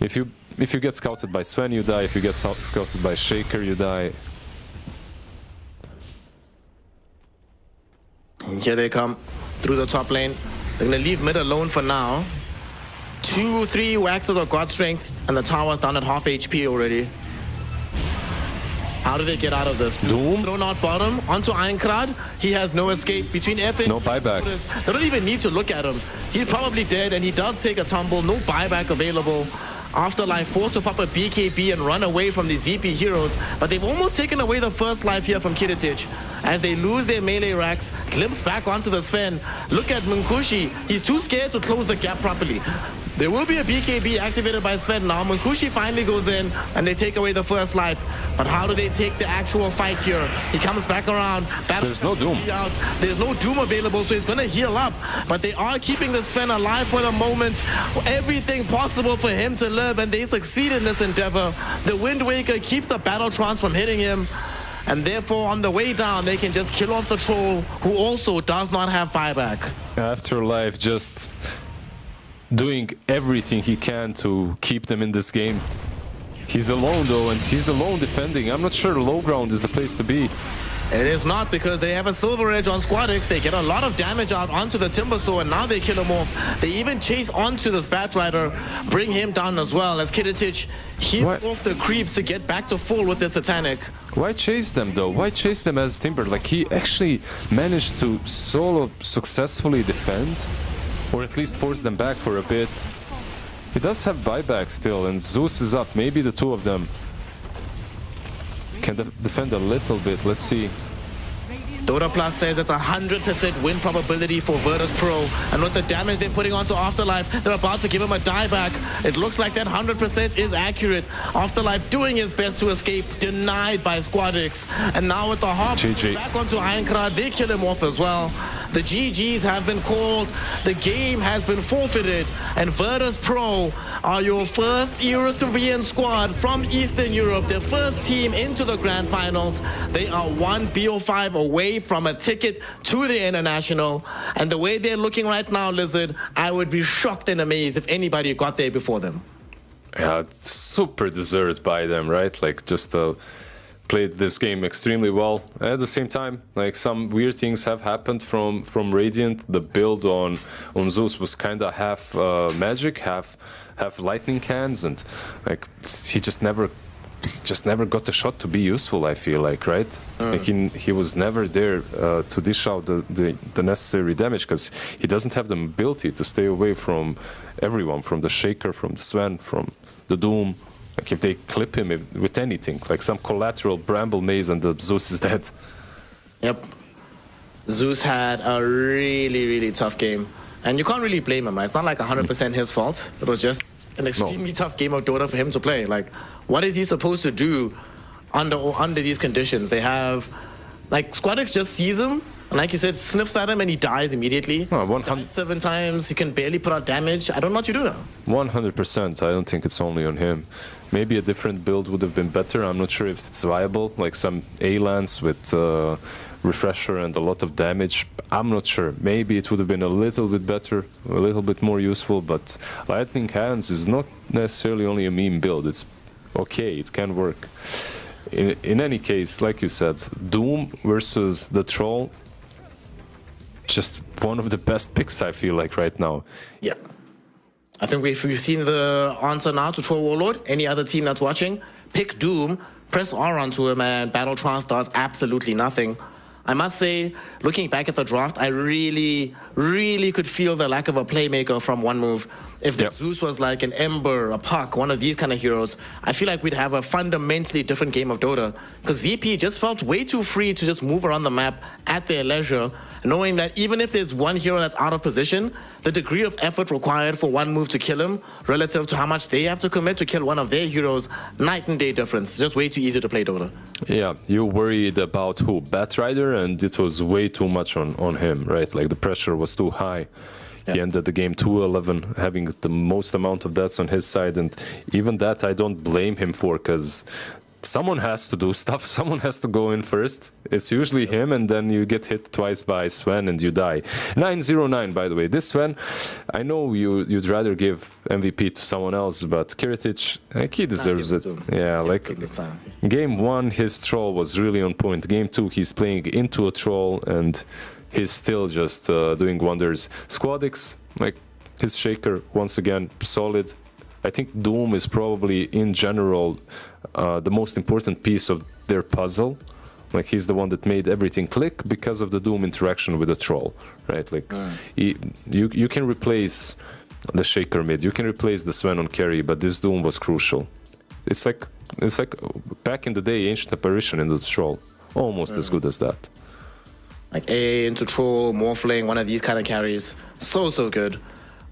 if you get scouted by Sven, you die. If you get scouted by Shaker, you die. And here they come through the top lane. They're gonna leave mid alone for now. 2-3 whacks of the God Strength, and the tower's down at half HP already. How do they get out of this? Doom. Thrown out bottom onto Ironclad. He has no escape between F and No buyback. They don't even need to look at him. He's probably dead, and he does take a tumble. No buyback available. Afterlife forced to pop a BKB and run away from these VP heroes, but they've almost taken away the first life here from Kiritich. As they lose their melee racks, glimpse back onto the Sven. Look at Munkushi. He's too scared to close the gap properly. There will be a BKB activated by Sven now. Munkushi finally goes in, and they take away the first life. But how do they take the actual fight here? He comes back around. There's no Doom. There's no Doom available, so he's going to heal up. But they are keeping the Sven alive for the moment. Everything possible for him to live, and they succeed in this endeavor. The Wind Waker keeps the Battle Trance from hitting him. And therefore, on the way down, they can just kill off the Troll, who also does not have buyback. Afterlife just doing everything he can to keep them in this game. He's alone though, and he's alone defending. I'm not sure low ground is the place to be. It is not, because they have a Silver Edge on Squadix. They get a lot of damage out onto the Timbersaw, and now they kill him off. They even chase onto this Batrider, bring him down as well, as Kiritich heals off the creeps to get back to full with their Satanic. Why chase them though? Why chase them as Timber? Like, he actually managed to solo successfully defend, or at least force them back for a bit. He does have buyback still, and Zeus is up. Maybe the two of them can defend a little bit. Let's see. Dota Plus says it's 100% win probability for Virtus.pro, and with the damage they're putting onto Afterlife, they're about to give him a dieback. It looks like that 100% is accurate. Afterlife doing his best to escape, denied by Squadix, and now with the hop back onto Ironclad, they kill him off as well. The GGs have been called, the game has been forfeited, and Virtus.pro are your first European squad from Eastern Europe, their first team into the Grand Finals. They are one BO5 away from a ticket to the International, and the way they're looking right now, Lizard, I would be shocked and amazed if anybody got there before them. Yeah, it's super deserved by them, right? Like, just played this game extremely well. At the same time, like, some weird things have happened from Radiant. The build on Zeus was kind of half magic, half lightning cans, and like, he just never got the shot to be useful, I feel like, right? Like, he was never there to dish out the necessary damage, because he doesn't have the ability to stay away from everyone, from the Shaker, from the Sven, from the Doom. Like, if they clip him with anything, like some collateral Bramble Maze, and the Zeus is dead. Yep. Zeus had a really, really tough game. And you can't really blame him, right? It's not like 100% his fault. It was just an extremely tough game of Dota for him to play. Like, what is he supposed to do under these conditions? They have, like, Squadix just sees him, and like you said, sniffs at him, and he dies immediately. Oh, dies 7 times, he can barely put out damage. I don't know what you do now. 100%. I don't think it's only on him. Maybe a different build would have been better. I'm not sure if it's viable. Like some A-Lance with Refresher and a lot of damage. I'm not sure. Maybe it would have been a little bit better, a little bit more useful, but Lightning Hands is not necessarily only a meme build. It's okay, it can work. In any case, like you said, Doom versus the Troll, just one of the best picks, I feel like, right now. Yeah. I think we've seen the answer now to Troll Warlord. Any other team that's watching, pick Doom, press R onto him, and Battle Trance does absolutely nothing. I must say, looking back at the draft, I really, really could feel the lack of a playmaker from One Move. If the Zeus was like an Ember, a Puck, one of these kind of heroes, I feel like we'd have a fundamentally different game of Dota. Because VP just felt way too free to just move around the map at their leisure, knowing that even if there's one hero that's out of position, the degree of effort required for One Move to kill him relative to how much they have to commit to kill one of their heroes, night and day difference. It's just way too easy to play Dota. Yeah, you worried about who? Batrider, and it was way too much on him, right? Like, the pressure was too high. He ended the game 2-11, having the most amount of deaths on his side, and even that I don't blame him for, because someone has to do stuff, someone has to go in first. It's usually him, and then you get hit twice by Sven and you die. 909, by the way. This Sven, I know you'd rather give MVP to someone else, but Kiritich, like, he deserves it. Yeah, like, game 1, his troll was really on point. Game 2, he's playing into a troll, and he's still just doing wonders. Squadix, like, his shaker, once again, solid. I think Doom is probably, in general, the most important piece of their puzzle. Like, he's the one that made everything click because of the Doom interaction with the troll, right? Like, you can replace the shaker mid, you can replace the Sven on carry, but this Doom was crucial. It's like back in the day, Ancient Apparition into the troll, almost as good as that. Like AA into troll, Morphling, one of these kind of carries, so good.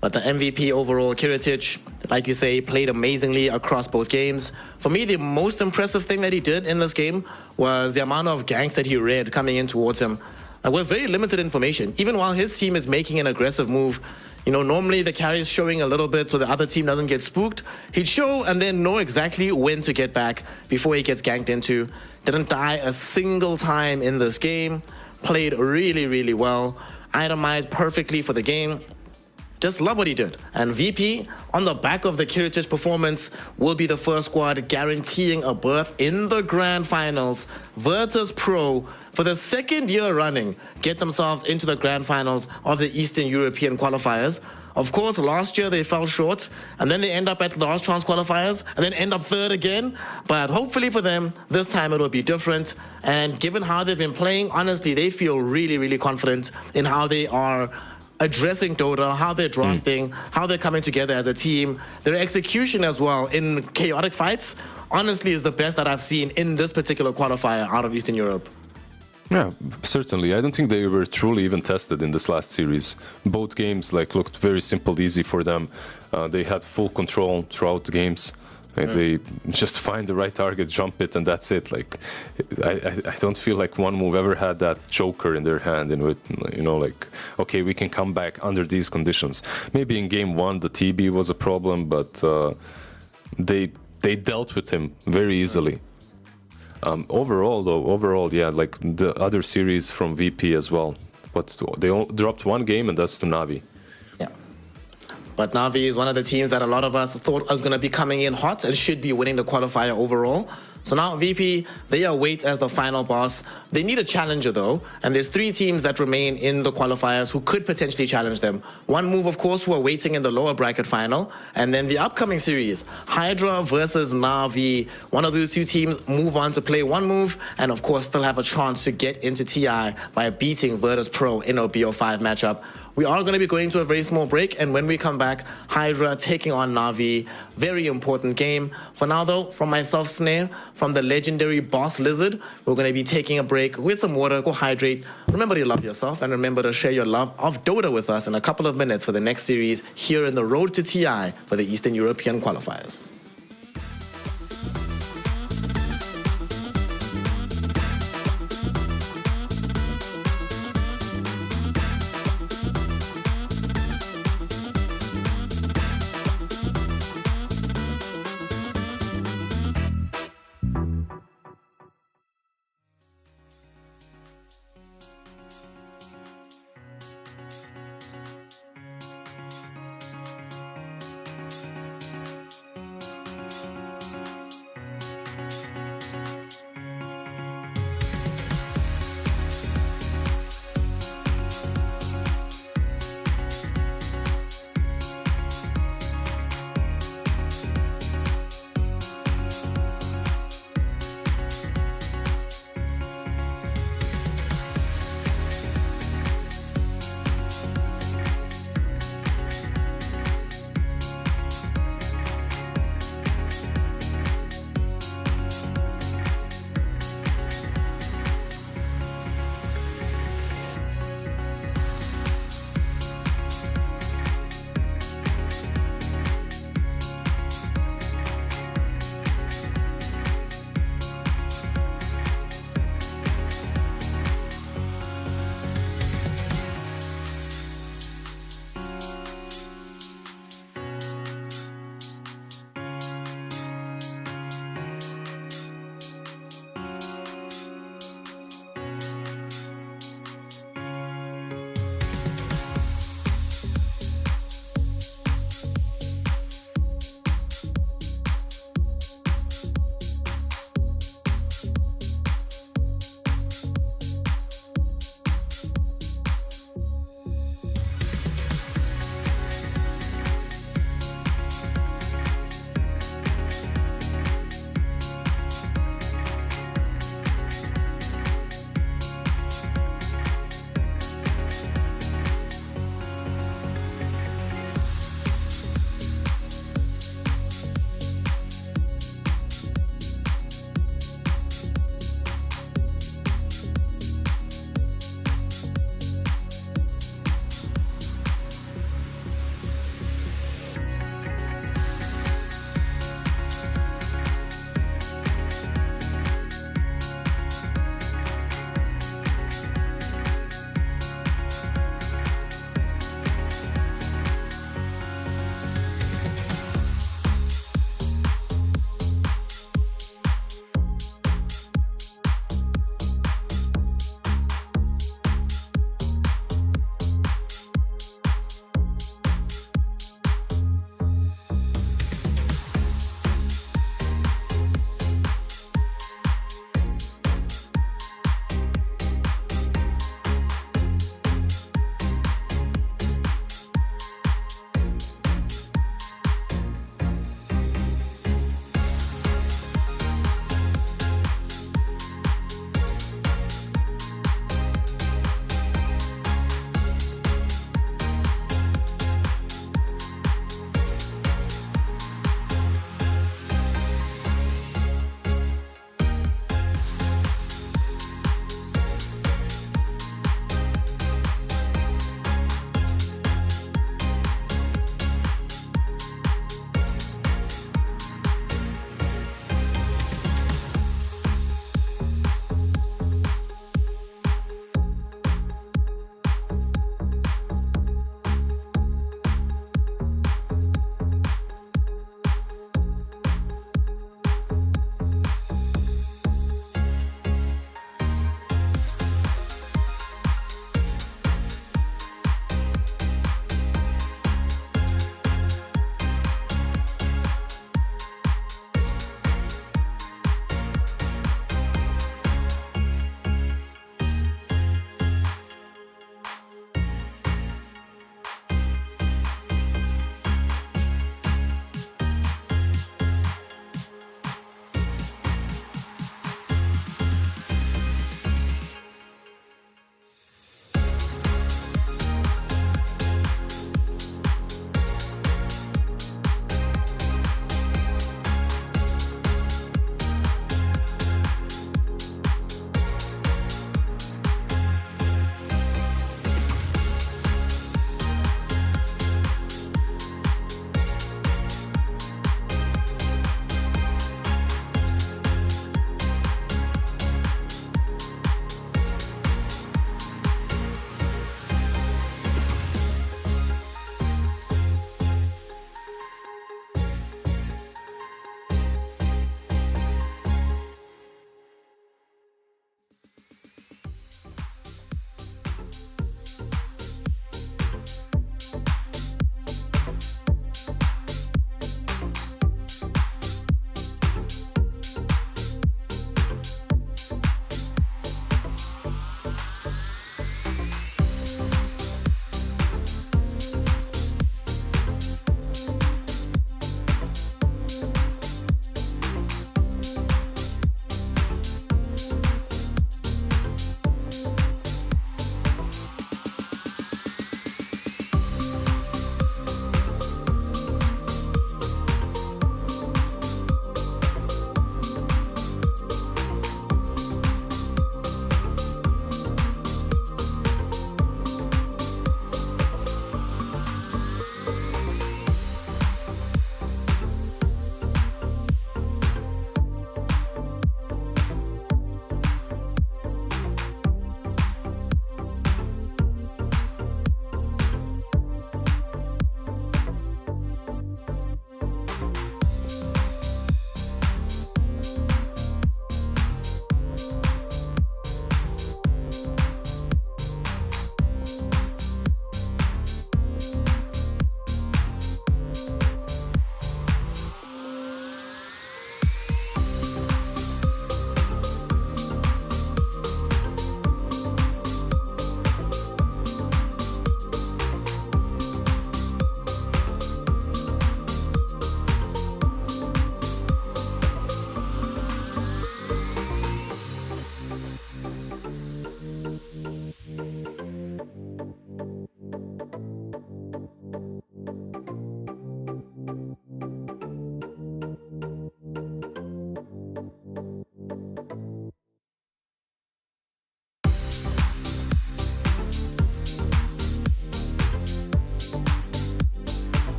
But the MVP overall, Kiritich, like you say, played amazingly across both games. For me, the most impressive thing that he did in this game was the amount of ganks that he read coming in towards him. With very limited information, even while his team is making an aggressive move. You know, normally the carry is showing a little bit so the other team doesn't get spooked. He'd show and then know exactly when to get back before he gets ganked into. Didn't die a single time in this game. Played really well. Itemized perfectly for the game. Just love what he did. And VP, on the back of the Kiritich performance, will be the first squad guaranteeing a berth in the grand finals. Virtus.pro, for the second year running, get themselves into the grand finals of the Eastern European qualifiers. Of course, last year they fell short, and then they end up at the last chance qualifiers, and then end up third again. But hopefully for them, this time it will be different. And given how they've been playing, honestly, they feel really confident in how they are addressing Dota, how they're drafting, how they're coming together as a team. Their execution as well in chaotic fights, honestly, is the best that I've seen in this particular qualifier out of Eastern Europe. Yeah, certainly. I don't think they were truly even tested in this last series. Both games looked very simple, easy for them. They had full control throughout the games. They just find the right target, jump it, and that's it. Like, I don't feel like one move ever had that joker in their hand, in which, you know, like, okay, we can come back under these conditions. Maybe in game one the TB was a problem, but they dealt with him very easily. Overall, yeah, like the other series from VP as well. But they dropped one game, and that's to NAVI. But NAVI is one of the teams that a lot of us thought was going to be coming in hot and should be winning the qualifier overall. So now VP, they await as the final boss. They need a challenger though, and there's 3 teams that remain in the qualifiers who could potentially challenge them. One move, of course, who are waiting in the lower bracket final, and then the upcoming series, HYDRA versus NAVI. One of those 2 teams move on to play one move, and of course still have a chance to get into TI by beating Virtus.pro in a BO5 matchup. We are going to be going to a very small break, and when we come back, HYDRA taking on NAVI. Very important game. For now, though, from myself, Snare, from the legendary Boss Lizard, we're going to be taking a break with some water, go hydrate. Remember to love yourself, and remember to share your love of Dota with us in a couple of minutes for the next series here in the Road to TI for the Eastern European qualifiers.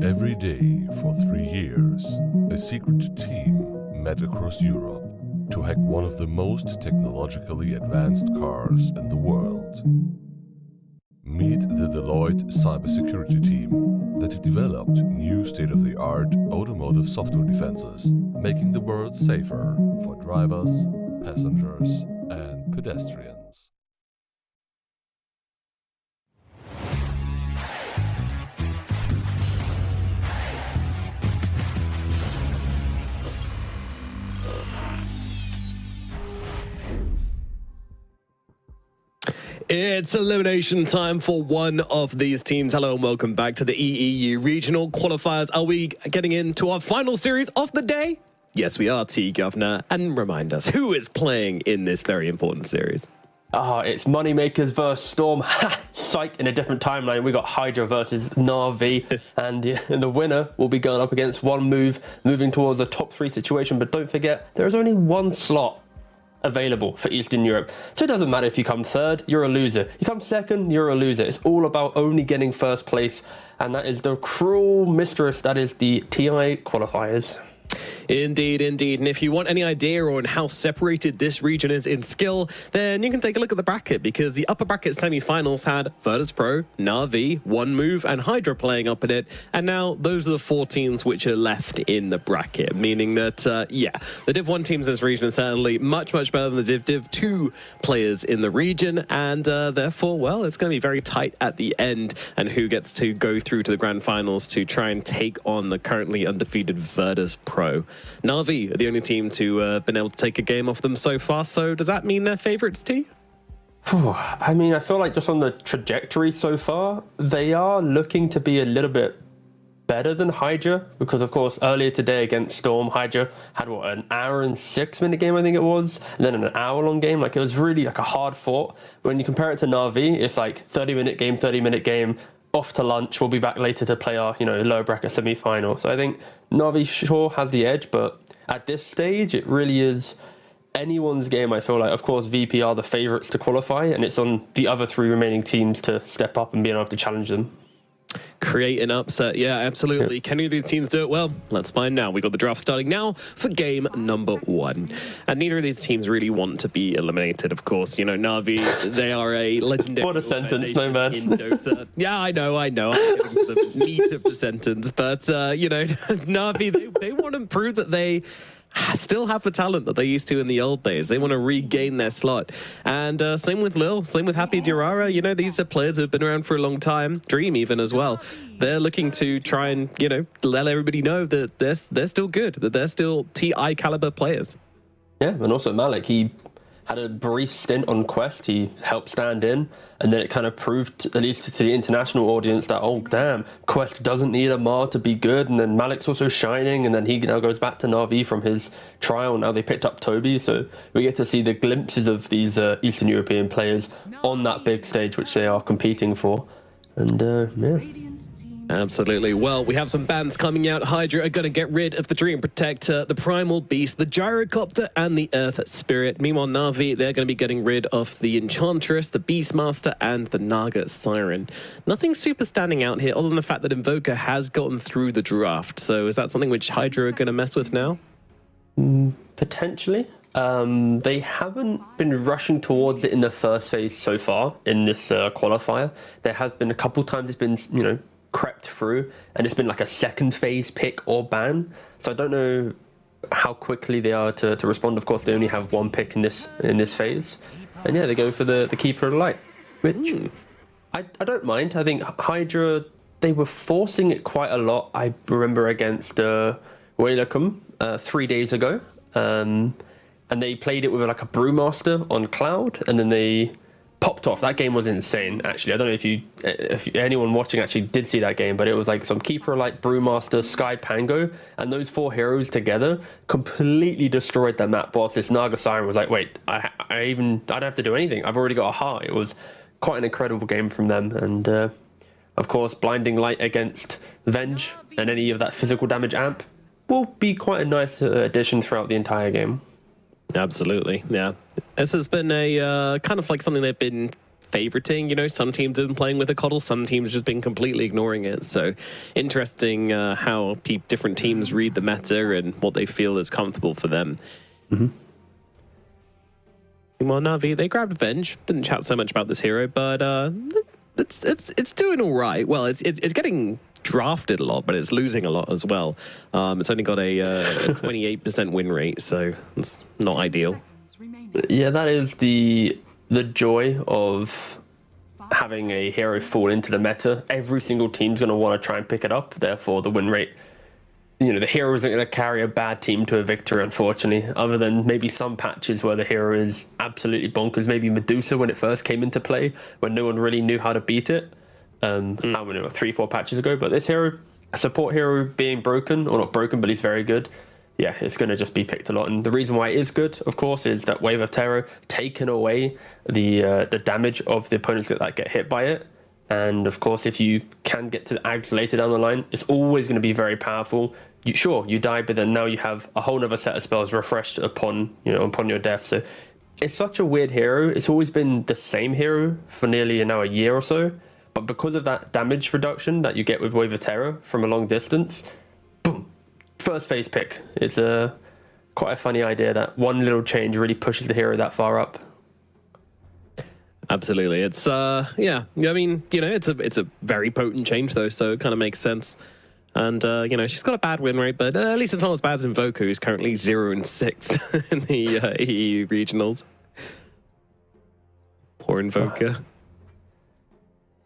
Every day for 3 years, a secret team met across Europe to hack one of the most technologically advanced cars in the world. Meet the Deloitte cybersecurity team that developed new state-of-the-art automotive software defenses, making the world safer for drivers, passengers, and pedestrians. It's elimination time for one of these teams. Hello and welcome back to the EEU Regional Qualifiers. Are we getting into our final series of the day? Yes, we are, T Governor. And remind us, who is playing in this very important series? It's MoneyMakers versus Storm. Ha! Psych, in a different timeline. We got HYDRA versus NAVI. and the winner will be going up against one move, moving towards a top 3 situation. But don't forget, there is only one slot available for Eastern Europe. So it doesn't matter if you come 3rd, you're a loser. You come 2nd, you're a loser. It's all about only getting 1st place. And that is the cruel mistress that is the TI qualifiers. Indeed, indeed. And if you want any idea on how separated this region is in skill, then you can take a look at the bracket, because the upper bracket semi-finals had Virtus.pro, NAVI, One Move, and HYDRA playing up in it. And now those are the 4 teams which are left in the bracket, meaning that, yeah, the Div 1 teams in this region are certainly much, much better than the Div 2 players in the region. And therefore, well, it's going to be very tight at the end, and who gets to go through to the grand finals to try and take on the currently undefeated Virtus.pro. NAVI are the only team to been able to take a game off them so far, so does that mean they're favourites, T? I mean, I feel like just on the trajectory so far, they are looking to be a little bit better than HYDRA, because of course earlier today against Storm, HYDRA had what, an hour and 6-minute game I think it was, and then an hour-long game. Like, it was really like a hard fought. When you compare it to NAVI, it's like 30-minute game, 30-minute game, off to lunch. We'll be back later to play our, lower bracket semi-final. So I think NAVI sure has the edge, but at this stage, it really is anyone's game. I feel like, of course, VP are the favourites to qualify, and it's on the other 3 remaining teams to step up and be able to challenge them. Create an upset, yeah, absolutely. Yeah. Can any of these teams do it? Well, let's find now. We got the draft starting now for game number 1. And neither of these teams really want to be eliminated, of course. NAVI, they are a legendary... What a sentence, no man. In Dota. Yeah, I know. I'm getting to the meat of the sentence. But, NAVI, they want to prove that they still have the talent that they used to in the old days. They want to regain their slot. And same with Lil, same with Happy Durara. These are players who have been around for a long time. Dream even as well. They're looking to try and, let everybody know that they're still good, that they're still TI caliber players. Yeah, and also Malik, he had a brief stint on Quest. He helped stand in, and then it kind of proved, at least to the international audience, that, oh, damn, Quest doesn't need a Mar to be good. And then Malik's also shining, and then he now goes back to NAVI from his trial. Now they picked up Toby, so we get to see the glimpses of these Eastern European players on that big stage, which they are competing for. And, yeah. Absolutely. Well, we have some bans coming out. HYDRA are going to get rid of the Dream Protector, the Primal Beast, the Gyrocopter, and the Earth Spirit. Meanwhile, NAVI, they're going to be getting rid of the Enchantress, the Beastmaster, and the Naga Siren. Nothing super standing out here, other than the fact that Invoker has gotten through the draft. So is that something which HYDRA are going to mess with now? Potentially. They haven't been rushing towards it in the first phase so far in this qualifier. There has been a couple times it's been, crept through, and it's been like a second phase pick or ban. So I don't know how quickly they are to respond. Of course, they only have 1 pick in this phase, and yeah, they go for the Keeper of the Light, which I don't mind. I think HYDRA, they were forcing it quite a lot. I remember against UALEIKUM 3 days ago, and they played it with like a Brewmaster on Cloud, and then they popped off. That game was insane, actually. I don't know if anyone watching actually did see that game, but it was like some Keeper Light, Brewmaster, Sky Pango, and those 4 heroes together completely destroyed their map. Whilst this Naga Siren was like, wait, I don't have to do anything. I've already got a heart. It was quite an incredible game from them. And of course, Blinding Light against Venge and any of that physical damage amp will be quite a nice addition throughout the entire game. Absolutely, yeah. This has been a kind of like something they've been favoriting. You know, some teams have been playing with a coddle, some teams just been completely ignoring it. So interesting how different teams read the meta and what they feel is comfortable for them. Well, Navi, they grabbed Venge. Didn't chat so much about this hero, but it's doing all right. Well, it's getting drafted a lot, but it's losing a lot as well. It's only got a 28% win rate, so it's not ideal. Yeah, that is the joy of having a hero fall into the meta. Every single team's going to want to try and pick it up. Therefore, the win rate, you know, the hero isn't going to carry a bad team to a victory, unfortunately, other than maybe some patches where the hero is absolutely bonkers. Maybe Medusa when it first came into play, when no one really knew how to beat it. I don't know, 3-4 patches ago. But this hero, a support hero being broken, or not broken, but he's very good. Yeah, it's going to just be picked a lot. And the reason why it is good, of course, is that Wave of Terror taken away the damage of the opponents that get hit by it. And of course, if you can get to the Ags later down the line, it's always going to be very powerful. You die, but then now you have a whole other set of spells refreshed upon your death. So it's such a weird hero. It's always been the same hero for nearly now a year or so. But because of that damage reduction that you get with Wave of Terror from a long distance, boom. First phase pick. It's quite a funny idea that one little change really pushes the hero that far up. Absolutely. It's yeah. I mean, you know, it's a very potent change though, so it kind of makes sense. And you know, she's got a bad win rate, but at least it's not as bad as Invoker, who's currently 0-6 in the EEU regionals. Poor Invoker.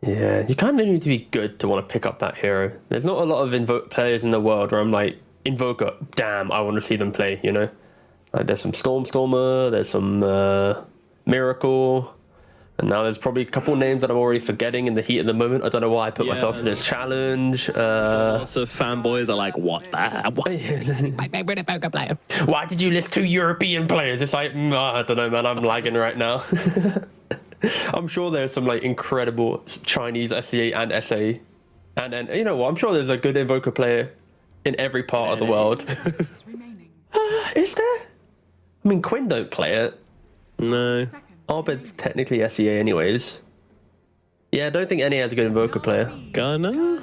Yeah, you kind of need to be good to want to pick up that hero. There's not a lot of players in the world where I'm like, Invoker, damn, I want to see them play, you know? Like, there's some Stormer, there's some Miracle, and now there's probably a couple names that I'm already forgetting in the heat of the moment. I don't know why I put myself in this challenge. Lots of fanboys are like, what the? Why did you list 2 European players? It's like, I don't know, man, I'm lagging right now. I'm sure there's some like incredible Chinese SEA and SA. And then, you know what, I'm sure there's a good Invoker player in every part of the world. Is there? I mean, Quinn don't play it. No. Arbed's technically SEA anyways. Yeah, I don't think NA has a good Invoker player. Gunner?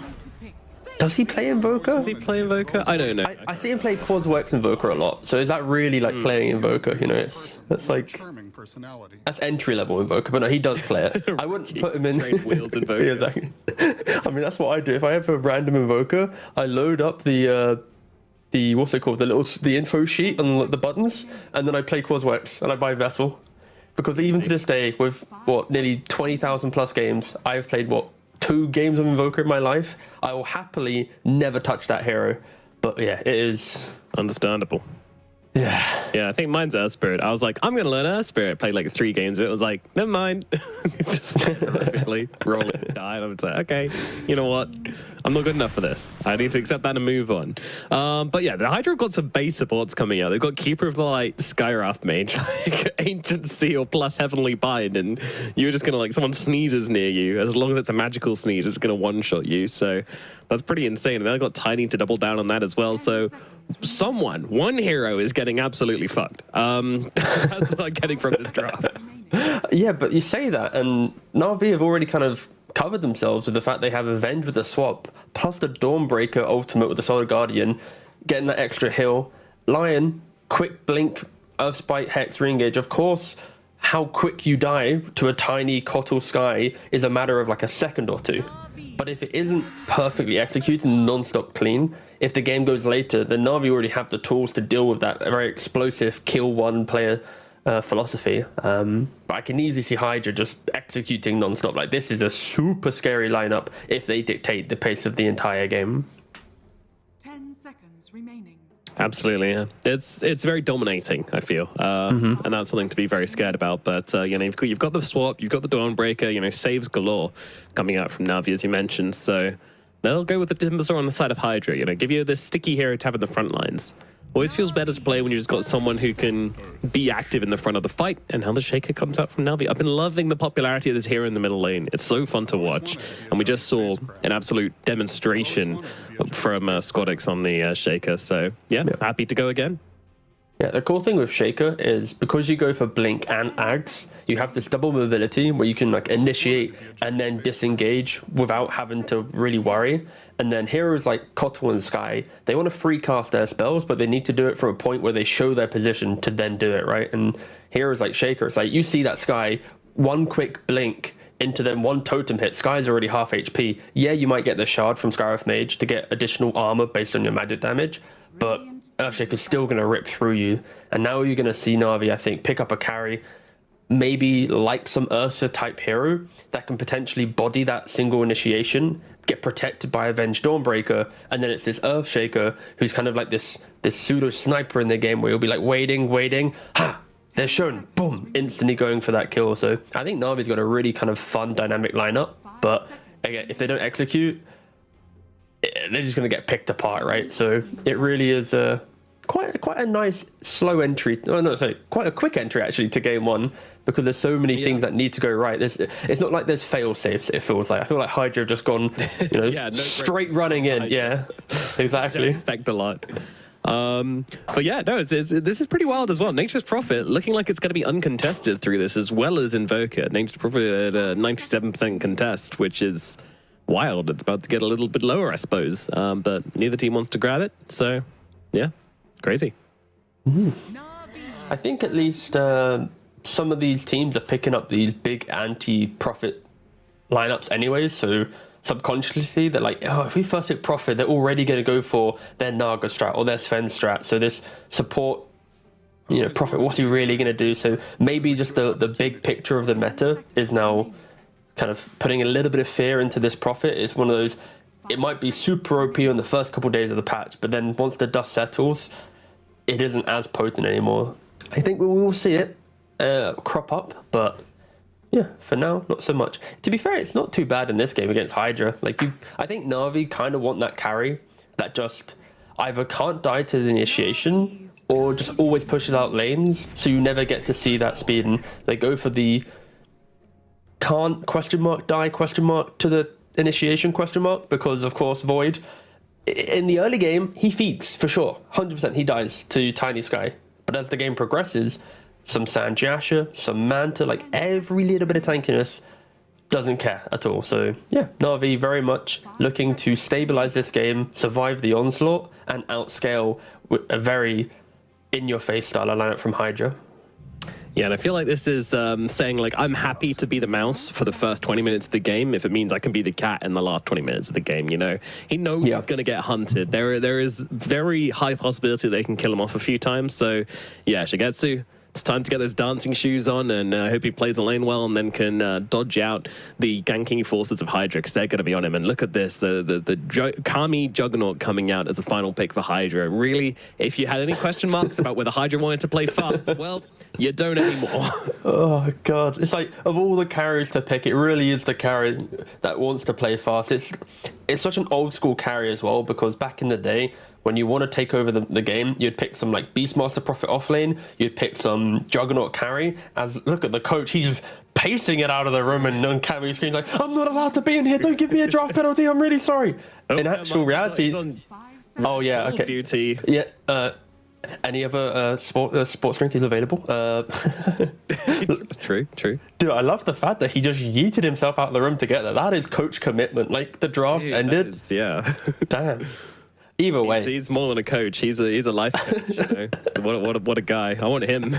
Does he play Invoker? Does he play Invoker? I don't know. I see him play Qualifiers Invoker a lot. So is that really like playing Invoker? You know, that's like... That's entry level Invoker, but no, he does play it. I wouldn't put him in wheels Invoker. Yeah, exactly. I mean, that's what I do. If I have a random Invoker, I load up the what's it called, the info sheet on the buttons, and then I play Quaswex and I buy Vessel, because even to this day, with what nearly 20,000 plus games, I've played 2 games of Invoker in my life. I will happily never touch that hero, but yeah, it is understandable. Yeah. Yeah, I think mine's Earth Spirit. I was like, I'm going to learn Earth Spirit. Played like 3 games of it. I was like, never mind. Just perfectly roll it, die. And I was like, okay, you know what? I'm not good enough for this. I need to accept that and move on. But yeah, the HYDRA have got some base supports coming out. They've got Keeper of the Light, Skywrath Mage, like Ancient Seal plus Heavenly Bind, and you're just going to like, someone sneezes near you. As long as it's a magical sneeze, it's going to one-shot you. So that's pretty insane. And they've got Tiny to double down on that as well. So one hero is getting absolutely fucked. That's what I'm getting from this draft. Yeah, but you say that, and Na'Vi have already kind of covered themselves with the fact they have Avenge with the swap, plus the Dawnbreaker ultimate with the Solar Guardian, getting that extra heal. Lion, quick blink, Earthspite, Hex, Reengage. Of course, how quick you die to a tiny Kotl Sky is a matter of like a second or 2. But if it isn't perfectly executed and non-stop clean, if the game goes later, then Na'Vi already have the tools to deal with that very explosive kill one player philosophy. But I can easily see HYDRA just executing non-stop. Like, this is a super scary lineup if they dictate the pace of the entire game. 10 seconds remaining. Absolutely, yeah. It's very dominating, I feel, and that's something to be very scared about. But you know, you've got the swap, you've got the Dawnbreaker, you know, saves galore coming out from Navi, as you mentioned. So they'll go with the Timbersaw on the side of HYDRA. You know, give you this sticky hero to have in the front lines. Always feels better to play when you just got someone who can be active in the front of the fight. And how the Shaker comes out from Navi. I've been loving the popularity of this hero in the middle lane. It's so fun to watch. And we just saw an absolute demonstration from Squadix on the Shaker. So, yeah, happy to go again. Yeah, the cool thing with Shaker is because you go for Blink and Ags, you have this double mobility where you can like initiate and then disengage without having to really worry. And then heroes like Kotal and Sky, they want to free cast their spells, but they need to do it from a point where they show their position to then do it, right? And heroes like Shaker, it's like you see that Sky, one quick blink into them, one totem hit, Sky's already half HP. Yeah, you might get the shard from Scarif Mage to get additional armor based on your magic damage, but Earthshaker's still going to rip through you. And now you're going to see Navi, I think, pick up a carry, maybe like some Ursa type hero that can potentially body that single initiation, get protected by Avenged Dawnbreaker, and then it's this Earthshaker who's kind of like this pseudo sniper in the game where you'll be like waiting, ha! They're shown, boom, instantly going for that kill. So I think Navi's got a really kind of fun dynamic lineup, but again, if they don't execute, they're just going to get picked apart, right? So it really is quite a nice slow entry. Oh no, sorry, quite a quick entry actually to game one, because there's so many things that need to go right. It's not like there's fail safes. It feels like I feel like HYDRA have just gone, straight running in. Yeah, exactly. I expect a lot. But yeah, no, this is pretty wild as well. Nature's Prophet looking like it's going to be uncontested through this, as well as Invoker. Nature's Prophet at a 97% contest, which is wild. It's about to get a little bit lower, I suppose. But neither team wants to grab it, so yeah, crazy. I think at least some of these teams are picking up these big anti-Prophet lineups anyways, so subconsciously they're like, oh, if we first pick Prophet, they're already going to go for their Naga strat or their Sven strat, so this support, Prophet, what's he really going to do? So maybe just the big picture of the meta is now kind of putting a little bit of fear into this Prophet. It's one of those, it might be super OP on the first couple of days of the patch, but then once the dust settles, it isn't as potent anymore. I think we will see it crop up, but yeah, for now, not so much. To be fair, it's not too bad in this game against HYDRA. I think Navi kind of want that carry that just either can't die to the initiation or just always pushes out lanes, so you never get to see that speed. And they go for the can't die to the initiation because of course Void in the early game he feeds for sure, 100% he dies to Tiny Sky, but as the game progresses, some Sanjasha, some Manta, like every little bit of tankiness doesn't care at all. So yeah, Navi very much looking to stabilize this game, survive the onslaught, and outscale with a very in-your-face style of lineup from HYDRA. Yeah, and I feel like this is saying, like, I'm happy to be the mouse for the first 20 minutes of the game if it means I can be the cat in the last 20 minutes of the game, He knows he's going to get hunted. There is very high possibility they can kill him off a few times. So, yeah, Shigetsu, it's time to get those dancing shoes on, and I hope he plays the lane well and then can dodge out the ganking forces of HYDRA, because they're going to be on him. And look at this, the Kami Juggernaut coming out as the final pick for HYDRA. Really, if you had any question marks about whether HYDRA wanted to play fast, well, you don't anymore. Oh god, it's like, of all the carries to pick, it really is the carry that wants to play fast. It's such an old school carry as well, because back in the day, when you want to take over the game, you'd pick some like Beastmaster Prophet off lane, you'd pick some Juggernaut carry. Look at the coach, he's pacing it out of the room and on camera screen like, I'm not allowed to be in here, don't give me a draft penalty, I'm really sorry. In actual reality, oh yeah, okay. Duty. Yeah, any other sports drink is available. True. Dude, I love the fact that he just yeeted himself out of the room to get that. That is coach commitment. Like, the draft ended. Yeah. Damn. Either way, he's more than a coach. He's a life coach. What a guy! I want him.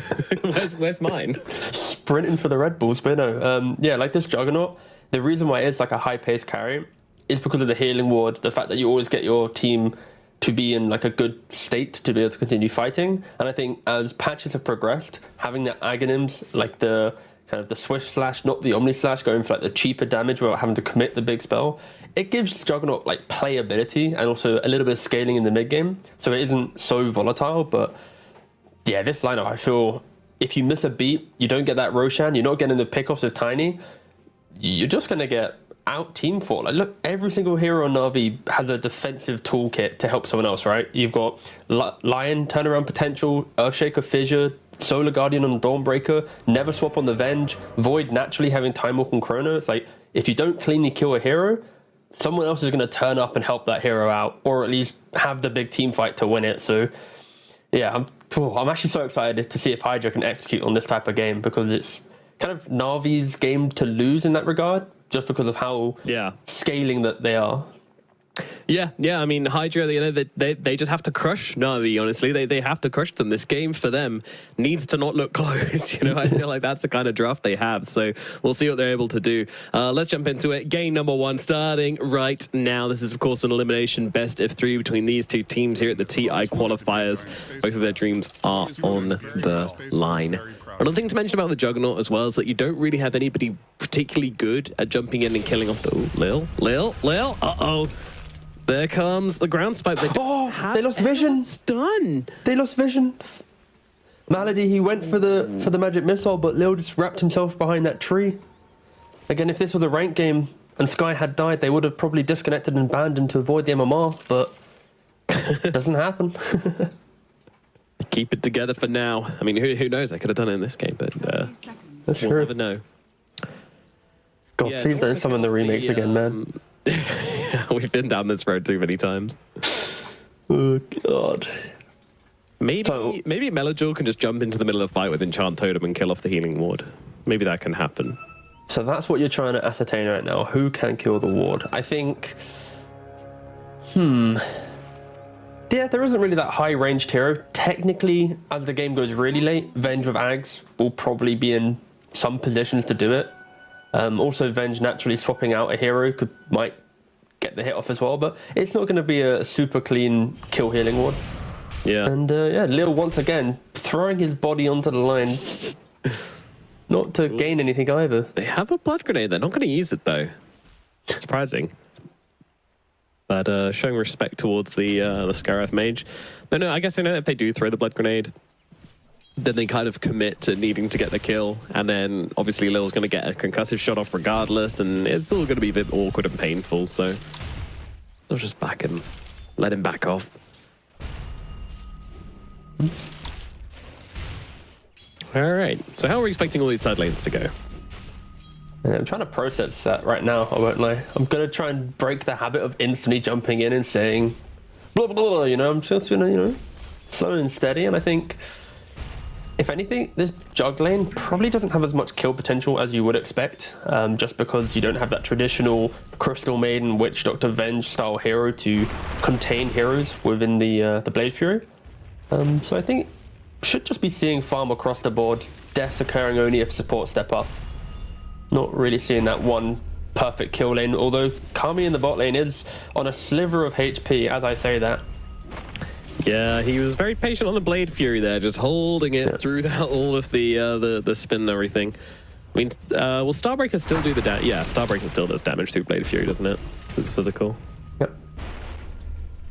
Where's mine? Sprinting for the Red Bulls, but no. Yeah, like this Juggernaut. The reason why it's like a high-paced carry is because of the healing ward. The fact that you always get your team to be in like a good state to be able to continue fighting. And I think as patches have progressed, having the Aghanims, like the kind of the Swift Slash, not the Omni Slash, going for like the cheaper damage without having to commit the big spell, it gives Juggernaut like playability and also a little bit of scaling in the mid game, so it isn't so volatile. But yeah, this lineup, I feel if you miss a beat, you don't get that Roshan, you're not getting the pickoffs with Tiny, you're just gonna get out team fought. Like, look, every single hero on Navi has a defensive toolkit to help someone else, right? You've got Lion turnaround potential, Earthshaker Fissure, Solar Guardian on Dawnbreaker, Never Swap on the Venge, Void naturally having Time Walk and Chrono. It's like, if you don't cleanly kill a hero, someone else is going to turn up and help that hero out, or at least have the big team fight to win it. So yeah, I'm Oh, I'm actually so excited to see if HYDRA can execute on this type of game, because it's kind of Navi's game to lose in that regard, just because of how scaling that they are. Yeah. I mean, HYDRA, you know, they just have to crush Navi, honestly. They have to crush them. This game for them needs to not look close. You know, I feel like that's the kind of draft they have. So we'll see what they're able to do. Let's jump into it. Game number 1 starting right now. This is, of course, an elimination best of 3 between these two teams here at the TI qualifiers. Both of their dreams are on the line. Another thing to mention about the Juggernaut as well is that you don't really have anybody particularly good at jumping in and killing off the... Lil. Uh-oh. There comes the ground spike. They lost vision. Done. They lost vision. Malady, he went for the magic missile, but Lil just wrapped himself behind that tree. Again, if this was a ranked game and Sky had died, they would have probably disconnected and banned him to avoid the MMR, but it doesn't happen. Keep it together for now. I mean, who knows? I could have done it in this game, but we'll never know. God, please don't summon the remakes again, man. We've been down this road too many times. Oh, God. Maybe Melojul can just jump into the middle of a fight with Enchant Totem and kill off the healing ward. Maybe that can happen. So that's what you're trying to ascertain right now. Who can kill the ward? I think... Yeah, there isn't really that high-ranged hero. Technically, as the game goes really late, Venge with Ags will probably be in some positions to do it. Also, Venge naturally swapping out a hero might get the hit off as well, but it's not going to be a super clean kill healing ward. Yeah. And Lil once again throwing his body onto the line, not to gain anything either. They have a blood grenade. They're not going to use it though. Surprising. But showing respect towards the Scarif mage. No, I guess if they do throw the blood grenade, then they kind of commit to needing to get the kill, and then obviously Lil's going to get a concussive shot off regardless, and it's still going to be a bit awkward and painful, so they'll just back him, let him back off. All right, so how are we expecting all these side lanes to go? Yeah, I'm trying to process that right now, I won't lie. I'm going to try and break the habit of instantly jumping in and saying blah, blah, blah, you know, I'm just going to, slow and steady, and I think... If anything, this Jug lane probably doesn't have as much kill potential as you would expect, just because you don't have that traditional Crystal Maiden, Witch Doctor, Venge style hero to contain heroes within the Blade Fury. So I think should just be seeing farm across the board, deaths occurring only if support step up. Not really seeing that one perfect kill lane, although Kami in the bot lane is on a sliver of HP as I say that. Yeah, he was very patient on the Blade Fury there, just holding it through all of the spin and everything. I mean, will Starbreaker still do the damage? Yeah, Starbreaker still does damage through Blade Fury, doesn't it? It's physical. Yep.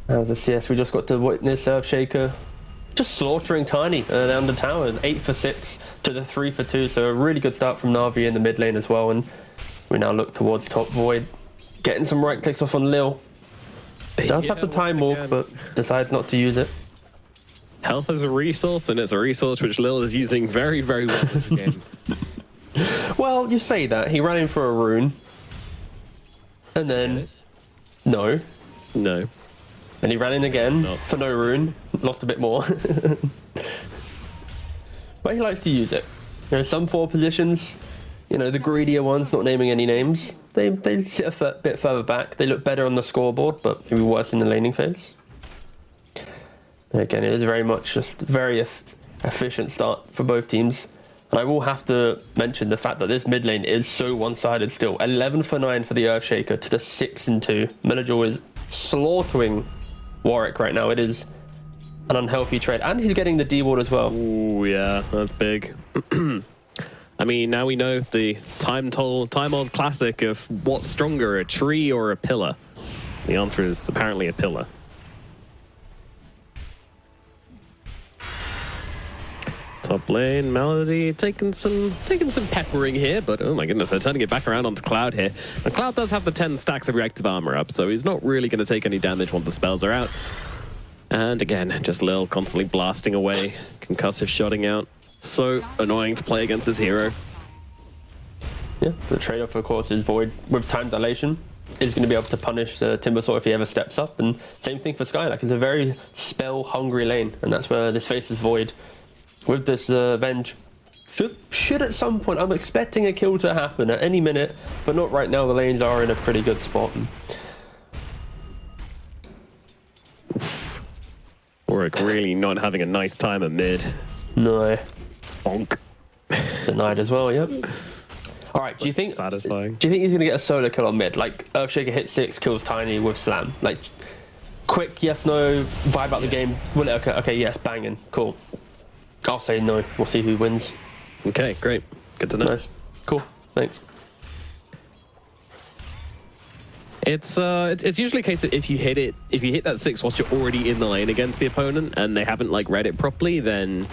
That was a CS we just got to witness. Earthshaker just slaughtering Tiny down the towers. 8 for 6 to the 3 for 2. So a really good start from Navi in the mid lane as well. And we now look towards top Void, getting some right clicks off on Lil. Does have the time walk, but decides not to use it. Health is a resource, and it's a resource which Lil is using very, very well in this game. Well, you say that. He ran in for a rune. And then... No. And he ran in again for no rune. Lost a bit more. But he likes to use it. Some 4 positions, the greedier ones, not naming any names, they sit a bit further back. They look better on the scoreboard, but maybe worse in the laning phase. And again, it is very much just very efficient start for both teams. And I will have to mention the fact that this mid lane is so one-sided still. 11 for 9 for the Earthshaker to the 6 and 2. Melojul is slaughtering Warwick right now. It is an unhealthy trade. And he's getting the D-ward as well. Ooh, yeah, that's big. I mean, now we know the time-old classic of what's stronger, a tree or a pillar. The answer is apparently a pillar. Top lane, Melody taking some peppering here, but oh my goodness, they're turning it back around onto Cloud here. And Cloud does have the 10 stacks of reactive armor up, so he's not really going to take any damage once the spells are out. And again, just Lil constantly blasting away, concussive shotting out. So annoying to play against this hero. Yeah, the trade-off, of course, is Void with time dilation. is going to be able to punish Timbersaw if he ever steps up. And same thing for Sky. Like, it's a very spell-hungry lane, and that's where this faces Void. With this Venge, should at some point, I'm expecting a kill to happen at any minute, but not right now. The lanes are in a pretty good spot. Warwick really not having a nice time at mid. No. Bonk. Denied as well, yep. All right, do you think satisfying? Do you think he's going to get a solo kill on mid? Like, Earthshaker hit 6, kills Tiny with Slam. Like, quick yes, no, vibe out the game. Will it occur? Okay, yes, banging. Cool. I'll say no. We'll see who wins. Okay, great. Good to know. Nice. Cool. Thanks. It's usually a case of if you hit that 6 whilst you're already in the lane against the opponent and they haven't like read it properly, then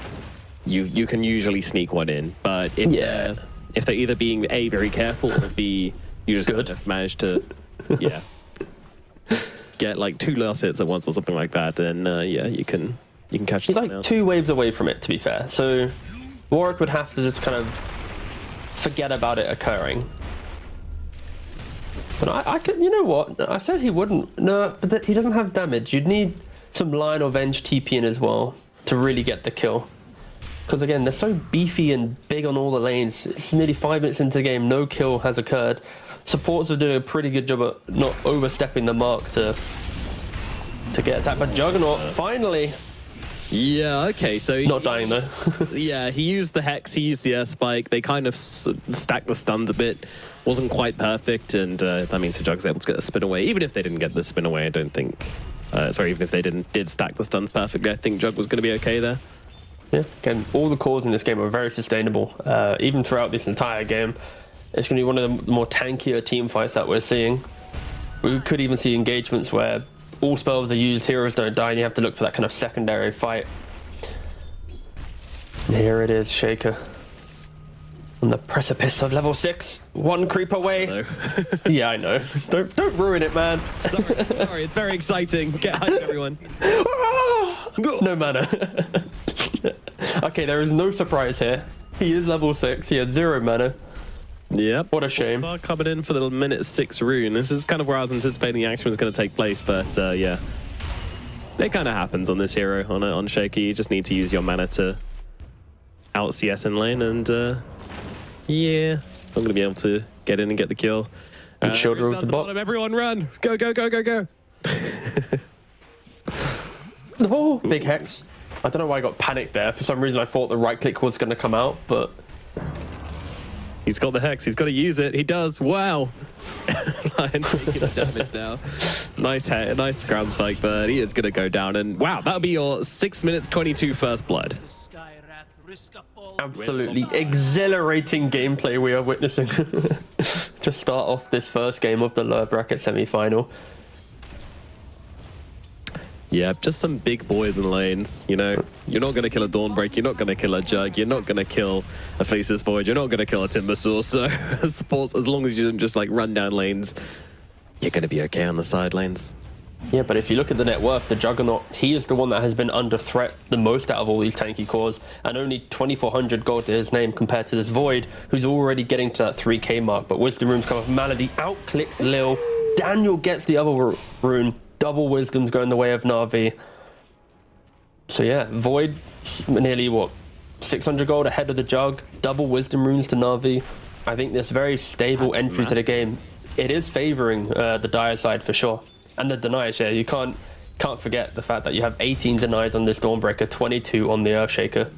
you can usually sneak one in. But if they're either being A, very careful, or B, you just kind of manage to get like 2 last hits at once or something like that, then you can catch. He's like 2 waves away from it, to be fair. So Warwick would have to just kind of forget about it occurring. But I could, you know what? I said he wouldn't. No, but he doesn't have damage. You'd need some line or Venge TP in as well to really get the kill. Because again, they're so beefy and big on all the lanes. It's nearly 5 minutes into the game. No kill has occurred. Supports are doing a pretty good job at not overstepping the mark to get attacked. But Juggernaut, finally. Yeah, okay, so... Not dying, though. Yeah, he used the Hex, he used the Air Spike. They kind of stacked the stuns a bit. Wasn't quite perfect, and that means the Jug's able to get the spin away. Even if they didn't get the spin away, I don't think... sorry, even if they did stack the stuns perfectly, I think Jug was going to be okay there. Yeah, again, all the cores in this game are very sustainable. Even throughout this entire game, it's going to be one of the more tankier team fights that we're seeing. We could even see engagements where all spells are used, heroes don't die, and you have to look for that kind of secondary fight. And here it is, Shaker. On the precipice of level 6. 1 creep away. Yeah, I know. Don't ruin it, man. Sorry, it's very exciting. Get hyped, everyone. No mana. Okay, there is no surprise here. He is level 6. He had 0 mana. Yep. What a shame. Coming in for the minute 6 rune. This is kind of where I was anticipating the action was going to take place, but yeah. It kind of happens on this hero, on Shaker. You just need to use your mana to out CS in lane, and yeah, I'm going to be able to get in and get the kill. Shoulder of the bottom. Everyone run! Go, go, go, go, go! Oh, big Hex. I don't know why I got panicked there. For some reason, I thought the right click was going to come out, but... He's got the Hex. He's got to use it. He does. Wow. Lion taking the damage now. Nice ground spike, but he is going to go down. And wow, that'll be your 6 minutes 22 first blood. Absolutely exhilarating gameplay we are witnessing to start off this first game of the lower bracket semi-final. Yeah, just some big boys in lanes, you know. You're not going to kill a Dawnbreak, you're not going to kill a Jug, you're not going to kill a Faceless Void, you're not going to kill a Timbersaw, so supports, as long as you don't just like run down lanes, you're going to be okay on the side lanes. Yeah, but if you look at the net worth, the Juggernaut, he is the one that has been under threat the most out of all these tanky cores, and only 2,400 gold to his name compared to this Void, who's already getting to that 3k mark. But Wisdom Runes come off Malady, outclicks Lil, Daniel gets the other rune, double Wisdom's going the way of Na'Vi. So yeah, Void, nearly what, 600 gold ahead of the Jug, double Wisdom Runes to Na'Vi. I think this very stable entry to the game, it is favoring the Dire side for sure. And the denies, yeah, you can't forget the fact that you have 18 denies on this Dawnbreaker, 22 on the Earthshaker.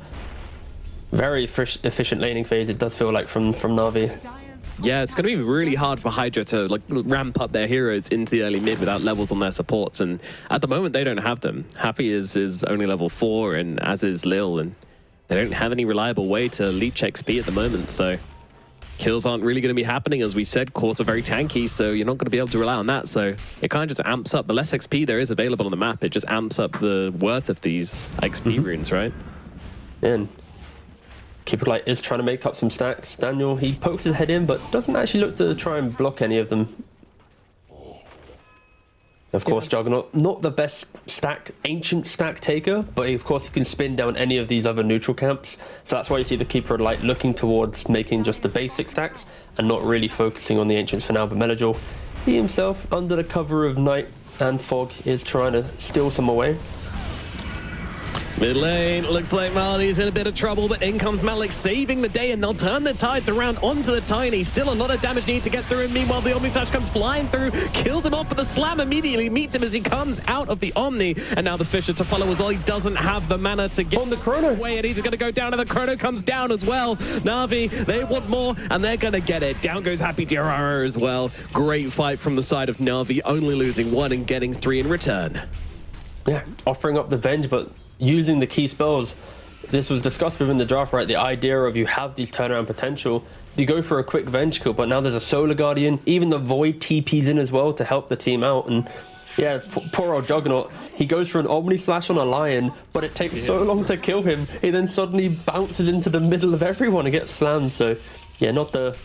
Very efficient laning phase, it does feel like from Na'Vi. Yeah, it's going to be really hard for HYDRA to like ramp up their heroes into the early mid without levels on their supports, and at the moment they don't have them. Happy is only level 4, and as is Lil, and they don't have any reliable way to leech XP at the moment, so kills aren't really going to be happening. As we said, cores are very tanky, so you're not going to be able to rely on that. So it kind of just amps up the less XP there is available on the map. It just amps up the worth of these XP runes, right? And Keeper Light is trying to make up some stacks. Daniel, he pokes his head in, but doesn't actually look to try and block any of them. Of course, Juggernaut, not the best ancient stack taker, but of course he can spin down any of these other neutral camps. So that's why you see the Keeper of Light looking towards making just the basic stacks and not really focusing on the ancients for now. But Melodor, he himself, under the cover of night and fog, is trying to steal some away. Mid lane, looks like Marley's in a bit of trouble, but in comes Malik saving the day, and they'll turn the tides around onto the Tiny. Still a lot of damage needed to get through, and meanwhile the Omni Slash comes flying through, kills him off, but the Slam immediately meets him as he comes out of the Omni, and now the Fisher to follow as well. He doesn't have the mana to get on the Chrono away, and he's going to go down, and the Chrono comes down as well. Na'Vi, they want more, and they're going to get it. Down goes Happy Durara as well. Great fight from the side of Na'Vi, only losing 1 and getting 3 in return. Yeah, offering up the Venge, but using the key spells. This was discussed within the draft, right? The idea of you have these turnaround potential, you go for a quick Venge kill, but now there's a Solar Guardian, even the Void TP's in as well to help the team out, and yeah, poor old Juggernaut, he goes for an Omni Slash on a Lion, but it takes so long to kill him, he then suddenly bounces into the middle of everyone and gets slammed, so yeah, not the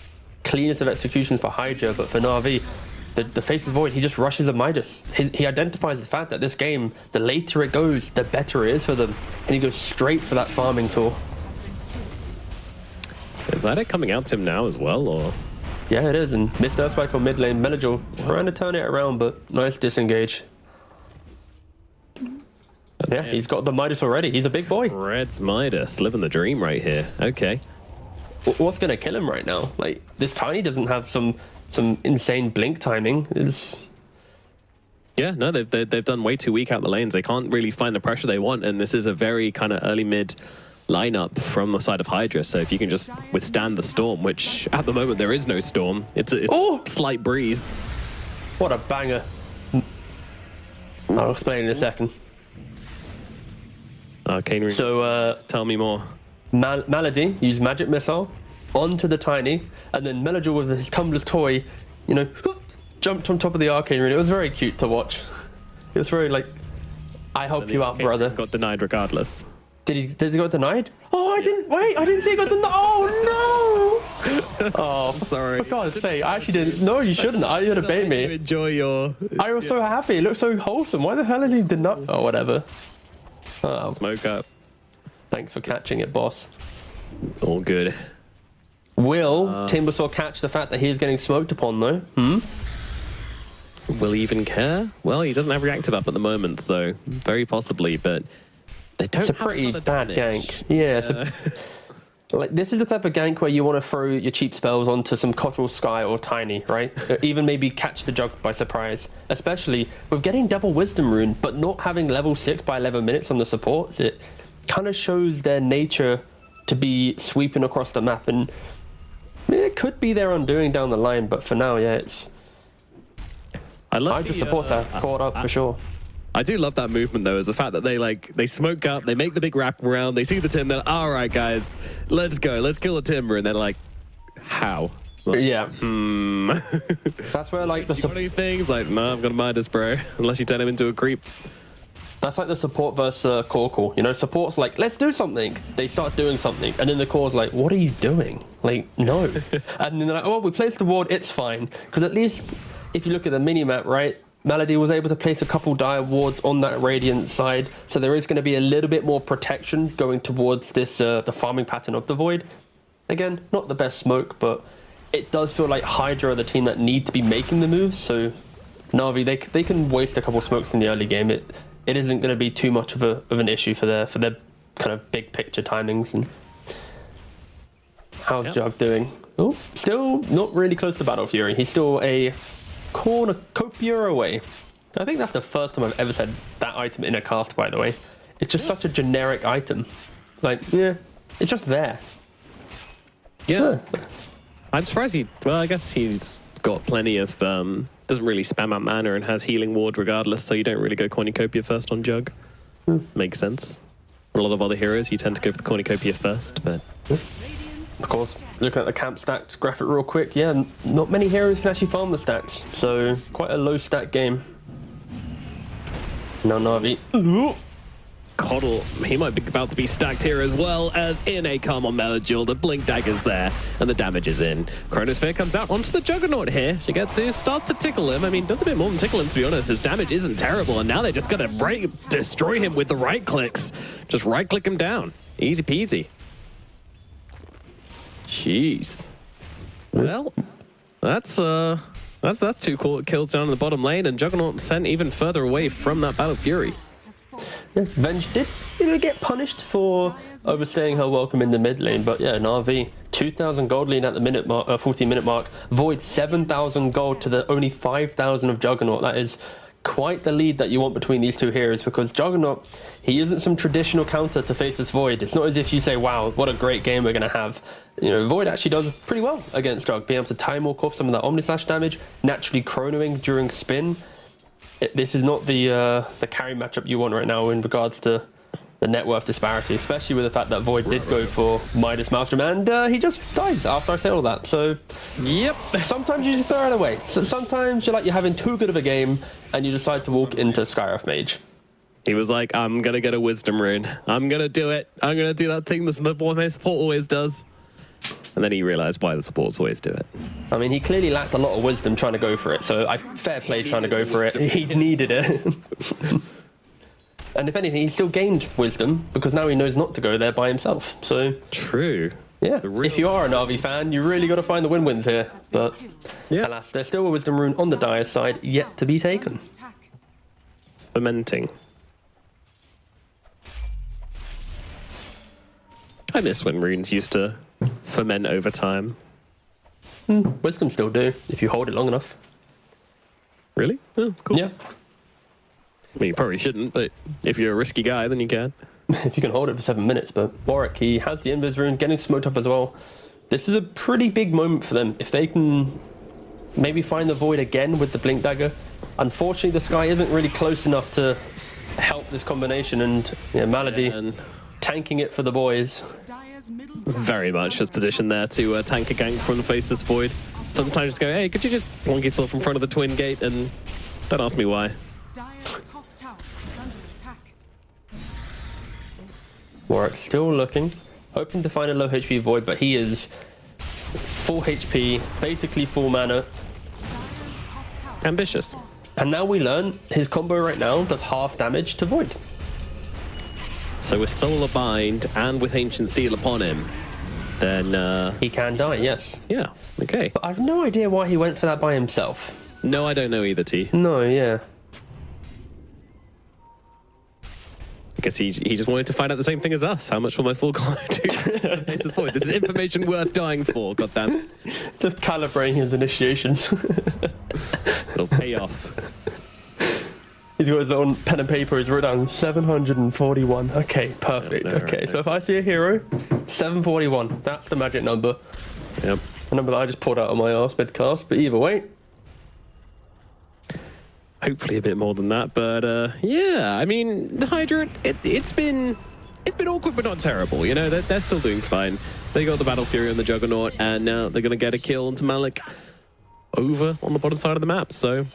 cleanest of executions for HYDRA, but for Na'Vi, the Faceless Void, he just rushes a Midas. He identifies the fact that this game, the later it goes, the better it is for them. And he goes straight for that farming tool. Is that it coming out to him now as well, or? Yeah, it is. And missed Earthspike on mid lane. Melagil trying to turn it around, but nice disengage. Yeah, he's got the Midas already. He's a big boy. Red's Midas, living the dream right here. Okay. What's going to kill him right now? Like, this Tiny doesn't have some insane blink timing. Yeah, no, they've done way too weak out the lanes. They can't really find the pressure they want, and this is a very kind of early mid lineup from the side of HYDRA. So if you can just withstand the storm, which at the moment there is no storm, it's a slight breeze. What a banger! I'll explain in a second. Arcane Ring. So tell me more. Malady used Magic Missile onto the Tiny, and then Melagil with his Tumbler's toy, you know, jumped on top of the Arcane Ring. It was very cute to watch. It was very like, I help you out, brother. Got denied regardless. Did he got denied? Oh, I didn't see he got denied. Oh no! Oh, sorry. For God's sake, I actually didn't. No, you shouldn't. I would obey me. Enjoy your. I was so happy. It looked so wholesome. Why the hell is he denied? Oh, whatever. Oh, smoke up. Thanks for catching it, boss. All good. Will Timbersaw catch the fact that he is getting smoked upon, though? Will he even care? Well, he doesn't have reactive up at the moment, so very possibly, but they don't. It's a pretty bad gank. Yeah. Like, this is the type of gank where you want to throw your cheap spells onto some Cotterell Sky or Tiny, right? Even maybe catch the Jug by surprise. Especially with getting double Wisdom Rune, but not having level 6 by 11 minutes on the supports. It kind of shows their nature to be sweeping across the map, and it could be their undoing down the line, but for now, yeah, it's... I love HYDRA supports have caught up for sure. I do love that movement, though, is the fact that they smoke up, they make the big wrap around, they see the Timber, all right, guys, let's go, let's kill the Timber, and they're like, how? Like, yeah. That's where, like, the... Funny things, like, no, I'm gonna mind this, bro, unless you turn him into a creep. That's like the support versus core call. You know, support's like, let's do something. They start doing something. And then the core's like, what are you doing? Like, no. And then they're like, oh, we placed the ward, it's fine. Because at least, if you look at the mini-map, right, Malady was able to place a couple dire wards on that Radiant side. So there is going to be a little bit more protection going towards this, the farming pattern of the Void. Again, not the best smoke, but it does feel like HYDRA are the team that need to be making the moves. So Na'Vi, they can waste a couple smokes in the early game. It isn't going to be too much of an issue for their kind of big picture timings. And how's Jug doing? Oh, still not really close to Battle Fury. He's still a cornucopia away. I think that's the first time I've ever said that item in a cast, by the way. It's just such a generic item. Like, yeah, it's just there. Yeah. I'm surprised well, I guess he's got plenty of... doesn't really spam out mana and has healing ward regardless, so you don't really go Cornucopia first on Jug. Makes sense. For a lot of other heroes, you tend to go for the Cornucopia first, but... Of course, look at the camp stats graphic real quick. Yeah, not many heroes can actually farm the stats, so quite a low stat game. No Na'Vi. Coddle, he might be about to be stacked here as well as in a calm on Melagil. The blink dagger's there and the damage is in. Chronosphere comes out onto the Juggernaut here. Shigetsu starts to tickle him. I mean, does a bit more than tickle him, to be honest. His damage isn't terrible, and now they're just gonna destroy him with the right clicks. Just right click him down. Easy peasy. Jeez. Well, that's That's two kills down in the bottom lane, and Juggernaut sent even further away from that Battle Fury. Yeah, Venge did get punished for overstaying her welcome in the mid lane, but yeah, Na'Vi 2,000 gold lead at the 40-minute mark. Void 7,000 gold to the only 5,000 of Juggernaut. That is quite the lead that you want between these two heroes, because Juggernaut, he isn't some traditional counter to face this Void. It's not as if you say, wow, what a great game we're going to have. You know, Void actually does pretty well against Jug, being able to time walk off some of that Omnislash damage, naturally chronoing during spin. This is not the carry matchup you want right now in regards to the net worth disparity, especially with the fact that Void did go for Midas Maelstrom, and he just dies after I say all that. So, yep. Sometimes you just throw it away. So sometimes you're having too good of a game, and you decide to walk into Skywrath Mage. He was like, I'm going to get a Wisdom Rune. I'm going to do it. I'm going to do that thing that my support always does. And then he realized why the supports always do it. I mean, he clearly lacked a lot of wisdom trying to go for it, so fair play trying to go for it. He needed it. And if anything, he still gained wisdom, because now he knows not to go there by himself. So true. Yeah, if you are a Na'Vi fan, you really got to find the win-wins here. But yeah, alas, there's still a wisdom rune on the Dire's side yet to be taken. Fermenting. I miss when runes used to ferment over time. Wisdom still do, if you hold it long enough. Really? Oh, cool. Yeah. I mean, you probably shouldn't, but if you're a risky guy, then you can. If you can hold it for 7 minutes, but Warwick, he has the Invis rune, getting smoked up as well. This is a pretty big moment for them. If they can maybe find the Void again with the Blink Dagger. Unfortunately, the Sky isn't really close enough to help this combination, and Malady tanking it for the boys. Very much just positioned there to tank a gank from the Faceless Void. Sometimes just go, hey, could you just plonk yourself in front of the Twin Gate, and don't ask me why. Warwick still looking, hoping to find a low HP Void, but he is full HP, basically full mana. Ambitious. And now we learn his combo right now does half damage to Void. So with Solar Bind and with Ancient Seal upon him, then he can die, yes. Yeah, okay. But I have no idea why he went for that by himself. No, I don't know either, T. No, yeah. I guess he just wanted to find out the same thing as us. How much will my full combo do? This is information worth dying for, goddamn. Just calibrating his initiations. It'll pay off. He's got his own pen and paper. He's written down 741. Okay, perfect. Okay, so if I see a hero, 741. That's the magic number. Yep. A number that I just pulled out of my arse midcast, but either way. Hopefully a bit more than that, but yeah, I mean, HYDRA, it's been awkward but not terrible, you know, they're still doing fine. They got the Battle Fury on the Juggernaut, and now they're going to get a kill into Malik over on the bottom side of the map, so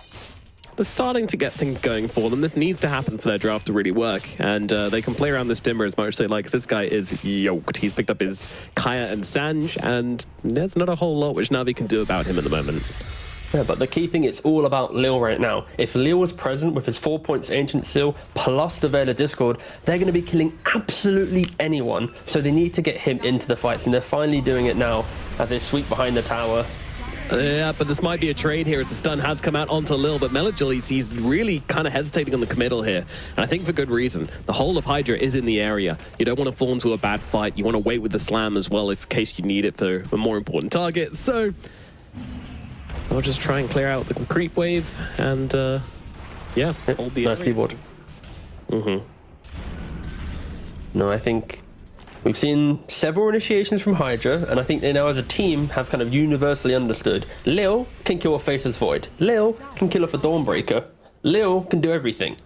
they're starting to get things going for them. This needs to happen for their draft to really work, and they can play around this dimmer as much as they like, because this guy is yoked. He's picked up his Kaya and Sanj, and there's not a whole lot which Navi can do about him at the moment. Yeah, but the key thing, it's all about Lil right now. If Lil was present with his 4 points Ancient Seal plus the Veil of Discord, they're going to be killing absolutely anyone. So they need to get him into the fights, and they're finally doing it now as they sweep behind the tower. Yeah, but this might be a trade here as the stun has come out onto Lil, but Melagil, he's really kind of hesitating on the committal here. And I think for good reason. The whole of HYDRA is in the area. You don't want to fall into a bad fight. You want to wait with the slam as well in case you need it for a more important target. So I'll just try and clear out the creep wave and, yeah, hold the nice T-board. No, I think we've seen several initiations from HYDRA, and I think they now as a team have kind of universally understood. Lil can kill a Faceless Void. Lil can kill off a Dawnbreaker. Lil can do everything.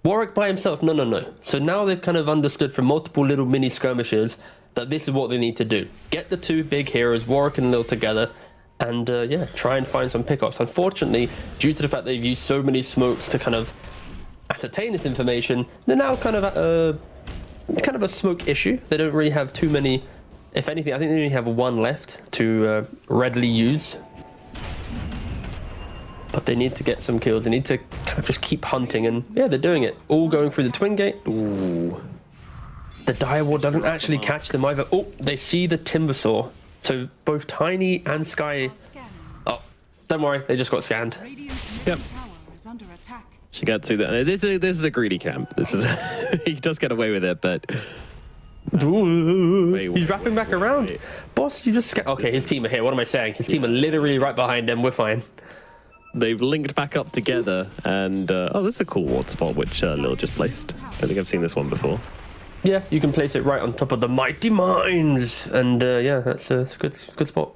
Warwick by himself, no. So now they've kind of understood from multiple little mini skirmishes that this is what they need to do. Get the two big heroes, Warwick and Lil, together, and yeah, try and find some pickups. Unfortunately, due to the fact they've used so many smokes to kind of ascertain this information, they're now kind of at it's kind of a smoke issue. They don't really have too many. If anything, I think they only have one left to readily use. But they need to get some kills. They need to kind of just keep hunting, and yeah, they're doing it. All going through the Twin Gate. Ooh. The Dire Ward doesn't actually catch them either. Oh, they see the Timbersaw. So both Tiny and Sky... Oh, Don't worry, they just got scanned. Radiant's Yep. middle tower is under attack. Shigetsu, this is a greedy camp. This is he does get away with it, but He's wrapping back around. Boss, you just okay, his team are here. What am I saying? His team are literally right behind them. We're fine. they've linked back up together. And oh, this is a cool ward spot which Lil just placed. I don't think I've seen this one before. Yeah, you can place it right on top of the mighty mines, and yeah, that's a good spot.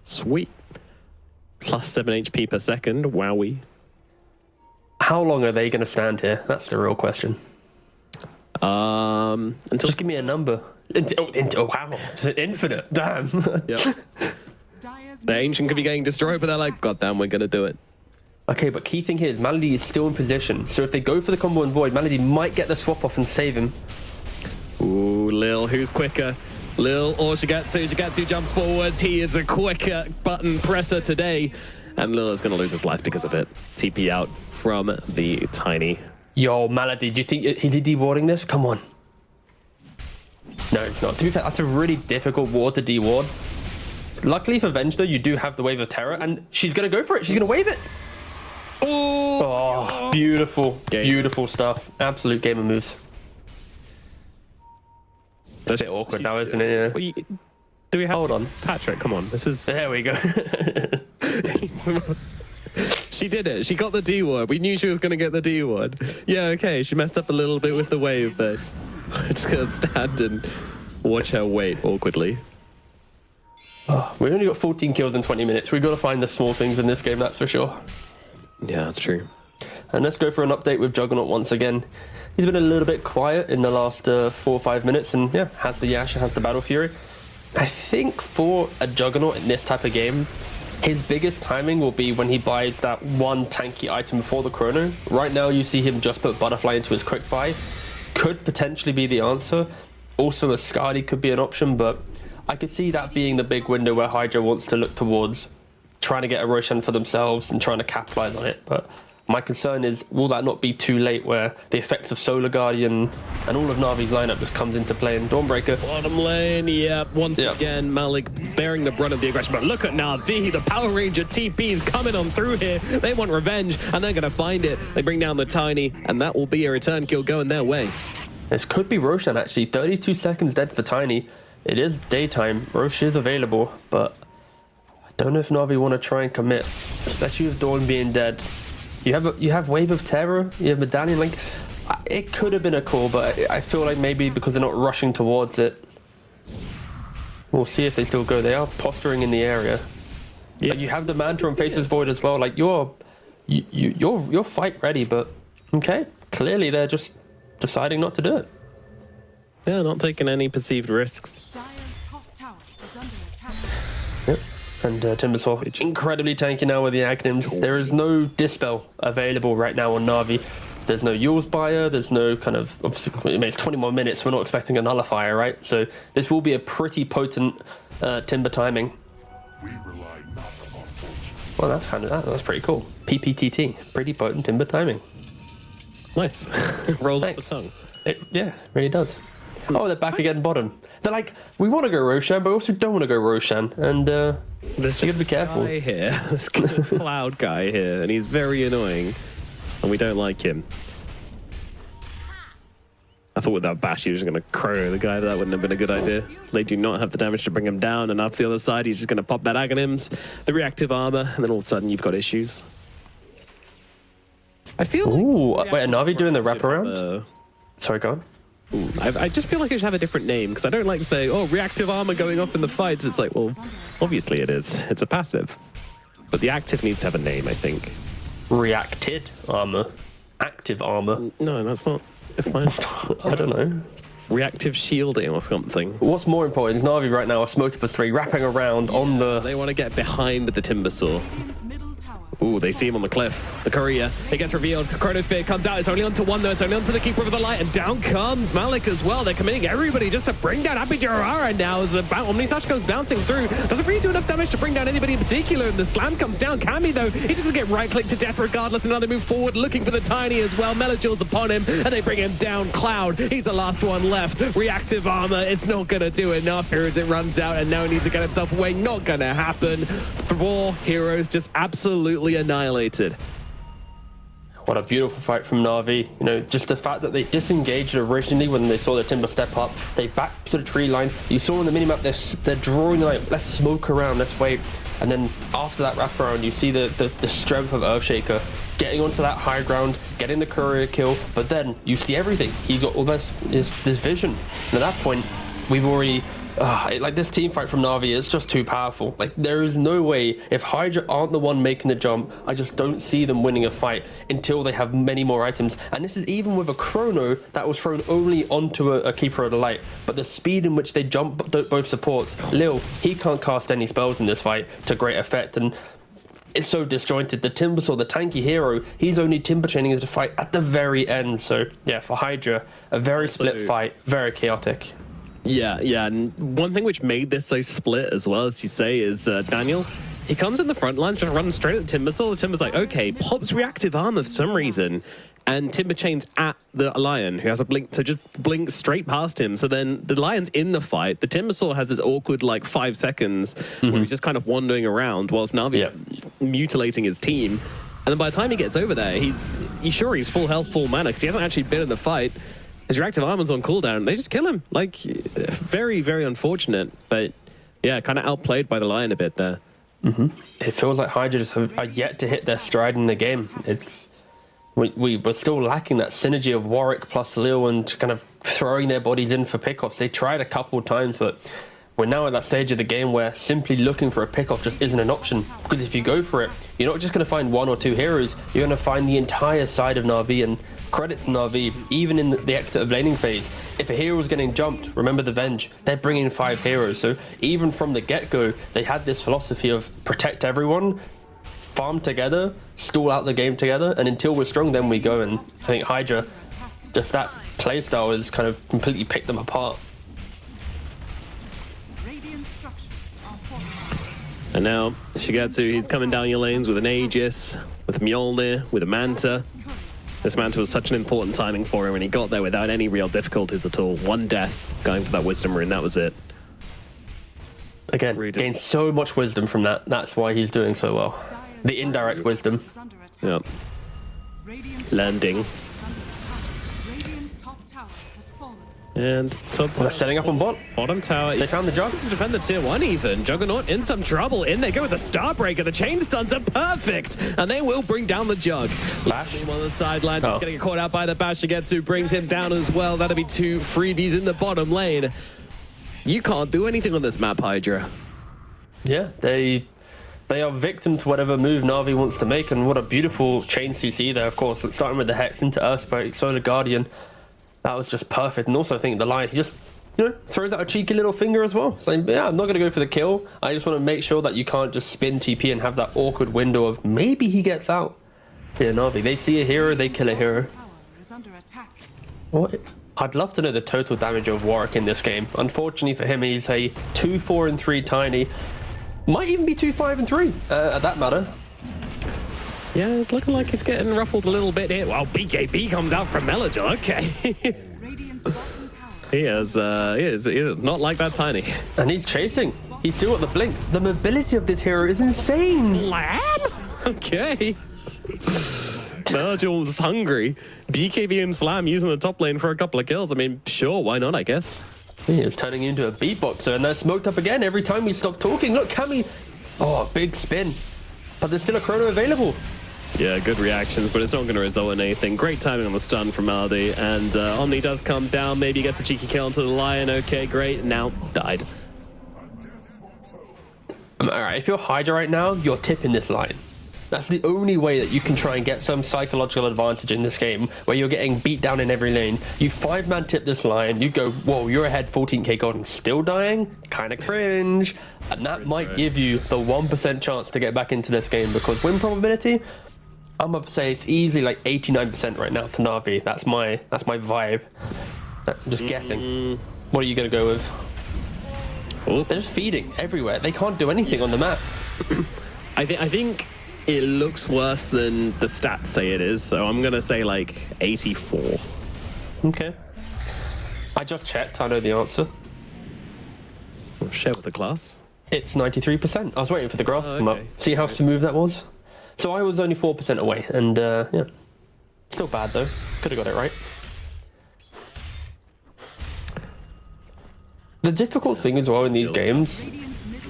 Sweet. Plus 7 HP per second. Wowie. How long are they going to stand here? That's the real question. Until Just give me a number. Wow, it's infinite. Damn. Yep. The Ancient could be getting destroyed, but they're like, God damn, we're gonna do it. Okay, but key thing here is Malady is still in position. So if they go for the combo and void, Malady might get the swap off and save him. Ooh, Lil, who's quicker? Lil or Shigetsu? Shigetsu jumps forwards. He is a quicker button presser today. And Lil is going to lose his life because of it. TP out from the Tiny. Yo, Malady, do you think is he dewarding this? Come on. No, it's not. To be fair, that's a really difficult ward to deward. Luckily for Venge, though, you do have the Wave of Terror, and she's going to go for it. She's going to wave it. Oh, beautiful. Beautiful stuff. Absolute game of moves. It's a bit awkward now, isn't it? Yeah. Do we have... Hold on. Patrick, come on. This is... There we go. She did it. She got the D word. We knew she was going to get the D word. Yeah, okay. She messed up a little bit with the wave, but I'm just going to stand and watch her wait awkwardly. Oh, we only got 14 kills in 20 minutes. We've got to find the small things in this game, that's for sure. Yeah, that's true. And let's go for an update with Juggernaut once again. He's been a little bit quiet in the last 4 or 5 minutes, and yeah, has the Yasha, has the Battle Fury. I think for a Juggernaut in this type of game, his biggest timing will be when he buys that one tanky item before the chrono. Right now, you see him just put Butterfly into his quick buy. Could potentially be the answer. Also, a Skadi could be an option, but I could see that being the big window where HYDRA wants to look towards trying to get a Roshan for themselves and trying to capitalize on it. But my concern is, will that not be too late where the effects of Solar Guardian and all of Navi's lineup just comes into play in Dawnbreaker? Bottom lane, once again, Malik bearing the brunt of the aggression. But look at Navi, the Power Ranger TP is coming on through here. They want revenge, and they're going to find it. They bring down the Tiny, and that will be a return kill going their way. This could be Roshan, actually. 32 seconds dead for Tiny. It is daytime. Rosh is available, but I don't know if Navi want to try and commit, especially with Dawn being dead. You have Wave of Terror, you have Medallion Link. It could have been a call, but I feel like maybe because they're not rushing towards it. We'll see if they still go. They are posturing in the area. Yeah. Like you have the Manta and Faces Void as well. Like you're fight ready, but okay. Clearly they're just deciding not to do it. Yeah, not taking any perceived risks. Dire's top tower is under attack. Yep. And Timbersaw, incredibly tanky now with the Aghanim's. There is no Dispel available right now on Navi. There's no Yule's Buyer, there's no kind of, obviously, I mean, it's 21 minutes, we're not expecting a Nullifier, right? So this will be a pretty potent Timber timing. Well, that's pretty cool. PPTT, pretty potent Timber timing. Nice. Rolls off the tongue. Yeah, really does. Oh, they're back again bottom. They're like, we want to go Roshan, but we also don't want to go Roshan. And you gotta be careful. Guy here, this cloud guy here, and he's very annoying, and we don't like him. I thought with that bash he was just going to chrono the guy, but that wouldn't have been a good idea. They do not have the damage to bring him down, and off the other side he's just going to pop that Aghanim's, the reactive armor, and then all of a sudden you've got issues. I feel like... wait, are Navi doing the wraparound? Sorry, go on. I just feel like it should have a different name, because I don't like to say, oh, reactive armor going off in the fights. It's like, well, obviously it is. It's a passive. But the active needs to have a name, I think. Reacted armor. Active armor. No, that's not defined. I don't know. Reactive shielding or something. What's more important is Navi right now are Smotopus 3 wrapping around on the... They want to get behind the Timbersaw. Radiant's middle tower. Ooh, they see him on the cliff. The courier, it gets revealed. Chronosphere comes out. It's only onto one, though. It's only onto the Keeper of the Light. And down comes Malik as well. They're committing everybody just to bring down HYDRA now as the Omnisash comes bouncing through. Doesn't really do enough damage to bring down anybody in particular. And the slam comes down. Cammy, though, he's going to get right-clicked to death regardless. And now they move forward, looking for the Tiny as well. Melajil's upon him, and they bring him down. Cloud, he's the last one left. Reactive armor, it's not going to do enough here as it runs out. And now he needs to get himself away. Not going to happen. 4 heroes just absolutely annihilated. What a beautiful fight from Na'Vi. You know, just the fact that they disengaged originally when they saw the Timber step up. They backed to the tree line. You saw on the minimap, they're drawing like, let's smoke around, let's wait. And then after that wraparound, you see the strength of Earthshaker getting onto that high ground, getting the courier kill. But then you see everything. He's got all this vision. And at that point, we've already... like this team fight from Na'Vi is just too powerful. Like there is no way, if HYDRA aren't the one making the jump, I just don't see them winning a fight until they have many more items. And this is even with a chrono that was thrown only onto a Keeper of the Light. But the speed in which they jump both supports. Lil, he can't cast any spells in this fight to great effect, and it's so disjointed. The Timbersaw, the tanky hero, he's only timber chaining into the fight at the very end. So yeah, for HYDRA, a very split fight, very chaotic. Yeah, and one thing which made this so split as well, as you say, is Daniel, he comes in the front line, just runs straight at the Timbersaw. The Timber's like, okay, pops reactive armor for some reason, and Timber chains at the Lion, who has a blink, so just blinks straight past him. So then the Lion's in the fight. The Timbersaw has this awkward, like, 5 seconds where he's just kind of wandering around whilst Navi mutilating his team. And then by the time he gets over there, he's full health, full mana, because he hasn't actually been in the fight. His reactive armor's on cooldown. They just kill him. Like, very, very unfortunate. But, yeah, kind of outplayed by the Lion a bit there. It feels like HYDRA just are yet to hit their stride in the game. It's we were still lacking that synergy of Warwick plus Lil and kind of throwing their bodies in for pickoffs. They tried a couple of times, but we're now at that stage of the game where simply looking for a pickoff just isn't an option. Because if you go for it, you're not just going to find 1 or 2 heroes. You're going to find the entire side of Na'Vi. And credit to Na'Vi, even in the exit of laning phase, if a hero is getting jumped, remember the Venge, they're bringing 5 heroes. So even from the get-go, they had this philosophy of protect everyone, farm together, stall out the game together, and until we're strong, then we go. And I think HYDRA, just that playstyle has kind of completely picked them apart. And now Shigetsu, he's coming down your lanes with an Aegis, with Mjolnir, with a Manta. This Manta was such an important timing for him, and he got there without any real difficulties at all. 1 death, going for that Wisdom Rune, that was it. Again, gained so much wisdom from that. That's why he's doing so well. The indirect wisdom. Yep. Landing. And top tower. They're setting up on bottom tower. They found the Jug. To defend the tier 1 even. Juggernaut in some trouble. In they go with the Starbreaker. The chain stuns are perfect. And they will bring down the Jug. Bash. On the sideline. He's going to get caught out by the Bash. Shigetsu brings him down as well. That'll be 2 freebies in the bottom lane. You can't do anything on this map, HYDRA. Yeah, they are victim to whatever move Na'Vi wants to make. And what a beautiful chain CC there, of course. Starting with the Hex into Earthspeak, Solar Guardian. That was just perfect. And also I think the Lion, he just, throws out a cheeky little finger as well. Saying, yeah, I'm not going to go for the kill. I just want to make sure that you can't just spin TP and have that awkward window of maybe he gets out. Yeah, Na'Vi, they see a hero, they kill a hero. What? I'd love to know the total damage of Warwick in this game. Unfortunately for him, he's a 2, 4, and 3 tiny. Might even be 2, 5, and 3 at that matter. Yeah, it's looking like it's getting ruffled a little bit here. Wow, BKB comes out from Melajil. Okay. he is not like that tiny. And he's chasing. He's still at the blink. The mobility of this hero is insane. Lamb? Okay. Melajil was hungry. BKB and Slam using the top lane for a couple of kills. I mean, sure, why not, I guess. He is turning into a beatboxer, and they're smoked up again every time we stop talking. Look, Cammy. Oh, big spin. But there's still a chrono available. Yeah, good reactions, but it's not going to result in anything. Great timing on the stun from Maldi, and Omni does come down. Maybe gets a cheeky kill onto the Lion. Okay, great. Now, died. All right, if you're HYDRA right now, you're tipping this line. That's the only way that you can try and get some psychological advantage in this game, where you're getting beat down in every lane. You 5-man tip this line, you go, whoa, you're ahead 14k gold and still dying? Kind of cringe. And that might give you the 1% chance to get back into this game, because win probability, I'm going to say it's easily like 89% right now to Navi. That's my vibe. I'm just guessing. What are you going to go with? Oh. They're just feeding everywhere. They can't do anything on the map. I think it looks worse than the stats say it is, so I'm gonna say like 84. Okay. I just checked. I know the answer. Share with the class. It's 93%. I was waiting for the graph to come up. See how smooth that was? So I was only 4% away, and yeah. Still bad though. Could have got it right. The difficult thing as well in these games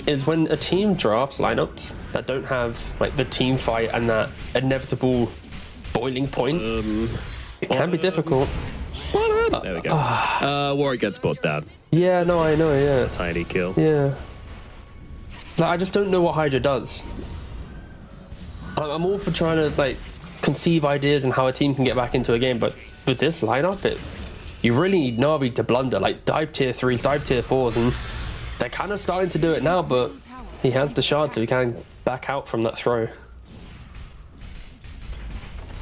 is when a team drafts lineups that don't have like the team fight and that inevitable boiling point, it can be difficult. There we go. Warwick gets brought down. Yeah, no, I know, yeah. Tiny kill. Yeah. Like, I just don't know what HYDRA does. I'm all for trying to like conceive ideas and how a team can get back into a game, but with this lineup, you really need Navi to blunder, like dive tier 3s, dive tier 4s, and they're kind of starting to do it now, but he has the shard, so he can back out from that throw.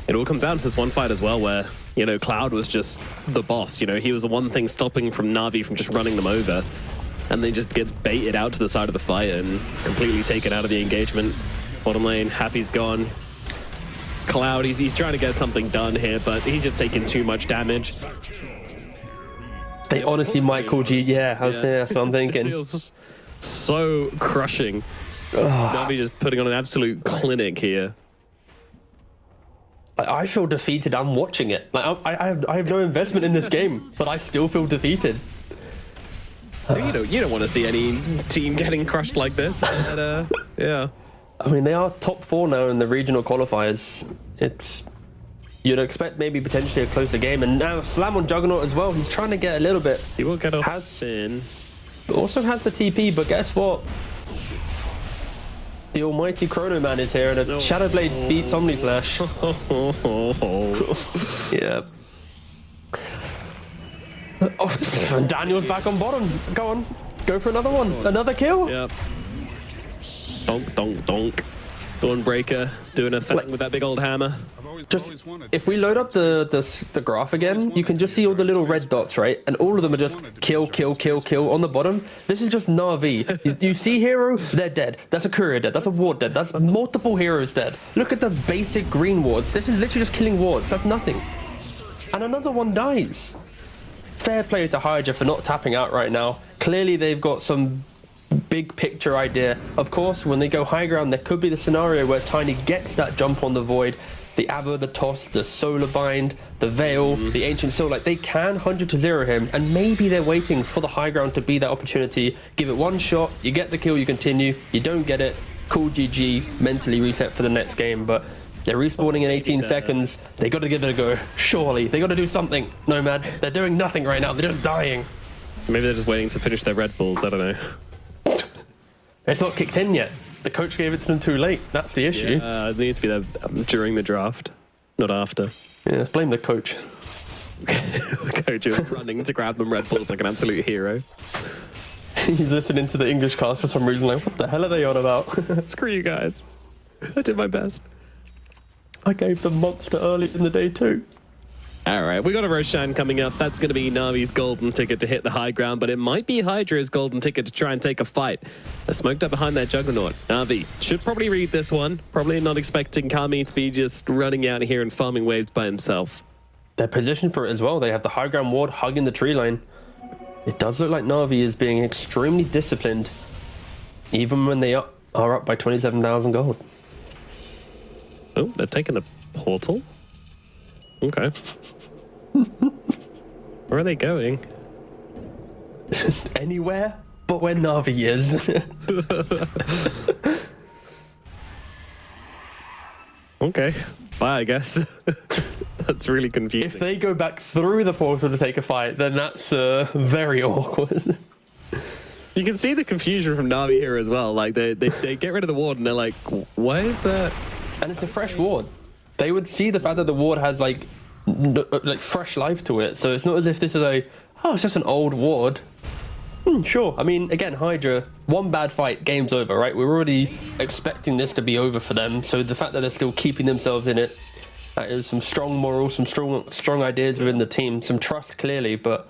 It all comes down to this one fight as well, where, you know, Cloud was just the boss. You know, he was the one thing stopping from Navi from just running them over, and then just gets baited out to the side of the fight and completely taken out of the engagement. Bottom lane, Happy's gone. Cloud, he's trying to get something done here, but he's just taking too much damage. They honestly might call G. Yeah, that's what I'm thinking. It feels so crushing. Navi just putting on an absolute clinic here. I feel defeated. I'm watching it. Like I have no investment in this game, but I still feel defeated. You don't want to see any team getting crushed like this. But, yeah. I mean, they are top 4 now in the regional qualifiers. You'd expect maybe potentially a closer game, and now Slam on Juggernaut as well. He's trying to get a little bit. He will get off in. Also has the TP, but guess what? The almighty Chrono Man is here, and a Shadowblade beats Omnislash. Yeah. Oh, and Daniel's back on bottom. Go on, go for another one. Another kill. Yep. Donk, donk, donk. Dawnbreaker doing a thing with that big old hammer. Just if we load up the graph again, you can just see all the little red dots, right? And all of them are just kill, kill, kill, kill on the bottom. This is just Navi. You see hero, they're dead. That's a courier dead. That's a ward dead. That's multiple heroes dead. Look at the basic green wards. This is literally just killing wards. That's nothing. And another one dies. Fair play to HYDRA for not tapping out right now. Clearly they've got some big picture idea. Of course, when they go high ground, there could be the scenario where Tiny gets that jump on the Void. The Abba, the Toss, the Solar Bind, the Veil, the Ancient Soul, like they can 100-0 him, and maybe they're waiting for the high ground to be that opportunity. Give it one shot, you get the kill, you continue. You don't get it, cool GG, mentally reset for the next game, but they're respawning in 18 seconds. They got to give it a go, surely. They got to do something, Nomad. They're doing nothing right now, they're just dying. Maybe they're just waiting to finish their Red Bulls, I don't know. It's not kicked in yet. The coach gave it to them too late. That's the issue. Yeah, it needs to be there during the draft, not after. Yeah, let's blame the coach. The coach was running to grab them Red Bulls like an absolute hero. He's listening to the English cast for some reason, like, what the hell are they on about? Screw you guys. I did my best. I gave them Monster early in the day too. All right, we got a Roshan coming up. That's going to be Navi's golden ticket to hit the high ground, but it might be HYDRA's golden ticket to try and take a fight. They're smoked up behind that Juggernaut. Navi should probably read this one. Probably not expecting Kami to be just running out here and farming waves by himself. They're positioned for it as well. They have the high ground ward hugging the tree line. It does look like Navi is being extremely disciplined, even when they are up by 27,000 gold. Oh, they're taking a portal? Okay. Where are they going? Anywhere but where Navi is. Okay. Bye, I guess. That's really confusing. If they go back through the portal to take a fight, then that's very awkward. You can see the confusion from Navi here as well. Like, they get rid of the ward and they're like, why is that and it's a fresh ward. They would see the fact that the ward has like fresh life to it. So it's not as if this is it's just an old ward. Sure. I mean, again, HYDRA, one bad fight, game's over, right? We're already expecting this to be over for them. So the fact that they're still keeping themselves in it, that is some strong morals, some strong ideas within the team, some trust clearly, but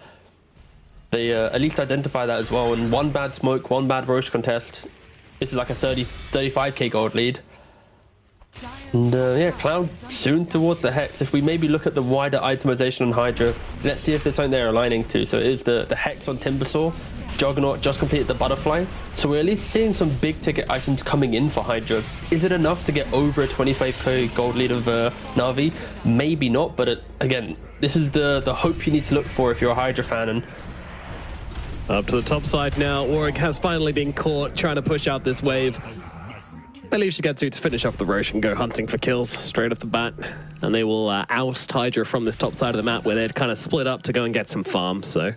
they at least identify that as well. And one bad smoke, one bad roach contest, this is like a 35k gold lead. And yeah, Cloud soon towards the Hex. If we maybe look at the wider itemization on HYDRA, let's see if there's something they're aligning to. So it is the Hex on Timbersaw. Juggernaut just completed the Butterfly. So we're at least seeing some big ticket items coming in for HYDRA. Is it enough to get over a 25k gold lead of NAVI? Maybe not, but again, this is the hope you need to look for if you're a HYDRA fan. And up to the top side now, Warwick has finally been caught trying to push out this wave. They leave Shigetsu to finish off the Roche and go hunting for kills straight off the bat. And they will oust HYDRA from this top side of the map where they'd kind of split up to go and get some farms. So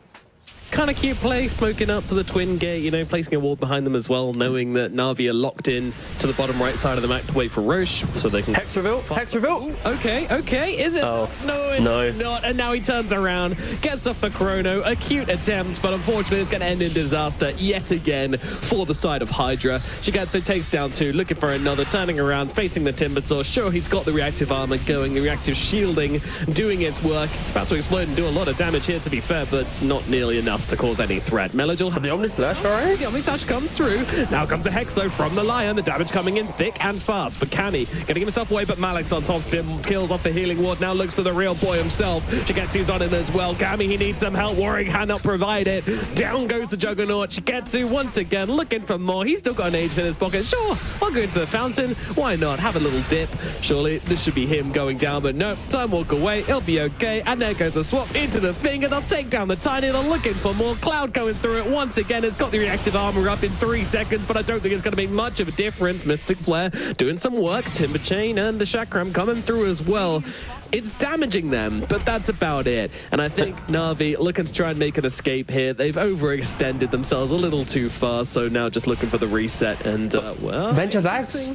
kind of cute play, smoking up to the twin gate, you know, placing a wall behind them as well, knowing that Na'Vi are locked in to the bottom right side of the map to wait for Roche, so they can... Hex reveal! Hex reveal! Okay, is it? Oh, no, it's not. And now he turns around, gets off the chrono, a cute attempt, but unfortunately it's going to end in disaster yet again for the side of HYDRA. Shigetsu takes down 2, looking for another, turning around, facing the Timbersaw. Sure, he's got the reactive armor going, the reactive shielding, doing its work. It's about to explode and do a lot of damage here, to be fair, but not nearly enough to cause any threat. Melodil, the Omni Slash, alright? The Omni Slash comes through. Now comes a Hex though from the Lion. The damage coming in thick and fast. But Cammy getting himself away, but Malik's on top of him. Kills off the healing ward. Now looks for the real boy himself. Shigetsu's on him as well. Cammy, he needs some help. Warwick cannot provide it. Down goes the Juggernaut. Shigetsu once again looking for more. He's still got an Aegis in his pocket. Sure, I'll go into the fountain. Why not? Have a little dip. Surely this should be him going down, but no. Time walk away. It'll be okay. And there goes the swap into the finger. They'll take down the Tiny. They're looking for more. Cloud going through it once again. It's got the reactive armor up in 3 seconds, but I don't think it's going to make much of a difference. Mystic Flare doing some work. Timber Chain and the Chakram coming through as well. It's damaging them, but that's about it. And I think Na'Vi looking to try and make an escape here. They've overextended themselves a little too far, so now just looking for the reset. And, well... Venture's Axe.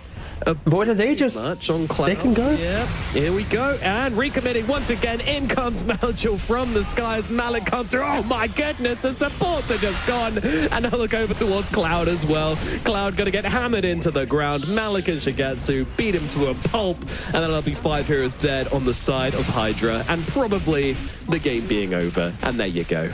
Void has Aegis. Much on Cloud. They can go. Yeah, here we go. And recommitting once again. In comes Malchil from the skies. Malik comes through. Oh my goodness, the supports are just gone. And now look over towards Cloud as well. Cloud gonna get hammered into the ground. Malik and Shigetsu beat him to a pulp. And then there'll be 5 heroes dead on the side of HYDRA. And probably the game being over. And there you go.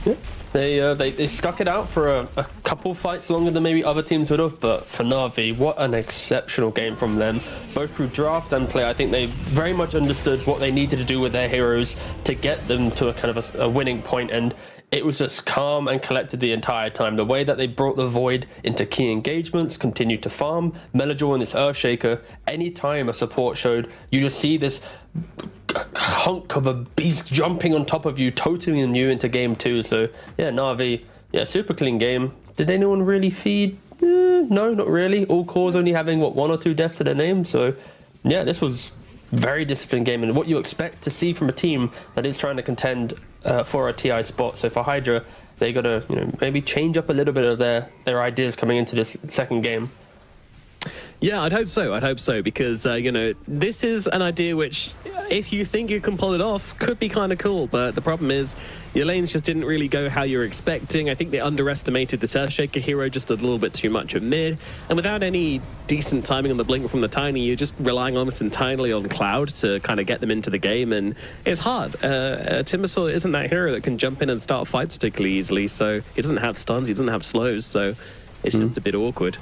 Yeah. They stuck it out for a couple fights longer than maybe other teams would have, but for Na'Vi, what an exceptional game from them. Both through draft and play, I think they very much understood what they needed to do with their heroes to get them to a kind of a winning point, and it was just calm and collected the entire time. The way that they brought the Void into key engagements, continued to farm, Melodil and this Earthshaker, anytime a support showed, you just see this hunk of a beast jumping on top of you, toteling you into game 2. So yeah, Na'Vi, yeah, super clean game. Did anyone really feed? No, not really. All cores only having, what, 1 or 2 deaths to their name. So yeah, this was very disciplined game, and what you expect to see from a team that is trying to contend for a TI spot. So for HYDRA, they got to, you know, maybe change up a little bit of their ideas coming into this second game. Yeah, I'd hope so, because, you know, this is an idea which, if you think you can pull it off, could be kind of cool. But the problem is, your lanes just didn't really go how you were expecting. I think they underestimated the Earthshaker hero just a little bit too much at mid. And without any decent timing on the blink from the Tiny, you're just relying almost entirely on Cloud to kind of get them into the game. And it's hard. Timbersaw isn't that hero that can jump in and start fights particularly easily. So he doesn't have stuns, he doesn't have slows. So it's just a bit awkward.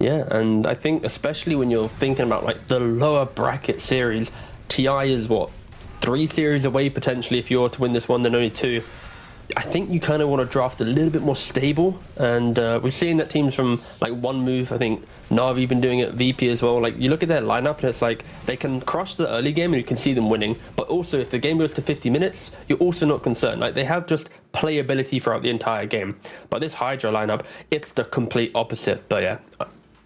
Yeah, and I think especially when you're thinking about like the lower bracket series, TI is what, 3 series away potentially if you're to win this one, then only 2. I think you kind of want to draft a little bit more stable, and we've seen that teams from like One Move, I think Na'Vi been doing it, VP as well. Like you look at their lineup and it's like they can crush the early game and you can see them winning, but also if the game goes to 50 minutes, you're also not concerned. Like they have just playability throughout the entire game. But this HYDRA lineup, it's the complete opposite. But yeah,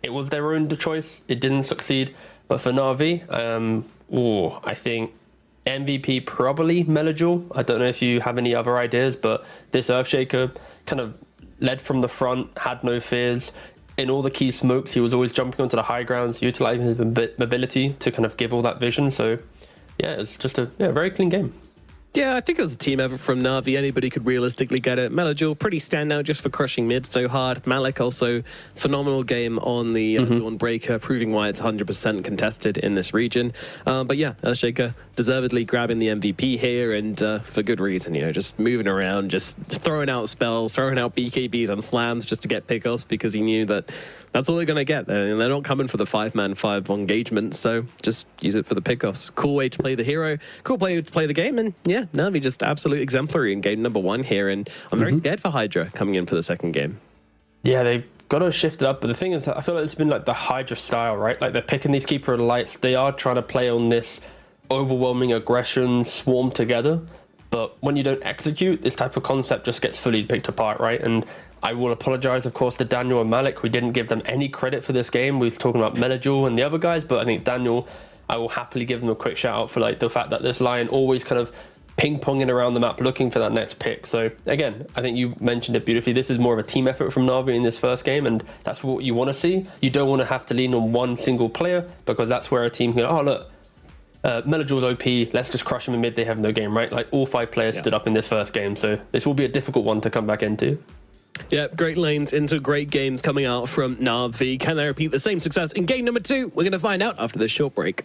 it was their own choice. It didn't succeed. But for Na'Vi, I think MVP probably Melodil. I don't know if you have any other ideas, but this Earthshaker kind of led from the front, had no fears. in all the key smokes, he was always jumping onto the high grounds, utilizing his mobility to kind of give all that vision. So, yeah, it's just a very clean game. Yeah, I think it was a team effort from Navi. Anybody could realistically get it. Melajul, pretty standout just for crushing mid so hard. Malik also phenomenal game on the Dawnbreaker, proving why it's 100% contested in this region. But yeah, Shaker deservedly grabbing the MVP here, and for good reason, just moving around, just throwing out spells, throwing out BKBs and slams just to get pickoffs, because he knew that that's all they're going to get. And they're not coming for the 5-man-5 engagement, so just use it for the pickoffs. Cool way to play the hero, cool way to play the game, and yeah, Navi just absolute exemplary in game number 1 here, and I'm very scared for HYDRA coming in for the second game. Yeah, they've got to shift it up, but the thing is, I feel like it's been like the HYDRA style, right? Like they're picking these Keeper of the Lights, they are trying to play on this overwhelming aggression, swarm together, but when you don't execute, this type of concept just gets fully picked apart, right? And I will apologize, of course, to Daniel and Malik. We didn't give them any credit for this game. We was talking about Melajul and the other guys, but I think Daniel, I will happily give them a quick shout out for like the fact that this Lion always kind of ping-ponging around the map looking for that next pick. So again, I think you mentioned it beautifully. This is more of a team effort from Navi in this first game, and that's what you want to see. You don't want to have to lean on one single player, because that's where a team can go, oh look, Melajul's OP, let's just crush him in mid, they have no game, right? Like all 5 players stood up in this first game, so this will be a difficult one to come back into. Yeah, great lanes into great games coming out from Navi. Can they repeat the same success in game number 2? We're going to find out after this short break.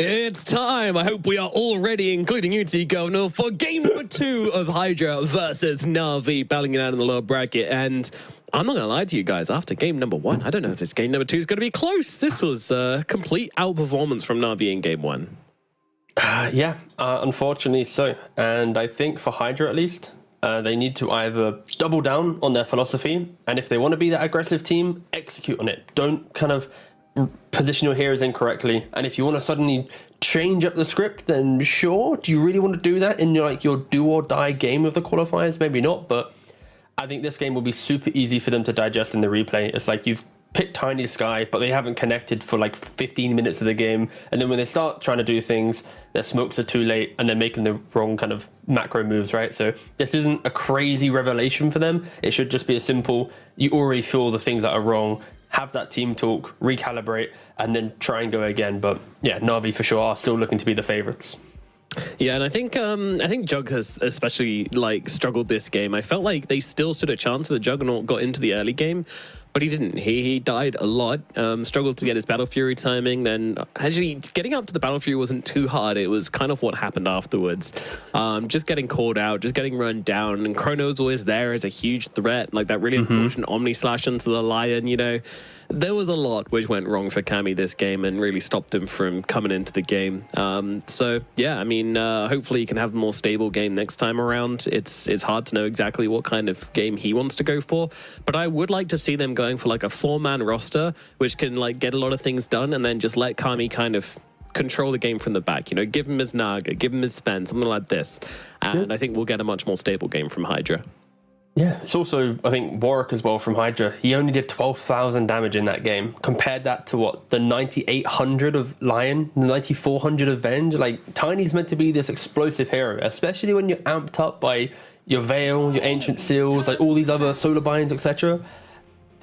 It's time. I hope we are all ready, including you two, Governor, for game number 2 of HYDRA versus NAVI, battling it out in the lower bracket. And I'm not going to lie to you guys, after game number 1, I don't know if this game number 2 is going to be close. This was a complete outperformance from NAVI in game 1. Yeah, unfortunately so. And I think for HYDRA at least, they need to either double down on their philosophy, and if they want to be that aggressive team, execute on it. Don't kind of position your heroes incorrectly. And if you want to suddenly change up the script, then sure. Do you really want to do that in your do or die game of the qualifiers? Maybe not, but I think this game will be super easy for them to digest in the replay. It's like you've picked Tiny Sky, but they haven't connected for like 15 minutes of the game. And then when they start trying to do things, their smokes are too late and they're making the wrong kind of macro moves, right? So this isn't a crazy revelation for them. It should just be a simple, you already feel the things that are wrong, have that team talk, recalibrate, and then try and go again. But yeah, NAVI for sure are still looking to be the favorites. Yeah, and I think Jug has especially struggled this game. I felt like they still stood a chance. The Juggernaut got into the early game, but he didn't. He died a lot. Struggled to get his Battle Fury timing. Then actually getting up to the Battle Fury wasn't too hard. It was kind of what happened afterwards. Just getting called out, just getting run down. And Chrono's always there as a huge threat, like that really unfortunate Omni slash into the Lion. You know, there was a lot which went wrong for Cammy this game and really stopped him from coming into the game. So yeah, I mean, hopefully he can have a more stable game next time around. It's hard to know exactly what kind of game he wants to go for, but I would like to see them going for like a 4-man roster, which can get a lot of things done, and then just let Kami kind of control the game from the back. You know, give him his Naga, give him his Spen, something like this, and I think we'll get a much more stable game from HYDRA. Yeah, it's also, I think, Warwick as well from HYDRA. He only did 12,000 damage in that game. Compared that to what? The 9,800 of Lion, the 9,400 of Venge. Like, Tiny's meant to be this explosive hero, especially when you're amped up by your Veil, your Ancient Seals, like all these other Solar Binds, etc.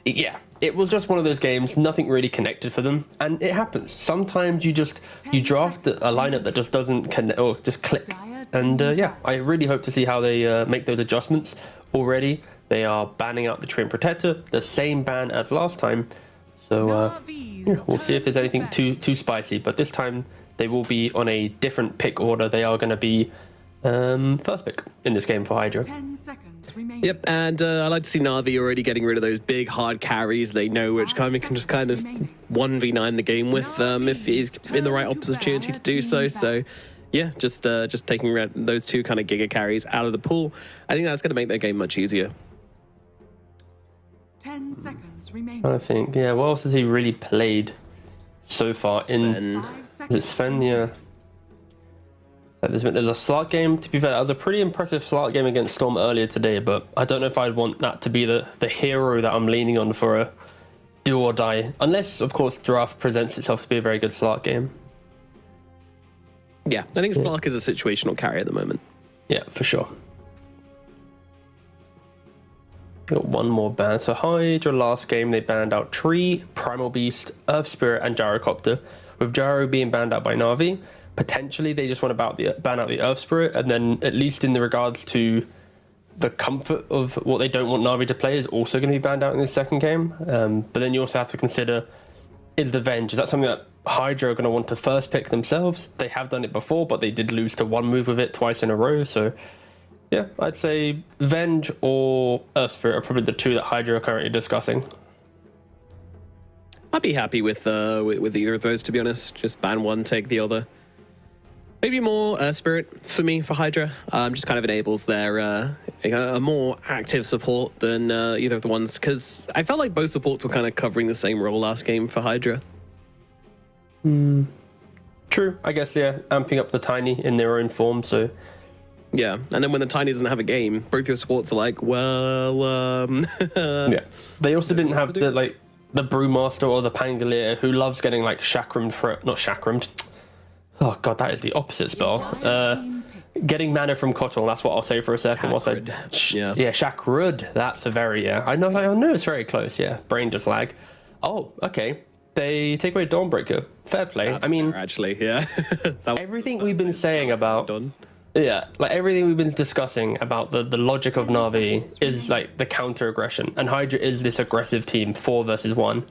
Yeah, it was just one of those games, nothing really connected for them. And it happens. Sometimes you draft a lineup that just doesn't connect or just click. And yeah, I really hope to see how they make those adjustments. Already, they are banning out the Treant Protector, the same ban as last time. So yeah, we'll see if there's anything too spicy. But this time, they will be on a different pick order. They are going to be first pick in this game for HYDRA. 10 seconds remaining. Yep, and I like to see NAVI already getting rid of those big hard carries. They know which Kami can just kind of 1v9 the game with if he's in the right opportunity to do so. So yeah, just taking those two kind of giga carries out of the pool. I think that's going to make their game much easier. 10 seconds remaining. I think, yeah, what else has he really played so far? Is it Sven? Yeah. There's a Slark game. To be fair, that was a pretty impressive Slark game against Storm earlier today, but I don't know if I'd want that to be the hero that I'm leaning on for a do or die. Unless, of course, Giraffe presents itself to be a very good Slark game. Yeah, I think Slark is a situational carry at the moment. Yeah, for sure. Got one more ban. So HYDRA last game, they banned out Tree, Primal Beast, Earth Spirit, and Gyrocopter. With Gyro being banned out by NAVI, potentially they just want to ban out the Earth Spirit, and then at least in the regards to the comfort of what they don't want NAVI to play is also going to be banned out in the second game. But then you also have to consider, is the Venge, is that something that HYDRA are going to want to first pick themselves? They have done it before, but they did lose to one move with it twice in a row. So yeah, I'd say Venge or Earth Spirit are probably the two that HYDRA are currently discussing. I'd be happy with either of those, to be honest. Just ban one, take the other. Maybe more Earth Spirit for me for HYDRA. Just kind of enables their a more active support than either of the ones, because I felt like both supports were kind of covering the same role last game for HYDRA. True, I guess, yeah. Amping up the Tiny in their own form, so yeah. And then when the Tiny doesn't have a game, both your supports are like, well, yeah. They also didn't have the Brewmaster or the Pangolier, who loves getting not chakrammed. Oh god, that is the opposite spell. Getting mana from Kotl, that's what I'll say for a second. Yeah, Shakrud. That's a very, I know it's very close, yeah. Brain just lag. Oh, okay. They take away Dawnbreaker. Fair play. That's fair, actually, yeah. Everything we've been saying about... Yeah, everything we've been discussing about the logic of NAVI is the counter aggression, and HYDRA is this aggressive team, 4 versus 1.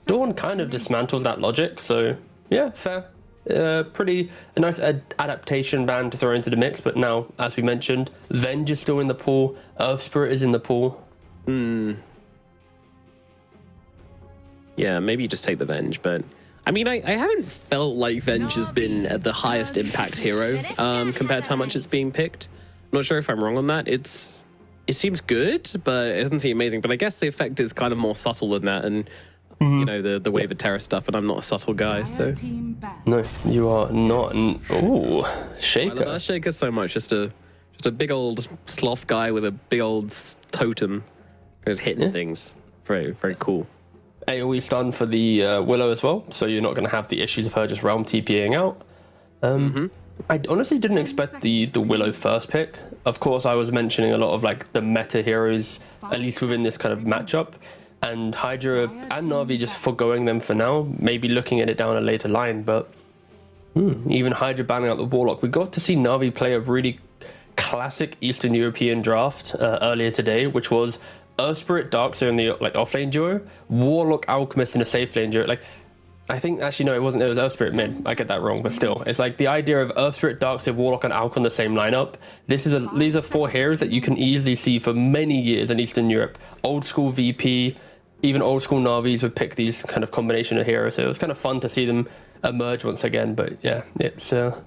Dawn kind of dismantles that logic, so yeah, fair. a nice adaptation band to throw into the mix. But now, as we mentioned, Venge is still in the pool. Earth Spirit is in the pool. Yeah, maybe you just take the Venge, but I mean, I haven't felt like Venge has been at the highest impact hero compared to how much it's being picked. I'm not sure if I'm wrong on that. It seems good, but it doesn't seem amazing. But I guess the effect is kind of more subtle than that, and you know, the Wave of Terror stuff, and I'm not a subtle guy, so... No, you are not. Ooh, Shaker. I love Shaker so much. Just a big old sloth guy with a big old totem who's hitting things. Very, very cool. AoE stun for the Willow as well, so you're not going to have the issues of her just realm TPing out. I honestly didn't expect the Willow first pick. Of course, I was mentioning a lot of like the meta heroes, at least within this kind of matchup, and HYDRA and NAVI just foregoing them for now, maybe looking at it down a later line, but even HYDRA banning out the Warlock. We got to see NAVI play a really classic Eastern European draft earlier today, which was Earth Spirit Darkseer in the like offlane duo, Warlock Alchemist in a safe lane duo. Like, I think actually no, it wasn't. It was Earth Spirit mid. I get that wrong, but still, it's like the idea of Earth Spirit Darkseer, Warlock, and Alch on the same lineup. These are 4 heroes that you can easily see for many years in Eastern Europe. Old school VP, even old school Navis would pick these kind of combination of heroes. So it was kind of fun to see them emerge once again. But yeah, it's a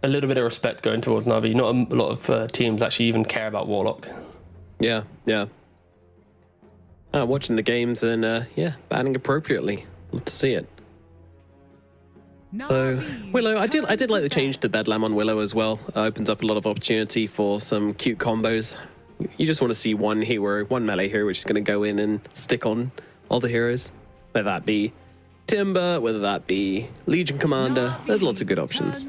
little bit of respect going towards Navi. Not a lot of teams actually even care about Warlock. Yeah. Watching the games and banning appropriately. Love to see it. So Willow, I did like the change to Bedlam on Willow as well. Opens up a lot of opportunity for some cute combos. You just want to see one hero, one melee hero, which is going to go in and stick on all the heroes. Whether that be Timber, whether that be Legion Commander, there's lots of good options.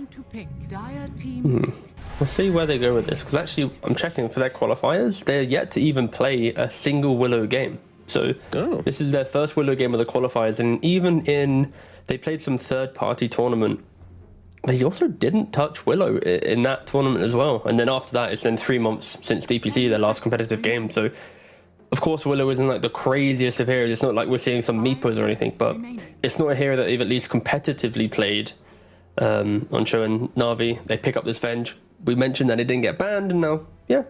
We'll see where they go with this, because actually I'm checking for their qualifiers. They're yet to even play a single Willow game. So this is their first Willow game of the qualifiers, and even they played some third-party tournament. They also didn't touch Willow in that tournament as well. And then after that, it's then 3 months since DPC, their last competitive game. So, of course, Willow isn't like the craziest of heroes. It's not like we're seeing some Meepos or anything, but it's not a hero that they've at least competitively played on Show and Navi. They pick up this Venge. We mentioned that it didn't get banned, and now,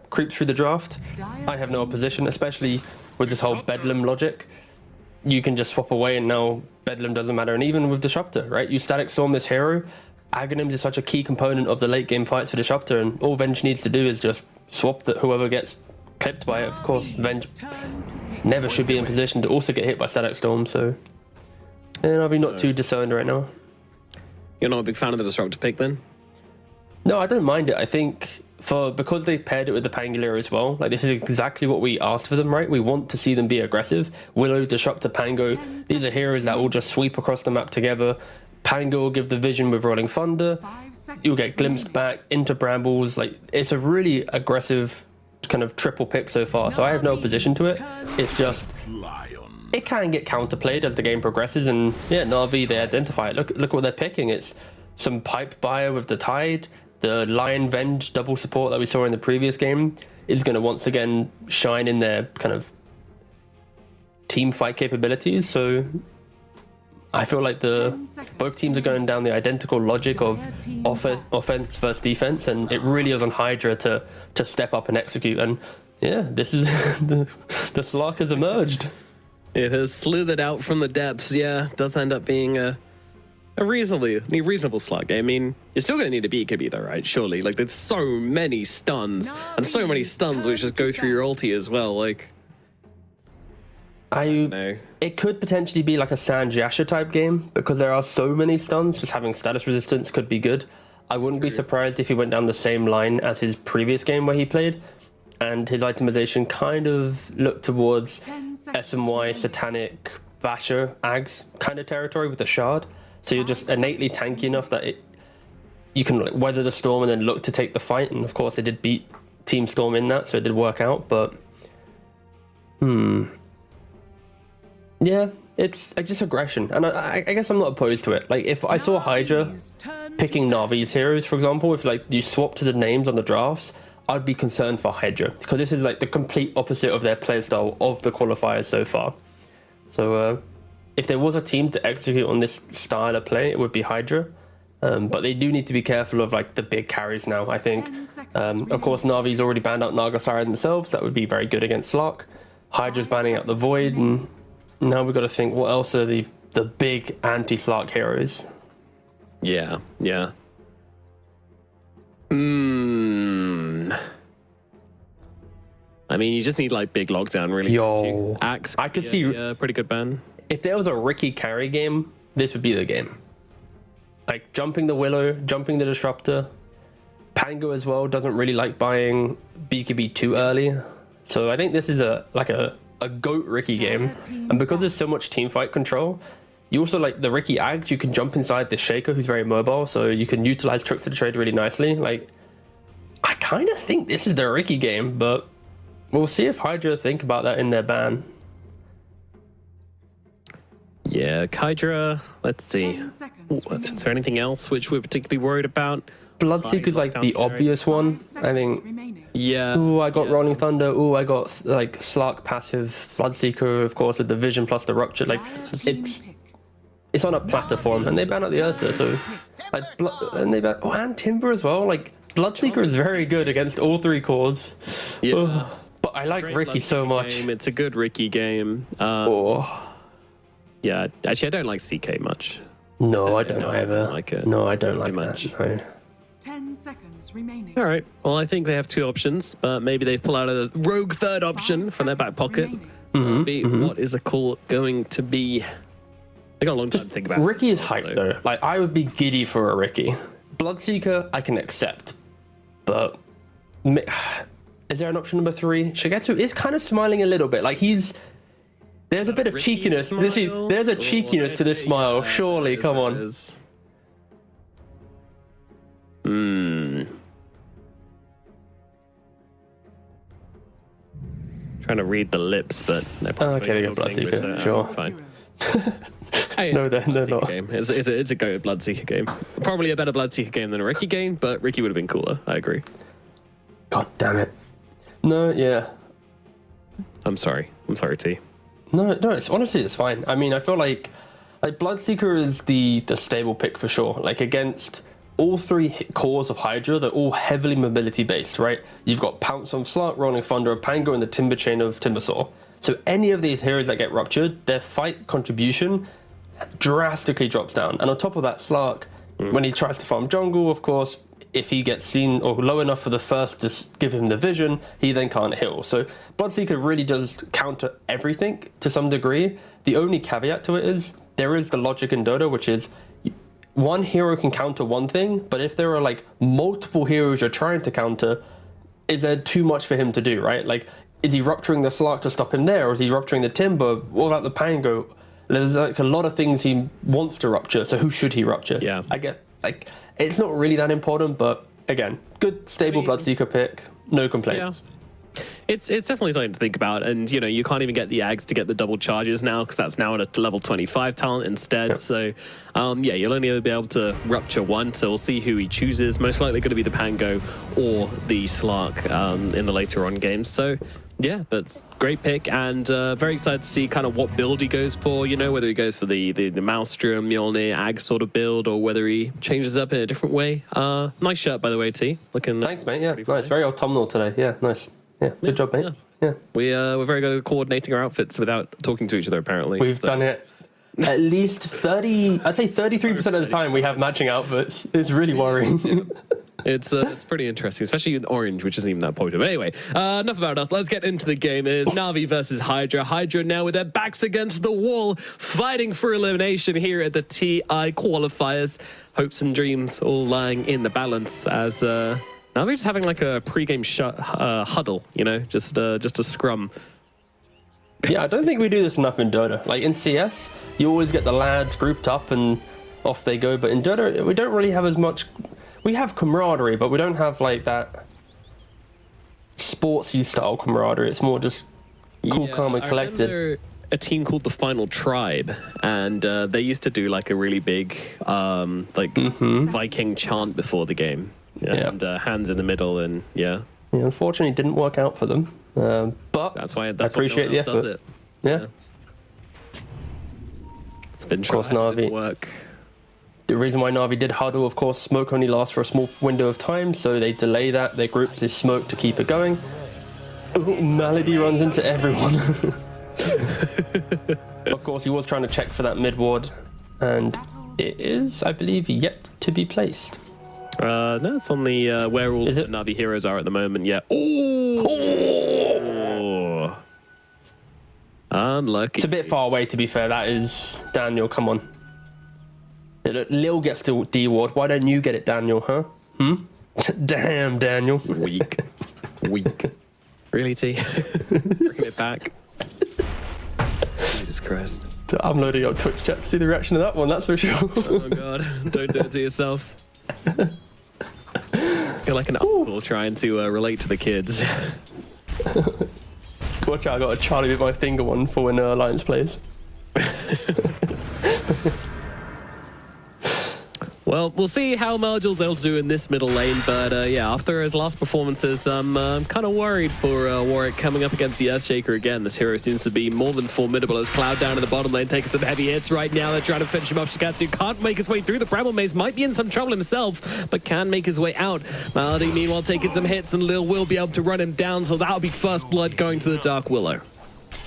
creeps through the draft. I have no opposition, especially with this whole Bedlam logic. You can just swap away, and now Bedlam doesn't matter. And even with Disruptor, right? You Static Storm this hero. Aghanims is such a key component of the late game fights for Disruptor, and all Venge needs to do is just swap that whoever gets clipped by it. Of course, Venge never should be in position to also get hit by Static Storm, so I'll be not too discerned right now. You're not a big fan of the Disruptor pick then? No, I don't mind it. I think because they paired it with the Pangolier as well, like this is exactly what we asked for them, right? We want to see them be aggressive. Willow, Disruptor, Pango, these are heroes that will just sweep across the map together. Pango will give the vision with Rolling Thunder. You'll get glimpsed back into Brambles. Like, it's a really aggressive kind of triple pick so far, so I have no opposition to it. It's just it can get counterplayed as the game progresses, and Navi, they identify it. Look what they're picking. It's some Pipe Buyer with the Tide. The Lion Venge double support that we saw in the previous game is going to once again shine in their kind of team fight capabilities. So I feel like both teams are going down the identical logic of offense versus defense, and it really is on HYDRA to step up and execute. And this is the Slark has emerged. It has slithered out from the depths. It does end up being a reasonable slug. I mean, you're still going to need to beat Kibby though, right? Surely. Like, there's so many stuns, and so many stuns which just go through your ulti as well. Like, it could potentially be like a Sanj Yasha type game, because there are so many stuns. Just having status resistance could be good. I wouldn't be surprised if he went down the same line as his previous game where he played, and his itemization kind of looked towards SMY, Satanic, Basher, Ags kind of territory with the Shard. So you're just innately tanky enough that you can weather the storm and then look to take the fight. And of course, they did beat Team Storm in that, so it did work out. But it's just aggression, and I guess I'm not opposed to it. Like, if I saw HYDRA picking Navi's heroes, for example, if like you swap to the names on the drafts, I'd be concerned for HYDRA, because this is like the complete opposite of their playstyle of the qualifiers so far. So if there was a team to execute on this style of play, it would be HYDRA. But they do need to be careful of like the big carries now, I think. Of course, Navi's already banned out Nagasara themselves. That would be very good against Slark. Hydra's banning out the Void, and now we've got to think what else are the big anti-Slark heroes. Yeah. I mean, you just need like big lockdown, really. Yo, Axe. I could see a pretty good ban. If there was a Ricky carry game, this would be the game. Like jumping the Willow, jumping the Disruptor. Pango as well doesn't really like buying BKB too early. So I think this is a GOAT Ricky game. And because there's so much team fight control, you also like the Ricky Ags, you can jump inside the Shaker who's very mobile, so you can utilize tricks of the trade really nicely. Like, I kind of think this is the Ricky game, but we'll see if HYDRA think about that in their ban. Yeah, HYDRA, let's see. Is there anything else which we're particularly worried about? Bloodseeker's like the obvious one, I think. Yeah. Ooh, I got Rolling Thunder. Ooh, I got like Slark passive. Bloodseeker, of course, with the Vision plus the Rupture. Like, it's on a platform, and they ban out the Ursa, so like, and they ban, and Timber as well. Like, Bloodseeker is very good against all three cores. Yeah. But I like Ricky so much. It's a good Ricky game. Yeah, actually, I don't like CK much. No, I don't either. Like it. No, I don't like much. No. 10 seconds remaining. All right. Well, I think they have two options, but maybe they've pulled out a rogue third option from their back pocket. What is the call going to be? I got a long time to think about. Ricky is hyped though. Like, I would be giddy for a Ricky. Bloodseeker, I can accept, but is there an option number 3? Shigetsu is kind of smiling a little bit. Like, there's a bit of cheekiness. There's a cheekiness to this smile. Surely, come on. Trying to read the lips, but they're probably okay, they got Bloodseeker. Sure, fine. No, they're not. Game. It's a go Bloodseeker game. Probably a better Bloodseeker game than a Ricky game, but Ricky would have been cooler. I agree. God damn it. No, yeah. I'm sorry, T. No, it's honestly, it's fine. I mean, I feel like Bloodseeker is the stable pick for sure. Like, against all three cores of HYDRA, they're all heavily mobility based, right? You've got Pounce on Slark, Rolling Thunder of Pango, and the Timber Chain of Timbersaw. So any of these heroes that get ruptured, their fight contribution drastically drops down. And on top of that, Slark, when he tries to farm jungle, of course, if he gets seen or low enough for the first to give him the vision, he then can't heal. So Bloodseeker really does counter everything to some degree. The only caveat to it is there is the logic in Dota, which is one hero can counter one thing, but if there are like multiple heroes you're trying to counter, is there too much for him to do, right? Like, is he rupturing the Slark to stop him there, or is he rupturing the Timber? What about the Pango? There's like a lot of things he wants to rupture, so who should he rupture? Yeah. I get, like, it's not really that important, but again, good stable Bloodseeker pick, no complaints. Yeah. It's definitely something to think about, and you know, you can't even get the Ags to get the double charges now because that's now at a level 25 talent instead. Yep. So yeah, you'll only be able to rupture one, so we'll see who he chooses. Most likely going to be the Pango or the Slark in the later on games. So yeah, but great pick, and very excited to see kind of what build he goes for, you know, whether he goes for the Maelstrom, Mjolnir, Ag sort of build, or whether he changes up in a different way. Nice shirt, by the way, T. Looking Thanks, mate. Yeah, nice. Very autumnal today. Yeah, nice. Yeah, good job, mate. Yeah. We're very good at coordinating our outfits without talking to each other, apparently. We've done it at least 30, I'd say 33% of the time we have matching outfits. It's really worrying. It's pretty interesting, especially in orange, which isn't even that popular. But anyway, enough about us. Let's get into the game. It is Navi versus HYDRA. HYDRA now with their backs against the wall, fighting for elimination here at the TI qualifiers. Hopes and dreams all lying in the balance as now we're just having like a pre-game huddle, you know, just a scrum. Yeah, I don't think we do this enough in Dota. Like in CS, you always get the lads grouped up and off they go. But in Dota, we don't really have as much. We have camaraderie, but we don't have like that sportsy style camaraderie. It's more just cool, calm, and collected. I remember a team called the Final Tribe, and they used to do like a really big Viking chant before the game. Yeah. And hands in the middle, and yeah, unfortunately, it didn't work out for them. But that's why I appreciate the effort. Yeah. It's been trying to work. The reason why Navi did huddle, of course, smoke only lasts for a small window of time, so they delay that. They group this smoke to keep it going. Ooh, Malady runs into everyone. Of course, he was trying to check for that mid ward, and it is, I believe, yet to be placed. No, it's on the where all the Navi heroes are at the moment. Yeah. Oh! Unlucky. It's a bit far away, to be fair. That is Daniel. Come on. Lil gets to D ward. Why don't you get it, Daniel? Huh? Damn, Daniel. Weak. Really, T? Bring it back. Jesus Christ. I'm loading up Twitch chat to see the reaction of that one. That's for sure. Oh God! Don't do it to yourself. You're like an uncle trying to relate to the kids. Watch out, I got a Charlie with my finger one for when Alliance plays. Well, we'll see how Margil's able to do in this middle lane, but yeah, after his last performances, I'm kind of worried for Warwick coming up against the Earthshaker again. This hero seems to be more than formidable as Cloud down in the bottom lane, taking some heavy hits right now. They're trying to finish him off. Shigatsu can't make his way through. The Bramble Maze might be in some trouble himself, but can make his way out. Malady, meanwhile, taking some hits, and Lil will be able to run him down, so that'll be first blood going to the Dark Willow.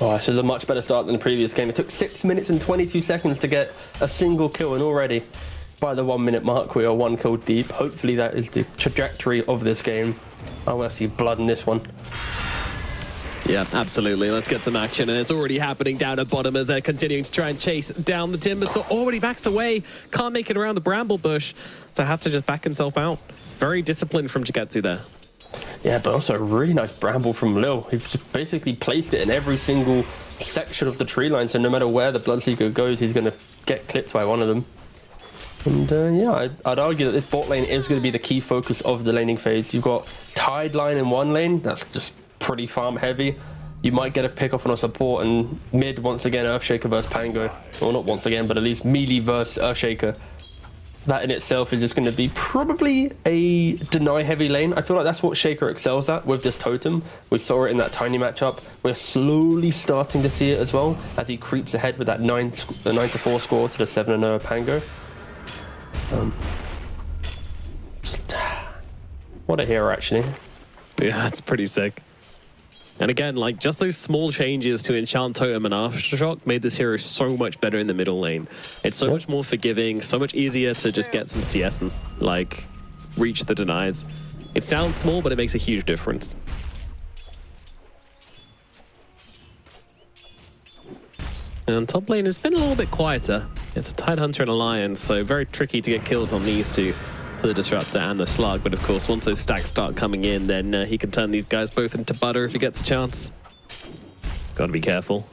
Oh, this is a much better start than the previous game. It took 6 minutes and 22 seconds to get a single kill, and already by the 1 minute mark we are 1 kill deep. Hopefully that is the trajectory of this game. I want to see blood in this one. Yeah, absolutely. Let's get some action, and it's already happening down at bottom as they're continuing to try and chase down the Timber. So already backs away, can't make it around the bramble bush, so had to just back himself out. Very disciplined from Jigetsu there. Yeah, but also a really nice bramble from Lil. He just basically placed it in every single section of the tree line, so no matter where the Bloodseeker goes, he's going to get clipped by one of them. And yeah, I'd argue that this bot lane is going to be the key focus of the laning phase. You've got Tide line in one lane, that's just pretty farm heavy. You might get a pick off on a support, and mid, once again, Earthshaker versus Pango. Well, not once again, but at least melee versus Earthshaker. That in itself is just going to be probably a deny heavy lane. I feel like that's what Shaker excels at with this totem. We saw it in that tiny matchup. We're slowly starting to see it as well as he creeps ahead with that 9-4 score to the 7-0 Pango. What a hero, actually. Yeah, it's pretty sick. And again, like, just those small changes to Enchant Totem and Aftershock made this hero so much better in the middle lane. It's so much more forgiving, so much easier to just get some CS and, like, reach the denies. It sounds small, but it makes a huge difference. And top lane has been a little bit quieter. It's a Tidehunter and Alliance, so very tricky to get kills on these two for the Disruptor and the Slug. But of course, once those stacks start coming in, then he can turn these guys both into butter if he gets a chance. Gotta be careful.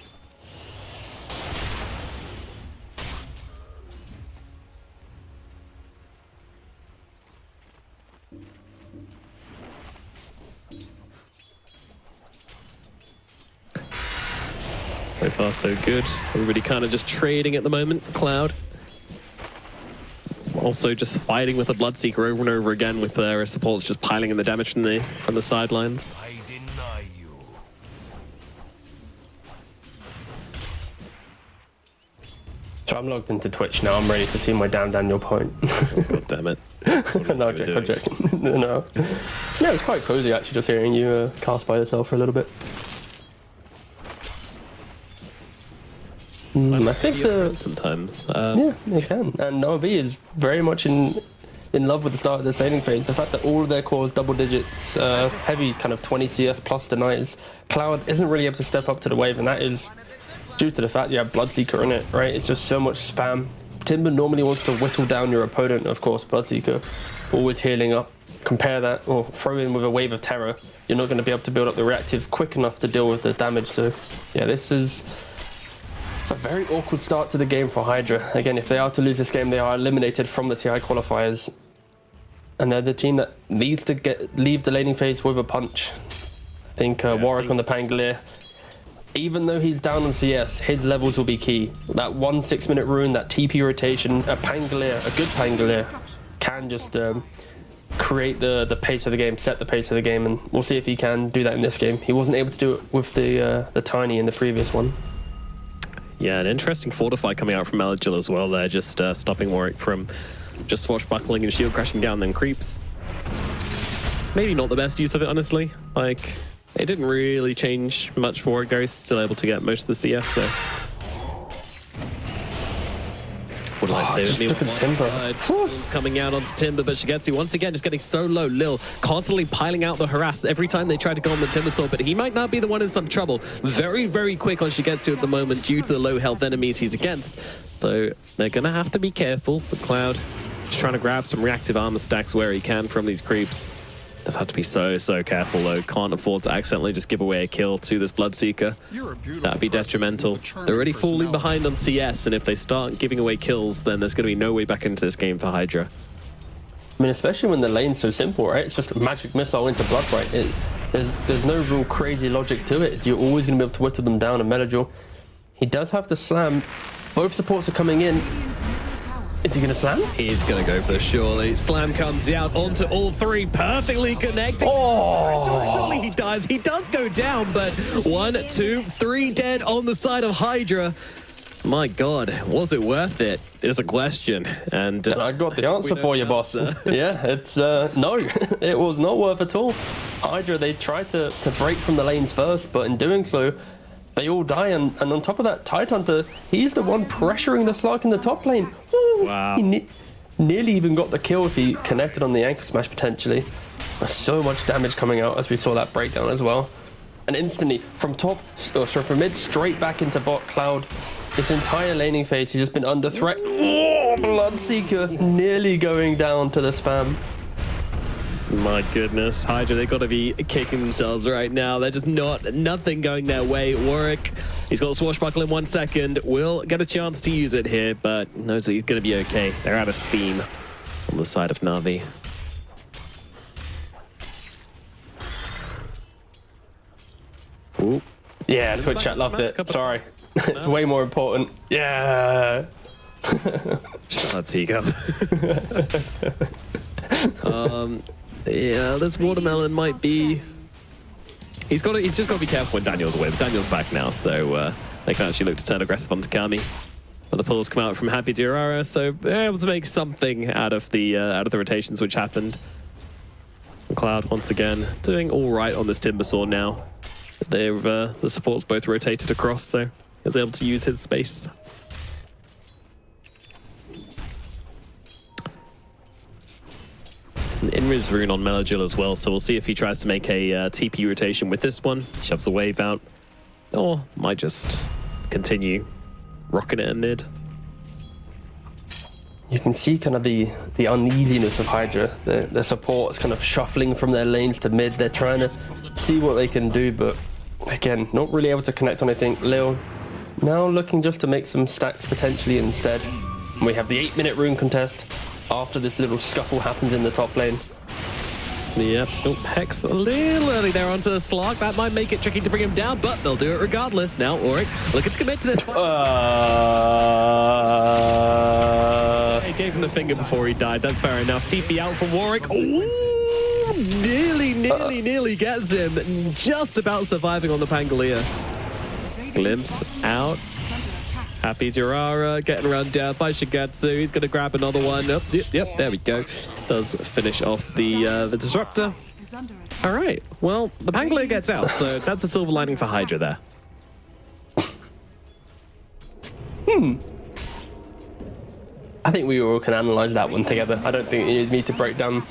So far, so good. Everybody kind of just trading at the moment. Cloud. Also just fighting with a Bloodseeker over and over again with their supports just piling in the damage from the sidelines. I deny you. So I'm logged into Twitch now. I'm ready to see my damn Daniel point. Oh, God damn it. No, I'm joking. No, it's quite cozy actually just hearing you cast by yourself for a little bit. I think sometimes. Yeah, they can. And NAVI is very much in love with the start of the laning phase. The fact that all of their cores double digits, heavy kind of 20 CS plus denies. Cloud isn't really able to step up to the wave, and that is due to the fact you have Bloodseeker in it, right? It's just so much spam. Timber normally wants to whittle down your opponent, of course. Bloodseeker always healing up. Compare that, or throw in with a wave of terror. You're not going to be able to build up the reactive quick enough to deal with the damage. So yeah, this is a very awkward start to the game for HYDRA. Again, if they are to lose this game, they are eliminated from the TI qualifiers. And they're the team that needs to leave the laning phase with a punch. I think Warwick on the Pangolier, even though he's down on CS, his levels will be key. That 1 6-minute rune, that TP rotation, a Pangolier, a good Pangolier, can just create the pace of the game, set the pace of the game, and we'll see if he can do that in this game. He wasn't able to do it with the Tiny in the previous one. Yeah, an interesting fortify coming out from Eligil as well there, just stopping Warwick from just swashbuckling and shield crashing down, then creeps. Maybe not the best use of it, honestly. Like, it didn't really change much for Warwick there. He's still able to get most of the CS, so... Would like to just took a Timber. It's coming out onto Timber, but Shigetsu once again just getting so low. Lil constantly piling out the harass every time they try to go on the Timber Sword, but he might not be the one in some trouble. Very, very quick on Shigetsu at the moment due to the low health enemies he's against. So they're going to have to be careful. But Cloud just trying to grab some reactive armor stacks where he can from these creeps. Does have to be so careful though. Can't afford to accidentally just give away a kill to this Bloodseeker. That'd be detrimental. They're already falling behind on CS, and if they start giving away kills, then there's going to be no way back into this game for HYDRA. I mean, especially when the lane's so simple, right? It's just a magic missile into Bloodbright. There's no real crazy logic to it. You're always going to be able to whittle them down. And Metajor, he does have to slam. Both supports are coming in. Is he going to slam? He's going to go for the surely. Slam comes out onto all three, perfectly connected. Oh! Surely he dies. He does go down, but 1, 2, 3 dead on the side of HYDRA. My God, was it worth it? Is a question. And I got the answer for you, boss. Yeah, it's no, it was not worth at all. HYDRA, they tried to break from the lanes first, but in doing so, they all die, and on top of that, Tidehunter, he's the one pressuring the Slark in the top lane. Woo! Wow. He nearly even got the kill if he connected on the ankle smash, potentially. There's so much damage coming out as we saw that breakdown as well. And instantly, from mid straight back into bot. Cloud, this entire laning phase, he's just been under threat. Oh, Bloodseeker nearly going down to the spam. My goodness, HYDRA, they've got to be kicking themselves right now. They're just nothing going their way. Warwick, he's got a swashbuckle in 1 second. Will get a chance to use it here, but knows that he's going to be okay. They're out of steam on the side of Navi. Ooh. Yeah, Twitch chat loved it. Sorry. It's way more important. Yeah. Shut up, Teacup. Yeah, this watermelon might be... He's just got to be careful when Daniel's away. But Daniel's back now, so they can actually look to turn aggressive on Takami. But the pulls come out from Happy Durara, so they're able to make something out of the rotations which happened. And Cloud once again doing all right on this Timber Sword now. They've the supports both rotated across, so he's able to use his space. Inris rune on Melagil as well, so we'll see if he tries to make a TP rotation with this one. Shoves a wave out, or might just continue rocking it in mid. You can see kind of the uneasiness of HYDRA. Their support is kind of shuffling from their lanes to mid. They're trying to see what they can do, but again, not really able to connect on anything. Lil now looking just to make some stacks potentially instead. And we have the 8-minute rune contest after this little scuffle happens in the top lane. Yep. Oh, Hex a little early there onto the Slark. That might make it tricky to bring him down, but they'll do it regardless. Now, Auric looking to commit to this. He gave him the finger before he died. That's fair enough. TP out from Warwick. Ooh, nearly gets him. Just about surviving on the Pangolier. Glimpse out. Happy Durara getting run down by Shigetsu. He's going to grab another one. Oh, yep, there we go. Does finish off the Disruptor. All right, well, the Pangolier gets out, so that's a silver lining for HYDRA there. I think we all can analyze that one together. I don't think you need me to break down.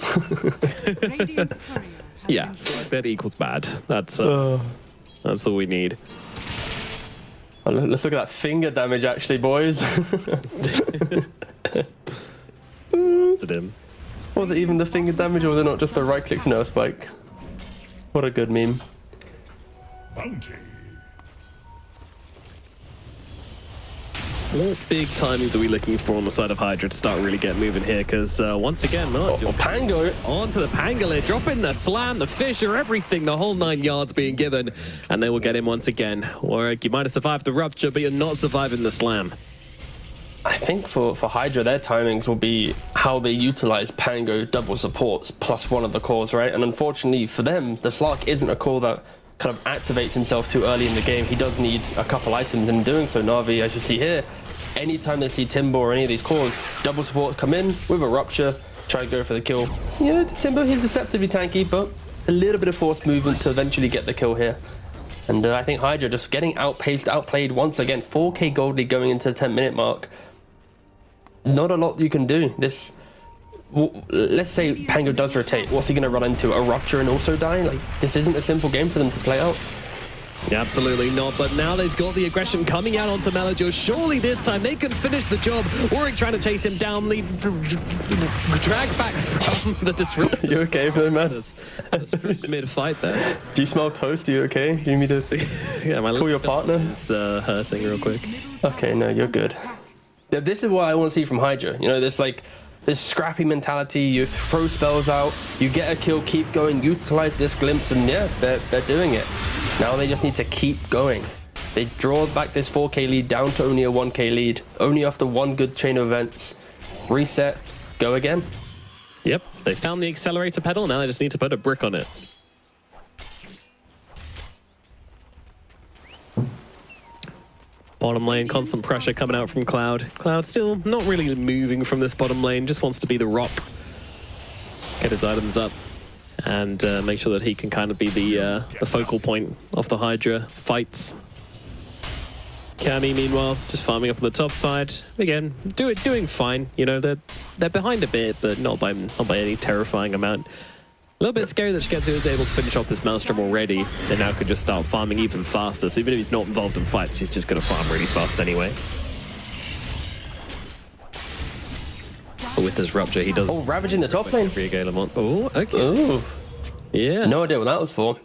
Yeah, so that equals bad. That's all we need. Oh, let's look at that finger damage, actually, boys. Was it even the finger damage, or was it not just the right clicks no spike? What a good meme. Bounty. What big timings are we looking for on the side of HYDRA to start really getting moving here? Because once again, Pango onto the Pangolier, dropping the slam, the fissure, everything, the whole 9 yards being given, and they will get him once again. Warwick, you might have survived the rupture, but you're not surviving the slam. I think for HYDRA, their timings will be how they utilize Pango double supports plus one of the cores, right? And unfortunately for them, the Slark isn't a core that kind of activates himself too early in the game, he does need a couple items. And in doing so, Navi, as you see here, anytime they see Timber or any of these cores, double supports come in with a Rupture, try to go for the kill. Yeah, Timber, he's deceptively tanky, but a little bit of forced movement to eventually get the kill here. And I think HYDRA just getting outpaced, outplayed once again. 4k gold lead going into the 10-minute mark. Not a lot you can do. This, let's say Pango does rotate. What's he going to run into? A Rupture and also die? Like, this isn't a simple game for them to play out. Yeah, absolutely not, but now they've got the aggression coming out onto Melody. Surely this time they can finish the job. Warwick trying to chase him down, the drag back from the disruption. You okay, man? Mid-fight there. Do you smell toast? Are you okay? Do you need me to yeah, my call your partner? It's hurting real quick. Okay, no, you're good. Yeah, this is what I want to see from HYDRA. You know, this scrappy mentality, you throw spells out, you get a kill, keep going, utilize this glimpse, and yeah, they're doing it. Now they just need to keep going. They draw back this 4k lead down to only a 1k lead, only after one good chain of events. Reset, go again. Yep, they found the accelerator pedal, now they just need to put a brick on it. Bottom lane, constant pressure coming out from Cloud. Cloud still not really moving from this bottom lane, just wants to be the rock. Get his items up and make sure that he can kind of be the focal point of the HYDRA fights. Cammy, meanwhile, just farming up on the top side. Again, doing fine. You know, they're behind a bit, but not by any terrifying amount. A little bit scary that Shiketsu is able to finish off this Maelstrom already, and now could just start farming even faster. So even if he's not involved in fights, he's just going to farm really fast anyway. But with his Rupture, he does. Oh, ravaging the top lane. Oh, okay. Oh, yeah. No idea what that was for.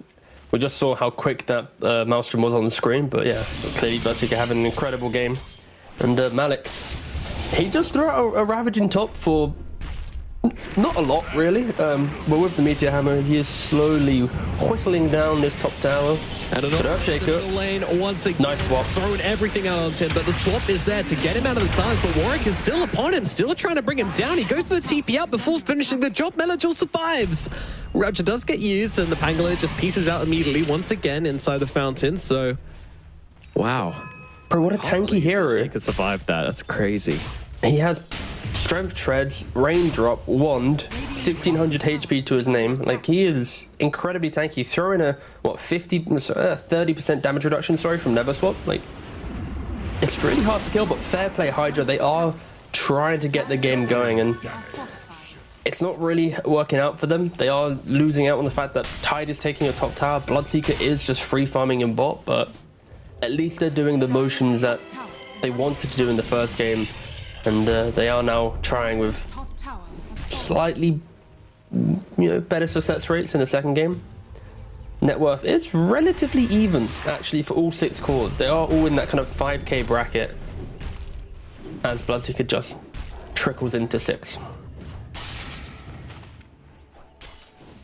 We just saw how quick that Maelstrom was on the screen, but yeah, clearly Bloodseeker having an incredible game. And Malik, he just threw out a ravaging top for not a lot, really. But with the Meteor Hammer, he is slowly whittling down this top tower. And another lane once again. Nice swap. Throwing everything out on him, but the swap is there to get him out of the silence. But Warwick is still upon him, still trying to bring him down. He goes for the TP out before finishing the job. Melajol survives. Rupture does get used, and the Pangolin just pieces out immediately once again inside the fountain. So, wow. Bro, what a tanky hero. He could survive that. That's crazy. He has Strength Treads, Raindrop, Wand, 1600 HP to his name. Like, he is incredibly tanky. Throwing a, what, 30% damage reduction, sorry, from Never Swap. Like, it's really hard to kill, but fair play HYDRA. They are trying to get the game going, and it's not really working out for them. They are losing out on the fact that Tide is taking a top tower. Bloodseeker is just free farming in bot, but at least they're doing the motions that they wanted to do in the first game. And they are now trying with slightly, better success rates in the second game. Net worth is relatively even, actually, for all 6 cores. They are all in that kind of 5k bracket, as Bloodseeker just trickles into 6.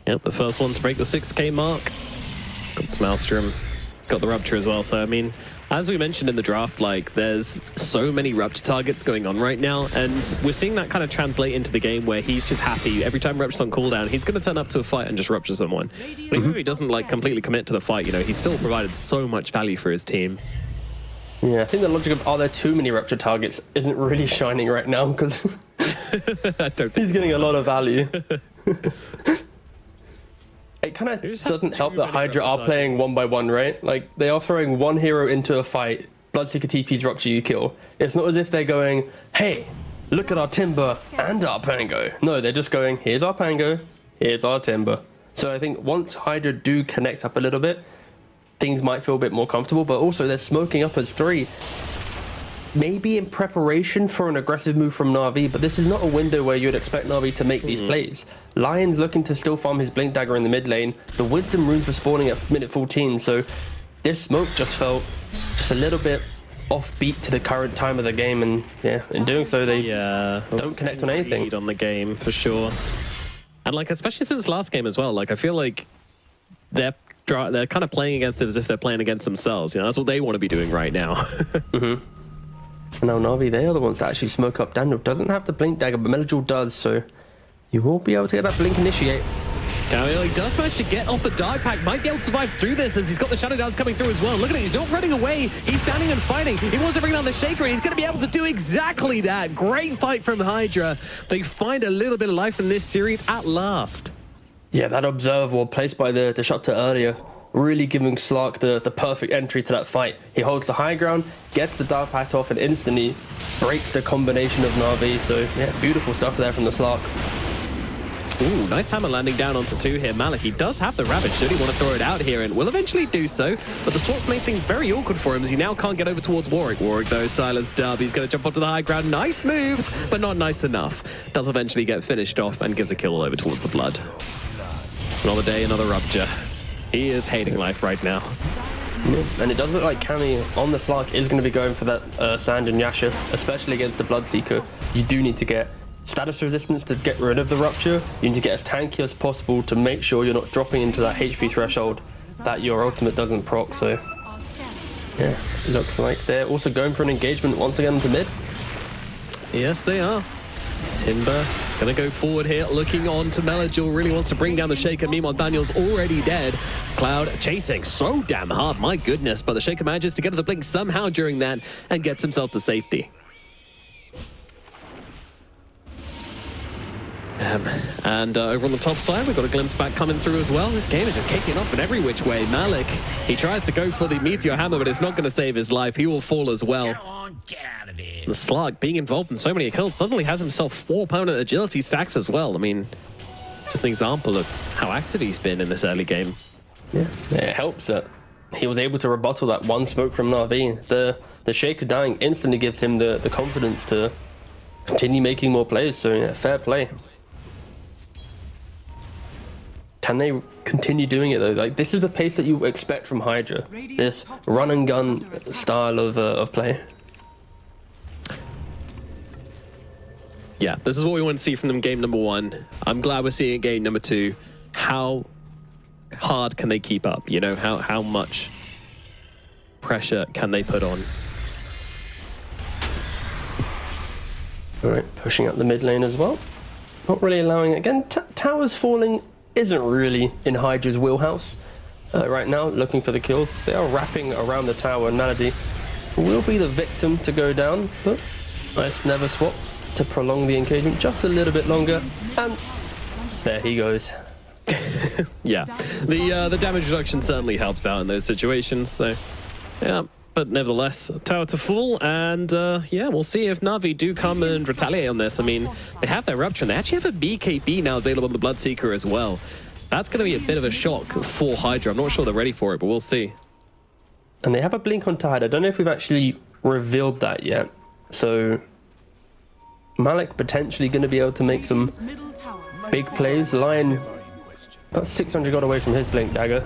Yep, the first one to break the 6k mark. Got the Maelstrom, got the Rupture as well. So, I mean, as we mentioned in the draft, like, there's so many Rupture targets going on right now, and we're seeing that kind of translate into the game where he's just happy. Every time Rupture's on cooldown, he's going to turn up to a fight and just Rupture someone. But even if he doesn't, like, completely commit to the fight, he's still provided so much value for his team. Yeah, I think the logic of, are there too many Rupture targets, isn't really shining right now, because he's getting a lot of value. It kind of doesn't help that HYDRA are playing 1-by-1, right? Like, they are throwing one hero into a fight, Bloodseeker TP's Rupture, you kill. It's not as if they're going, hey, look at our Timber and our Pango. No, they're just going, here's our Pango, here's our Timber. So I think once HYDRA do connect up a little bit, things might feel a bit more comfortable, but also they're smoking up as 3. Maybe in preparation for an aggressive move from Na'Vi, but this is not a window where you'd expect Na'Vi to make these plays. Lion's looking to still farm his Blink Dagger in the mid lane. The Wisdom runes were spawning at minute 14, so this smoke just felt just a little bit offbeat to the current time of the game, and yeah, in doing so, they don't connect on anything. Lead on the game, for sure. And like, especially since last game as well, like, I feel like they're kind of playing against it as if they're playing against themselves. That's what they want to be doing right now. And now Na'Vi, they are the ones that actually smoke up. Daniel doesn't have the Blink Dagger, but Melajol does, so you will be able to get that Blink Initiate. Camille, he does manage to get off the dive pack, might be able to survive through this as he's got the Shadow Downs coming through as well. Look at it, he's not running away, he's standing and fighting. He wants to bring down the Shaker, and he's going to be able to do exactly that. Great fight from HYDRA. They find a little bit of life in this series at last. Yeah, that observable placed by the Shutter earlier, really giving Slark the perfect entry to that fight. He holds the high ground, gets the dive pack off, and instantly breaks the combination of Na'Vi. So yeah, beautiful stuff there from the Slark. Ooh, nice hammer landing down onto 2 here. Malik, he does have the Ravage, should he want to throw it out here, and will eventually do so, but the swaps make things very awkward for him as he now can't get over towards Warwick. Warwick, though, silenced up. He's going to jump onto the high ground. Nice moves, but not nice enough. Does eventually get finished off and gives a kill over towards the Blood. Another day, another rupture. He is hating life right now. And it does look like Cammy on the Slark is going to be going for that Sand and Yasha, especially against the Bloodseeker. You do need to get status resistance to get rid of the rupture. You need to get as tanky as possible to make sure you're not dropping into that HP threshold that your ultimate doesn't proc. So yeah, looks like they're also going for an engagement once again to mid. Yes, they are. Timber gonna go forward here, looking on to Melajul, really wants to bring down the Shaker. Meanwhile, Daniel's already dead. Cloud chasing so damn hard, my goodness, but the Shaker manages to get to the blink somehow during that and gets himself to safety. And over on the top side, we've got a glimpse back coming through as well. This game is just kicking off in every which way. Malik, he tries to go for the Meteor Hammer, but it's not going to save his life. He will fall as well. Get out of here. The Slug, being involved in so many kills, suddenly has himself 4 opponent agility stacks as well. I mean, just an example of how active he's been in this early game. Yeah, it helps that he was able to rebuttal that one smoke from Na'Vi. The Shaker dying instantly gives him the confidence to continue making more plays. So yeah, fair play. Can they continue doing it though? Like, this is the pace that you expect from HYDRA. This run and gun style of play. Yeah, this is what we want to see from them game number 1. I'm glad we're seeing it game number 2. How hard can they keep up? You know, how much pressure can they put on? All right, pushing up the mid lane as well. Not really allowing it. Again, towers falling isn't really in HYDRA's wheelhouse right now, looking for the kills. They are wrapping around the tower, and Melody will be the victim to go down, but nice never swap to prolong the engagement just a little bit longer, and there he goes. Yeah, the damage reduction certainly helps out in those situations, so yeah. But nevertheless, tower to full, and yeah, we'll see if Na'Vi do come and retaliate on this. I mean, they have their Rupture, and they actually have a BKB now available on the Bloodseeker as well. That's going to be a bit of a shock for HYDRA. I'm not sure they're ready for it, but we'll see. And they have a blink on Tide. I don't know if we've actually revealed that yet. So Malik potentially going to be able to make some big plays. Lion about 600 gold away from his blink dagger.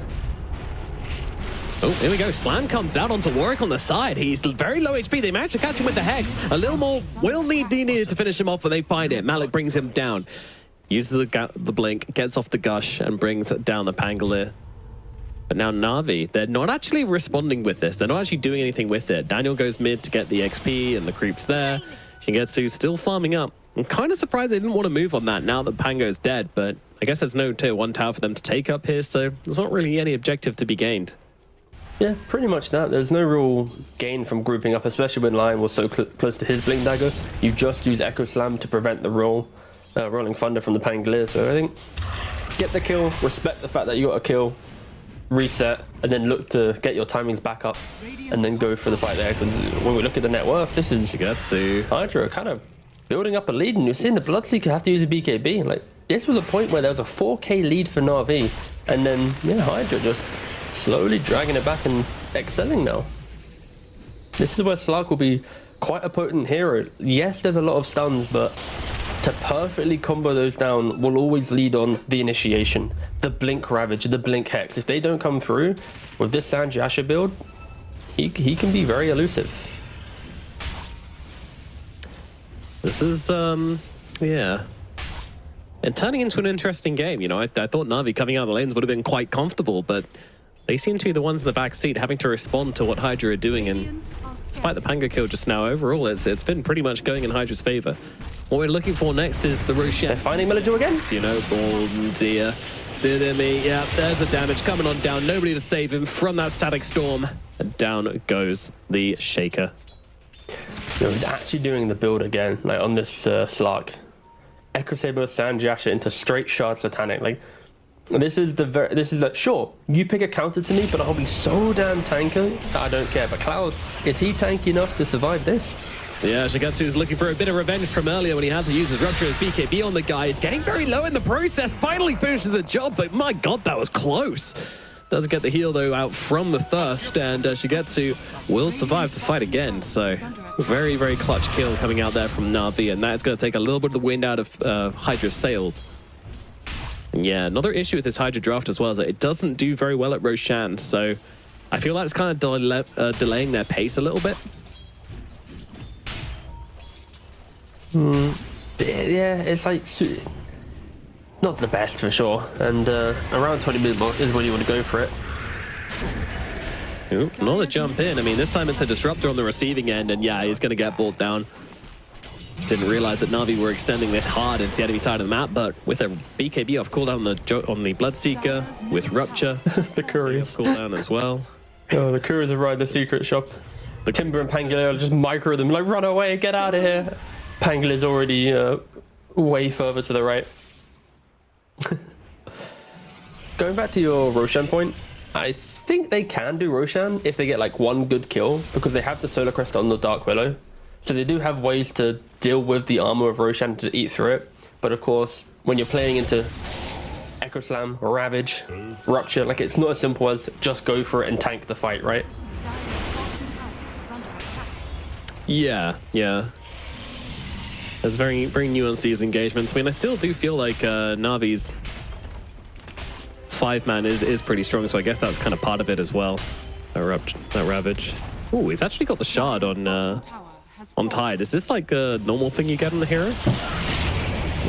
Oh, here we go. Slam comes out onto Warwick on the side. He's very low HP. They managed to catch him with the Hex. A little more will need needed to finish him off, but they find it. Malik brings him down. Uses the blink, gets off the Gush, and brings down the Pangolier. But now Na'Vi, they're not actually responding with this. They're not actually doing anything with it. Daniel goes mid to get the XP, and the creep's there. Shingetsu still farming up. I'm kind of surprised they didn't want to move on that now that Pango's dead, but I guess there's no tier 1 tower for them to take up here, so there's not really any objective to be gained. Yeah, pretty much that. There's no real gain from grouping up, especially when Lion was so close to his blink dagger. You just use Echo Slam to prevent the rolling thunder from the Pangolier. So I think get the kill, respect the fact that you got a kill, reset, and then look to get your timings back up, and then go for the fight there. Because when we look at the net worth, this is HYDRA kind of building up a lead, and you're seeing the Bloodseeker have to use a BKB. Like, this was a point where there was a 4k lead for Na'Vi, and then yeah, HYDRA just slowly dragging it back and excelling now. This is where Slark will be quite a potent hero. Yes, there's a lot of stuns, but to perfectly combo those down will always lead on the initiation, the blink ravage, the blink hex. If they don't come through with this Sanj Yasha build, he can be very elusive. This is yeah, and turning into an interesting game. You know, I thought Na'Vi coming out of the lanes would have been quite comfortable, but they seem to be the ones in the back seat having to respond to what HYDRA are doing, and despite the Pango kill just now, overall it's been pretty much going in HYDRA's favor. What we're looking for next is the Rochelle. They're finding Melajul again. You know, Golden Deer. Did me? Yeah, there's the damage coming on down. Nobody to save him from that static storm. And down goes the Shaker. He's actually doing the build again, like on this Slark. Echo Saber, Sanjasha into straight shard Satanic. Like, this is that, sure, you pick a counter to me, but I'll be so damn tanky that I don't care. But Cloud, is he tanky enough to survive this? Yeah, Shigetsu is looking for a bit of revenge from earlier when he had to use his Rupture as BKB on the guy. He's getting very low in the process, finally finishes the job, but my god, that was close. Does get the heal, though, out from the Thirst, and Shigetsu will survive to fight again. So, very, very clutch kill coming out there from Na'Vi, and that's going to take a little bit of the wind out of Hydra's sails. And yeah, another issue with this Hydra draft as well is that it doesn't do very well at Roshan, so I feel like it's kind of delaying their pace a little bit. Yeah, it's like not the best for sure, and around 20-minute mark is when you want to go for it. Ooh, another jump in. I mean, this time it's a disruptor on the receiving end, and yeah, he's going to get brought down. Didn't realize that Na'Vi were extending this hard into the enemy side of the map, but with a BKB off cooldown on the Bloodseeker, with Rupture, the Couriers cooldown as well. Oh, the Couriers have arrived the secret shop. The Timber and Pangolier just micro them, like, run away, get out of here. Pangolier's already way further to the right. Going back to your Roshan point, I think they can do Roshan if they get like one good kill, because they have the Solar Crest on the Dark Willow. So they do have ways to deal with the armor of Roshan to eat through it. But of course, when you're playing into Echo Slam, Ravage, Rupture, like, it's not as simple as just go for it and tank the fight, right? Yeah. There's very, very nuanced these engagements. I mean, I still do feel like Navi's 5-man is pretty strong, so I guess that's kind of part of it as well. That Ravage. Ooh, he's actually got the shard on Tide. Is this like a normal thing you get on the hero?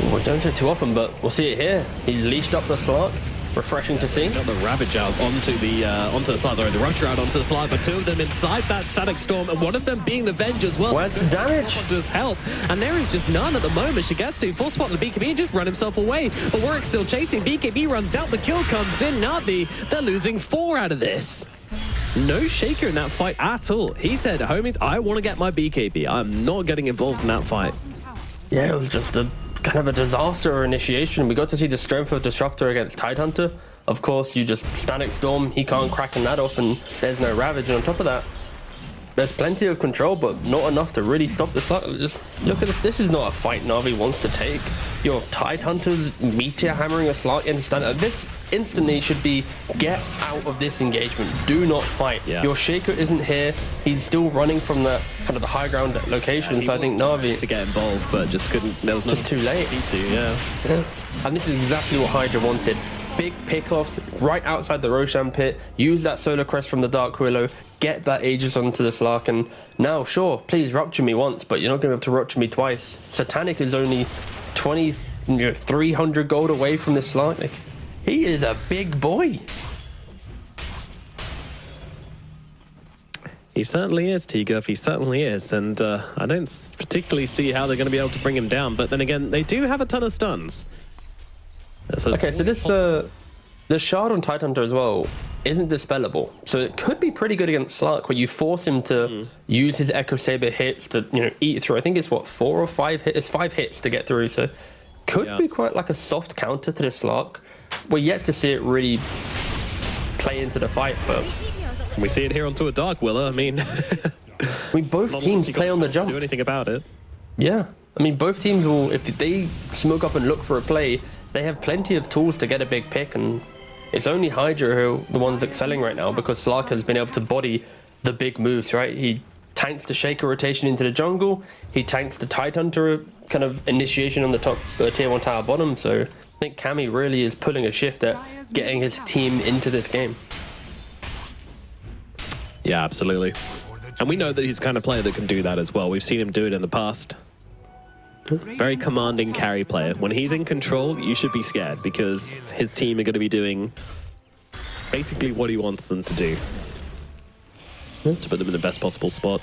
Well, we don't see it too often, but we'll see it here. He's leashed up the Slark. Refreshing to see. Got the Ravage out onto the Slark, or the Rupture out onto the Slark, but two of them inside that static storm, and one of them being the Venge as well. Where's the damage? Does help, and there is just none at the moment. Shigetsu full spot on the BKB and just run himself away, but Warwick's still chasing. BKB runs out, the kill comes in. Na'Vi, they're losing 4 out of this. No Shaker in that fight at all. He said, homies, I want to get my BKB. I'm not getting involved in that fight. Yeah, it was just a kind of a disaster initiation. We got to see the strength of Disruptor against Tidehunter. Of course, you just Static Storm, he can't cracken that off, and there's no Ravage. And on top of that, there's plenty of control, but not enough to really stop the Slark. Just look at this. This is not a fight Na'Vi wants to take. Your Tidehunter's Meteor hammering a Slark into stand. This instantly should be, get out of this engagement. Do not fight. Yeah. Your Shaker isn't here. He's still running from the kind of the high ground location. So I think Na'Vi to get involved, but just couldn't. There was just too late. Yeah. And this is exactly what HYDRA wanted. Big pickoffs right outside the Roshan pit. Use that Solar Crest from the Dark Willow. Get that Aegis onto the Slark. And now, sure, please rupture me once, but you're not going to be able to rupture me twice. Satanic is only 300 gold away from this Slark. Like, he is a big boy. He certainly is, T-Guff. He certainly is. And I don't particularly see how they're going to be able to bring him down. But then again, they do have a ton of stuns. Okay, so this the shard on Tidehunter as well isn't dispellable, so it could be pretty good against Slark, where you force him to use his Echo Saber hits to eat through. I think it's what 4 or 5 hits. It's 5 hits to get through, so could be quite like a soft counter to the Slark. We're yet to see it really play into the fight, but we see it here onto a Dark Willow. I mean, both teams play on the jump. Do anything about it? Yeah, I mean, both teams will, if they smoke up and look for a play, they have plenty of tools to get a big pick, and it's only HYDRA who are the ones excelling right now, because Slark has been able to body the big moves, right? He tanks the Shaker rotation into the jungle, he tanks the Tidehunter kind of initiation on the top tier 1 tower bottom, so I think Cammy really is pulling a shift at getting his team into this game. Yeah, absolutely. And we know that he's the kind of player that can do that as well. We've seen him do it in the past. Very commanding carry player. When he's in control, you should be scared, because his team are going to be doing basically what he wants them to do to put them in the best possible spot.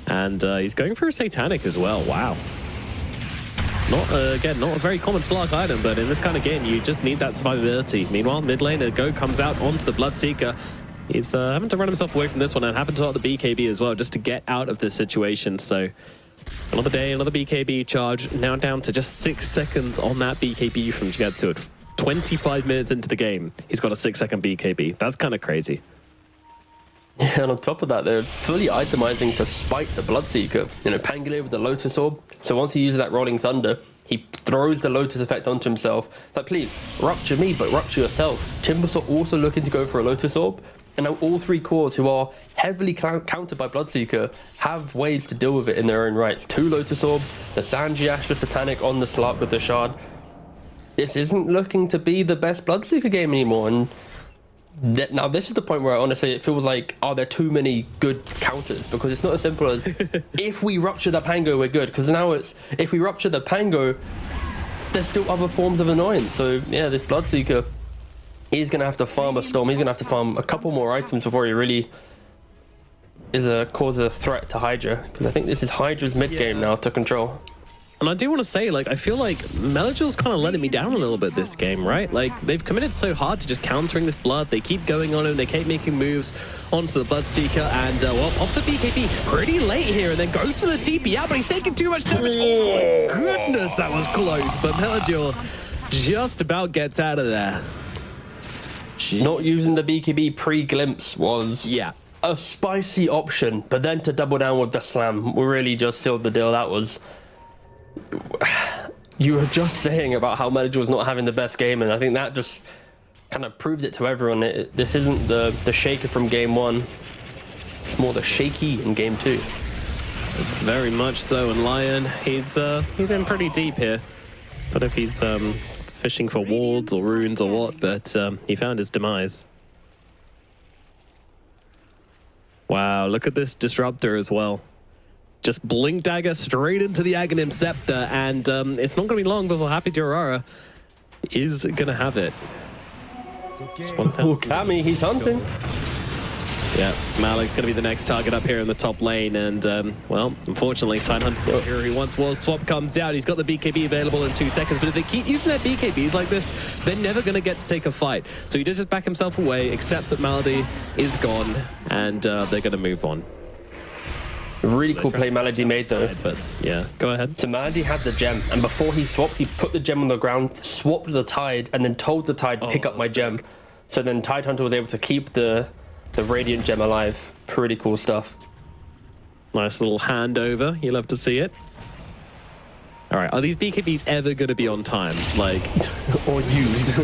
And he's going for a Satanic as well. Wow. Not, again, not a very common Slark item, but in this kind of game, you just need that survivability. Meanwhile, mid laner, Go comes out onto the Bloodseeker. He's having to run himself away from this one and having to out the BKB as well, just to get out of this situation. So another day, another BKB charge. Now down to just 6 seconds on that BKB from Shigetsu. 25 minutes into the game, he's got a 6-second BKB. That's kind of crazy. Yeah, and on top of that, they're fully itemizing to spike the Bloodseeker. You know, Pangolier with the Lotus Orb. So once he uses that Rolling Thunder, he throws the Lotus effect onto himself. It's like, please, rupture me, but rupture yourself. Timbersaw also looking to go for a Lotus Orb. And now all 3 cores who are heavily countered by Bloodseeker have ways to deal with it in their own rights. 2 Lotus Orbs, the Sanji Astra Satanic on the Slark with the Shard. This isn't looking to be the best Bloodseeker game anymore. And now this is the point where honestly it feels like, are there too many good counters? Because it's not as simple as if we rupture the Pango, we're good. Because now it's if we rupture the Pango, there's still other forms of annoyance. So yeah, this Bloodseeker, he's gonna have to farm a Storm. He's gonna have to farm a couple more items before he really is cause a threat to HYDRA. Because I think this is HYDRA's mid game now to control. And I do want to say, like, I feel like Melagil's kind of letting me down a little bit this game, right? Like, they've committed so hard to just countering this Blood. They keep going on him. They keep making moves onto the Bloodseeker. And, well, pops the BKB pretty late here and then goes for the TP out, but he's taking too much damage. Oh, my goodness, that was close. But Melagil just about gets out of there. Not using the BKB pre-glimpse was a spicy option. But then to double down with the slam, we really just sealed the deal. That was... You were just saying about how Melagil was not having the best game, and I think that just kind of proved it to everyone. This isn't the shaker from game 1. It's more the shaky in game 2. Very much so, and Lion, he's in pretty deep here. Don't know if he's fishing for wards or runes or what, but he found his demise. Wow, look at this disruptor as well. Just Blink Dagger straight into the Aghanim Scepter, and it's not going to be long before Happy Durara is going to have it. Oh, Cammy, he's hunting. Yeah, Malik's going to be the next target up here in the top lane, and, well, unfortunately, Tidehunter's not here he once was. Swap comes out, he's got the BKB available in 2 seconds, but if they keep using their BKBs like this, they're never going to get to take a fight. So he does just back himself away, except that Malady is gone, and they're going to move on. Really cool play Malady made though. But yeah, go ahead. So Malady had the gem, and before he swapped, he put the gem on the ground, swapped the Tide, and then told the Tide, pick up my gem. So then Tidehunter was able to keep the Radiant gem alive. Pretty cool stuff. Nice little handover. You love to see it. All right, are these BKBs ever going to be on time? Like, or used?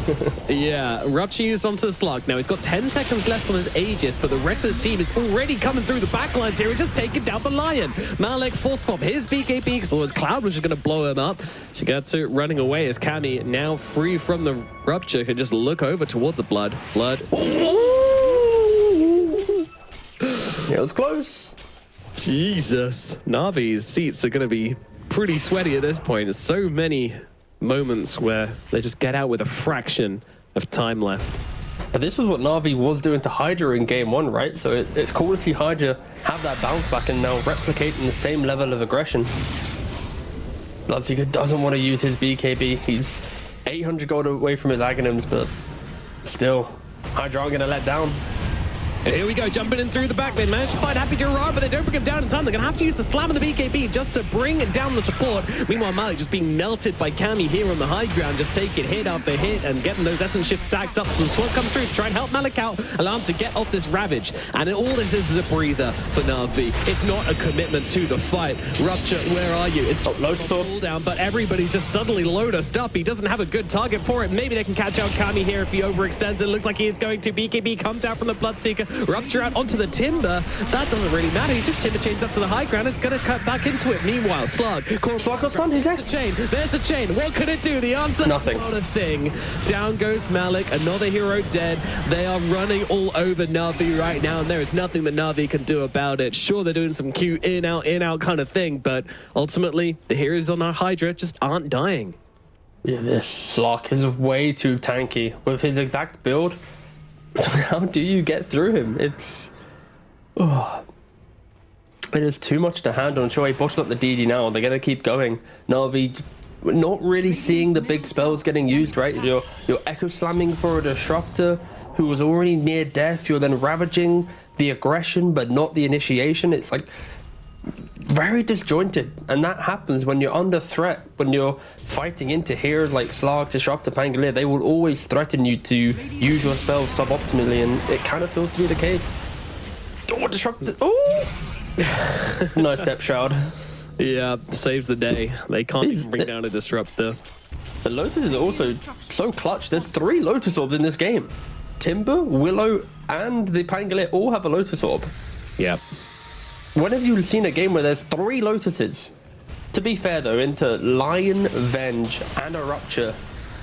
Yeah, Rupture used onto the Slug. Now, he's got 10 seconds left on his Aegis, but the rest of the team is already coming through the backlines here and just taking down the Lion. Malek force pop his BKB because otherwise Cloud was just going to blow him up. Shigetsu running away as Cammy, now free from the Rupture, can just look over towards the Blood. It was close. Jesus. Navi's seats are going to be pretty sweaty at this point. There's so many moments where they just get out with a fraction of time left. But this is what Navi was doing to HYDRA in game 1, right? So it's cool to see HYDRA have that bounce back and now replicating the same level of aggression. Bloodseeker doesn't want to use his BKB. He's 800 gold away from his Aghanims, but still, HYDRA aren't going to let down. And here we go, jumping in through the back. They managed to find Happy Durara, but they don't bring him down in time. They're going to have to use the slam and the BKB just to bring down the support. Meanwhile, Malik just being melted by Cammy here on the high ground, just taking hit after hit and getting those Essence Shift stacks up. So the sword comes through to try and help Malik out, allow him to get off this Ravage. And all this is a breather for Navi. It's not a commitment to the fight. Rupture, where are you? It's low cooldown, but everybody's just suddenly loaded up. He doesn't have a good target for it. Maybe they can catch out Cammy here if he overextends. It looks like he is going to. BKB comes out from the Bloodseeker. Rupture out onto the Timber. That doesn't really matter. He's just Timber chains up to the high ground. It's going to cut back into it. Meanwhile, Slug got stunned. He's next. There's a chain. What can it do? The answer? Nothing. Not a thing. Down goes Malik. Another hero dead. They are running all over Navi right now, and there is nothing that Navi can do about it. Sure, they're doing some cute in, out kind of thing, but ultimately, the heroes on our HYDRA just aren't dying. Yeah, this Slark is way too tanky. With his exact build, how do you get through him? It is too much to handle. And sure, he bottled up the DD now. They're going to keep going. Navi we're not really seeing the big spells getting used, right? You're echo slamming for a disruptor who was already near death. You're then ravaging the aggression, but not the initiation. It's like very disjointed, and that happens when you're under threat, when you're fighting into heroes like Slark, Disruptor, Pangolier. They will always threaten you to use your spells suboptimally, and it kind of feels to be the case. Oh, Disruptor! Oh, nice step shroud. Yeah, saves the day. They can't even bring down a disruptor. The Lotus is also so clutch. There's 3 Lotus Orbs in this game. Timber, Willow, and the Pangolier all have a Lotus Orb. Yep. When have you seen a game where there's 3 Lotuses? To be fair though, into Lion, Venge, and a Rupture,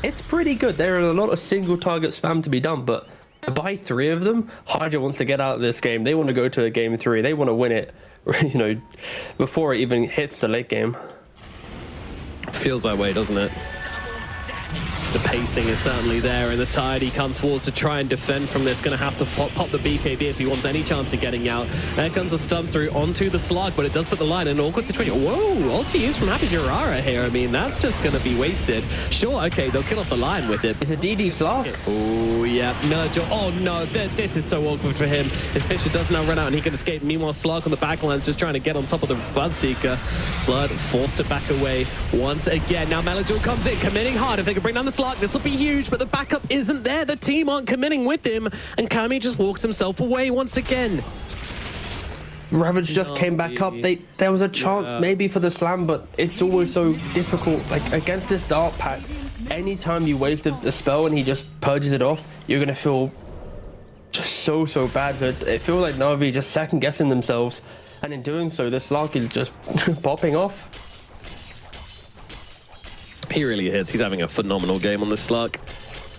it's pretty good. There are a lot of single target spam to be done, but to buy 3 of them, HYDRA wants to get out of this game. They want to go to a game 3. They want to win it, you know, before it even hits the late game. Feels that way, doesn't it? The pacing is certainly there, and the Tide, he comes forwards to try and defend from this. Going to have to pop the BKB if he wants any chance of getting out. There comes a stun through onto the Slug, but it does put the line in an awkward situation. Whoa, ulti use from HYDRA here. I mean, that's just going to be wasted. Sure, okay, they'll kill off the line with it. It's a DD Slug. Oh, yeah. Nurgle. Oh, no, this is so awkward for him. His Fisher does now run out, and he can escape. Meanwhile, Slug on the backlines just trying to get on top of the Bloodseeker. Blood forced to back away once again. Now Melodor comes in, committing hard. If they can bring down the Slug, this will be huge, but the backup isn't there. The team aren't committing with him, and Kami just walks himself away once again. Ravage just came back up. There was a chance maybe for the slam, but it's always so difficult. Like against this Dark Pack, anytime you waste a spell and he just purges it off, you're gonna feel just so bad. So it feels like Navi just second guessing themselves, and in doing so, the Slark is just popping off. He really is. He's having a phenomenal game on the Slark.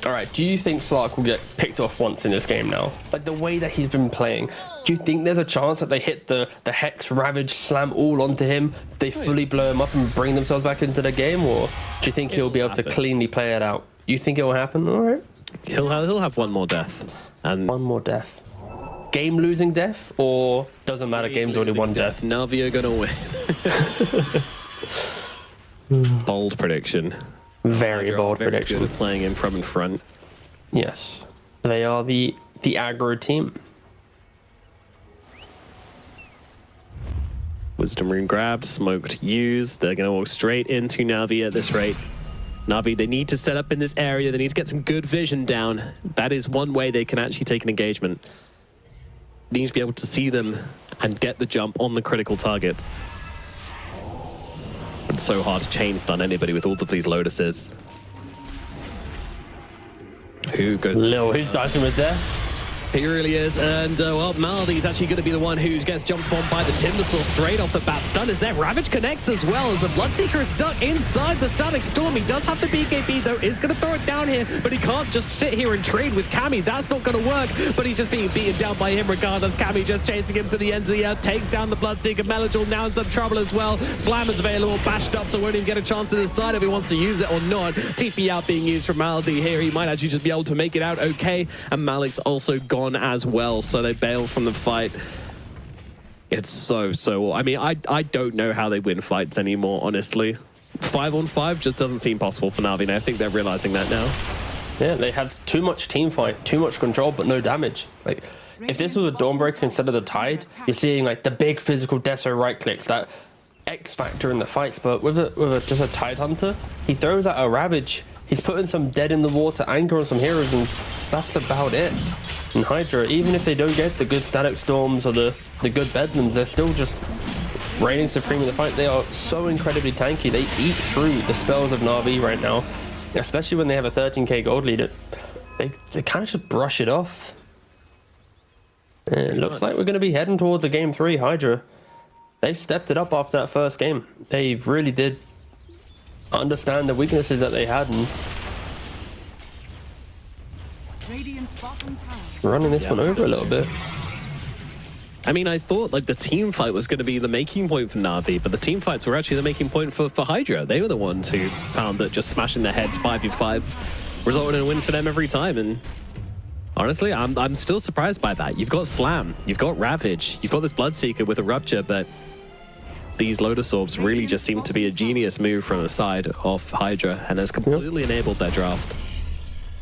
All right, do you think Slark will get picked off once in this game now? Like the way that he's been playing, do you think there's a chance that they hit the Hex, Ravage, Slam all onto him, they fully blow him up and bring themselves back into the game? Or do you think he'll be able to cleanly play it out? You think it will happen? All right. He'll have one more death. And one more death. Game losing death, or doesn't matter, game's already one death? Navi are gonna win. Bold prediction. Very bold prediction. Good at playing him from in front. Yes. They are the aggro team. Wisdom Rune grabbed, smoked used. They're going to walk straight into Navi at this rate. Navi, they need to set up in this area. They need to get some good vision down. That is one way they can actually take an engagement. They need to be able to see them and get the jump on the critical targets. It's so hard to chain stun anybody with all of these Lotuses. Who goes? Lil, who's dicing with death? He really is, and well, Maldy's actually going to be the one who gets jumped on by the Timbersaw straight off the bat. Stun is there. Ravage connects as well as the Bloodseeker is stuck inside the Static Storm. He does have the BKB though, is going to throw it down here, but he can't just sit here and trade with Kami. That's not going to work, but he's just being beaten down by him regardless. Kami just chasing him to the ends of the earth, takes down the Bloodseeker. Melodor now in some trouble as well. Slam is available, bashed up, so won't even get a chance to decide if he wants to use it or not. TP out being used for Maldy here. He might actually just be able to make it out okay, and Malik's also gone as well, so they bail from the fight. It's so I mean, I don't know how they win fights anymore, honestly. 5-on-5 just doesn't seem possible for Navi, and I think they're realizing that now. Yeah, they have too much team fight, too much control, but no damage. Like, if this was a Dawnbreaker instead of the Tide, you're seeing like the big physical Deso right clicks, that X factor in the fights, but with just a Tide Hunter, he throws out a Ravage. He's putting some dead in the water anchor on some heroes, and that's about it. And HYDRA, even if they don't get the good Static Storms or the good Bedlams, they're still just reigning supreme in the fight. They are so incredibly tanky. They eat through the spells of Navi right now, especially when they have a 13k gold lead. They kind of just brush it off. And it looks like we're going to be heading towards a game 3. HYDRA, they stepped it up after that first game. They really did understand the weaknesses that they had and running this one over a little bit. I mean, I thought like the team fight was going to be the making point for Navi, but the team fights were actually the making point for HYDRA. They were the ones who found that just smashing their heads 5v5 resulted in a win for them every time. And honestly, I'm still surprised by that. You've got Slam, you've got Ravage, you've got this Bloodseeker with a Rupture, but these Lotus Orbs really just seem to be a genius move from the side of HYDRA and has completely enabled their draft.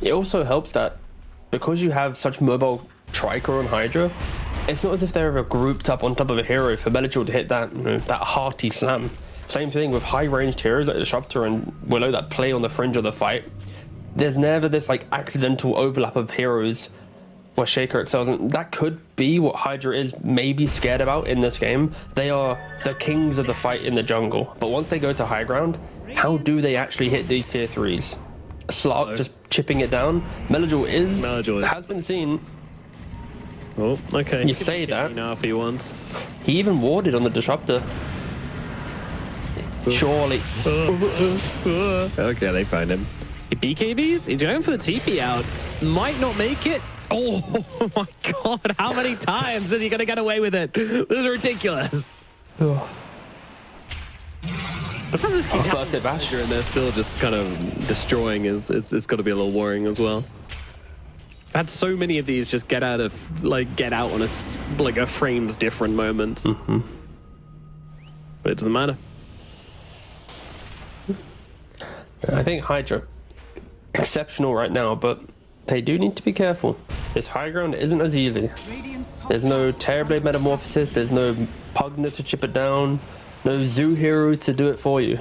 It also helps that because you have such mobile Triker on HYDRA, it's not as if they're ever grouped up on top of a hero for Melagel to hit that, that hearty slam. Same thing with high-ranged heroes like Disruptor and Willow that play on the fringe of the fight. There's never this like accidental overlap of heroes where Shaker excels, and that could be what HYDRA is maybe scared about in this game. They are the kings of the fight in the jungle, but once they go to high ground, how do they actually hit these tier 3s? Slark just chipping it down. Melagel has been seen. Oh, okay. You say that. Now if he wants. He even warded on the Disruptor. Surely. Okay, they find him. BKBs? He's going for the TP out. Might not make it. Oh my god, how many times is he going to get away with it? This is ridiculous. The problem is first hit bash, and they're still just kind of destroying it's got to be a little worrying as well. I've had so many of these just get out on a frame's different moment. But it doesn't matter. I think HYDRA exceptional right now, but they do need to be careful. This high ground isn't as easy. There's no Terrorblade Metamorphosis, there's no Pugna to chip it down, no Zoo Hero to do it for you.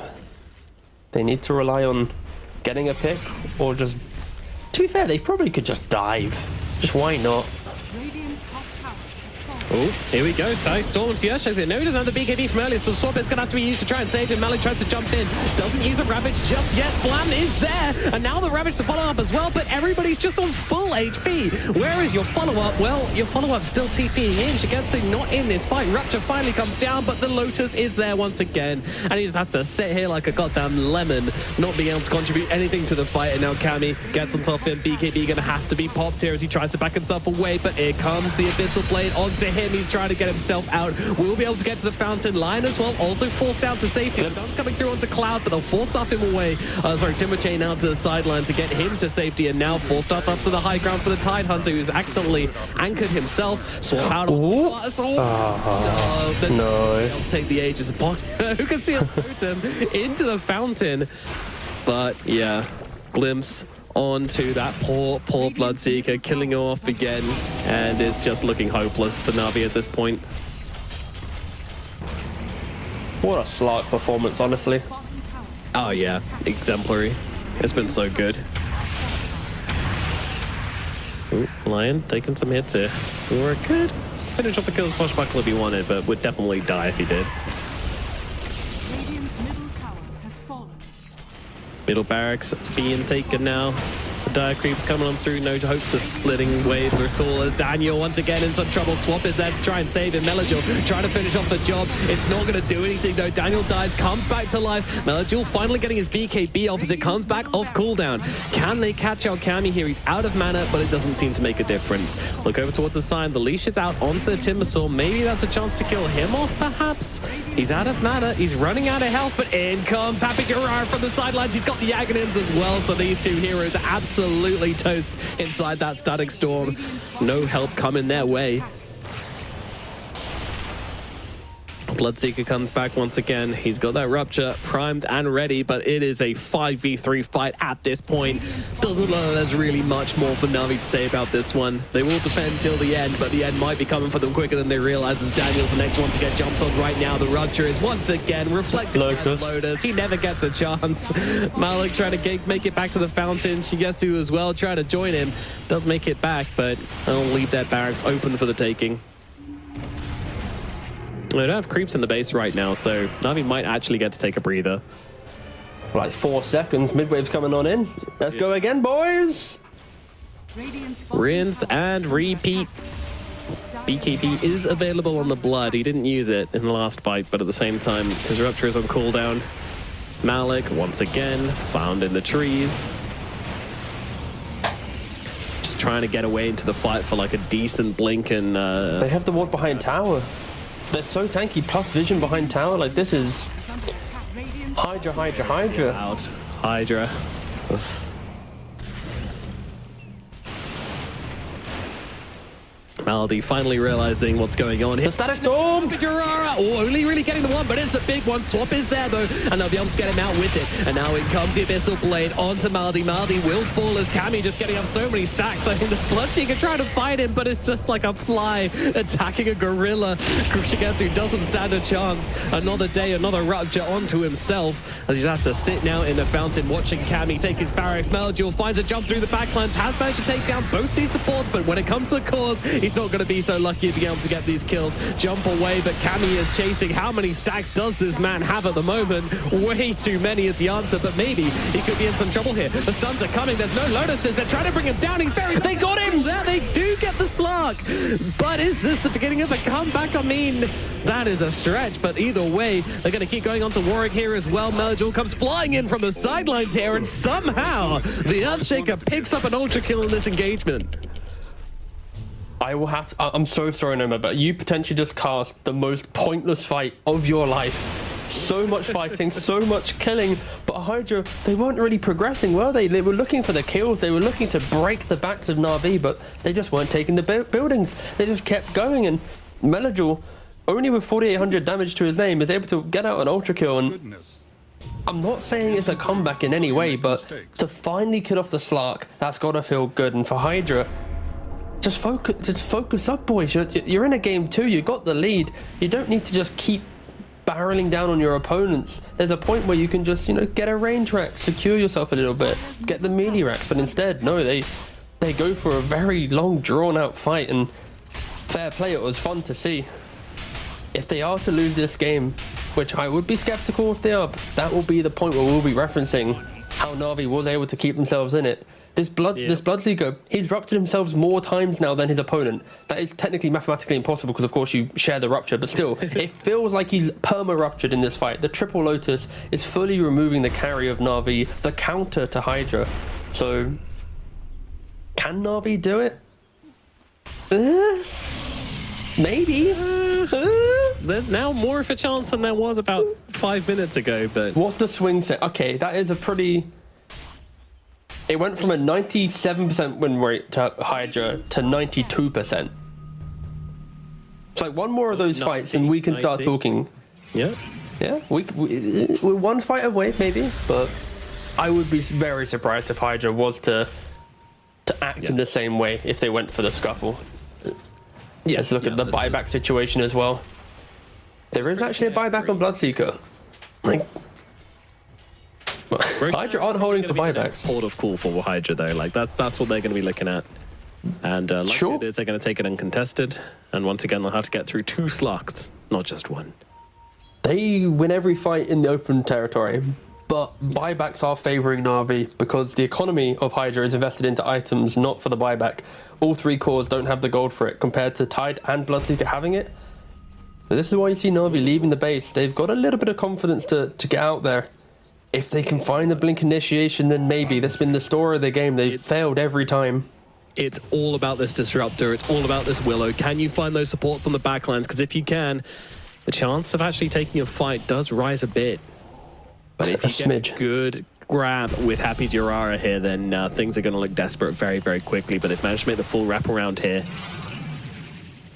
They need to rely on getting a pick, or just... To be fair, they probably could just dive. Just why not? Oh, here we go. Sai Storm to the Earthshake. No, he doesn't have the BKB from earlier, so Swap is going to have to be used to try and save him. Malik tries to jump in. Doesn't use a Ravage just yet. Slam is there. And now the Ravage to follow up as well, but everybody's just on full HP. Where is your follow-up? Well, your follow-up still TPing in. Shigetsu not in this fight. Rupture finally comes down, but the Lotus is there once again. And he just has to sit here like a goddamn lemon, not being able to contribute anything to the fight. And now Cammy gets on top of him. BKB going to have to be popped here as he tries to back himself away, but here comes the Abyssal Blade onto him. He's trying to get himself out. We'll be able to get to the fountain line as well. Also forced out to safety. Dunk's coming through onto Cloud, but they'll force off him away. Timber Chain out to the sideline to get him to safety, and now forced up to the high ground for the Tide Hunter, who's accidentally anchored himself. Swap out. No. I'll take the Aegis upon who can see a totem into the fountain. But yeah, glimpse onto that poor Bloodseeker, killing him off again, and it's just looking hopeless for Navi at this point. What a Slark performance, honestly. Oh yeah, exemplary. It's been so good. Ooh, Lion taking some hits here. Or could finish off the kill swashbuckle if he wanted, but would definitely die if he did. Middle barracks being taken now. The Dire Creeps coming on through, no hopes of splitting waves at all, as Daniel once again in some trouble. Swap is there to try and save him. Melagel trying to finish off the job. It's not going to do anything though. Daniel dies, comes back to life. Melagel finally getting his BKB off as it comes back off cooldown. Can they catch out Cammy here? He's out of mana, but it doesn't seem to make a difference. Look over towards the sign. The leash is out onto the Timbersaw. Maybe that's a chance to kill him off, perhaps? He's out of mana. He's running out of health, but in comes Happy Jiraiya from the sidelines. He's got the Aghanims as well, so these two heroes are absolutely toast inside that Static Storm. No help coming their way. Bloodseeker comes back once again. He's got that Rupture primed and ready, but it is a 5v3 fight at this point. Doesn't look like there's really much more for Navi to say about this one. They will defend till the end, but the end might be coming for them quicker than they realize, as Daniel's the next one to get jumped on right now. The Rupture is once again reflecting on Lotus. He never gets a chance. Malik trying to make it back to the fountain. Shigetsu as well trying to join him. Does make it back, but I'll leave that barracks open for the taking. They don't have creeps in the base right now, so Navi might actually get to take a breather. Like 4 seconds, midwave's coming on in. Let's go again, boys! Rinse and repeat. BKB is available on the Blood. He didn't use it in the last fight, but at the same time, his Rupture is on cooldown. Malik, once again, found in the trees. Just trying to get away into the fight for like a decent blink, and they have the ward behind tower. They're so tanky, plus vision behind tower. Like, this is HYDRA. Out. HYDRA. Maldi finally realizing what's going on here. The static storm! HYDRA! Oh, only really getting the one, but it's the big one. Swap is there, though, and they'll be able to get him out with it. And now in comes the Abyssal Blade onto Maldi. Maldi will fall as Cammy just getting up so many stacks. I think the Bloodseeker trying to fight him, but it's just like a fly attacking a gorilla. Shigetsu doesn't stand a chance. Another day, another rupture onto himself, as he has to sit now in the fountain watching Cammy take his barracks. Melduel finds a jump through the backlines, has managed to take down both these supports, but when it comes to the cause, he's not going to be so lucky to be able to get these kills. Jump away, but Cammy is chasing. How many stacks does this man have at the moment? Way too many is the answer, but maybe he could be in some trouble here. The stuns are coming. There's no Lotuses. They're trying to bring him down. He's very... They got him! There, they do get the slug. But is this the beginning of a comeback? I mean, that is a stretch, but either way, they're going to keep going on to Warwick here as well. Melduel comes flying in from the sidelines here, and somehow the Earthshaker picks up an ultra kill in this engagement. I will have to, I'm so sorry, Noma, but you potentially just cast the most pointless fight of your life. So much fighting, so much killing, but HYDRA, they weren't really progressing, were they? They were looking for the kills, they were looking to break the backs of Na'Vi, but they just weren't taking the buildings. They just kept going, and Melduel, only with 4,800 damage to his name, is able to get out an ultra kill. And I'm not saying it's a comeback in any way, but to finally kill off the Slark, that's got to feel good. And for HYDRA, just focus up, boys. You're in a game too. You got the lead. You don't need to just keep barreling down on your opponents. There's a point where you can just, you know, get a range rack, secure yourself a little bit, get the melee racks. But instead, no, they go for a very long, drawn-out fight. And fair play, it was fun to see. If they are to lose this game, which I would be skeptical if they are, that will be the point where we'll be referencing how Na'Vi was able to keep themselves in it. This Bloodseeker, he's ruptured himself more times now than his opponent. That is technically mathematically impossible because, of course, you share the rupture, but still, it feels like he's perma-ruptured in this fight. The triple Lotus is fully removing the carry of Na'Vi, the counter to HYDRA. So, can Na'Vi do it? Maybe. There's now more of a chance than there was about 5 minutes ago, but... What's the swing set? Okay, that is a pretty... It went from a 97% win rate to HYDRA to 92%. It's like one more of those fights and we can start talking. Yeah. Yeah, we're one fight away maybe, but I would be very surprised if HYDRA was to act in the same way if they went for the scuffle. Yeah, let's look at the buyback situation as well. There is actually a buyback on Bloodseeker. Like, HYDRA aren't holding for buybacks. Port of call for HYDRA though, like that's what they're going to be looking at. And like sure. it is, they're going to take it uncontested. And once again, they'll have to get through 2 Slarks, not just one. They win every fight in the open territory, but buybacks are favoring Na'Vi because the economy of HYDRA is invested into items, not for the buyback. All 3 cores don't have the gold for it, compared to Tide and Bloodseeker having it. So this is why you see Na'Vi leaving the base. They've got a little bit of confidence to get out there. If they can find the blink initiation, then maybe. That's been the story of the game. They've failed every time. It's all about this Disruptor. It's all about this Willow. Can you find those supports on the backlines? Because if you can, the chance of actually taking a fight does rise a bit. But if you get a good grab with HYDRA here, then things are going to look desperate very, very quickly. But they've managed to make the full wraparound here.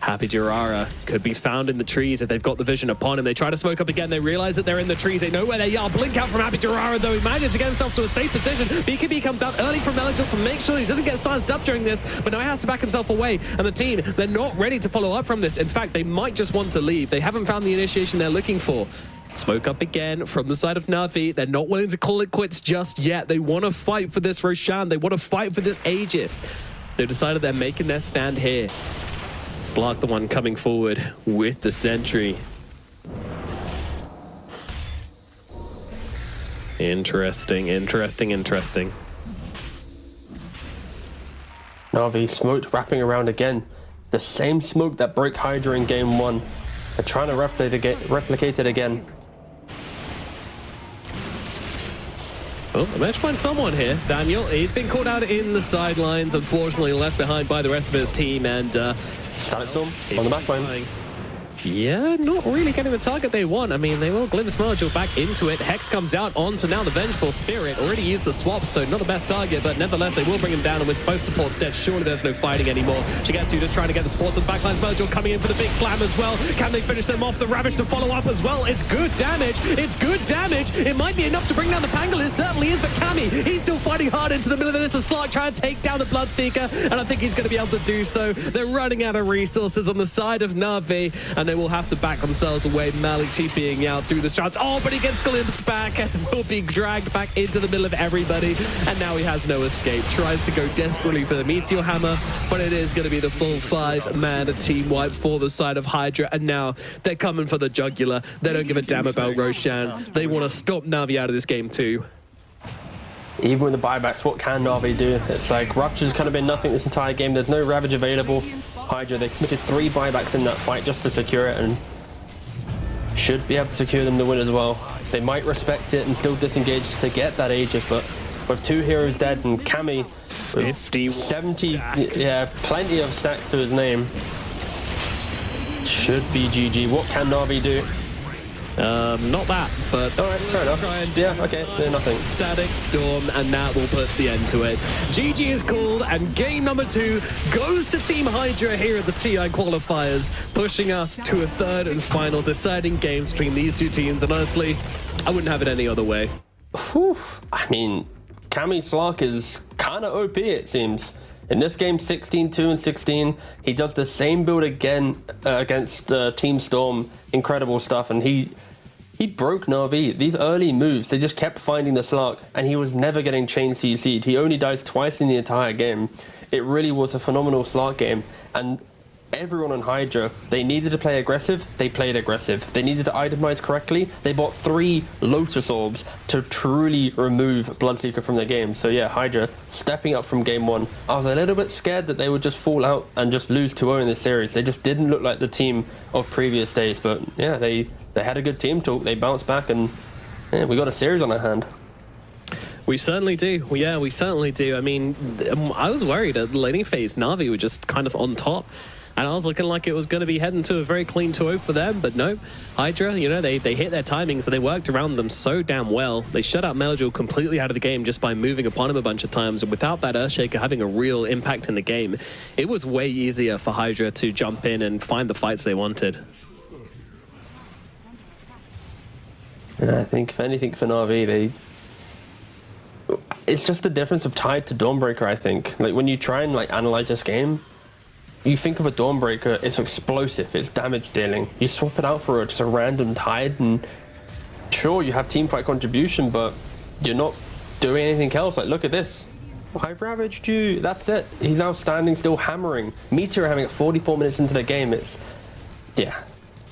HYDRA could be found in the trees if they've got the vision upon him. They try to smoke up again. They realize that they're in the trees. They know where they are. Blink out from HYDRA, though. He manages to get himself to a safe position. BKB comes out early from Melduel to make sure he doesn't get silenced up during this, but now he has to back himself away. And the team, they're not ready to follow up from this. In fact, they might just want to leave. They haven't found the initiation they're looking for. Smoke up again from the side of Na'Vi. They're not willing to call it quits just yet. They want to fight for this Roshan. They want to fight for this Aegis. They've decided they're making their stand here. Slark the one coming forward with the sentry. Interesting. Na'Vi smoked wrapping around again. The same smoke that broke HYDRA in game 1. They're trying to replicate it again. Oh, I managed to find someone here. Daniel, he's been caught out in the sidelines, unfortunately left behind by the rest of his team, and Static Storm on the backline. Yeah, not really getting the target they want. I mean, they will glimpse Margil back into it. Hex comes out onto now the Vengeful Spirit. Already used the swap, so not the best target, but nevertheless, they will bring him down. And with both supports dead, surely there's no fighting anymore. Shigetsu just trying to get the supports on the backlines. Margil coming in for the big slam as well. Can they finish them off? The Ravage to follow up as well. It's good damage. It's good damage. It might be enough to bring down the Pangolin. It certainly is, but Cammy, he's still fighting hard into the middle of this. A Slark trying to take down the Bloodseeker, and I think he's going to be able to do so. They're running out of resources on the side of Na'Vi, and they will have to back themselves away. Malik TPing out through the shots. Oh, but he gets glimpsed back and will be dragged back into the middle of everybody. And now he has no escape. Tries to go desperately for the Meteor Hammer, but it is going to be the full 5-man team wipe for the side of HYDRA. And now they're coming for the jugular. They don't give a damn about Roshan. They want to stop Na'Vi out of this game too. Even with the buybacks, what can Na'Vi do? It's like Rupture's kind of been nothing this entire game. There's no Ravage available. HYDRA, they committed 3 buybacks in that fight just to secure it, and should be able to secure them the win as well. They might respect it and still disengage to get that Aegis, but with 2 heroes dead and Cammy 50, 70, yeah, plenty of stacks to his name. Should be GG. What can Na'Vi do? Not that, but all right, fair enough. Yeah, okay, they're nothing. Static Storm, and that will put the end to it. GG is called, and game number 2 goes to Team HYDRA here at the TI qualifiers, pushing us to a 3rd and final deciding games between these 2 teams. And honestly, I wouldn't have it any other way. Whew. I mean, Cammy Slark is kind of OP, it seems. In this game, 16-2 and 16, he does the same build again against Team Storm. Incredible stuff, and he broke Na'Vi. These early moves, they just kept finding the Slark, and he was never getting chain CC'd. He only dies twice in the entire game. It really was a phenomenal Slark game, and everyone on HYDRA, they needed to play aggressive, they played aggressive. They needed to itemize correctly, they bought 3 Lotus Orbs to truly remove Bloodseeker from the game. So yeah, HYDRA stepping up from game 1. I was a little bit scared that they would just fall out and just lose 2-0 in this series. They just didn't look like the team of previous days, but yeah, they had a good team talk, they bounced back, and yeah, we got a series on our hand. We certainly do. Yeah, we certainly do. I mean, I was worried at the laning phase, Na'Vi were just kind of on top. And I was looking like it was going to be heading to a very clean 2-0 for them, but no. HYDRA, you know, they hit their timings and they worked around them so damn well. They shut out Melagil completely out of the game just by moving upon him a bunch of times, and without that Earthshaker having a real impact in the game, it was way easier for HYDRA to jump in and find the fights they wanted. Yeah, I think if anything for Na'Vi, it's just the difference of Tide to Dawnbreaker, I think. Like when you try and like analyze this game, you think of a Dawnbreaker, it's explosive, it's damage dealing. You swap it out for just a random Tide, and sure, you have teamfight contribution, but you're not doing anything else. Like, look at this. I've ravaged you, that's it. He's now standing still hammering. Meteor having it 44 minutes into the game. It's, yeah,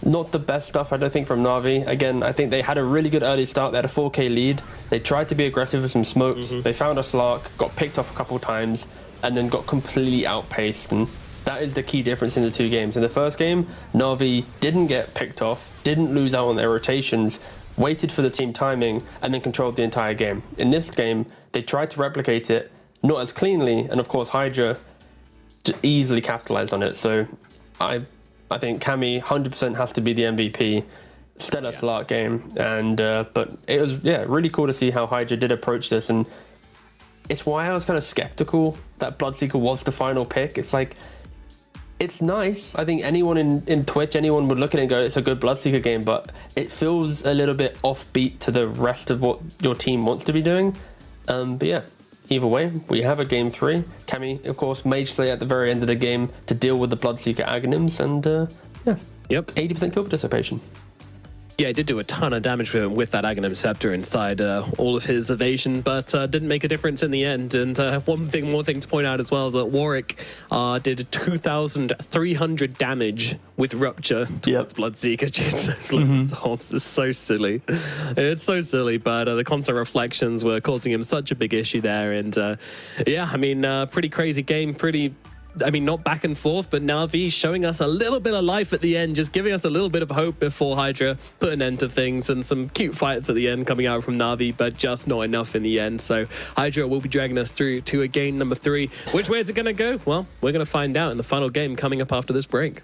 not the best stuff, I don't think, from Na'Vi. Again, I think they had a really good early start. They had a 4K lead. They tried to be aggressive with some smokes. They found a Slark, got picked off a couple times, and then got completely outpaced. And that is the key difference in the 2 games. In the first game, Na'Vi didn't get picked off, didn't lose out on their rotations, waited for the team timing, and then controlled the entire game. In this game, they tried to replicate it, not as cleanly, and of course Hydra easily capitalized on it. So I think Cammy 100% has to be the MVP. Stellar Slark game, and but it was really cool to see how Hydra did approach this, and it's why I was kind of skeptical that Bloodseeker was the final pick. It's like, it's nice. I think anyone in Twitch, anyone would look at it and go, it's a good Bloodseeker game, but it feels a little bit offbeat to the rest of what your team wants to be doing. But yeah, either way, we have a game 3. Cammy, of course, Mage Slay at the very end of the game to deal with the Bloodseeker Aghanims, and Yep. 80% kill participation. Yeah, he did do a ton of damage with that Aghanim Scepter inside all of his evasion, but didn't make a difference in the end. And one thing to point out as well is that Warwick did 2,300 damage with Rupture towards Bloodseeker. It's so silly. It's so silly, but the constant reflections were causing him such a big issue there. And yeah, I mean, pretty crazy game, not back and forth, but Na'Vi showing us a little bit of life at the end, just giving us a little bit of hope before HYDRA put an end to things, and some cute fights at the end coming out from Na'Vi, but just not enough in the end. So HYDRA will be dragging us through to a game number 3. Which way is it going to go? Well, we're going to find out in the final game coming up after this break.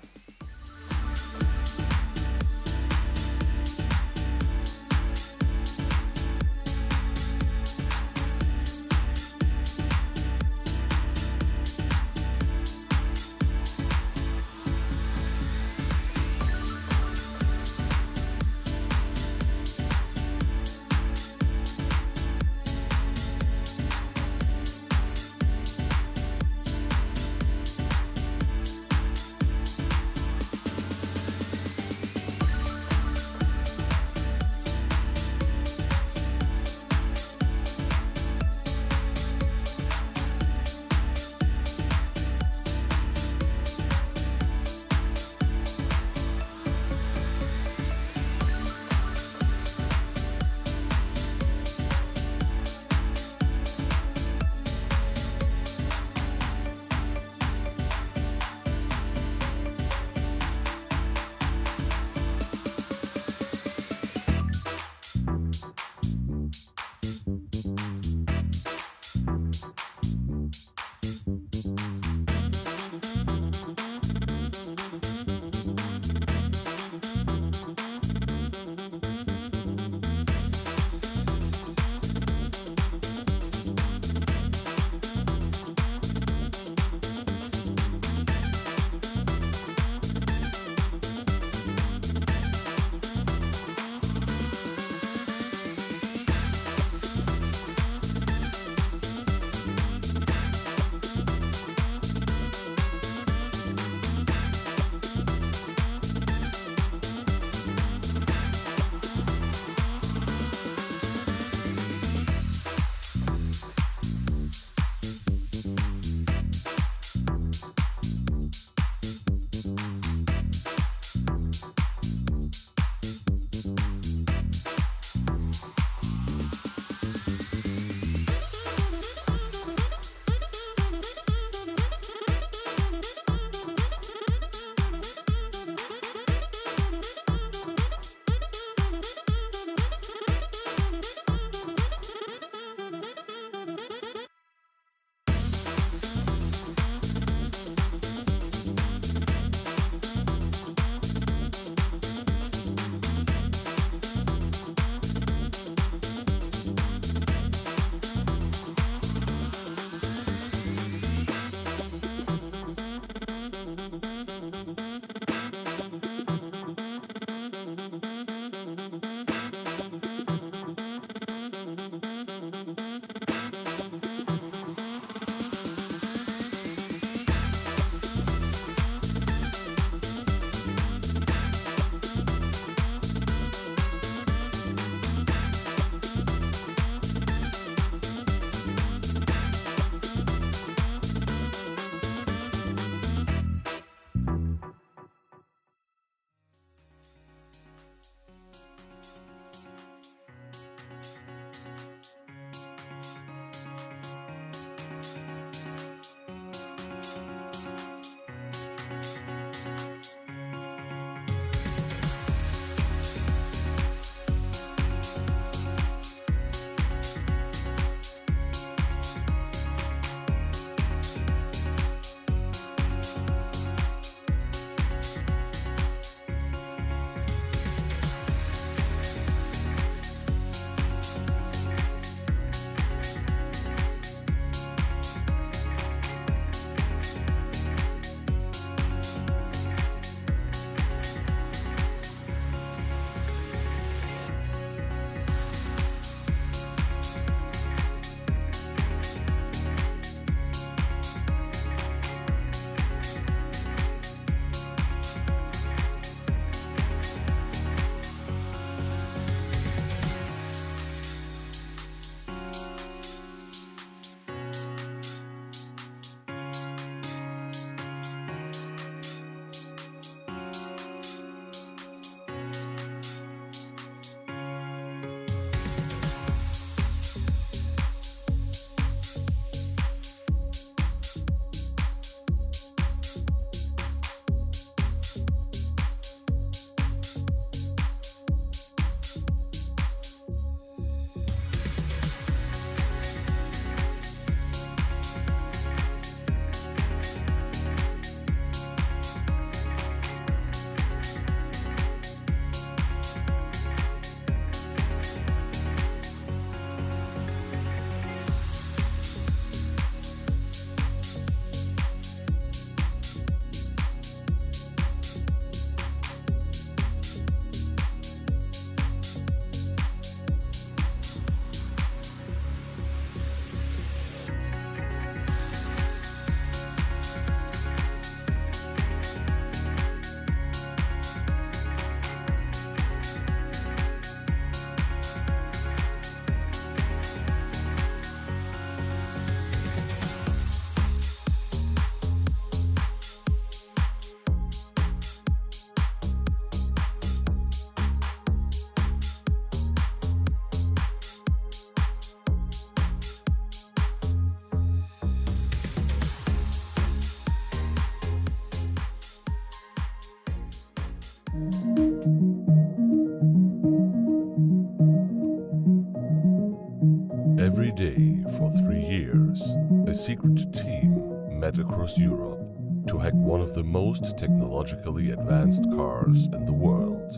day for 3 years, a secret team met across Europe to hack one of the most technologically advanced cars in the world.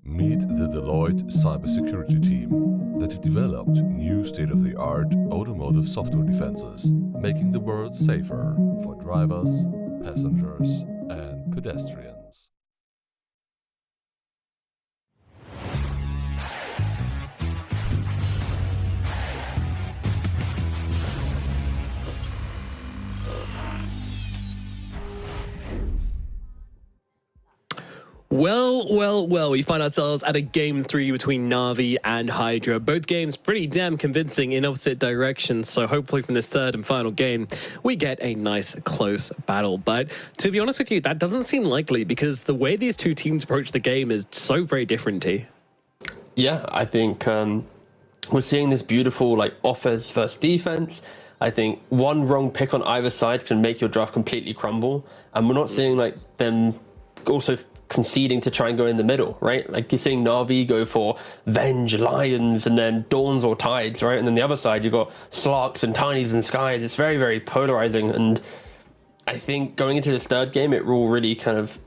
Meet the Deloitte cybersecurity team that developed new state-of-the-art automotive software defenses, making the world safer for drivers, passengers, and pedestrians. Well, we find ourselves at a game 3 between NAVI and HYDRA. Both games pretty damn convincing in opposite directions, so hopefully from this third and final game, we get a nice close battle. But to be honest with you, that doesn't seem likely because the way these two teams approach the game is so very different, T. Yeah, I think we're seeing this beautiful like offense versus defense. I think one wrong pick on either side can make your draft completely crumble, and we're not seeing like them also conceding to try and go in the middle, right? Like you're seeing Navi go for Venge, Lions, and then Dawns or Tides, right? And then the other side, you've got Slarks and Tinies and Skies. It's very, very polarizing. And I think going into this third game, it will really kind of,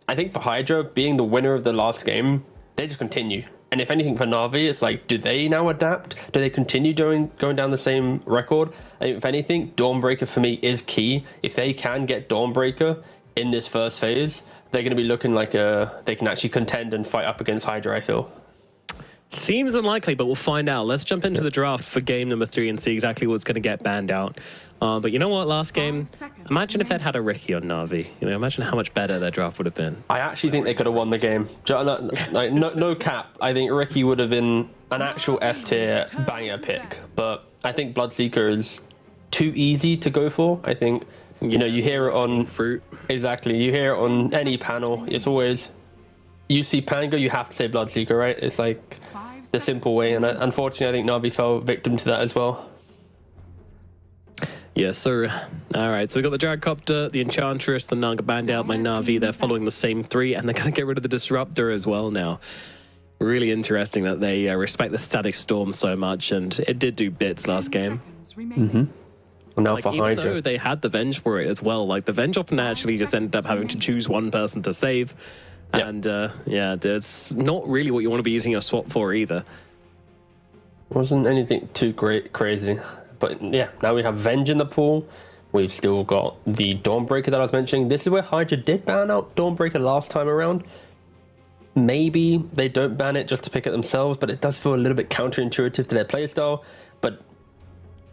I think for HYDRA, being the winner of the last game, they just continue. And if anything for Navi, it's like, do they now adapt? Do they continue going down the same record? I think if anything, Dawnbreaker for me is key. If they can get Dawnbreaker in this first phase, they're going to be looking like they can actually contend and fight up against HYDRA, I feel. Seems unlikely, but we'll find out. Let's jump into the draft for game number 3 and see exactly what's going to get banned out. But you know what, last game, imagine if they'd had a Ricky on Navi. You know, imagine how much better their draft would have been. I actually think they could have won the game. Like, no cap. I think Ricky would have been an actual S-tier banger pick. But I think Bloodseeker is too easy to go for. I think, you know, you hear it on Fruit. Exactly. You hear it on any panel. It's always, you see Pango, you have to say Bloodseeker, right? It's like the simple way. And unfortunately, I think Navi fell victim to that as well. Yes, sir. All right, so we got the Gyrocopter, the Enchantress, the Naga banned out by Navi. They're following the same 3, and they're going to get rid of the Disruptor as well now. Really interesting that they respect the Static Storm so much, and it did do bits last game. Now Like, for even HYDRA. though they had the Venge for it as well, like the Venge often actually just ended up having to choose one person to save. Yep. And yeah, it's not really what you want to be using your swap for either. Wasn't anything too crazy. But yeah, now we have Venge in the pool. We've still got the Dawnbreaker that I was mentioning. This is where HYDRA did ban out Dawnbreaker last time around. Maybe they don't ban it just to pick it themselves, but it does feel a little bit counterintuitive to their playstyle. But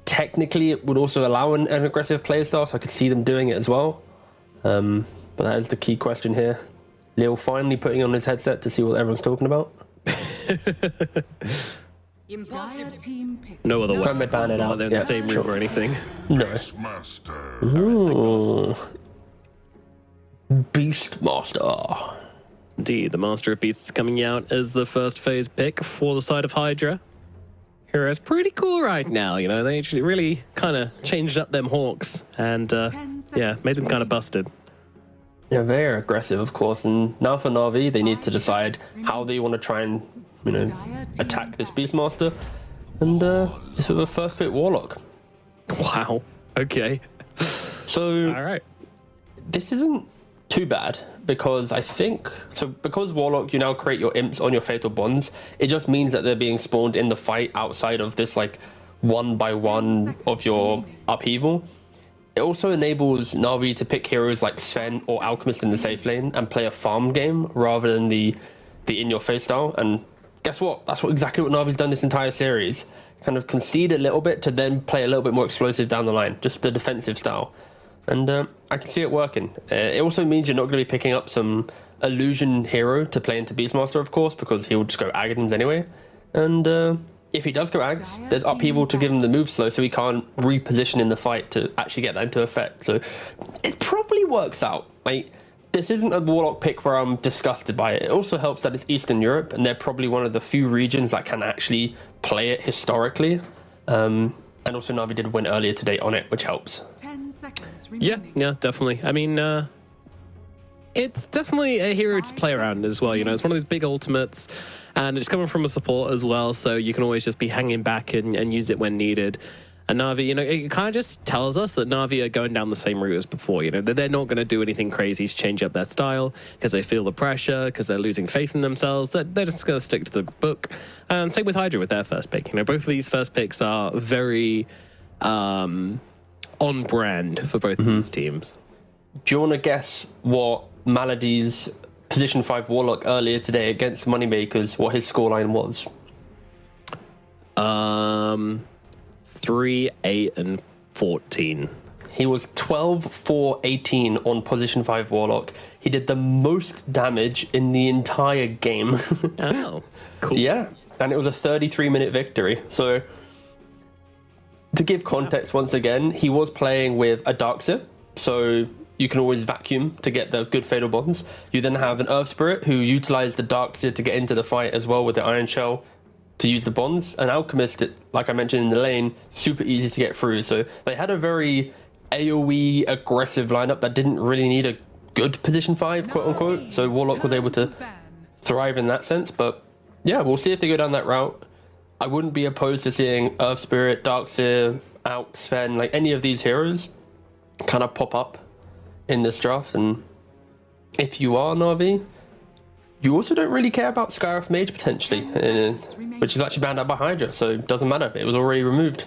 technically, it would also allow an aggressive playstyle, so I could see them doing it as well. But that is the key question here. Lil finally putting on his headset to see what everyone's talking about. No other way. Trying to ban it out. They're in the same room or anything. No. Ooh. Beastmaster. Indeed, the Master of Beasts coming out as the first phase pick for the side of HYDRA. Hero's pretty cool right now, you know, they actually really kind of changed up them Hawks and yeah, made them kind of busted. Yeah, very aggressive, of course, and now for Navi, they need to decide how they want to try and, you know, attack this Beastmaster, and it's with the first pick Warlock. Wow, okay. So, all right. This isn't too bad, because I think, so because Warlock, you now create your imps on your Fatal Bonds, it just means that they're being spawned in the fight outside of this, like, 1-by-1 of your upheaval. It also enables Navi to pick heroes like Sven or Alchemist in the safe lane and play a farm game rather than the in-your-face style. And guess what? That's exactly what Navi's done this entire series. Kind of concede a little bit to then play a little bit more explosive down the line, just the defensive style. And I can see it working. It also means you're not going to be picking up some illusion hero to play into Beastmaster, of course, because he'll just go Aghanims anyway. And if he does go Ags, there's upheaval to give him the move slow, so he can't reposition in the fight to actually get that into effect. So it probably works out. Like, this isn't a Warlock pick where I'm disgusted by it. It also helps that it's Eastern Europe, and they're probably one of the few regions that can actually play it historically. And also Navi did win earlier today on it, which helps. 10 seconds Yeah, remaining. yeah, definitely. I mean, it's definitely a hero to play around as well. You know, it's one of those big ultimates. and it's coming from a support as well, so you can always just be hanging back and use it when needed. And Navi, you know, it kind of just tells us that Navi are going down the same route as before. You know, they're not going to do anything crazy to change up their style because they feel the pressure, because they're losing faith in themselves. They're just going to stick to the book. And same with HYDRA with their first pick. You know, both of these first picks are very on brand for both of these teams. Do you want to guess what Malady's position 5 Warlock earlier today against MoneyMakers, what his scoreline was? 3, 8, and 14. He was 12, 4, 18 on position 5 Warlock. He did the most damage in the entire game. Oh, cool. Yeah, and it was a 33-minute victory. So, to give context once again, he was playing with a Darkseer, so you can always vacuum to get the good Fatal Bonds. You then have an Earth Spirit who utilized the Darkseer to get into the fight as well with the Iron Shell to use the bonds. An Alchemist, like I mentioned in the lane, super easy to get through. So they had a very AoE aggressive lineup that didn't really need a good position 5, quote unquote. So Warlock was able to thrive in that sense. But yeah, we'll see if they go down that route. I wouldn't be opposed to seeing Earth Spirit, Darkseer, Alk, Sven, like any of these heroes kind of pop up in this draft. And if you are Navi, you also don't really care about Skyriff Mage potentially, which is actually banned out by HYDRA, so it doesn't matter. It was already removed.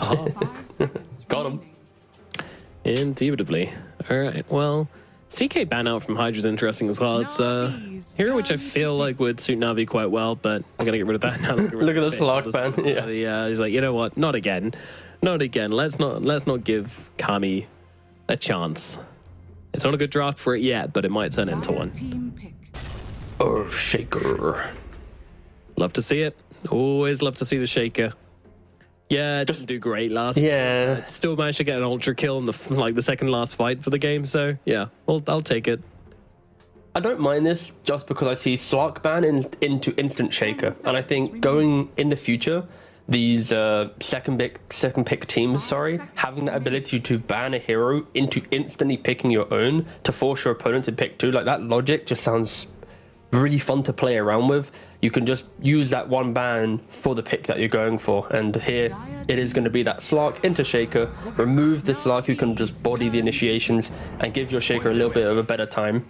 Oh. Got him. Indubitably. All right, well, CK ban out from HYDRA is interesting as well. It's a hero which I feel like would suit Navi quite well, but I'm going to get rid of that now. Look at the Slark ban. Yeah, he's like, you know what? Not again. Not again. Let's not give Kami a chance. It's not a good draft for it yet, but it might turn into one. Earth Shaker. Love to see it. Always love to see the Shaker. Yeah, it doesn't do great last. Yeah. Still managed to get an ultra kill in the second last fight for the game. So yeah, I'll take it. I don't mind this just because I see Slark ban into instant Shaker, and I think going in the future, these second pick teams, having the ability to ban a hero into instantly picking your own to force your opponent to pick two, like that logic just sounds really fun to play around with. You can just use that one ban for the pick that you're going for, and here it is going to be that Slark into Shaker. Remove the Slark who can just body the initiations and give your Shaker a little bit of a better time.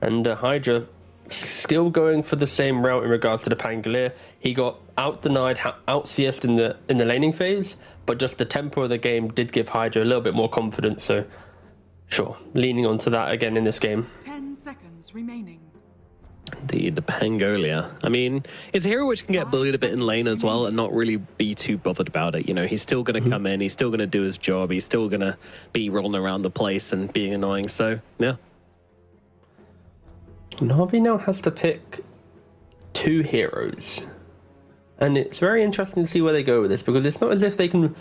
And HYDRA still going for the same route in regards to the Pangolier. He got out-denied, out-CS'd in the laning phase, but just the tempo of the game did give HYDRA a little bit more confidence, so sure, leaning onto that again in this game. 10 seconds remaining. The Pangolier. I mean, it's a hero which can get bullied a bit in lane as well and not really be too bothered about it. You know, he's still going to come in, he's still going to do his job, he's still going to be rolling around the place and being annoying, so yeah. Navi now has to pick two heroes, and it's very interesting to see where they go with this, because it's not as if they can...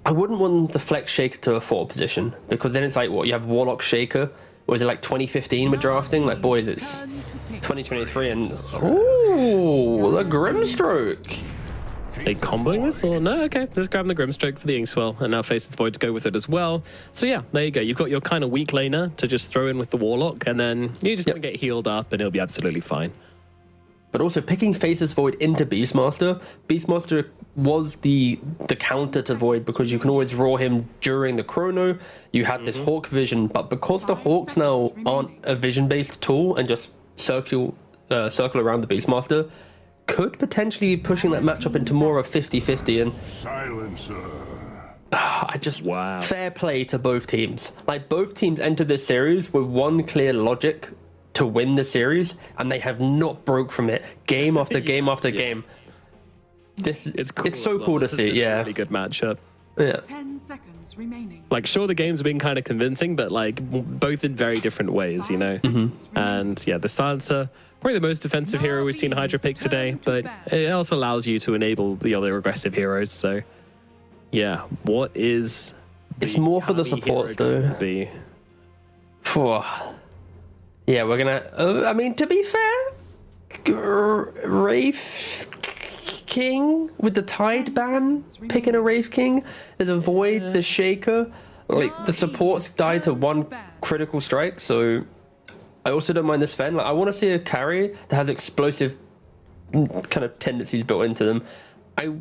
I wouldn't want them to flex Shaker to a 4 position, because then it's like, what, you have Warlock Shaker, or is it like 2015 with drafting? Like, boys, it's 2023 and... Ooh, the Grimstroke! Are they comboing this or no? Okay, just grab the Grimstroke for the Inkswell and now Faceless Void to go with it as well. So yeah, there you go. You've got your kind of weak laner to just throw in with the Warlock, and then you're just going to get healed up and it'll be absolutely fine. But also picking Faceless Void into Beastmaster. Beastmaster was the counter to Void, because you can always roar him during the chrono. You had this Hawk vision, but because the Hawks now aren't a vision-based tool and just circle around the Beastmaster, could potentially be pushing that matchup into more of 50-50. And Silencer. I just... Wow. Fair play to both teams. Like, both teams entered this series with one clear logic to win the series, and they have not broke from it game after game after game. It's cool. It's so cool to see. Yeah, really good matchup. Yeah. 10 seconds remaining. Like, sure, the games have been kind of convincing, but like both in very different ways, you know. And yeah, the Silencer, probably the most defensive hero we've seen HYDRA pick today, but it also allows you to enable the other aggressive heroes. So yeah, what is? It's more for the supports though. To be. Yeah, we're gonna... I mean, to be fair, Wraith King with the Tide ban, picking a Wraith King, there's a Void, the Shaker, like the supports died to one critical strike, so I also don't mind this Sven. Like, I want to see a carry that has explosive kind of tendencies built into them. I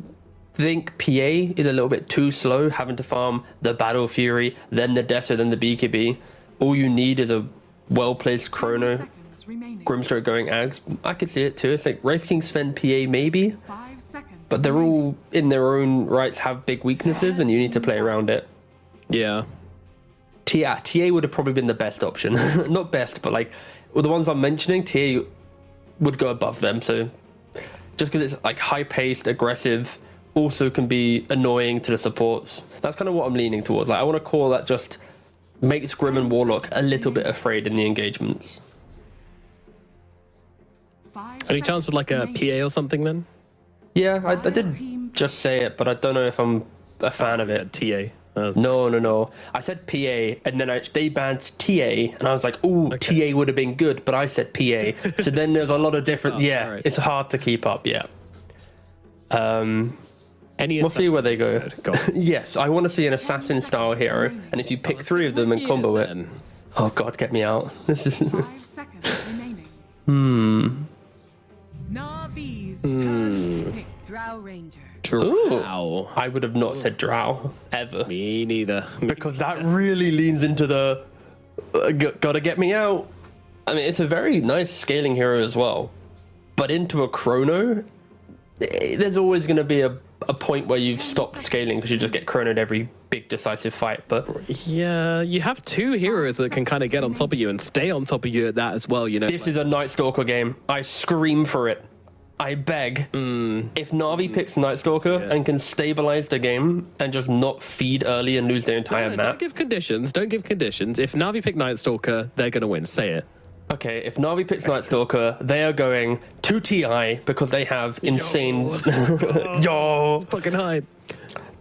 think PA is a little bit too slow, having to farm the Battle Fury, then the Deso, then the BKB. All you need is a well-placed Chrono, Grimstroke going Ags. I could see it too. It's like Wraith King, Sven, PA maybe, but they're all in their own rights have big weaknesses, and you need to play around it. Yeah. TA would have probably been the best option. Not best, but like the ones I'm mentioning, TA would go above them. So just because it's like high-paced, aggressive, also can be annoying to the supports. That's kind of what I'm leaning towards. Like I want to call that just makes Grim and Warlock a little bit afraid in the engagements. Any chance of like a PA or something then? Yeah, I did just say it, but I don't know if I'm a fan of it. TA. No. I said PA, and then they banned TA, and I was like, "Ooh, okay. TA would have been good," but I said PA. So then there's a lot of different. Right. It's hard to keep up. Yeah. We'll see where they go. Yes, I want to see an assassin-style hero, and if you pick 3 of them and combo it, oh god, get me out. This is. 5 seconds remaining. Navi's turn to pick Drow Ranger. Drow. I would have not said Drow ever. Me neither. Because that really leans into the gotta get me out. I mean, it's a very nice scaling hero as well, but into a Chrono, there's always going to be a point where you've stopped scaling because you just get chronoed every big decisive fight. But yeah, you have 2 heroes that can kind of get on top of you and stay on top of you at that as well, you know. This is a Night Stalker game. I scream for it. I beg. If Navi picks Night Stalker and can stabilize the game and just not feed early and lose their entire map. Don't give conditions. If Navi pick Night Stalker, they're going to win. Say it. Okay, if Navi picks Night Stalker, they are going to TI because they have insane... Yo! It's fucking hype.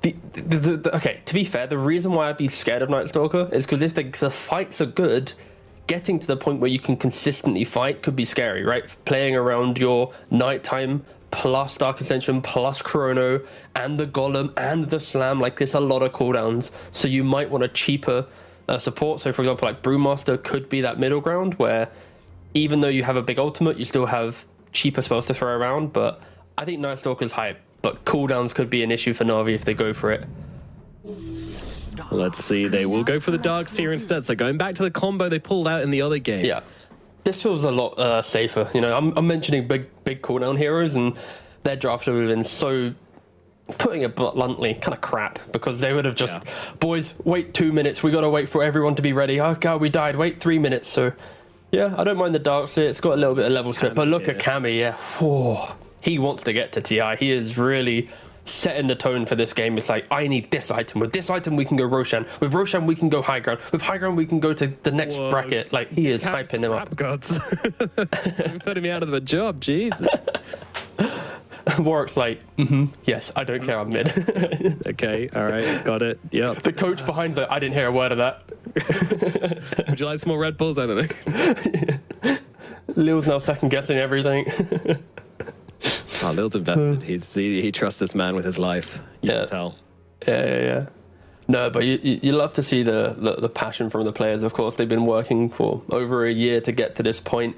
Okay, to be fair, the reason why I'd be scared of Night Stalker is because if the fights are good, getting to the point where you can consistently fight could be scary, right? Playing around your nighttime plus Dark Ascension plus Chrono and the Golem and the Slam, like there's a lot of cooldowns, so you might want a cheaper support. So for example, like Brewmaster could be that middle ground where even though you have a big ultimate, you still have cheaper spells to throw around. But I think Night Stalker's hype, but cooldowns could be an issue for Navi if they go for it. Let's see, they will go for the Darkseer instead. So going back to the combo they pulled out in the other game. Yeah, this feels a lot safer. You know, I'm mentioning big cooldown heroes, and their draft would have been so, putting it bluntly, kind of crap, because they would have just, boys, wait 2 minutes. We got to wait for everyone to be ready. Oh god, we died. Wait 3 minutes. So yeah, I don't mind the Darkseer. It's got a little bit of levels to it. But look at Cammy, yeah. Whoa. He wants to get to TI. He is really setting the tone for this game. It's like, I need this item. With this item, we can go Roshan. With Roshan, we can go high ground. With high ground, we can go to the next bracket. Like, he is hyping them up. Gods. You're putting me out of the job, jeez. Warwick's like, yes, I don't care, I'm mid. Okay, all right, got it. Yeah. The coach behind's like, I didn't hear a word of that. Would you like some more Red Bulls? I don't know. Lil's now second guessing everything. Oh, Lil's invested. He trusts this man with his life. You can tell. Yeah. No, but you love to see the passion from the players. Of course, they've been working for over a year to get to this point.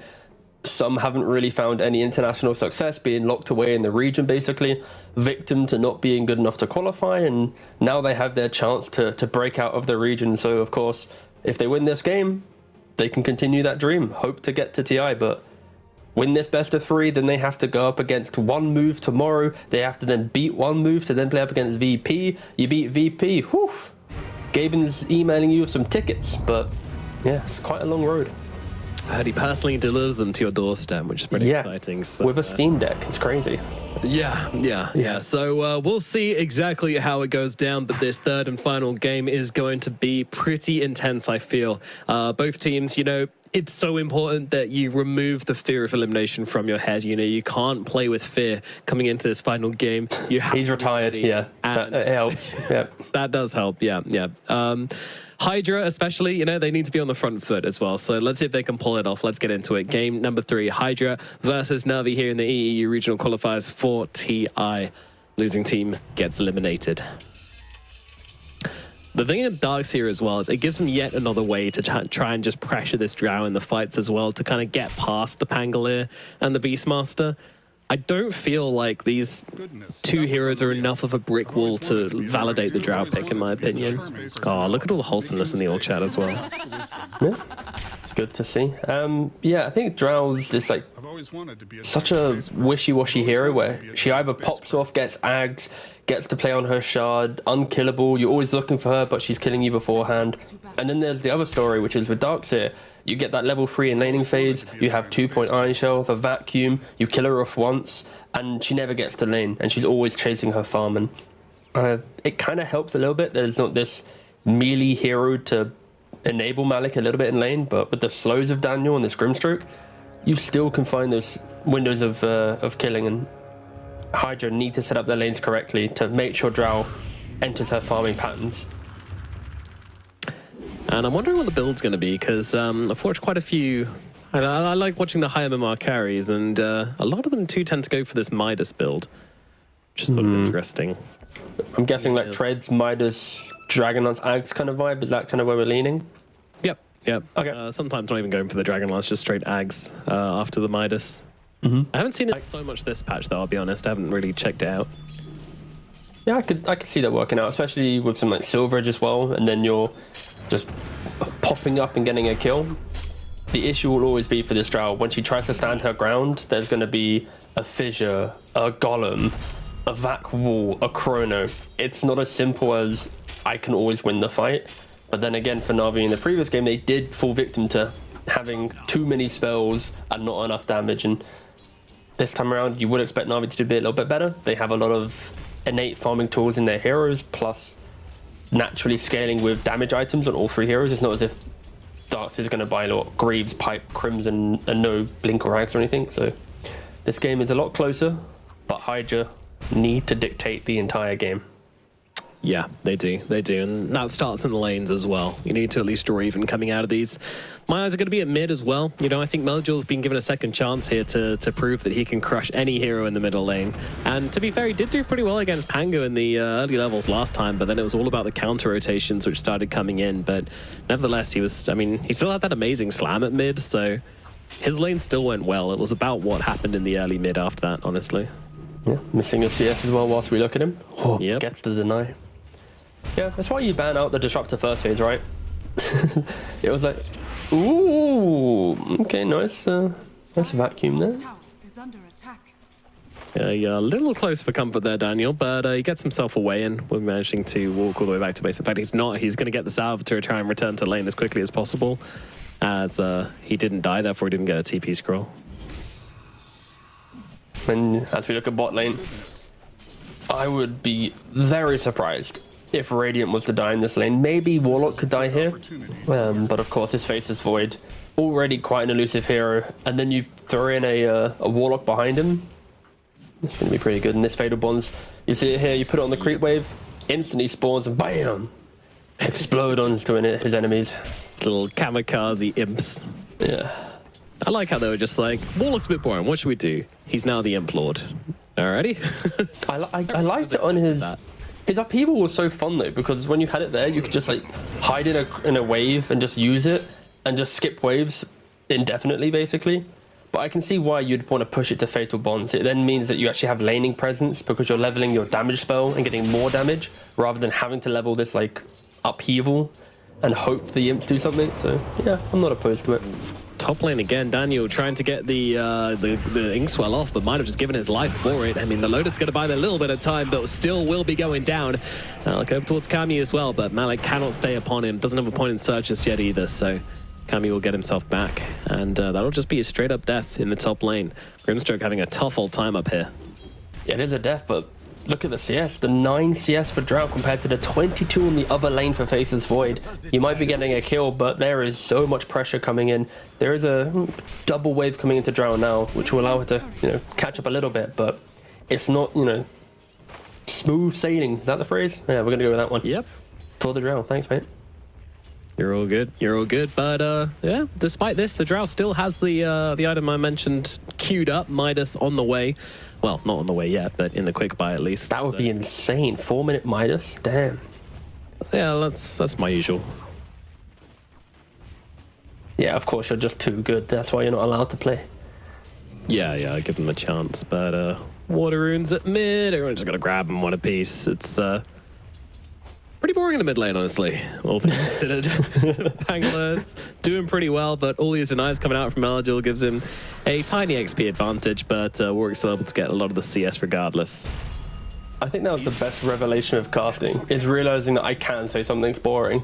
Some haven't really found any international success, being locked away in the region, basically, victim to not being good enough to qualify, and now they have their chance to break out of the region. So, of course, if they win this game, they can continue that dream, hope to get to TI, but win this best of 3, then they have to go up against one move tomorrow. They have to then beat one move to then play up against VP. You beat VP, whew. Gaben's emailing you with some tickets, but yeah, it's quite a long road. I heard he personally delivers them to your doorstep, which is pretty exciting. So, with a Steam Deck, it's crazy. Yeah. So we'll see exactly how it goes down, but this third and final game is going to be pretty intense, I feel. Both teams, you know, it's so important that you remove the fear of elimination from your head. You know, you can't play with fear coming into this final game. He's retired, that helps. Yeah. That does help, yeah. HYDRA especially, you know, they need to be on the front foot as well. So let's see if they can pull it off. Let's get into it. Game number 3, HYDRA versus NAVI here in the EEU regional qualifiers for TI. Losing team gets eliminated. The thing in Darkseer as well is it gives them yet another way to try and just pressure this Drow in the fights as well, to kind of get past the Pangolier and the Beastmaster. I don't feel like these two heroes are enough of a brick wall to validate the Drow pick, in my opinion. Oh, look at all the wholesomeness in the org chat as well. Yeah, it's good to see. Yeah, I think Drow's is like such a wishy-washy hero where she either pops off, gets agged, gets to play on her shard, unkillable, you're always looking for her, but she's killing you beforehand. And then there's the other story, which is with Darkseer. You get that level 3 in laning phase, you have 2-point Iron Shell, the vacuum, you kill her off once, and she never gets to lane, and she's always chasing her farm. And it kind of helps a little bit. There's not this melee hero to enable Malik a little bit in lane, but with the slows of Daniel and this Grimstroke, you still can find those windows of killing, and HYDRA need to set up their lanes correctly to make sure Drow enters her farming patterns. And I'm wondering what the build's going to be, because I've watched quite a few. I like watching the high MMR carries, and a lot of them too tend to go for this Midas build, which is sort of interesting. I'm guessing like Treads, Midas, Dragonlance, Ags kind of vibe. Is that kind of where we're leaning? Yep. Okay. Sometimes not even going for the Dragonlance, just straight Ags after the Midas. I haven't seen it so much this patch, though, I'll be honest. I haven't really checked it out. Yeah, I could see that working out, especially with some like Silverage as well, and then you're just popping up and getting a kill. The issue will always be for this Drow, when she tries to stand her ground, there's going to be a Fissure, a Golem, a Vac Wall, a Chrono. It's not as simple as I can always win the fight. But then again, for Navi in the previous game, they did fall victim to having too many spells and not enough damage. And this time around, you would expect Navi to be a little bit better. They have a lot of innate farming tools in their heroes, plus naturally scaling with damage items on all 3 heroes. It's not as if Darkseer is going to buy a lot Greaves, Pipe, Crimson, and no Blink or Rags or anything. So this game is a lot closer, but HYDRA need to dictate the entire game. Yeah, they do, and that starts in the lanes as well. You need to at least draw even coming out of these. My eyes are going to be at mid as well. You know, I think Meljul's been given a second chance here to prove that he can crush any hero in the middle lane. And to be fair, he did do pretty well against Pango in the early levels last time, but then it was all about the counter rotations which started coming in. But nevertheless, he still had that amazing slam at mid, so his lane still went well. It was about what happened in the early mid after that, honestly. Yeah, missing a CS as well whilst we look at him. Oh, yep. Gets to deny. Yeah, that's why you ban out the Disruptor first phase, right? It was like, ooh, okay, nice vacuum there. Tower is under attack. Yeah, a little close for comfort there, Daniel, but he gets himself away, and we're managing to walk all the way back to base. In fact, he's not. He's going to get the salve to try and return to lane as quickly as possible, as he didn't die, therefore he didn't get a TP scroll. And as we look at bot lane, I would be very surprised if Radiant was to die in this lane. Maybe Warlock could die here, but of course his face is void. Already quite an elusive hero, and then you throw in a Warlock behind him. It's going to be pretty good. And this Fatal Bonds, you see it here, you put it on the creep wave, instantly spawns and BAM! Explode onto his enemies. Little kamikaze imps. Yeah. I like how they were just like, Warlock's a bit boring, what should we do? He's now the Imp Lord. Alrighty. I liked it on his... His upheaval was so fun though, because when you had it there, you could just like hide in a wave and just use it and just skip waves indefinitely, basically. But I can see why you'd want to push it to Fatal Bonds. It then means that you actually have laning presence because you're leveling your damage spell and getting more damage rather than having to level this like upheaval and hope the imps do something. So yeah, I'm not opposed to it. Top lane again, Daniel trying to get the Inkswell off, but might have just given his life for it. I mean, the Lotus going to buy a little bit of time, but still will be going down. Look over towards Kami as well, but Malik cannot stay upon him. Doesn't have a point in search just yet either, so Kami will get himself back, and that'll just be a straight up death in the top lane. Grimstroke having a tough old time up here. Yeah, it is a death, but look at the CS. The 9 CS for Drow compared to the 22 on the other lane for Faceless Void. You might be getting a kill, but there is so much pressure coming in. There is a double wave coming into Drow now, which will allow it to, catch up a little bit, but it's not, smooth sailing. Is that the phrase? Yeah, we're going to go with that one. Yep. For the Drow. Thanks, mate. You're all good. You're all good. But yeah, despite this, the Drow still has the item I mentioned queued up. Midas on the way. Well, not on the way yet, but in the quick buy at least. That would be insane. 4-minute Midas. Damn. Yeah, that's my usual. Yeah, of course, you're just too good. That's why you're not allowed to play. Yeah, I give them a chance, but water runes at mid. Everyone's just gonna grab them one apiece. It's pretty boring in the mid lane, honestly. All things considered. Bangalores doing pretty well, but all these denies coming out from Eligil gives him a tiny XP advantage, but Warwick's still able to get a lot of the CS regardless. I think that was the best revelation of casting, is realizing that I can say something's boring.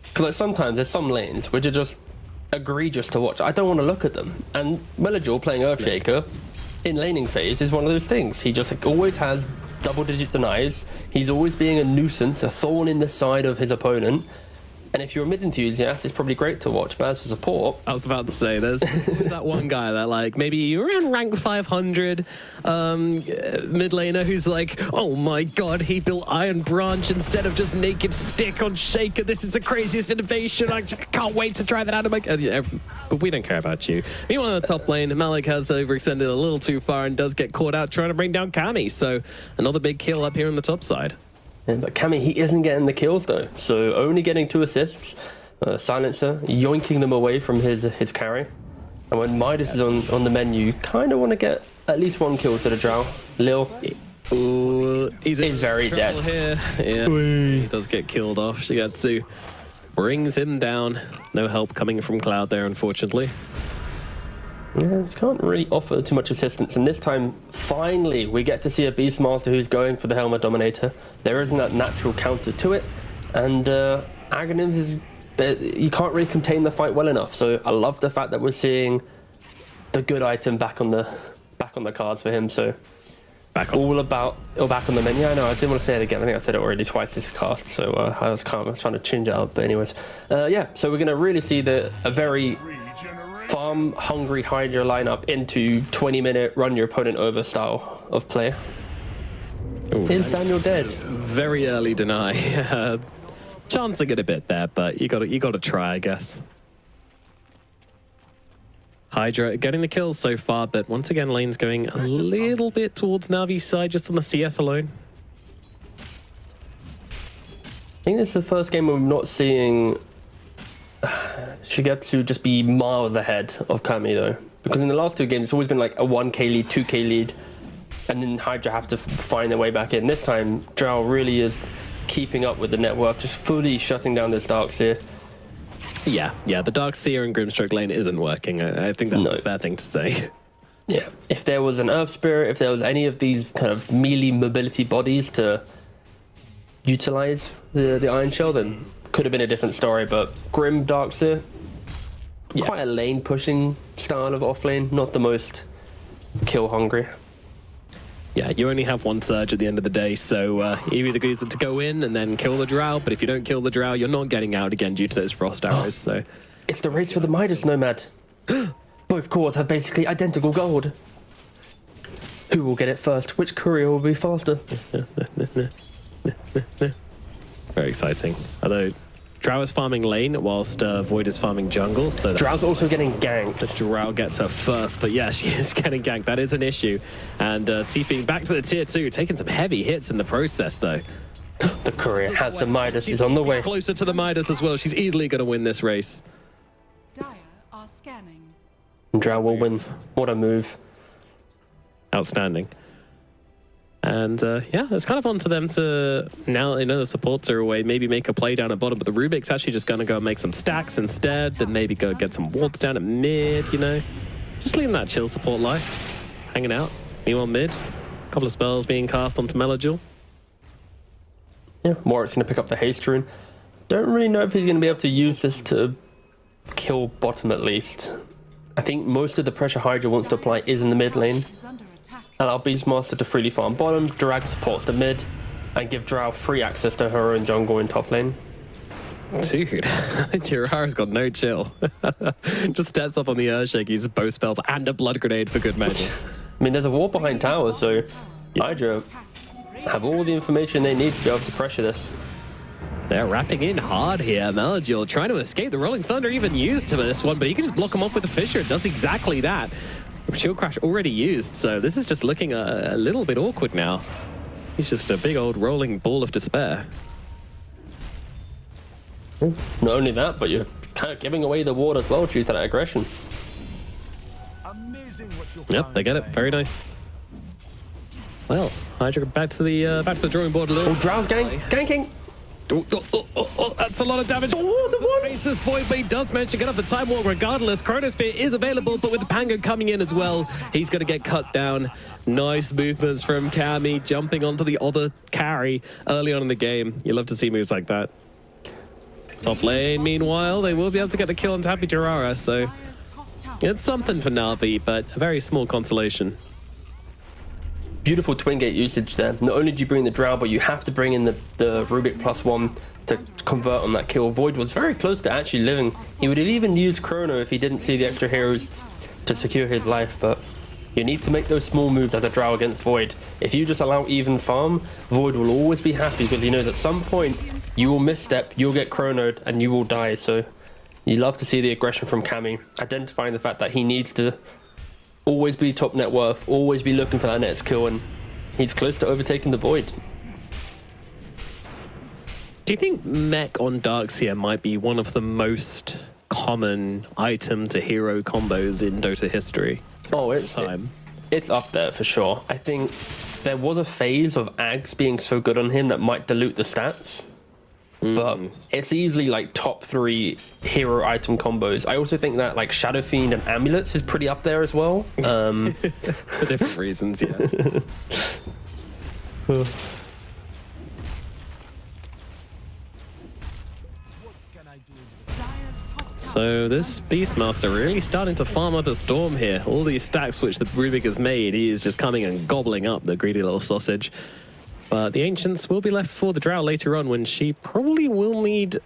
Because like sometimes there's some lanes which are just egregious to watch. I don't want to look at them. And Meligil playing Earthshaker in laning phase is one of those things. He just like, always has double-digit denies. He's always being a nuisance, a thorn in the side of his opponent. And if you're a mid enthusiast, it's probably great to watch. But as a support, I was about to say, there's always that one guy that like maybe you're around rank 500 mid laner who's like, oh my god, he built Iron Branch instead of just Naked Stick on Shaker. This is the craziest innovation. I can't wait to try that out of my. But we don't care about you. Meanwhile, in the top lane, Malik has overextended a little too far and does get caught out trying to bring down Kami. So another big kill up here on the top side. Yeah, but Kami, he isn't getting the kills though, so only getting 2 assists. Silencer yoinking them away from his carry. And when Midas is on the menu, you kind of want to get at least 1 kill to the Drow. Lil, he's very dead. Here. Yeah, he does get killed off. Shigatsu brings him down. No help coming from Cloud there, unfortunately. Yeah, he can't really offer too much assistance, and this time, finally, we get to see a Beastmaster who's going for the Helmet Dominator. There isn't that natural counter to it, and Aghanims is... You can't really contain the fight well enough, so I love the fact that we're seeing the good item back on the cards for him, so... back on the menu. I know, I didn't want to say it again. I think I said it already twice this cast, so I was kind of trying to change it up, but anyways. Yeah, so we're going to really see a very... farm-hungry HYDRA lineup into 20-minute run-your-opponent-over style of play. Ooh, is Daniel dead? Very early deny. Chancing it a bit there, but you got to try, I guess. HYDRA getting the kills so far, but once again, lane's going a little bit towards Navi's side, just on the CS alone. I think this is the first game where we're not seeing Shigetsu just be miles ahead of Kami though, because in the last 2 games it's always been like a 1k lead, 2k lead, and then HYDRA have to find their way back in. This time Drow really is keeping up with the network, just fully shutting down this Darkseer. Yeah, the Darkseer and Grimstroke lane isn't working. I think that's a fair thing to say. Yeah, if there was an Earth Spirit, if there was any of these kind of melee mobility bodies to utilize the Iron Shell, then could have been a different story. But Grim Darkseer, quite a lane pushing style of offlane, not the most kill hungry. Yeah, you only have 1 surge at the end of the day, so you either use it to go in and then kill the Drow, but if you don't kill the Drow, you're not getting out again due to those frost arrows. So it's the race for the Midas Nomad. Both cores have basically identical gold. Who will get it first? Which courier will be faster? Very exciting. Although Drow is farming lane whilst Void is farming jungle. So Drow's also getting ganked. The Drow gets her first, but yeah, she is getting ganked. That is an issue. And TPing back to the tier 2, taking some heavy hits in the process though. The courier has the Midas, is on the way. Closer to the Midas as well. She's easily going to win this race. Dire are scanning. Drow will win. What a move. Outstanding. And yeah, it's kind of on to them to, now they know the supports are away, maybe make a play down at bottom, but the Rubik's actually just going to go and make some stacks instead, then maybe go get some wards down at mid, you know. Just leaving that chill support life, hanging out. Meanwhile mid, a couple of spells being cast onto Meligil. Yeah, Warwick's going to pick up the haste rune. Don't really know if he's going to be able to use this to kill bottom at least. I think most of the pressure HYDRA wants to apply is in the mid lane. Allow Beastmaster to freely farm bottom, drag supports to mid, and give Drow free access to her own jungle in top lane. Dude, Jiraiya's got no chill. Just steps up on the Earthshake, uses both spells and a blood grenade for good measure. I mean, there's a wall behind tower, so HYDRA have all the information they need to be able to pressure this. They're wrapping in hard here. Meligil trying to escape. The Rolling Thunder even used to this one, but he can just block him off with a Fissure. It does exactly that. Shield Crash already used, so this is just looking a little bit awkward now. He's just a big old rolling ball of despair. Not only that, but you're kind of giving away the ward as well due to that aggression. Amazing what Yep, they get it. Very nice. Well, HYDRA back to the drawing board a little. Oh, Drow's ganking. That's a lot of damage. Oh, the one! Faces Void, but he does manage to get off the Time Walk regardless. Chronosphere is available, but with the Pango coming in as well, he's going to get cut down. Nice movements from Cammy, jumping onto the other carry early on in the game. You love to see moves like that. Top lane, meanwhile, they will be able to get the kill on Tappy Jirara, so it's something for Navi, but a very small consolation. Beautiful twin gate usage there. Not only do you bring the Drow, but you have to bring in the Rubik +1 to convert on that kill. Void was very close to actually living. He would have even used Chrono if he didn't see the extra heroes to secure his life, but you need to make those small moves as a Drow against Void. If you just allow even farm, Void will always be happy because he knows at some point you will misstep, you'll get chronoed, and you will die. So you love to see the aggression from Cammy, identifying the fact that he needs to always be top net worth, always be looking for that next kill, and he's close to overtaking the Void. Do you think mech on Darkseer might be one of the most common item to hero combos in Dota history? Oh, it's up there for sure. I think there was a phase of Ags being so good on him that might dilute the stats. But it's easily like top 3 hero item combos. I also think that like Shadow Fiend and Amulets is pretty up there as well. For different reasons, yeah. So this Beastmaster really starting to farm up a storm here. All these stacks which the Rubik has made, he is just coming and gobbling up, the greedy little sausage. But the Ancients will be left for the Drow later on when she probably will need...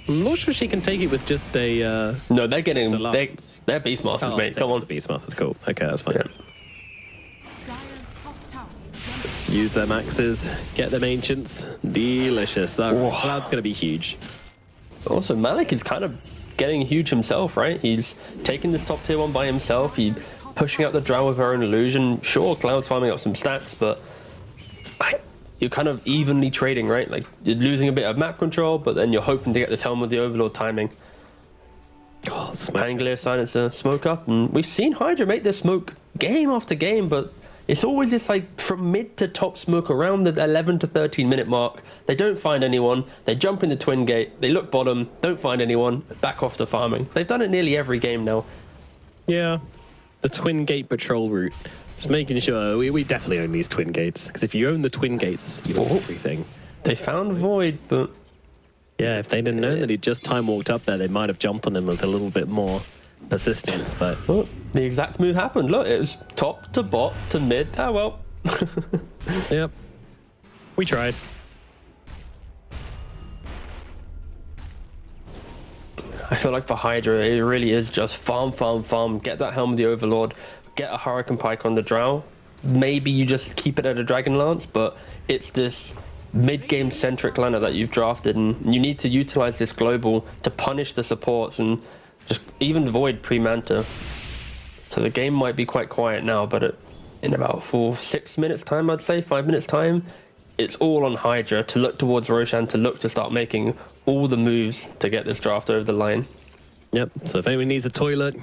I'm not sure she can take it with just a... No, they're getting... They're Beastmasters, mate. Come on. The Beastmasters, cool. Okay, that's fine. Yeah. Use their maxes, get them Ancients. Delicious. Cloud's going to be huge. Also, Malik is kind of getting huge himself, right? He's taking this top tier 1 by himself. He's pushing out the Drow with her own illusion. Sure, Cloud's farming up some stacks, but... You're kind of evenly trading, right? Like, you're losing a bit of map control, but then you're hoping to get this Helm with the Overlord timing. Oh, Anglia Silencer, smoke up, and we've seen HYDRA make this smoke game after game, but it's always this, like, from mid to top smoke around the 11 to 13 minute mark. They don't find anyone, they jump in the twin gate, they look bottom, don't find anyone, back off to farming. They've done it nearly every game now. Yeah, the twin gate patrol route. Just making sure we definitely own these twin gates, because if you own the twin gates, you own everything. They found Void, but yeah, if they didn't know that he just time walked up there, they might have jumped on him with a little bit more persistence. But the exact move happened. Look, it was top to bot to mid. Oh well. Yep, we tried. I feel like for HYDRA, it really is just farm, get that Helm of the Overlord, get a Hurricane Pike on the Drow. Maybe you just keep it at a Dragon Lance, but it's this mid-game centric laner that you've drafted, and you need to utilize this global to punish the supports and just even Void pre-Manta. So the game might be quite quiet now, but in about 6 minutes time, I'd say, 5 minutes time, it's all on HYDRA to look towards Roshan, to look to start making all the moves to get this draft over the line. Yep, so if anyone needs a toilet,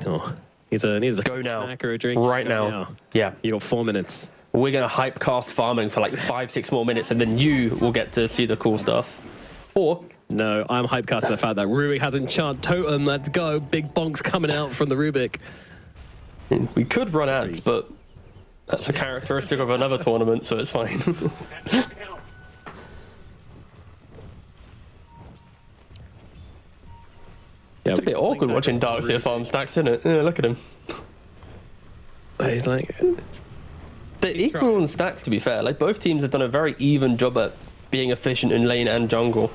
needs a go now, snack or a drink, right now. Yeah, you got 4 minutes. We're gonna hype cast farming for like 5-6 more minutes, and then you will get to see the cool stuff. Or no, I'm hypecasting the fact that Rubik has enchant totem. Let's go, big bonks coming out from the Rubik. We could run ads, but that's a characteristic of another tournament, so it's fine. Yeah, it's a bit awkward watching Darkseer farm stacks, isn't it? Yeah, look at him. He's like... They're equal on stacks, to be fair. Like, both teams have done a very even job at being efficient in lane and jungle.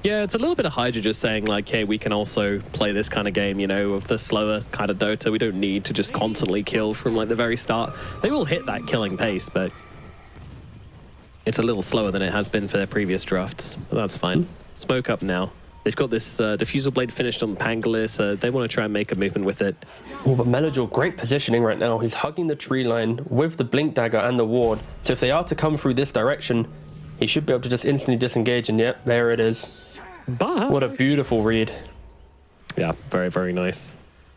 Yeah, it's a little bit of HYDRA just saying, like, hey, we can also play this kind of game, you know, of the slower kind of Dota. We don't need to just constantly kill from, like, the very start. They will hit that killing pace, but it's a little slower than it has been for their previous drafts. But that's fine. Smoke up now. They've got this Diffusal Blade finished on Pangolier. They want to try and make a movement with it. Oh, but Melodor, great positioning right now. He's hugging the tree line with the Blink Dagger and the Ward. So if they are to come through this direction, he should be able to just instantly disengage. And yep, there it is. But what a beautiful read. Yeah, very, very nice.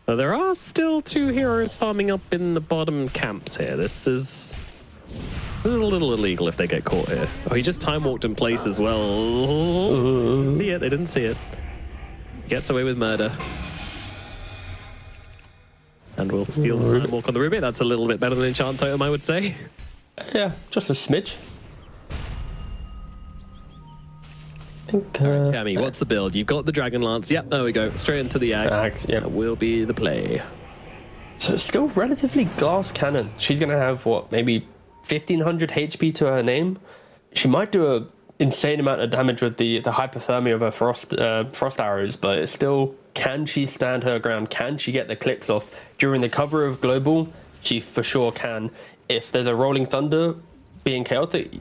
But there are still 2 heroes farming up in the bottom camps here. This is a little illegal if they get caught here. Oh, he just time walked in place as well. Didn't see it. They didn't see it. Gets away with murder. And we'll steal the time walk on the Ruby. That's a little bit better than Enchant Totem, I would say. Yeah, just a smidge. I think, Cammy, what's the build? You've got the Dragon Lance. Yep, there we go. Straight into the Ag. Yep. That will be the play. So still relatively glass cannon. She's going to have, what, maybe 1500 HP to her name? She might do a insane amount of damage with the hypothermia of her frost arrows, but it's still, can she stand her ground? Can she get the clicks off? During the cover of Global, she for sure can. If there's a Rolling Thunder being chaotic,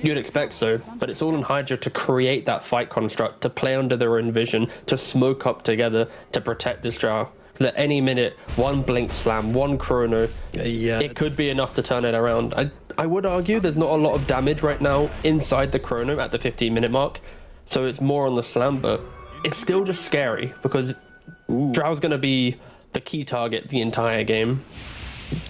you'd expect so, but it's all on HYDRA to create that fight construct, to play under their own vision, to smoke up together, to protect this Drow. Because at any minute, one Blink Slam, one Chrono, it could be enough to turn it around. I would argue there's not a lot of damage right now inside the Chrono at the 15-minute mark, so it's more on the Slam, but it's still just scary, because Drow's going to be the key target the entire game.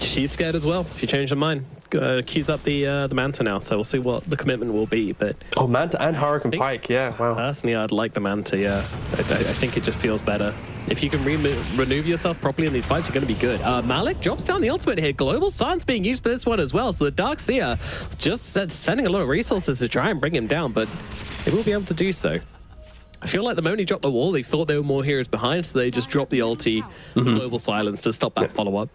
She's scared as well. She changed her mind. Queues up the Manta now, so we'll see what the commitment will be. But Manta and Hurricane Pike, yeah, wow. Personally, I'd like the Manta, yeah. I think it just feels better. If you can maneuver yourself properly in these fights, you're going to be good. Malik drops down the ultimate here. Global Silence being used for this one as well, so the Dark Seer just spending a lot of resources to try and bring him down, but they will be able to do so. I feel like the moment he dropped the wall, they thought there were more heroes behind, so they just dropped the ulti, Global Silence to stop that follow-up.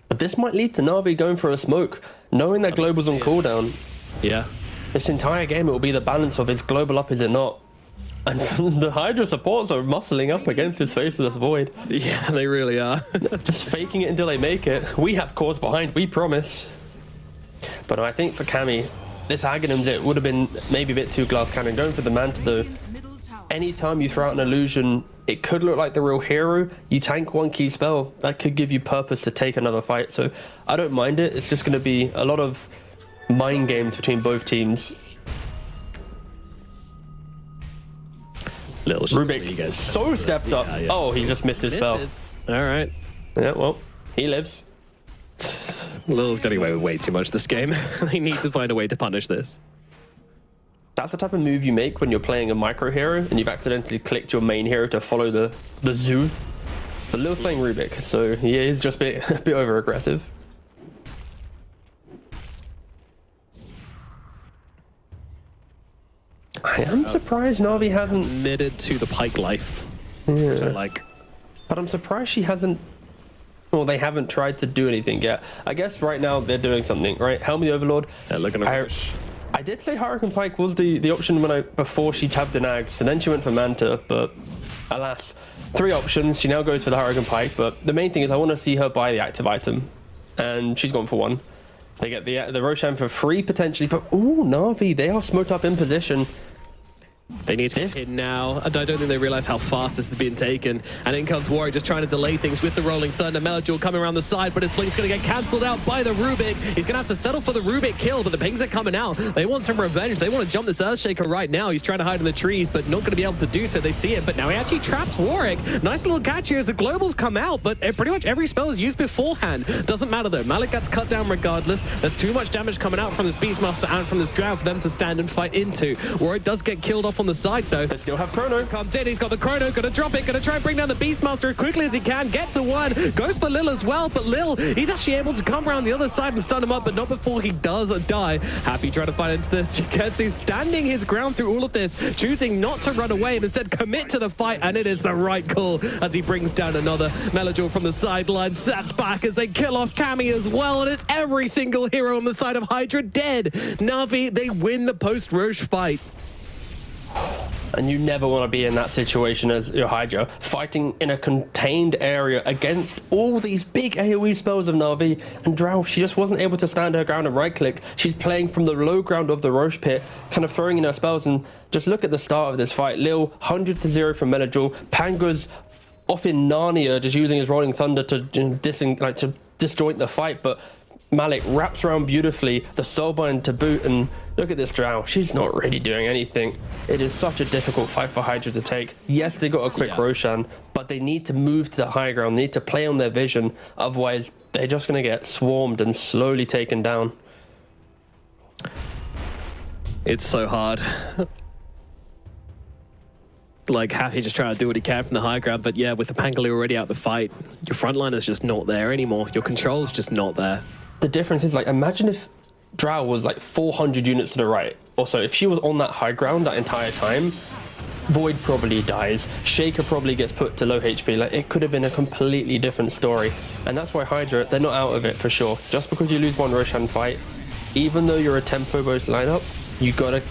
But this might lead to Navi going for a smoke, knowing that Global's on cooldown. Yeah. This entire game, it will be the balance of is Global up, is it not? And the HYDRA supports are muscling up against his Faceless Void. Yeah, they really are. Just faking it until they make it. We have cause behind, we promise. But I think for Cammy, this Aghanim's, it would have been maybe a bit too glass cannon. Going for the Manta though, anytime you throw out an illusion, it could look like the real hero. You tank one key spell, that could give you purpose to take another fight. So I don't mind it. It's just going to be a lot of mind games between both teams. Little Rubik so stepped up. Yeah. Oh, he just missed his spell. All right. Yeah, well, he lives. Lil's getting away with way too much this game. They need to find a way to punish this. That's the type of move you make when you're playing a micro hero and you've accidentally clicked your main hero to follow the zoo. But Lil's playing Rubik, so he is just a bit over aggressive. I am surprised Navi hasn't committed to the Pike life. Yeah. Which I like. But I'm surprised she hasn't. Well, they haven't tried to do anything yet. I guess right now they're doing something, right? Helm the Overlord. Yeah, looking at I did say Hurricane Pike was the option before she tabbed an Ags, and then she went for Manta, but alas, 3 options. She now goes for the Hurricane Pike, but the main thing is I want to see her buy the active item, and she's gone for 1. They get the Roshan for free potentially, but ooh, Navi, they are smoked up in position. They need to hit in now. I don't think they realize how fast this is being taken. And in comes Warwick, just trying to delay things with the Rolling Thunder. Melajul coming around the side, but his blink's going to get cancelled out by the Rubik. He's going to have to settle for the Rubik kill, but the pings are coming out. They want some revenge. They want to jump this Earthshaker right now. He's trying to hide in the trees, but not going to be able to do so. They see it, but now he actually traps Warwick. Nice little catch here as the Globals come out, but pretty much every spell is used beforehand. Doesn't matter though. Malik gets cut down regardless. There's too much damage coming out from this Beastmaster and from this Drow for them to stand and fight into. Warwick does get killed off on the side though. They still have Chrono. Comes in, he's got the Chrono, gonna drop it, gonna try and bring down the Beastmaster as quickly as he can, gets the 1, goes for Lil as well, but Lil, he's actually able to come around the other side and stun him up, but not before he does die. Happy trying to fight into this. Jiketsu standing his ground through all of this, choosing not to run away and instead commit to the fight, and it is the right call as he brings down another. Melajul from the sideline sats back as they kill off Cammy as well, and it's every single hero on the side of HYDRA dead. Navi, they win the post-Roche fight. And you never want to be in that situation as your HYDRA, fighting in a contained area against all these big AoE spells of Navi. And Drow, she just wasn't able to stand her ground and right-click. She's playing from the low ground of the Roche pit, kind of throwing in her spells. And just look at the start of this fight. Lil, 100-0 from Melajul. Panga's off in Narnia, just using his Rolling Thunder to disjoint the fight. But Malik wraps around beautifully, the soulbind to boot, and look at this Drow. She's not really doing anything. It is such a difficult fight for Hydra to take. Yes, they got a quick Roshan, but they need to move to the high ground. They need to play on their vision. Otherwise, they're just going to get swarmed and slowly taken down. It's so hard. Like, Happy just trying to do what he can from the high ground, but yeah, with the Pangolier already out the fight, your front line is just not there anymore. Your control's just not there. The difference is, like, imagine if Drow was like 400 units to the right. Also, if she was on that high ground that entire time, Void probably dies. Shaker probably gets put to low HP. Like, it could have been a completely different story. And that's why Hydra, they're not out of it for sure. Just because you lose one Roshan fight, even though you're a tempo-based lineup, you gotta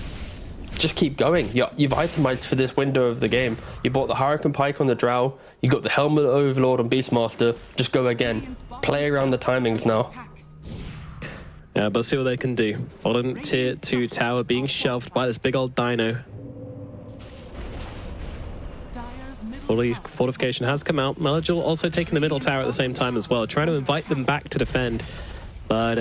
just keep going. You've itemized for this window of the game. You bought the Hurricane Pike on the Drow. You got the Helmet Overlord on Beastmaster. Just go again. Play around the timings now. Yeah, but see what they can do. Bottom tier 2 tower being shoved by this big old dino. Fortification has come out. Melagil also taking the middle tower at the same time as well, trying to invite them back to defend. But,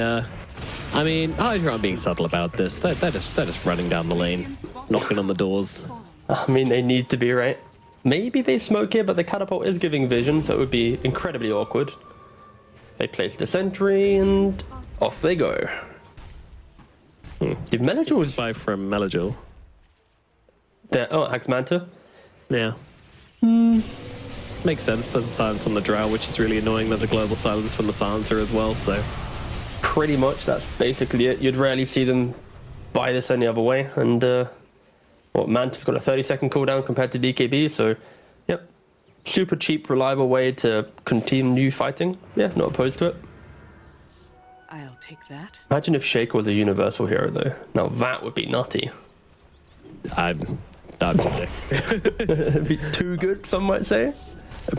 I mean, Hydra aren't being subtle about this. They're just running down the lane, knocking on the doors. I mean, they need to be, right? Maybe they smoke here, but the catapult is giving vision, so it would be incredibly awkward. They place the sentry, and off they go. Did Melagil was 5 from Melagil. Oh, Axmanta? Yeah. Makes sense. There's a silence on the Drow, which is really annoying. There's a global silence from the Silencer as well, so... Pretty much, that's basically it. You'd rarely see them buy this any other way. And, Manta's got a 30-second cooldown compared to DKB, so, yep. Super cheap, reliable way to continue fighting. Yeah, not opposed to it. I'll take that. Imagine if Shaker was a universal hero, though. Now, that would be nutty. It'd be too good, some might say.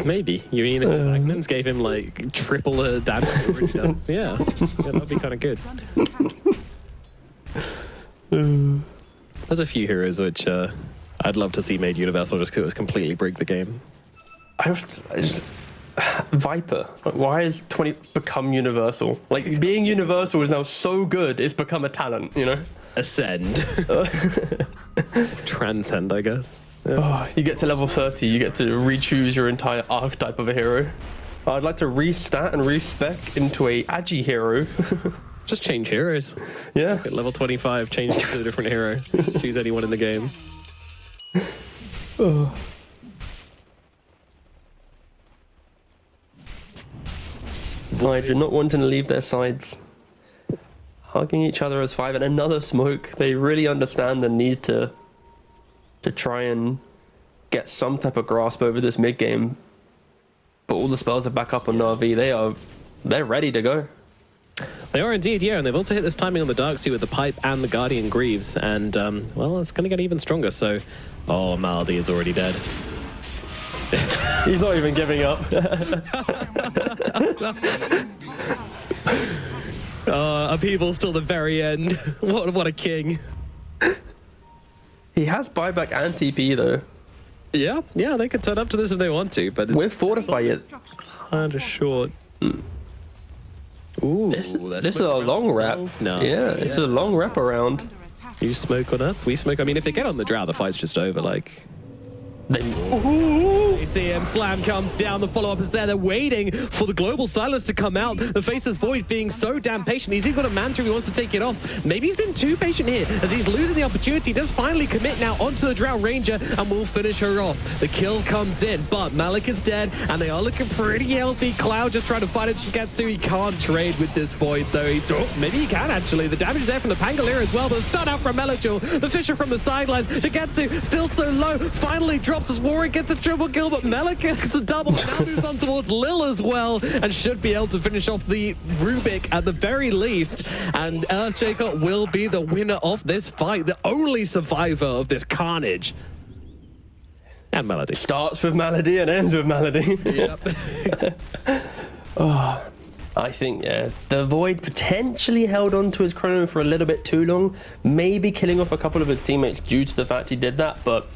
Maybe. You mean if Agnans gave him like triple the damage coverage does? Yeah, that'd be kind of good. There's a few heroes which I'd love to see made universal just because it would completely break the game. Viper. Like, why has 20 become universal? Like, being universal is now so good, it's become a talent, you know? Ascend. Transcend, I guess. Yeah. Oh, you get to level 30, you get to re-choose your entire archetype of a hero. I'd like to restat and respec into a Agi hero. Just change heroes. Yeah. At level 25, change to a different hero. Choose anyone in the game. Oh. Hydra not wanting to leave their sides. Hugging each other as 5 and another smoke. They really understand the need to try and get some type of grasp over this mid game. But all the spells are back up on Na'Vi. They're ready to go. They are indeed, yeah, and they've also hit this timing on the Darkseid with the Pipe and the Guardian Greaves, and well, it's going to get even stronger. So, oh, Maldi is already dead. He's not even giving up. Upheaval's till the very end. What a king. He has buyback and TP though. Yeah, they could turn up to this if they want to, but we're fortified. Kind of short. Ooh, this is a long wrap. No. Yeah, this is a long wrap around. You smoke on us, we smoke. I mean, if they get on the Drow, the fight's just over. Like, you see him, Slam comes down, the follow-up is there, they're waiting for the global silence to come out. The Faceless Void being so damn patient, he's even got a mantra he wants to take it off. Maybe he's been too patient here, as he's losing the opportunity. He does finally commit now onto the Drow Ranger, and will finish her off. The kill comes in, but Malik is dead, and they are looking pretty healthy. Cloud just trying to fight it, Shigetsu, he can't trade with this Void though. Maybe he can actually, the damage is there from the Pangolier as well, but the stun out from Melagil, the Fisher from the sidelines, Shigetsu still so low, finally drops as Warwick gets a triple kill, but Melik gets a double. Now moves on towards Lil as well, and should be able to finish off the Rubik at the very least. And Earthshaker will be the winner of this fight, the only survivor of this carnage. And Melody. Starts with Melody and ends with Melody. Yep. Oh, I think, yeah, the Void potentially held on to his chrono for a little bit too long, maybe killing off a couple of his teammates due to the fact he did that, but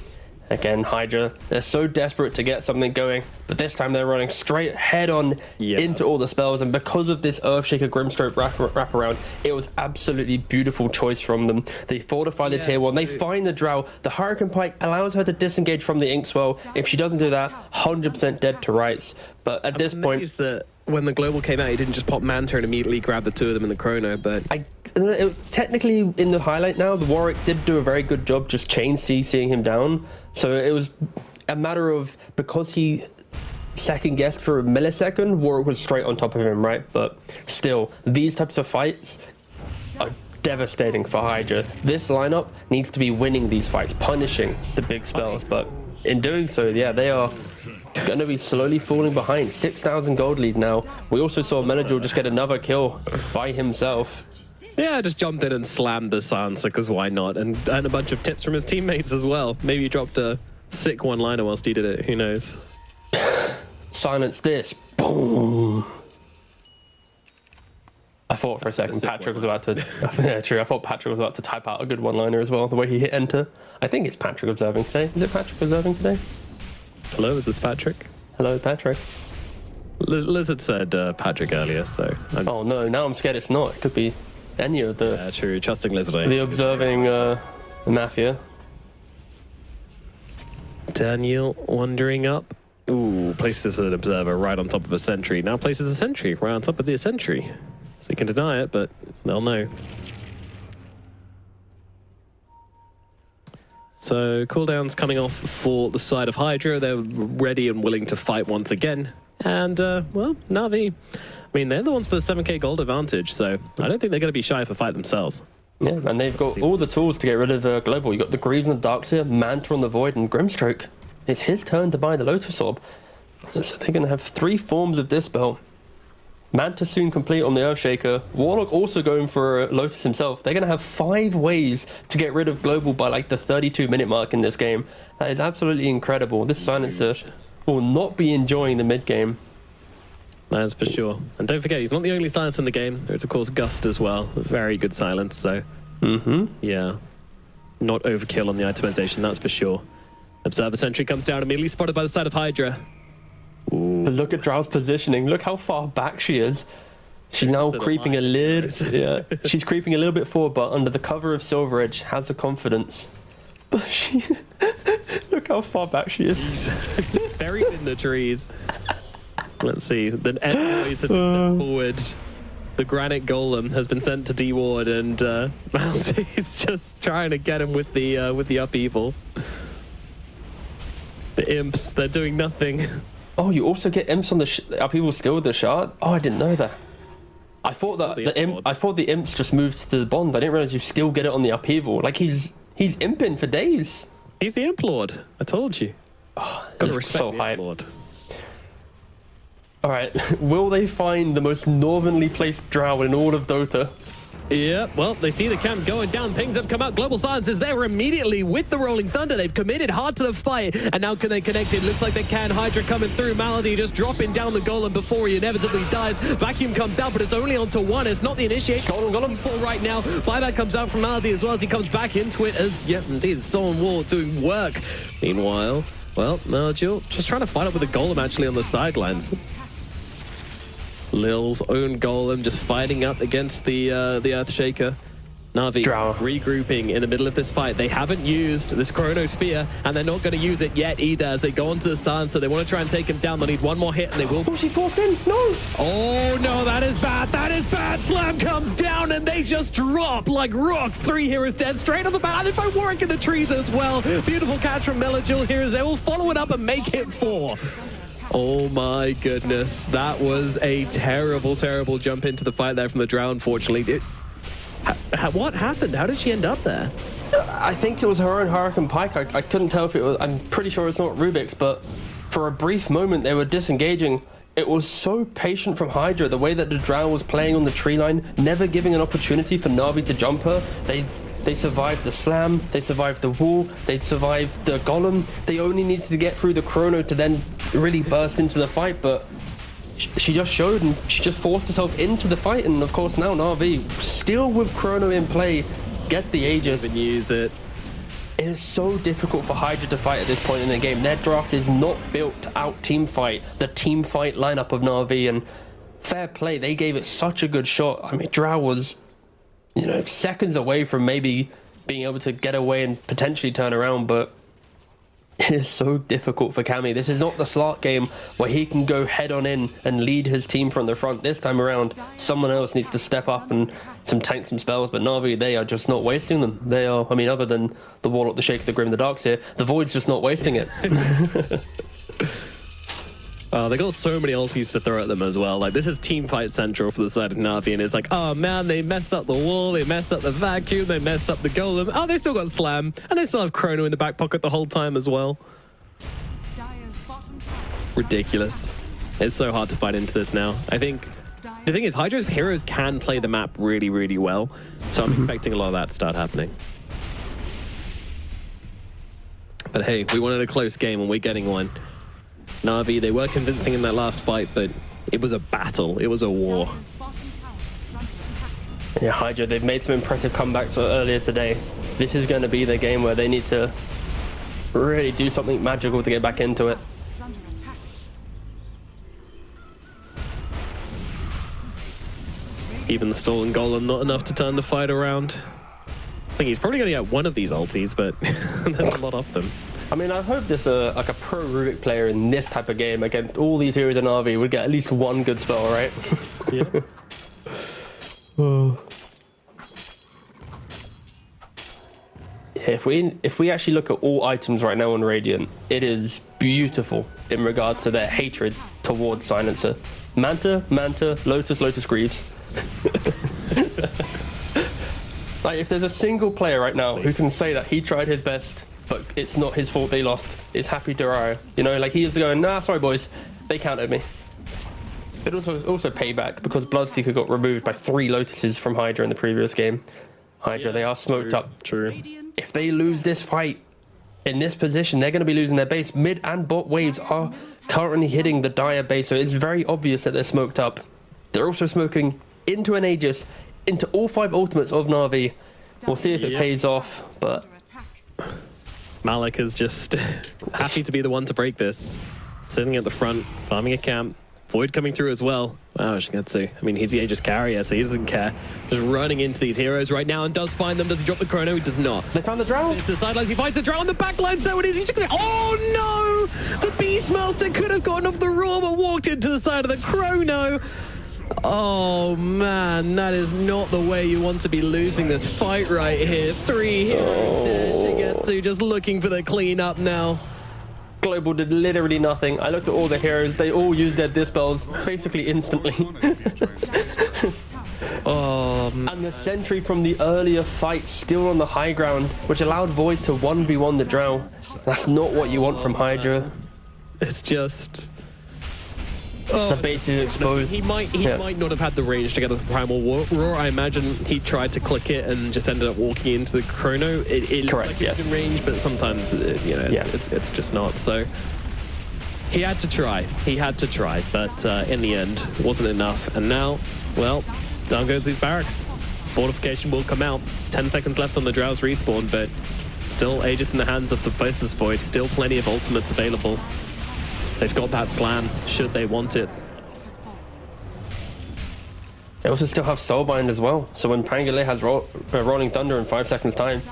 Again, HYDRA, they're so desperate to get something going, but this time they're running straight head on into all the spells, and because of this Earthshaker Grimstroke wrap around, it was absolutely beautiful choice from them. They fortify the tier 1, they find the Drow, the Hurricane Pike allows her to disengage from the Inkswell. If she doesn't do that, 100% dead to rights. But at this point, that when the global came out, he didn't just pop Manta and immediately grab the two of them in the chrono, but technically in the highlight now, the Warwick did do a very good job just chain CCing him down. So it was a matter of, because he second guessed for a millisecond, Warwick was straight on top of him, right? But still, these types of fights are devastating for HYDRA. This lineup needs to be winning these fights, punishing the big spells, but in doing so, yeah, they are going to be slowly falling behind. 6,000 gold lead now. We also saw Menador just get another kill by himself. Yeah, just jumped in and slammed the silencer, because why not? And a bunch of tips from his teammates as well. Maybe he dropped a sick one-liner whilst he did it. Who knows? Silence this. Boom. I thought for a second Patrick was about to... yeah, true. I thought Patrick was about to type out a good one-liner as well, the way he hit enter. I think it's Patrick observing today. Is it Patrick observing today? Hello, is this Patrick? Hello, Patrick. Lizard said Patrick earlier, so... Oh no, now I'm scared it's not. It could be any of the... Yeah, true. Trusting Lizard. The observing Mafia. Daniel wandering up. Ooh, places an observer right on top of a sentry. Now places a sentry right on top of the sentry. So you can deny it, but they'll know. So cooldown's coming off for the side of HYDRA. They're ready and willing to fight once again. And, well, Navi, I mean, they're the ones for the 7k gold advantage, so I don't think they're going to be shy of a fight themselves. Yeah, and they've got all the tools to get rid of Global. You've got the Greaves and the Darkseer, Manta on the Void, and Grimstroke. It's his turn to buy the Lotus Orb. So they're going to have 3 forms of Dispel. Manta soon complete on the Earthshaker. Warlock also going for Lotus himself. They're going to have 5 ways to get rid of Global by like the 32-minute mark in this game. That is absolutely incredible. This Silencer will not be enjoying the mid-game. That's for sure. And don't forget, he's not the only silence in the game. There's, of course, Gust as well. A very good silence, so... yeah. Not overkill on the itemization, that's for sure. Observer Sentry comes down, immediately spotted by the side of HYDRA. Ooh. But look at Drow's positioning. Look how far back she is. She's now creeping a little... yeah, she's creeping a little bit forward, but under the cover of Silver Edge, has the confidence. But she... look how far back she is. Buried in the trees. Let's see. The envoys have been sent forward. The Granite Golem has been sent to D-Ward, and Mounty's just trying to get him with the upheaval. The imps, they're doing nothing. Oh, you also get imps on the upheaval still with the shard? Oh, I didn't know that. I thought that the imps just moved to the bonds. I didn't realize you still get it on the upheaval. Like he's imping for days. He's the Imp Lord. I told you. Oh, gotta respect so the hype. Imp Lord. All right, will they find the most northernly placed Drow in all of Dota? Yeah, well, they see the camp going down. Pings have come out. Global Silence is there immediately with the Rolling Thunder. They've committed hard to the fight, and now can they connect it? Looks like they can. HYDRA coming through. Malady just dropping down the Golem before he inevitably dies. Vacuum comes out, but it's only onto 1. It's not the initiation. Stolen Golem for right now. Buyback comes out from Malady as well as he comes back into it as, yep, indeed, the Stolen Wall doing work. Meanwhile, well, Nigel just trying to fight up with the Golem actually on the sidelines. Lil's own Golem just fighting up against the Earthshaker. Navi regrouping in the middle of this fight. They haven't used this Chronosphere, and they're not going to use it yet either as they go onto the Silencer. They want to try and take him down. They'll need one more hit, and they will. Oh, she forced in. No. Oh, no, that is bad. That is bad. Slam comes down, and they just drop like rocks. 3 heroes dead straight off the bat. They find Warwick in the trees as well. Beautiful catch from Melagil here as they will follow it up and make it 4. Oh my goodness, that was a terrible, terrible jump into the fight there from the Drow, unfortunately. What happened? How did she end up there? I think it was her own Hurricane Pike. I couldn't tell if it was, I'm pretty sure it's not Rubik's, but for a brief moment they were disengaging. It was so patient from HYDRA, the way that the Drow was playing on the tree line, never giving an opportunity for Navi to jump her. They survived the slam, they survived the wall, they survived the golem. They only needed to get through the chrono to then really burst into the fight, but she just showed and she just forced herself into the fight. And of course now Navi, still with chrono in play, get the Aegis. Even use it. It is so difficult for HYDRA to fight at this point in the game. Their draft is not built to out team fight the team fight lineup of NAVI, and fair play, they gave it such a good shot. I mean, Drow was, you know, seconds away from maybe being able to get away and potentially turn around, but it is so difficult for Cammy. This is not the Slark game where he can go head on in and lead his team from the front. This time around, someone else needs to step up and tank some spells, but NAVI, they are just not wasting them. They are, I mean, other than the Warlock, the Shaker, the Grim, the Darks here, the Void's just not wasting it. They got so many ultis to throw at them as well. Like, this is team fight central for the side of NAVI, and it's like, oh man, they messed up the wall, they messed up the vacuum, they messed up the golem. Oh, they still got Slam, and they still have Chrono in the back pocket the whole time as well. Ridiculous. It's so hard to fight into this now. I think the thing is, HYDRA's heroes can play the map really, really well, so I'm expecting a lot of that to start happening. But hey, we wanted a close game, and we're getting one. NAVI, they were convincing in that last fight, but it was a battle. It was a war. Yeah, HYDRA, they've made some impressive comebacks earlier today. This is going to be the game where they need to really do something magical to get back into it. Even the Stolen Golem, not enough to turn the fight around. I think he's probably going to get one of these ultis, but there's a lot of them. I mean, I hope this like a pro Rubik player in this type of game against all these heroes in NAVI would get at least one good spell, right? Yeah. If we actually look at all items right now on Radiant, it is beautiful in regards to their hatred towards Silencer. Manta, Lotus, Lotus Greaves. Like, if there's a single player right now who can say that he tried his best, but it's not his fault they lost, it's Happy Duraya. You know, like, he is going, nah, sorry boys, they counted me. But also payback, because Bloodseeker got removed by 3 Lotuses from HYDRA in the previous game. HYDRA, they are smoked up. True. If they lose this fight in this position, they're going to be losing their base. Mid and bot waves are currently hitting the Dire base, so it's very obvious that they're smoked up. They're also smoking into an Aegis, into all 5 ultimates of NAVI. We'll see if it pays off, but Malik is just happy to be the one to break this. Sitting at the front, farming a camp. Void coming through as well. Wow, Shigetsu. I mean, he's the Aegis carrier, so he doesn't care. Just running into these heroes right now and does find them. Does he drop the Chrono? He does not. They found the Drow. It's the sidelines. He finds the Drow on the back line. So it is. He's just gonna... Oh, no! The Beastmaster could have gotten off the Raw, but walked into the side of the Chrono. Oh, man. That is not the way you want to be losing this fight right here. 3 heroes there. Shigetsu just looking for the cleanup now. Global did literally nothing. I looked at all the heroes. They all used their dispels basically instantly. And the sentry from the earlier fight still on the high ground, which allowed Void to 1v1 the Drow. That's not what you want from HYDRA. It's just... the base is exposed. He might not have had the range to get the Primal Roar. I imagine he tried to click it and just ended up walking into the Chrono. It Correct, like yes. in range, but sometimes it's just not. So he had to try. He had to try, but in the end, wasn't enough. And now, well, down goes these barracks. Fortification will come out. 10 seconds left on the Drow's respawn, but still Aegis in the hands of the Faceless Void. Still plenty of ultimates available. They've got that slam, should they want it. They also still have Soulbind as well. So when Pangolin has Rolling Thunder in 5 seconds time,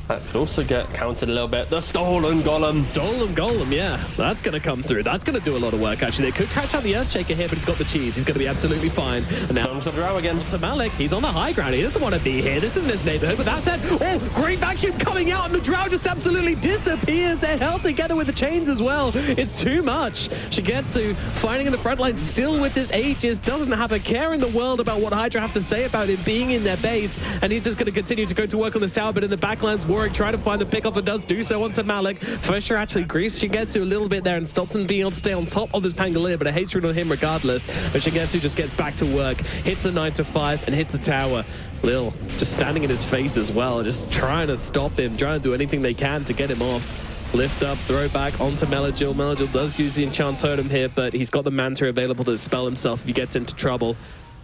that could also get counted a little bit. The Stolen Golem. Stolen Golem, yeah. That's going to come through. That's going to do a lot of work, actually. They could catch out the Earthshaker here, but he's got the cheese. He's going to be absolutely fine. And now comes the Drow again. To Malik. He's on the high ground. He doesn't want to be here. This isn't his neighborhood. But that said, oh, great vacuum coming out, and the Drow just absolutely disappears. They're held together with the chains as well. It's too much. Shigetsu fighting in the front line, still with this Aegis, doesn't have a care in the world about what HYDRA have to say about him being in their base, and he's just going to continue to go to work on this tower, but in the backlines, Warwick trying to find the pickoff and does do so onto Malik. Fisher actually greased Shigetsu a little bit there and stops him being able to stay on top of this Pangolier, but a haste rune on him regardless. But Shigetsu just gets back to work, hits the 9-5 and hits the tower. Lil just standing in his face as well, just trying to stop him, trying to do anything they can to get him off. Lift up, throw back onto Melagil. Melagil does use the enchant totem here, but he's got the Manta available to dispel himself if he gets into trouble.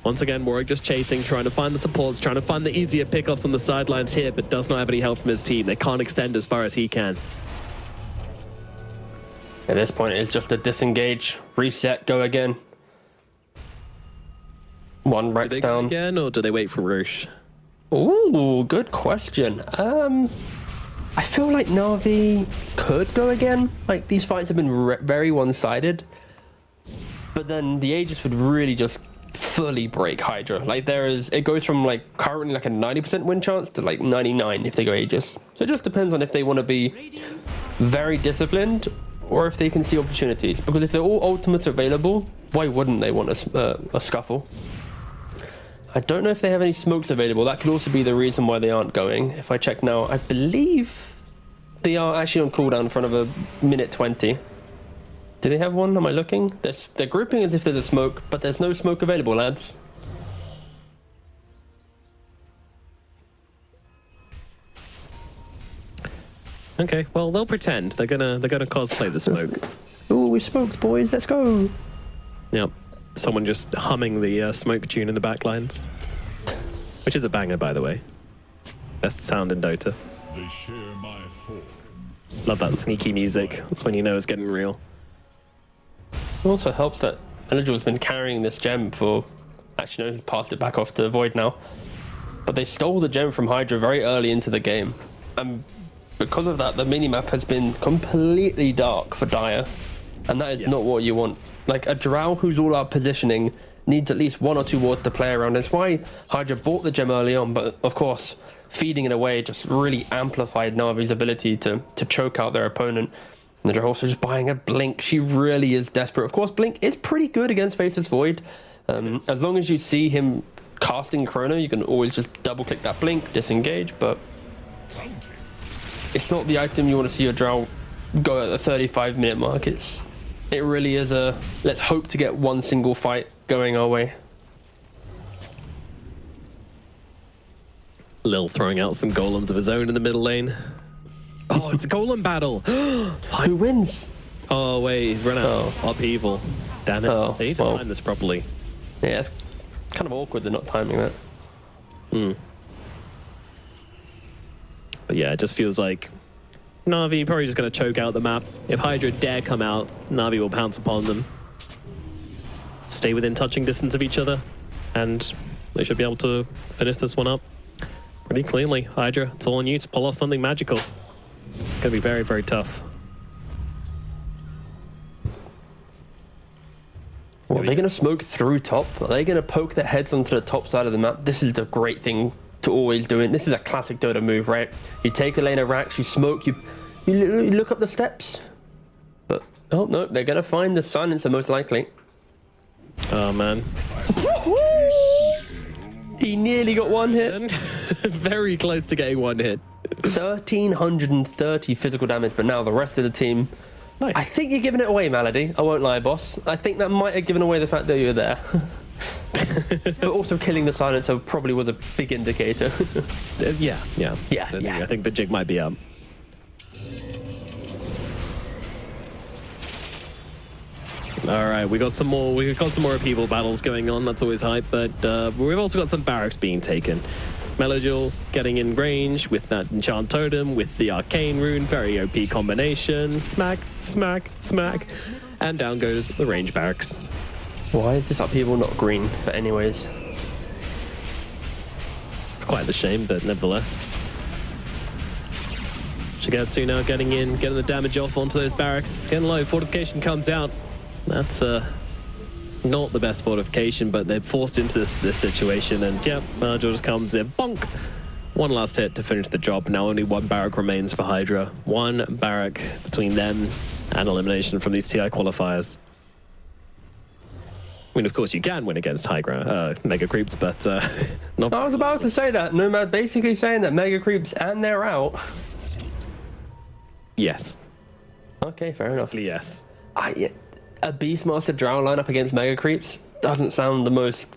Once again, Warwick just chasing, trying to find the supports, trying to find the easier pickoffs on the sidelines here, but does not have any help from his team. They can't extend as far as he can. At this point, it's just a disengage, reset, go again. One Rex Do they go down. again, or do they wait for Roosh? Ooh, good question. I feel like Na'Vi could go again. Like, these fights have been very one-sided. But then the Aegis would really just fully break HYDRA. Like, it goes from, like, currently like a 90% win chance to, like, 99 if they go Aegis. So it just depends on if they want to be very disciplined or if they can see opportunities. Because if they're all ultimates available, why wouldn't they want a scuffle? I don't know if they have any smokes available. That could also be the reason why they aren't going. If I check now, I believe they are actually on cooldown for another minute 20. Do they have one? Am I looking? They're grouping as if there's a smoke, but there's no smoke available, lads. Okay, well, they'll pretend. They're gonna cosplay the smoke. Ooh, we smoked, boys. Let's go. Yep. Someone just humming the smoke tune in the back lines. Which is a banger, by the way. Best sound in Dota. They share my form. Love that sneaky music. That's when you know it's getting real. It also helps that Eligibil's been carrying this gem for... Actually, no, he's passed it back off to Void now. But they stole the gem from HYDRA very early into the game. And because of that, the minimap has been completely dark for Dire. And that is not what you want. Like, a Drow who's all out positioning needs at least 1 or 2 wards to play around. That's why HYDRA bought the gem early on, but of course, feeding it away just really amplified Navi's ability to choke out their opponent. And they're also just buying a Blink. She really is desperate. Of course, Blink is pretty good against Faceless Void. As long as you see him casting Chrono, you can always just double-click that Blink, disengage, but it's not the item you want to see your Drow go at the 35-minute mark. It really is a let's hope to get one single fight going our way. Lil throwing out some golems of his own in the middle lane. Oh, it's a golem battle. Who wins? Oh, wait, he's run out. Upheaval. Damn it. Oh, They need to time this properly. Yeah, it's kind of awkward they're not timing that. But yeah, it just feels like Na'Vi probably just going to choke out the map. If HYDRA dare come out, Na'Vi will pounce upon them. Stay within touching distance of each other, and they should be able to finish this one up pretty cleanly. HYDRA, it's all on you to pull off something magical. It's going to be very, very tough. Well, are they going to smoke through top? Are they going to poke their heads onto the top side of the map? This is the great thing to always do it. This is a classic Dota move, right? You take a lane of racks, you smoke, you look up the steps. But, oh no, they're going to find the silencer most likely. Oh, man. He nearly got one hit. Very close to getting one hit. 1,330 physical damage, but now the rest of the team... Nice. I think you're giving it away, Malady. I won't lie, boss. I think that might have given away the fact that you were there. But also killing the silencer probably was a big indicator. Yeah. Yeah. I think the jig might be up. All right, we got some more upheaval battles going on. That's always hype, but we've also got some barracks being taken. Melodial getting in range with that enchant totem, with the arcane rune, very OP combination. Smack, smack, smack, and down goes the range barracks. Why is this upheaval not green? But anyways, it's quite the shame, but nevertheless. Shigetsu now getting in, getting the damage off onto those barracks. It's getting low. Fortification comes out. That's not the best fortification, but they're forced into this situation, and yep, Marjo just comes in, bonk! One last hit to finish the job. Now only one barrack remains for HYDRA. One barrack between them and elimination from these TI qualifiers. I mean, of course, you can win against HYDRA, Mega Creeps, but not... I was about to say that. Nomad basically saying that Mega Creeps and they're out. Yes. Okay, fair enough. Yes. A Beastmaster Drow lineup against Mega Creeps doesn't sound the most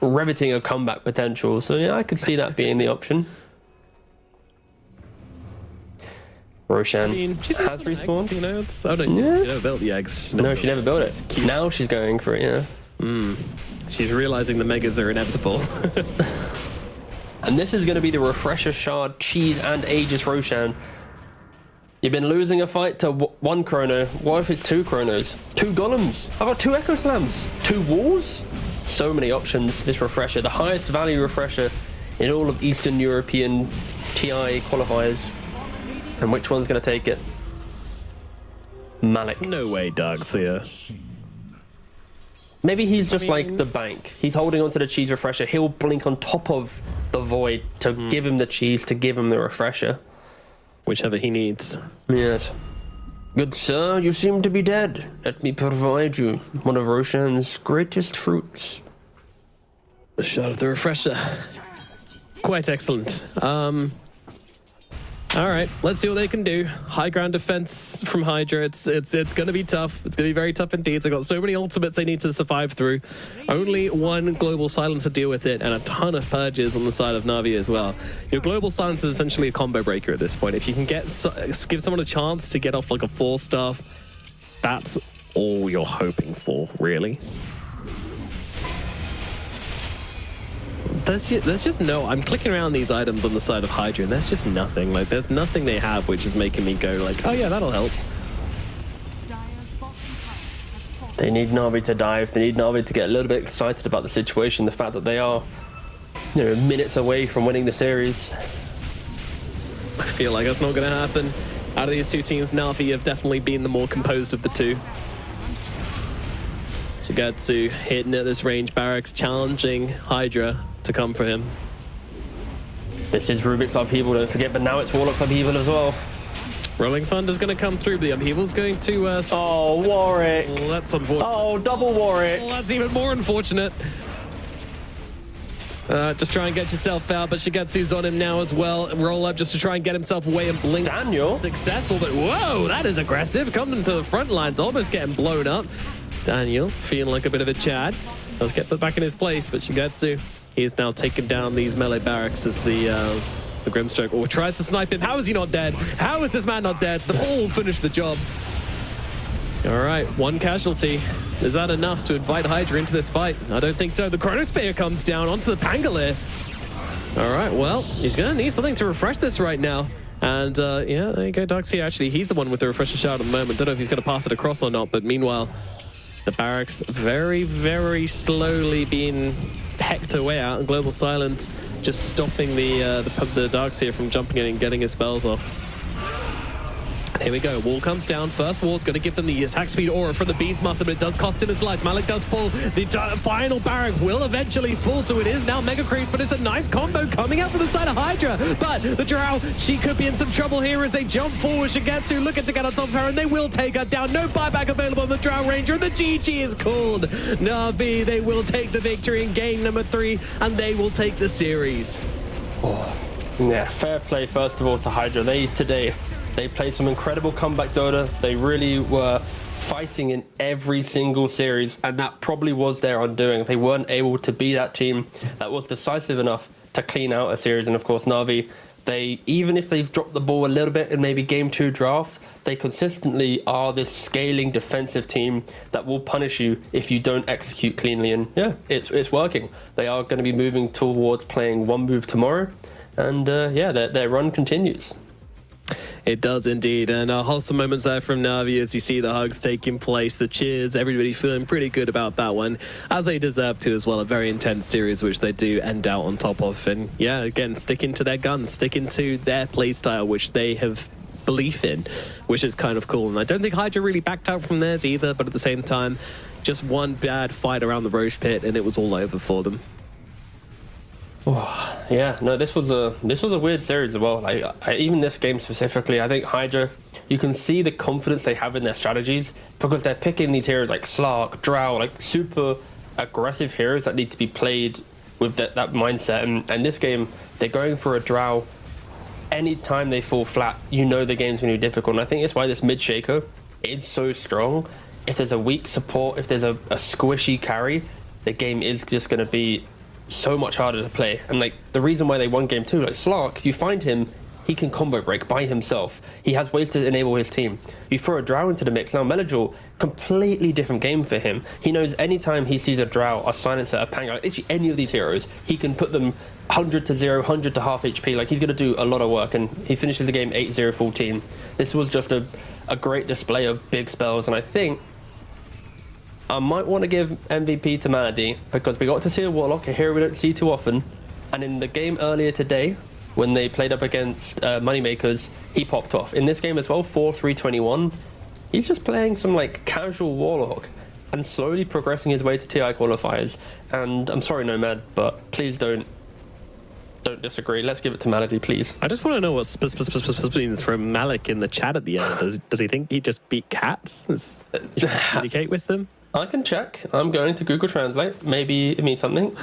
riveting of comeback potential, so yeah, I could see that being the option. Roshan has respawned. Eggs, you know, she never built the eggs. No, she never built it. Now she's going for it, yeah. She's realizing the megas are inevitable. And this is going to be the Refresher Shard, Cheese, and Aegis Roshan. You've been losing a fight to one chrono. What if it's 2 chronos? 2 golems. I got 2 echo slams. 2 walls. So many options. This refresher, the highest value refresher in all of Eastern European TI qualifiers. And which one's going to take it? Malik. No way, Doug's here. Maybe he's just like the bank. He's holding onto the cheese refresher. He'll blink on top of the void to give him the cheese, to give him the refresher. Whichever he needs. Yes. Good sir, you seem to be dead. Let me provide you one of Roshan's greatest fruits. The shot of the refresher. Quite excellent. All right, let's see what they can do. High ground defense from HYDRA. It's going to be tough. It's going to be very tough indeed. They've got so many ultimates they need to survive through. Only one global silence to deal with it, and a ton of purges on the side of Navi as well. Your global silence is essentially a combo breaker at this point. If you can give someone a chance to get off like a 4-star, that's all you're hoping for, really. There's just no... I'm clicking around these items on the side of HYDRA, and there's just nothing. Like, there's nothing they have which is making me go like, oh yeah, that'll help. They need Navi to dive. They need Navi to get a little bit excited about the situation. The fact that they are, you know, minutes away from winning the series. I feel like that's not going to happen. Out of these 2 teams, Navi have definitely been the more composed of the 2. Shigatsu hitting at this range barracks, challenging HYDRA to come for him. This is Rubik's Upheaval, don't forget, but now it's Warlock's Upheaval as well. Rolling Thunder's going to come through, but the Upheaval's going to... oh, Warwick. Oh, that's unfortunate. Oh, double Warwick. Oh, that's even more unfortunate. Just try and get yourself out, but Shigatsu's on him now as well. Roll up just to try and get himself away and blink. Daniel. Successful, but whoa, that is aggressive. Coming to the front lines, almost getting blown up. Daniel feeling like a bit of a Chad. Does get put back in his place, but Shigatsu, he is now taking down these melee barracks as the Grimstroke tries to snipe him. How is he not dead? How is this man not dead? The ball will finish the job. All right, 1 casualty. Is that enough to invite HYDRA into this fight? I don't think so. The Chronosphere comes down onto the Pangolier. All right, well, he's going to need something to refresh this right now. And yeah, there you go, Dark's here. Actually, he's the one with the refresher shard at the moment. Don't know if he's going to pass it across or not, but meanwhile, the barracks very, very slowly being pecked away out, and Global Silence just stopping the Darkseer from jumping in and getting his spells off. And here we go, wall comes down. First wall's going to give them the attack speed aura from the Beastmaster, but it does cost him his life. Malik does fall. The final barrack will eventually fall, so it is now Mega Creeps, but it's a nice combo coming out from the side of HYDRA. But the Drow, she could be in some trouble here as they jump forward. Shigatsu looking to get on top of her, and they will take her down. No buyback available on the Drow Ranger, and the GG is called. Navi, they will take the victory in game number 3, and they will take the series. Oh, yeah, fair play, first of all, to HYDRA. They played some incredible comeback Dota. They really were fighting in every single series, and that probably was their undoing. They weren't able to be that team that was decisive enough to clean out a series. And of course, Navi, even if they've dropped the ball a little bit in maybe game 2 draft, they consistently are this scaling defensive team that will punish you if you don't execute cleanly. And yeah, it's working. They are going to be moving towards playing one move tomorrow, and yeah, their run continues. It does indeed, and wholesome moments there from Navi as you see the hugs taking place, the cheers, everybody feeling pretty good about that one, as they deserve to as well. A very intense series which they do end out on top of, and yeah, again, sticking to their guns, sticking to their playstyle which they have belief in, which is kind of cool. And I don't think HYDRA really backed out from theirs either, but at the same time, just one bad fight around the Roche pit and it was all over for them. Oh, yeah, no, this was a weird series as well. Like, even this game specifically, I think HYDRA, you can see the confidence they have in their strategies because they're picking these heroes like Slark, Drow, like super aggressive heroes that need to be played with that mindset. And this game, they're going for a Drow. Anytime they fall flat, you know the game's going to be difficult. And I think that's why this mid shaker is so strong. If there's a weak support, if there's a squishy carry, the game is just going to be so much harder to play. And like the reason why they won game 2, like Slark, you find him, He can combo break by himself. He has ways to enable his team. You throw a Drow into the mix. Now, Melajul, completely different game for him. He knows anytime he sees a Drow, a Silencer, a Pango, literally any of these heroes, he can put them 100 to 0, 100 to half HP. Like, he's going to do a lot of work, and he finishes the game 8-0 full team. This was just a great display of big spells, and I think I might want to give MVP to Malady because we got to see a Warlock, a hero we don't see too often, and in the game earlier today, when they played up against MoneyMakers, he popped off. In this game as well, 4-3-21, he's just playing some like casual Warlock and slowly progressing his way to TI qualifiers. And I'm sorry, Nomad, but please don't disagree. Let's give it to Malady, please. I just want to know what means from Malik in the chat at the end. Does he think he just beat cats? You communicate with them? I can check. I'm going to Google Translate. Maybe it means something.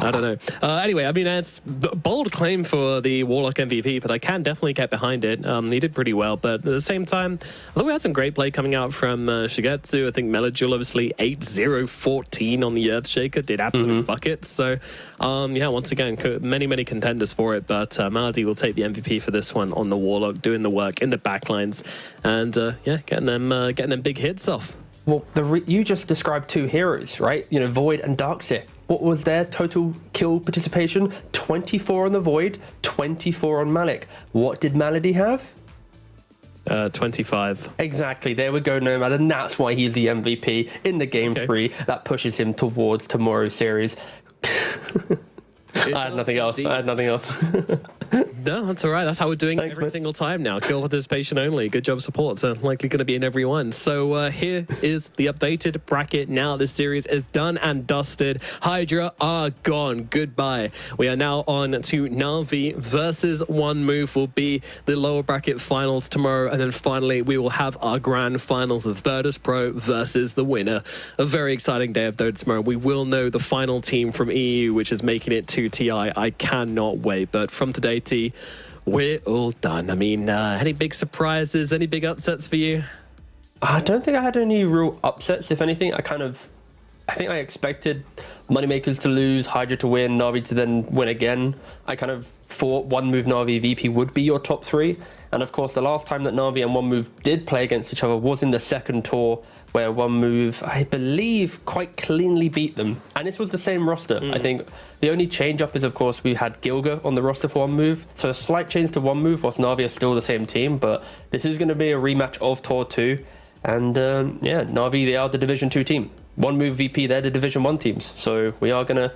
I don't know. Anyway, I mean, it's bold claim for the Warlock MVP, but I can definitely get behind it. He did pretty well, but at the same time, I thought we had some great play coming out from Shigetsu. I think Melajul, obviously, 8-0-14 on the Earthshaker, did absolute buckets. So, yeah, once again, many contenders for it, but Malady will take the MVP for this one on the Warlock, doing the work in the backlines, and, yeah, getting them big hits off. Well, you just described two heroes, right? You know, Void and Darkseer. What was their total kill participation? 24 on the Void, 24 on Malik. What did Malady have? 25. Exactly. There we go, Nomad, and that's why he's the MVP in the game 3. That pushes him towards tomorrow's series. I had nothing else. No, that's all right. That's how we're doing it every single time now. Kill participation only. Good job, support. So likely going to be in every one. So here is the updated bracket. Now this series is done and dusted. HYDRA are gone. Goodbye. We are now on to NAVI versus One Move will be the lower bracket finals tomorrow. And then finally, we will have our grand finals of Virtus.pro versus the winner. A very exciting day of Dota tomorrow. We will know the final team from EEU, which is making it to TI. I cannot wait. But from today, T, we're all done. I mean, any big surprises, any big upsets for you? I don't think I had any real upsets. If anything, I think I expected MoneyMakers to lose, HYDRA to win, NAVI to then win again. I kind of thought One Move, NAVI, VP would be your top 3. And of course, the last time that NAVI and One Move did play against each other was in the second tour, where One Move, I believe, quite cleanly beat them. And this was the same roster. I think the only change up is, of course, we had Gilga on the roster for One Move. So a slight change to One Move, whilst NAVI are still the same team. But this is going to be a rematch of Tour 2. And yeah, NAVI, they are the Division 2 team. One Move VP, they're the Division 1 teams. So we are going to...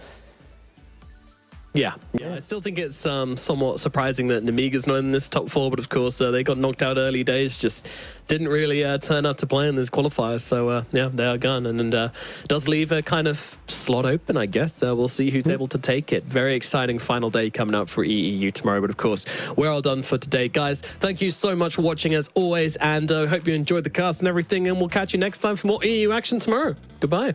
Yeah, I still think it's somewhat surprising that Nemiga's not in this top 4, but of course they got knocked out early days, just didn't really turn up to play in these qualifiers. So yeah, they are gone, and does leave a kind of slot open, I guess. We'll see who's able to take it. Very exciting final day coming up for EEU tomorrow, but of course, we're all done for today. Guys, thank you so much for watching as always, and hope you enjoyed the cast and everything, and we'll catch you next time for more EEU action tomorrow. Goodbye.